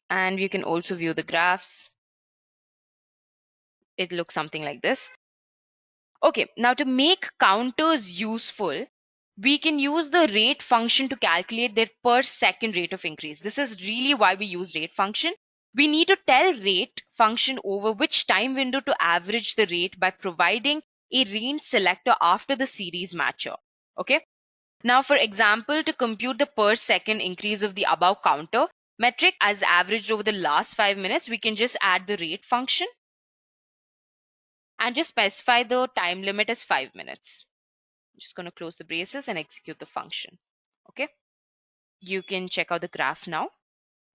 And you can also view the graphs. It looks something like this. Okay, now to make counters useful, we can use the rate function to calculate their per second rate of increase. This is really why we use rate function. We need to tell rate function over which time window to average the rate by providing a range selector after the series matcher. Okay. Now, for example, to compute the per second increase of the above counter metric as averaged over the last 5 minutes, we can just add the rate function and just specify the time limit as 5 minutes. I'm just going to close the braces and execute the function. Okay. You can check out the graph now.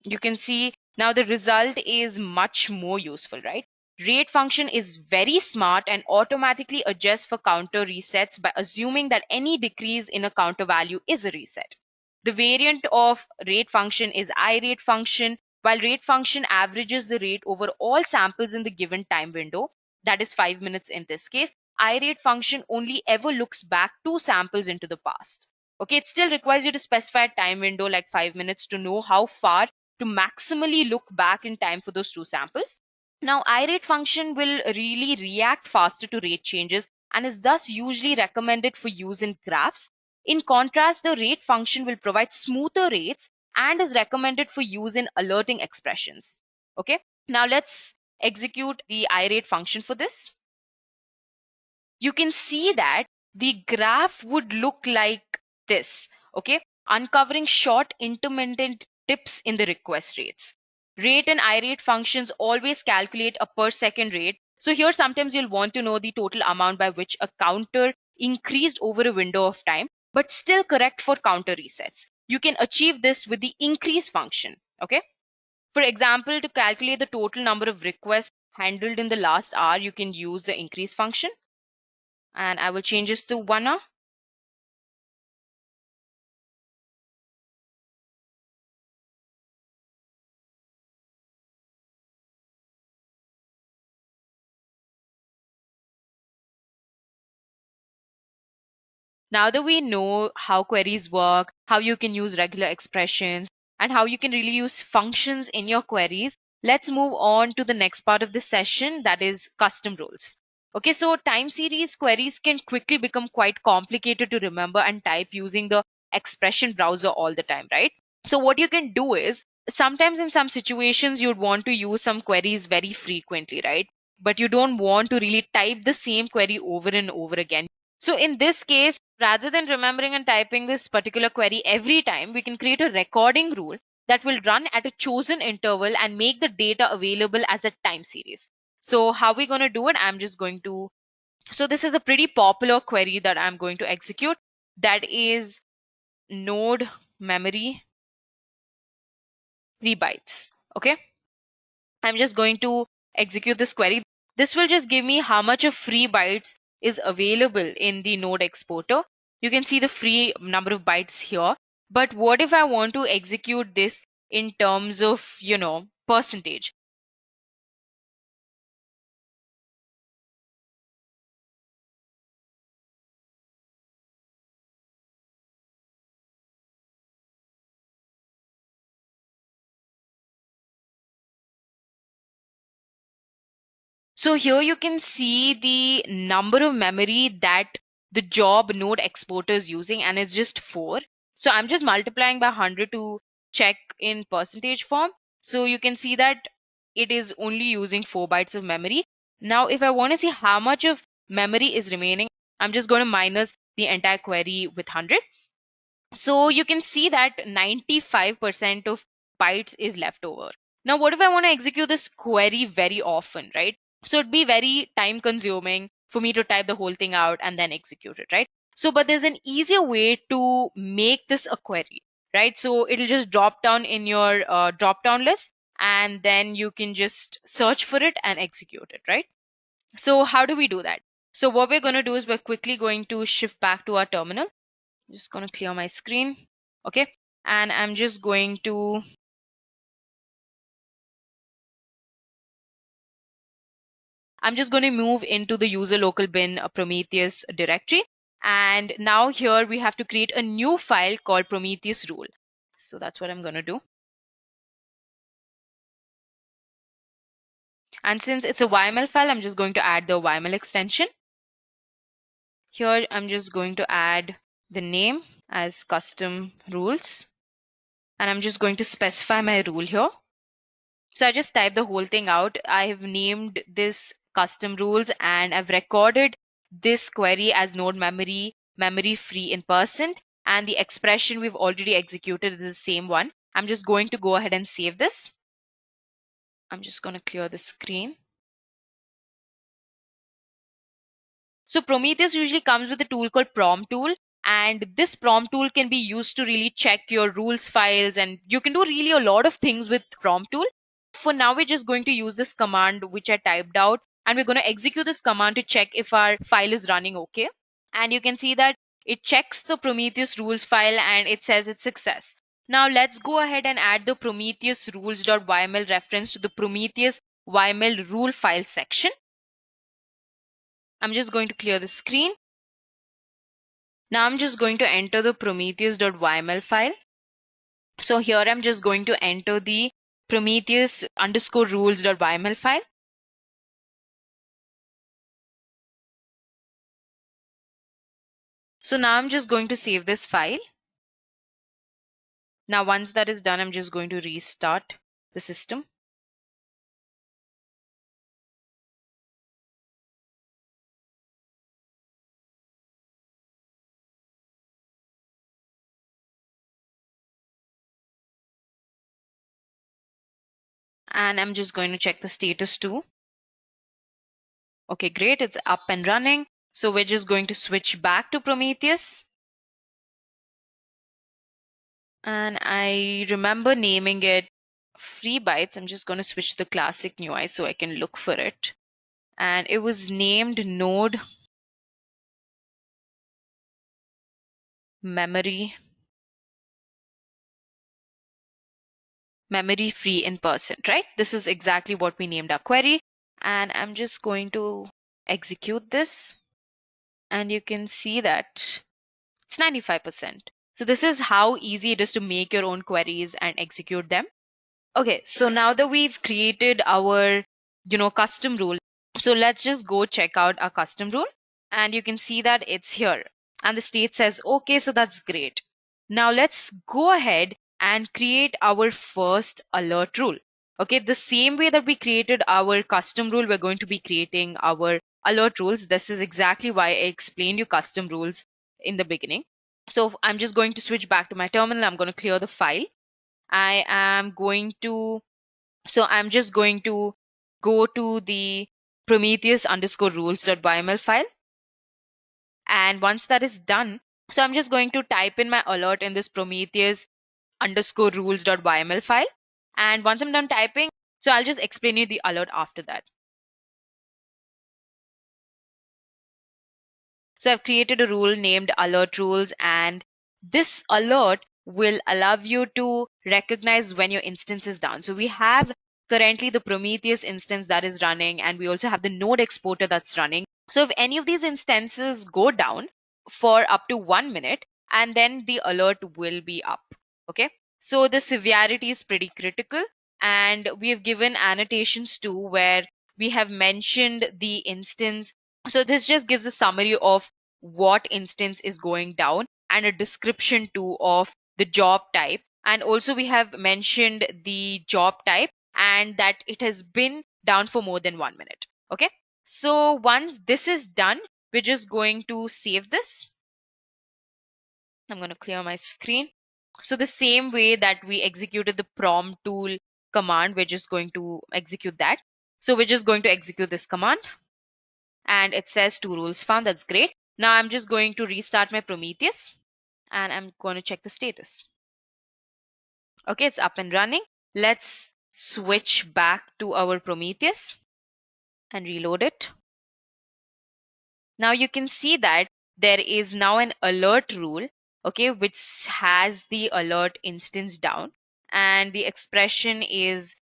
You can see now the result is much more useful, right? Rate function is very smart and automatically adjusts for counter resets by assuming that any decrease in a counter value is a reset. The variant of rate function is irate function. While rate function averages the rate over all samples in the given time window, that is 5 minutes in this case, irate function only ever looks back 2 samples into the past. Okay, it still requires you to specify a time window like 5 minutes to know how far to maximally look back in time for those 2 samples. Now, irate function will really react faster to rate changes and is thus usually recommended for use in graphs. In contrast, the rate function will provide smoother rates and is recommended for use in alerting expressions. Okay, now let's execute the irate function for this. You can see that the graph would look like this, okay, uncovering short intermittent dips in the request rates. Rate and irate functions always calculate a per second rate. So here sometimes you'll want to know the total amount by which a counter increased over a window of time, but still correct for counter resets. You can achieve this with the increase function, okay? For example, to calculate the total number of requests handled in the last hour, you can use the increase function. And I will change this to 1 hour. Now that we know how queries work, how you can use regular expressions, and how you can really use functions in your queries, let's move on to the next part of this session, that is custom roles. Okay, so time series queries can quickly become quite complicated to remember and type using the expression browser all the time, right? So what you can do is, sometimes in some situations you'd want to use some queries very frequently, right? But you don't want to really type the same query over and over again. So in this case, rather than remembering and typing this particular query every time, we can create a recording rule that will run at a chosen interval and make the data available as a time series. So how are we going to do it? So this is a pretty popular query that I'm going to execute. That is node memory 3 bytes. Okay. I'm just going to execute this query. This will just give me how much of free bytes is available in the node exporter. You can see the free number of bytes here. But what if I want to execute this in terms of, percentage? So here you can see the number of memory that the job node exporter is using, and it's just 4. So I'm just multiplying by 100 to check in percentage form. So you can see that it is only using 4 bytes of memory. Now, if I want to see how much of memory is remaining, I'm just going to minus the entire query with 100. So you can see that 95% of bytes is left over. Now, what if I want to execute this query very often, right? So it'd be very time consuming for me to type the whole thing out and then execute it, right? So, but there's an easier way to make this a query, right? So it'll just drop down in your drop down list, and then you can just search for it and execute it, right? So how do we do that? So what we're going to do is we're quickly going to shift back to our terminal. I'm just going to clear my screen. Okay. And I'm just going to move into the user local bin Prometheus directory. And now here we have to create a new file called Prometheus rule. So that's what I'm going to do. And since it's a YML file, I'm just going to add the YML extension. Here, I'm just going to add the name as custom rules. And I'm just going to specify my rule here. So I just type the whole thing out. I have named this custom rules and I've recorded this query as node memory free in %, and the expression we've already executed is the same one. I'm just going to go ahead and save this. I'm just going to clear the screen. So Prometheus usually comes with a tool called Prom tool, and this Prom tool can be used to really check your rules files, and you can do really a lot of things with Prom tool. For now, we're just going to use this command which I typed out, and we're going to execute this command to check if our file is running okay. And you can see that it checks the Prometheus rules file and it says it's success. Now let's go ahead and add the Prometheus rules.yml reference to the Prometheus YML rule file section. I'm just going to clear the screen. Now I'm just going to enter the prometheus.yml file. So here I'm just going to enter the Prometheus_rules.yml file. So now I'm just going to save this file. Now once that is done, I'm just going to restart the system. And I'm just going to check the status too. Okay, great, it's up and running. So we're just going to switch back to Prometheus. And I remember naming it free bytes. I'm just going to switch to the classic UI so I can look for it. And it was named node memory free in %, right? This is exactly what we named our query. And I'm just going to execute this. And you can see that it's 95%. So this is how easy it is to make your own queries and execute them. Okay, so now that we've created our, custom rule, so let's just go check out our custom rule. And you can see that it's here. And the state says, okay, so that's great. Now let's go ahead and create our first alert rule. Okay, the same way that we created our custom rule, we're going to be creating our alert rules. This is exactly why I explained you custom rules in the beginning. So I'm just going to switch back to my terminal. I'm going to clear the file. I'm just going to go to the Prometheus_rules.yml file. And once that is done, so I'm just going to type in my alert in this Prometheus_rules.yml file. And once I'm done typing, so I'll just explain you the alert after that. So I've created a rule named alert rules, and this alert will allow you to recognize when your instance is down. So we have currently the Prometheus instance that is running, and we also have the node exporter that's running. So if any of these instances go down for up to 1 minute, and then the alert will be up. Okay, so the severity is pretty critical, and we have given annotations too where we have mentioned the instance. So this just gives a summary of what instance is going down and a description too of the job type. And also we have mentioned the job type and that it has been down for more than 1 minute. Okay, so once this is done, we're just going to save this. I'm going to clear my screen. So the same way that we executed the prom tool command, we're just going to execute that. So we're just going to execute this command. And it says 2 rules found. That's great. Now I'm just going to restart my Prometheus and I'm going to check the status. Okay, it's up and running. Let's switch back to our Prometheus and reload it. Now you can see that there is now an alert rule, okay, which has the alert instance down and the expression is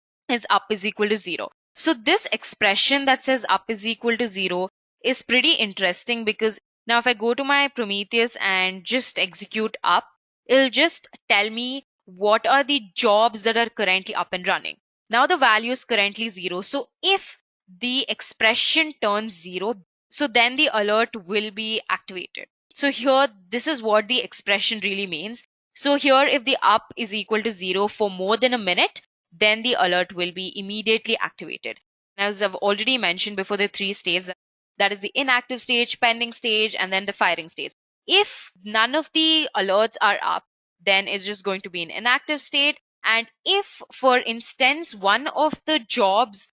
up is equal to 0. So this expression that says up is equal to 0 is pretty interesting because now if I go to my Prometheus and just execute up, it'll just tell me what are the jobs that are currently up and running. Now the value is currently 0. So if the expression turns 0, so then the alert will be activated. So here, this is what the expression really means. So here, if the up is equal to 0 for more than a minute, then the alert will be immediately activated. As I've already mentioned before, the 3 states, that is the inactive stage, pending stage, and then the firing stage. If none of the alerts are up, then it's just going to be an inactive state. And if, for instance, one of the jobs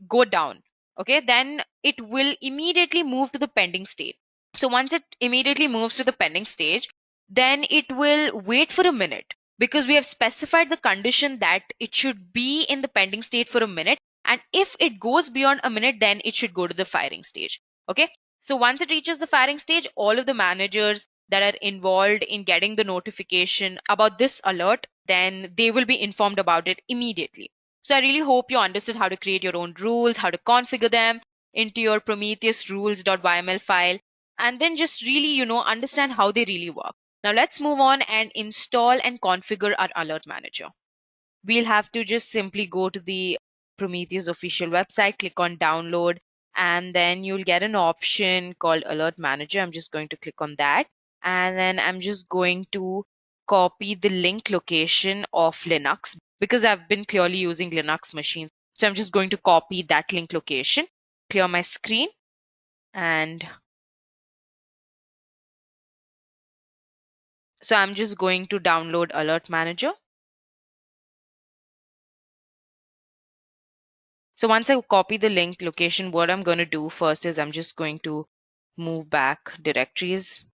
go down, okay, then it will immediately move to the pending state. So once it immediately moves to the pending stage, then it will wait for a minute, because we have specified the condition that it should be in the pending state for a minute. And if it goes beyond a minute, then it should go to the firing stage. Okay. So once it reaches the firing stage, all of the managers that are involved in getting the notification about this alert, then they will be informed about it immediately. So I really hope you understood how to create your own rules, how to configure them into your Prometheus rules.yml file, and then just really, understand how they really work. Now let's move on and install and configure our alert manager. We'll have to just simply go to the Prometheus official website, click on download, and then you'll get an option called alert manager. I'm just going to click on that. And then I'm just going to copy the link location of Linux, because I've been clearly using Linux machines. So I'm just going to copy that link location, clear my screen, and so I'm just going to download Alert Manager. So once I copy the link location, what I'm going to do first is I'm just going to move back directories.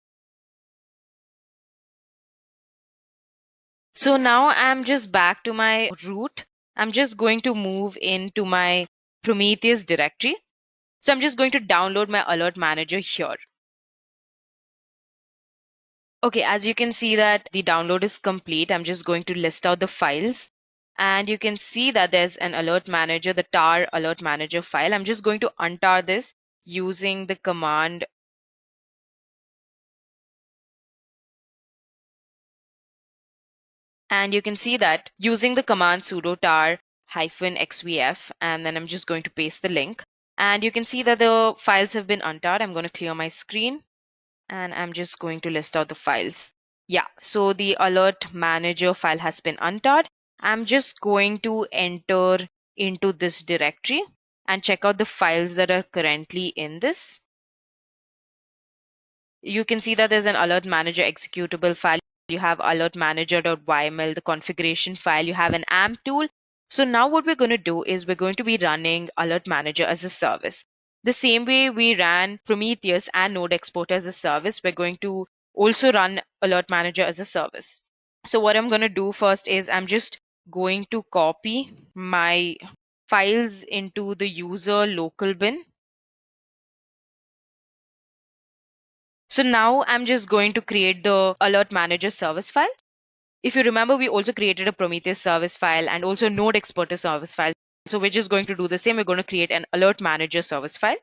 So now I'm just back to my root. I'm just going to move into my Prometheus directory. So I'm just going to download my Alert Manager here. Okay, as you can see that the download is complete, I'm just going to list out the files. And you can see that there's an alert manager, the tar alert manager file. I'm just going to untar this using the command and you can see that using the command sudo tar -xvf, and then I'm just going to paste the link. And you can see that the files have been untarred. I'm going to clear my screen and I'm just going to list out the files. Yeah, so the alert manager file has been untarred. I'm just going to enter into this directory and check out the files that are currently in this. You can see that there's an alert manager executable file. You have alert manager.yml, the configuration file. You have an AMP tool. So now what we're going to do is we're going to be running alert manager as a service. The same way we ran Prometheus and Node Exporter as a service, we're going to also run alert manager as a service. So what I'm going to do first is I'm just going to copy my files into the user local bin. So now I'm just going to create the alert manager service file. If you remember, we also created a Prometheus service file and also Node Exporter service file. So we're just going to do the same. We're going to create an alert manager service file.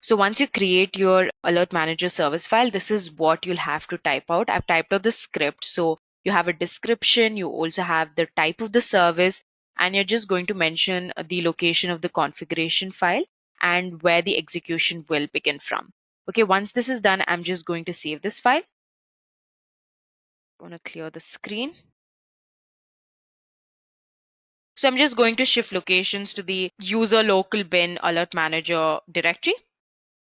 So once you create your alert manager service file, this is what you'll have to type out. I've typed out the script. So you have a description, you also have the type of the service, and you're just going to mention the location of the configuration file and where the execution will begin from. Okay, once this is done, I'm just going to save this file. I'm going to clear the screen. So I'm just going to shift locations to the user local bin alert manager directory.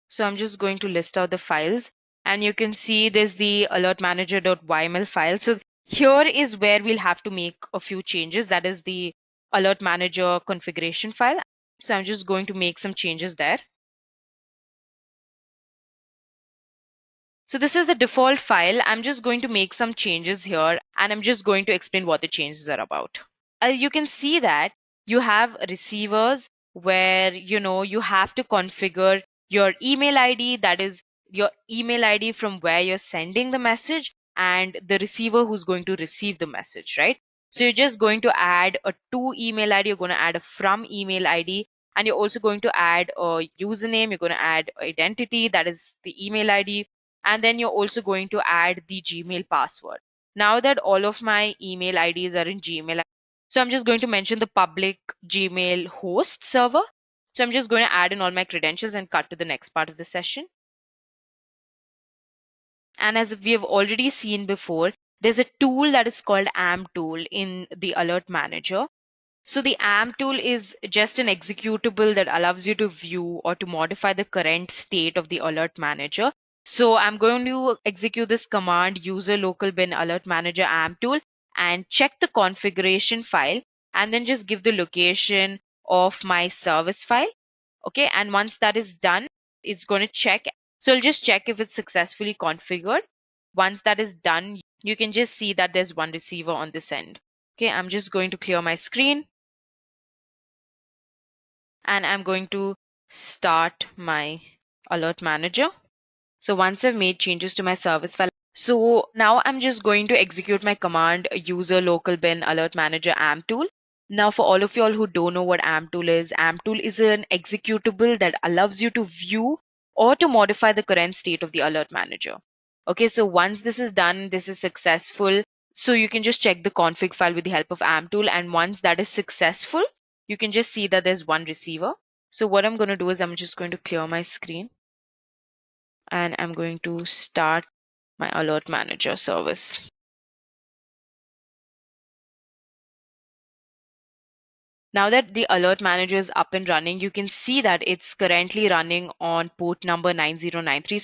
So I'm just going to list out the files, and you can see there's the alert manager.yml file. So here is where we'll have to make a few changes. That is the alert manager configuration file. So I'm just going to make some changes there. So this is the default file. I'm just going to make some changes here, and I'm just going to explain what the changes are about. You can see that you have receivers where, you have to configure your email ID, that is your email ID from where you're sending the message, and the receiver who's going to receive the message, right? So you're just going to add a to email ID, you're going to add a from email ID, and you're also going to add a username, you're going to add identity, that is the email ID, and then you're also going to add the Gmail password. Now that all of my email IDs are in Gmail, so I'm just going to mention the public Gmail host server. So I'm just going to add in all my credentials and cut to the next part of the session. And as we have already seen before, there's a tool that is called AMP tool in the Alert Manager. So the AMP tool is just an executable that allows you to view or to modify the current state of the Alert Manager. So I'm going to execute this command user local bin alert manager AMP tool and check the configuration file and then just give the location of my service file. Okay, and once that is done, it's going to check. So it'll just check if it's successfully configured. Once that is done, you can just see that there's one receiver on this end. Okay, I'm just going to clear my screen. And I'm going to start my alert manager. So once I've made changes to my service file, so now I'm just going to execute my command user local bin alert manager AMP tool. Now for all of you all who don't know what AMP tool is an executable that allows you to view or to modify the current state of the alert manager. Okay, so once this is done, this is successful. So you can just check the config file with the help of AMP tool, and once that is successful, you can just see that there's one receiver. So what I'm going to do is I'm just going to clear my screen and I'm going to start my alert manager service. Now that the alert manager is up and running, you can see that it's currently running on port number 9093.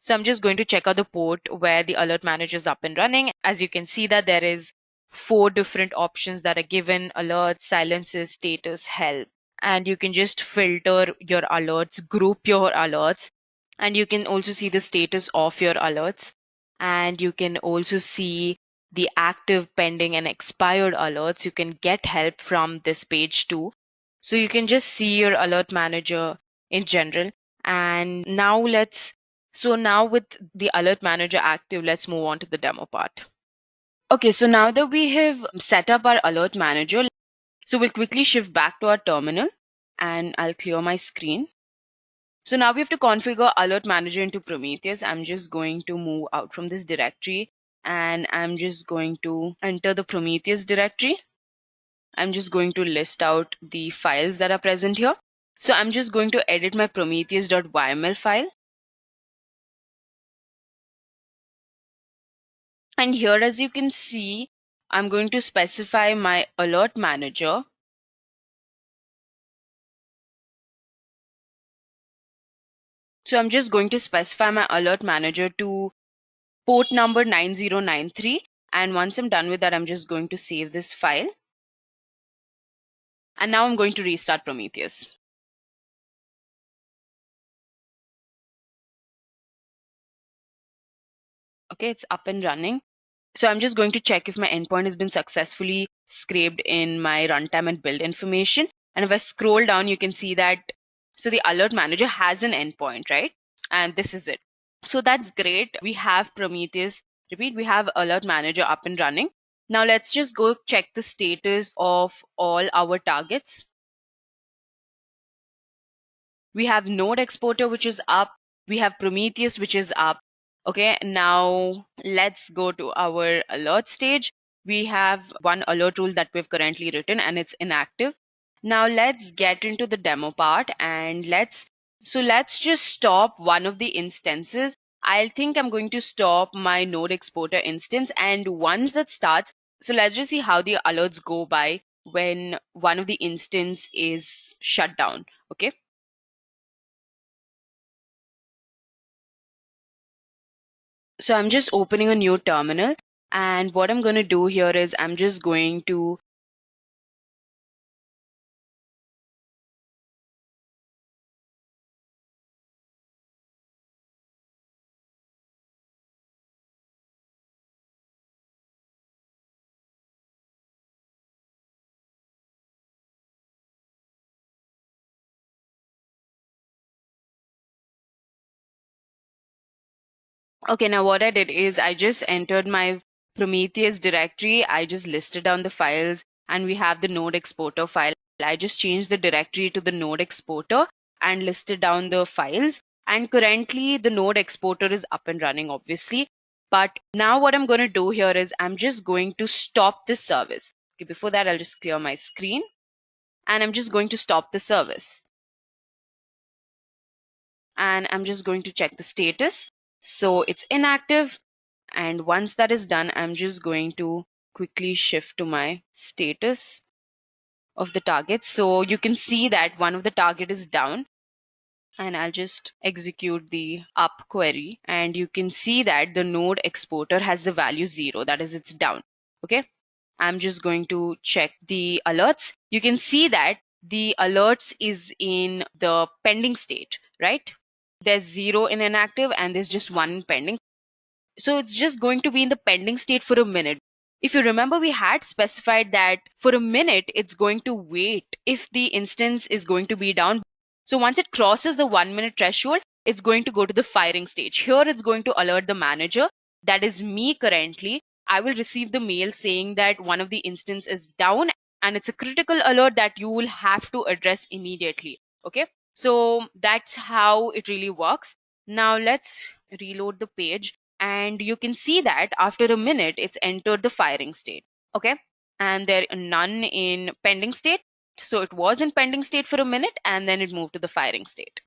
So I'm just going to check out the port where the alert manager is up and running. As you can see that there is 4 different options that are given: alerts, silences, status, help. And you can just filter your alerts, group your alerts, and you can also see the status of your alerts. And you can also see the active, pending, and expired alerts. You can get help from this page too. So you can just see your alert manager in general. And now with the alert manager active, let's move on to the demo part. Okay, so now that we have set up our alert manager, so we'll quickly shift back to our terminal and I'll clear my screen. So now we have to configure alert manager into Prometheus. I'm just going to move out from this directory and I'm just going to enter the Prometheus directory. I'm just going to list out the files that are present here. So I'm just going to edit my prometheus.yml file. And here, as you can see, I'm going to specify my alert manager. So I'm just going to specify my alert manager to port number 9093. And once I'm done with that, I'm just going to save this file. And now I'm going to restart Prometheus. Okay, it's up and running. So I'm just going to check if my endpoint has been successfully scraped in my runtime and build information. And if I scroll down, you can see that, so the alert manager has an endpoint, right? And this is it. So that's great. We have Prometheus, we have alert manager up and running. Now let's just go check the status of all our targets. We have node exporter, which is up. We have Prometheus, which is up. Okay, now let's go to our alert stage. We have one alert rule that we've currently written and it's inactive. Now let's get into the demo part and let's just stop one of the instances. I think I'm going to stop my node exporter instance, and once that starts, so let's just see how the alerts go by when one of the instance is shut down. Okay. So I'm just opening a new terminal, and what I'm going to do here is I'm just going to okay, now what I did is I just entered my Prometheus directory. I just listed down the files, and we have the node exporter file. I just changed the directory to the node exporter and listed down the files. And currently the node exporter is up and running, obviously. But now what I'm going to do here is I'm just going to stop this service. Okay, before that, I'll just clear my screen and I'm just going to stop the service. And I'm just going to check the status. So it's inactive. And once that is done, I'm just going to quickly shift to my status of the target. So you can see that one of the target is down. And I'll just execute the up query. And you can see that the node exporter has the value 0. That is, it's down. Okay. I'm just going to check the alerts. You can see that the alerts is in the pending state, right? There's 0 in inactive and there's just 1 pending. So it's just going to be in the pending state for a minute. If you remember, we had specified that for a minute, it's going to wait if the instance is going to be down. So once it crosses the 1 minute threshold, it's going to go to the firing stage. Here, it's going to alert the manager. That is me currently. I will receive the mail saying that one of the instance is down and it's a critical alert that you will have to address immediately. Okay. So that's how it really works. Now let's reload the page. And you can see that after a minute, it's entered the firing state. Okay. And there are none in pending state. So it was in pending state for a minute and then it moved to the firing state.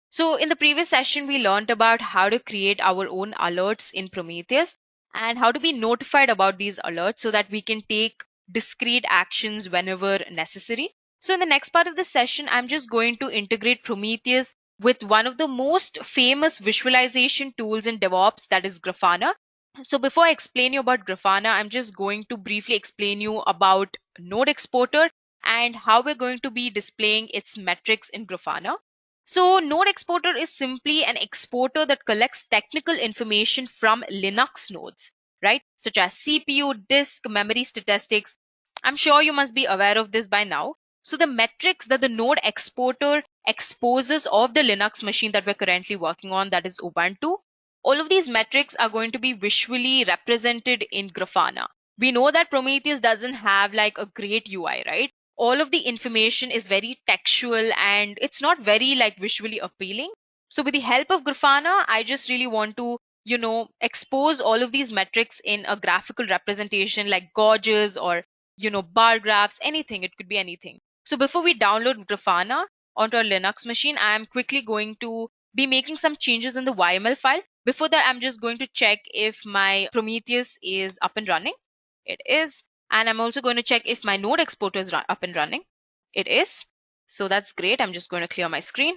So in the previous session, we learned about how to create our own alerts in Prometheus and how to be notified about these alerts so that we can take discrete actions whenever necessary. So in the next part of the session, I'm just going to integrate Prometheus with one of the most famous visualization tools in DevOps, that is Grafana. So before I explain you about Grafana, I'm just going to briefly explain you about Node Exporter and how we're going to be displaying its metrics in Grafana. So Node Exporter is simply an exporter that collects technical information from Linux nodes, right? Such as CPU, disk, memory statistics. I'm sure you must be aware of this by now. So the metrics that the Node Exporter exposes of the Linux machine that we're currently working on, that is Ubuntu, all of these metrics are going to be visually represented in Grafana. We know that Prometheus doesn't have like a great UI, right? All of the information is very textual and it's not very like visually appealing. So with the help of Grafana, I just really want to, expose all of these metrics in a graphical representation like gauges or, bar graphs, anything. It could be anything. So before we download Grafana onto our Linux machine, I am quickly going to be making some changes in the YML file. Before that, I'm just going to check if my Prometheus is up and running. It is. And I'm also going to check if my node exporter is up and running. It is. So that's great. I'm just going to clear my screen.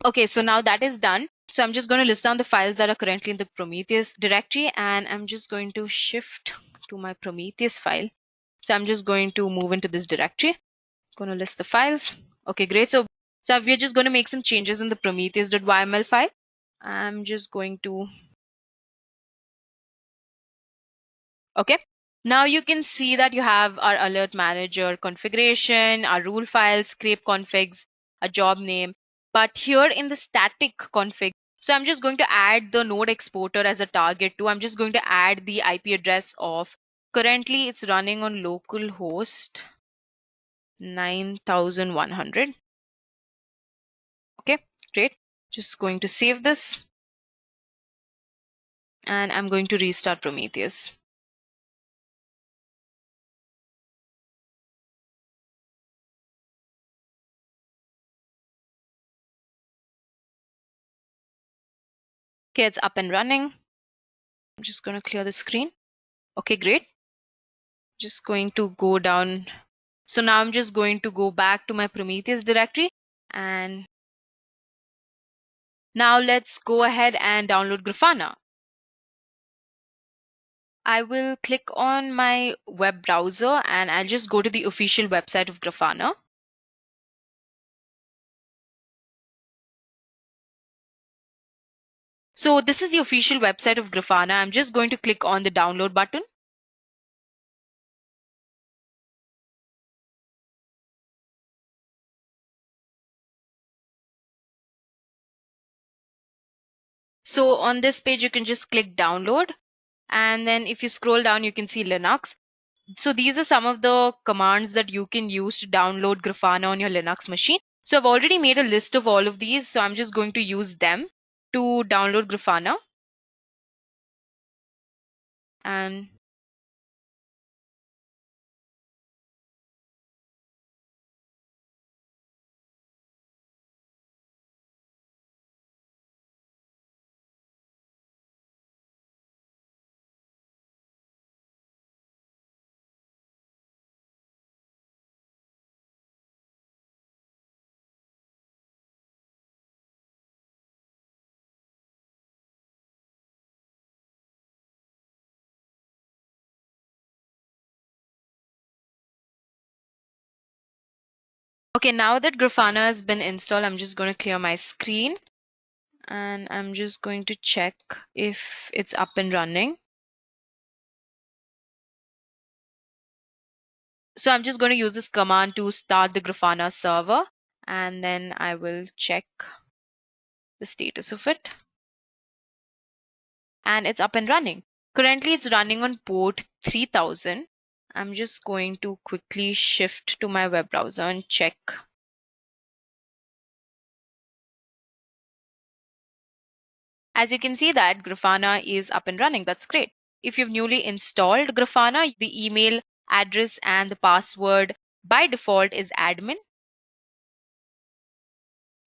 Okay, so now that is done. So I'm just going to list down the files that are currently in the Prometheus directory. And I'm just going to shift to my Prometheus file. So I'm just going to move into this directory. I'm going to list the files. Okay, great. So we're just going to make some changes in the prometheus.yml file. I'm just going to... Okay. Now you can see that you have our alert manager configuration, our rule files, scrape configs, a job name. But here in the static config, so I'm just going to add the node exporter as a target too. I'm just going to add the IP address of, currently it's running on localhost 9100. Okay, great. Just going to save this. And I'm going to restart Prometheus. Okay, it's up and running. I'm just going to clear the screen. Okay, great. Just going to go down. So now I'm just going to go back to my Prometheus directory. And now let's go ahead and download Grafana. I will click on my web browser and I'll just go to the official website of Grafana. So this is the official website of Grafana. I'm just going to click on the download button. So on this page, you can just click download. And then if you scroll down, you can see Linux. So these are some of the commands that you can use to download Grafana on your Linux machine. So I've already made a list of all of these. So I'm just going to use them to download Grafana. And okay, now that Grafana has been installed, I'm just going to clear my screen and I'm just going to check if it's up and running. So I'm just going to use this command to start the Grafana server, and then I will check the status of it. And it's up and running. Currently, it's running on port 3000. I'm just going to quickly shift to my web browser and check. As you can see that Grafana is up and running. That's great. If you've newly installed Grafana, the email address and the password by default is admin.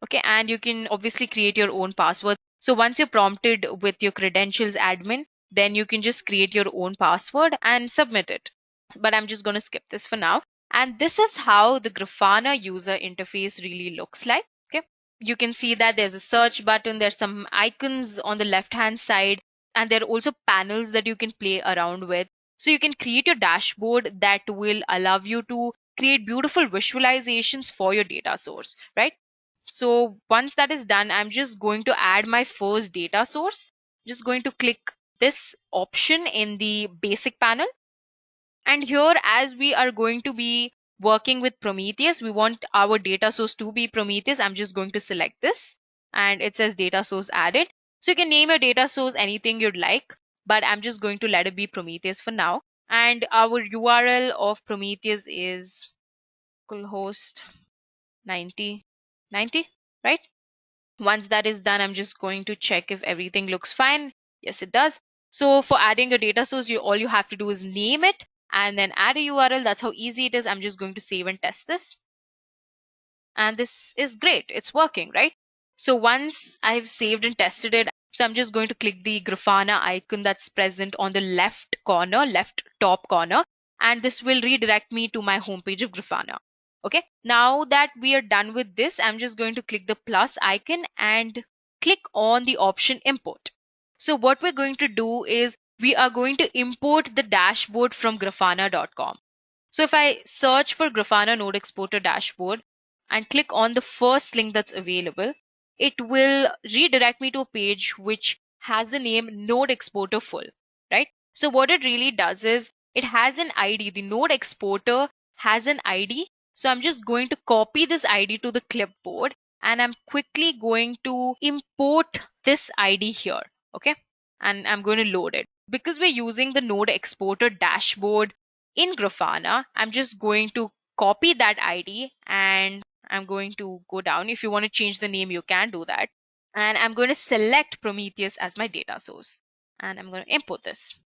Okay, and you can obviously create your own password. So once you're prompted with your credentials admin, then you can just create your own password and submit it. But I'm just going to skip this for now. And this is how the Grafana user interface really looks like. Okay, you can see that there's a search button, there's some icons on the left hand side, and there are also panels that you can play around with. So you can create your dashboard that will allow you to create beautiful visualizations for your data source, right? So once that is done, I'm just going to add my first data source. Just going to click this option in the basic panel. And here, as we are going to be working with Prometheus, we want our data source to be Prometheus. I'm just going to select this and it says data source added. So you can name your data source anything you'd like, but I'm just going to let it be Prometheus for now. And our URL of Prometheus is localhost 90, right? Once that is done, I'm just going to check if everything looks fine. Yes, it does. So for adding a data source, all you have to do is name it and then add a URL. That's how easy it is. I'm just going to save and test this. And this is great. It's working, right? So once I've saved and tested it, so I'm just going to click the Grafana icon that's present on the left corner, left top corner, and this will redirect me to my homepage of Grafana. Okay, now that we are done with this, I'm just going to click the plus icon and click on the option import. So what we're going to do is we are going to import the dashboard from grafana.com. So if I search for Grafana Node Exporter dashboard and click on the first link that's available, it will redirect me to a page which has the name Node Exporter Full, right? So what it really does is it has an ID. The Node Exporter has an ID. So I'm just going to copy this ID to the clipboard and I'm quickly going to import this ID here. Okay. And I'm going to load it. Because we're using the Node Exporter dashboard in Grafana, I'm just going to copy that ID and I'm going to go down. If you want to change the name, you can do that. And I'm going to select Prometheus as my data source. And I'm going to import this.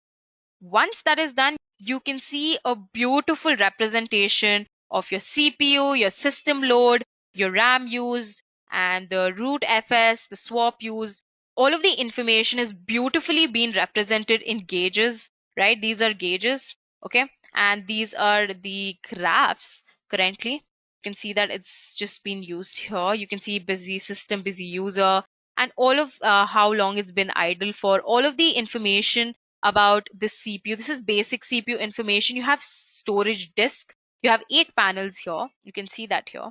Once that is done, you can see a beautiful representation of your CPU, your system load, your RAM used, and the root FS, the swap used. All of the information is beautifully being represented in gauges, right? These are gauges, okay? And these are the graphs currently. You can see that it's just been used here. You can see busy system, busy user, and all of how long it's been idle for. All of the information about the CPU. This is basic CPU information. You have storage disk. You have 8 panels here. You can see that here.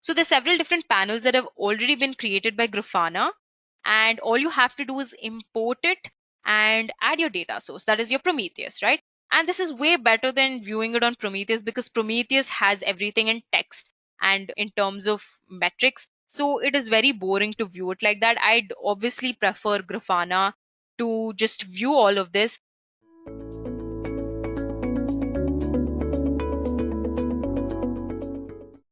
So there's several different panels that have already been created by Grafana. And all you have to do is import it and add your data source. That is your Prometheus, right? And this is way better than viewing it on Prometheus because Prometheus has everything in text and in terms of metrics. So it is very boring to view it like that. I'd obviously prefer Grafana to just view all of this.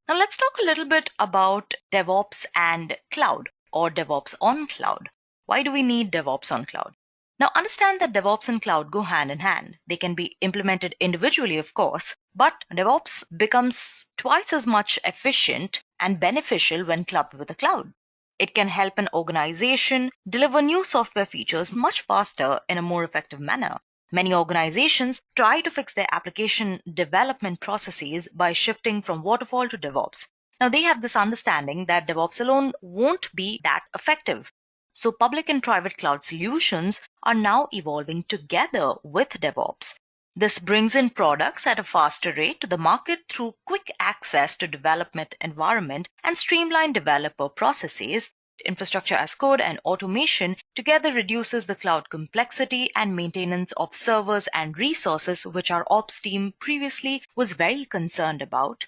Now let's talk a little bit about DevOps and cloud, or DevOps on cloud. Why do we need DevOps on cloud? Now understand that DevOps and cloud go hand in hand. They can be implemented individually, of course, but DevOps becomes twice as much efficient and beneficial when clubbed with a cloud. It can help an organization deliver new software features much faster in a more effective manner. Many organizations try to fix their application development processes by shifting from waterfall to DevOps. Now, they have this understanding that DevOps alone won't be that effective. So, public and private cloud solutions are now evolving together with DevOps. This brings in products at a faster rate to the market through quick access to development environment and streamlined developer processes. Infrastructure as code and automation together reduces the cloud complexity and maintenance of servers and resources, which our ops team previously was very concerned about.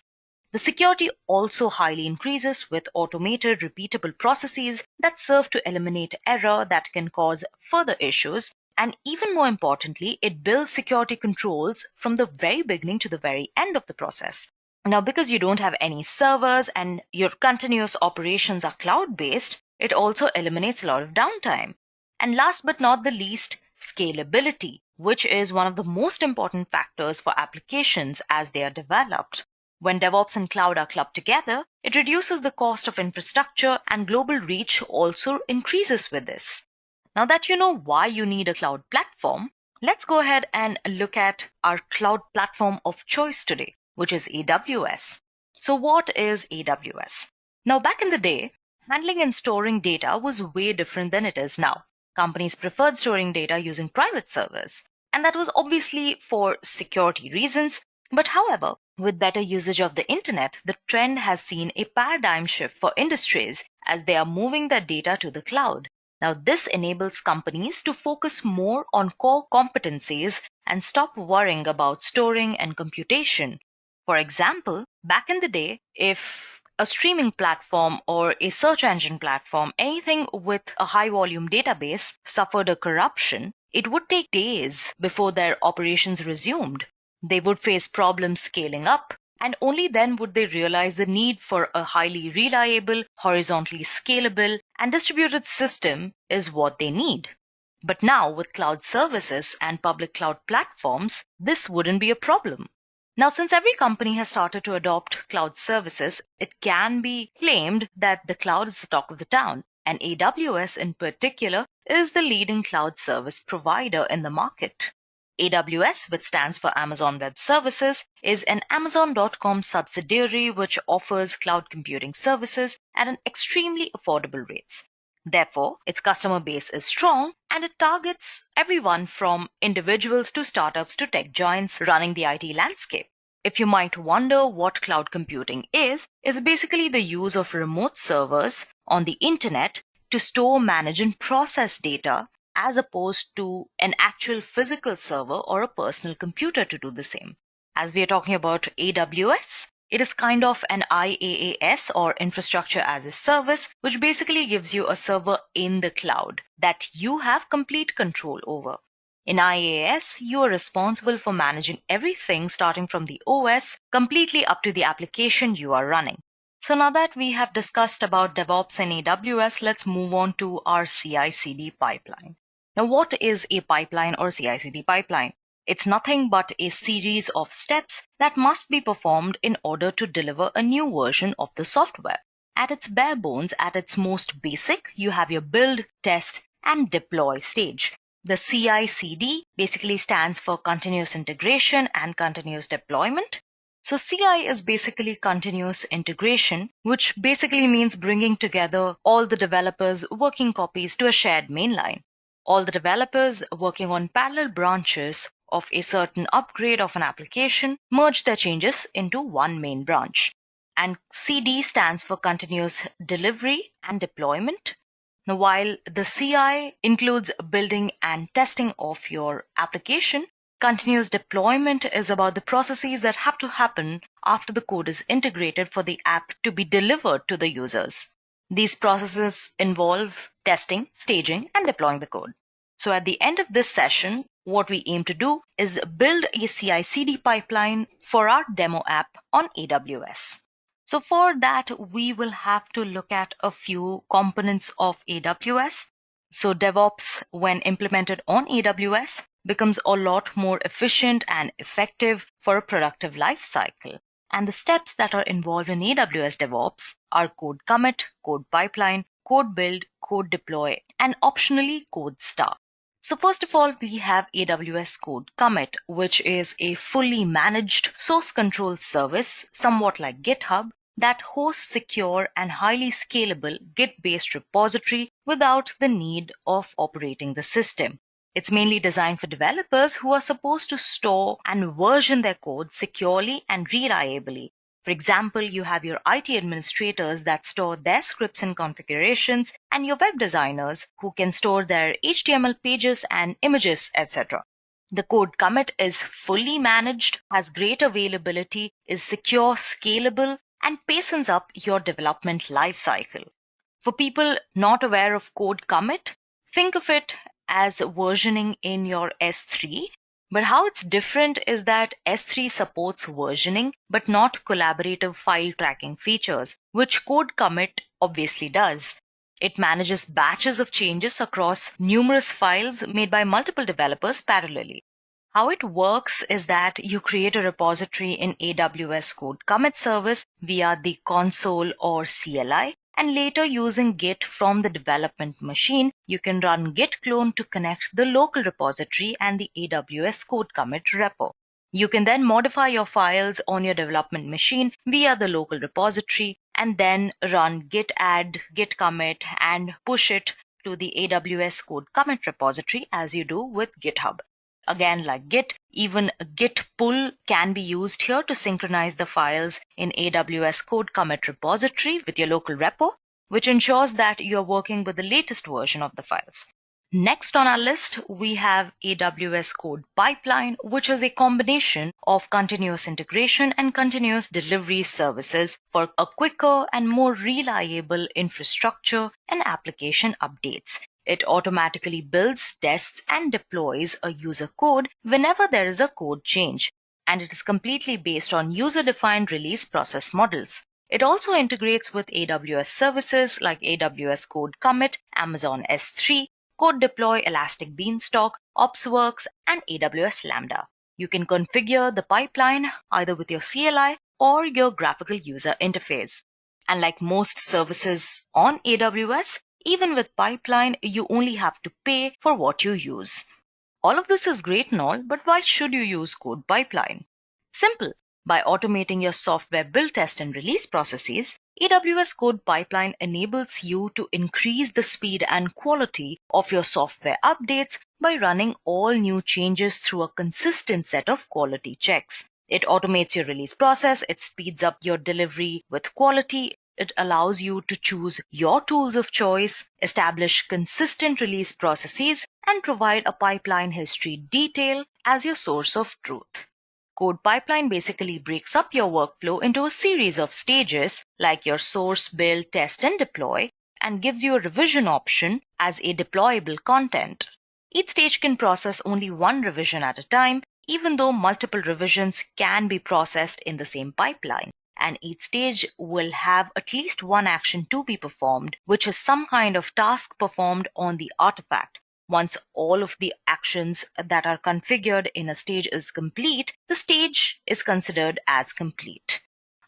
The security also highly increases with automated repeatable processes that serve to eliminate error that can cause further issues. And even more importantly, it builds security controls from the very beginning to the very end of the process. Now, because you don't have any servers and your continuous operations are cloud-based, it also eliminates a lot of downtime. And last but not the least, scalability, which is one of the most important factors for applications as they are developed. When DevOps and cloud are clubbed together, it reduces the cost of infrastructure, and global reach also increases with this. Now that you know why you need a cloud platform, let's go ahead and look at our cloud platform of choice today, which is AWS. So what is AWS? Now, back in the day, handling and storing data was way different than it is now. Companies preferred storing data using private servers, and that was obviously for security reasons. But however, with better usage of the internet, the trend has seen a paradigm shift for industries as they are moving their data to the cloud. Now, this enables companies to focus more on core competencies and stop worrying about storing and computation. For example, back in the day, if a streaming platform or a search engine platform, anything with a high volume database suffered a corruption, it would take days before their operations resumed. They would face problems scaling up, and only then would they realize the need for a highly reliable, horizontally scalable, and distributed system is what they need. But now, with cloud services and public cloud platforms, this wouldn't be a problem. Now, since every company has started to adopt cloud services, it can be claimed that the cloud is the talk of the town, and AWS in particular is the leading cloud service provider in the market. AWS, which stands for Amazon Web Services, is an Amazon.com subsidiary which offers cloud computing services at an extremely affordable rates. Therefore, its customer base is strong and it targets everyone from individuals to startups to tech giants running the IT landscape. If you might wonder what cloud computing is basically the use of remote servers on the internet to store, manage, and process data, as opposed to an actual physical server or a personal computer to do the same. As we are talking about AWS, it is kind of an IaaS or infrastructure as a service, which basically gives you a server in the cloud that you have complete control over. In IaaS, you are responsible for managing everything starting from the OS completely up to the application you are running. So now that we have discussed about DevOps and AWS, let's move on to our CI/CD pipeline. Now, what is a pipeline or CI/CD pipeline? It's nothing but a series of steps that must be performed in order to deliver a new version of the software. At its bare bones, at its most basic, you have your build, test, and deploy stage. The CI/CD basically stands for continuous integration and continuous deployment. So CI is basically continuous integration, which basically means bringing together all the developers' working copies to a shared mainline. All the developers working on parallel branches of a certain upgrade of an application merge their changes into one main branch. And CD stands for continuous delivery and deployment. Now, while the CI includes building and testing of your application, continuous deployment is about the processes that have to happen after the code is integrated for the app to be delivered to the users. These processes involve testing, staging, and deploying the code. So at the end of this session, what we aim to do is build a CI/CD pipeline for our demo app on AWS. So for that, we will have to look at a few components of AWS. So DevOps, when implemented on AWS, becomes a lot more efficient and effective for a productive life cycle. And the steps that are involved in AWS DevOps are code commit, code pipeline, code build, code deploy, and optionally code start. So first of all, we have AWS Code Commit, which is a fully managed source control service, somewhat like GitHub, that hosts secure and highly scalable Git-based repository without the need of operating the system. It's mainly designed for developers who are supposed to store and version their code securely and reliably. For example, you have your IT administrators that store their scripts and configurations, and your web designers who can store their HTML pages and images, etc. The code commit is fully managed, has great availability, is secure, scalable, and pacens up your development lifecycle. For people not aware of code commit, think of it as versioning in your S3. But how it's different is that S3 supports versioning, but not collaborative file tracking features, which code commit obviously does. It manages batches of changes across numerous files made by multiple developers parallelly. How it works is that you create a repository in AWS Code Commit service via the console or CLI, and later using Git from the development machine, you can run git clone to connect the local repository and the AWS Code Commit repo. You can then modify your files on your development machine via the local repository and then run git add, git commit, and push it to the AWS Code Commit repository as you do with GitHub. Again, like Git, even git pull can be used here to synchronize the files in AWS Code Commit repository with your local repo, which ensures that you're working with the latest version of the files. Next on our list, we have AWS Code Pipeline, which is a combination of continuous integration and continuous delivery services for a quicker and more reliable infrastructure and application updates. It automatically builds, tests, and deploys a user code whenever there is a code change, and it is completely based on user-defined release process models. It also integrates with AWS services like AWS Code Commit, Amazon S3, Code Deploy, Elastic Beanstalk, OpsWorks, and AWS Lambda. You can configure the pipeline either with your CLI or your graphical user interface. And like most services on AWS, even with pipeline, you only have to pay for what you use. All of this is great and all, but why should you use code pipeline? Simple. By automating your software build, test, and release processes, AWS Code Pipeline enables you to increase the speed and quality of your software updates by running all new changes through a consistent set of quality checks. It automates your release process, it speeds up your delivery with quality, it allows you to choose your tools of choice, establish consistent release processes, and provide a pipeline history detail as your source of truth. Code pipeline basically breaks up your workflow into a series of stages like your source, build, test, and deploy, and gives you a revision option as a deployable content. Each stage can process only one revision at a time, even though multiple revisions can be processed in the same pipeline. And each stage will have at least one action to be performed, which is some kind of task performed on the artifact. Once all of the actions that are configured in a stage is complete, the stage is considered as complete.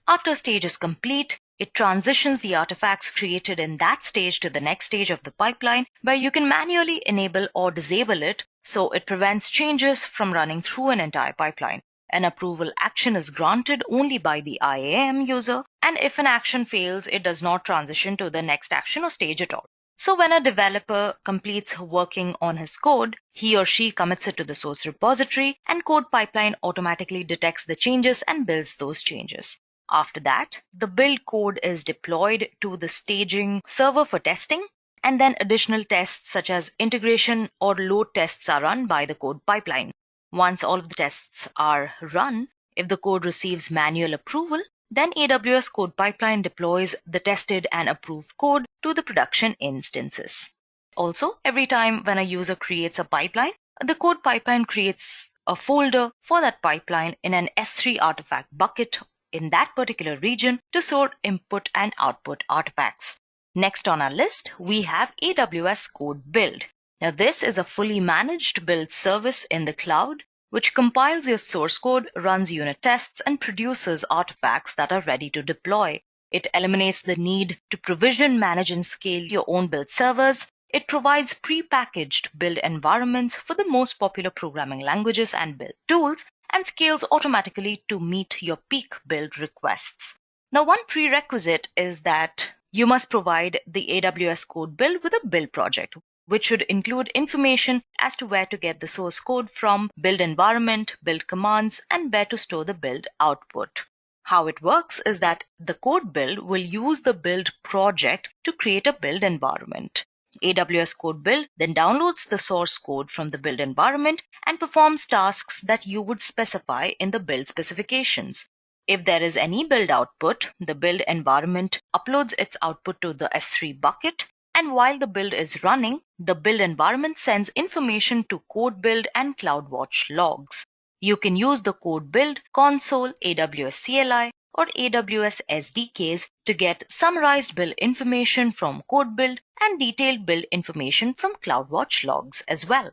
After a stage is complete, it transitions the artifacts created in that stage to the next stage of the pipeline, where you can manually enable or disable it, so it prevents changes from running through an entire pipeline. An approval action is granted only by the IAM user, and if an action fails, it does not transition to the next action or stage at all. So when a developer completes working on his code, he or she commits it to the source repository, and Code Pipeline automatically detects the changes and builds those changes. After that, the build code is deployed to the staging server for testing, and then additional tests such as integration or load tests are run by the Code Pipeline. Once all of the tests are run, if the code receives manual approval, then AWS Code Pipeline deploys the tested and approved code to the production instances. Also, every time when a user creates a pipeline, the Code Pipeline creates a folder for that pipeline in an S3 artifact bucket in that particular region to store input and output artifacts. Next on our list, we have AWS Code Build. Now, this is a fully managed build service in the cloud, which compiles your source code, runs unit tests, and produces artifacts that are ready to deploy. It eliminates the need to provision, manage, and scale your own build servers. It provides pre-packaged build environments for the most popular programming languages and build tools, and scales automatically to meet your peak build requests. Now, one prerequisite is that you must provide the AWS Code Build with a build project, which should include information as to where to get the source code from, build environment, build commands, and where to store the build output. How it works is that the code build will use the build project to create a build environment. AWS Code Build then downloads the source code from the build environment and performs tasks that you would specify in the build specifications. If there is any build output, the build environment uploads its output to the S3 bucket, and while the build is running, the build environment sends information to Code Build and CloudWatch logs. You can use the Code Build console, AWS CLI, or AWS SDKs to get summarized build information from Code Build and detailed build information from CloudWatch logs as well.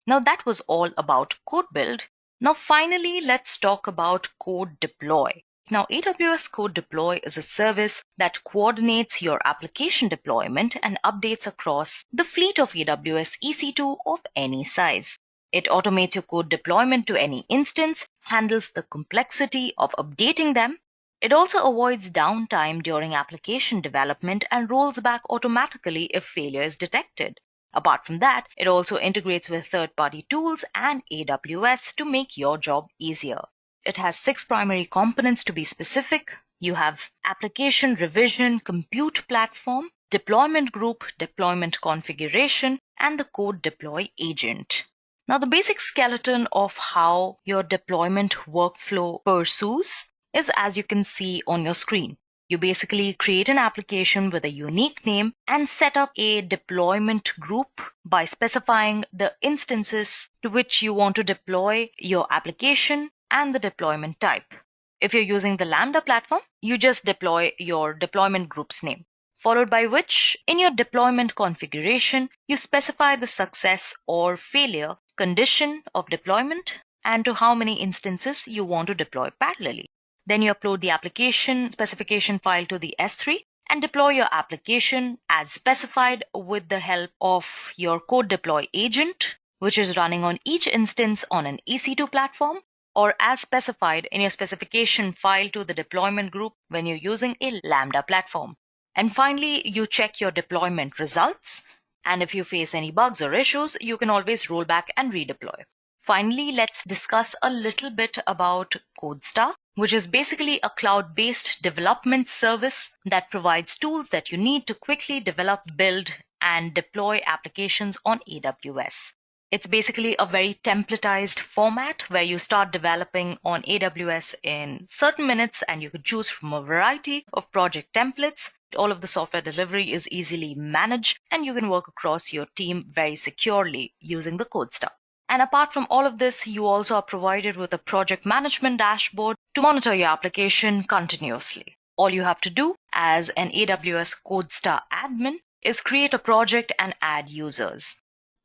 Now, that was all about Code Build. Now, finally, let's talk about Code Deploy. Now, AWS Code Deploy is a service that coordinates your application deployment and updates across the fleet of AWS EC2 of any size. It automates your code deployment to any instance, handles the complexity of updating them. It also avoids downtime during application development and rolls back automatically if failure is detected. Apart from that, it also integrates with third-party tools and AWS to make your job easier. It has 6 primary components to be specific. You have application revision, compute platform, deployment group, deployment configuration, and the code deploy agent. Now, the basic skeleton of how your deployment workflow pursues is as you can see on your screen. You basically create an application with a unique name and set up a deployment group by specifying the instances to which you want to deploy your application and the deployment type. If you're using the Lambda platform, you just deploy your deployment group's name, followed by which, in your deployment configuration, you specify the success or failure condition of deployment and to how many instances you want to deploy parallelly. Then you upload the application specification file to the S3 and deploy your application as specified with the help of your code deploy agent, which is running on each instance on an EC2 platform, or as specified in your specification file to the deployment group when you're using a Lambda platform. And finally, you check your deployment results. And if you face any bugs or issues, you can always roll back and redeploy. Finally, let's discuss a little bit about CodeStar, which is basically a cloud-based development service that provides tools that you need to quickly develop, build, and deploy applications on AWS. It's basically a very templatized format where you start developing on AWS in certain minutes and you could choose from a variety of project templates. All of the software delivery is easily managed and you can work across your team very securely using the CodeStar. And apart from all of this, you also are provided with a project management dashboard to monitor your application continuously. All you have to do as an AWS CodeStar admin is create a project and add users.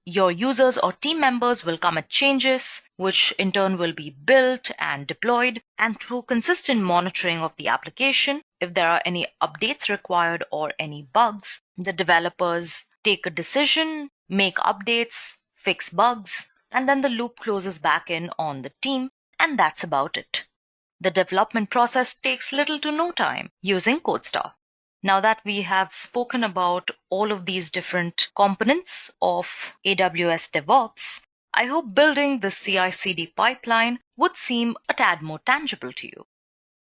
Your users or team members will commit changes, which in turn will be built and deployed. And through consistent monitoring of the application, if there are any updates required or any bugs, the developers take a decision, make updates, fix bugs, and then the loop closes back in on the team, and that's about it. The development process takes little to no time using CodeStar. Now that we have spoken about all of these different components of AWS DevOps, I hope building the CI/CD pipeline would seem a tad more tangible to you.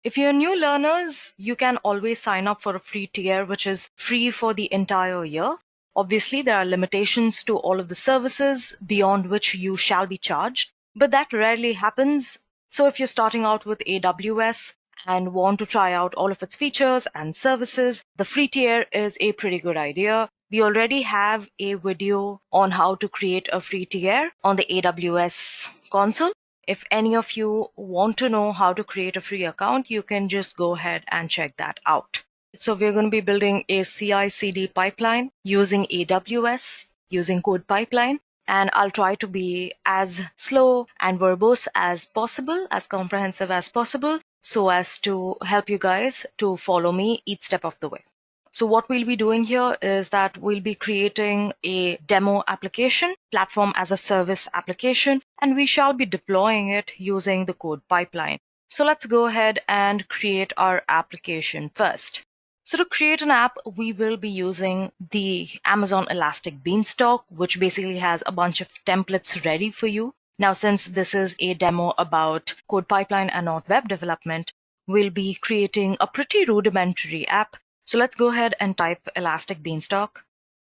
If you're new learners, you can always sign up for a free tier, which is free for the entire year. Obviously, there are limitations to all of the services beyond which you shall be charged, but that rarely happens. So if you're starting out with AWS and want to try out all of its features and services, the free tier is a pretty good idea. We already have a video on how to create a free tier on the AWS console. If any of you want to know how to create a free account, you can just go ahead and check that out. So we're going to be building a CI/CD pipeline using AWS, using Code Pipeline, and I'll try to be as slow and verbose as possible, as comprehensive as possible, so as to help you guys to follow me each step of the way. So what we'll be doing here is that we'll be creating a demo application, platform as a service application, and we shall be deploying it using the Code Pipeline. So let's go ahead and create our application first. So to create an app, we will be using the Amazon Elastic Beanstalk, which basically has a bunch of templates ready for you. Now, since this is a demo about Code Pipeline and not web development, we'll be creating a pretty rudimentary app. So let's go ahead and type Elastic Beanstalk.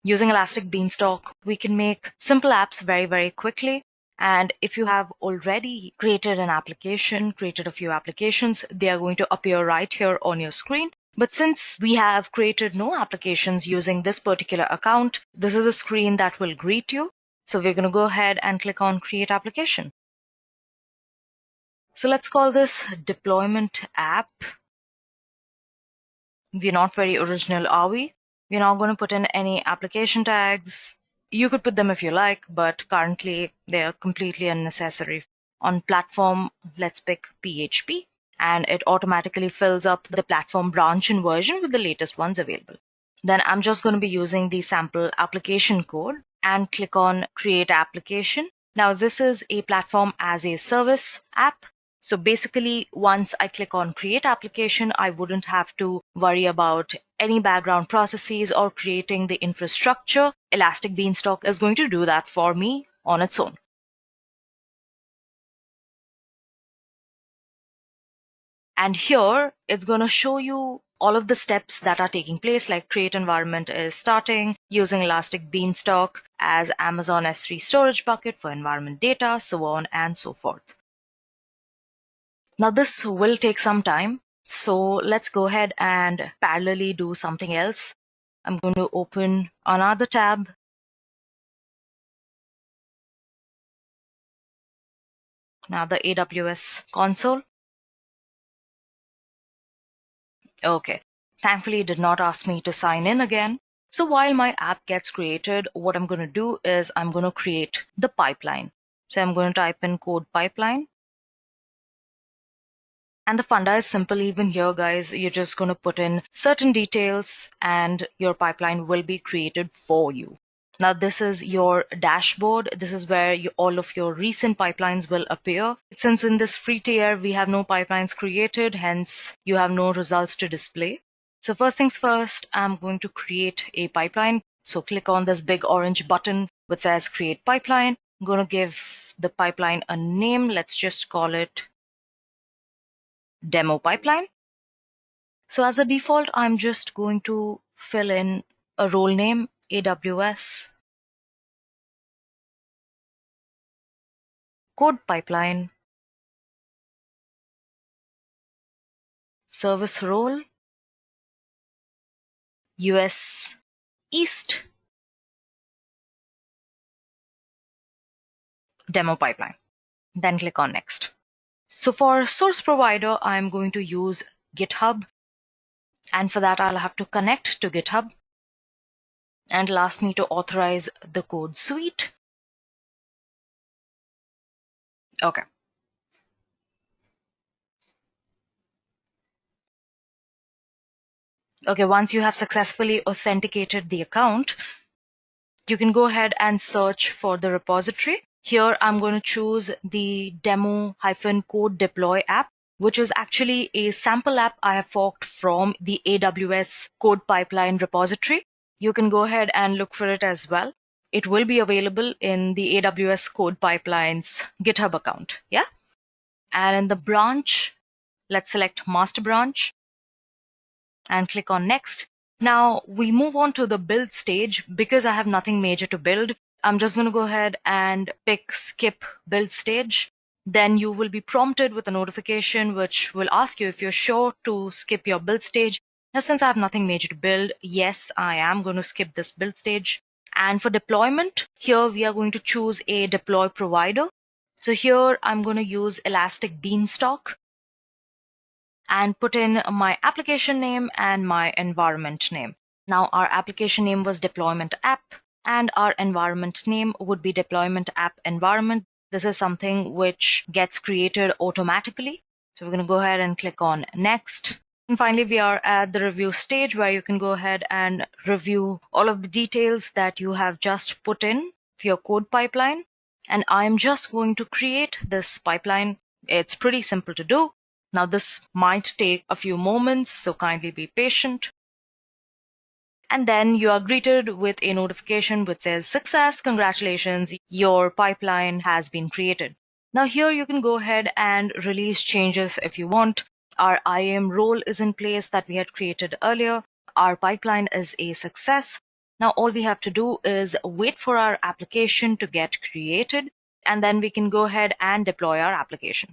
Using Elastic Beanstalk, we can make simple apps very, very quickly. And if you have already created an application, created a few applications, they are going to appear right here on your screen. But since we have created no applications using this particular account, this is a screen that will greet you. So we're going to go ahead and click on Create Application. So let's call this Deployment App. We're not very original, are we? We're not going to put in any application tags. You could put them if you like, but currently they are completely unnecessary. On platform, let's pick PHP. And it automatically fills up the platform branch and version with the latest ones available. Then I'm just going to be using the sample application code and click on Create Application. Now this is a platform as a service app. So basically, once I click on Create Application, I wouldn't have to worry about any background processes or creating the infrastructure. Elastic Beanstalk is going to do that for me on its own. And here it's going to show you all of the steps that are taking place, like create environment is starting, using Elastic Beanstalk as Amazon S3 storage bucket for environment data, so on and so forth. Now this will take some time, so let's go ahead and parallelly do something else. I'm going to open another tab. Now the AWS console. Okay, thankfully it did not ask me to sign in again. So while my app gets created, what I'm going to do is I'm going to create the pipeline. So I'm going to type in Code Pipeline. And the funda is simple even here, guys. You're just going to put in certain details and your pipeline will be created for you. Now this is your dashboard. This is where all of your recent pipelines will appear. Since in this free tier, we have no pipelines created, hence you have no results to display. So first things first, I'm going to create a pipeline. So click on this big orange button which says Create Pipeline. I'm going to give the pipeline a name. Let's just call it Demo Pipeline. So as a default, I'm just going to fill in a role name, AWS, Code Pipeline, service role, US East, Demo Pipeline. Then click on Next. So for source provider, I'm going to use GitHub. And for that, I'll have to connect to GitHub. And it'll ask me to authorize the code suite. Okay. Okay, once you have successfully authenticated the account, you can go ahead and search for the repository. Here, I'm going to choose the demo-code deploy app, which is actually a sample app I have forked from the AWS Code Pipeline repository. You can go ahead and look for it as well. It will be available in the AWS Code Pipeline's GitHub account. Yeah. And in the branch, let's select master branch and click on Next. Now we move on to the build stage. Because I have nothing major to build, I'm just going to go ahead and pick skip build stage. Then you will be prompted with a notification which will ask you if you're sure to skip your build stage. Now, since I have nothing major to build, yes, I am going to skip this build stage. And for deployment, here we are going to choose a deploy provider. So here I'm going to use Elastic Beanstalk and put in my application name and my environment name. Now our application name was deployment app and our environment name would be deployment app environment. This is something which gets created automatically. So we're going to go ahead and click on next. And finally, we are at the review stage where you can go ahead and review all of the details that you have just put in for your code pipeline. And I'm just going to create this pipeline. It's pretty simple to do. Now this might take a few moments, so kindly be patient. And then you are greeted with a notification which says, "Success, congratulations, your pipeline has been created." Now here you can go ahead and release changes if you want. Our IAM role is in place that we had created earlier. Our pipeline is a success. Now all we have to do is wait for our application to get created, and then we can go ahead and deploy our application.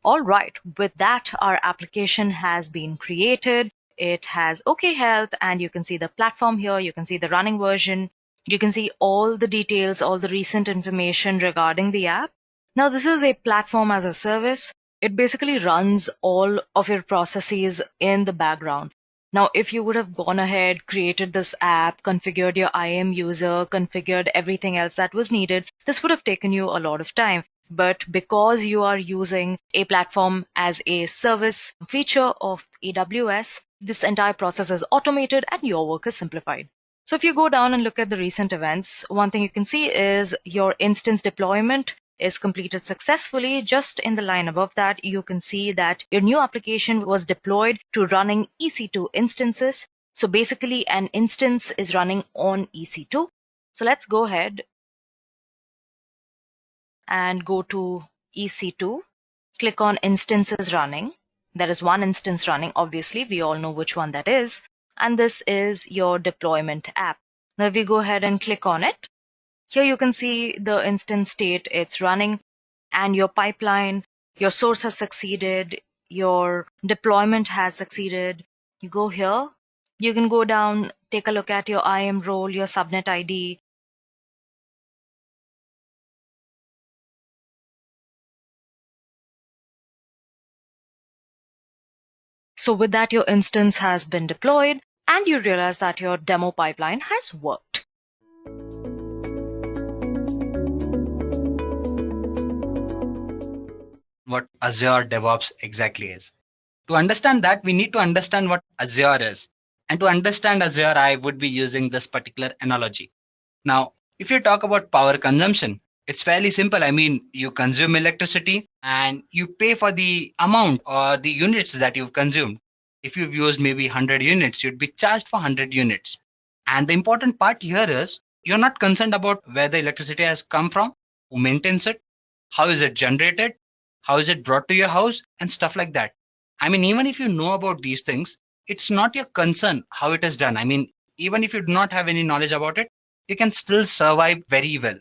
All right, with that, our application has been created. It has OK health, and you can see the platform here. You can see the running version. You can see all the details, all the recent information regarding the app. Now, this is a platform as a service. It basically runs all of your processes in the background. Now, if you would have gone ahead, created this app, configured your IAM user, configured everything else that was needed, this would have taken you a lot of time. But because you are using a platform as a service feature of AWS, this entire process is automated and your work is simplified. So if you go down and look at the recent events, one thing you can see is your instance deployment is completed successfully. Just in the line above that, you can see that your new application was deployed to running EC2 instances. So basically an instance is running on EC2. So let's go ahead and go to EC2, click on instances running. There is one instance running, obviously, we all know which one that is. And this is your deployment app. Now if we go ahead and click on it, here you can see the instance state, it's running, and your pipeline, your source has succeeded, your deployment has succeeded. You go here, you can go down, take a look at your IAM role, your subnet ID. So with that, your instance has been deployed and you realize that your demo pipeline has worked. What Azure DevOps exactly is. To understand that, we need to understand what Azure is. And to understand Azure, I would be using this particular analogy. Now, if you talk about power consumption, it's fairly simple. I mean, you consume electricity and you pay for the amount or the units that you've consumed. If you've used maybe 100 units, you'd be charged for 100 units. And the important part here is you're not concerned about where the electricity has come from, who maintains it, how is it generated, how is it brought to your house, and stuff like that. I mean, even if you know about these things, it's not your concern how it is done. I mean, even if you do not have any knowledge about it, you can still survive very well.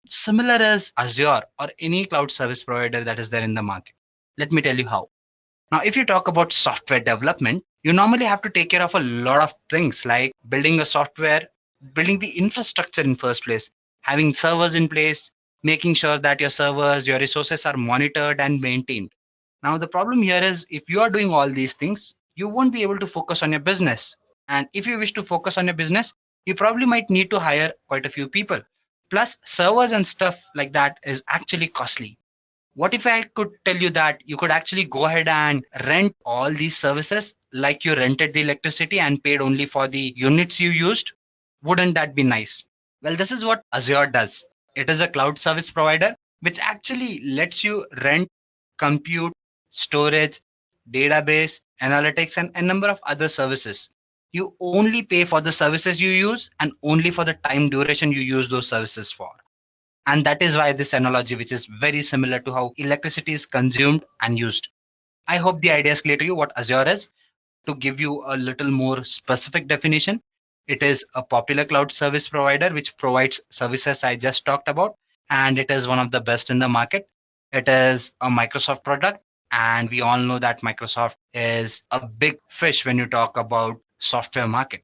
Similar as Azure or any cloud service provider that is there in the market. Let me tell you how. Now, if you talk about software development, you normally have to take care of a lot of things like building a software, building the infrastructure in first place, having servers in place, making sure that your servers, your resources are monitored and maintained. Now, the problem here is if you are doing all these things, you won't be able to focus on your business. And if you wish to focus on your business, you probably might need to hire quite a few people. Plus, servers and stuff like that is actually costly. What if I could tell you that you could actually go ahead and rent all these services like you rented the electricity and paid only for the units you used? Wouldn't that be nice? Well, this is what Azure does. It is a cloud service provider which actually lets you rent, compute, storage, database, analytics, and a number of other services. You only pay for the services you use and only for the time duration you use those services for. And that is why this analogy, which is very similar to how electricity is consumed and used. I hope the idea is clear to you what Azure is. To give you a little more specific definition, it is a popular cloud service provider which provides services I just talked about, and it is one of the best in the market. It is a Microsoft product, and we all know that Microsoft is a big fish when you talk about software market.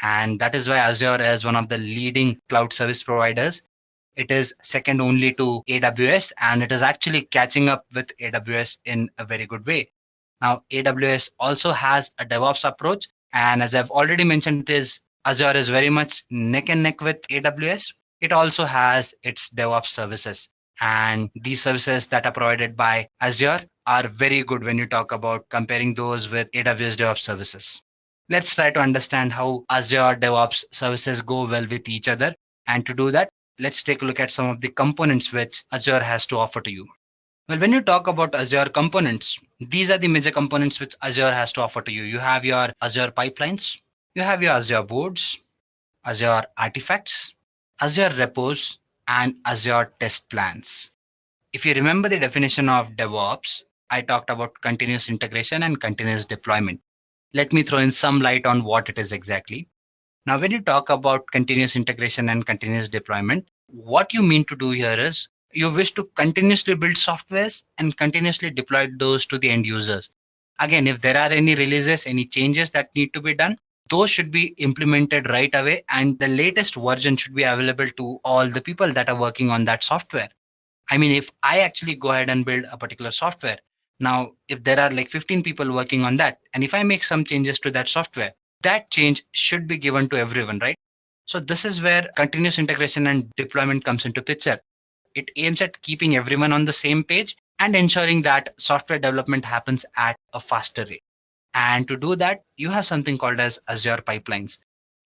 And that is why Azure is one of the leading cloud service providers. It is second only to AWS, and it is actually catching up with AWS in a very good way. Now, AWS also has a DevOps approach, and as I've already mentioned, Azure is very much neck and neck with AWS. It also has its DevOps services, and these services that are provided by Azure are very good when you talk about comparing those with AWS DevOps services. Let's try to understand how Azure DevOps services go well with each other. And to do that, let's take a look at some of the components which Azure has to offer to you. Well, when you talk about Azure components, these are the major components which Azure has to offer to you. You have your Azure pipelines, you have your Azure boards, Azure artifacts, Azure repos, and Azure test plans. If you remember the definition of DevOps, I talked about continuous integration and continuous deployment. Let me throw in some light on what it is exactly. Now, when you talk about continuous integration and continuous deployment, what you mean to do here is you wish to continuously build softwares and continuously deploy those to the end users. Again, if there are any releases, any changes that need to be done, those should be implemented right away, and the latest version should be available to all the people that are working on that software. I mean, if I actually go ahead and build a particular software, now if there are like 15 people working on that, and if I make some changes to that software, that change should be given to everyone, right? So this is where continuous integration and deployment comes into picture. It aims at keeping everyone on the same page and ensuring that software development happens at a faster rate. And to do that, you have something called as Azure pipelines.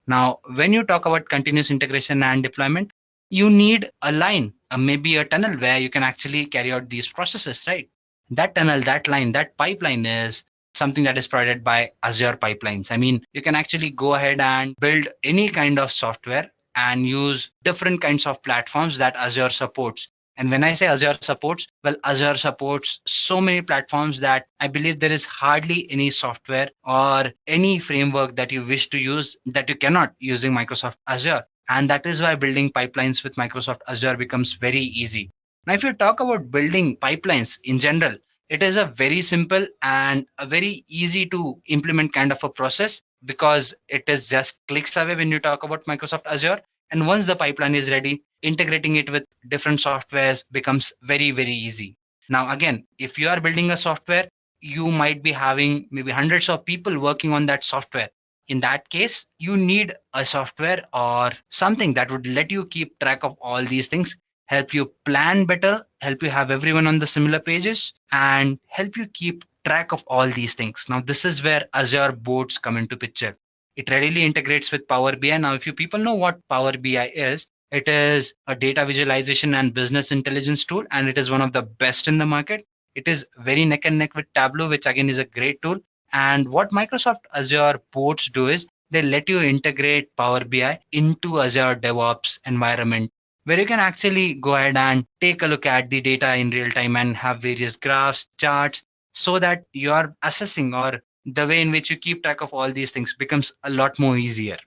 Now, when you talk about continuous integration and deployment, you need a line, maybe a tunnel where you can actually carry out these processes, right? That tunnel, that line, that pipeline is something that is provided by Azure pipelines. I mean, you can actually go ahead and build any kind of software and use different kinds of platforms that Azure supports. And when I say Azure supports, well, Azure supports so many platforms that I believe there is hardly any software or any framework that you wish to use that you cannot using Microsoft Azure. And that is why building pipelines with Microsoft Azure becomes very easy. Now, if you talk about building pipelines in general, it is a very simple and a very easy to implement kind of a process, because it is just clicks away when you talk about Microsoft Azure. And once the pipeline is ready, integrating it with different softwares becomes very, very easy. Now, again, if you are building a software, you might be having maybe hundreds of people working on that software. In that case, you need a software or something that would let you keep track of all these things, help you plan better, help you have everyone on the similar pages, and help you keep track of all these things. Now, this is where Azure boards come into picture. It readily integrates with Power BI. Now, if you people know what Power BI is, it is a data visualization and business intelligence tool, and it is one of the best in the market. It is very neck and neck with Tableau, which again is a great tool. And what Microsoft Azure boards do is they let you integrate Power BI into Azure DevOps environment, where you can actually go ahead and take a look at the data in real time and have various graphs, charts, so that you are assessing, or the way in which you keep track of all these things becomes a lot more easier.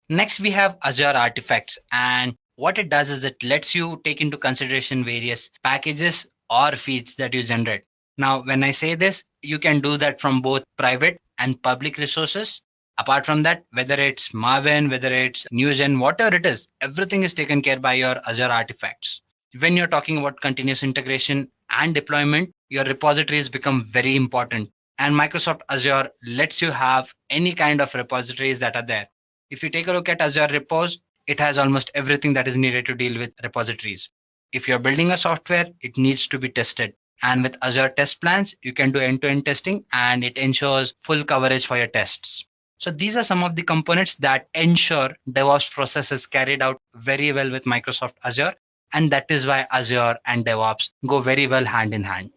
Next, we have Azure Artifacts, and what it does is it lets you take into consideration various packages or feeds that you generate. Now, when I say this, you can do that from both private and public resources. Apart from that, whether it's Maven, whether it's NewGen, whatever it is, everything is taken care by your Azure Artifacts. When you're talking about continuous integration and deployment, your repositories become very important. And Microsoft Azure lets you have any kind of repositories that are there. If you take a look at Azure Repos, it has almost everything that is needed to deal with repositories. If you're building a software, it needs to be tested. And with Azure Test Plans, you can do end-to-end testing, and it ensures full coverage for your tests. So these are some of the components that ensure DevOps process is carried out very well with Microsoft Azure. And that is why Azure and DevOps go very well hand in hand.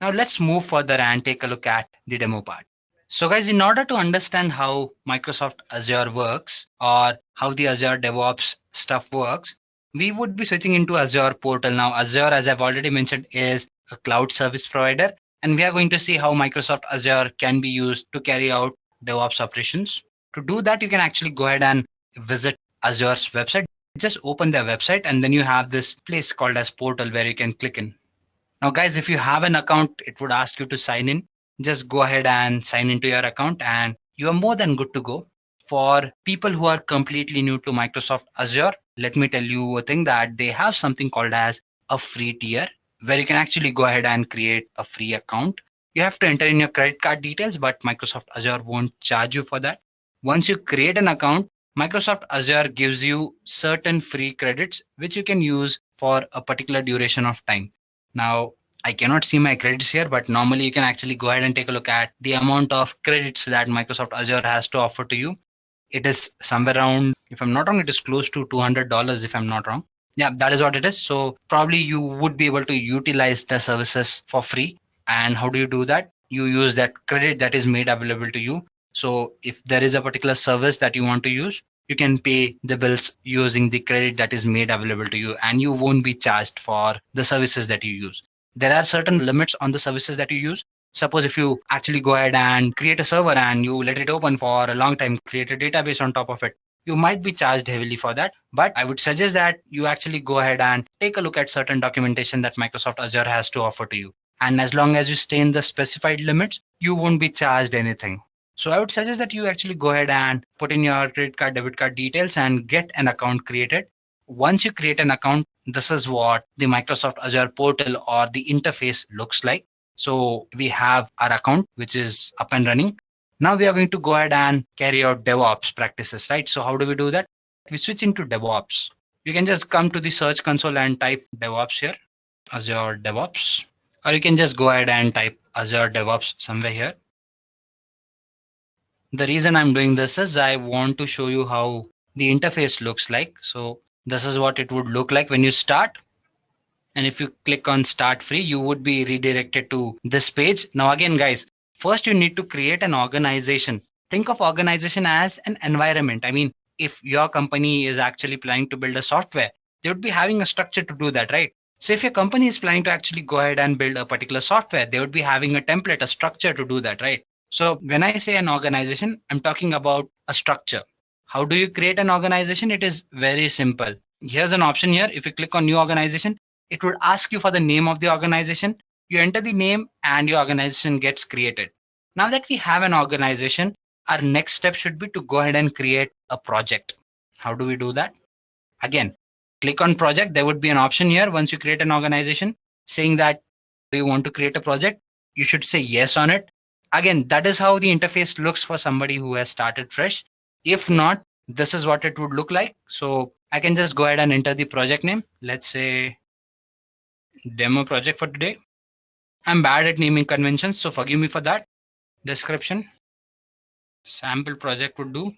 Now let's move further and take a look at the demo part. So guys, in order to understand how Microsoft Azure works, or how the Azure DevOps stuff works, we would be switching into Azure portal. Now Azure, as I've already mentioned, is a cloud service provider, and we are going to see how Microsoft Azure can be used to carry out DevOps operations. To do that, you can actually go ahead and visit Azure's website. Just open their website, and then you have this place called as portal where you can click in. Now guys, if you have an account, it would ask you to sign in. Just go ahead and sign into your account, and you are more than good to go. For people who are completely new to Microsoft Azure, let me tell you a thing that they have something called as a free tier where you can actually go ahead and create a free account. You have to enter in your credit card details, but Microsoft Azure won't charge you for that. Once you create an account, Microsoft Azure gives you certain free credits which you can use for a particular duration of time. Now, I cannot see my credits here, but normally you can actually go ahead and take a look at the amount of credits that Microsoft Azure has to offer to you. It is somewhere around, if I'm not wrong, it is close to $200 if I'm not wrong. Yeah, that is what it is. So probably you would be able to utilize the services for free. And how do you do that? You use that credit that is made available to you. So if there is a particular service that you want to use, you can pay the bills using the credit that is made available to you, and you won't be charged for the services that you use. There are certain limits on the services that you use. Suppose if you actually go ahead and create a server and you let it open for a long time, create a database on top of it, you might be charged heavily for that. But I would suggest that you actually go ahead and take a look at certain documentation that Microsoft Azure has to offer to you. And as long as you stay in the specified limits, you won't be charged anything. So I would suggest that you actually go ahead and put in your credit card, debit card details and get an account created. Once you create an account, this is what the Microsoft Azure portal or the interface looks like. So we have our account, which is up and running. Now we are going to go ahead and carry out DevOps practices, right? So how do we do that? We switch into DevOps. You can just come to the search console and type DevOps here, Azure DevOps, or you can just go ahead and type Azure DevOps somewhere here. The reason I'm doing this is I want to show you how the interface looks like. So this is what it would look like when you start. And if you click on start free, you would be redirected to this page. Now again, guys, first you need to create an organization. Think of organization as an environment. I mean, if your company is actually planning to build a software, they would be having a structure to do that, right? So if your company is planning to actually go ahead and build a particular software, they would be having a template, a structure to do that, right? So when I say an organization, I'm talking about a structure. How do you create an organization? It is very simple. Here's an option here. If you click on new organization, it would ask you for the name of the organization. You enter the name and your organization gets created. Now that we have an organization, our next step should be to go ahead and create a project. How do we do that? Again, click on project. There would be an option here once you create an organization saying that do you want to create a project? You should say yes on it. Again, that is how the interface looks for somebody who has started fresh. If not, this is what it would look like. So I can just go ahead and enter the project name. Let's say demo project for today. I'm bad at naming conventions, so forgive me for that. Description, sample project would do.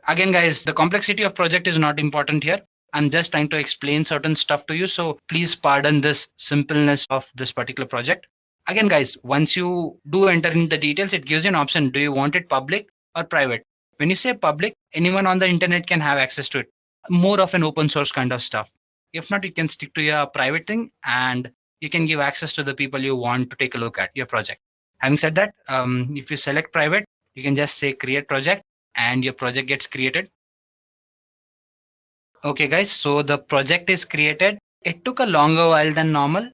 Again, guys, the complexity of project is not important here. I'm just trying to explain certain stuff to you, so please pardon this simpleness of this particular project. Again, guys, once you do enter in the details, it gives you an option. Do you want it public or private? When you say public, anyone on the internet can have access to it. More of an open source kind of stuff. If not, you can stick to your private thing and you can give access to the people you want to take a look at your project. Having said that, if you select private, you can just say create project and your project gets created. Okay, guys, so the project is created. It took a longer while than normal.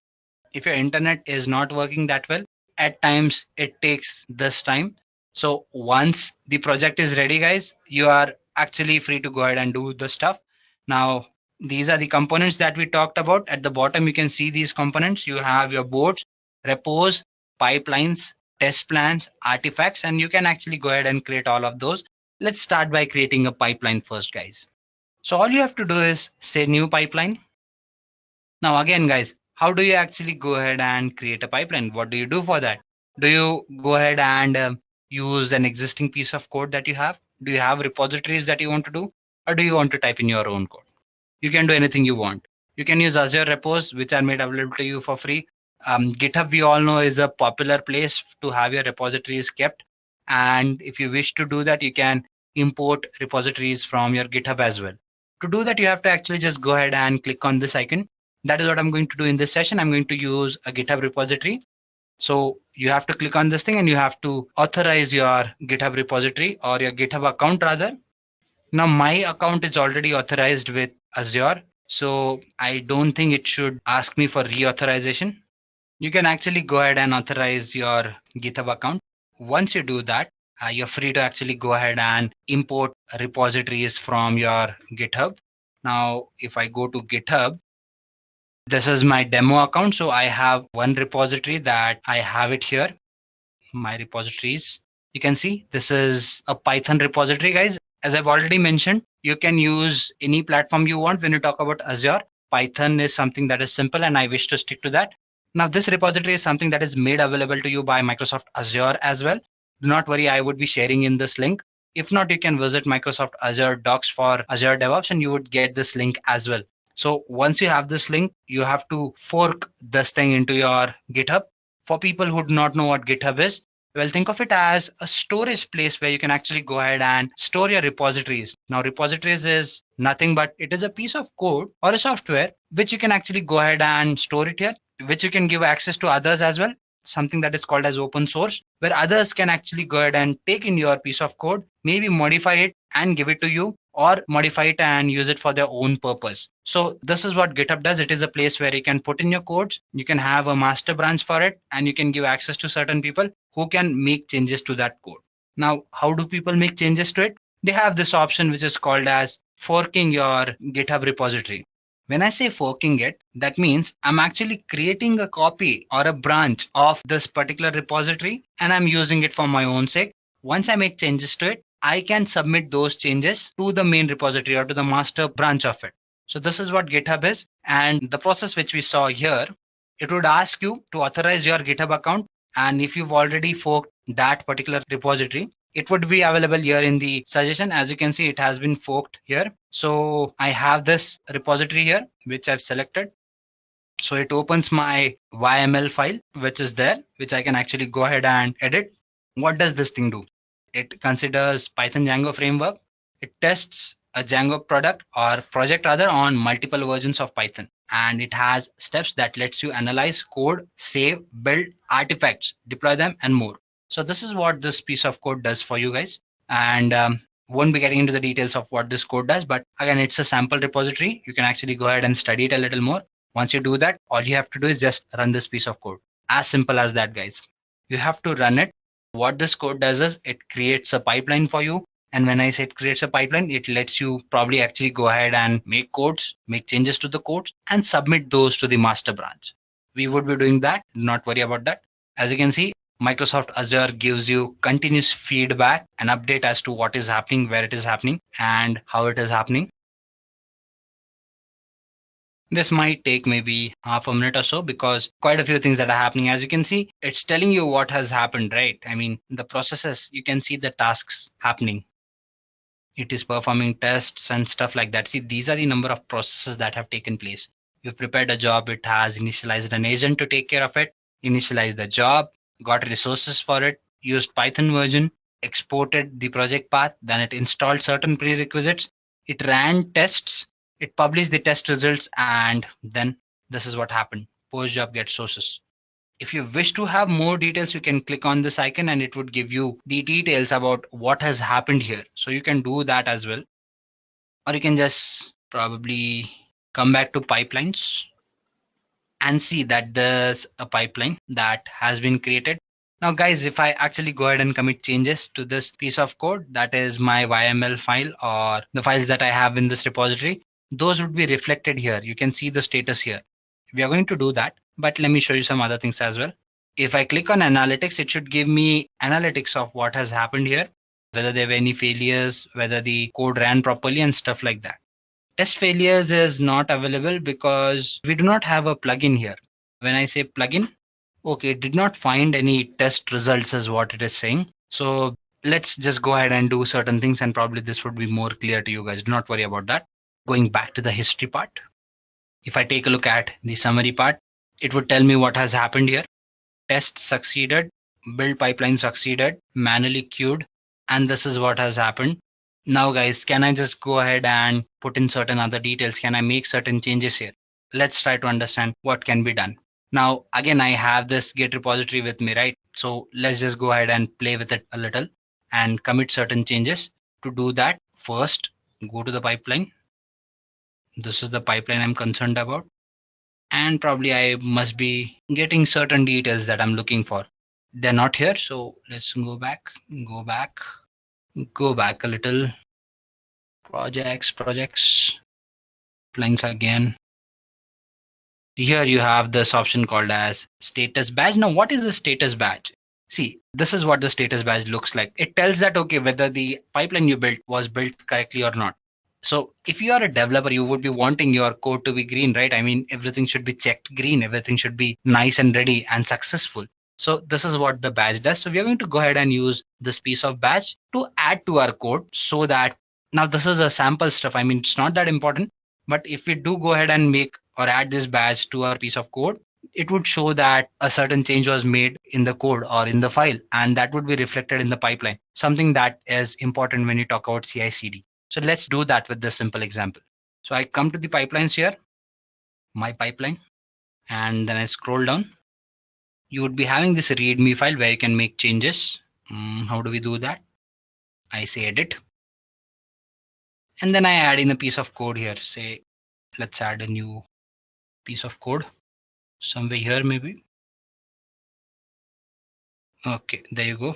If your internet is not working that well, at times it takes this time. So once the project is ready, guys, you are actually free to go ahead and do the stuff. Now, these are the components that we talked about. At the bottom, you can see these components. You have your boards, repos, pipelines, test plans, artifacts, and you can actually go ahead and create all of those. Let's start by creating a pipeline first, guys. So all you have to do is say new pipeline. Now again, guys, how do you actually go ahead and create a pipeline? What do you do for that? Do you go ahead and use an existing piece of code that you have? Do you have repositories that you want to do? Or do you want to type in your own code? You can do anything you want. You can use Azure repos, which are made available to you for free. GitHub, we all know, is a popular place to have your repositories kept. And if you wish to do that, you can import repositories from your GitHub as well. To do that, you have to actually just go ahead and click on this icon. That is what I'm going to do in this session. I'm going to use a GitHub repository. So you have to click on this thing and you have to authorize your GitHub repository or your GitHub account rather. Now my account is already authorized with Azure, so I don't think it should ask me for reauthorization. You can actually go ahead and authorize your GitHub account. Once you do that, You're free to actually go ahead and import repositories from your GitHub. Now, if I go to GitHub, this is my demo account. So I have one repository that I have it here. My repositories. You can see this is a Python repository, guys. As I've already mentioned, you can use any platform you want when you talk about Azure. Python is something that is simple, and I wish to stick to that. Now, this repository is something that is made available to you by Microsoft Azure as well. Do not worry, I would be sharing in this link. If not, you can visit Microsoft Azure Docs for Azure DevOps and you would get this link as well. So once you have this link, you have to fork this thing into your GitHub. For people who do not know what GitHub is, well, think of it as a storage place where you can actually go ahead and store your repositories. Now, repositories is nothing but it is a piece of code or a software which you can actually go ahead and store it here, which you can give access to others as well. Something that is called as open source, where others can actually go ahead and take in your piece of code, maybe modify it and give it to you, or modify it and use it for their own purpose. So this is what GitHub does. It is a place where you can put in your codes, you can have a master branch for it, and you can give access to certain people who can make changes to that code. Now, how do people make changes to it? They have this option which is called as forking your GitHub repository. When I say forking it, that means I'm actually creating a copy or a branch of this particular repository and I'm using it for my own sake. Once I make changes to it, I can submit those changes to the main repository or to the master branch of it. So this is what GitHub is. And the process which we saw here, it would ask you to authorize your GitHub account. And if you've already forked that particular repository, it would be available here in the suggestion. As you can see, it has been forked here. So I have this repository here, which I've selected. So it opens my YML file, which is there, which I can actually go ahead and edit. What does this thing do? It considers Python Django framework. It tests a Django product or project rather on multiple versions of Python. And it has steps that lets you analyze code, save, build artifacts, deploy them, and more. So this is what this piece of code does for you guys. And won't be getting into the details of what this code does, but again, it's a sample repository. You can actually go ahead and study it a little more. Once you do that, all you have to do is just run this piece of code. As simple as that, guys. You have to run it. What this code does is it creates a pipeline for you. And when I say it creates a pipeline, it lets you probably actually go ahead and make codes, make changes to the codes, and submit those to the master branch. We would be doing that. Do not worry about that. As you can see, Microsoft Azure gives you continuous feedback and update as to what is happening, where it is happening, and how it is happening. This might take maybe half a minute or so because quite a few things that are happening. As you can see, it's telling you what has happened, right? I mean, the processes, you can see the tasks happening. It is performing tests and stuff like that. See, these are the number of processes that have taken place. You've prepared a job, it has initialized an agent to take care of it, initialized the job, got resources for it, used Python version, exported the project path, then it installed certain prerequisites, it ran tests, it published the test results, and then this is what happened. Post job get sources. If you wish to have more details, you can click on this icon and it would give you the details about what has happened here. So you can do that as well. Or you can just probably come back to pipelines and see that there's a pipeline that has been created. Now, guys, if I actually go ahead and commit changes to this piece of code, that is my YML file or the files that I have in this repository, those would be reflected here. You can see the status here. We are going to do that, but let me show you some other things as well. If I click on analytics, it should give me analytics of what has happened here, whether there were any failures, whether the code ran properly and stuff like that. Test failures is not available because we do not have a plugin here. When I say plugin, okay, it did not find any test results is what it is saying. So let's just go ahead and do certain things and probably this would be more clear to you guys. Do not worry about that. Going back to the history part. If I take a look at the summary part, it would tell me what has happened here. Test succeeded, build pipeline succeeded, manually queued, and this is what has happened. Now, guys, can I just go ahead and put in certain other details? Can I make certain changes here? Let's try to understand what can be done. Now, again, I have this Git repository with me, right? So let's just go ahead and play with it a little and commit certain changes. To do that, first, go to the pipeline. This is the pipeline I'm concerned about. And probably I must be getting certain details that I'm looking for. they're not here. So let's go back a little. Projects, pipelines again. Here you have this option called as status badge. Now, what is the status badge? See, this is what the status badge looks like. It tells that, okay, whether the pipeline you built was built correctly or not. So if you are a developer, you would be wanting your code to be green, right? I mean, everything should be checked green. Everything should be nice and ready and successful. So this is what the badge does. So we are going to go ahead and use this piece of badge to add to our code so that now this is a sample stuff. I mean, it's not that important, but if we do go ahead and make or add this badge to our piece of code, it would show that a certain change was made in the code or in the file, and that would be reflected in the pipeline, something that is important when you talk about CI/CD. So let's do that with this simple example. So I come to the pipelines here, my pipeline, and then I scroll down. You would be having this README file where you can make changes. How do we do that? I say edit. And then I add in a piece of code here. Say, let's add a new piece of code somewhere here, maybe. Okay, there you go.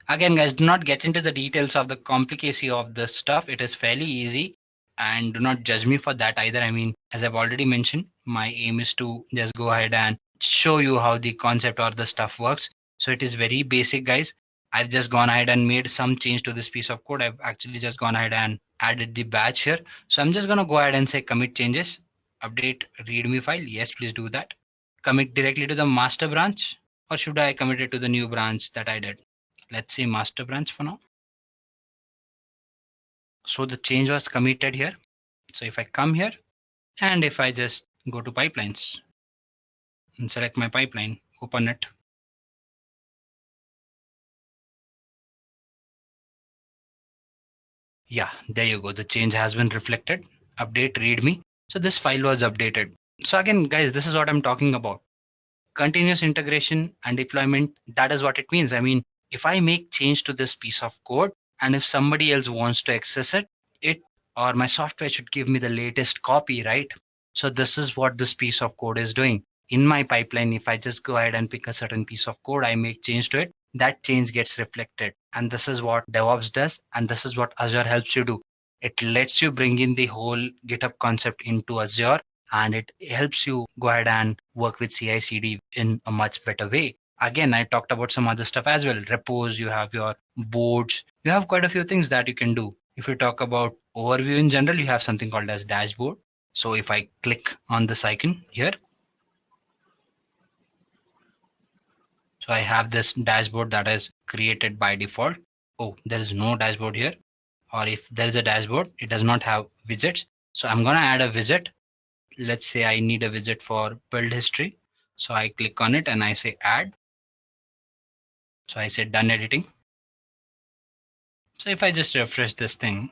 Again, guys, do not get into the details of the complicacy of this stuff. It is fairly easy, and do not judge me for that either. I mean, as I've already mentioned, my aim is to just go ahead and show you how the concept or the stuff works. So it is very basic, guys. I've just gone ahead and made some change to this piece of code. I've actually just gone ahead and added the batch here. So I'm just going to go ahead and say commit changes, update readme file. Yes, please do that. Commit directly to the master branch, or should I commit it to the new branch that I did? Let's say master branch for now. So the change was committed here. So if I come here and if I just go to pipelines and select my pipeline, open it. Yeah, there you go. The change has been reflected. Update readme. So this file was updated. So again, guys, this is what I'm talking about. Continuous integration and deployment. That is what it means. I mean, if I make change to this piece of code, and if somebody else wants to access it, it or my software should give me the latest copy, right? So this is what this piece of code is doing. In my pipeline, if I just go ahead and pick a certain piece of code, I make change to it, that change gets reflected. And this is what DevOps does, and this is what Azure helps you do. It lets you bring in the whole GitHub concept into Azure, and it helps you go ahead and work with CI/CD in a much better way. Again, I talked about some other stuff as well. Repos, you have your boards, you have quite a few things that you can do. If you talk about overview in general, you have something called as dashboard. So if I click on this icon here, so I have this dashboard that is created by default. Oh, there is no dashboard here. Or if there is a dashboard, it does not have widgets. So I'm going to add a widget. Let's say I need a widget for build history. So I click on it and I say add. So I say done editing. So if I just refresh this thing,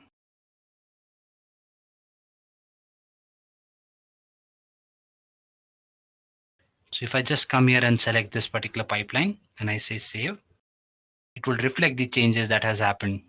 so if I just come here and select this particular pipeline and I say save, it will reflect the changes that has happened.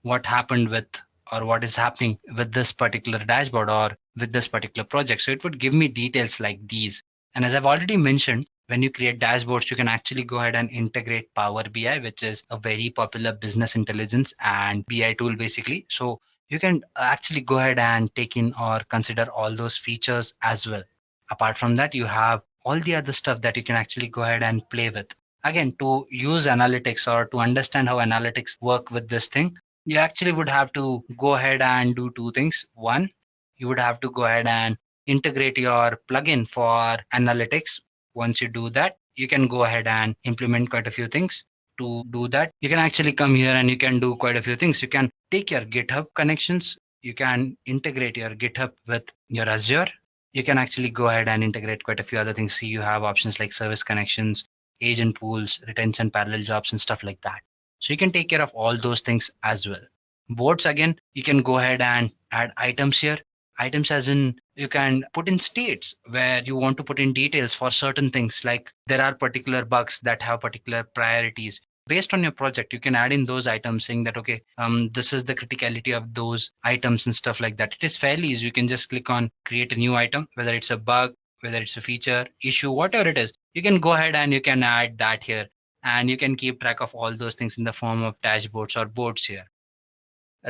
What happened with or what is happening with this particular dashboard or with this particular project. So it would give me details like these. And as I've already mentioned, when you create dashboards, you can actually go ahead and integrate Power BI, which is a very popular business intelligence and BI tool basically. So you can actually go ahead and take in or consider all those features as well. Apart from that, you have all the other stuff that you can actually go ahead and play with. Again, to use analytics or to understand how analytics work with this thing, you actually would have to go ahead and do two things. One, you would have to go ahead and integrate your plugin for analytics. Once you do that, you can go ahead and implement quite a few things. To do that, you can actually come here and you can do quite a few things. You can take your GitHub connections. You can integrate your GitHub with your Azure. You can actually go ahead and integrate quite a few other things. See, you have options like service connections, agent pools, retention, parallel jobs, and stuff like that. So you can take care of all those things as well. Boards, again, you can go ahead and add items here. Items as in you can put in states where you want to put in details for certain things, like there are particular bugs that have particular priorities. Based on your project, you can add in those items saying that, okay, this is the criticality of those items and stuff like that. It is fairly easy. You can just click on create a new item, whether it's a bug, whether it's a feature, issue, whatever it is. You can go ahead and you can add that here. and you can keep track of all those things in the form of dashboards or boards here.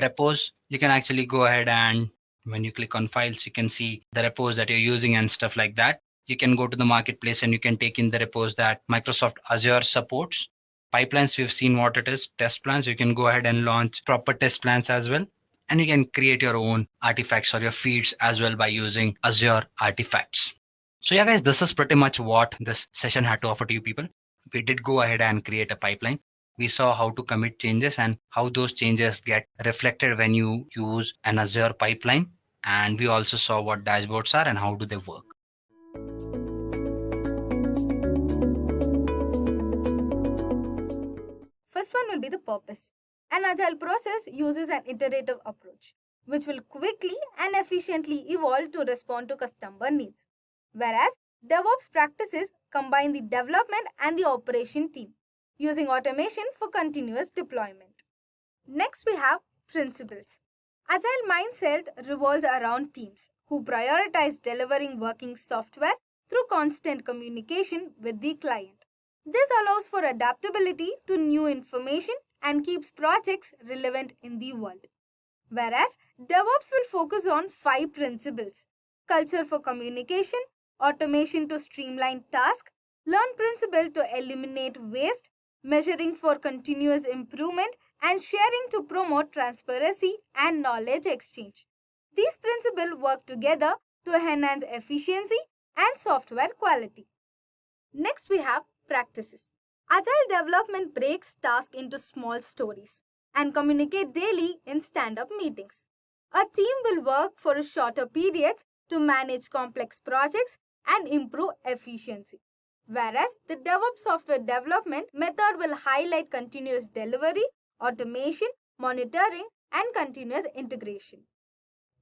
Repos, you can actually go ahead and when you click on files, you can see the repos that you're using and stuff like that. You can go to the marketplace and you can take in the repos that Microsoft Azure supports. Pipelines, we've seen what it is. Test plans, you can go ahead and launch proper test plans as well. And you can create your own artifacts or your feeds as well by using Azure artifacts. So yeah, guys, this is pretty much what this session had to offer to you people. We did go ahead and create a pipeline. We saw how to commit changes and how those changes get reflected when you use an Azure pipeline. And we also saw what dashboards are and how do they work. First one will be the purpose. An agile process uses an iterative approach, which will quickly and efficiently evolve to respond to customer needs. Whereas DevOps practices combine the development and the operation team, using automation for continuous deployment. Next, we have principles. Agile mindset revolves around teams who prioritize delivering working software through constant communication with the client. This allows for adaptability to new information and keeps projects relevant in the world. Whereas DevOps will focus on 5 principles: culture for communication, automation to streamline tasks, learn principle to eliminate waste, measuring for continuous improvement, and sharing to promote transparency and knowledge exchange. These principles work together to enhance efficiency and software quality. Next, we have practices. Agile development breaks tasks into small stories and communicate daily in stand-up meetings. A team will work for a shorter periods to manage complex projects and improve efficiency. Whereas the DevOps software development method will highlight continuous delivery, automation, monitoring, and continuous integration.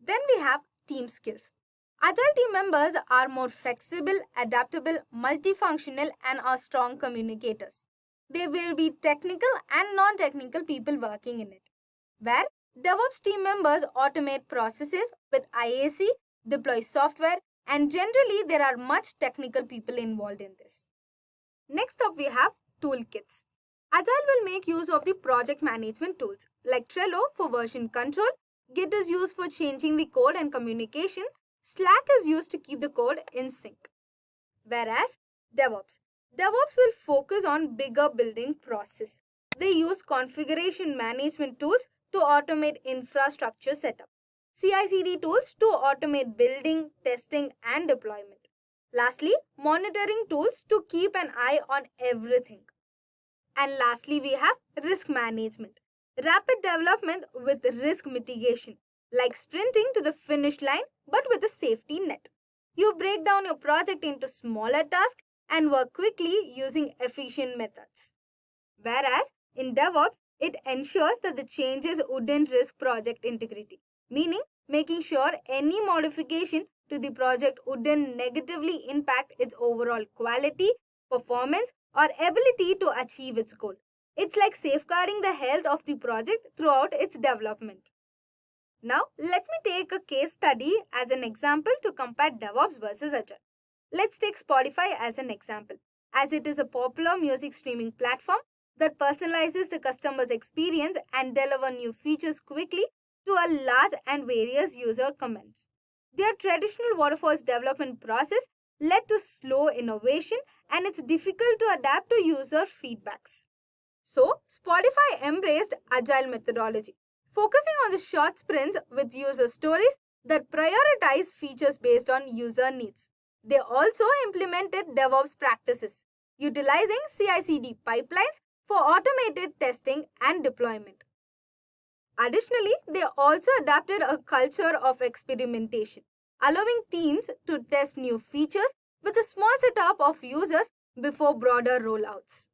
Then we have team skills. Agile team members are more flexible, adaptable, multifunctional, and are strong communicators. There will be technical and non-technical people working in it, where DevOps team members automate processes with IAC, deploy software, and generally there are much technical people involved in this. Next up, we have toolkits. Agile will make use of the project management tools like Trello for version control, Git is used for changing the code and communication, Slack is used to keep the code in sync. Whereas DevOps will focus on bigger building process. They use configuration management tools to automate infrastructure setup, CI/CD tools to automate building, testing, and deployment. Lastly, monitoring tools to keep an eye on everything. And lastly, we have risk management. Rapid development with risk mitigation, like sprinting to the finish line but with a safety net. You break down your project into smaller tasks and work quickly using efficient methods. Whereas in DevOps, it ensures that the changes wouldn't risk project integrity, meaning making sure any modification to the project wouldn't negatively impact its overall quality, performance, or ability to achieve its goal. It's like safeguarding the health of the project throughout its development. Now, let me take a case study as an example to compare DevOps versus Agile. Let's take Spotify as an example, as it is a popular music streaming platform that personalizes the customer's experience and delivers new features quickly to a large and various user comments. Their traditional waterfalls development process led to slow innovation, and it's difficult to adapt to user feedbacks. So, Spotify embraced Agile methodology, focusing on the short sprints with user stories that prioritize features based on user needs. They also implemented DevOps practices, utilizing CI/CD pipelines for automated testing and deployment. Additionally, they also adapted a culture of experimentation, allowing teams to test new features with a small setup of users before broader rollouts.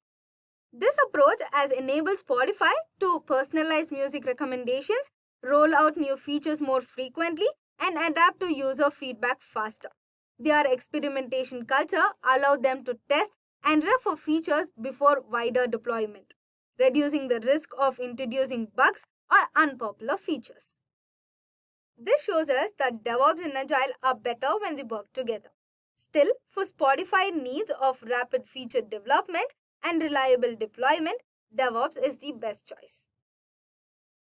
This approach has enabled Spotify to personalize music recommendations, roll out new features more frequently, and adapt to user feedback faster. Their experimentation culture allowed them to test and refer features before wider deployment, reducing the risk of introducing bugs or unpopular features. This shows us that DevOps and Agile are better when they work together. Still, for Spotify needs of rapid feature development and reliable deployment, DevOps is the best choice.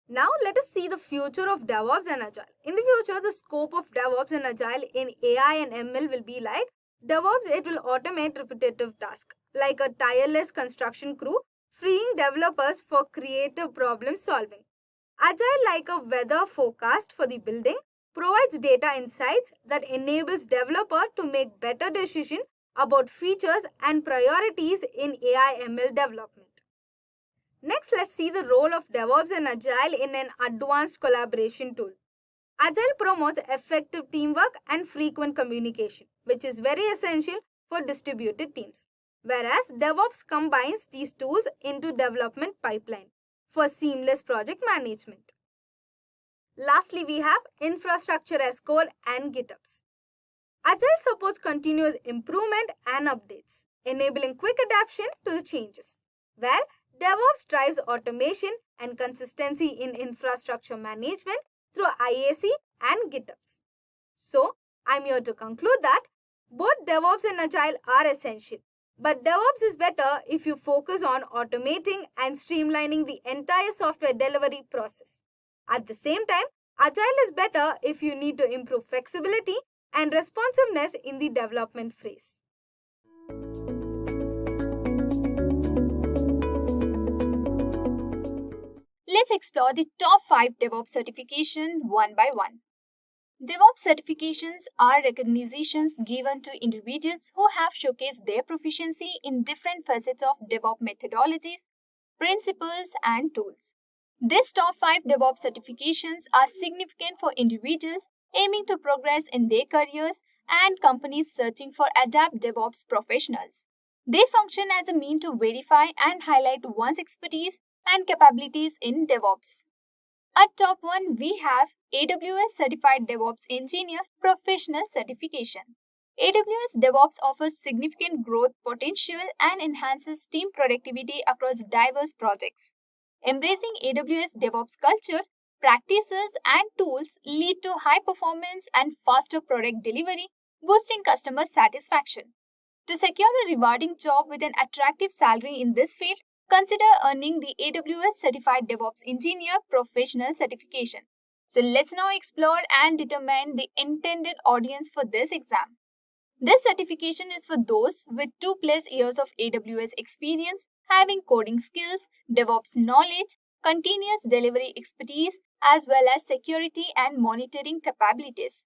Now let us see the future of DevOps and Agile. In the future, the scope of DevOps and Agile in AI and ML will be like DevOps, it will automate repetitive tasks like a tireless construction crew, freeing developers for creative problem solving. Agile, like a weather forecast for the building, provides data insights that enables developer to make better decisions about features and priorities in AI ML development. Next, let's see the role of DevOps and Agile in an advanced collaboration tool. Agile promotes effective teamwork and frequent communication, which is very essential for distributed teams. Whereas DevOps combines these tools into development pipeline for seamless project management. Lastly, we have infrastructure as code and GitHubs. Agile supports continuous improvement and updates, enabling quick adaptation to the changes, where DevOps drives automation and consistency in infrastructure management through IAC and GitHubs. So, I'm here to conclude that both DevOps and Agile are essential, but DevOps is better if you focus on automating and streamlining the entire software delivery process. At the same time, Agile is better if you need to improve flexibility and responsiveness in the development phase. Let's explore the top 5 DevOps certifications one by one. DevOps certifications are recognitions given to individuals who have showcased their proficiency in different facets of DevOps methodologies, principles, and tools. These top 5 DevOps certifications are significant for individuals aiming to progress in their careers and companies searching for adept DevOps professionals. They function as a means to verify and highlight one's expertise and capabilities in DevOps. At top 1, we have AWS Certified DevOps Engineer Professional Certification. AWS DevOps offers significant growth potential and enhances team productivity across diverse projects. Embracing AWS DevOps culture, practices, and tools lead to high performance and faster product delivery, boosting customer satisfaction. To secure a rewarding job with an attractive salary in this field, consider earning the AWS Certified DevOps Engineer Professional Certification. So let's now explore and determine the intended audience for this exam. This certification is for those with 2+ years of AWS experience, having coding skills, DevOps knowledge, continuous delivery expertise, as well as security and monitoring capabilities.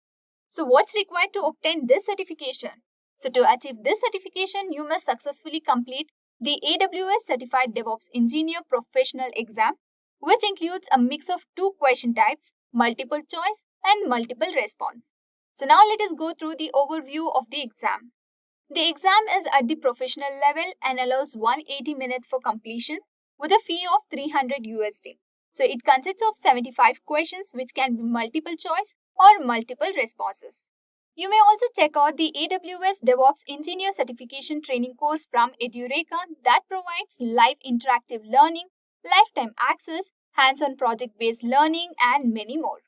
So what's required to obtain this certification? So to achieve this certification, you must successfully complete the AWS Certified DevOps Engineer Professional exam, which includes a mix of 2 question types, multiple choice and multiple response. So now let us go through the overview of the exam. The exam is at the professional level and allows 180 minutes for completion with a fee of $300 USD. So it consists of 75 questions which can be multiple choice or multiple responses. You may also check out the AWS DevOps Engineer Certification Training course from Edureka that provides live interactive learning, lifetime access, hands-on project-based learning, and many more.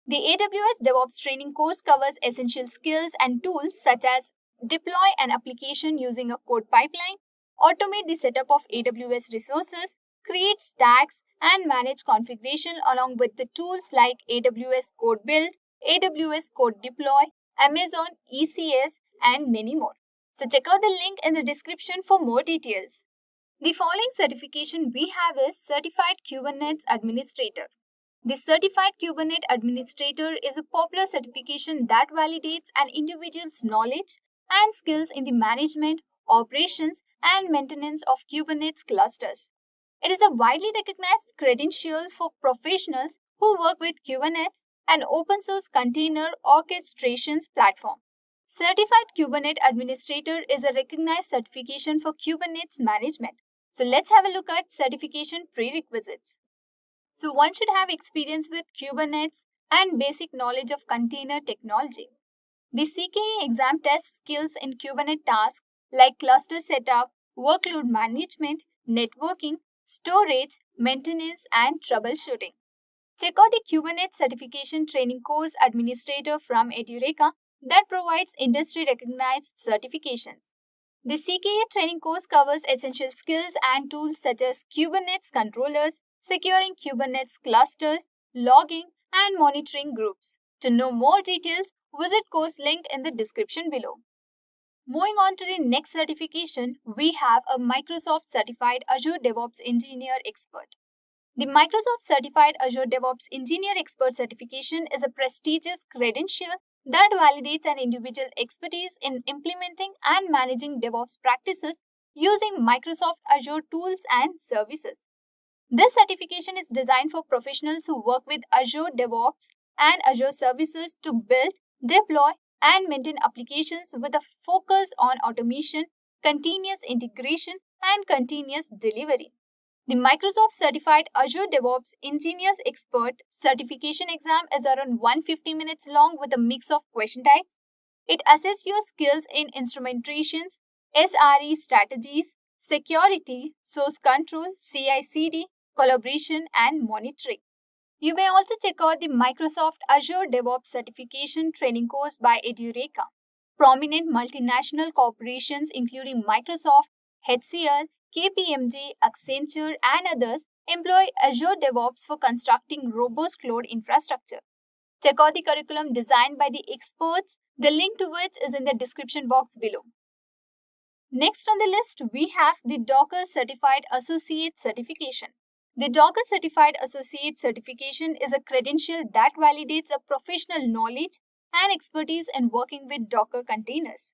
The AWS DevOps Training course covers essential skills and tools such as deploy an application using a code pipeline, automate the setup of AWS resources, create stacks, and manage configuration along with the tools like AWS Code Build, AWS Code Deploy, Amazon ECS, and many more. So check out the link in the description for more details. The following certification we have is Certified Kubernetes Administrator. The Certified Kubernetes Administrator is a popular certification that validates an individual's knowledge and skills in the management, operations, and maintenance of Kubernetes clusters. It is a widely recognized credential for professionals who work with Kubernetes, an open source container orchestrations platform. Certified Kubernetes Administrator is a recognized certification for Kubernetes management. So let's have a look at certification prerequisites. So one should have experience with Kubernetes and basic knowledge of container technology. The CKE exam tests skills in Kubernetes tasks like cluster setup, workload management, networking, storage, maintenance, and troubleshooting. Check out the Kubernetes Certification Training Course Administrator from Edureka that provides industry-recognized certifications. The CKA training course covers essential skills and tools such as Kubernetes controllers, securing Kubernetes clusters, logging, and monitoring groups. To know more details, visit course link in the description below. Moving on to the next certification, we have a Microsoft Certified Azure DevOps Engineer Expert. The Microsoft Certified Azure DevOps Engineer Expert certification is a prestigious credential that validates an individual's expertise in implementing and managing DevOps practices using Microsoft Azure tools and services. This certification is designed for professionals who work with Azure DevOps and Azure services to build, deploy, and maintain applications with a focus on automation, continuous integration, and continuous delivery. The Microsoft Certified Azure DevOps Engineers Expert certification exam is around 150 minutes long with a mix of question types. It assesses your skills in instrumentations, SRE strategies, security, source control, CI/CD, collaboration, and monitoring. You may also check out the Microsoft Azure DevOps Certification Training course by Edureka. Prominent multinational corporations including Microsoft, HCL, KPMG, Accenture, and others employ Azure DevOps for constructing robust cloud infrastructure. Check out the curriculum designed by the experts, the link to which is in the description box below. Next on the list, we have the Docker Certified Associate Certification. The Docker Certified Associate Certification is a credential that validates a professional knowledge and expertise in working with Docker containers.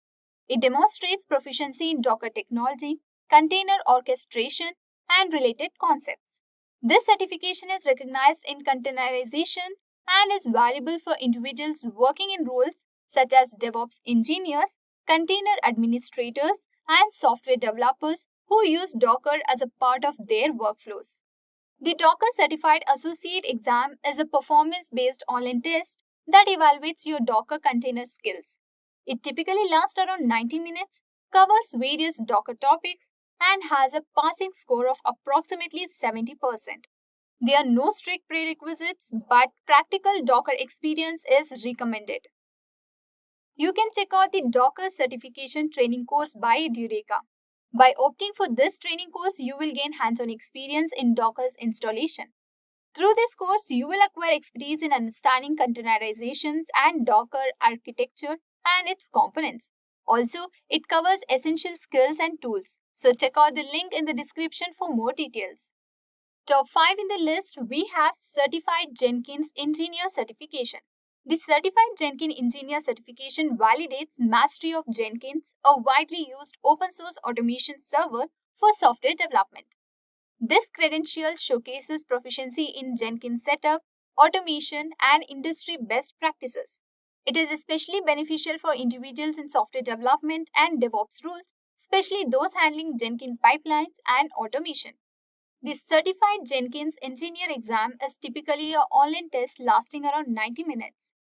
It demonstrates proficiency in Docker technology, container orchestration, and related concepts. This certification is recognized in containerization and is valuable for individuals working in roles such as DevOps engineers, container administrators, and software developers who use Docker as a part of their workflows. The Docker Certified Associate exam is a performance-based online test that evaluates your Docker container skills. It typically lasts around 90 minutes, covers various Docker topics, and has a passing score of approximately 70%. There are no strict prerequisites, but practical Docker experience is recommended. You can check out the Docker Certification Training course by Edureka. By opting for this training course, you will gain hands-on experience in Docker's installation. Through this course, you will acquire expertise in understanding containerizations and Docker architecture and its components. Also, it covers essential skills and tools. So check out the link in the description for more details. Top 5 in the list, we have Certified Jenkins Engineer Certification. The Certified Jenkins Engineer Certification validates mastery of Jenkins, a widely used open source automation server for software development. This credential showcases proficiency in Jenkins setup, automation, and industry best practices. It is especially beneficial for individuals in software development and DevOps roles, especially those handling Jenkins pipelines and automation. The Certified Jenkins Engineer exam is typically an online test lasting around 90 minutes.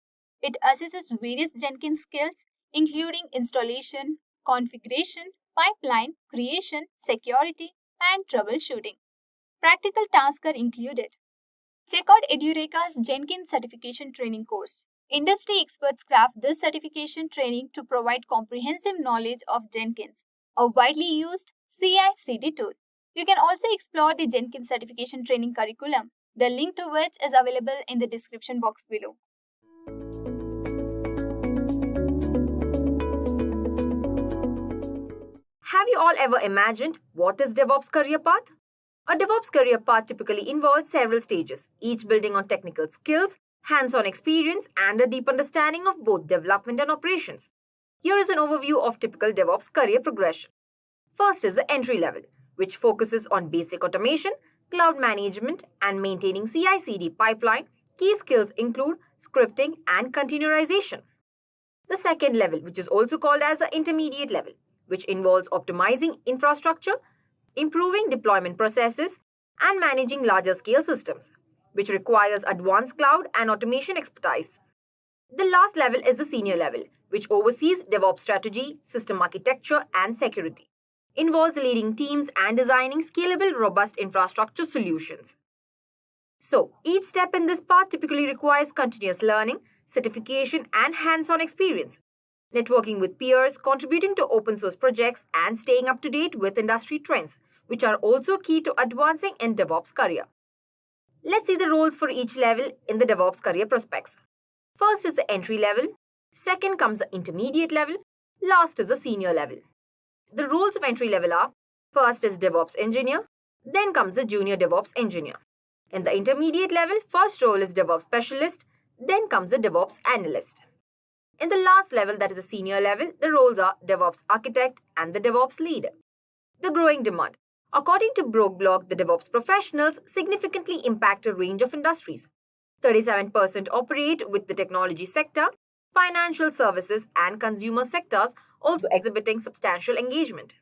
It assesses various Jenkins skills, including installation, configuration, pipeline, creation, security, and troubleshooting. Practical tasks are included. Check out Edureka's Jenkins Certification Training course. Industry experts craft this certification training to provide comprehensive knowledge of Jenkins, a widely used CI/CD tool. You can also explore the Jenkins Certification Training curriculum, the link to which is available in the description box below. Have you all ever imagined what is DevOps career path? A DevOps career path typically involves several stages, each building on technical skills, hands-on experience, and a deep understanding of both development and operations. Here is an overview of typical DevOps career progression. First is the entry level, which focuses on basic automation, cloud management, and maintaining CI/CD pipeline. Key skills include scripting and containerization. The second level, which is also called as the intermediate level, which involves optimizing infrastructure, improving deployment processes, and managing larger scale systems, which requires advanced cloud and automation expertise. The last level is the senior level, which oversees DevOps strategy, system architecture, and security. Involves leading teams and designing scalable, robust infrastructure solutions. So, each step in this path typically requires continuous learning, certification, and hands-on experience. networking with peers, contributing to open source projects, and staying up to date with industry trends, which are also key to advancing in DevOps career. Let's see the roles for each level in the DevOps career prospects. First is the entry level, second comes the intermediate level, last is the senior level. The roles of entry level are, first is DevOps engineer, then comes the junior DevOps engineer. In the intermediate level, first role is DevOps specialist, then comes the DevOps analyst. In the last level, that is the senior level, the roles are DevOps architect and the DevOps lead. The growing demand. According to Blog, the DevOps professionals significantly impact a range of industries. 37% operate with the technology sector, financial services and consumer sectors also exhibiting substantial engagement.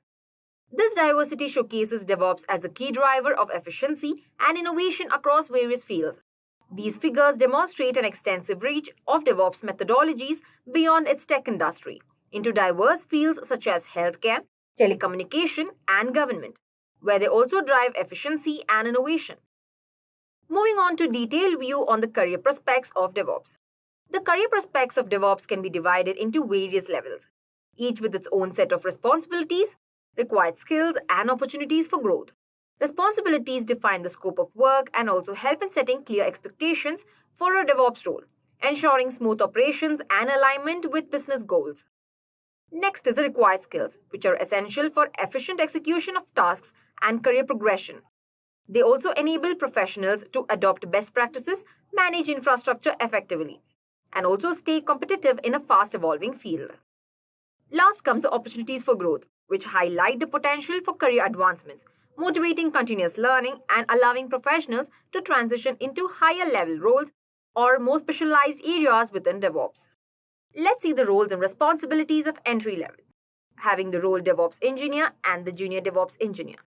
This diversity showcases DevOps as a key driver of efficiency and innovation across various fields. These figures demonstrate an extensive reach of DevOps methodologies beyond its tech industry into diverse fields such as healthcare, telecommunication, and government, where they also drive efficiency and innovation. Moving on to detailed view on the career prospects of DevOps. The career prospects of DevOps can be divided into various levels, each with its own set of responsibilities, required skills, and opportunities for growth. Responsibilities define the scope of work and also help in setting clear expectations for a DevOps role, ensuring smooth operations and alignment with business goals. Next is the required skills, which are essential for efficient execution of tasks and career progression. They also enable professionals to adopt best practices, manage infrastructure effectively, and also stay competitive in a fast-evolving field. Last comes the opportunities for growth, which highlight the potential for career advancements, motivating continuous learning and allowing professionals to transition into higher-level roles or more specialized areas within DevOps. Let's see the roles and responsibilities of entry level, having the role DevOps engineer and the junior DevOps engineer.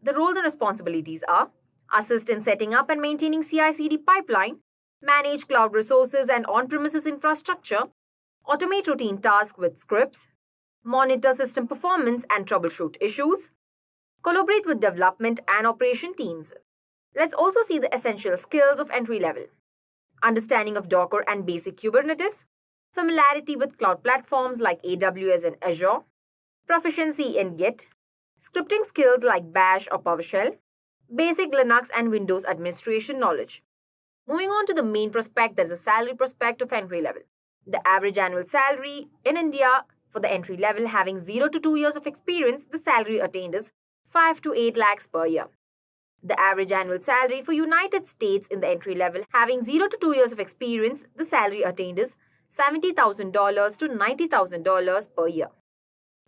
The roles and responsibilities are assist in setting up and maintaining CI/CD pipeline, manage cloud resources and on-premises infrastructure, automate routine tasks with scripts, monitor system performance and troubleshoot issues, collaborate with development and operation teams. Let's also see the essential skills of entry level. Understanding of Docker and basic Kubernetes, familiarity with cloud platforms like AWS and Azure, proficiency in Git, scripting skills like Bash or PowerShell, basic Linux and Windows administration knowledge. Moving on to the main prospect, there's a salary prospect of entry level. The average annual salary in India for the entry level having 0 to 2 years of experience, the salary attained is 5 to 8 lakhs per year. The average annual salary for United States in the entry level having 0 to 2 years of experience, the salary attained is $70,000 to $90,000 per year.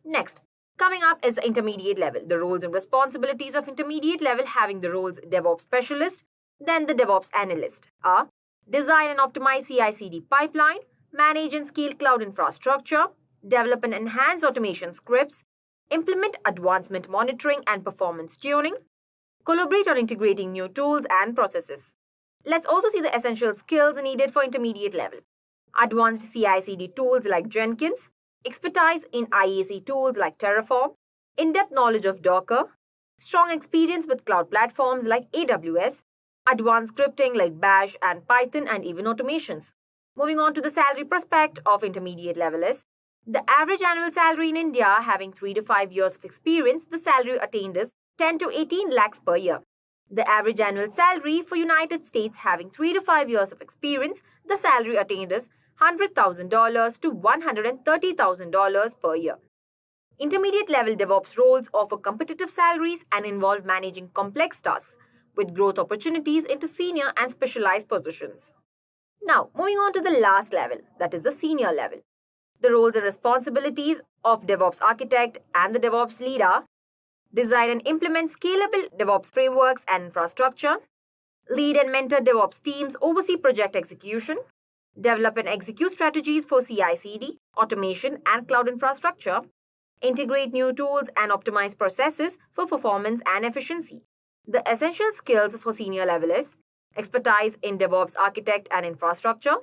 Next, coming up is the intermediate level. The roles and responsibilities of intermediate level having the roles DevOps specialist, then the DevOps analyst are design and optimize CI/CD pipeline, manage and scale cloud infrastructure, develop and enhance automation scripts, implement advancement monitoring and performance tuning, collaborate on integrating new tools and processes. Let's also see the essential skills needed for intermediate level. Advanced CI/CD tools like Jenkins, expertise in IAC tools like Terraform, in-depth knowledge of Docker, strong experience with cloud platforms like AWS, advanced scripting like Bash and Python, and even automations. Moving on to the salary prospect of intermediate level is the average annual salary in India having 3 to 5 years of experience, the salary attained is 10 to 18 lakhs per year. The average annual salary for United States having 3 to 5 years of experience, the salary attained is $100,000 to $130,000 per year. Intermediate level DevOps roles offer competitive salaries and involve managing complex tasks with growth opportunities into senior and specialized positions. Now, moving on to the last level, that is the senior level. The roles and responsibilities of DevOps architect and the DevOps lead are design and implement scalable DevOps frameworks and infrastructure, lead and mentor DevOps teams, oversee project execution, develop and execute strategies for CI/CD, automation, and cloud infrastructure, integrate new tools and optimize processes for performance and efficiency. The essential skills for senior level is expertise in DevOps architect and infrastructure,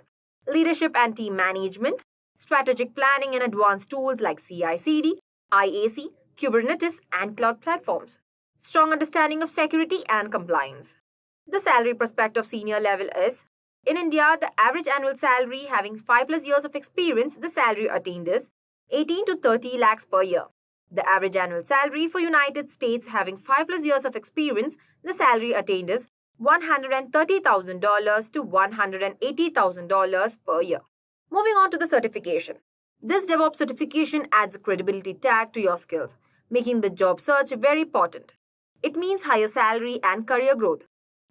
leadership and team management, strategic planning and advanced tools like CI/CD, IAC, Kubernetes, and cloud platforms, strong understanding of security and compliance. The salary prospect of senior level is in India, the average annual salary having 5+ years of experience, the salary attained is 18 to 30 lakhs per year. The average annual salary for United States having 5+ years of experience, the salary attained is $130,000 to $180,000 per year. Moving on to the certification. This DevOps certification adds a credibility tag to your skills, making the job search very important. It means higher salary and career growth,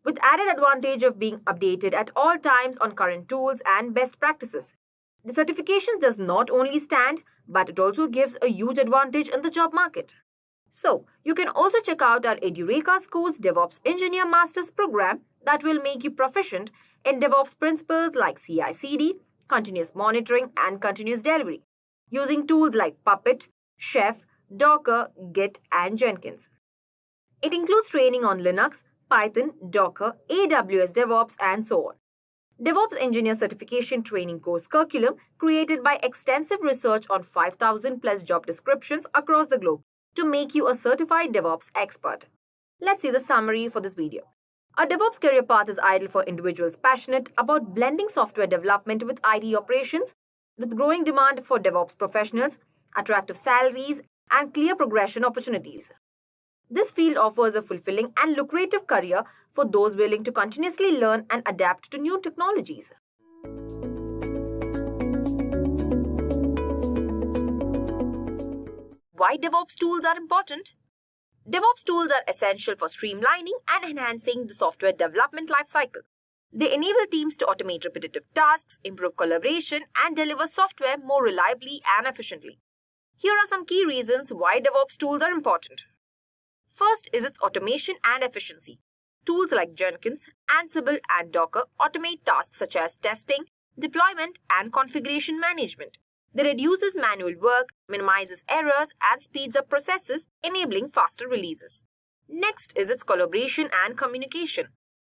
with added advantage of being updated at all times on current tools and best practices. The certification does not only stand, but it also gives a huge advantage in the job market. So, you can also check out our Edureka School's DevOps Engineer Masters program that will make you proficient in DevOps principles like CI/CD, continuous monitoring, and continuous delivery, using tools like Puppet, Chef, Docker, Git, and Jenkins. It includes training on Linux, Python, Docker, AWS DevOps, and so on. DevOps Engineer Certification Training Course Curriculum created by extensive research on 5,000 plus job descriptions across the globe to make you a certified DevOps expert. Let's see the summary for this video. A DevOps career path is ideal for individuals passionate about blending software development with IT operations, with growing demand for DevOps professionals, attractive salaries, and clear progression opportunities. This field offers a fulfilling and lucrative career for those willing to continuously learn and adapt to new technologies. Why DevOps tools are important? DevOps tools are essential for streamlining and enhancing the software development lifecycle. They enable teams to automate repetitive tasks, improve collaboration, and deliver software more reliably and efficiently. Here are some key reasons why DevOps tools are important. First is its automation and efficiency. Tools like Jenkins, Ansible, and Docker automate tasks such as testing, deployment, and configuration management. They reduces manual work, minimizes errors, and speeds up processes, enabling faster releases. Next is its collaboration and communication.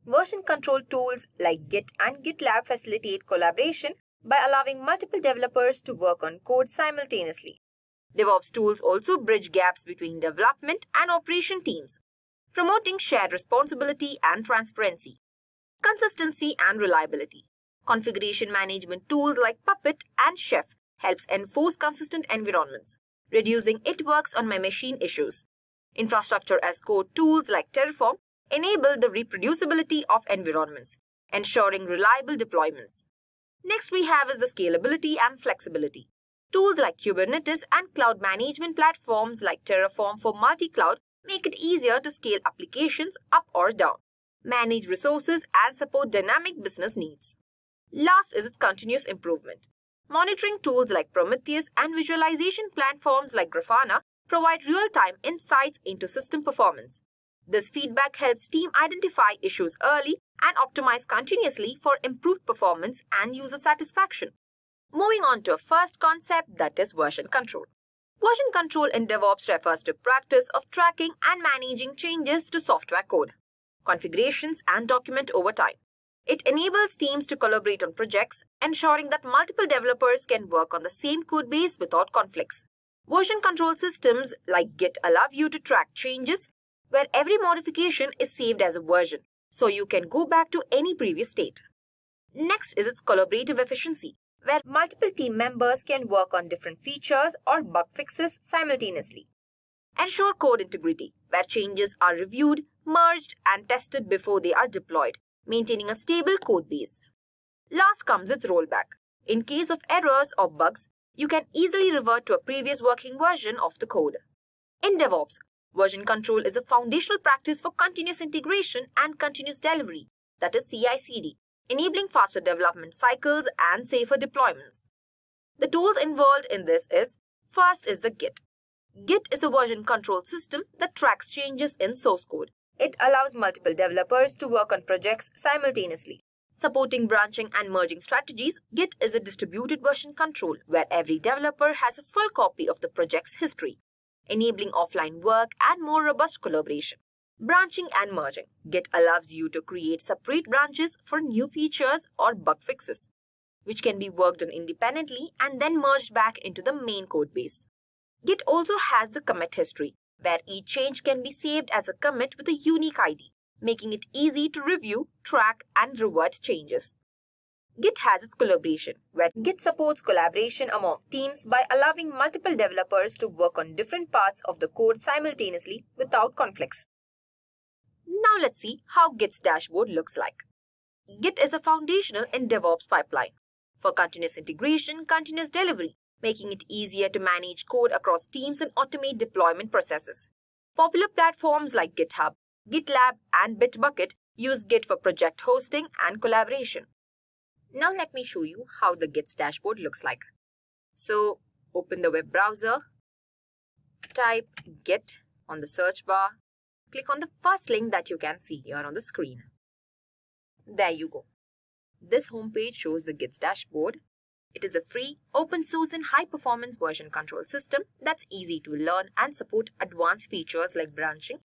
Version control tools like Git and GitLab facilitate collaboration by allowing multiple developers to work on code simultaneously. DevOps tools also bridge gaps between development and operation teams, promoting shared responsibility and transparency. Consistency and reliability. Configuration management tools like Puppet and Chef helps enforce consistent environments, reducing "it works on my machine" issues. Infrastructure as code tools like Terraform enable the reproducibility of environments, ensuring reliable deployments. Next we have is the scalability and flexibility. Tools like Kubernetes and cloud management platforms like Terraform for multi-cloud make it easier to scale applications up or down, manage resources, and support dynamic business needs. Last is its continuous improvement. Monitoring tools like Prometheus and visualization platforms like Grafana provide real-time insights into system performance. This feedback helps teams identify issues early and optimize continuously for improved performance and user satisfaction. Moving on to a first concept, that is version control. Version control in DevOps refers to practice of tracking and managing changes to software code, configurations, and document over time. It enables teams to collaborate on projects, ensuring that multiple developers can work on the same code base without conflicts. Version control systems like Git allow you to track changes where every modification is saved as a version, so you can go back to any previous state. Next is its collaborative efficiency, where multiple team members can work on different features or bug fixes simultaneously. Ensure code integrity, where changes are reviewed, merged, and tested before they are deployed, maintaining a stable code base. Last comes its rollback. In case of errors or bugs, you can easily revert to a previous working version of the code. In DevOps, version control is a foundational practice for continuous integration and continuous delivery, that is CI/CD, enabling faster development cycles and safer deployments. The tools involved in this is, first is the Git. Git is a version control system that tracks changes in source code. It allows multiple developers to work on projects simultaneously. Supporting branching and merging strategies, Git is a distributed version control where every developer has a full copy of the project's history, enabling offline work and more robust collaboration. Branching and merging. Git allows you to create separate branches for new features or bug fixes, which can be worked on independently and then merged back into the main code base. Git also has the commit history, where each change can be saved as a commit with a unique ID, making it easy to review, track, and revert changes. Git has its collaboration, where Git supports collaboration among teams by allowing multiple developers to work on different parts of the code simultaneously without conflicts. Now let's see how Git's dashboard looks like. Git is a foundational in DevOps pipeline for continuous integration, continuous delivery, making it easier to manage code across teams and automate deployment processes. Popular platforms like GitHub, GitLab, and Bitbucket use Git for project hosting and collaboration. Now let me show you how the Git's dashboard looks like. So open the web browser, type Git on the search bar, click on the first link that you can see here on the screen. There you go. This homepage shows the Git's dashboard. It is a free, open source and high performance version control system that's easy to learn and support advanced features like branching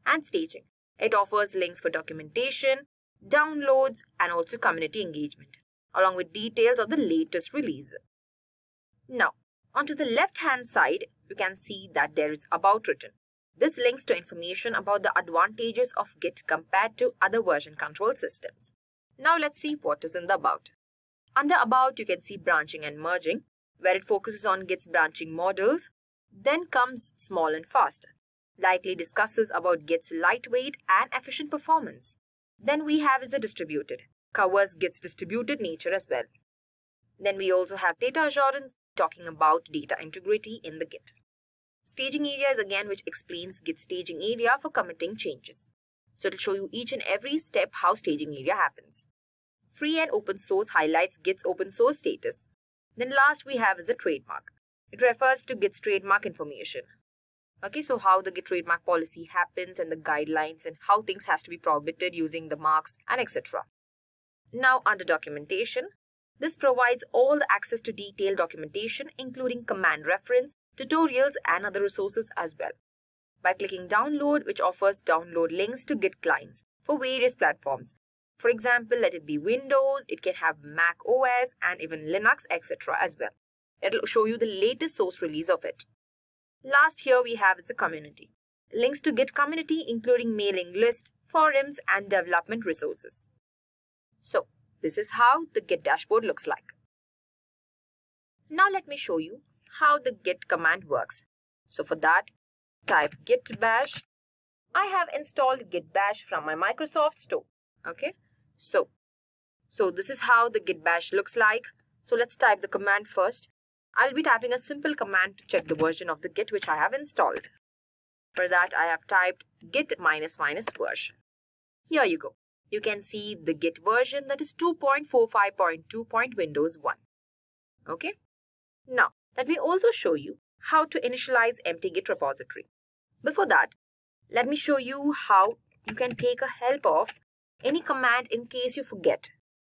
and staging. It offers links for documentation, downloads, and also community engagement, along with details of the latest release. Now, onto the left-hand side, you can see that there is About written. This links to information about the advantages of Git compared to other version control systems. Now let's see what is in the About. Under About, you can see branching and merging, where it focuses on Git's branching models. Then comes Small and Fast, likely discusses about Git's lightweight and efficient performance. Then we have Is Distributed, covers Git's distributed nature as well. Then we also have Data Assurance, talking about data integrity in the Git. Staging area is again which explains Git's staging area for committing changes. So it will show you each and every step how staging area happens. Free and open source highlights Git's open source status. Then last we have is a trademark. It refers to Git's trademark information. Okay, so how the Git trademark policy happens and the guidelines and how things has to be prohibited using the marks and etc. Now under documentation, this provides all the access to detailed documentation including command reference, tutorials and other resources as well. By clicking download, which offers download links to Git clients for various platforms. For example, let it be Windows, it can have Mac OS and even Linux, etc. as well. It will show you the latest source release of it. Last here we have is the community. Links to Git community including mailing list, forums and development resources. So this is how the Git dashboard looks like. Now let me show you how the Git command works. So for that, type git bash. I have installed git bash from my Microsoft store. Okay, so this is how the git bash looks like. So let's type the command first. I'll be typing a simple command to check the version of the Git which I have installed. For that, I have typed git --version. Here you go. You can see the Git version that is 2.45.2.Windows 1. Okay. Now, let me also show you how to initialize empty Git repository. Before that, let me show you how you can take a help of any command in case you forget.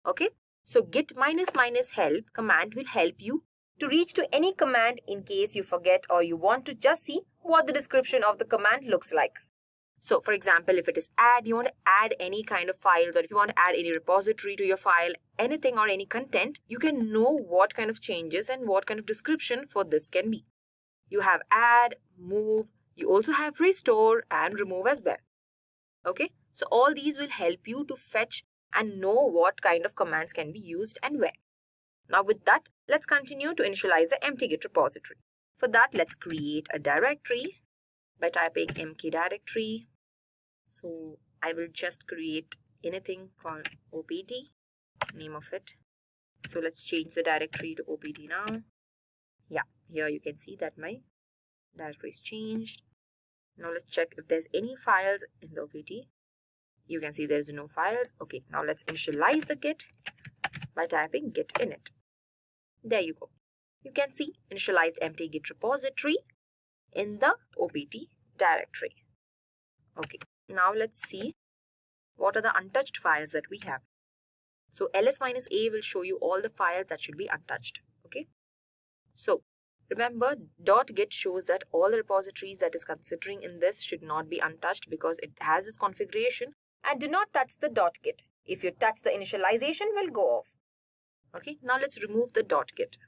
Okay. So git --help command will help you to reach to any command in case you forget or you want to just see what the description of the command looks like. So for example, if it is add, you want to add any kind of files, or if you want to add any repository to your file, anything or any content, you can know what kind of changes and what kind of description for this can be. You have add, move, you also have restore and remove as well. Okay, so all these will help you to fetch and know what kind of commands can be used and where. Now with that, let's continue to initialize the empty Git repository. For that, let's create a directory by typing mk directory. So I will just create anything called opt, name of it. So let's change the directory to opt now. Yeah, here you can see that my directory is changed. Now let's check if there's any files in the opt. You can see there's no files. Okay, now let's initialize the Git by typing git init. There you go. You can see initialized empty Git repository in the opt directory. Okay, now let's see what are the untouched files that we have. So ls-a will show you all the files that should be untouched. Okay, so remember .git shows that all the repositories that is considering in this should not be untouched because it has this configuration, and do not touch the .git. If you touch, the initialization will go off. Okay, now let's remove the .git,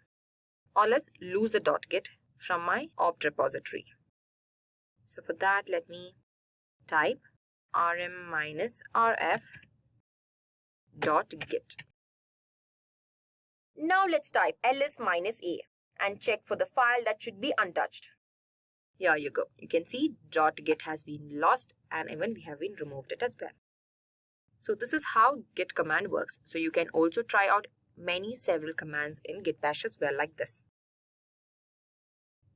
or let's lose the .git from my opt repository. So for that, let me type rm-rf.git. Now let's type ls-a and check for the file that should be untouched. Here you go. You can see .git has been lost and even we have been removed it as well. So this is how git command works. So you can also try out several commands in git bash as well, like this.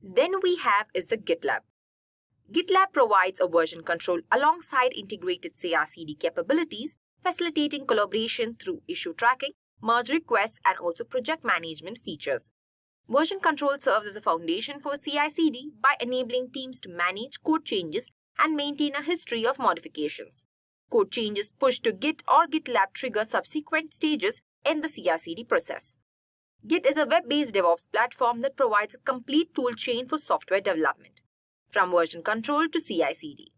Then we have is the GitLab. GitLab provides a version control alongside integrated CI/CD capabilities, facilitating collaboration through issue tracking, merge requests, and also project management features. Version control serves as a foundation for CI/CD by enabling teams to manage code changes and maintain a history of modifications. Code changes pushed to Git or GitLab trigger subsequent stages in the CI/CD process. Git is a web-based DevOps platform that provides a complete tool chain for software development, from version control to CI/CD.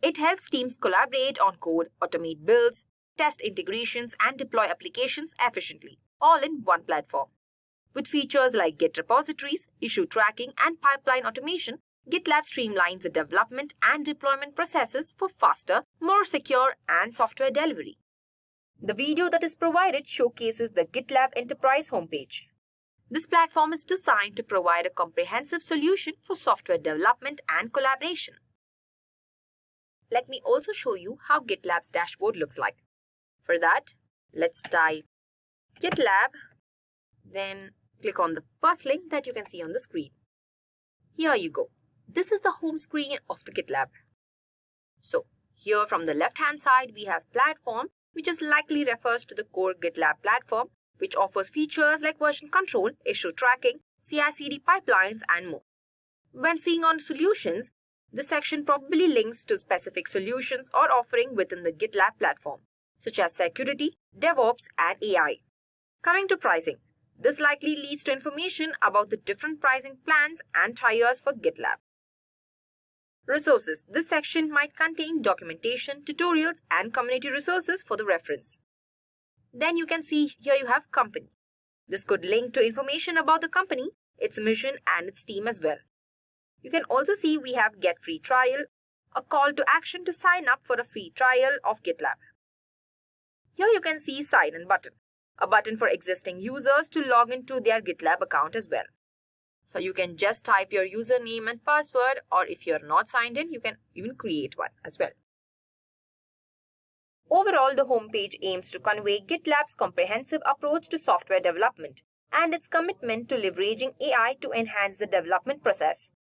It helps teams collaborate on code, automate builds, test integrations, and deploy applications efficiently, all in one platform. With features like Git repositories, issue tracking, and pipeline automation, GitLab streamlines the development and deployment processes for faster, more secure, and software delivery. The video that is provided showcases the GitLab Enterprise homepage. This platform is designed to provide a comprehensive solution for software development and collaboration. Let me also show you how GitLab's dashboard looks like. For that, let's type GitLab, then click on the first link that you can see on the screen. Here you go. This is the home screen of the GitLab. So, here from the left-hand side, we have platform, which is likely refers to the core GitLab platform, which offers features like version control, issue tracking, CI/CD pipelines, and more. When seeing on solutions, this section probably links to specific solutions or offering within the GitLab platform, such as security, DevOps, and AI. Coming to pricing, this likely leads to information about the different pricing plans and tiers for GitLab. Resources. This section might contain documentation, tutorials, and community resources for the reference. Then you can see here you have company. This could link to information about the company, its mission, and its team as well. You can also see we have Get Free Trial, a call to action to sign up for a free trial of GitLab. Here you can see Sign In button, a button for existing users to log into their GitLab account as well. So you can just type your username and password, or if you're not signed in, you can even create one as well. Overall, the homepage aims to convey GitLab's comprehensive approach to software development and its commitment to leveraging AI to enhance the development process.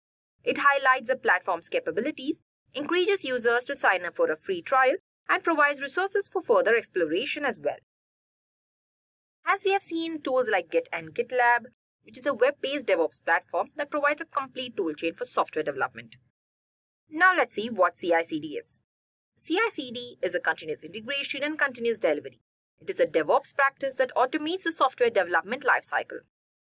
It highlights the platform's capabilities, encourages users to sign up for a free trial, and provides resources for further exploration as well. As we have seen, tools like Git and GitLab, which is a web-based DevOps platform that provides a complete toolchain for software development. Now let's see what CI/CD is. CI/CD is a continuous integration and continuous delivery. It is a DevOps practice that automates the software development lifecycle.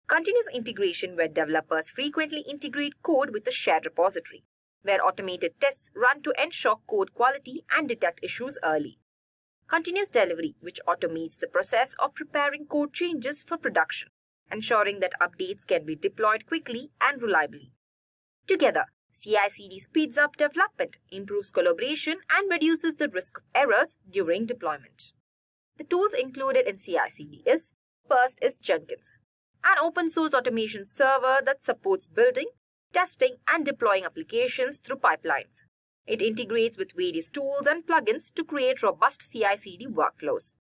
Continuous integration, where developers frequently integrate code with a shared repository, where automated tests run to ensure code quality and detect issues early. Continuous delivery, which automates the process of preparing code changes for production, ensuring that updates can be deployed quickly and reliably. Together, CI/CD speeds up development, improves collaboration, and reduces the risk of errors during deployment. The tools included in CI/CD first is Jenkins, an open source automation server that supports building, testing, and deploying applications through pipelines. It integrates with various tools and plugins to create robust CI/CD workflows.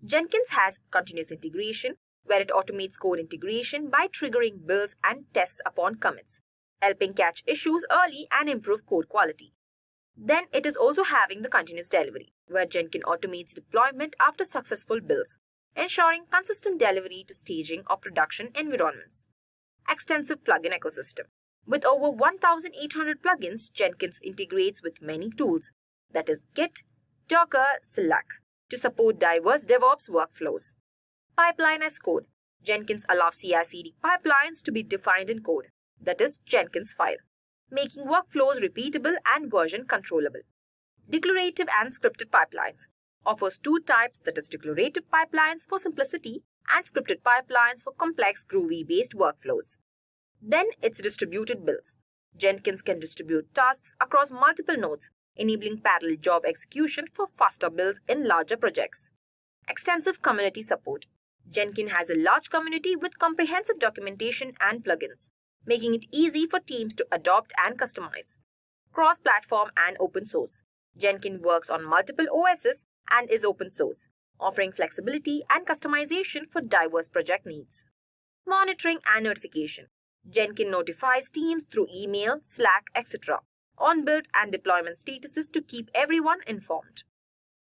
Jenkins has continuous integration, where it automates code integration by triggering builds and tests upon commits, helping catch issues early and improve code quality. Then it is also having the continuous delivery, where Jenkins automates deployment after successful builds, ensuring consistent delivery to staging or production environments. Extensive plugin ecosystem. With over 1,800 plugins, Jenkins integrates with many tools, that is Git, Docker, Slack, to support diverse DevOps workflows. Pipeline as code. Jenkins allows CI/CD pipelines to be defined in code, that is Jenkins file, making workflows repeatable and version controllable. Declarative and scripted pipelines. Offers two types, that is declarative pipelines for simplicity and scripted pipelines for complex Groovy-based workflows. Then it's distributed builds. Jenkins can distribute tasks across multiple nodes, enabling parallel job execution for faster builds in larger projects. Extensive community support. Jenkins has a large community with comprehensive documentation and plugins, making it easy for teams to adopt and customize. Cross-platform and open source. Jenkins works on multiple OSs and is open source, offering flexibility and customization for diverse project needs. Monitoring and notification. Jenkins notifies teams through email, Slack, etc. on build and deployment statuses to keep everyone informed.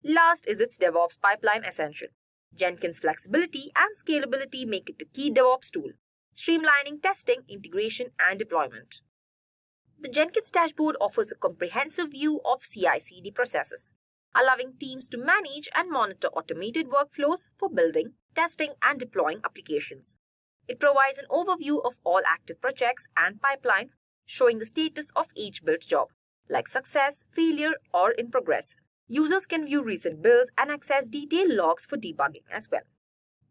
Last is its DevOps pipeline essential. Jenkins' flexibility and scalability make it a key DevOps tool, streamlining testing, integration, and deployment. The Jenkins dashboard offers a comprehensive view of CI/CD processes, allowing teams to manage and monitor automated workflows for building, testing, and deploying applications. It provides an overview of all active projects and pipelines, showing the status of each build job, like success, failure, or in progress. Users can view recent builds and access detailed logs for debugging as well.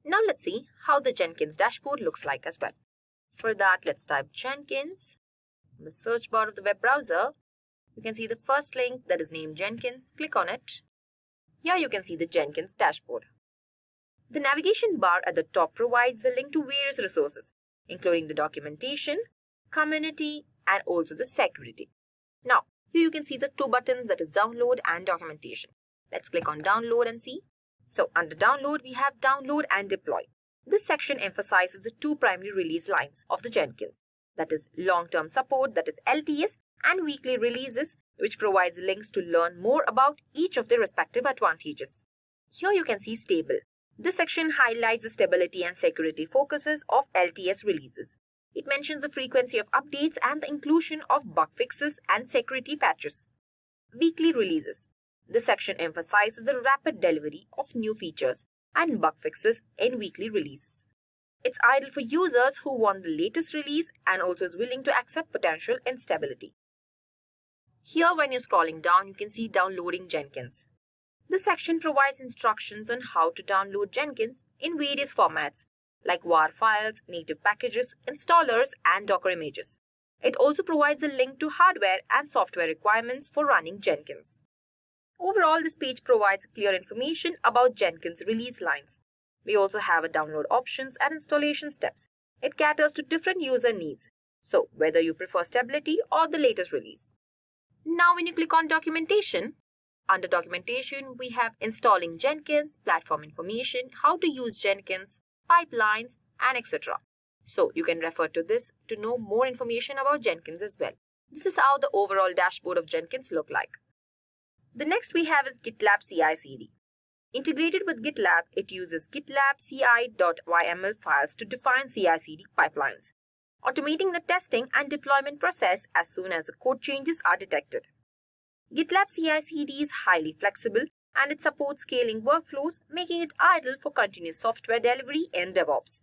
Now let's see how the Jenkins dashboard looks like as well. For that, let's type Jenkins in the search bar of the web browser. You can see the first link that is named Jenkins. Click on it. Here you can see the Jenkins dashboard. The navigation bar at the top provides the link to various resources, including the documentation, community, and also the security. Now, here you can see the two buttons, that is download and documentation. Let's click on download and see. So under download, we have download and deploy. This section emphasizes the two primary release lines of the Jenkins, that is long-term support, that is LTS, and weekly releases, which provides links to learn more about each of their respective advantages. Here you can see stable. This section highlights the stability and security focuses of LTS releases. It mentions the frequency of updates and the inclusion of bug fixes and security patches. Weekly releases. This section emphasizes the rapid delivery of new features and bug fixes in weekly releases. It's ideal for users who want the latest release and also is willing to accept potential instability. Here, when you're scrolling down, you can see downloading Jenkins. This section provides instructions on how to download Jenkins in various formats like WAR files, native packages, installers, and Docker images. It also provides a link to hardware and software requirements for running Jenkins. Overall, this page provides clear information about Jenkins release lines. We also have a download options and installation steps. It caters to different user needs, so whether you prefer stability or the latest release. Now when you click on documentation, under documentation we have installing Jenkins, platform information, how to use Jenkins, pipelines, and etc. So you can refer to this to know more information about Jenkins as well. This is how the overall dashboard of Jenkins look like. The next we have is GitLab CI/CD. Integrated with GitLab, it uses GitLab ci.yml files to define CI/CD pipelines, automating the testing and deployment process as soon as the code changes are detected. GitLab CI/CD is highly flexible and it supports scaling workflows, making it ideal for continuous software delivery in DevOps.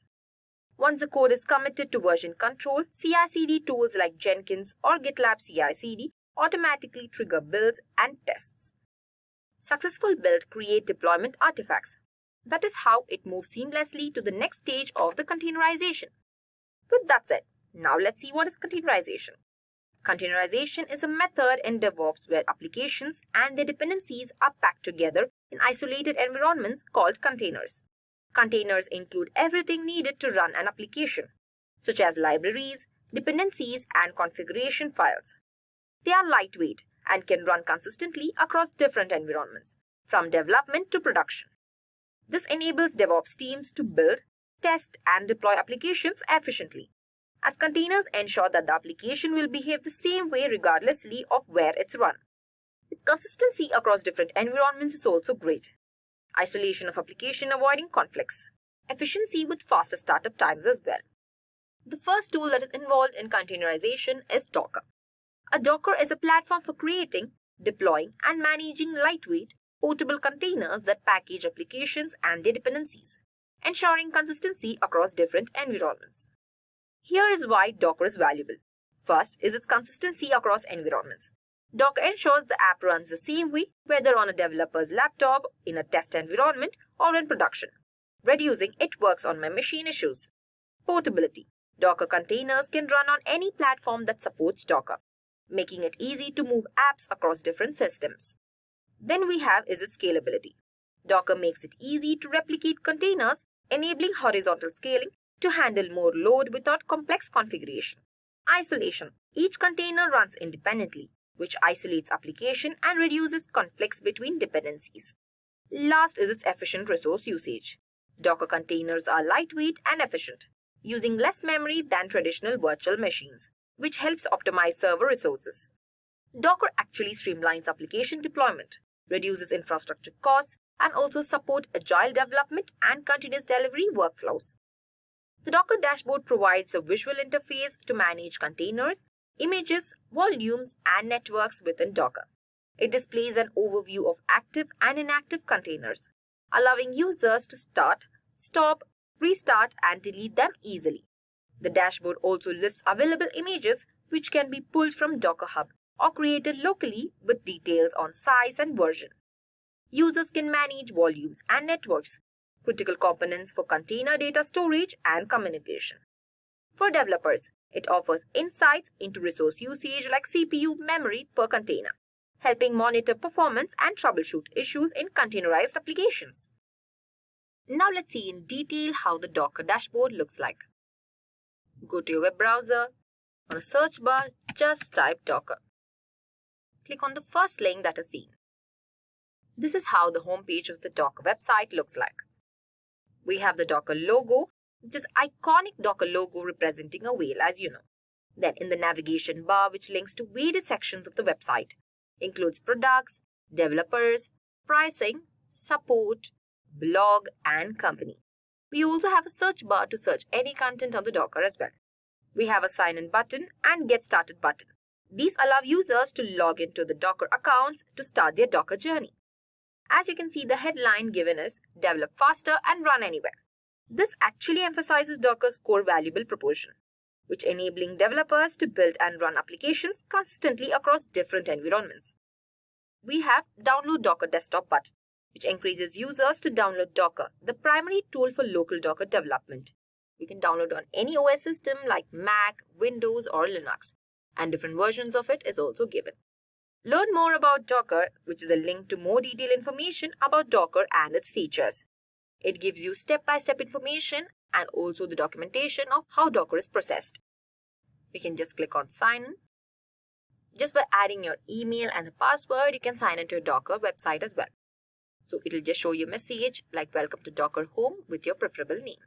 Once the code is committed to version control, CI/CD tools like Jenkins or GitLab CI/CD automatically trigger builds and tests. Successful build create deployment artifacts. That is how it moves seamlessly to the next stage of the containerization. With that said, now let's see what is containerization. Containerization is a method in DevOps where applications and their dependencies are packed together in isolated environments called containers. Containers include everything needed to run an application, such as libraries, dependencies, and configuration files. They are lightweight and can run consistently across different environments, from development to production. This enables DevOps teams to build, test, and deploy applications efficiently, as containers ensure that the application will behave the same way regardlessly of where it's run. Its consistency across different environments is also great. Isolation of application avoiding conflicts. Efficiency with faster startup times as well. The first tool that is involved in containerization is Docker. A Docker is a platform for creating, deploying, and managing lightweight, portable containers that package applications and their dependencies, ensuring consistency across different environments. Here is why Docker is valuable. First is its consistency across environments. Docker ensures the app runs the same way, whether on a developer's laptop, in a test environment, or in production, reducing it works on my machine issues. Portability. Docker containers can run on any platform that supports Docker, making it easy to move apps across different systems. Then we have is its scalability. Docker makes it easy to replicate containers enabling horizontal scaling to handle more load without complex configuration. Isolation. Each container runs independently, which isolates application and reduces conflicts between dependencies. Last is its efficient resource usage. Docker containers are lightweight and efficient, using less memory than traditional virtual machines, which helps optimize server resources. Docker actually streamlines application deployment, reduces infrastructure costs, and also support agile development and continuous delivery workflows. The Docker dashboard provides a visual interface to manage containers, images, volumes, and networks within Docker. It displays an overview of active and inactive containers, allowing users to start, stop, restart, and delete them easily. The dashboard also lists available images which can be pulled from Docker Hub or created locally with details on size and version. Users can manage volumes and networks, critical components for container data storage and communication. For developers, it offers insights into resource usage like CPU memory per container, helping monitor performance and troubleshoot issues in containerized applications. Now let's see in detail how the Docker dashboard looks like. Go to your web browser. On the search bar, just type Docker. Click on the first link that is seen. This is how the home page of the Docker website looks like. We have the Docker logo, which is iconic Docker logo representing a whale, as you know. Then in the navigation bar, which links to various sections of the website, includes products, developers, pricing, support, blog, and company. We also have a search bar to search any content on the Docker as well. We have a sign in button and get started button. These allow users to log into the Docker accounts to start their Docker journey. As you can see, the headline given is develop faster and run anywhere. This actually emphasizes Docker's core valuable proposition, which enabling developers to build and run applications consistently across different environments. We have download Docker desktop button, which encourages users to download Docker, the primary tool for local Docker development. You can download on any OS system like Mac, Windows, or Linux, and different versions of it is also given. Learn more about Docker, which is a link to more detailed information about Docker and its features. It gives you step-by-step information and also the documentation of how Docker is processed. We can just click on Sign In. Just by adding your email and the password, you can sign into your Docker website as well. So it will just show you a message like Welcome to Docker Home with your preferable name.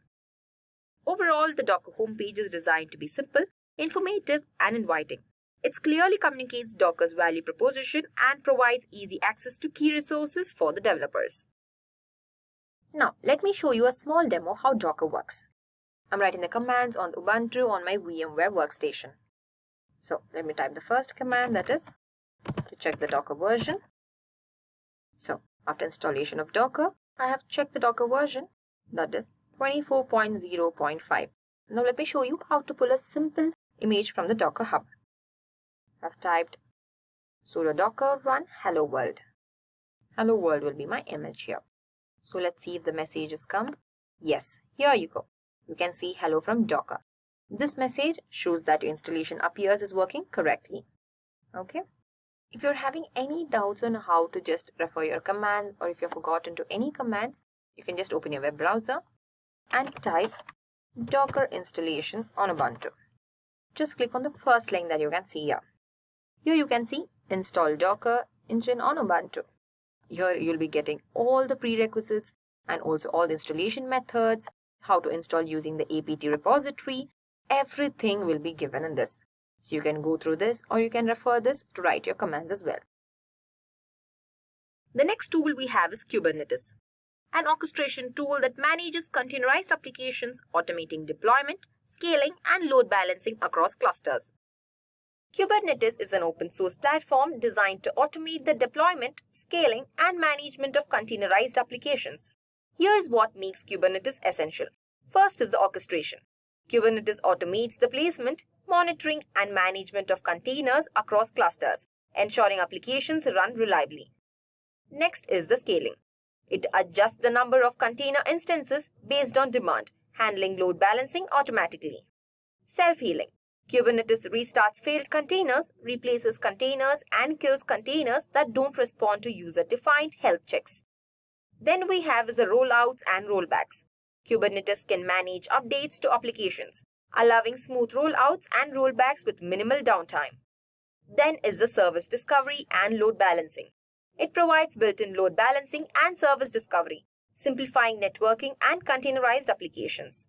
Overall, the Docker homepage is designed to be simple, informative, and inviting. It clearly communicates Docker's value proposition and provides easy access to key resources for the developers. Now, let me show you a small demo how Docker works. I'm writing the commands on Ubuntu on my VMware workstation. So, let me type the first command, that is to check the Docker version. So, after installation of Docker, I have checked the Docker version, that is 24.0.5. Now, let me show you how to pull a simple image from the Docker Hub. I've typed sudo docker run hello world. Hello world will be my image here. So let's see if the message has come. Yes, here you go. You can see hello from Docker. This message shows that your installation appears is working correctly. Okay. If you're having any doubts on how to just refer your commands, or if you've forgotten to any commands, you can just open your web browser and type Docker installation on Ubuntu. Just click on the first link that you can see here. Here you can see install Docker engine on Ubuntu. Here you'll be getting all the prerequisites and also all the installation methods, how to install using the apt repository. Everything will be given in this. So you can go through this or you can refer this to write your commands as well. The next tool we have is Kubernetes, an orchestration tool that manages containerized applications, automating deployment, scaling, and load balancing across clusters. Kubernetes is an open source platform designed to automate the deployment, scaling, and management of containerized applications. Here's what makes Kubernetes essential. First is the orchestration. Kubernetes automates the placement, monitoring, and management of containers across clusters, ensuring applications run reliably. Next is the scaling. It adjusts the number of container instances based on demand, handling load balancing automatically. Self-healing. Kubernetes restarts failed containers, replaces containers, and kills containers that don't respond to user-defined health checks. Then we have the rollouts and rollbacks. Kubernetes can manage updates to applications, allowing smooth rollouts and rollbacks with minimal downtime. Then is the service discovery and load balancing. It provides built-in load balancing and service discovery, simplifying networking and containerized applications.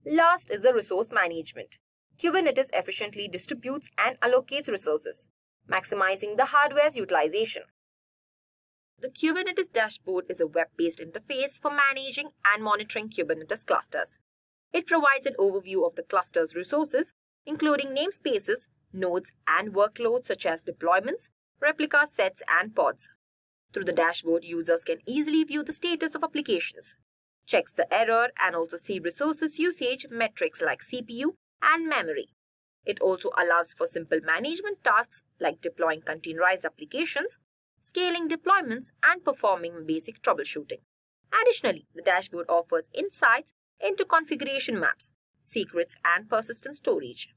Last is the resource management. Kubernetes efficiently distributes and allocates resources, maximizing the hardware's utilization. The Kubernetes dashboard is a web-based interface for managing and monitoring Kubernetes clusters. It provides an overview of the cluster's resources, including namespaces, nodes, and workloads such as deployments, replica sets, and pods. Through the dashboard, users can easily view the status of applications, checks the error, and also see resources usage metrics like CPU and memory. It also allows for simple management tasks like deploying containerized applications, scaling deployments, and performing basic troubleshooting. Additionally, the dashboard offers insights into configuration maps, secrets, and persistent storage,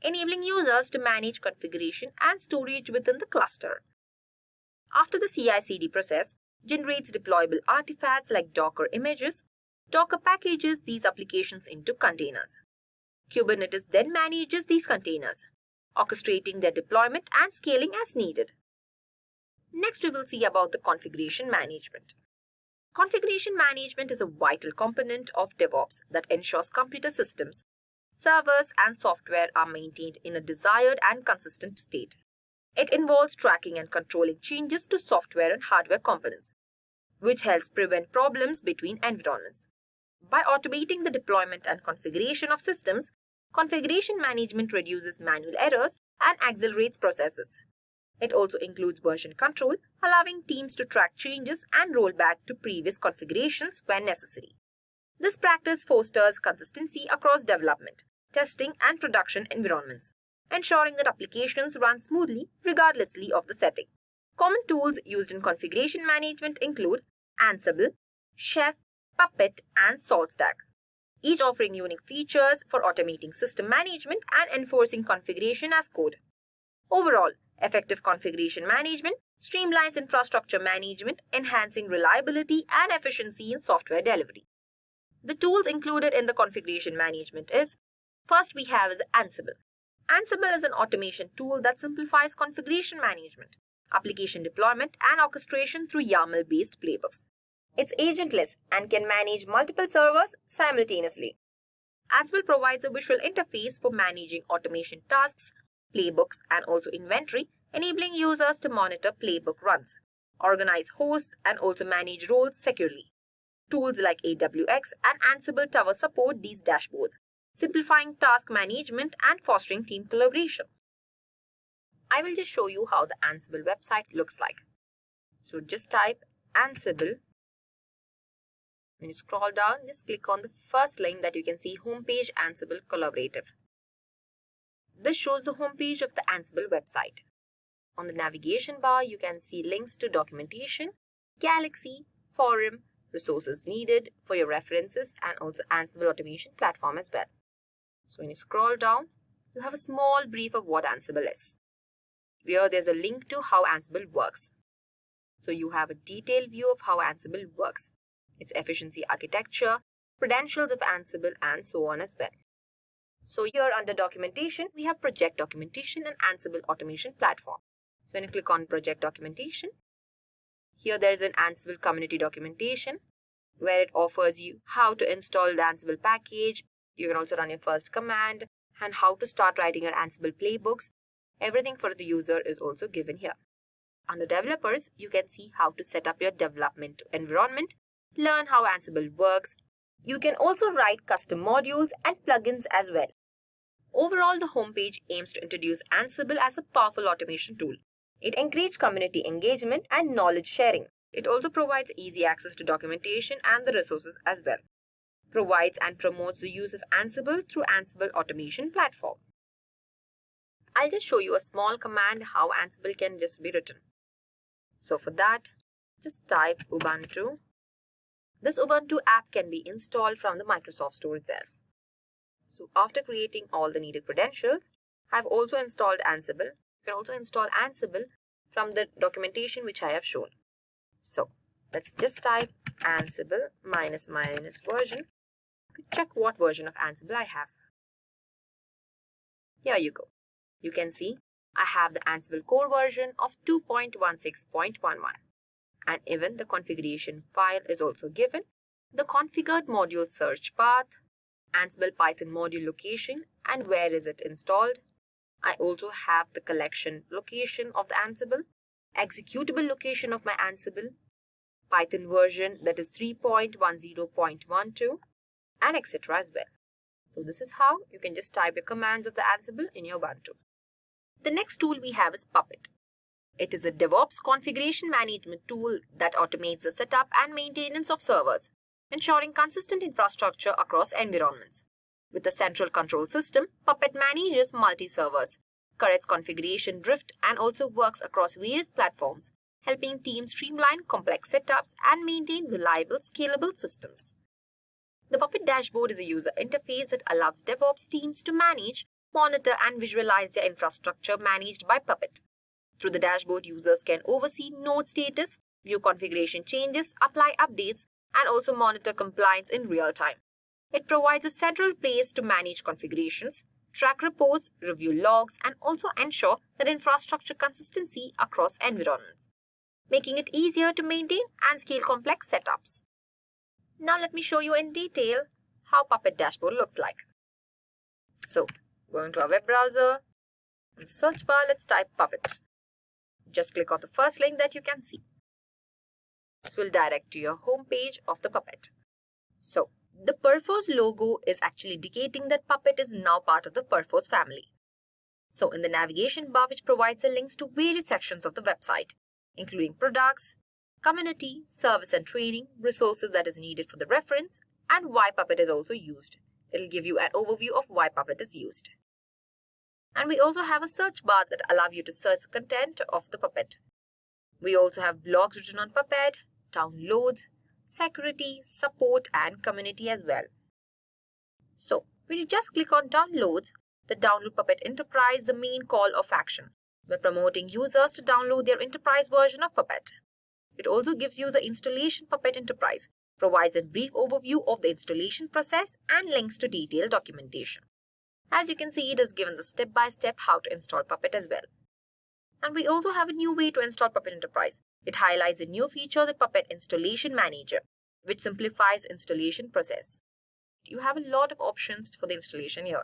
enabling users to manage configuration and storage within the cluster. After the CI/CD process generates deployable artifacts like Docker images, Docker packages these applications into containers. Kubernetes then manages these containers, orchestrating their deployment and scaling as needed. Next, we will see about the configuration management. Configuration management is a vital component of DevOps that ensures computer systems, servers, and software are maintained in a desired and consistent state. It involves tracking and controlling changes to software and hardware components, which helps prevent problems between environments. By automating the deployment and configuration of systems, configuration management reduces manual errors and accelerates processes. It also includes version control, allowing teams to track changes and roll back to previous configurations when necessary. This practice fosters consistency across development, testing, and production environments, ensuring that applications run smoothly regardlessly of the setting. Common tools used in configuration management include Ansible, Chef, Puppet, and SaltStack, each offering unique features for automating system management and enforcing configuration as code. Overall, effective configuration management streamlines infrastructure management, enhancing reliability and efficiency in software delivery. The tools included in the configuration management is, first we have is Ansible. Ansible is an automation tool that simplifies configuration management, application deployment, and orchestration through YAML-based playbooks. It's agentless and can manage multiple servers simultaneously. Ansible provides a visual interface for managing automation tasks, playbooks, and also inventory, enabling users to monitor playbook runs, organize hosts, and also manage roles securely. Tools like AWX and Ansible Tower support these dashboards, simplifying task management and fostering team collaboration. I will just show you how the Ansible website looks like. So just type Ansible. When you scroll down, just click on the first link that you can see, Homepage Ansible Collaborative. This shows the homepage of the Ansible website. On the navigation bar, you can see links to documentation, Galaxy, forum, resources needed for your references, and also Ansible automation platform as well. So when you scroll down, you have a small brief of what Ansible is. Here there's a link to how Ansible works. So you have a detailed view of how Ansible works, its efficiency architecture, credentials of Ansible, and so on as well. So here under documentation, we have project documentation and Ansible automation platform. So when you click on project documentation, here there is an Ansible community documentation where it offers you how to install the Ansible package. You can also run your first command and how to start writing your Ansible playbooks. Everything for the user is also given here. Under developers, you can see how to set up your development environment, learn how Ansible works. You can also write custom modules and plugins as well. Overall, the homepage aims to introduce Ansible as a powerful automation tool. It encourages community engagement and knowledge sharing. It also provides easy access to documentation and the resources as well. Provides and promotes the use of Ansible through Ansible automation platform. I'll just show you a small command how Ansible can just be written. So for that, just type Ubuntu. This Ubuntu app can be installed from the Microsoft Store itself. So after creating all the needed credentials, I've also installed Ansible. You can also install Ansible from the documentation which I have shown. So let's just type Ansible --version to check what version of Ansible I have. Here you go. You can see I have the Ansible core version of 2.16.11, and even the configuration file is also given, the configured module search path, Ansible Python module location and where is it installed. I also have the collection location of the Ansible, executable location of my Ansible, Python version that is 3.10.12, and etc. as well. So this is how you can just type your commands of the Ansible in your Ubuntu. The next tool we have is Puppet. It is a DevOps configuration management tool that automates the setup and maintenance of servers, ensuring consistent infrastructure across environments. With a central control system, Puppet manages multi-servers, corrects configuration drift, and also works across various platforms, helping teams streamline complex setups and maintain reliable, scalable systems. The Puppet dashboard is a user interface that allows DevOps teams to manage, monitor, and visualize their infrastructure managed by Puppet. Through the dashboard, users can oversee node status, view configuration changes, apply updates, and also monitor compliance in real time. It provides a central place to manage configurations, track reports, review logs, and also ensure that infrastructure consistency across environments, making it easier to maintain and scale complex setups. Now let me show you in detail how Puppet dashboard looks like. So, going to our web browser, in the search bar, let's type Puppet. Just click on the first link that you can see. This will direct to your home page of the Puppet. So, the Perforce logo is actually indicating that Puppet is now part of the Perforce family. So, in the navigation bar, which provides the links to various sections of the website, including products, community, service and training, resources that is needed for the reference, and why Puppet is also used. It will give you an overview of why Puppet is used. And we also have a search bar that allows you to search the content of the Puppet. We also have blogs written on Puppet, downloads, security, support, and community as well. So, when you just click on downloads, the Download Puppet Enterprise is the main call of action. We're promoting users to download their enterprise version of Puppet. It also gives you the installation Puppet Enterprise, provides a brief overview of the installation process and links to detailed documentation. As you can see, it is given the step-by-step how to install Puppet as well. And we also have a new way to install Puppet Enterprise. It highlights a new feature, the Puppet Installation Manager, which simplifies installation process. You have a lot of options for the installation here.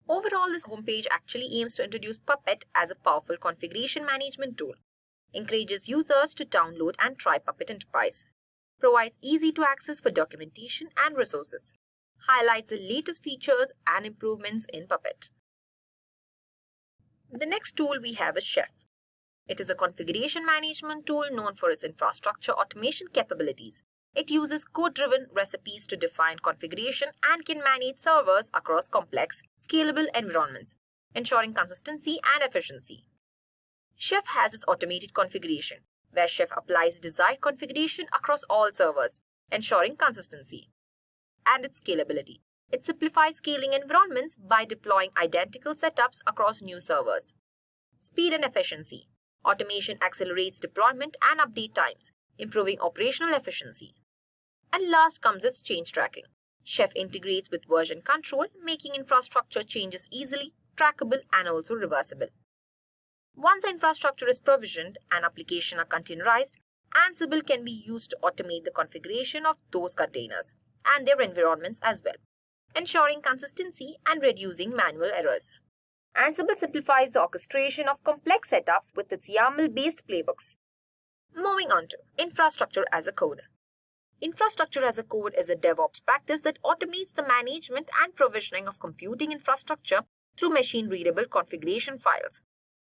Overall, this homepage actually aims to introduce Puppet as a powerful configuration management tool, encourages users to download and try Puppet Enterprise, provides easy to access for documentation and resources, highlights the latest features and improvements in Puppet. The next tool we have is Chef. It is a configuration management tool known for its infrastructure automation capabilities. It uses code-driven recipes to define configuration and can manage servers across complex, scalable environments, ensuring consistency and efficiency. Chef has its automated configuration, where Chef applies desired configuration across all servers, ensuring consistency. And its scalability. It simplifies scaling environments by deploying identical setups across new servers. Speed and efficiency. Automation accelerates deployment and update times, improving operational efficiency. And last comes its change tracking. Chef integrates with version control, making infrastructure changes easily, trackable, and also reversible. Once the infrastructure is provisioned and applications are containerized, Ansible can be used to automate the configuration of those containers and their environments as well, ensuring consistency and reducing manual errors. Ansible simplifies the orchestration of complex setups with its YAML-based playbooks. Moving on to Infrastructure as a Code. Infrastructure as a Code is a DevOps practice that automates the management and provisioning of computing infrastructure through machine-readable configuration files.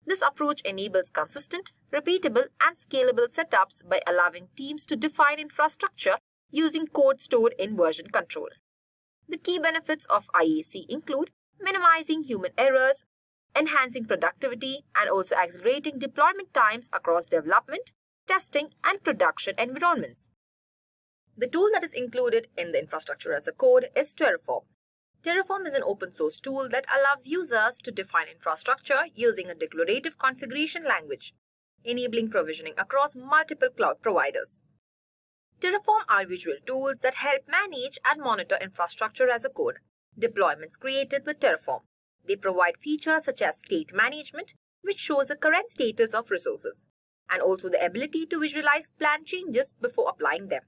This approach enables consistent, repeatable, and scalable setups by allowing teams to define infrastructure using code stored in version control. The key benefits of IAC include minimizing human errors, enhancing productivity, and also accelerating deployment times across development, testing, and production environments. The tool that is included in the Infrastructure as a Code is Terraform. Terraform is an open source tool that allows users to define infrastructure using a declarative configuration language, enabling provisioning across multiple cloud providers. Terraform are visual tools that help manage and monitor infrastructure as a code. Deployments created with Terraform. They provide features such as state management, which shows the current status of resources, and also the ability to visualize planned changes before applying them.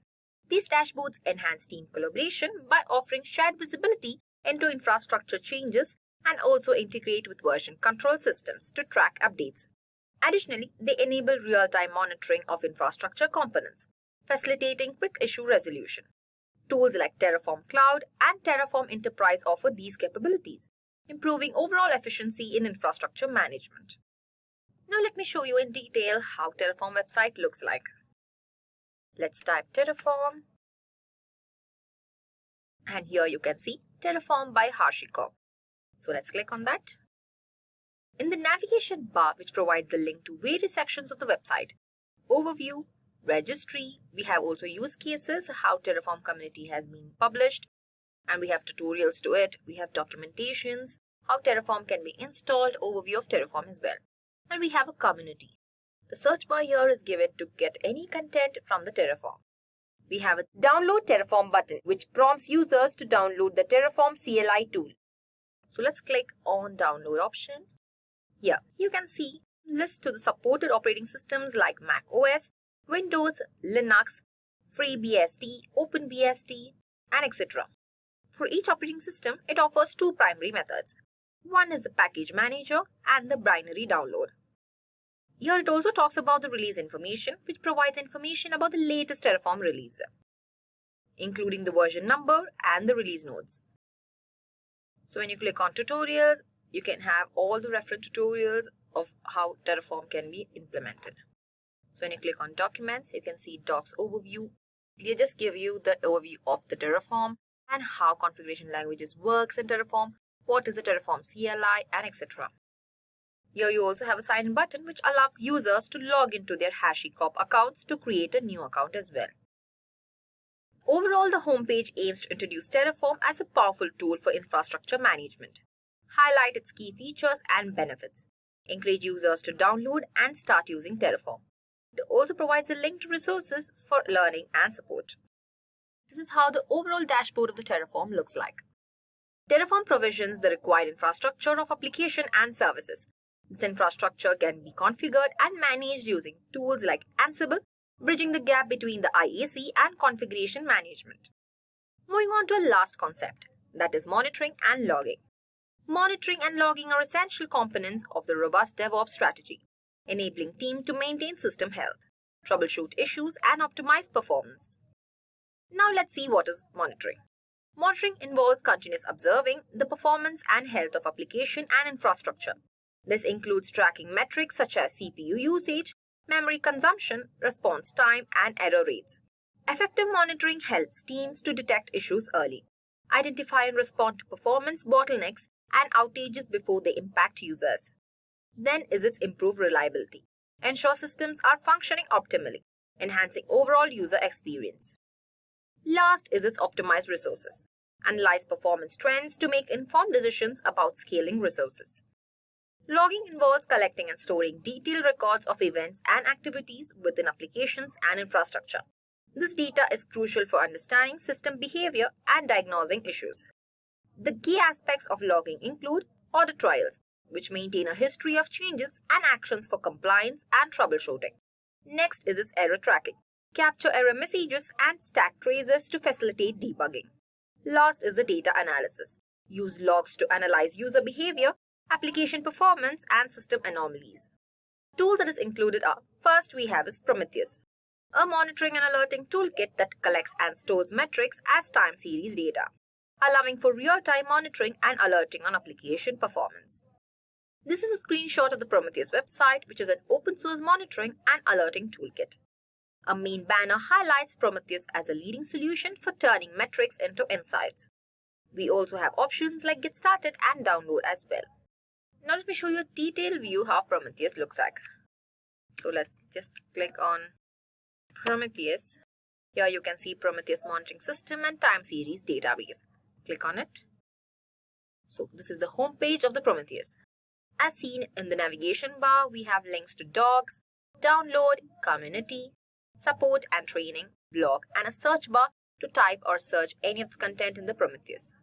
These dashboards enhance team collaboration by offering shared visibility into infrastructure changes and also integrate with version control systems to track updates. Additionally, they enable real-time monitoring of infrastructure components, facilitating quick issue resolution. Tools like Terraform Cloud and Terraform Enterprise offer these capabilities, improving overall efficiency in infrastructure management. Now let me show you in detail how Terraform website looks like. Let's type Terraform. And here you can see Terraform by HashiCorp. So let's click on that. In the navigation bar, which provides the link to various sections of the website, overview, registry, we have also use cases, how Terraform community has been published, and we have tutorials to it. We have documentations, how Terraform can be installed, overview of Terraform as well. And we have a community. The search bar here is given to get any content from the Terraform. We have a download Terraform button, which prompts users to download the Terraform CLI tool. So let's click on download option. Here you can see list to the supported operating systems like Mac OS, Windows, Linux, FreeBSD, OpenBSD, and etc. For each operating system, it offers two primary methods. One is the package manager and the binary download. Here it also talks about the release information, which provides information about the latest Terraform release, including the version number and the release notes. So when you click on tutorials, you can have all the reference tutorials of how Terraform can be implemented. So when you click on documents, you can see docs overview. They just give you the overview of the Terraform and how configuration languages works in Terraform, what is the Terraform CLI, and etc. Here you also have a sign in button which allows users to log into their HashiCorp accounts to create a new account as well. Overall, the homepage aims to introduce Terraform as a powerful tool for infrastructure management, highlight its key features and benefits, encourage users to download and start using Terraform. It also provides a link to resources for learning and support. This is how the overall dashboard of the Terraform looks like. Terraform provisions the required infrastructure of application and services. This infrastructure can be configured and managed using tools like Ansible, bridging the gap between the IAC and configuration management. Moving on to a last concept, that is monitoring and logging. Monitoring and logging are essential components of the robust DevOps strategy, enabling teams to maintain system health, troubleshoot issues, and optimize performance. Now let's see what is monitoring. Monitoring involves continuous observing the performance and health of application and infrastructure. This includes tracking metrics such as CPU usage, memory consumption, response time, and error rates. Effective monitoring helps teams to detect issues early, identify and respond to performance bottlenecks and outages before they impact users. Then is its improved reliability. Ensure systems are functioning optimally, enhancing overall user experience. Last is its optimized resources. Analyze performance trends to make informed decisions about scaling resources. Logging involves collecting and storing detailed records of events and activities within applications and infrastructure. This data is crucial for understanding system behavior and diagnosing issues. The key aspects of logging include audit trails, which maintain a history of changes and actions for compliance and troubleshooting. Next is its error tracking. Capture error messages and stack traces to facilitate debugging. Last is the data analysis. Use logs to analyze user behavior, application performance, and system anomalies. Tools that is included are, first we have is Prometheus, a monitoring and alerting toolkit that collects and stores metrics as time series data, allowing for real-time monitoring and alerting on application performance. This is a screenshot of the Prometheus website, which is an open source monitoring and alerting toolkit. A main banner highlights Prometheus as a leading solution for turning metrics into insights. We also have options like Get Started and Download as well. Now let me show you a detailed view how Prometheus looks like. So let's just click on Prometheus. Here you can see Prometheus monitoring system and time series database. Click on it. So this is the home page of the Prometheus. As seen in the navigation bar, we have links to docs, download, community, support and training, blog, and a search bar to type or search any of the content in the Prometheus.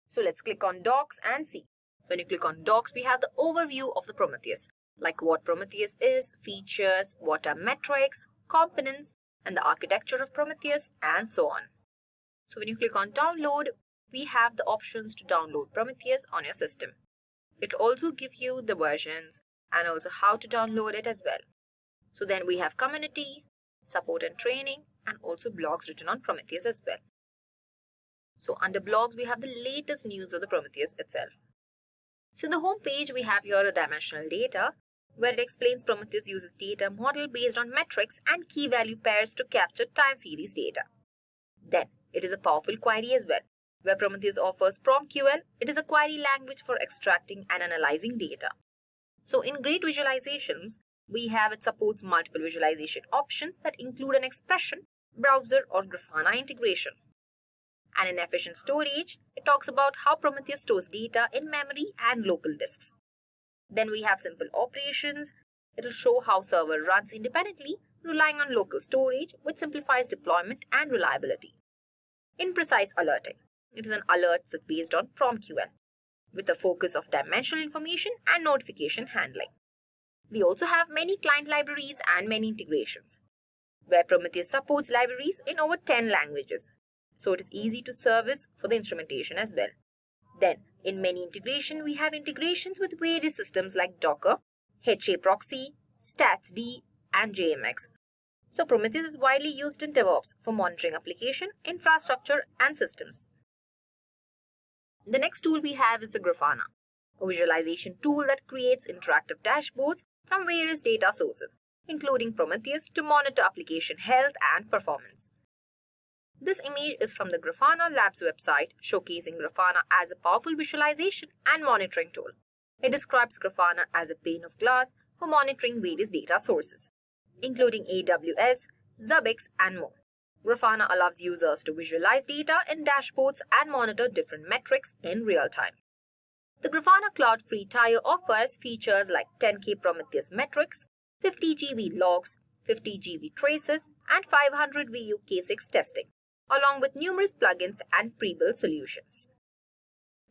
So let's click on Docs and see. When you click on Docs, we have the overview of the Prometheus, like what Prometheus is, features, what are metrics, components, and the architecture of Prometheus, and so on. So when you click on Download, we have the options to download Prometheus on your system. It also gives you the versions and also how to download it as well. So then we have community, support and training, and also blogs written on Prometheus as well. So under blogs, we have the latest news of the Prometheus itself. So in the home page, we have here a dimensional data where it explains Prometheus uses data model based on metrics and key value pairs to capture time series data. Then it is a powerful query as well, where Prometheus offers PromQL. It is a query language for extracting and analyzing data. So in great visualizations, we have it supports multiple visualization options that include an expression, browser, or Grafana integration. And in efficient storage, it talks about how Prometheus stores data in memory and local disks. Then we have simple operations. It will show how server runs independently, relying on local storage, which simplifies deployment and reliability. In precise alerting, it is an alert that's based on PromQL, with a focus of dimensional information and notification handling. We also have many client libraries and many integrations, where Prometheus supports libraries in over 10 languages, so it is easy to service for the instrumentation as well. Then, in many integration, we have integrations with various systems like Docker, HAProxy, StatsD, and JMX. So Prometheus is widely used in DevOps for monitoring application, infrastructure, and systems. The next tool we have is the Grafana, a visualization tool that creates interactive dashboards from various data sources, including Prometheus, to monitor application health and performance. This image is from the Grafana Labs website, showcasing Grafana as a powerful visualization and monitoring tool. It describes Grafana as a pane of glass for monitoring various data sources, including AWS, Zabbix, and more. Grafana allows users to visualize data in dashboards and monitor different metrics in real time. The Grafana Cloud Free tier offers features like 10K Prometheus metrics, 50 GB logs, 50 GB traces, and 500 VU K6 testing, along with numerous plugins and pre-built solutions.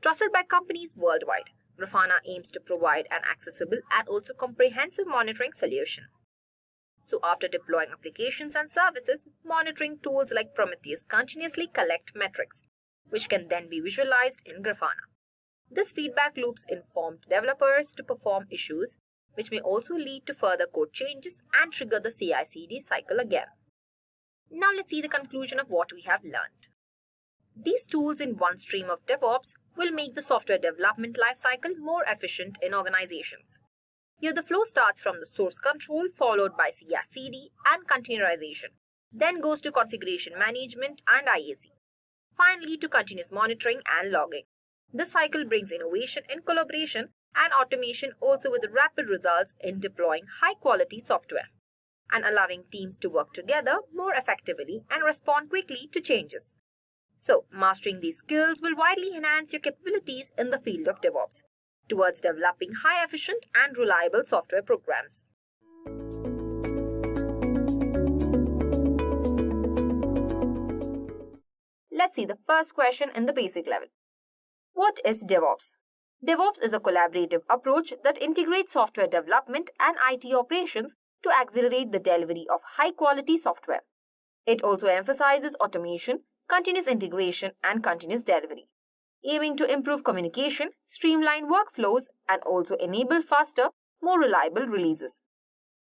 Trusted by companies worldwide, Grafana aims to provide an accessible and also comprehensive monitoring solution. So after deploying applications and services, monitoring tools like Prometheus continuously collect metrics, which can then be visualized in Grafana. This feedback loops inform developers to perform issues, which may also lead to further code changes and trigger the CI/CD cycle again. Now let's see the conclusion of what we have learned. These tools in one stream of DevOps will make the software development lifecycle more efficient in organizations. Here the flow starts from the source control, followed by CI/CD and containerization, then goes to configuration management and IAC, finally to continuous monitoring and logging. This cycle brings innovation in collaboration and automation, also with rapid results in deploying high-quality software and allowing teams to work together more effectively and respond quickly to changes. So, mastering these skills will widely enhance your capabilities in the field of DevOps towards developing high-efficient and reliable software programs. Let's see the first question in the basic level. What is DevOps? DevOps is a collaborative approach that integrates software development and IT operations to accelerate the delivery of high-quality software. It also emphasizes automation, continuous integration, and continuous delivery, aiming to improve communication, streamline workflows, and also enable faster, more reliable releases.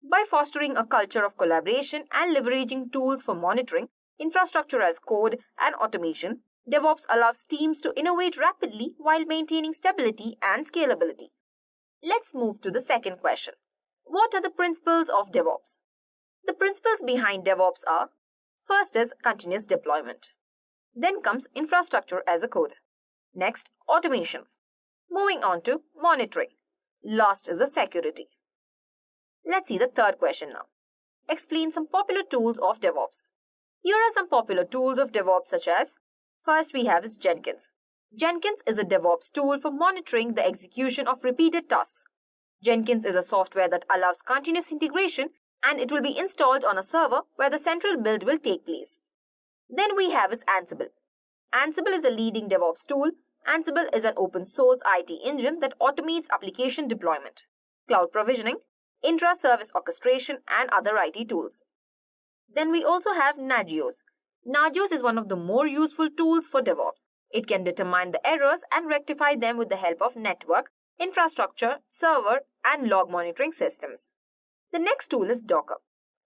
By fostering a culture of collaboration and leveraging tools for monitoring, infrastructure as code, and automation, DevOps allows teams to innovate rapidly while maintaining stability and scalability. Let's move to the second question. What are the principles of DevOps? The principles behind DevOps are: first is continuous deployment. Then comes infrastructure as a code. Next, automation. Moving on to monitoring. Last is the security. Let's see the third question now. Explain some popular tools of DevOps. Here are some popular tools of DevOps such as: first we have is Jenkins. Jenkins is a DevOps tool for monitoring the execution of repeated tasks. Jenkins is a software that allows continuous integration, and it will be installed on a server where the central build will take place. Then we have is Ansible. Ansible is a leading DevOps tool. Ansible is an open source IT engine that automates application deployment, cloud provisioning, intra-service orchestration, and other IT tools. Then we also have Nagios. Nagios is one of the more useful tools for DevOps. It can determine the errors and rectify them with the help of network, infrastructure, server, and log monitoring systems. The next tool is Docker.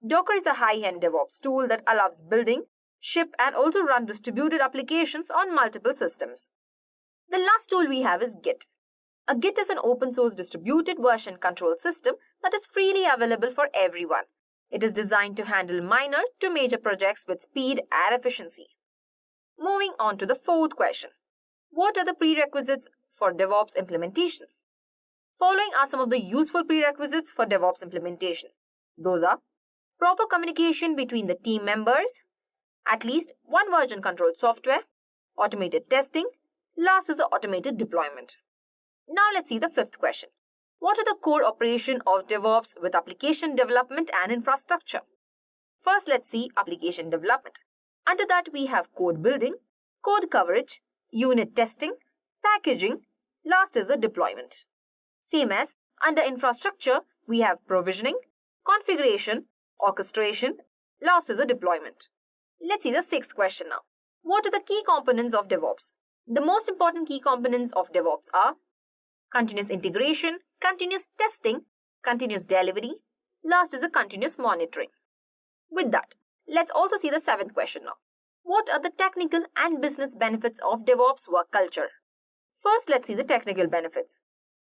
Docker is a high-end DevOps tool that allows building, ship, and also run distributed applications on multiple systems. The last tool we have is Git. A Git is an open source distributed version control system that is freely available for everyone. It is designed to handle minor to major projects with speed and efficiency. Moving on to the fourth question. What are the prerequisites for DevOps implementation? Following are some of the useful prerequisites for DevOps implementation. Those are proper communication between the team members, at least one version controlled software, automated testing, last is the automated deployment. Now let's see the fifth question. What are the core operations of DevOps with application development and infrastructure? First, let's see application development. Under that, we have code building, code coverage, unit testing, packaging, last is the deployment. Same as under infrastructure, we have provisioning, configuration, orchestration, last is the deployment. Let's see the sixth question now. What are the key components of DevOps? The most important key components of DevOps are continuous integration, continuous testing, continuous delivery, last is a continuous monitoring. With that, let's also see the seventh question now. What are the technical and business benefits of DevOps work culture? First, let's see the technical benefits.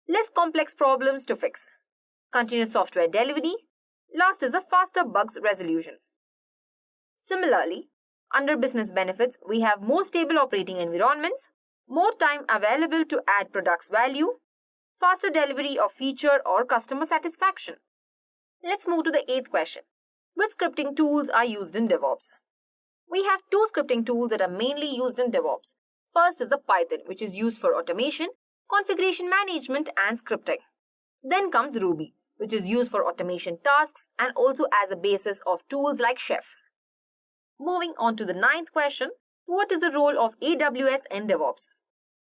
Less complex problems to fix. Continuous software delivery. Last is a faster bugs resolution. Similarly, under business benefits, we have more stable operating environments, more time available to add products value, faster delivery of feature or customer satisfaction. Let's move to the eighth question. Which scripting tools are used in DevOps? We have two scripting tools that are mainly used in DevOps. First is the Python, which is used for automation, configuration management, and scripting. Then comes Ruby, which is used for automation tasks and also as a basis of tools like Chef. Moving on to the ninth question, what is the role of AWS in DevOps?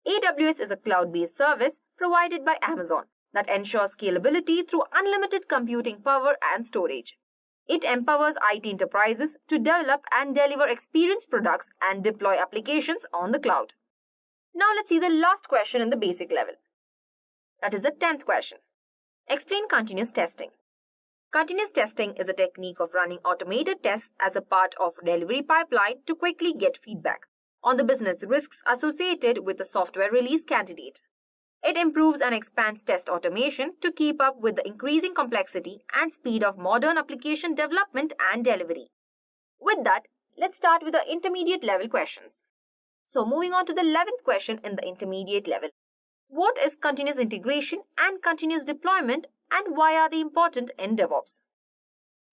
AWS is a cloud-based service provided by Amazon that ensures scalability through unlimited computing power and storage. It empowers IT enterprises to develop and deliver experienced products and deploy applications on the cloud. Now let's see the last question in the basic level. That is the 10th question. Explain continuous testing. Continuous testing is a technique of running automated tests as a part of delivery pipeline to quickly get feedback on the business risks associated with the software release candidate. It improves and expands test automation to keep up with the increasing complexity and speed of modern application development and delivery. With that, let's start with the intermediate level questions. So moving on to the 11th question in the intermediate level. What is continuous integration and continuous deployment and why are they important in DevOps?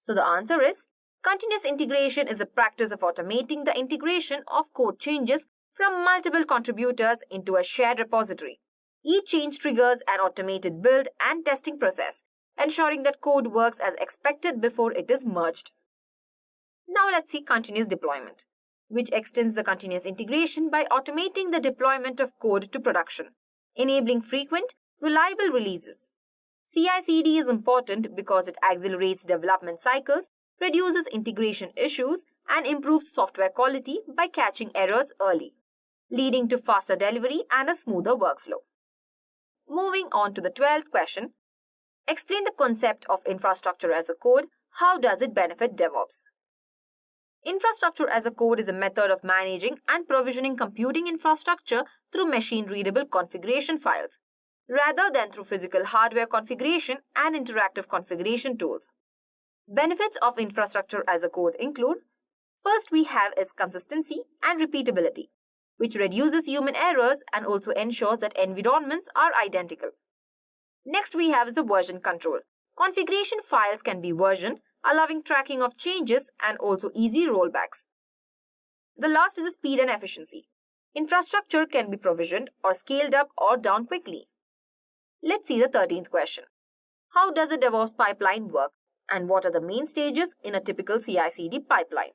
So the answer is, continuous integration is a practice of automating the integration of code changes from multiple contributors into a shared repository. Each change triggers an automated build and testing process, ensuring that code works as expected before it is merged. Now let's see continuous deployment, which extends the continuous integration by automating the deployment of code to production, enabling frequent, reliable releases. CI/CD is important because it accelerates development cycles, reduces integration issues, and improves software quality by catching errors early, leading to faster delivery and a smoother workflow. Moving on to the 12th question. Explain the concept of infrastructure as a code. How does it benefit DevOps? Infrastructure as a code is a method of managing and provisioning computing infrastructure through machine-readable configuration files, rather than through physical hardware configuration and interactive configuration tools. Benefits of infrastructure as a code include, first we have is consistency and repeatability, which reduces human errors and also ensures that environments are identical. Next we have is the version control. Configuration files can be versioned, allowing tracking of changes and also easy rollbacks. The last is the speed and efficiency. Infrastructure can be provisioned or scaled up or down quickly. Let's see the 13th question. How does a DevOps pipeline work and what are the main stages in a typical CI/CD pipeline?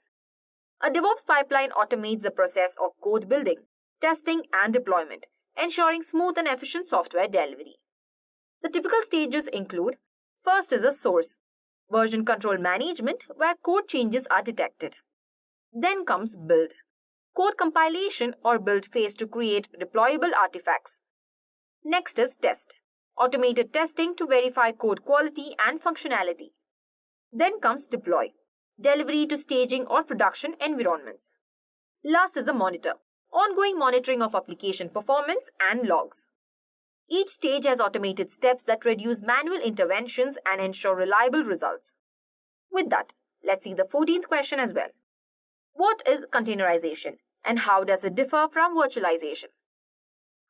A DevOps pipeline automates the process of code building, testing, and deployment, ensuring smooth and efficient software delivery. The typical stages include: first is a source, version control management, where code changes are detected. Then comes build, code compilation or build phase to create deployable artifacts. Next is test, automated testing to verify code quality and functionality. Then comes deploy, delivery to staging or production environments. Last is the monitor, ongoing monitoring of application performance and logs. Each stage has automated steps that reduce manual interventions and ensure reliable results. With that, let's see the 14th question as well. What is containerization and how does it differ from virtualization?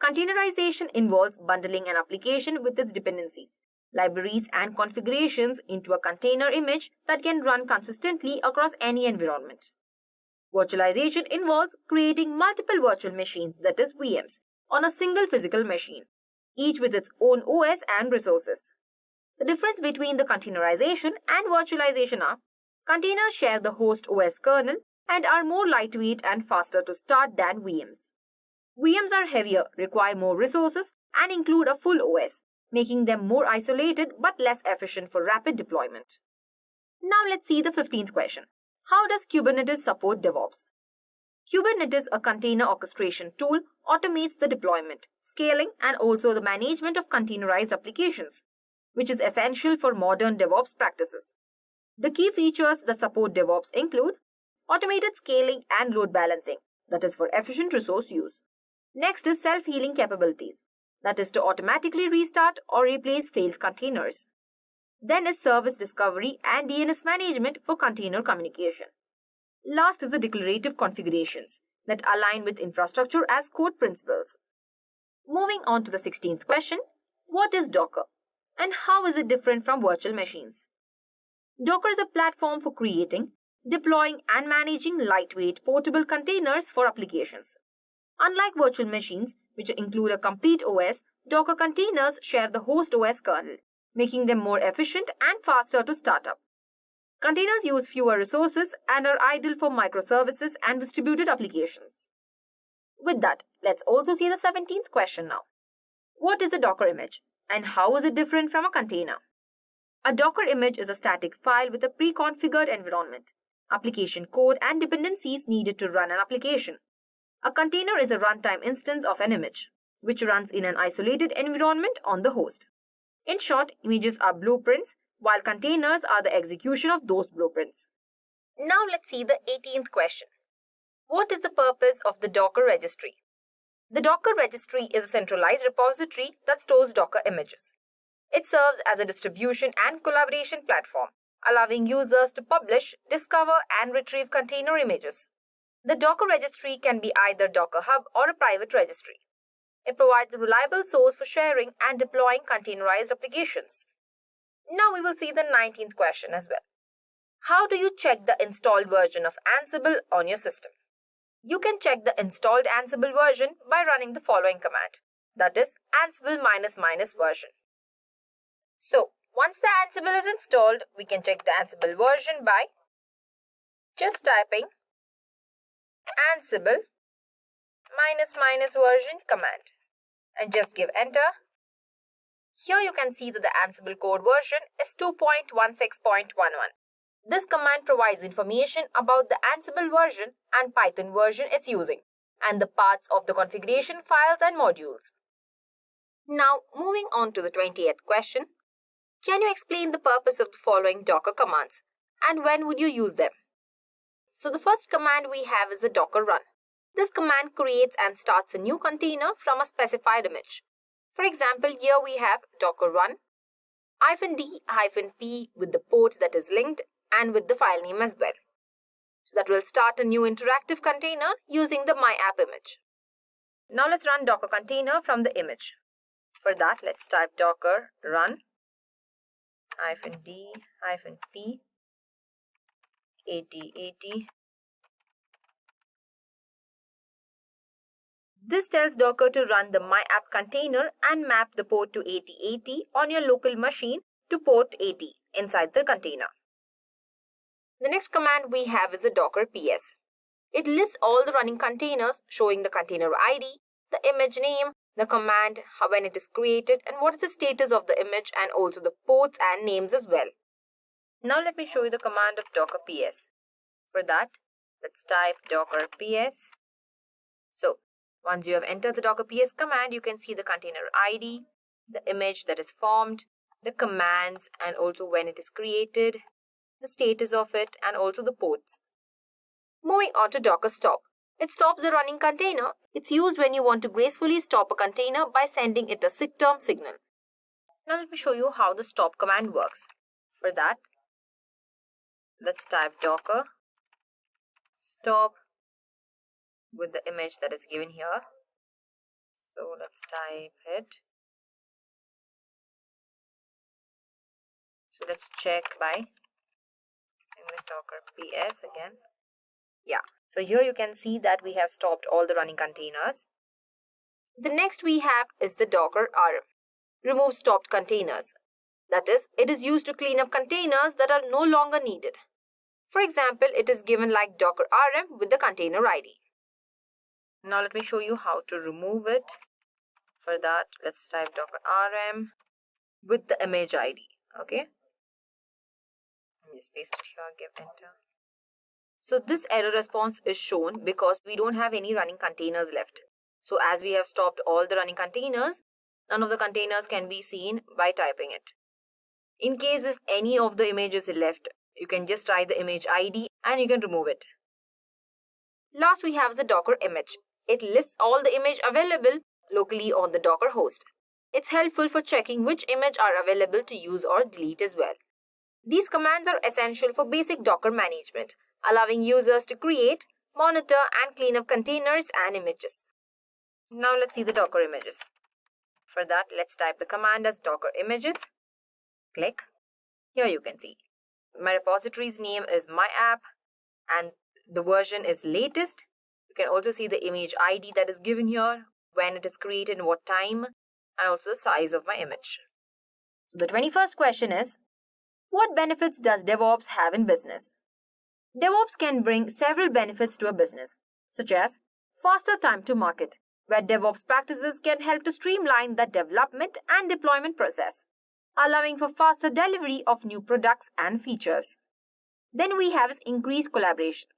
Containerization involves bundling an application with its dependencies, libraries, and configurations into a container image that can run consistently across any environment. Virtualization involves creating multiple virtual machines, that is VMs, on a single physical machine, each with its own OS and resources. The difference between the containerization and virtualization are: containers share the host OS kernel and are more lightweight and faster to start than VMs. VMs are heavier, require more resources, and include a full OS, making them more isolated but less efficient for rapid deployment. Now let's see the 15th question. How does Kubernetes support DevOps? Kubernetes, a container orchestration tool, automates the deployment, scaling, and also the management of containerized applications, which is essential for modern DevOps practices. The key features that support DevOps include automated scaling and load balancing, that is for efficient resource use. Next is self-healing capabilities, that is to automatically restart or replace failed containers. Then is service discovery and DNS management for container communication. Last is the declarative configurations that align with infrastructure as code principles. Moving on to the 16th question, what is Docker and how is it different from virtual machines? Docker is a platform for creating, deploying, and managing lightweight portable containers for applications. Unlike virtual machines, which include a complete OS, Docker containers share the host OS kernel, making them more efficient and faster to start up. Containers use fewer resources and are ideal for microservices and distributed applications. With that, let's also see the 17th question now. What is a Docker image and how is it different from a container? A Docker image is a static file with a pre-configured environment, application code, and dependencies needed to run an application. A container is a runtime instance of an image, which runs in an isolated environment on the host. In short, images are blueprints, while containers are the execution of those blueprints. Now let's see the 18th question. What is the purpose of the Docker registry? The Docker registry is a centralized repository that stores Docker images. It serves as a distribution and collaboration platform, allowing users to publish, discover, and retrieve container images. The Docker registry can be either Docker Hub or a private registry. It provides a reliable source for sharing and deploying containerized applications. Now we will see the 19th question as well. How do you check the installed version of Ansible on your system? You can check the installed Ansible version by running the following command, that is Ansible ---- version. So, once the Ansible is installed, we can check the Ansible version by just typing Ansible ---- version command and just give enter. Here you can see that the Ansible code version is 2.16.11. This command provides information about the Ansible version and Python version it's using, and the paths of the configuration files and modules. Now, moving on to the 20th question. Can you explain the purpose of the following Docker commands, and when would you use them? So the first command we have is the Docker run. This command creates and starts a new container from a specified image. For example, here we have Docker run -d-p with the port that is linked and with the file name as well. So that will start a new interactive container using the my app image. Now let's run Docker container from the image. For that, let's type Docker run -d-p 8080. This tells Docker to run the my app container and map the port to 8080 on your local machine to port 80 inside the container. The next command we have is the Docker ps. It lists all the running containers showing the container ID, the image name, the command, when it is created, and what is the status of the image, and also the ports and names as well. Now let me show you the command of docker ps. For that, let's type docker ps. So once you have entered the docker ps command, you can see the container ID, the image that is formed, the commands, and also when it is created, the status of it, and also the ports. Moving on to docker stop. It stops the running container. It's used when you want to gracefully stop a container by sending it a SIG-term signal. Now let me show you how the stop command works. For that, let's type docker stop with the image that is given here. So let's type it. So let's check by docker ps again. Yeah, so here you can see that we have stopped all the running containers. The next we have is the docker rm, remove stopped containers. That is, it is used to clean up containers that are no longer needed. For example, it is given like docker rm with the container ID. Now let me show you how to remove it. For that, let's type docker rm with the image ID. Okay. Let me just paste it here, give enter. So this error response is shown because we don't have any running containers left. So as we have stopped all the running containers, none of the containers can be seen by typing it. In case if any of the images is left, you can just try the image ID and you can remove it. Last we have the docker image. It lists all the image available locally on the Docker host. It's helpful for checking which image are available to use or delete as well. These commands are essential for basic Docker management, allowing users to create, monitor, and clean up containers and images. Now let's see the Docker images. For that, let's type the command as docker images. Click. Here you can see my repository's name is my app and the version is latest. You can also see the image ID that is given here, when it is created, and what time, and also the size of my image. So the 21st question is, what benefits does DevOps have in business? DevOps can bring several benefits to a business, such as faster time to market, where DevOps practices can help to streamline the development and deployment process, allowing for faster delivery of new products and features. Then we have increased collaboration.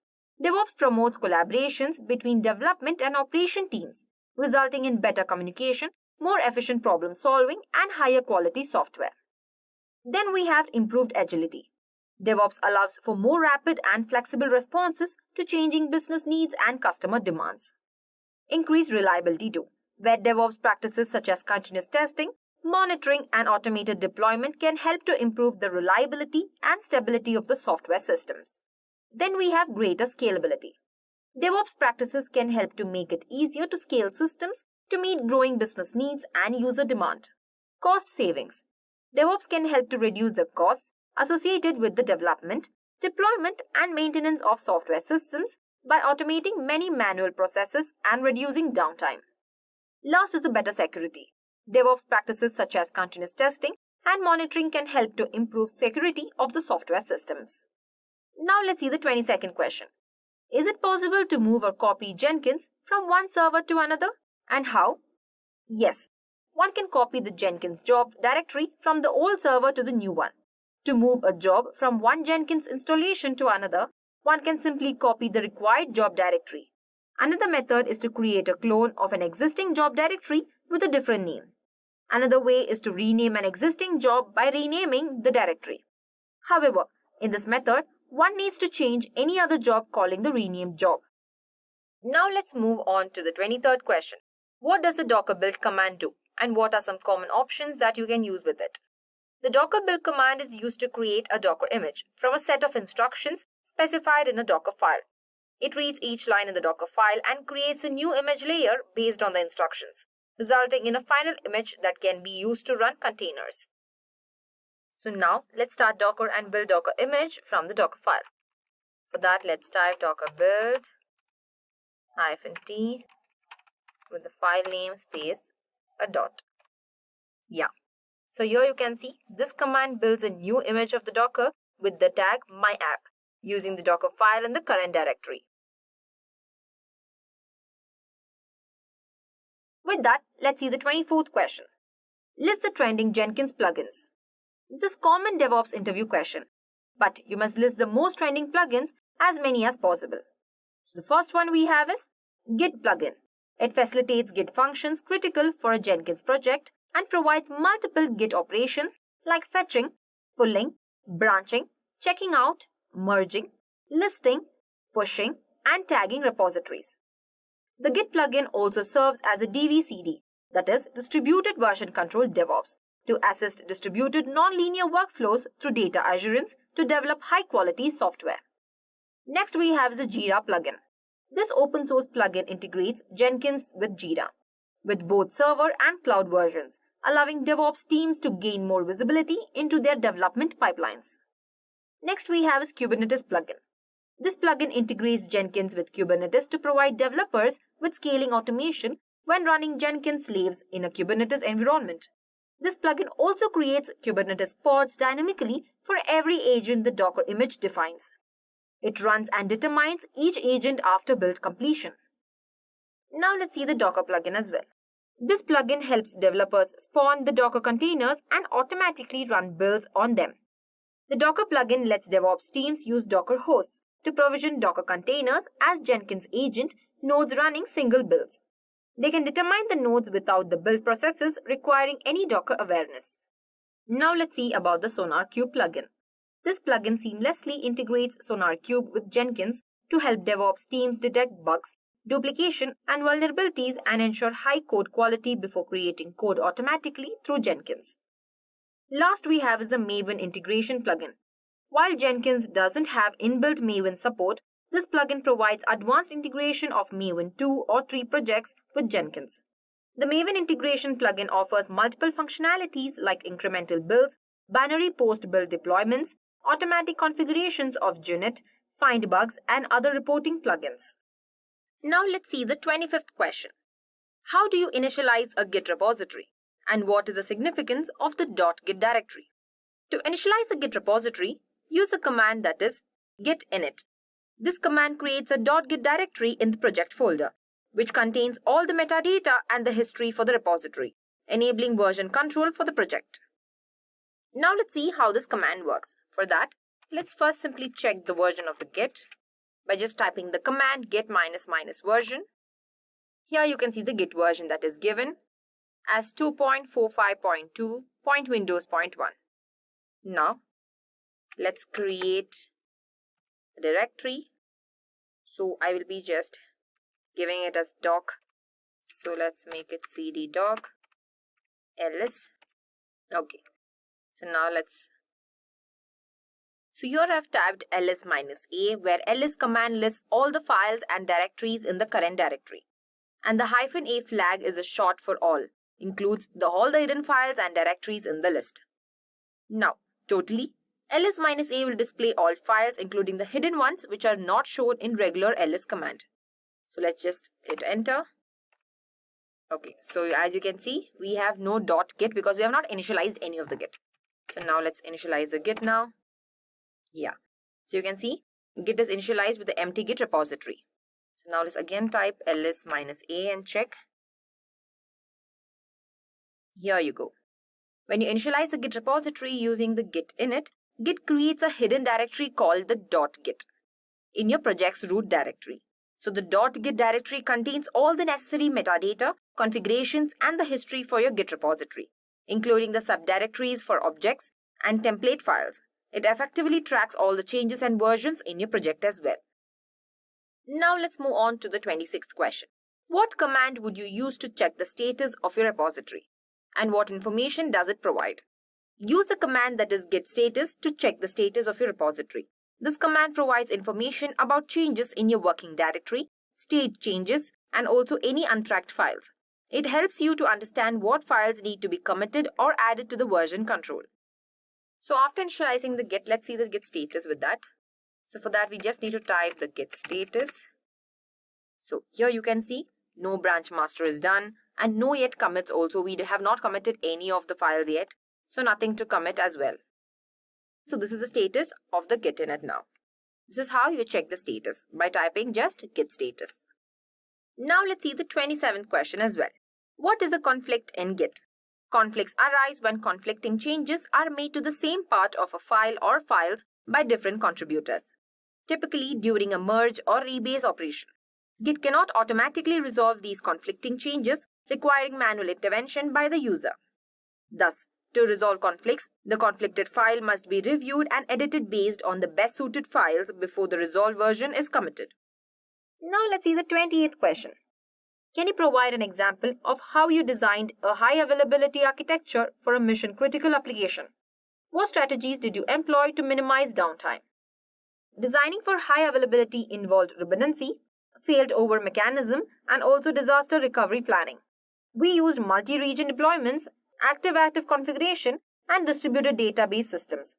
DevOps promotes collaborations between development and operation teams, resulting in better communication, more efficient problem solving, and higher quality software. Then we have improved agility. DevOps allows for more rapid and flexible responses to changing business needs and customer demands. Increased reliability too, where DevOps practices such as continuous testing, monitoring, and automated deployment can help to improve the reliability and stability of the software systems. Then we have greater scalability. DevOps practices can help to make it easier to scale systems to meet growing business needs and user demand. Cost savings. DevOps can help to reduce the costs associated with the development, deployment, and maintenance of software systems by automating many manual processes and reducing downtime. Last is the better security. DevOps practices such as continuous testing and monitoring can help to improve security of the software systems. Now let's see the 22nd question. Is it possible to move or copy Jenkins from one server to another? And how? Yes, one can copy the Jenkins job directory from the old server to the new one. To move a job from one Jenkins installation to another, one can simply copy the required job directory. Another method is to create a clone of an existing job directory with a different name. Another way is to rename an existing job by renaming the directory. However, in this method, one needs to change any other job calling the renamed job. Now let's move on to the 23rd question. What does the docker build command do, and what are some common options that you can use with it? The docker build command is used to create a Docker image from a set of instructions specified in a Docker file. It reads each line in the Docker file and creates a new image layer based on the instructions, resulting in a final image that can be used to run containers. So now let's start Docker and build Docker image from the Docker file. For that, let's type docker build -t with the file name space a dot. Yeah. So here you can see this command builds a new image of the Docker with the tag my app using the Docker file in the current directory. With that, let's see the 24th question. List the trending Jenkins plugins. This is common DevOps interview question, but you must list the most trending plugins, as many as possible. So the first one we have is Git plugin. It facilitates Git functions critical for a Jenkins project and provides multiple Git operations like fetching, pulling, branching, checking out, merging, listing, pushing, and tagging repositories. The Git plugin also serves as a DVCD, that is, Distributed Version Control DevOps, to assist distributed nonlinear workflows through data assurance to develop high-quality software. Next, we have the Jira plugin. This open-source plugin integrates Jenkins with Jira, with both server and cloud versions, allowing DevOps teams to gain more visibility into their development pipelines. Next, we have Kubernetes plugin. This plugin integrates Jenkins with Kubernetes to provide developers with scaling automation when running Jenkins slaves in a Kubernetes environment. This plugin also creates Kubernetes pods dynamically for every agent the Docker image defines. It runs and determines each agent after build completion. Now let's see the Docker plugin as well. This plugin helps developers spawn the Docker containers and automatically run builds on them. The Docker plugin lets DevOps teams use Docker hosts to provision Docker containers as Jenkins agent nodes running single builds. They can determine the nodes without the build processes requiring any Docker awareness. Now let's see about the SonarQube plugin. This plugin seamlessly integrates SonarQube with Jenkins to help DevOps teams detect bugs, duplication, and vulnerabilities and ensure high code quality before creating code automatically through Jenkins. Last we have is the Maven integration plugin. While Jenkins doesn't have inbuilt Maven support, this plugin provides advanced integration of Maven 2 or 3 projects with Jenkins. The Maven integration plugin offers multiple functionalities like incremental builds, binary post-build deployments, automatic configurations of JUnit, find bugs, and other reporting plugins. Now let's see the 25th question. How do you initialize a Git repository? And what is the significance of the .git directory? To initialize a Git repository, use a command that is git init. This command creates a .git directory in the project folder, which contains all the metadata and the history for the repository, enabling version control for the project. Now let's see how this command works. For that, let's first simply check the version of the Git by just typing the command git ---- version. Here you can see the Git version that is given as 2.45.2.Windows.1. Now, let's create a directory. So I will be just giving it as doc. So let's make it cd doc ls. Okay. So now so here I've typed ls-a, where ls command lists all the files and directories in the current directory. And the -a flag is a short for all, includes all the hidden files and directories in the list. Now, totally, ls-a will display all files, including the hidden ones which are not shown in regular ls command. So let's just hit enter. Okay, so as you can see, we have no .git because we have not initialized any of the Git. So now let's initialize the Git now. Yeah, so you can see Git is initialized with the empty Git repository. So now let's again type ls-a and check. Here you go. When you initialize the Git repository using the git init, Git creates a hidden directory called the .git in your project's root directory. So the .git directory contains all the necessary metadata, configurations, and the history for your Git repository, including the subdirectories for objects and template files. It effectively tracks all the changes and versions in your project as well. Now let's move on to the 26th question. What command would you use to check the status of your repository? And what information does it provide? Use the command that is git status to check the status of your repository. This command provides information about changes in your working directory, state changes, and also any untracked files. It helps you to understand what files need to be committed or added to the version control. So after initializing the Git, let's see the Git status with that. So for that, we just need to type the Git status. So here you can see no branch master is done and no yet commits also. We have not committed any of the files yet. So nothing to commit as well. So this is the status of the Git init now. This is how you check the status by typing just Git status. Now let's see the 27th question as well. What is a conflict in Git? Conflicts arise when conflicting changes are made to the same part of a file or files by different contributors, typically during a merge or rebase operation. Git cannot automatically resolve these conflicting changes, requiring manual intervention by the user. Thus, to resolve conflicts, the conflicted file must be reviewed and edited based on the best suited files before the resolved version is committed. Now let's see the 28th question. Can you provide an example of how you designed a high availability architecture for a mission critical application? What strategies did you employ to minimize downtime? Designing for high availability involved redundancy, failed-over mechanism, and also disaster recovery planning. We used multi-region deployments, active-active configuration, and distributed database systems.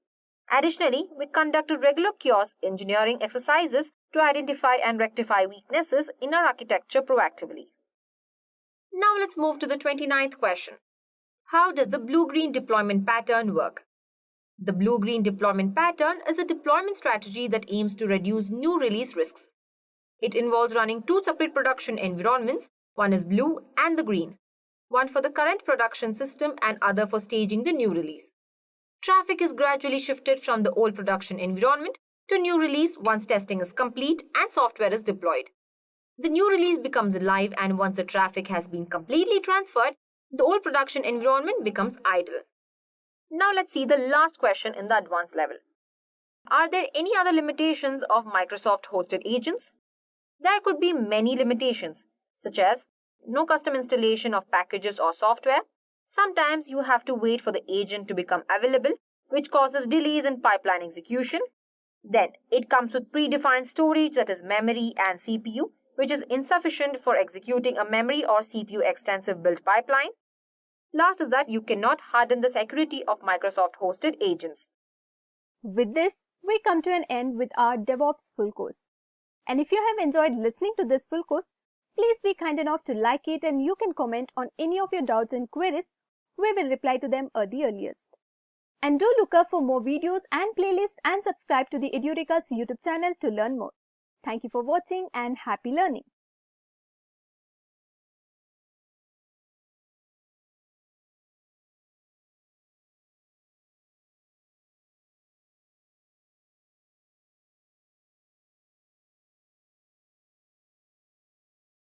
Additionally, we conducted regular chaos engineering exercises to identify and rectify weaknesses in our architecture proactively. Now let's move to the 29th question. How does the blue-green deployment pattern work? The blue-green deployment pattern is a deployment strategy that aims to reduce new release risks. It involves running two separate production environments, one is blue and the green, one for the current production system and other for staging the new release. Traffic is gradually shifted from the old production environment to new release once testing is complete and software is deployed. The new release becomes live, and once the traffic has been completely transferred, the old production environment becomes idle. Now let's see the last question in the advanced level. Are there any other limitations of Microsoft hosted agents? There could be many limitations, such as no custom installation of packages or software. Sometimes you have to wait for the agent to become available, which causes delays in pipeline execution. Then it comes with predefined storage, that is memory and CPU, which is insufficient for executing a memory or CPU extensive build pipeline. Last is that you cannot harden the security of Microsoft hosted agents. With this, we come to an end with our DevOps full course. And if you have enjoyed listening to this full course, please be kind enough to like it, and you can comment on any of your doubts and queries. We will reply to them at the earliest. And do look up for more videos and playlists and subscribe to the Edureka's YouTube channel to learn more. Thank you for watching and happy learning.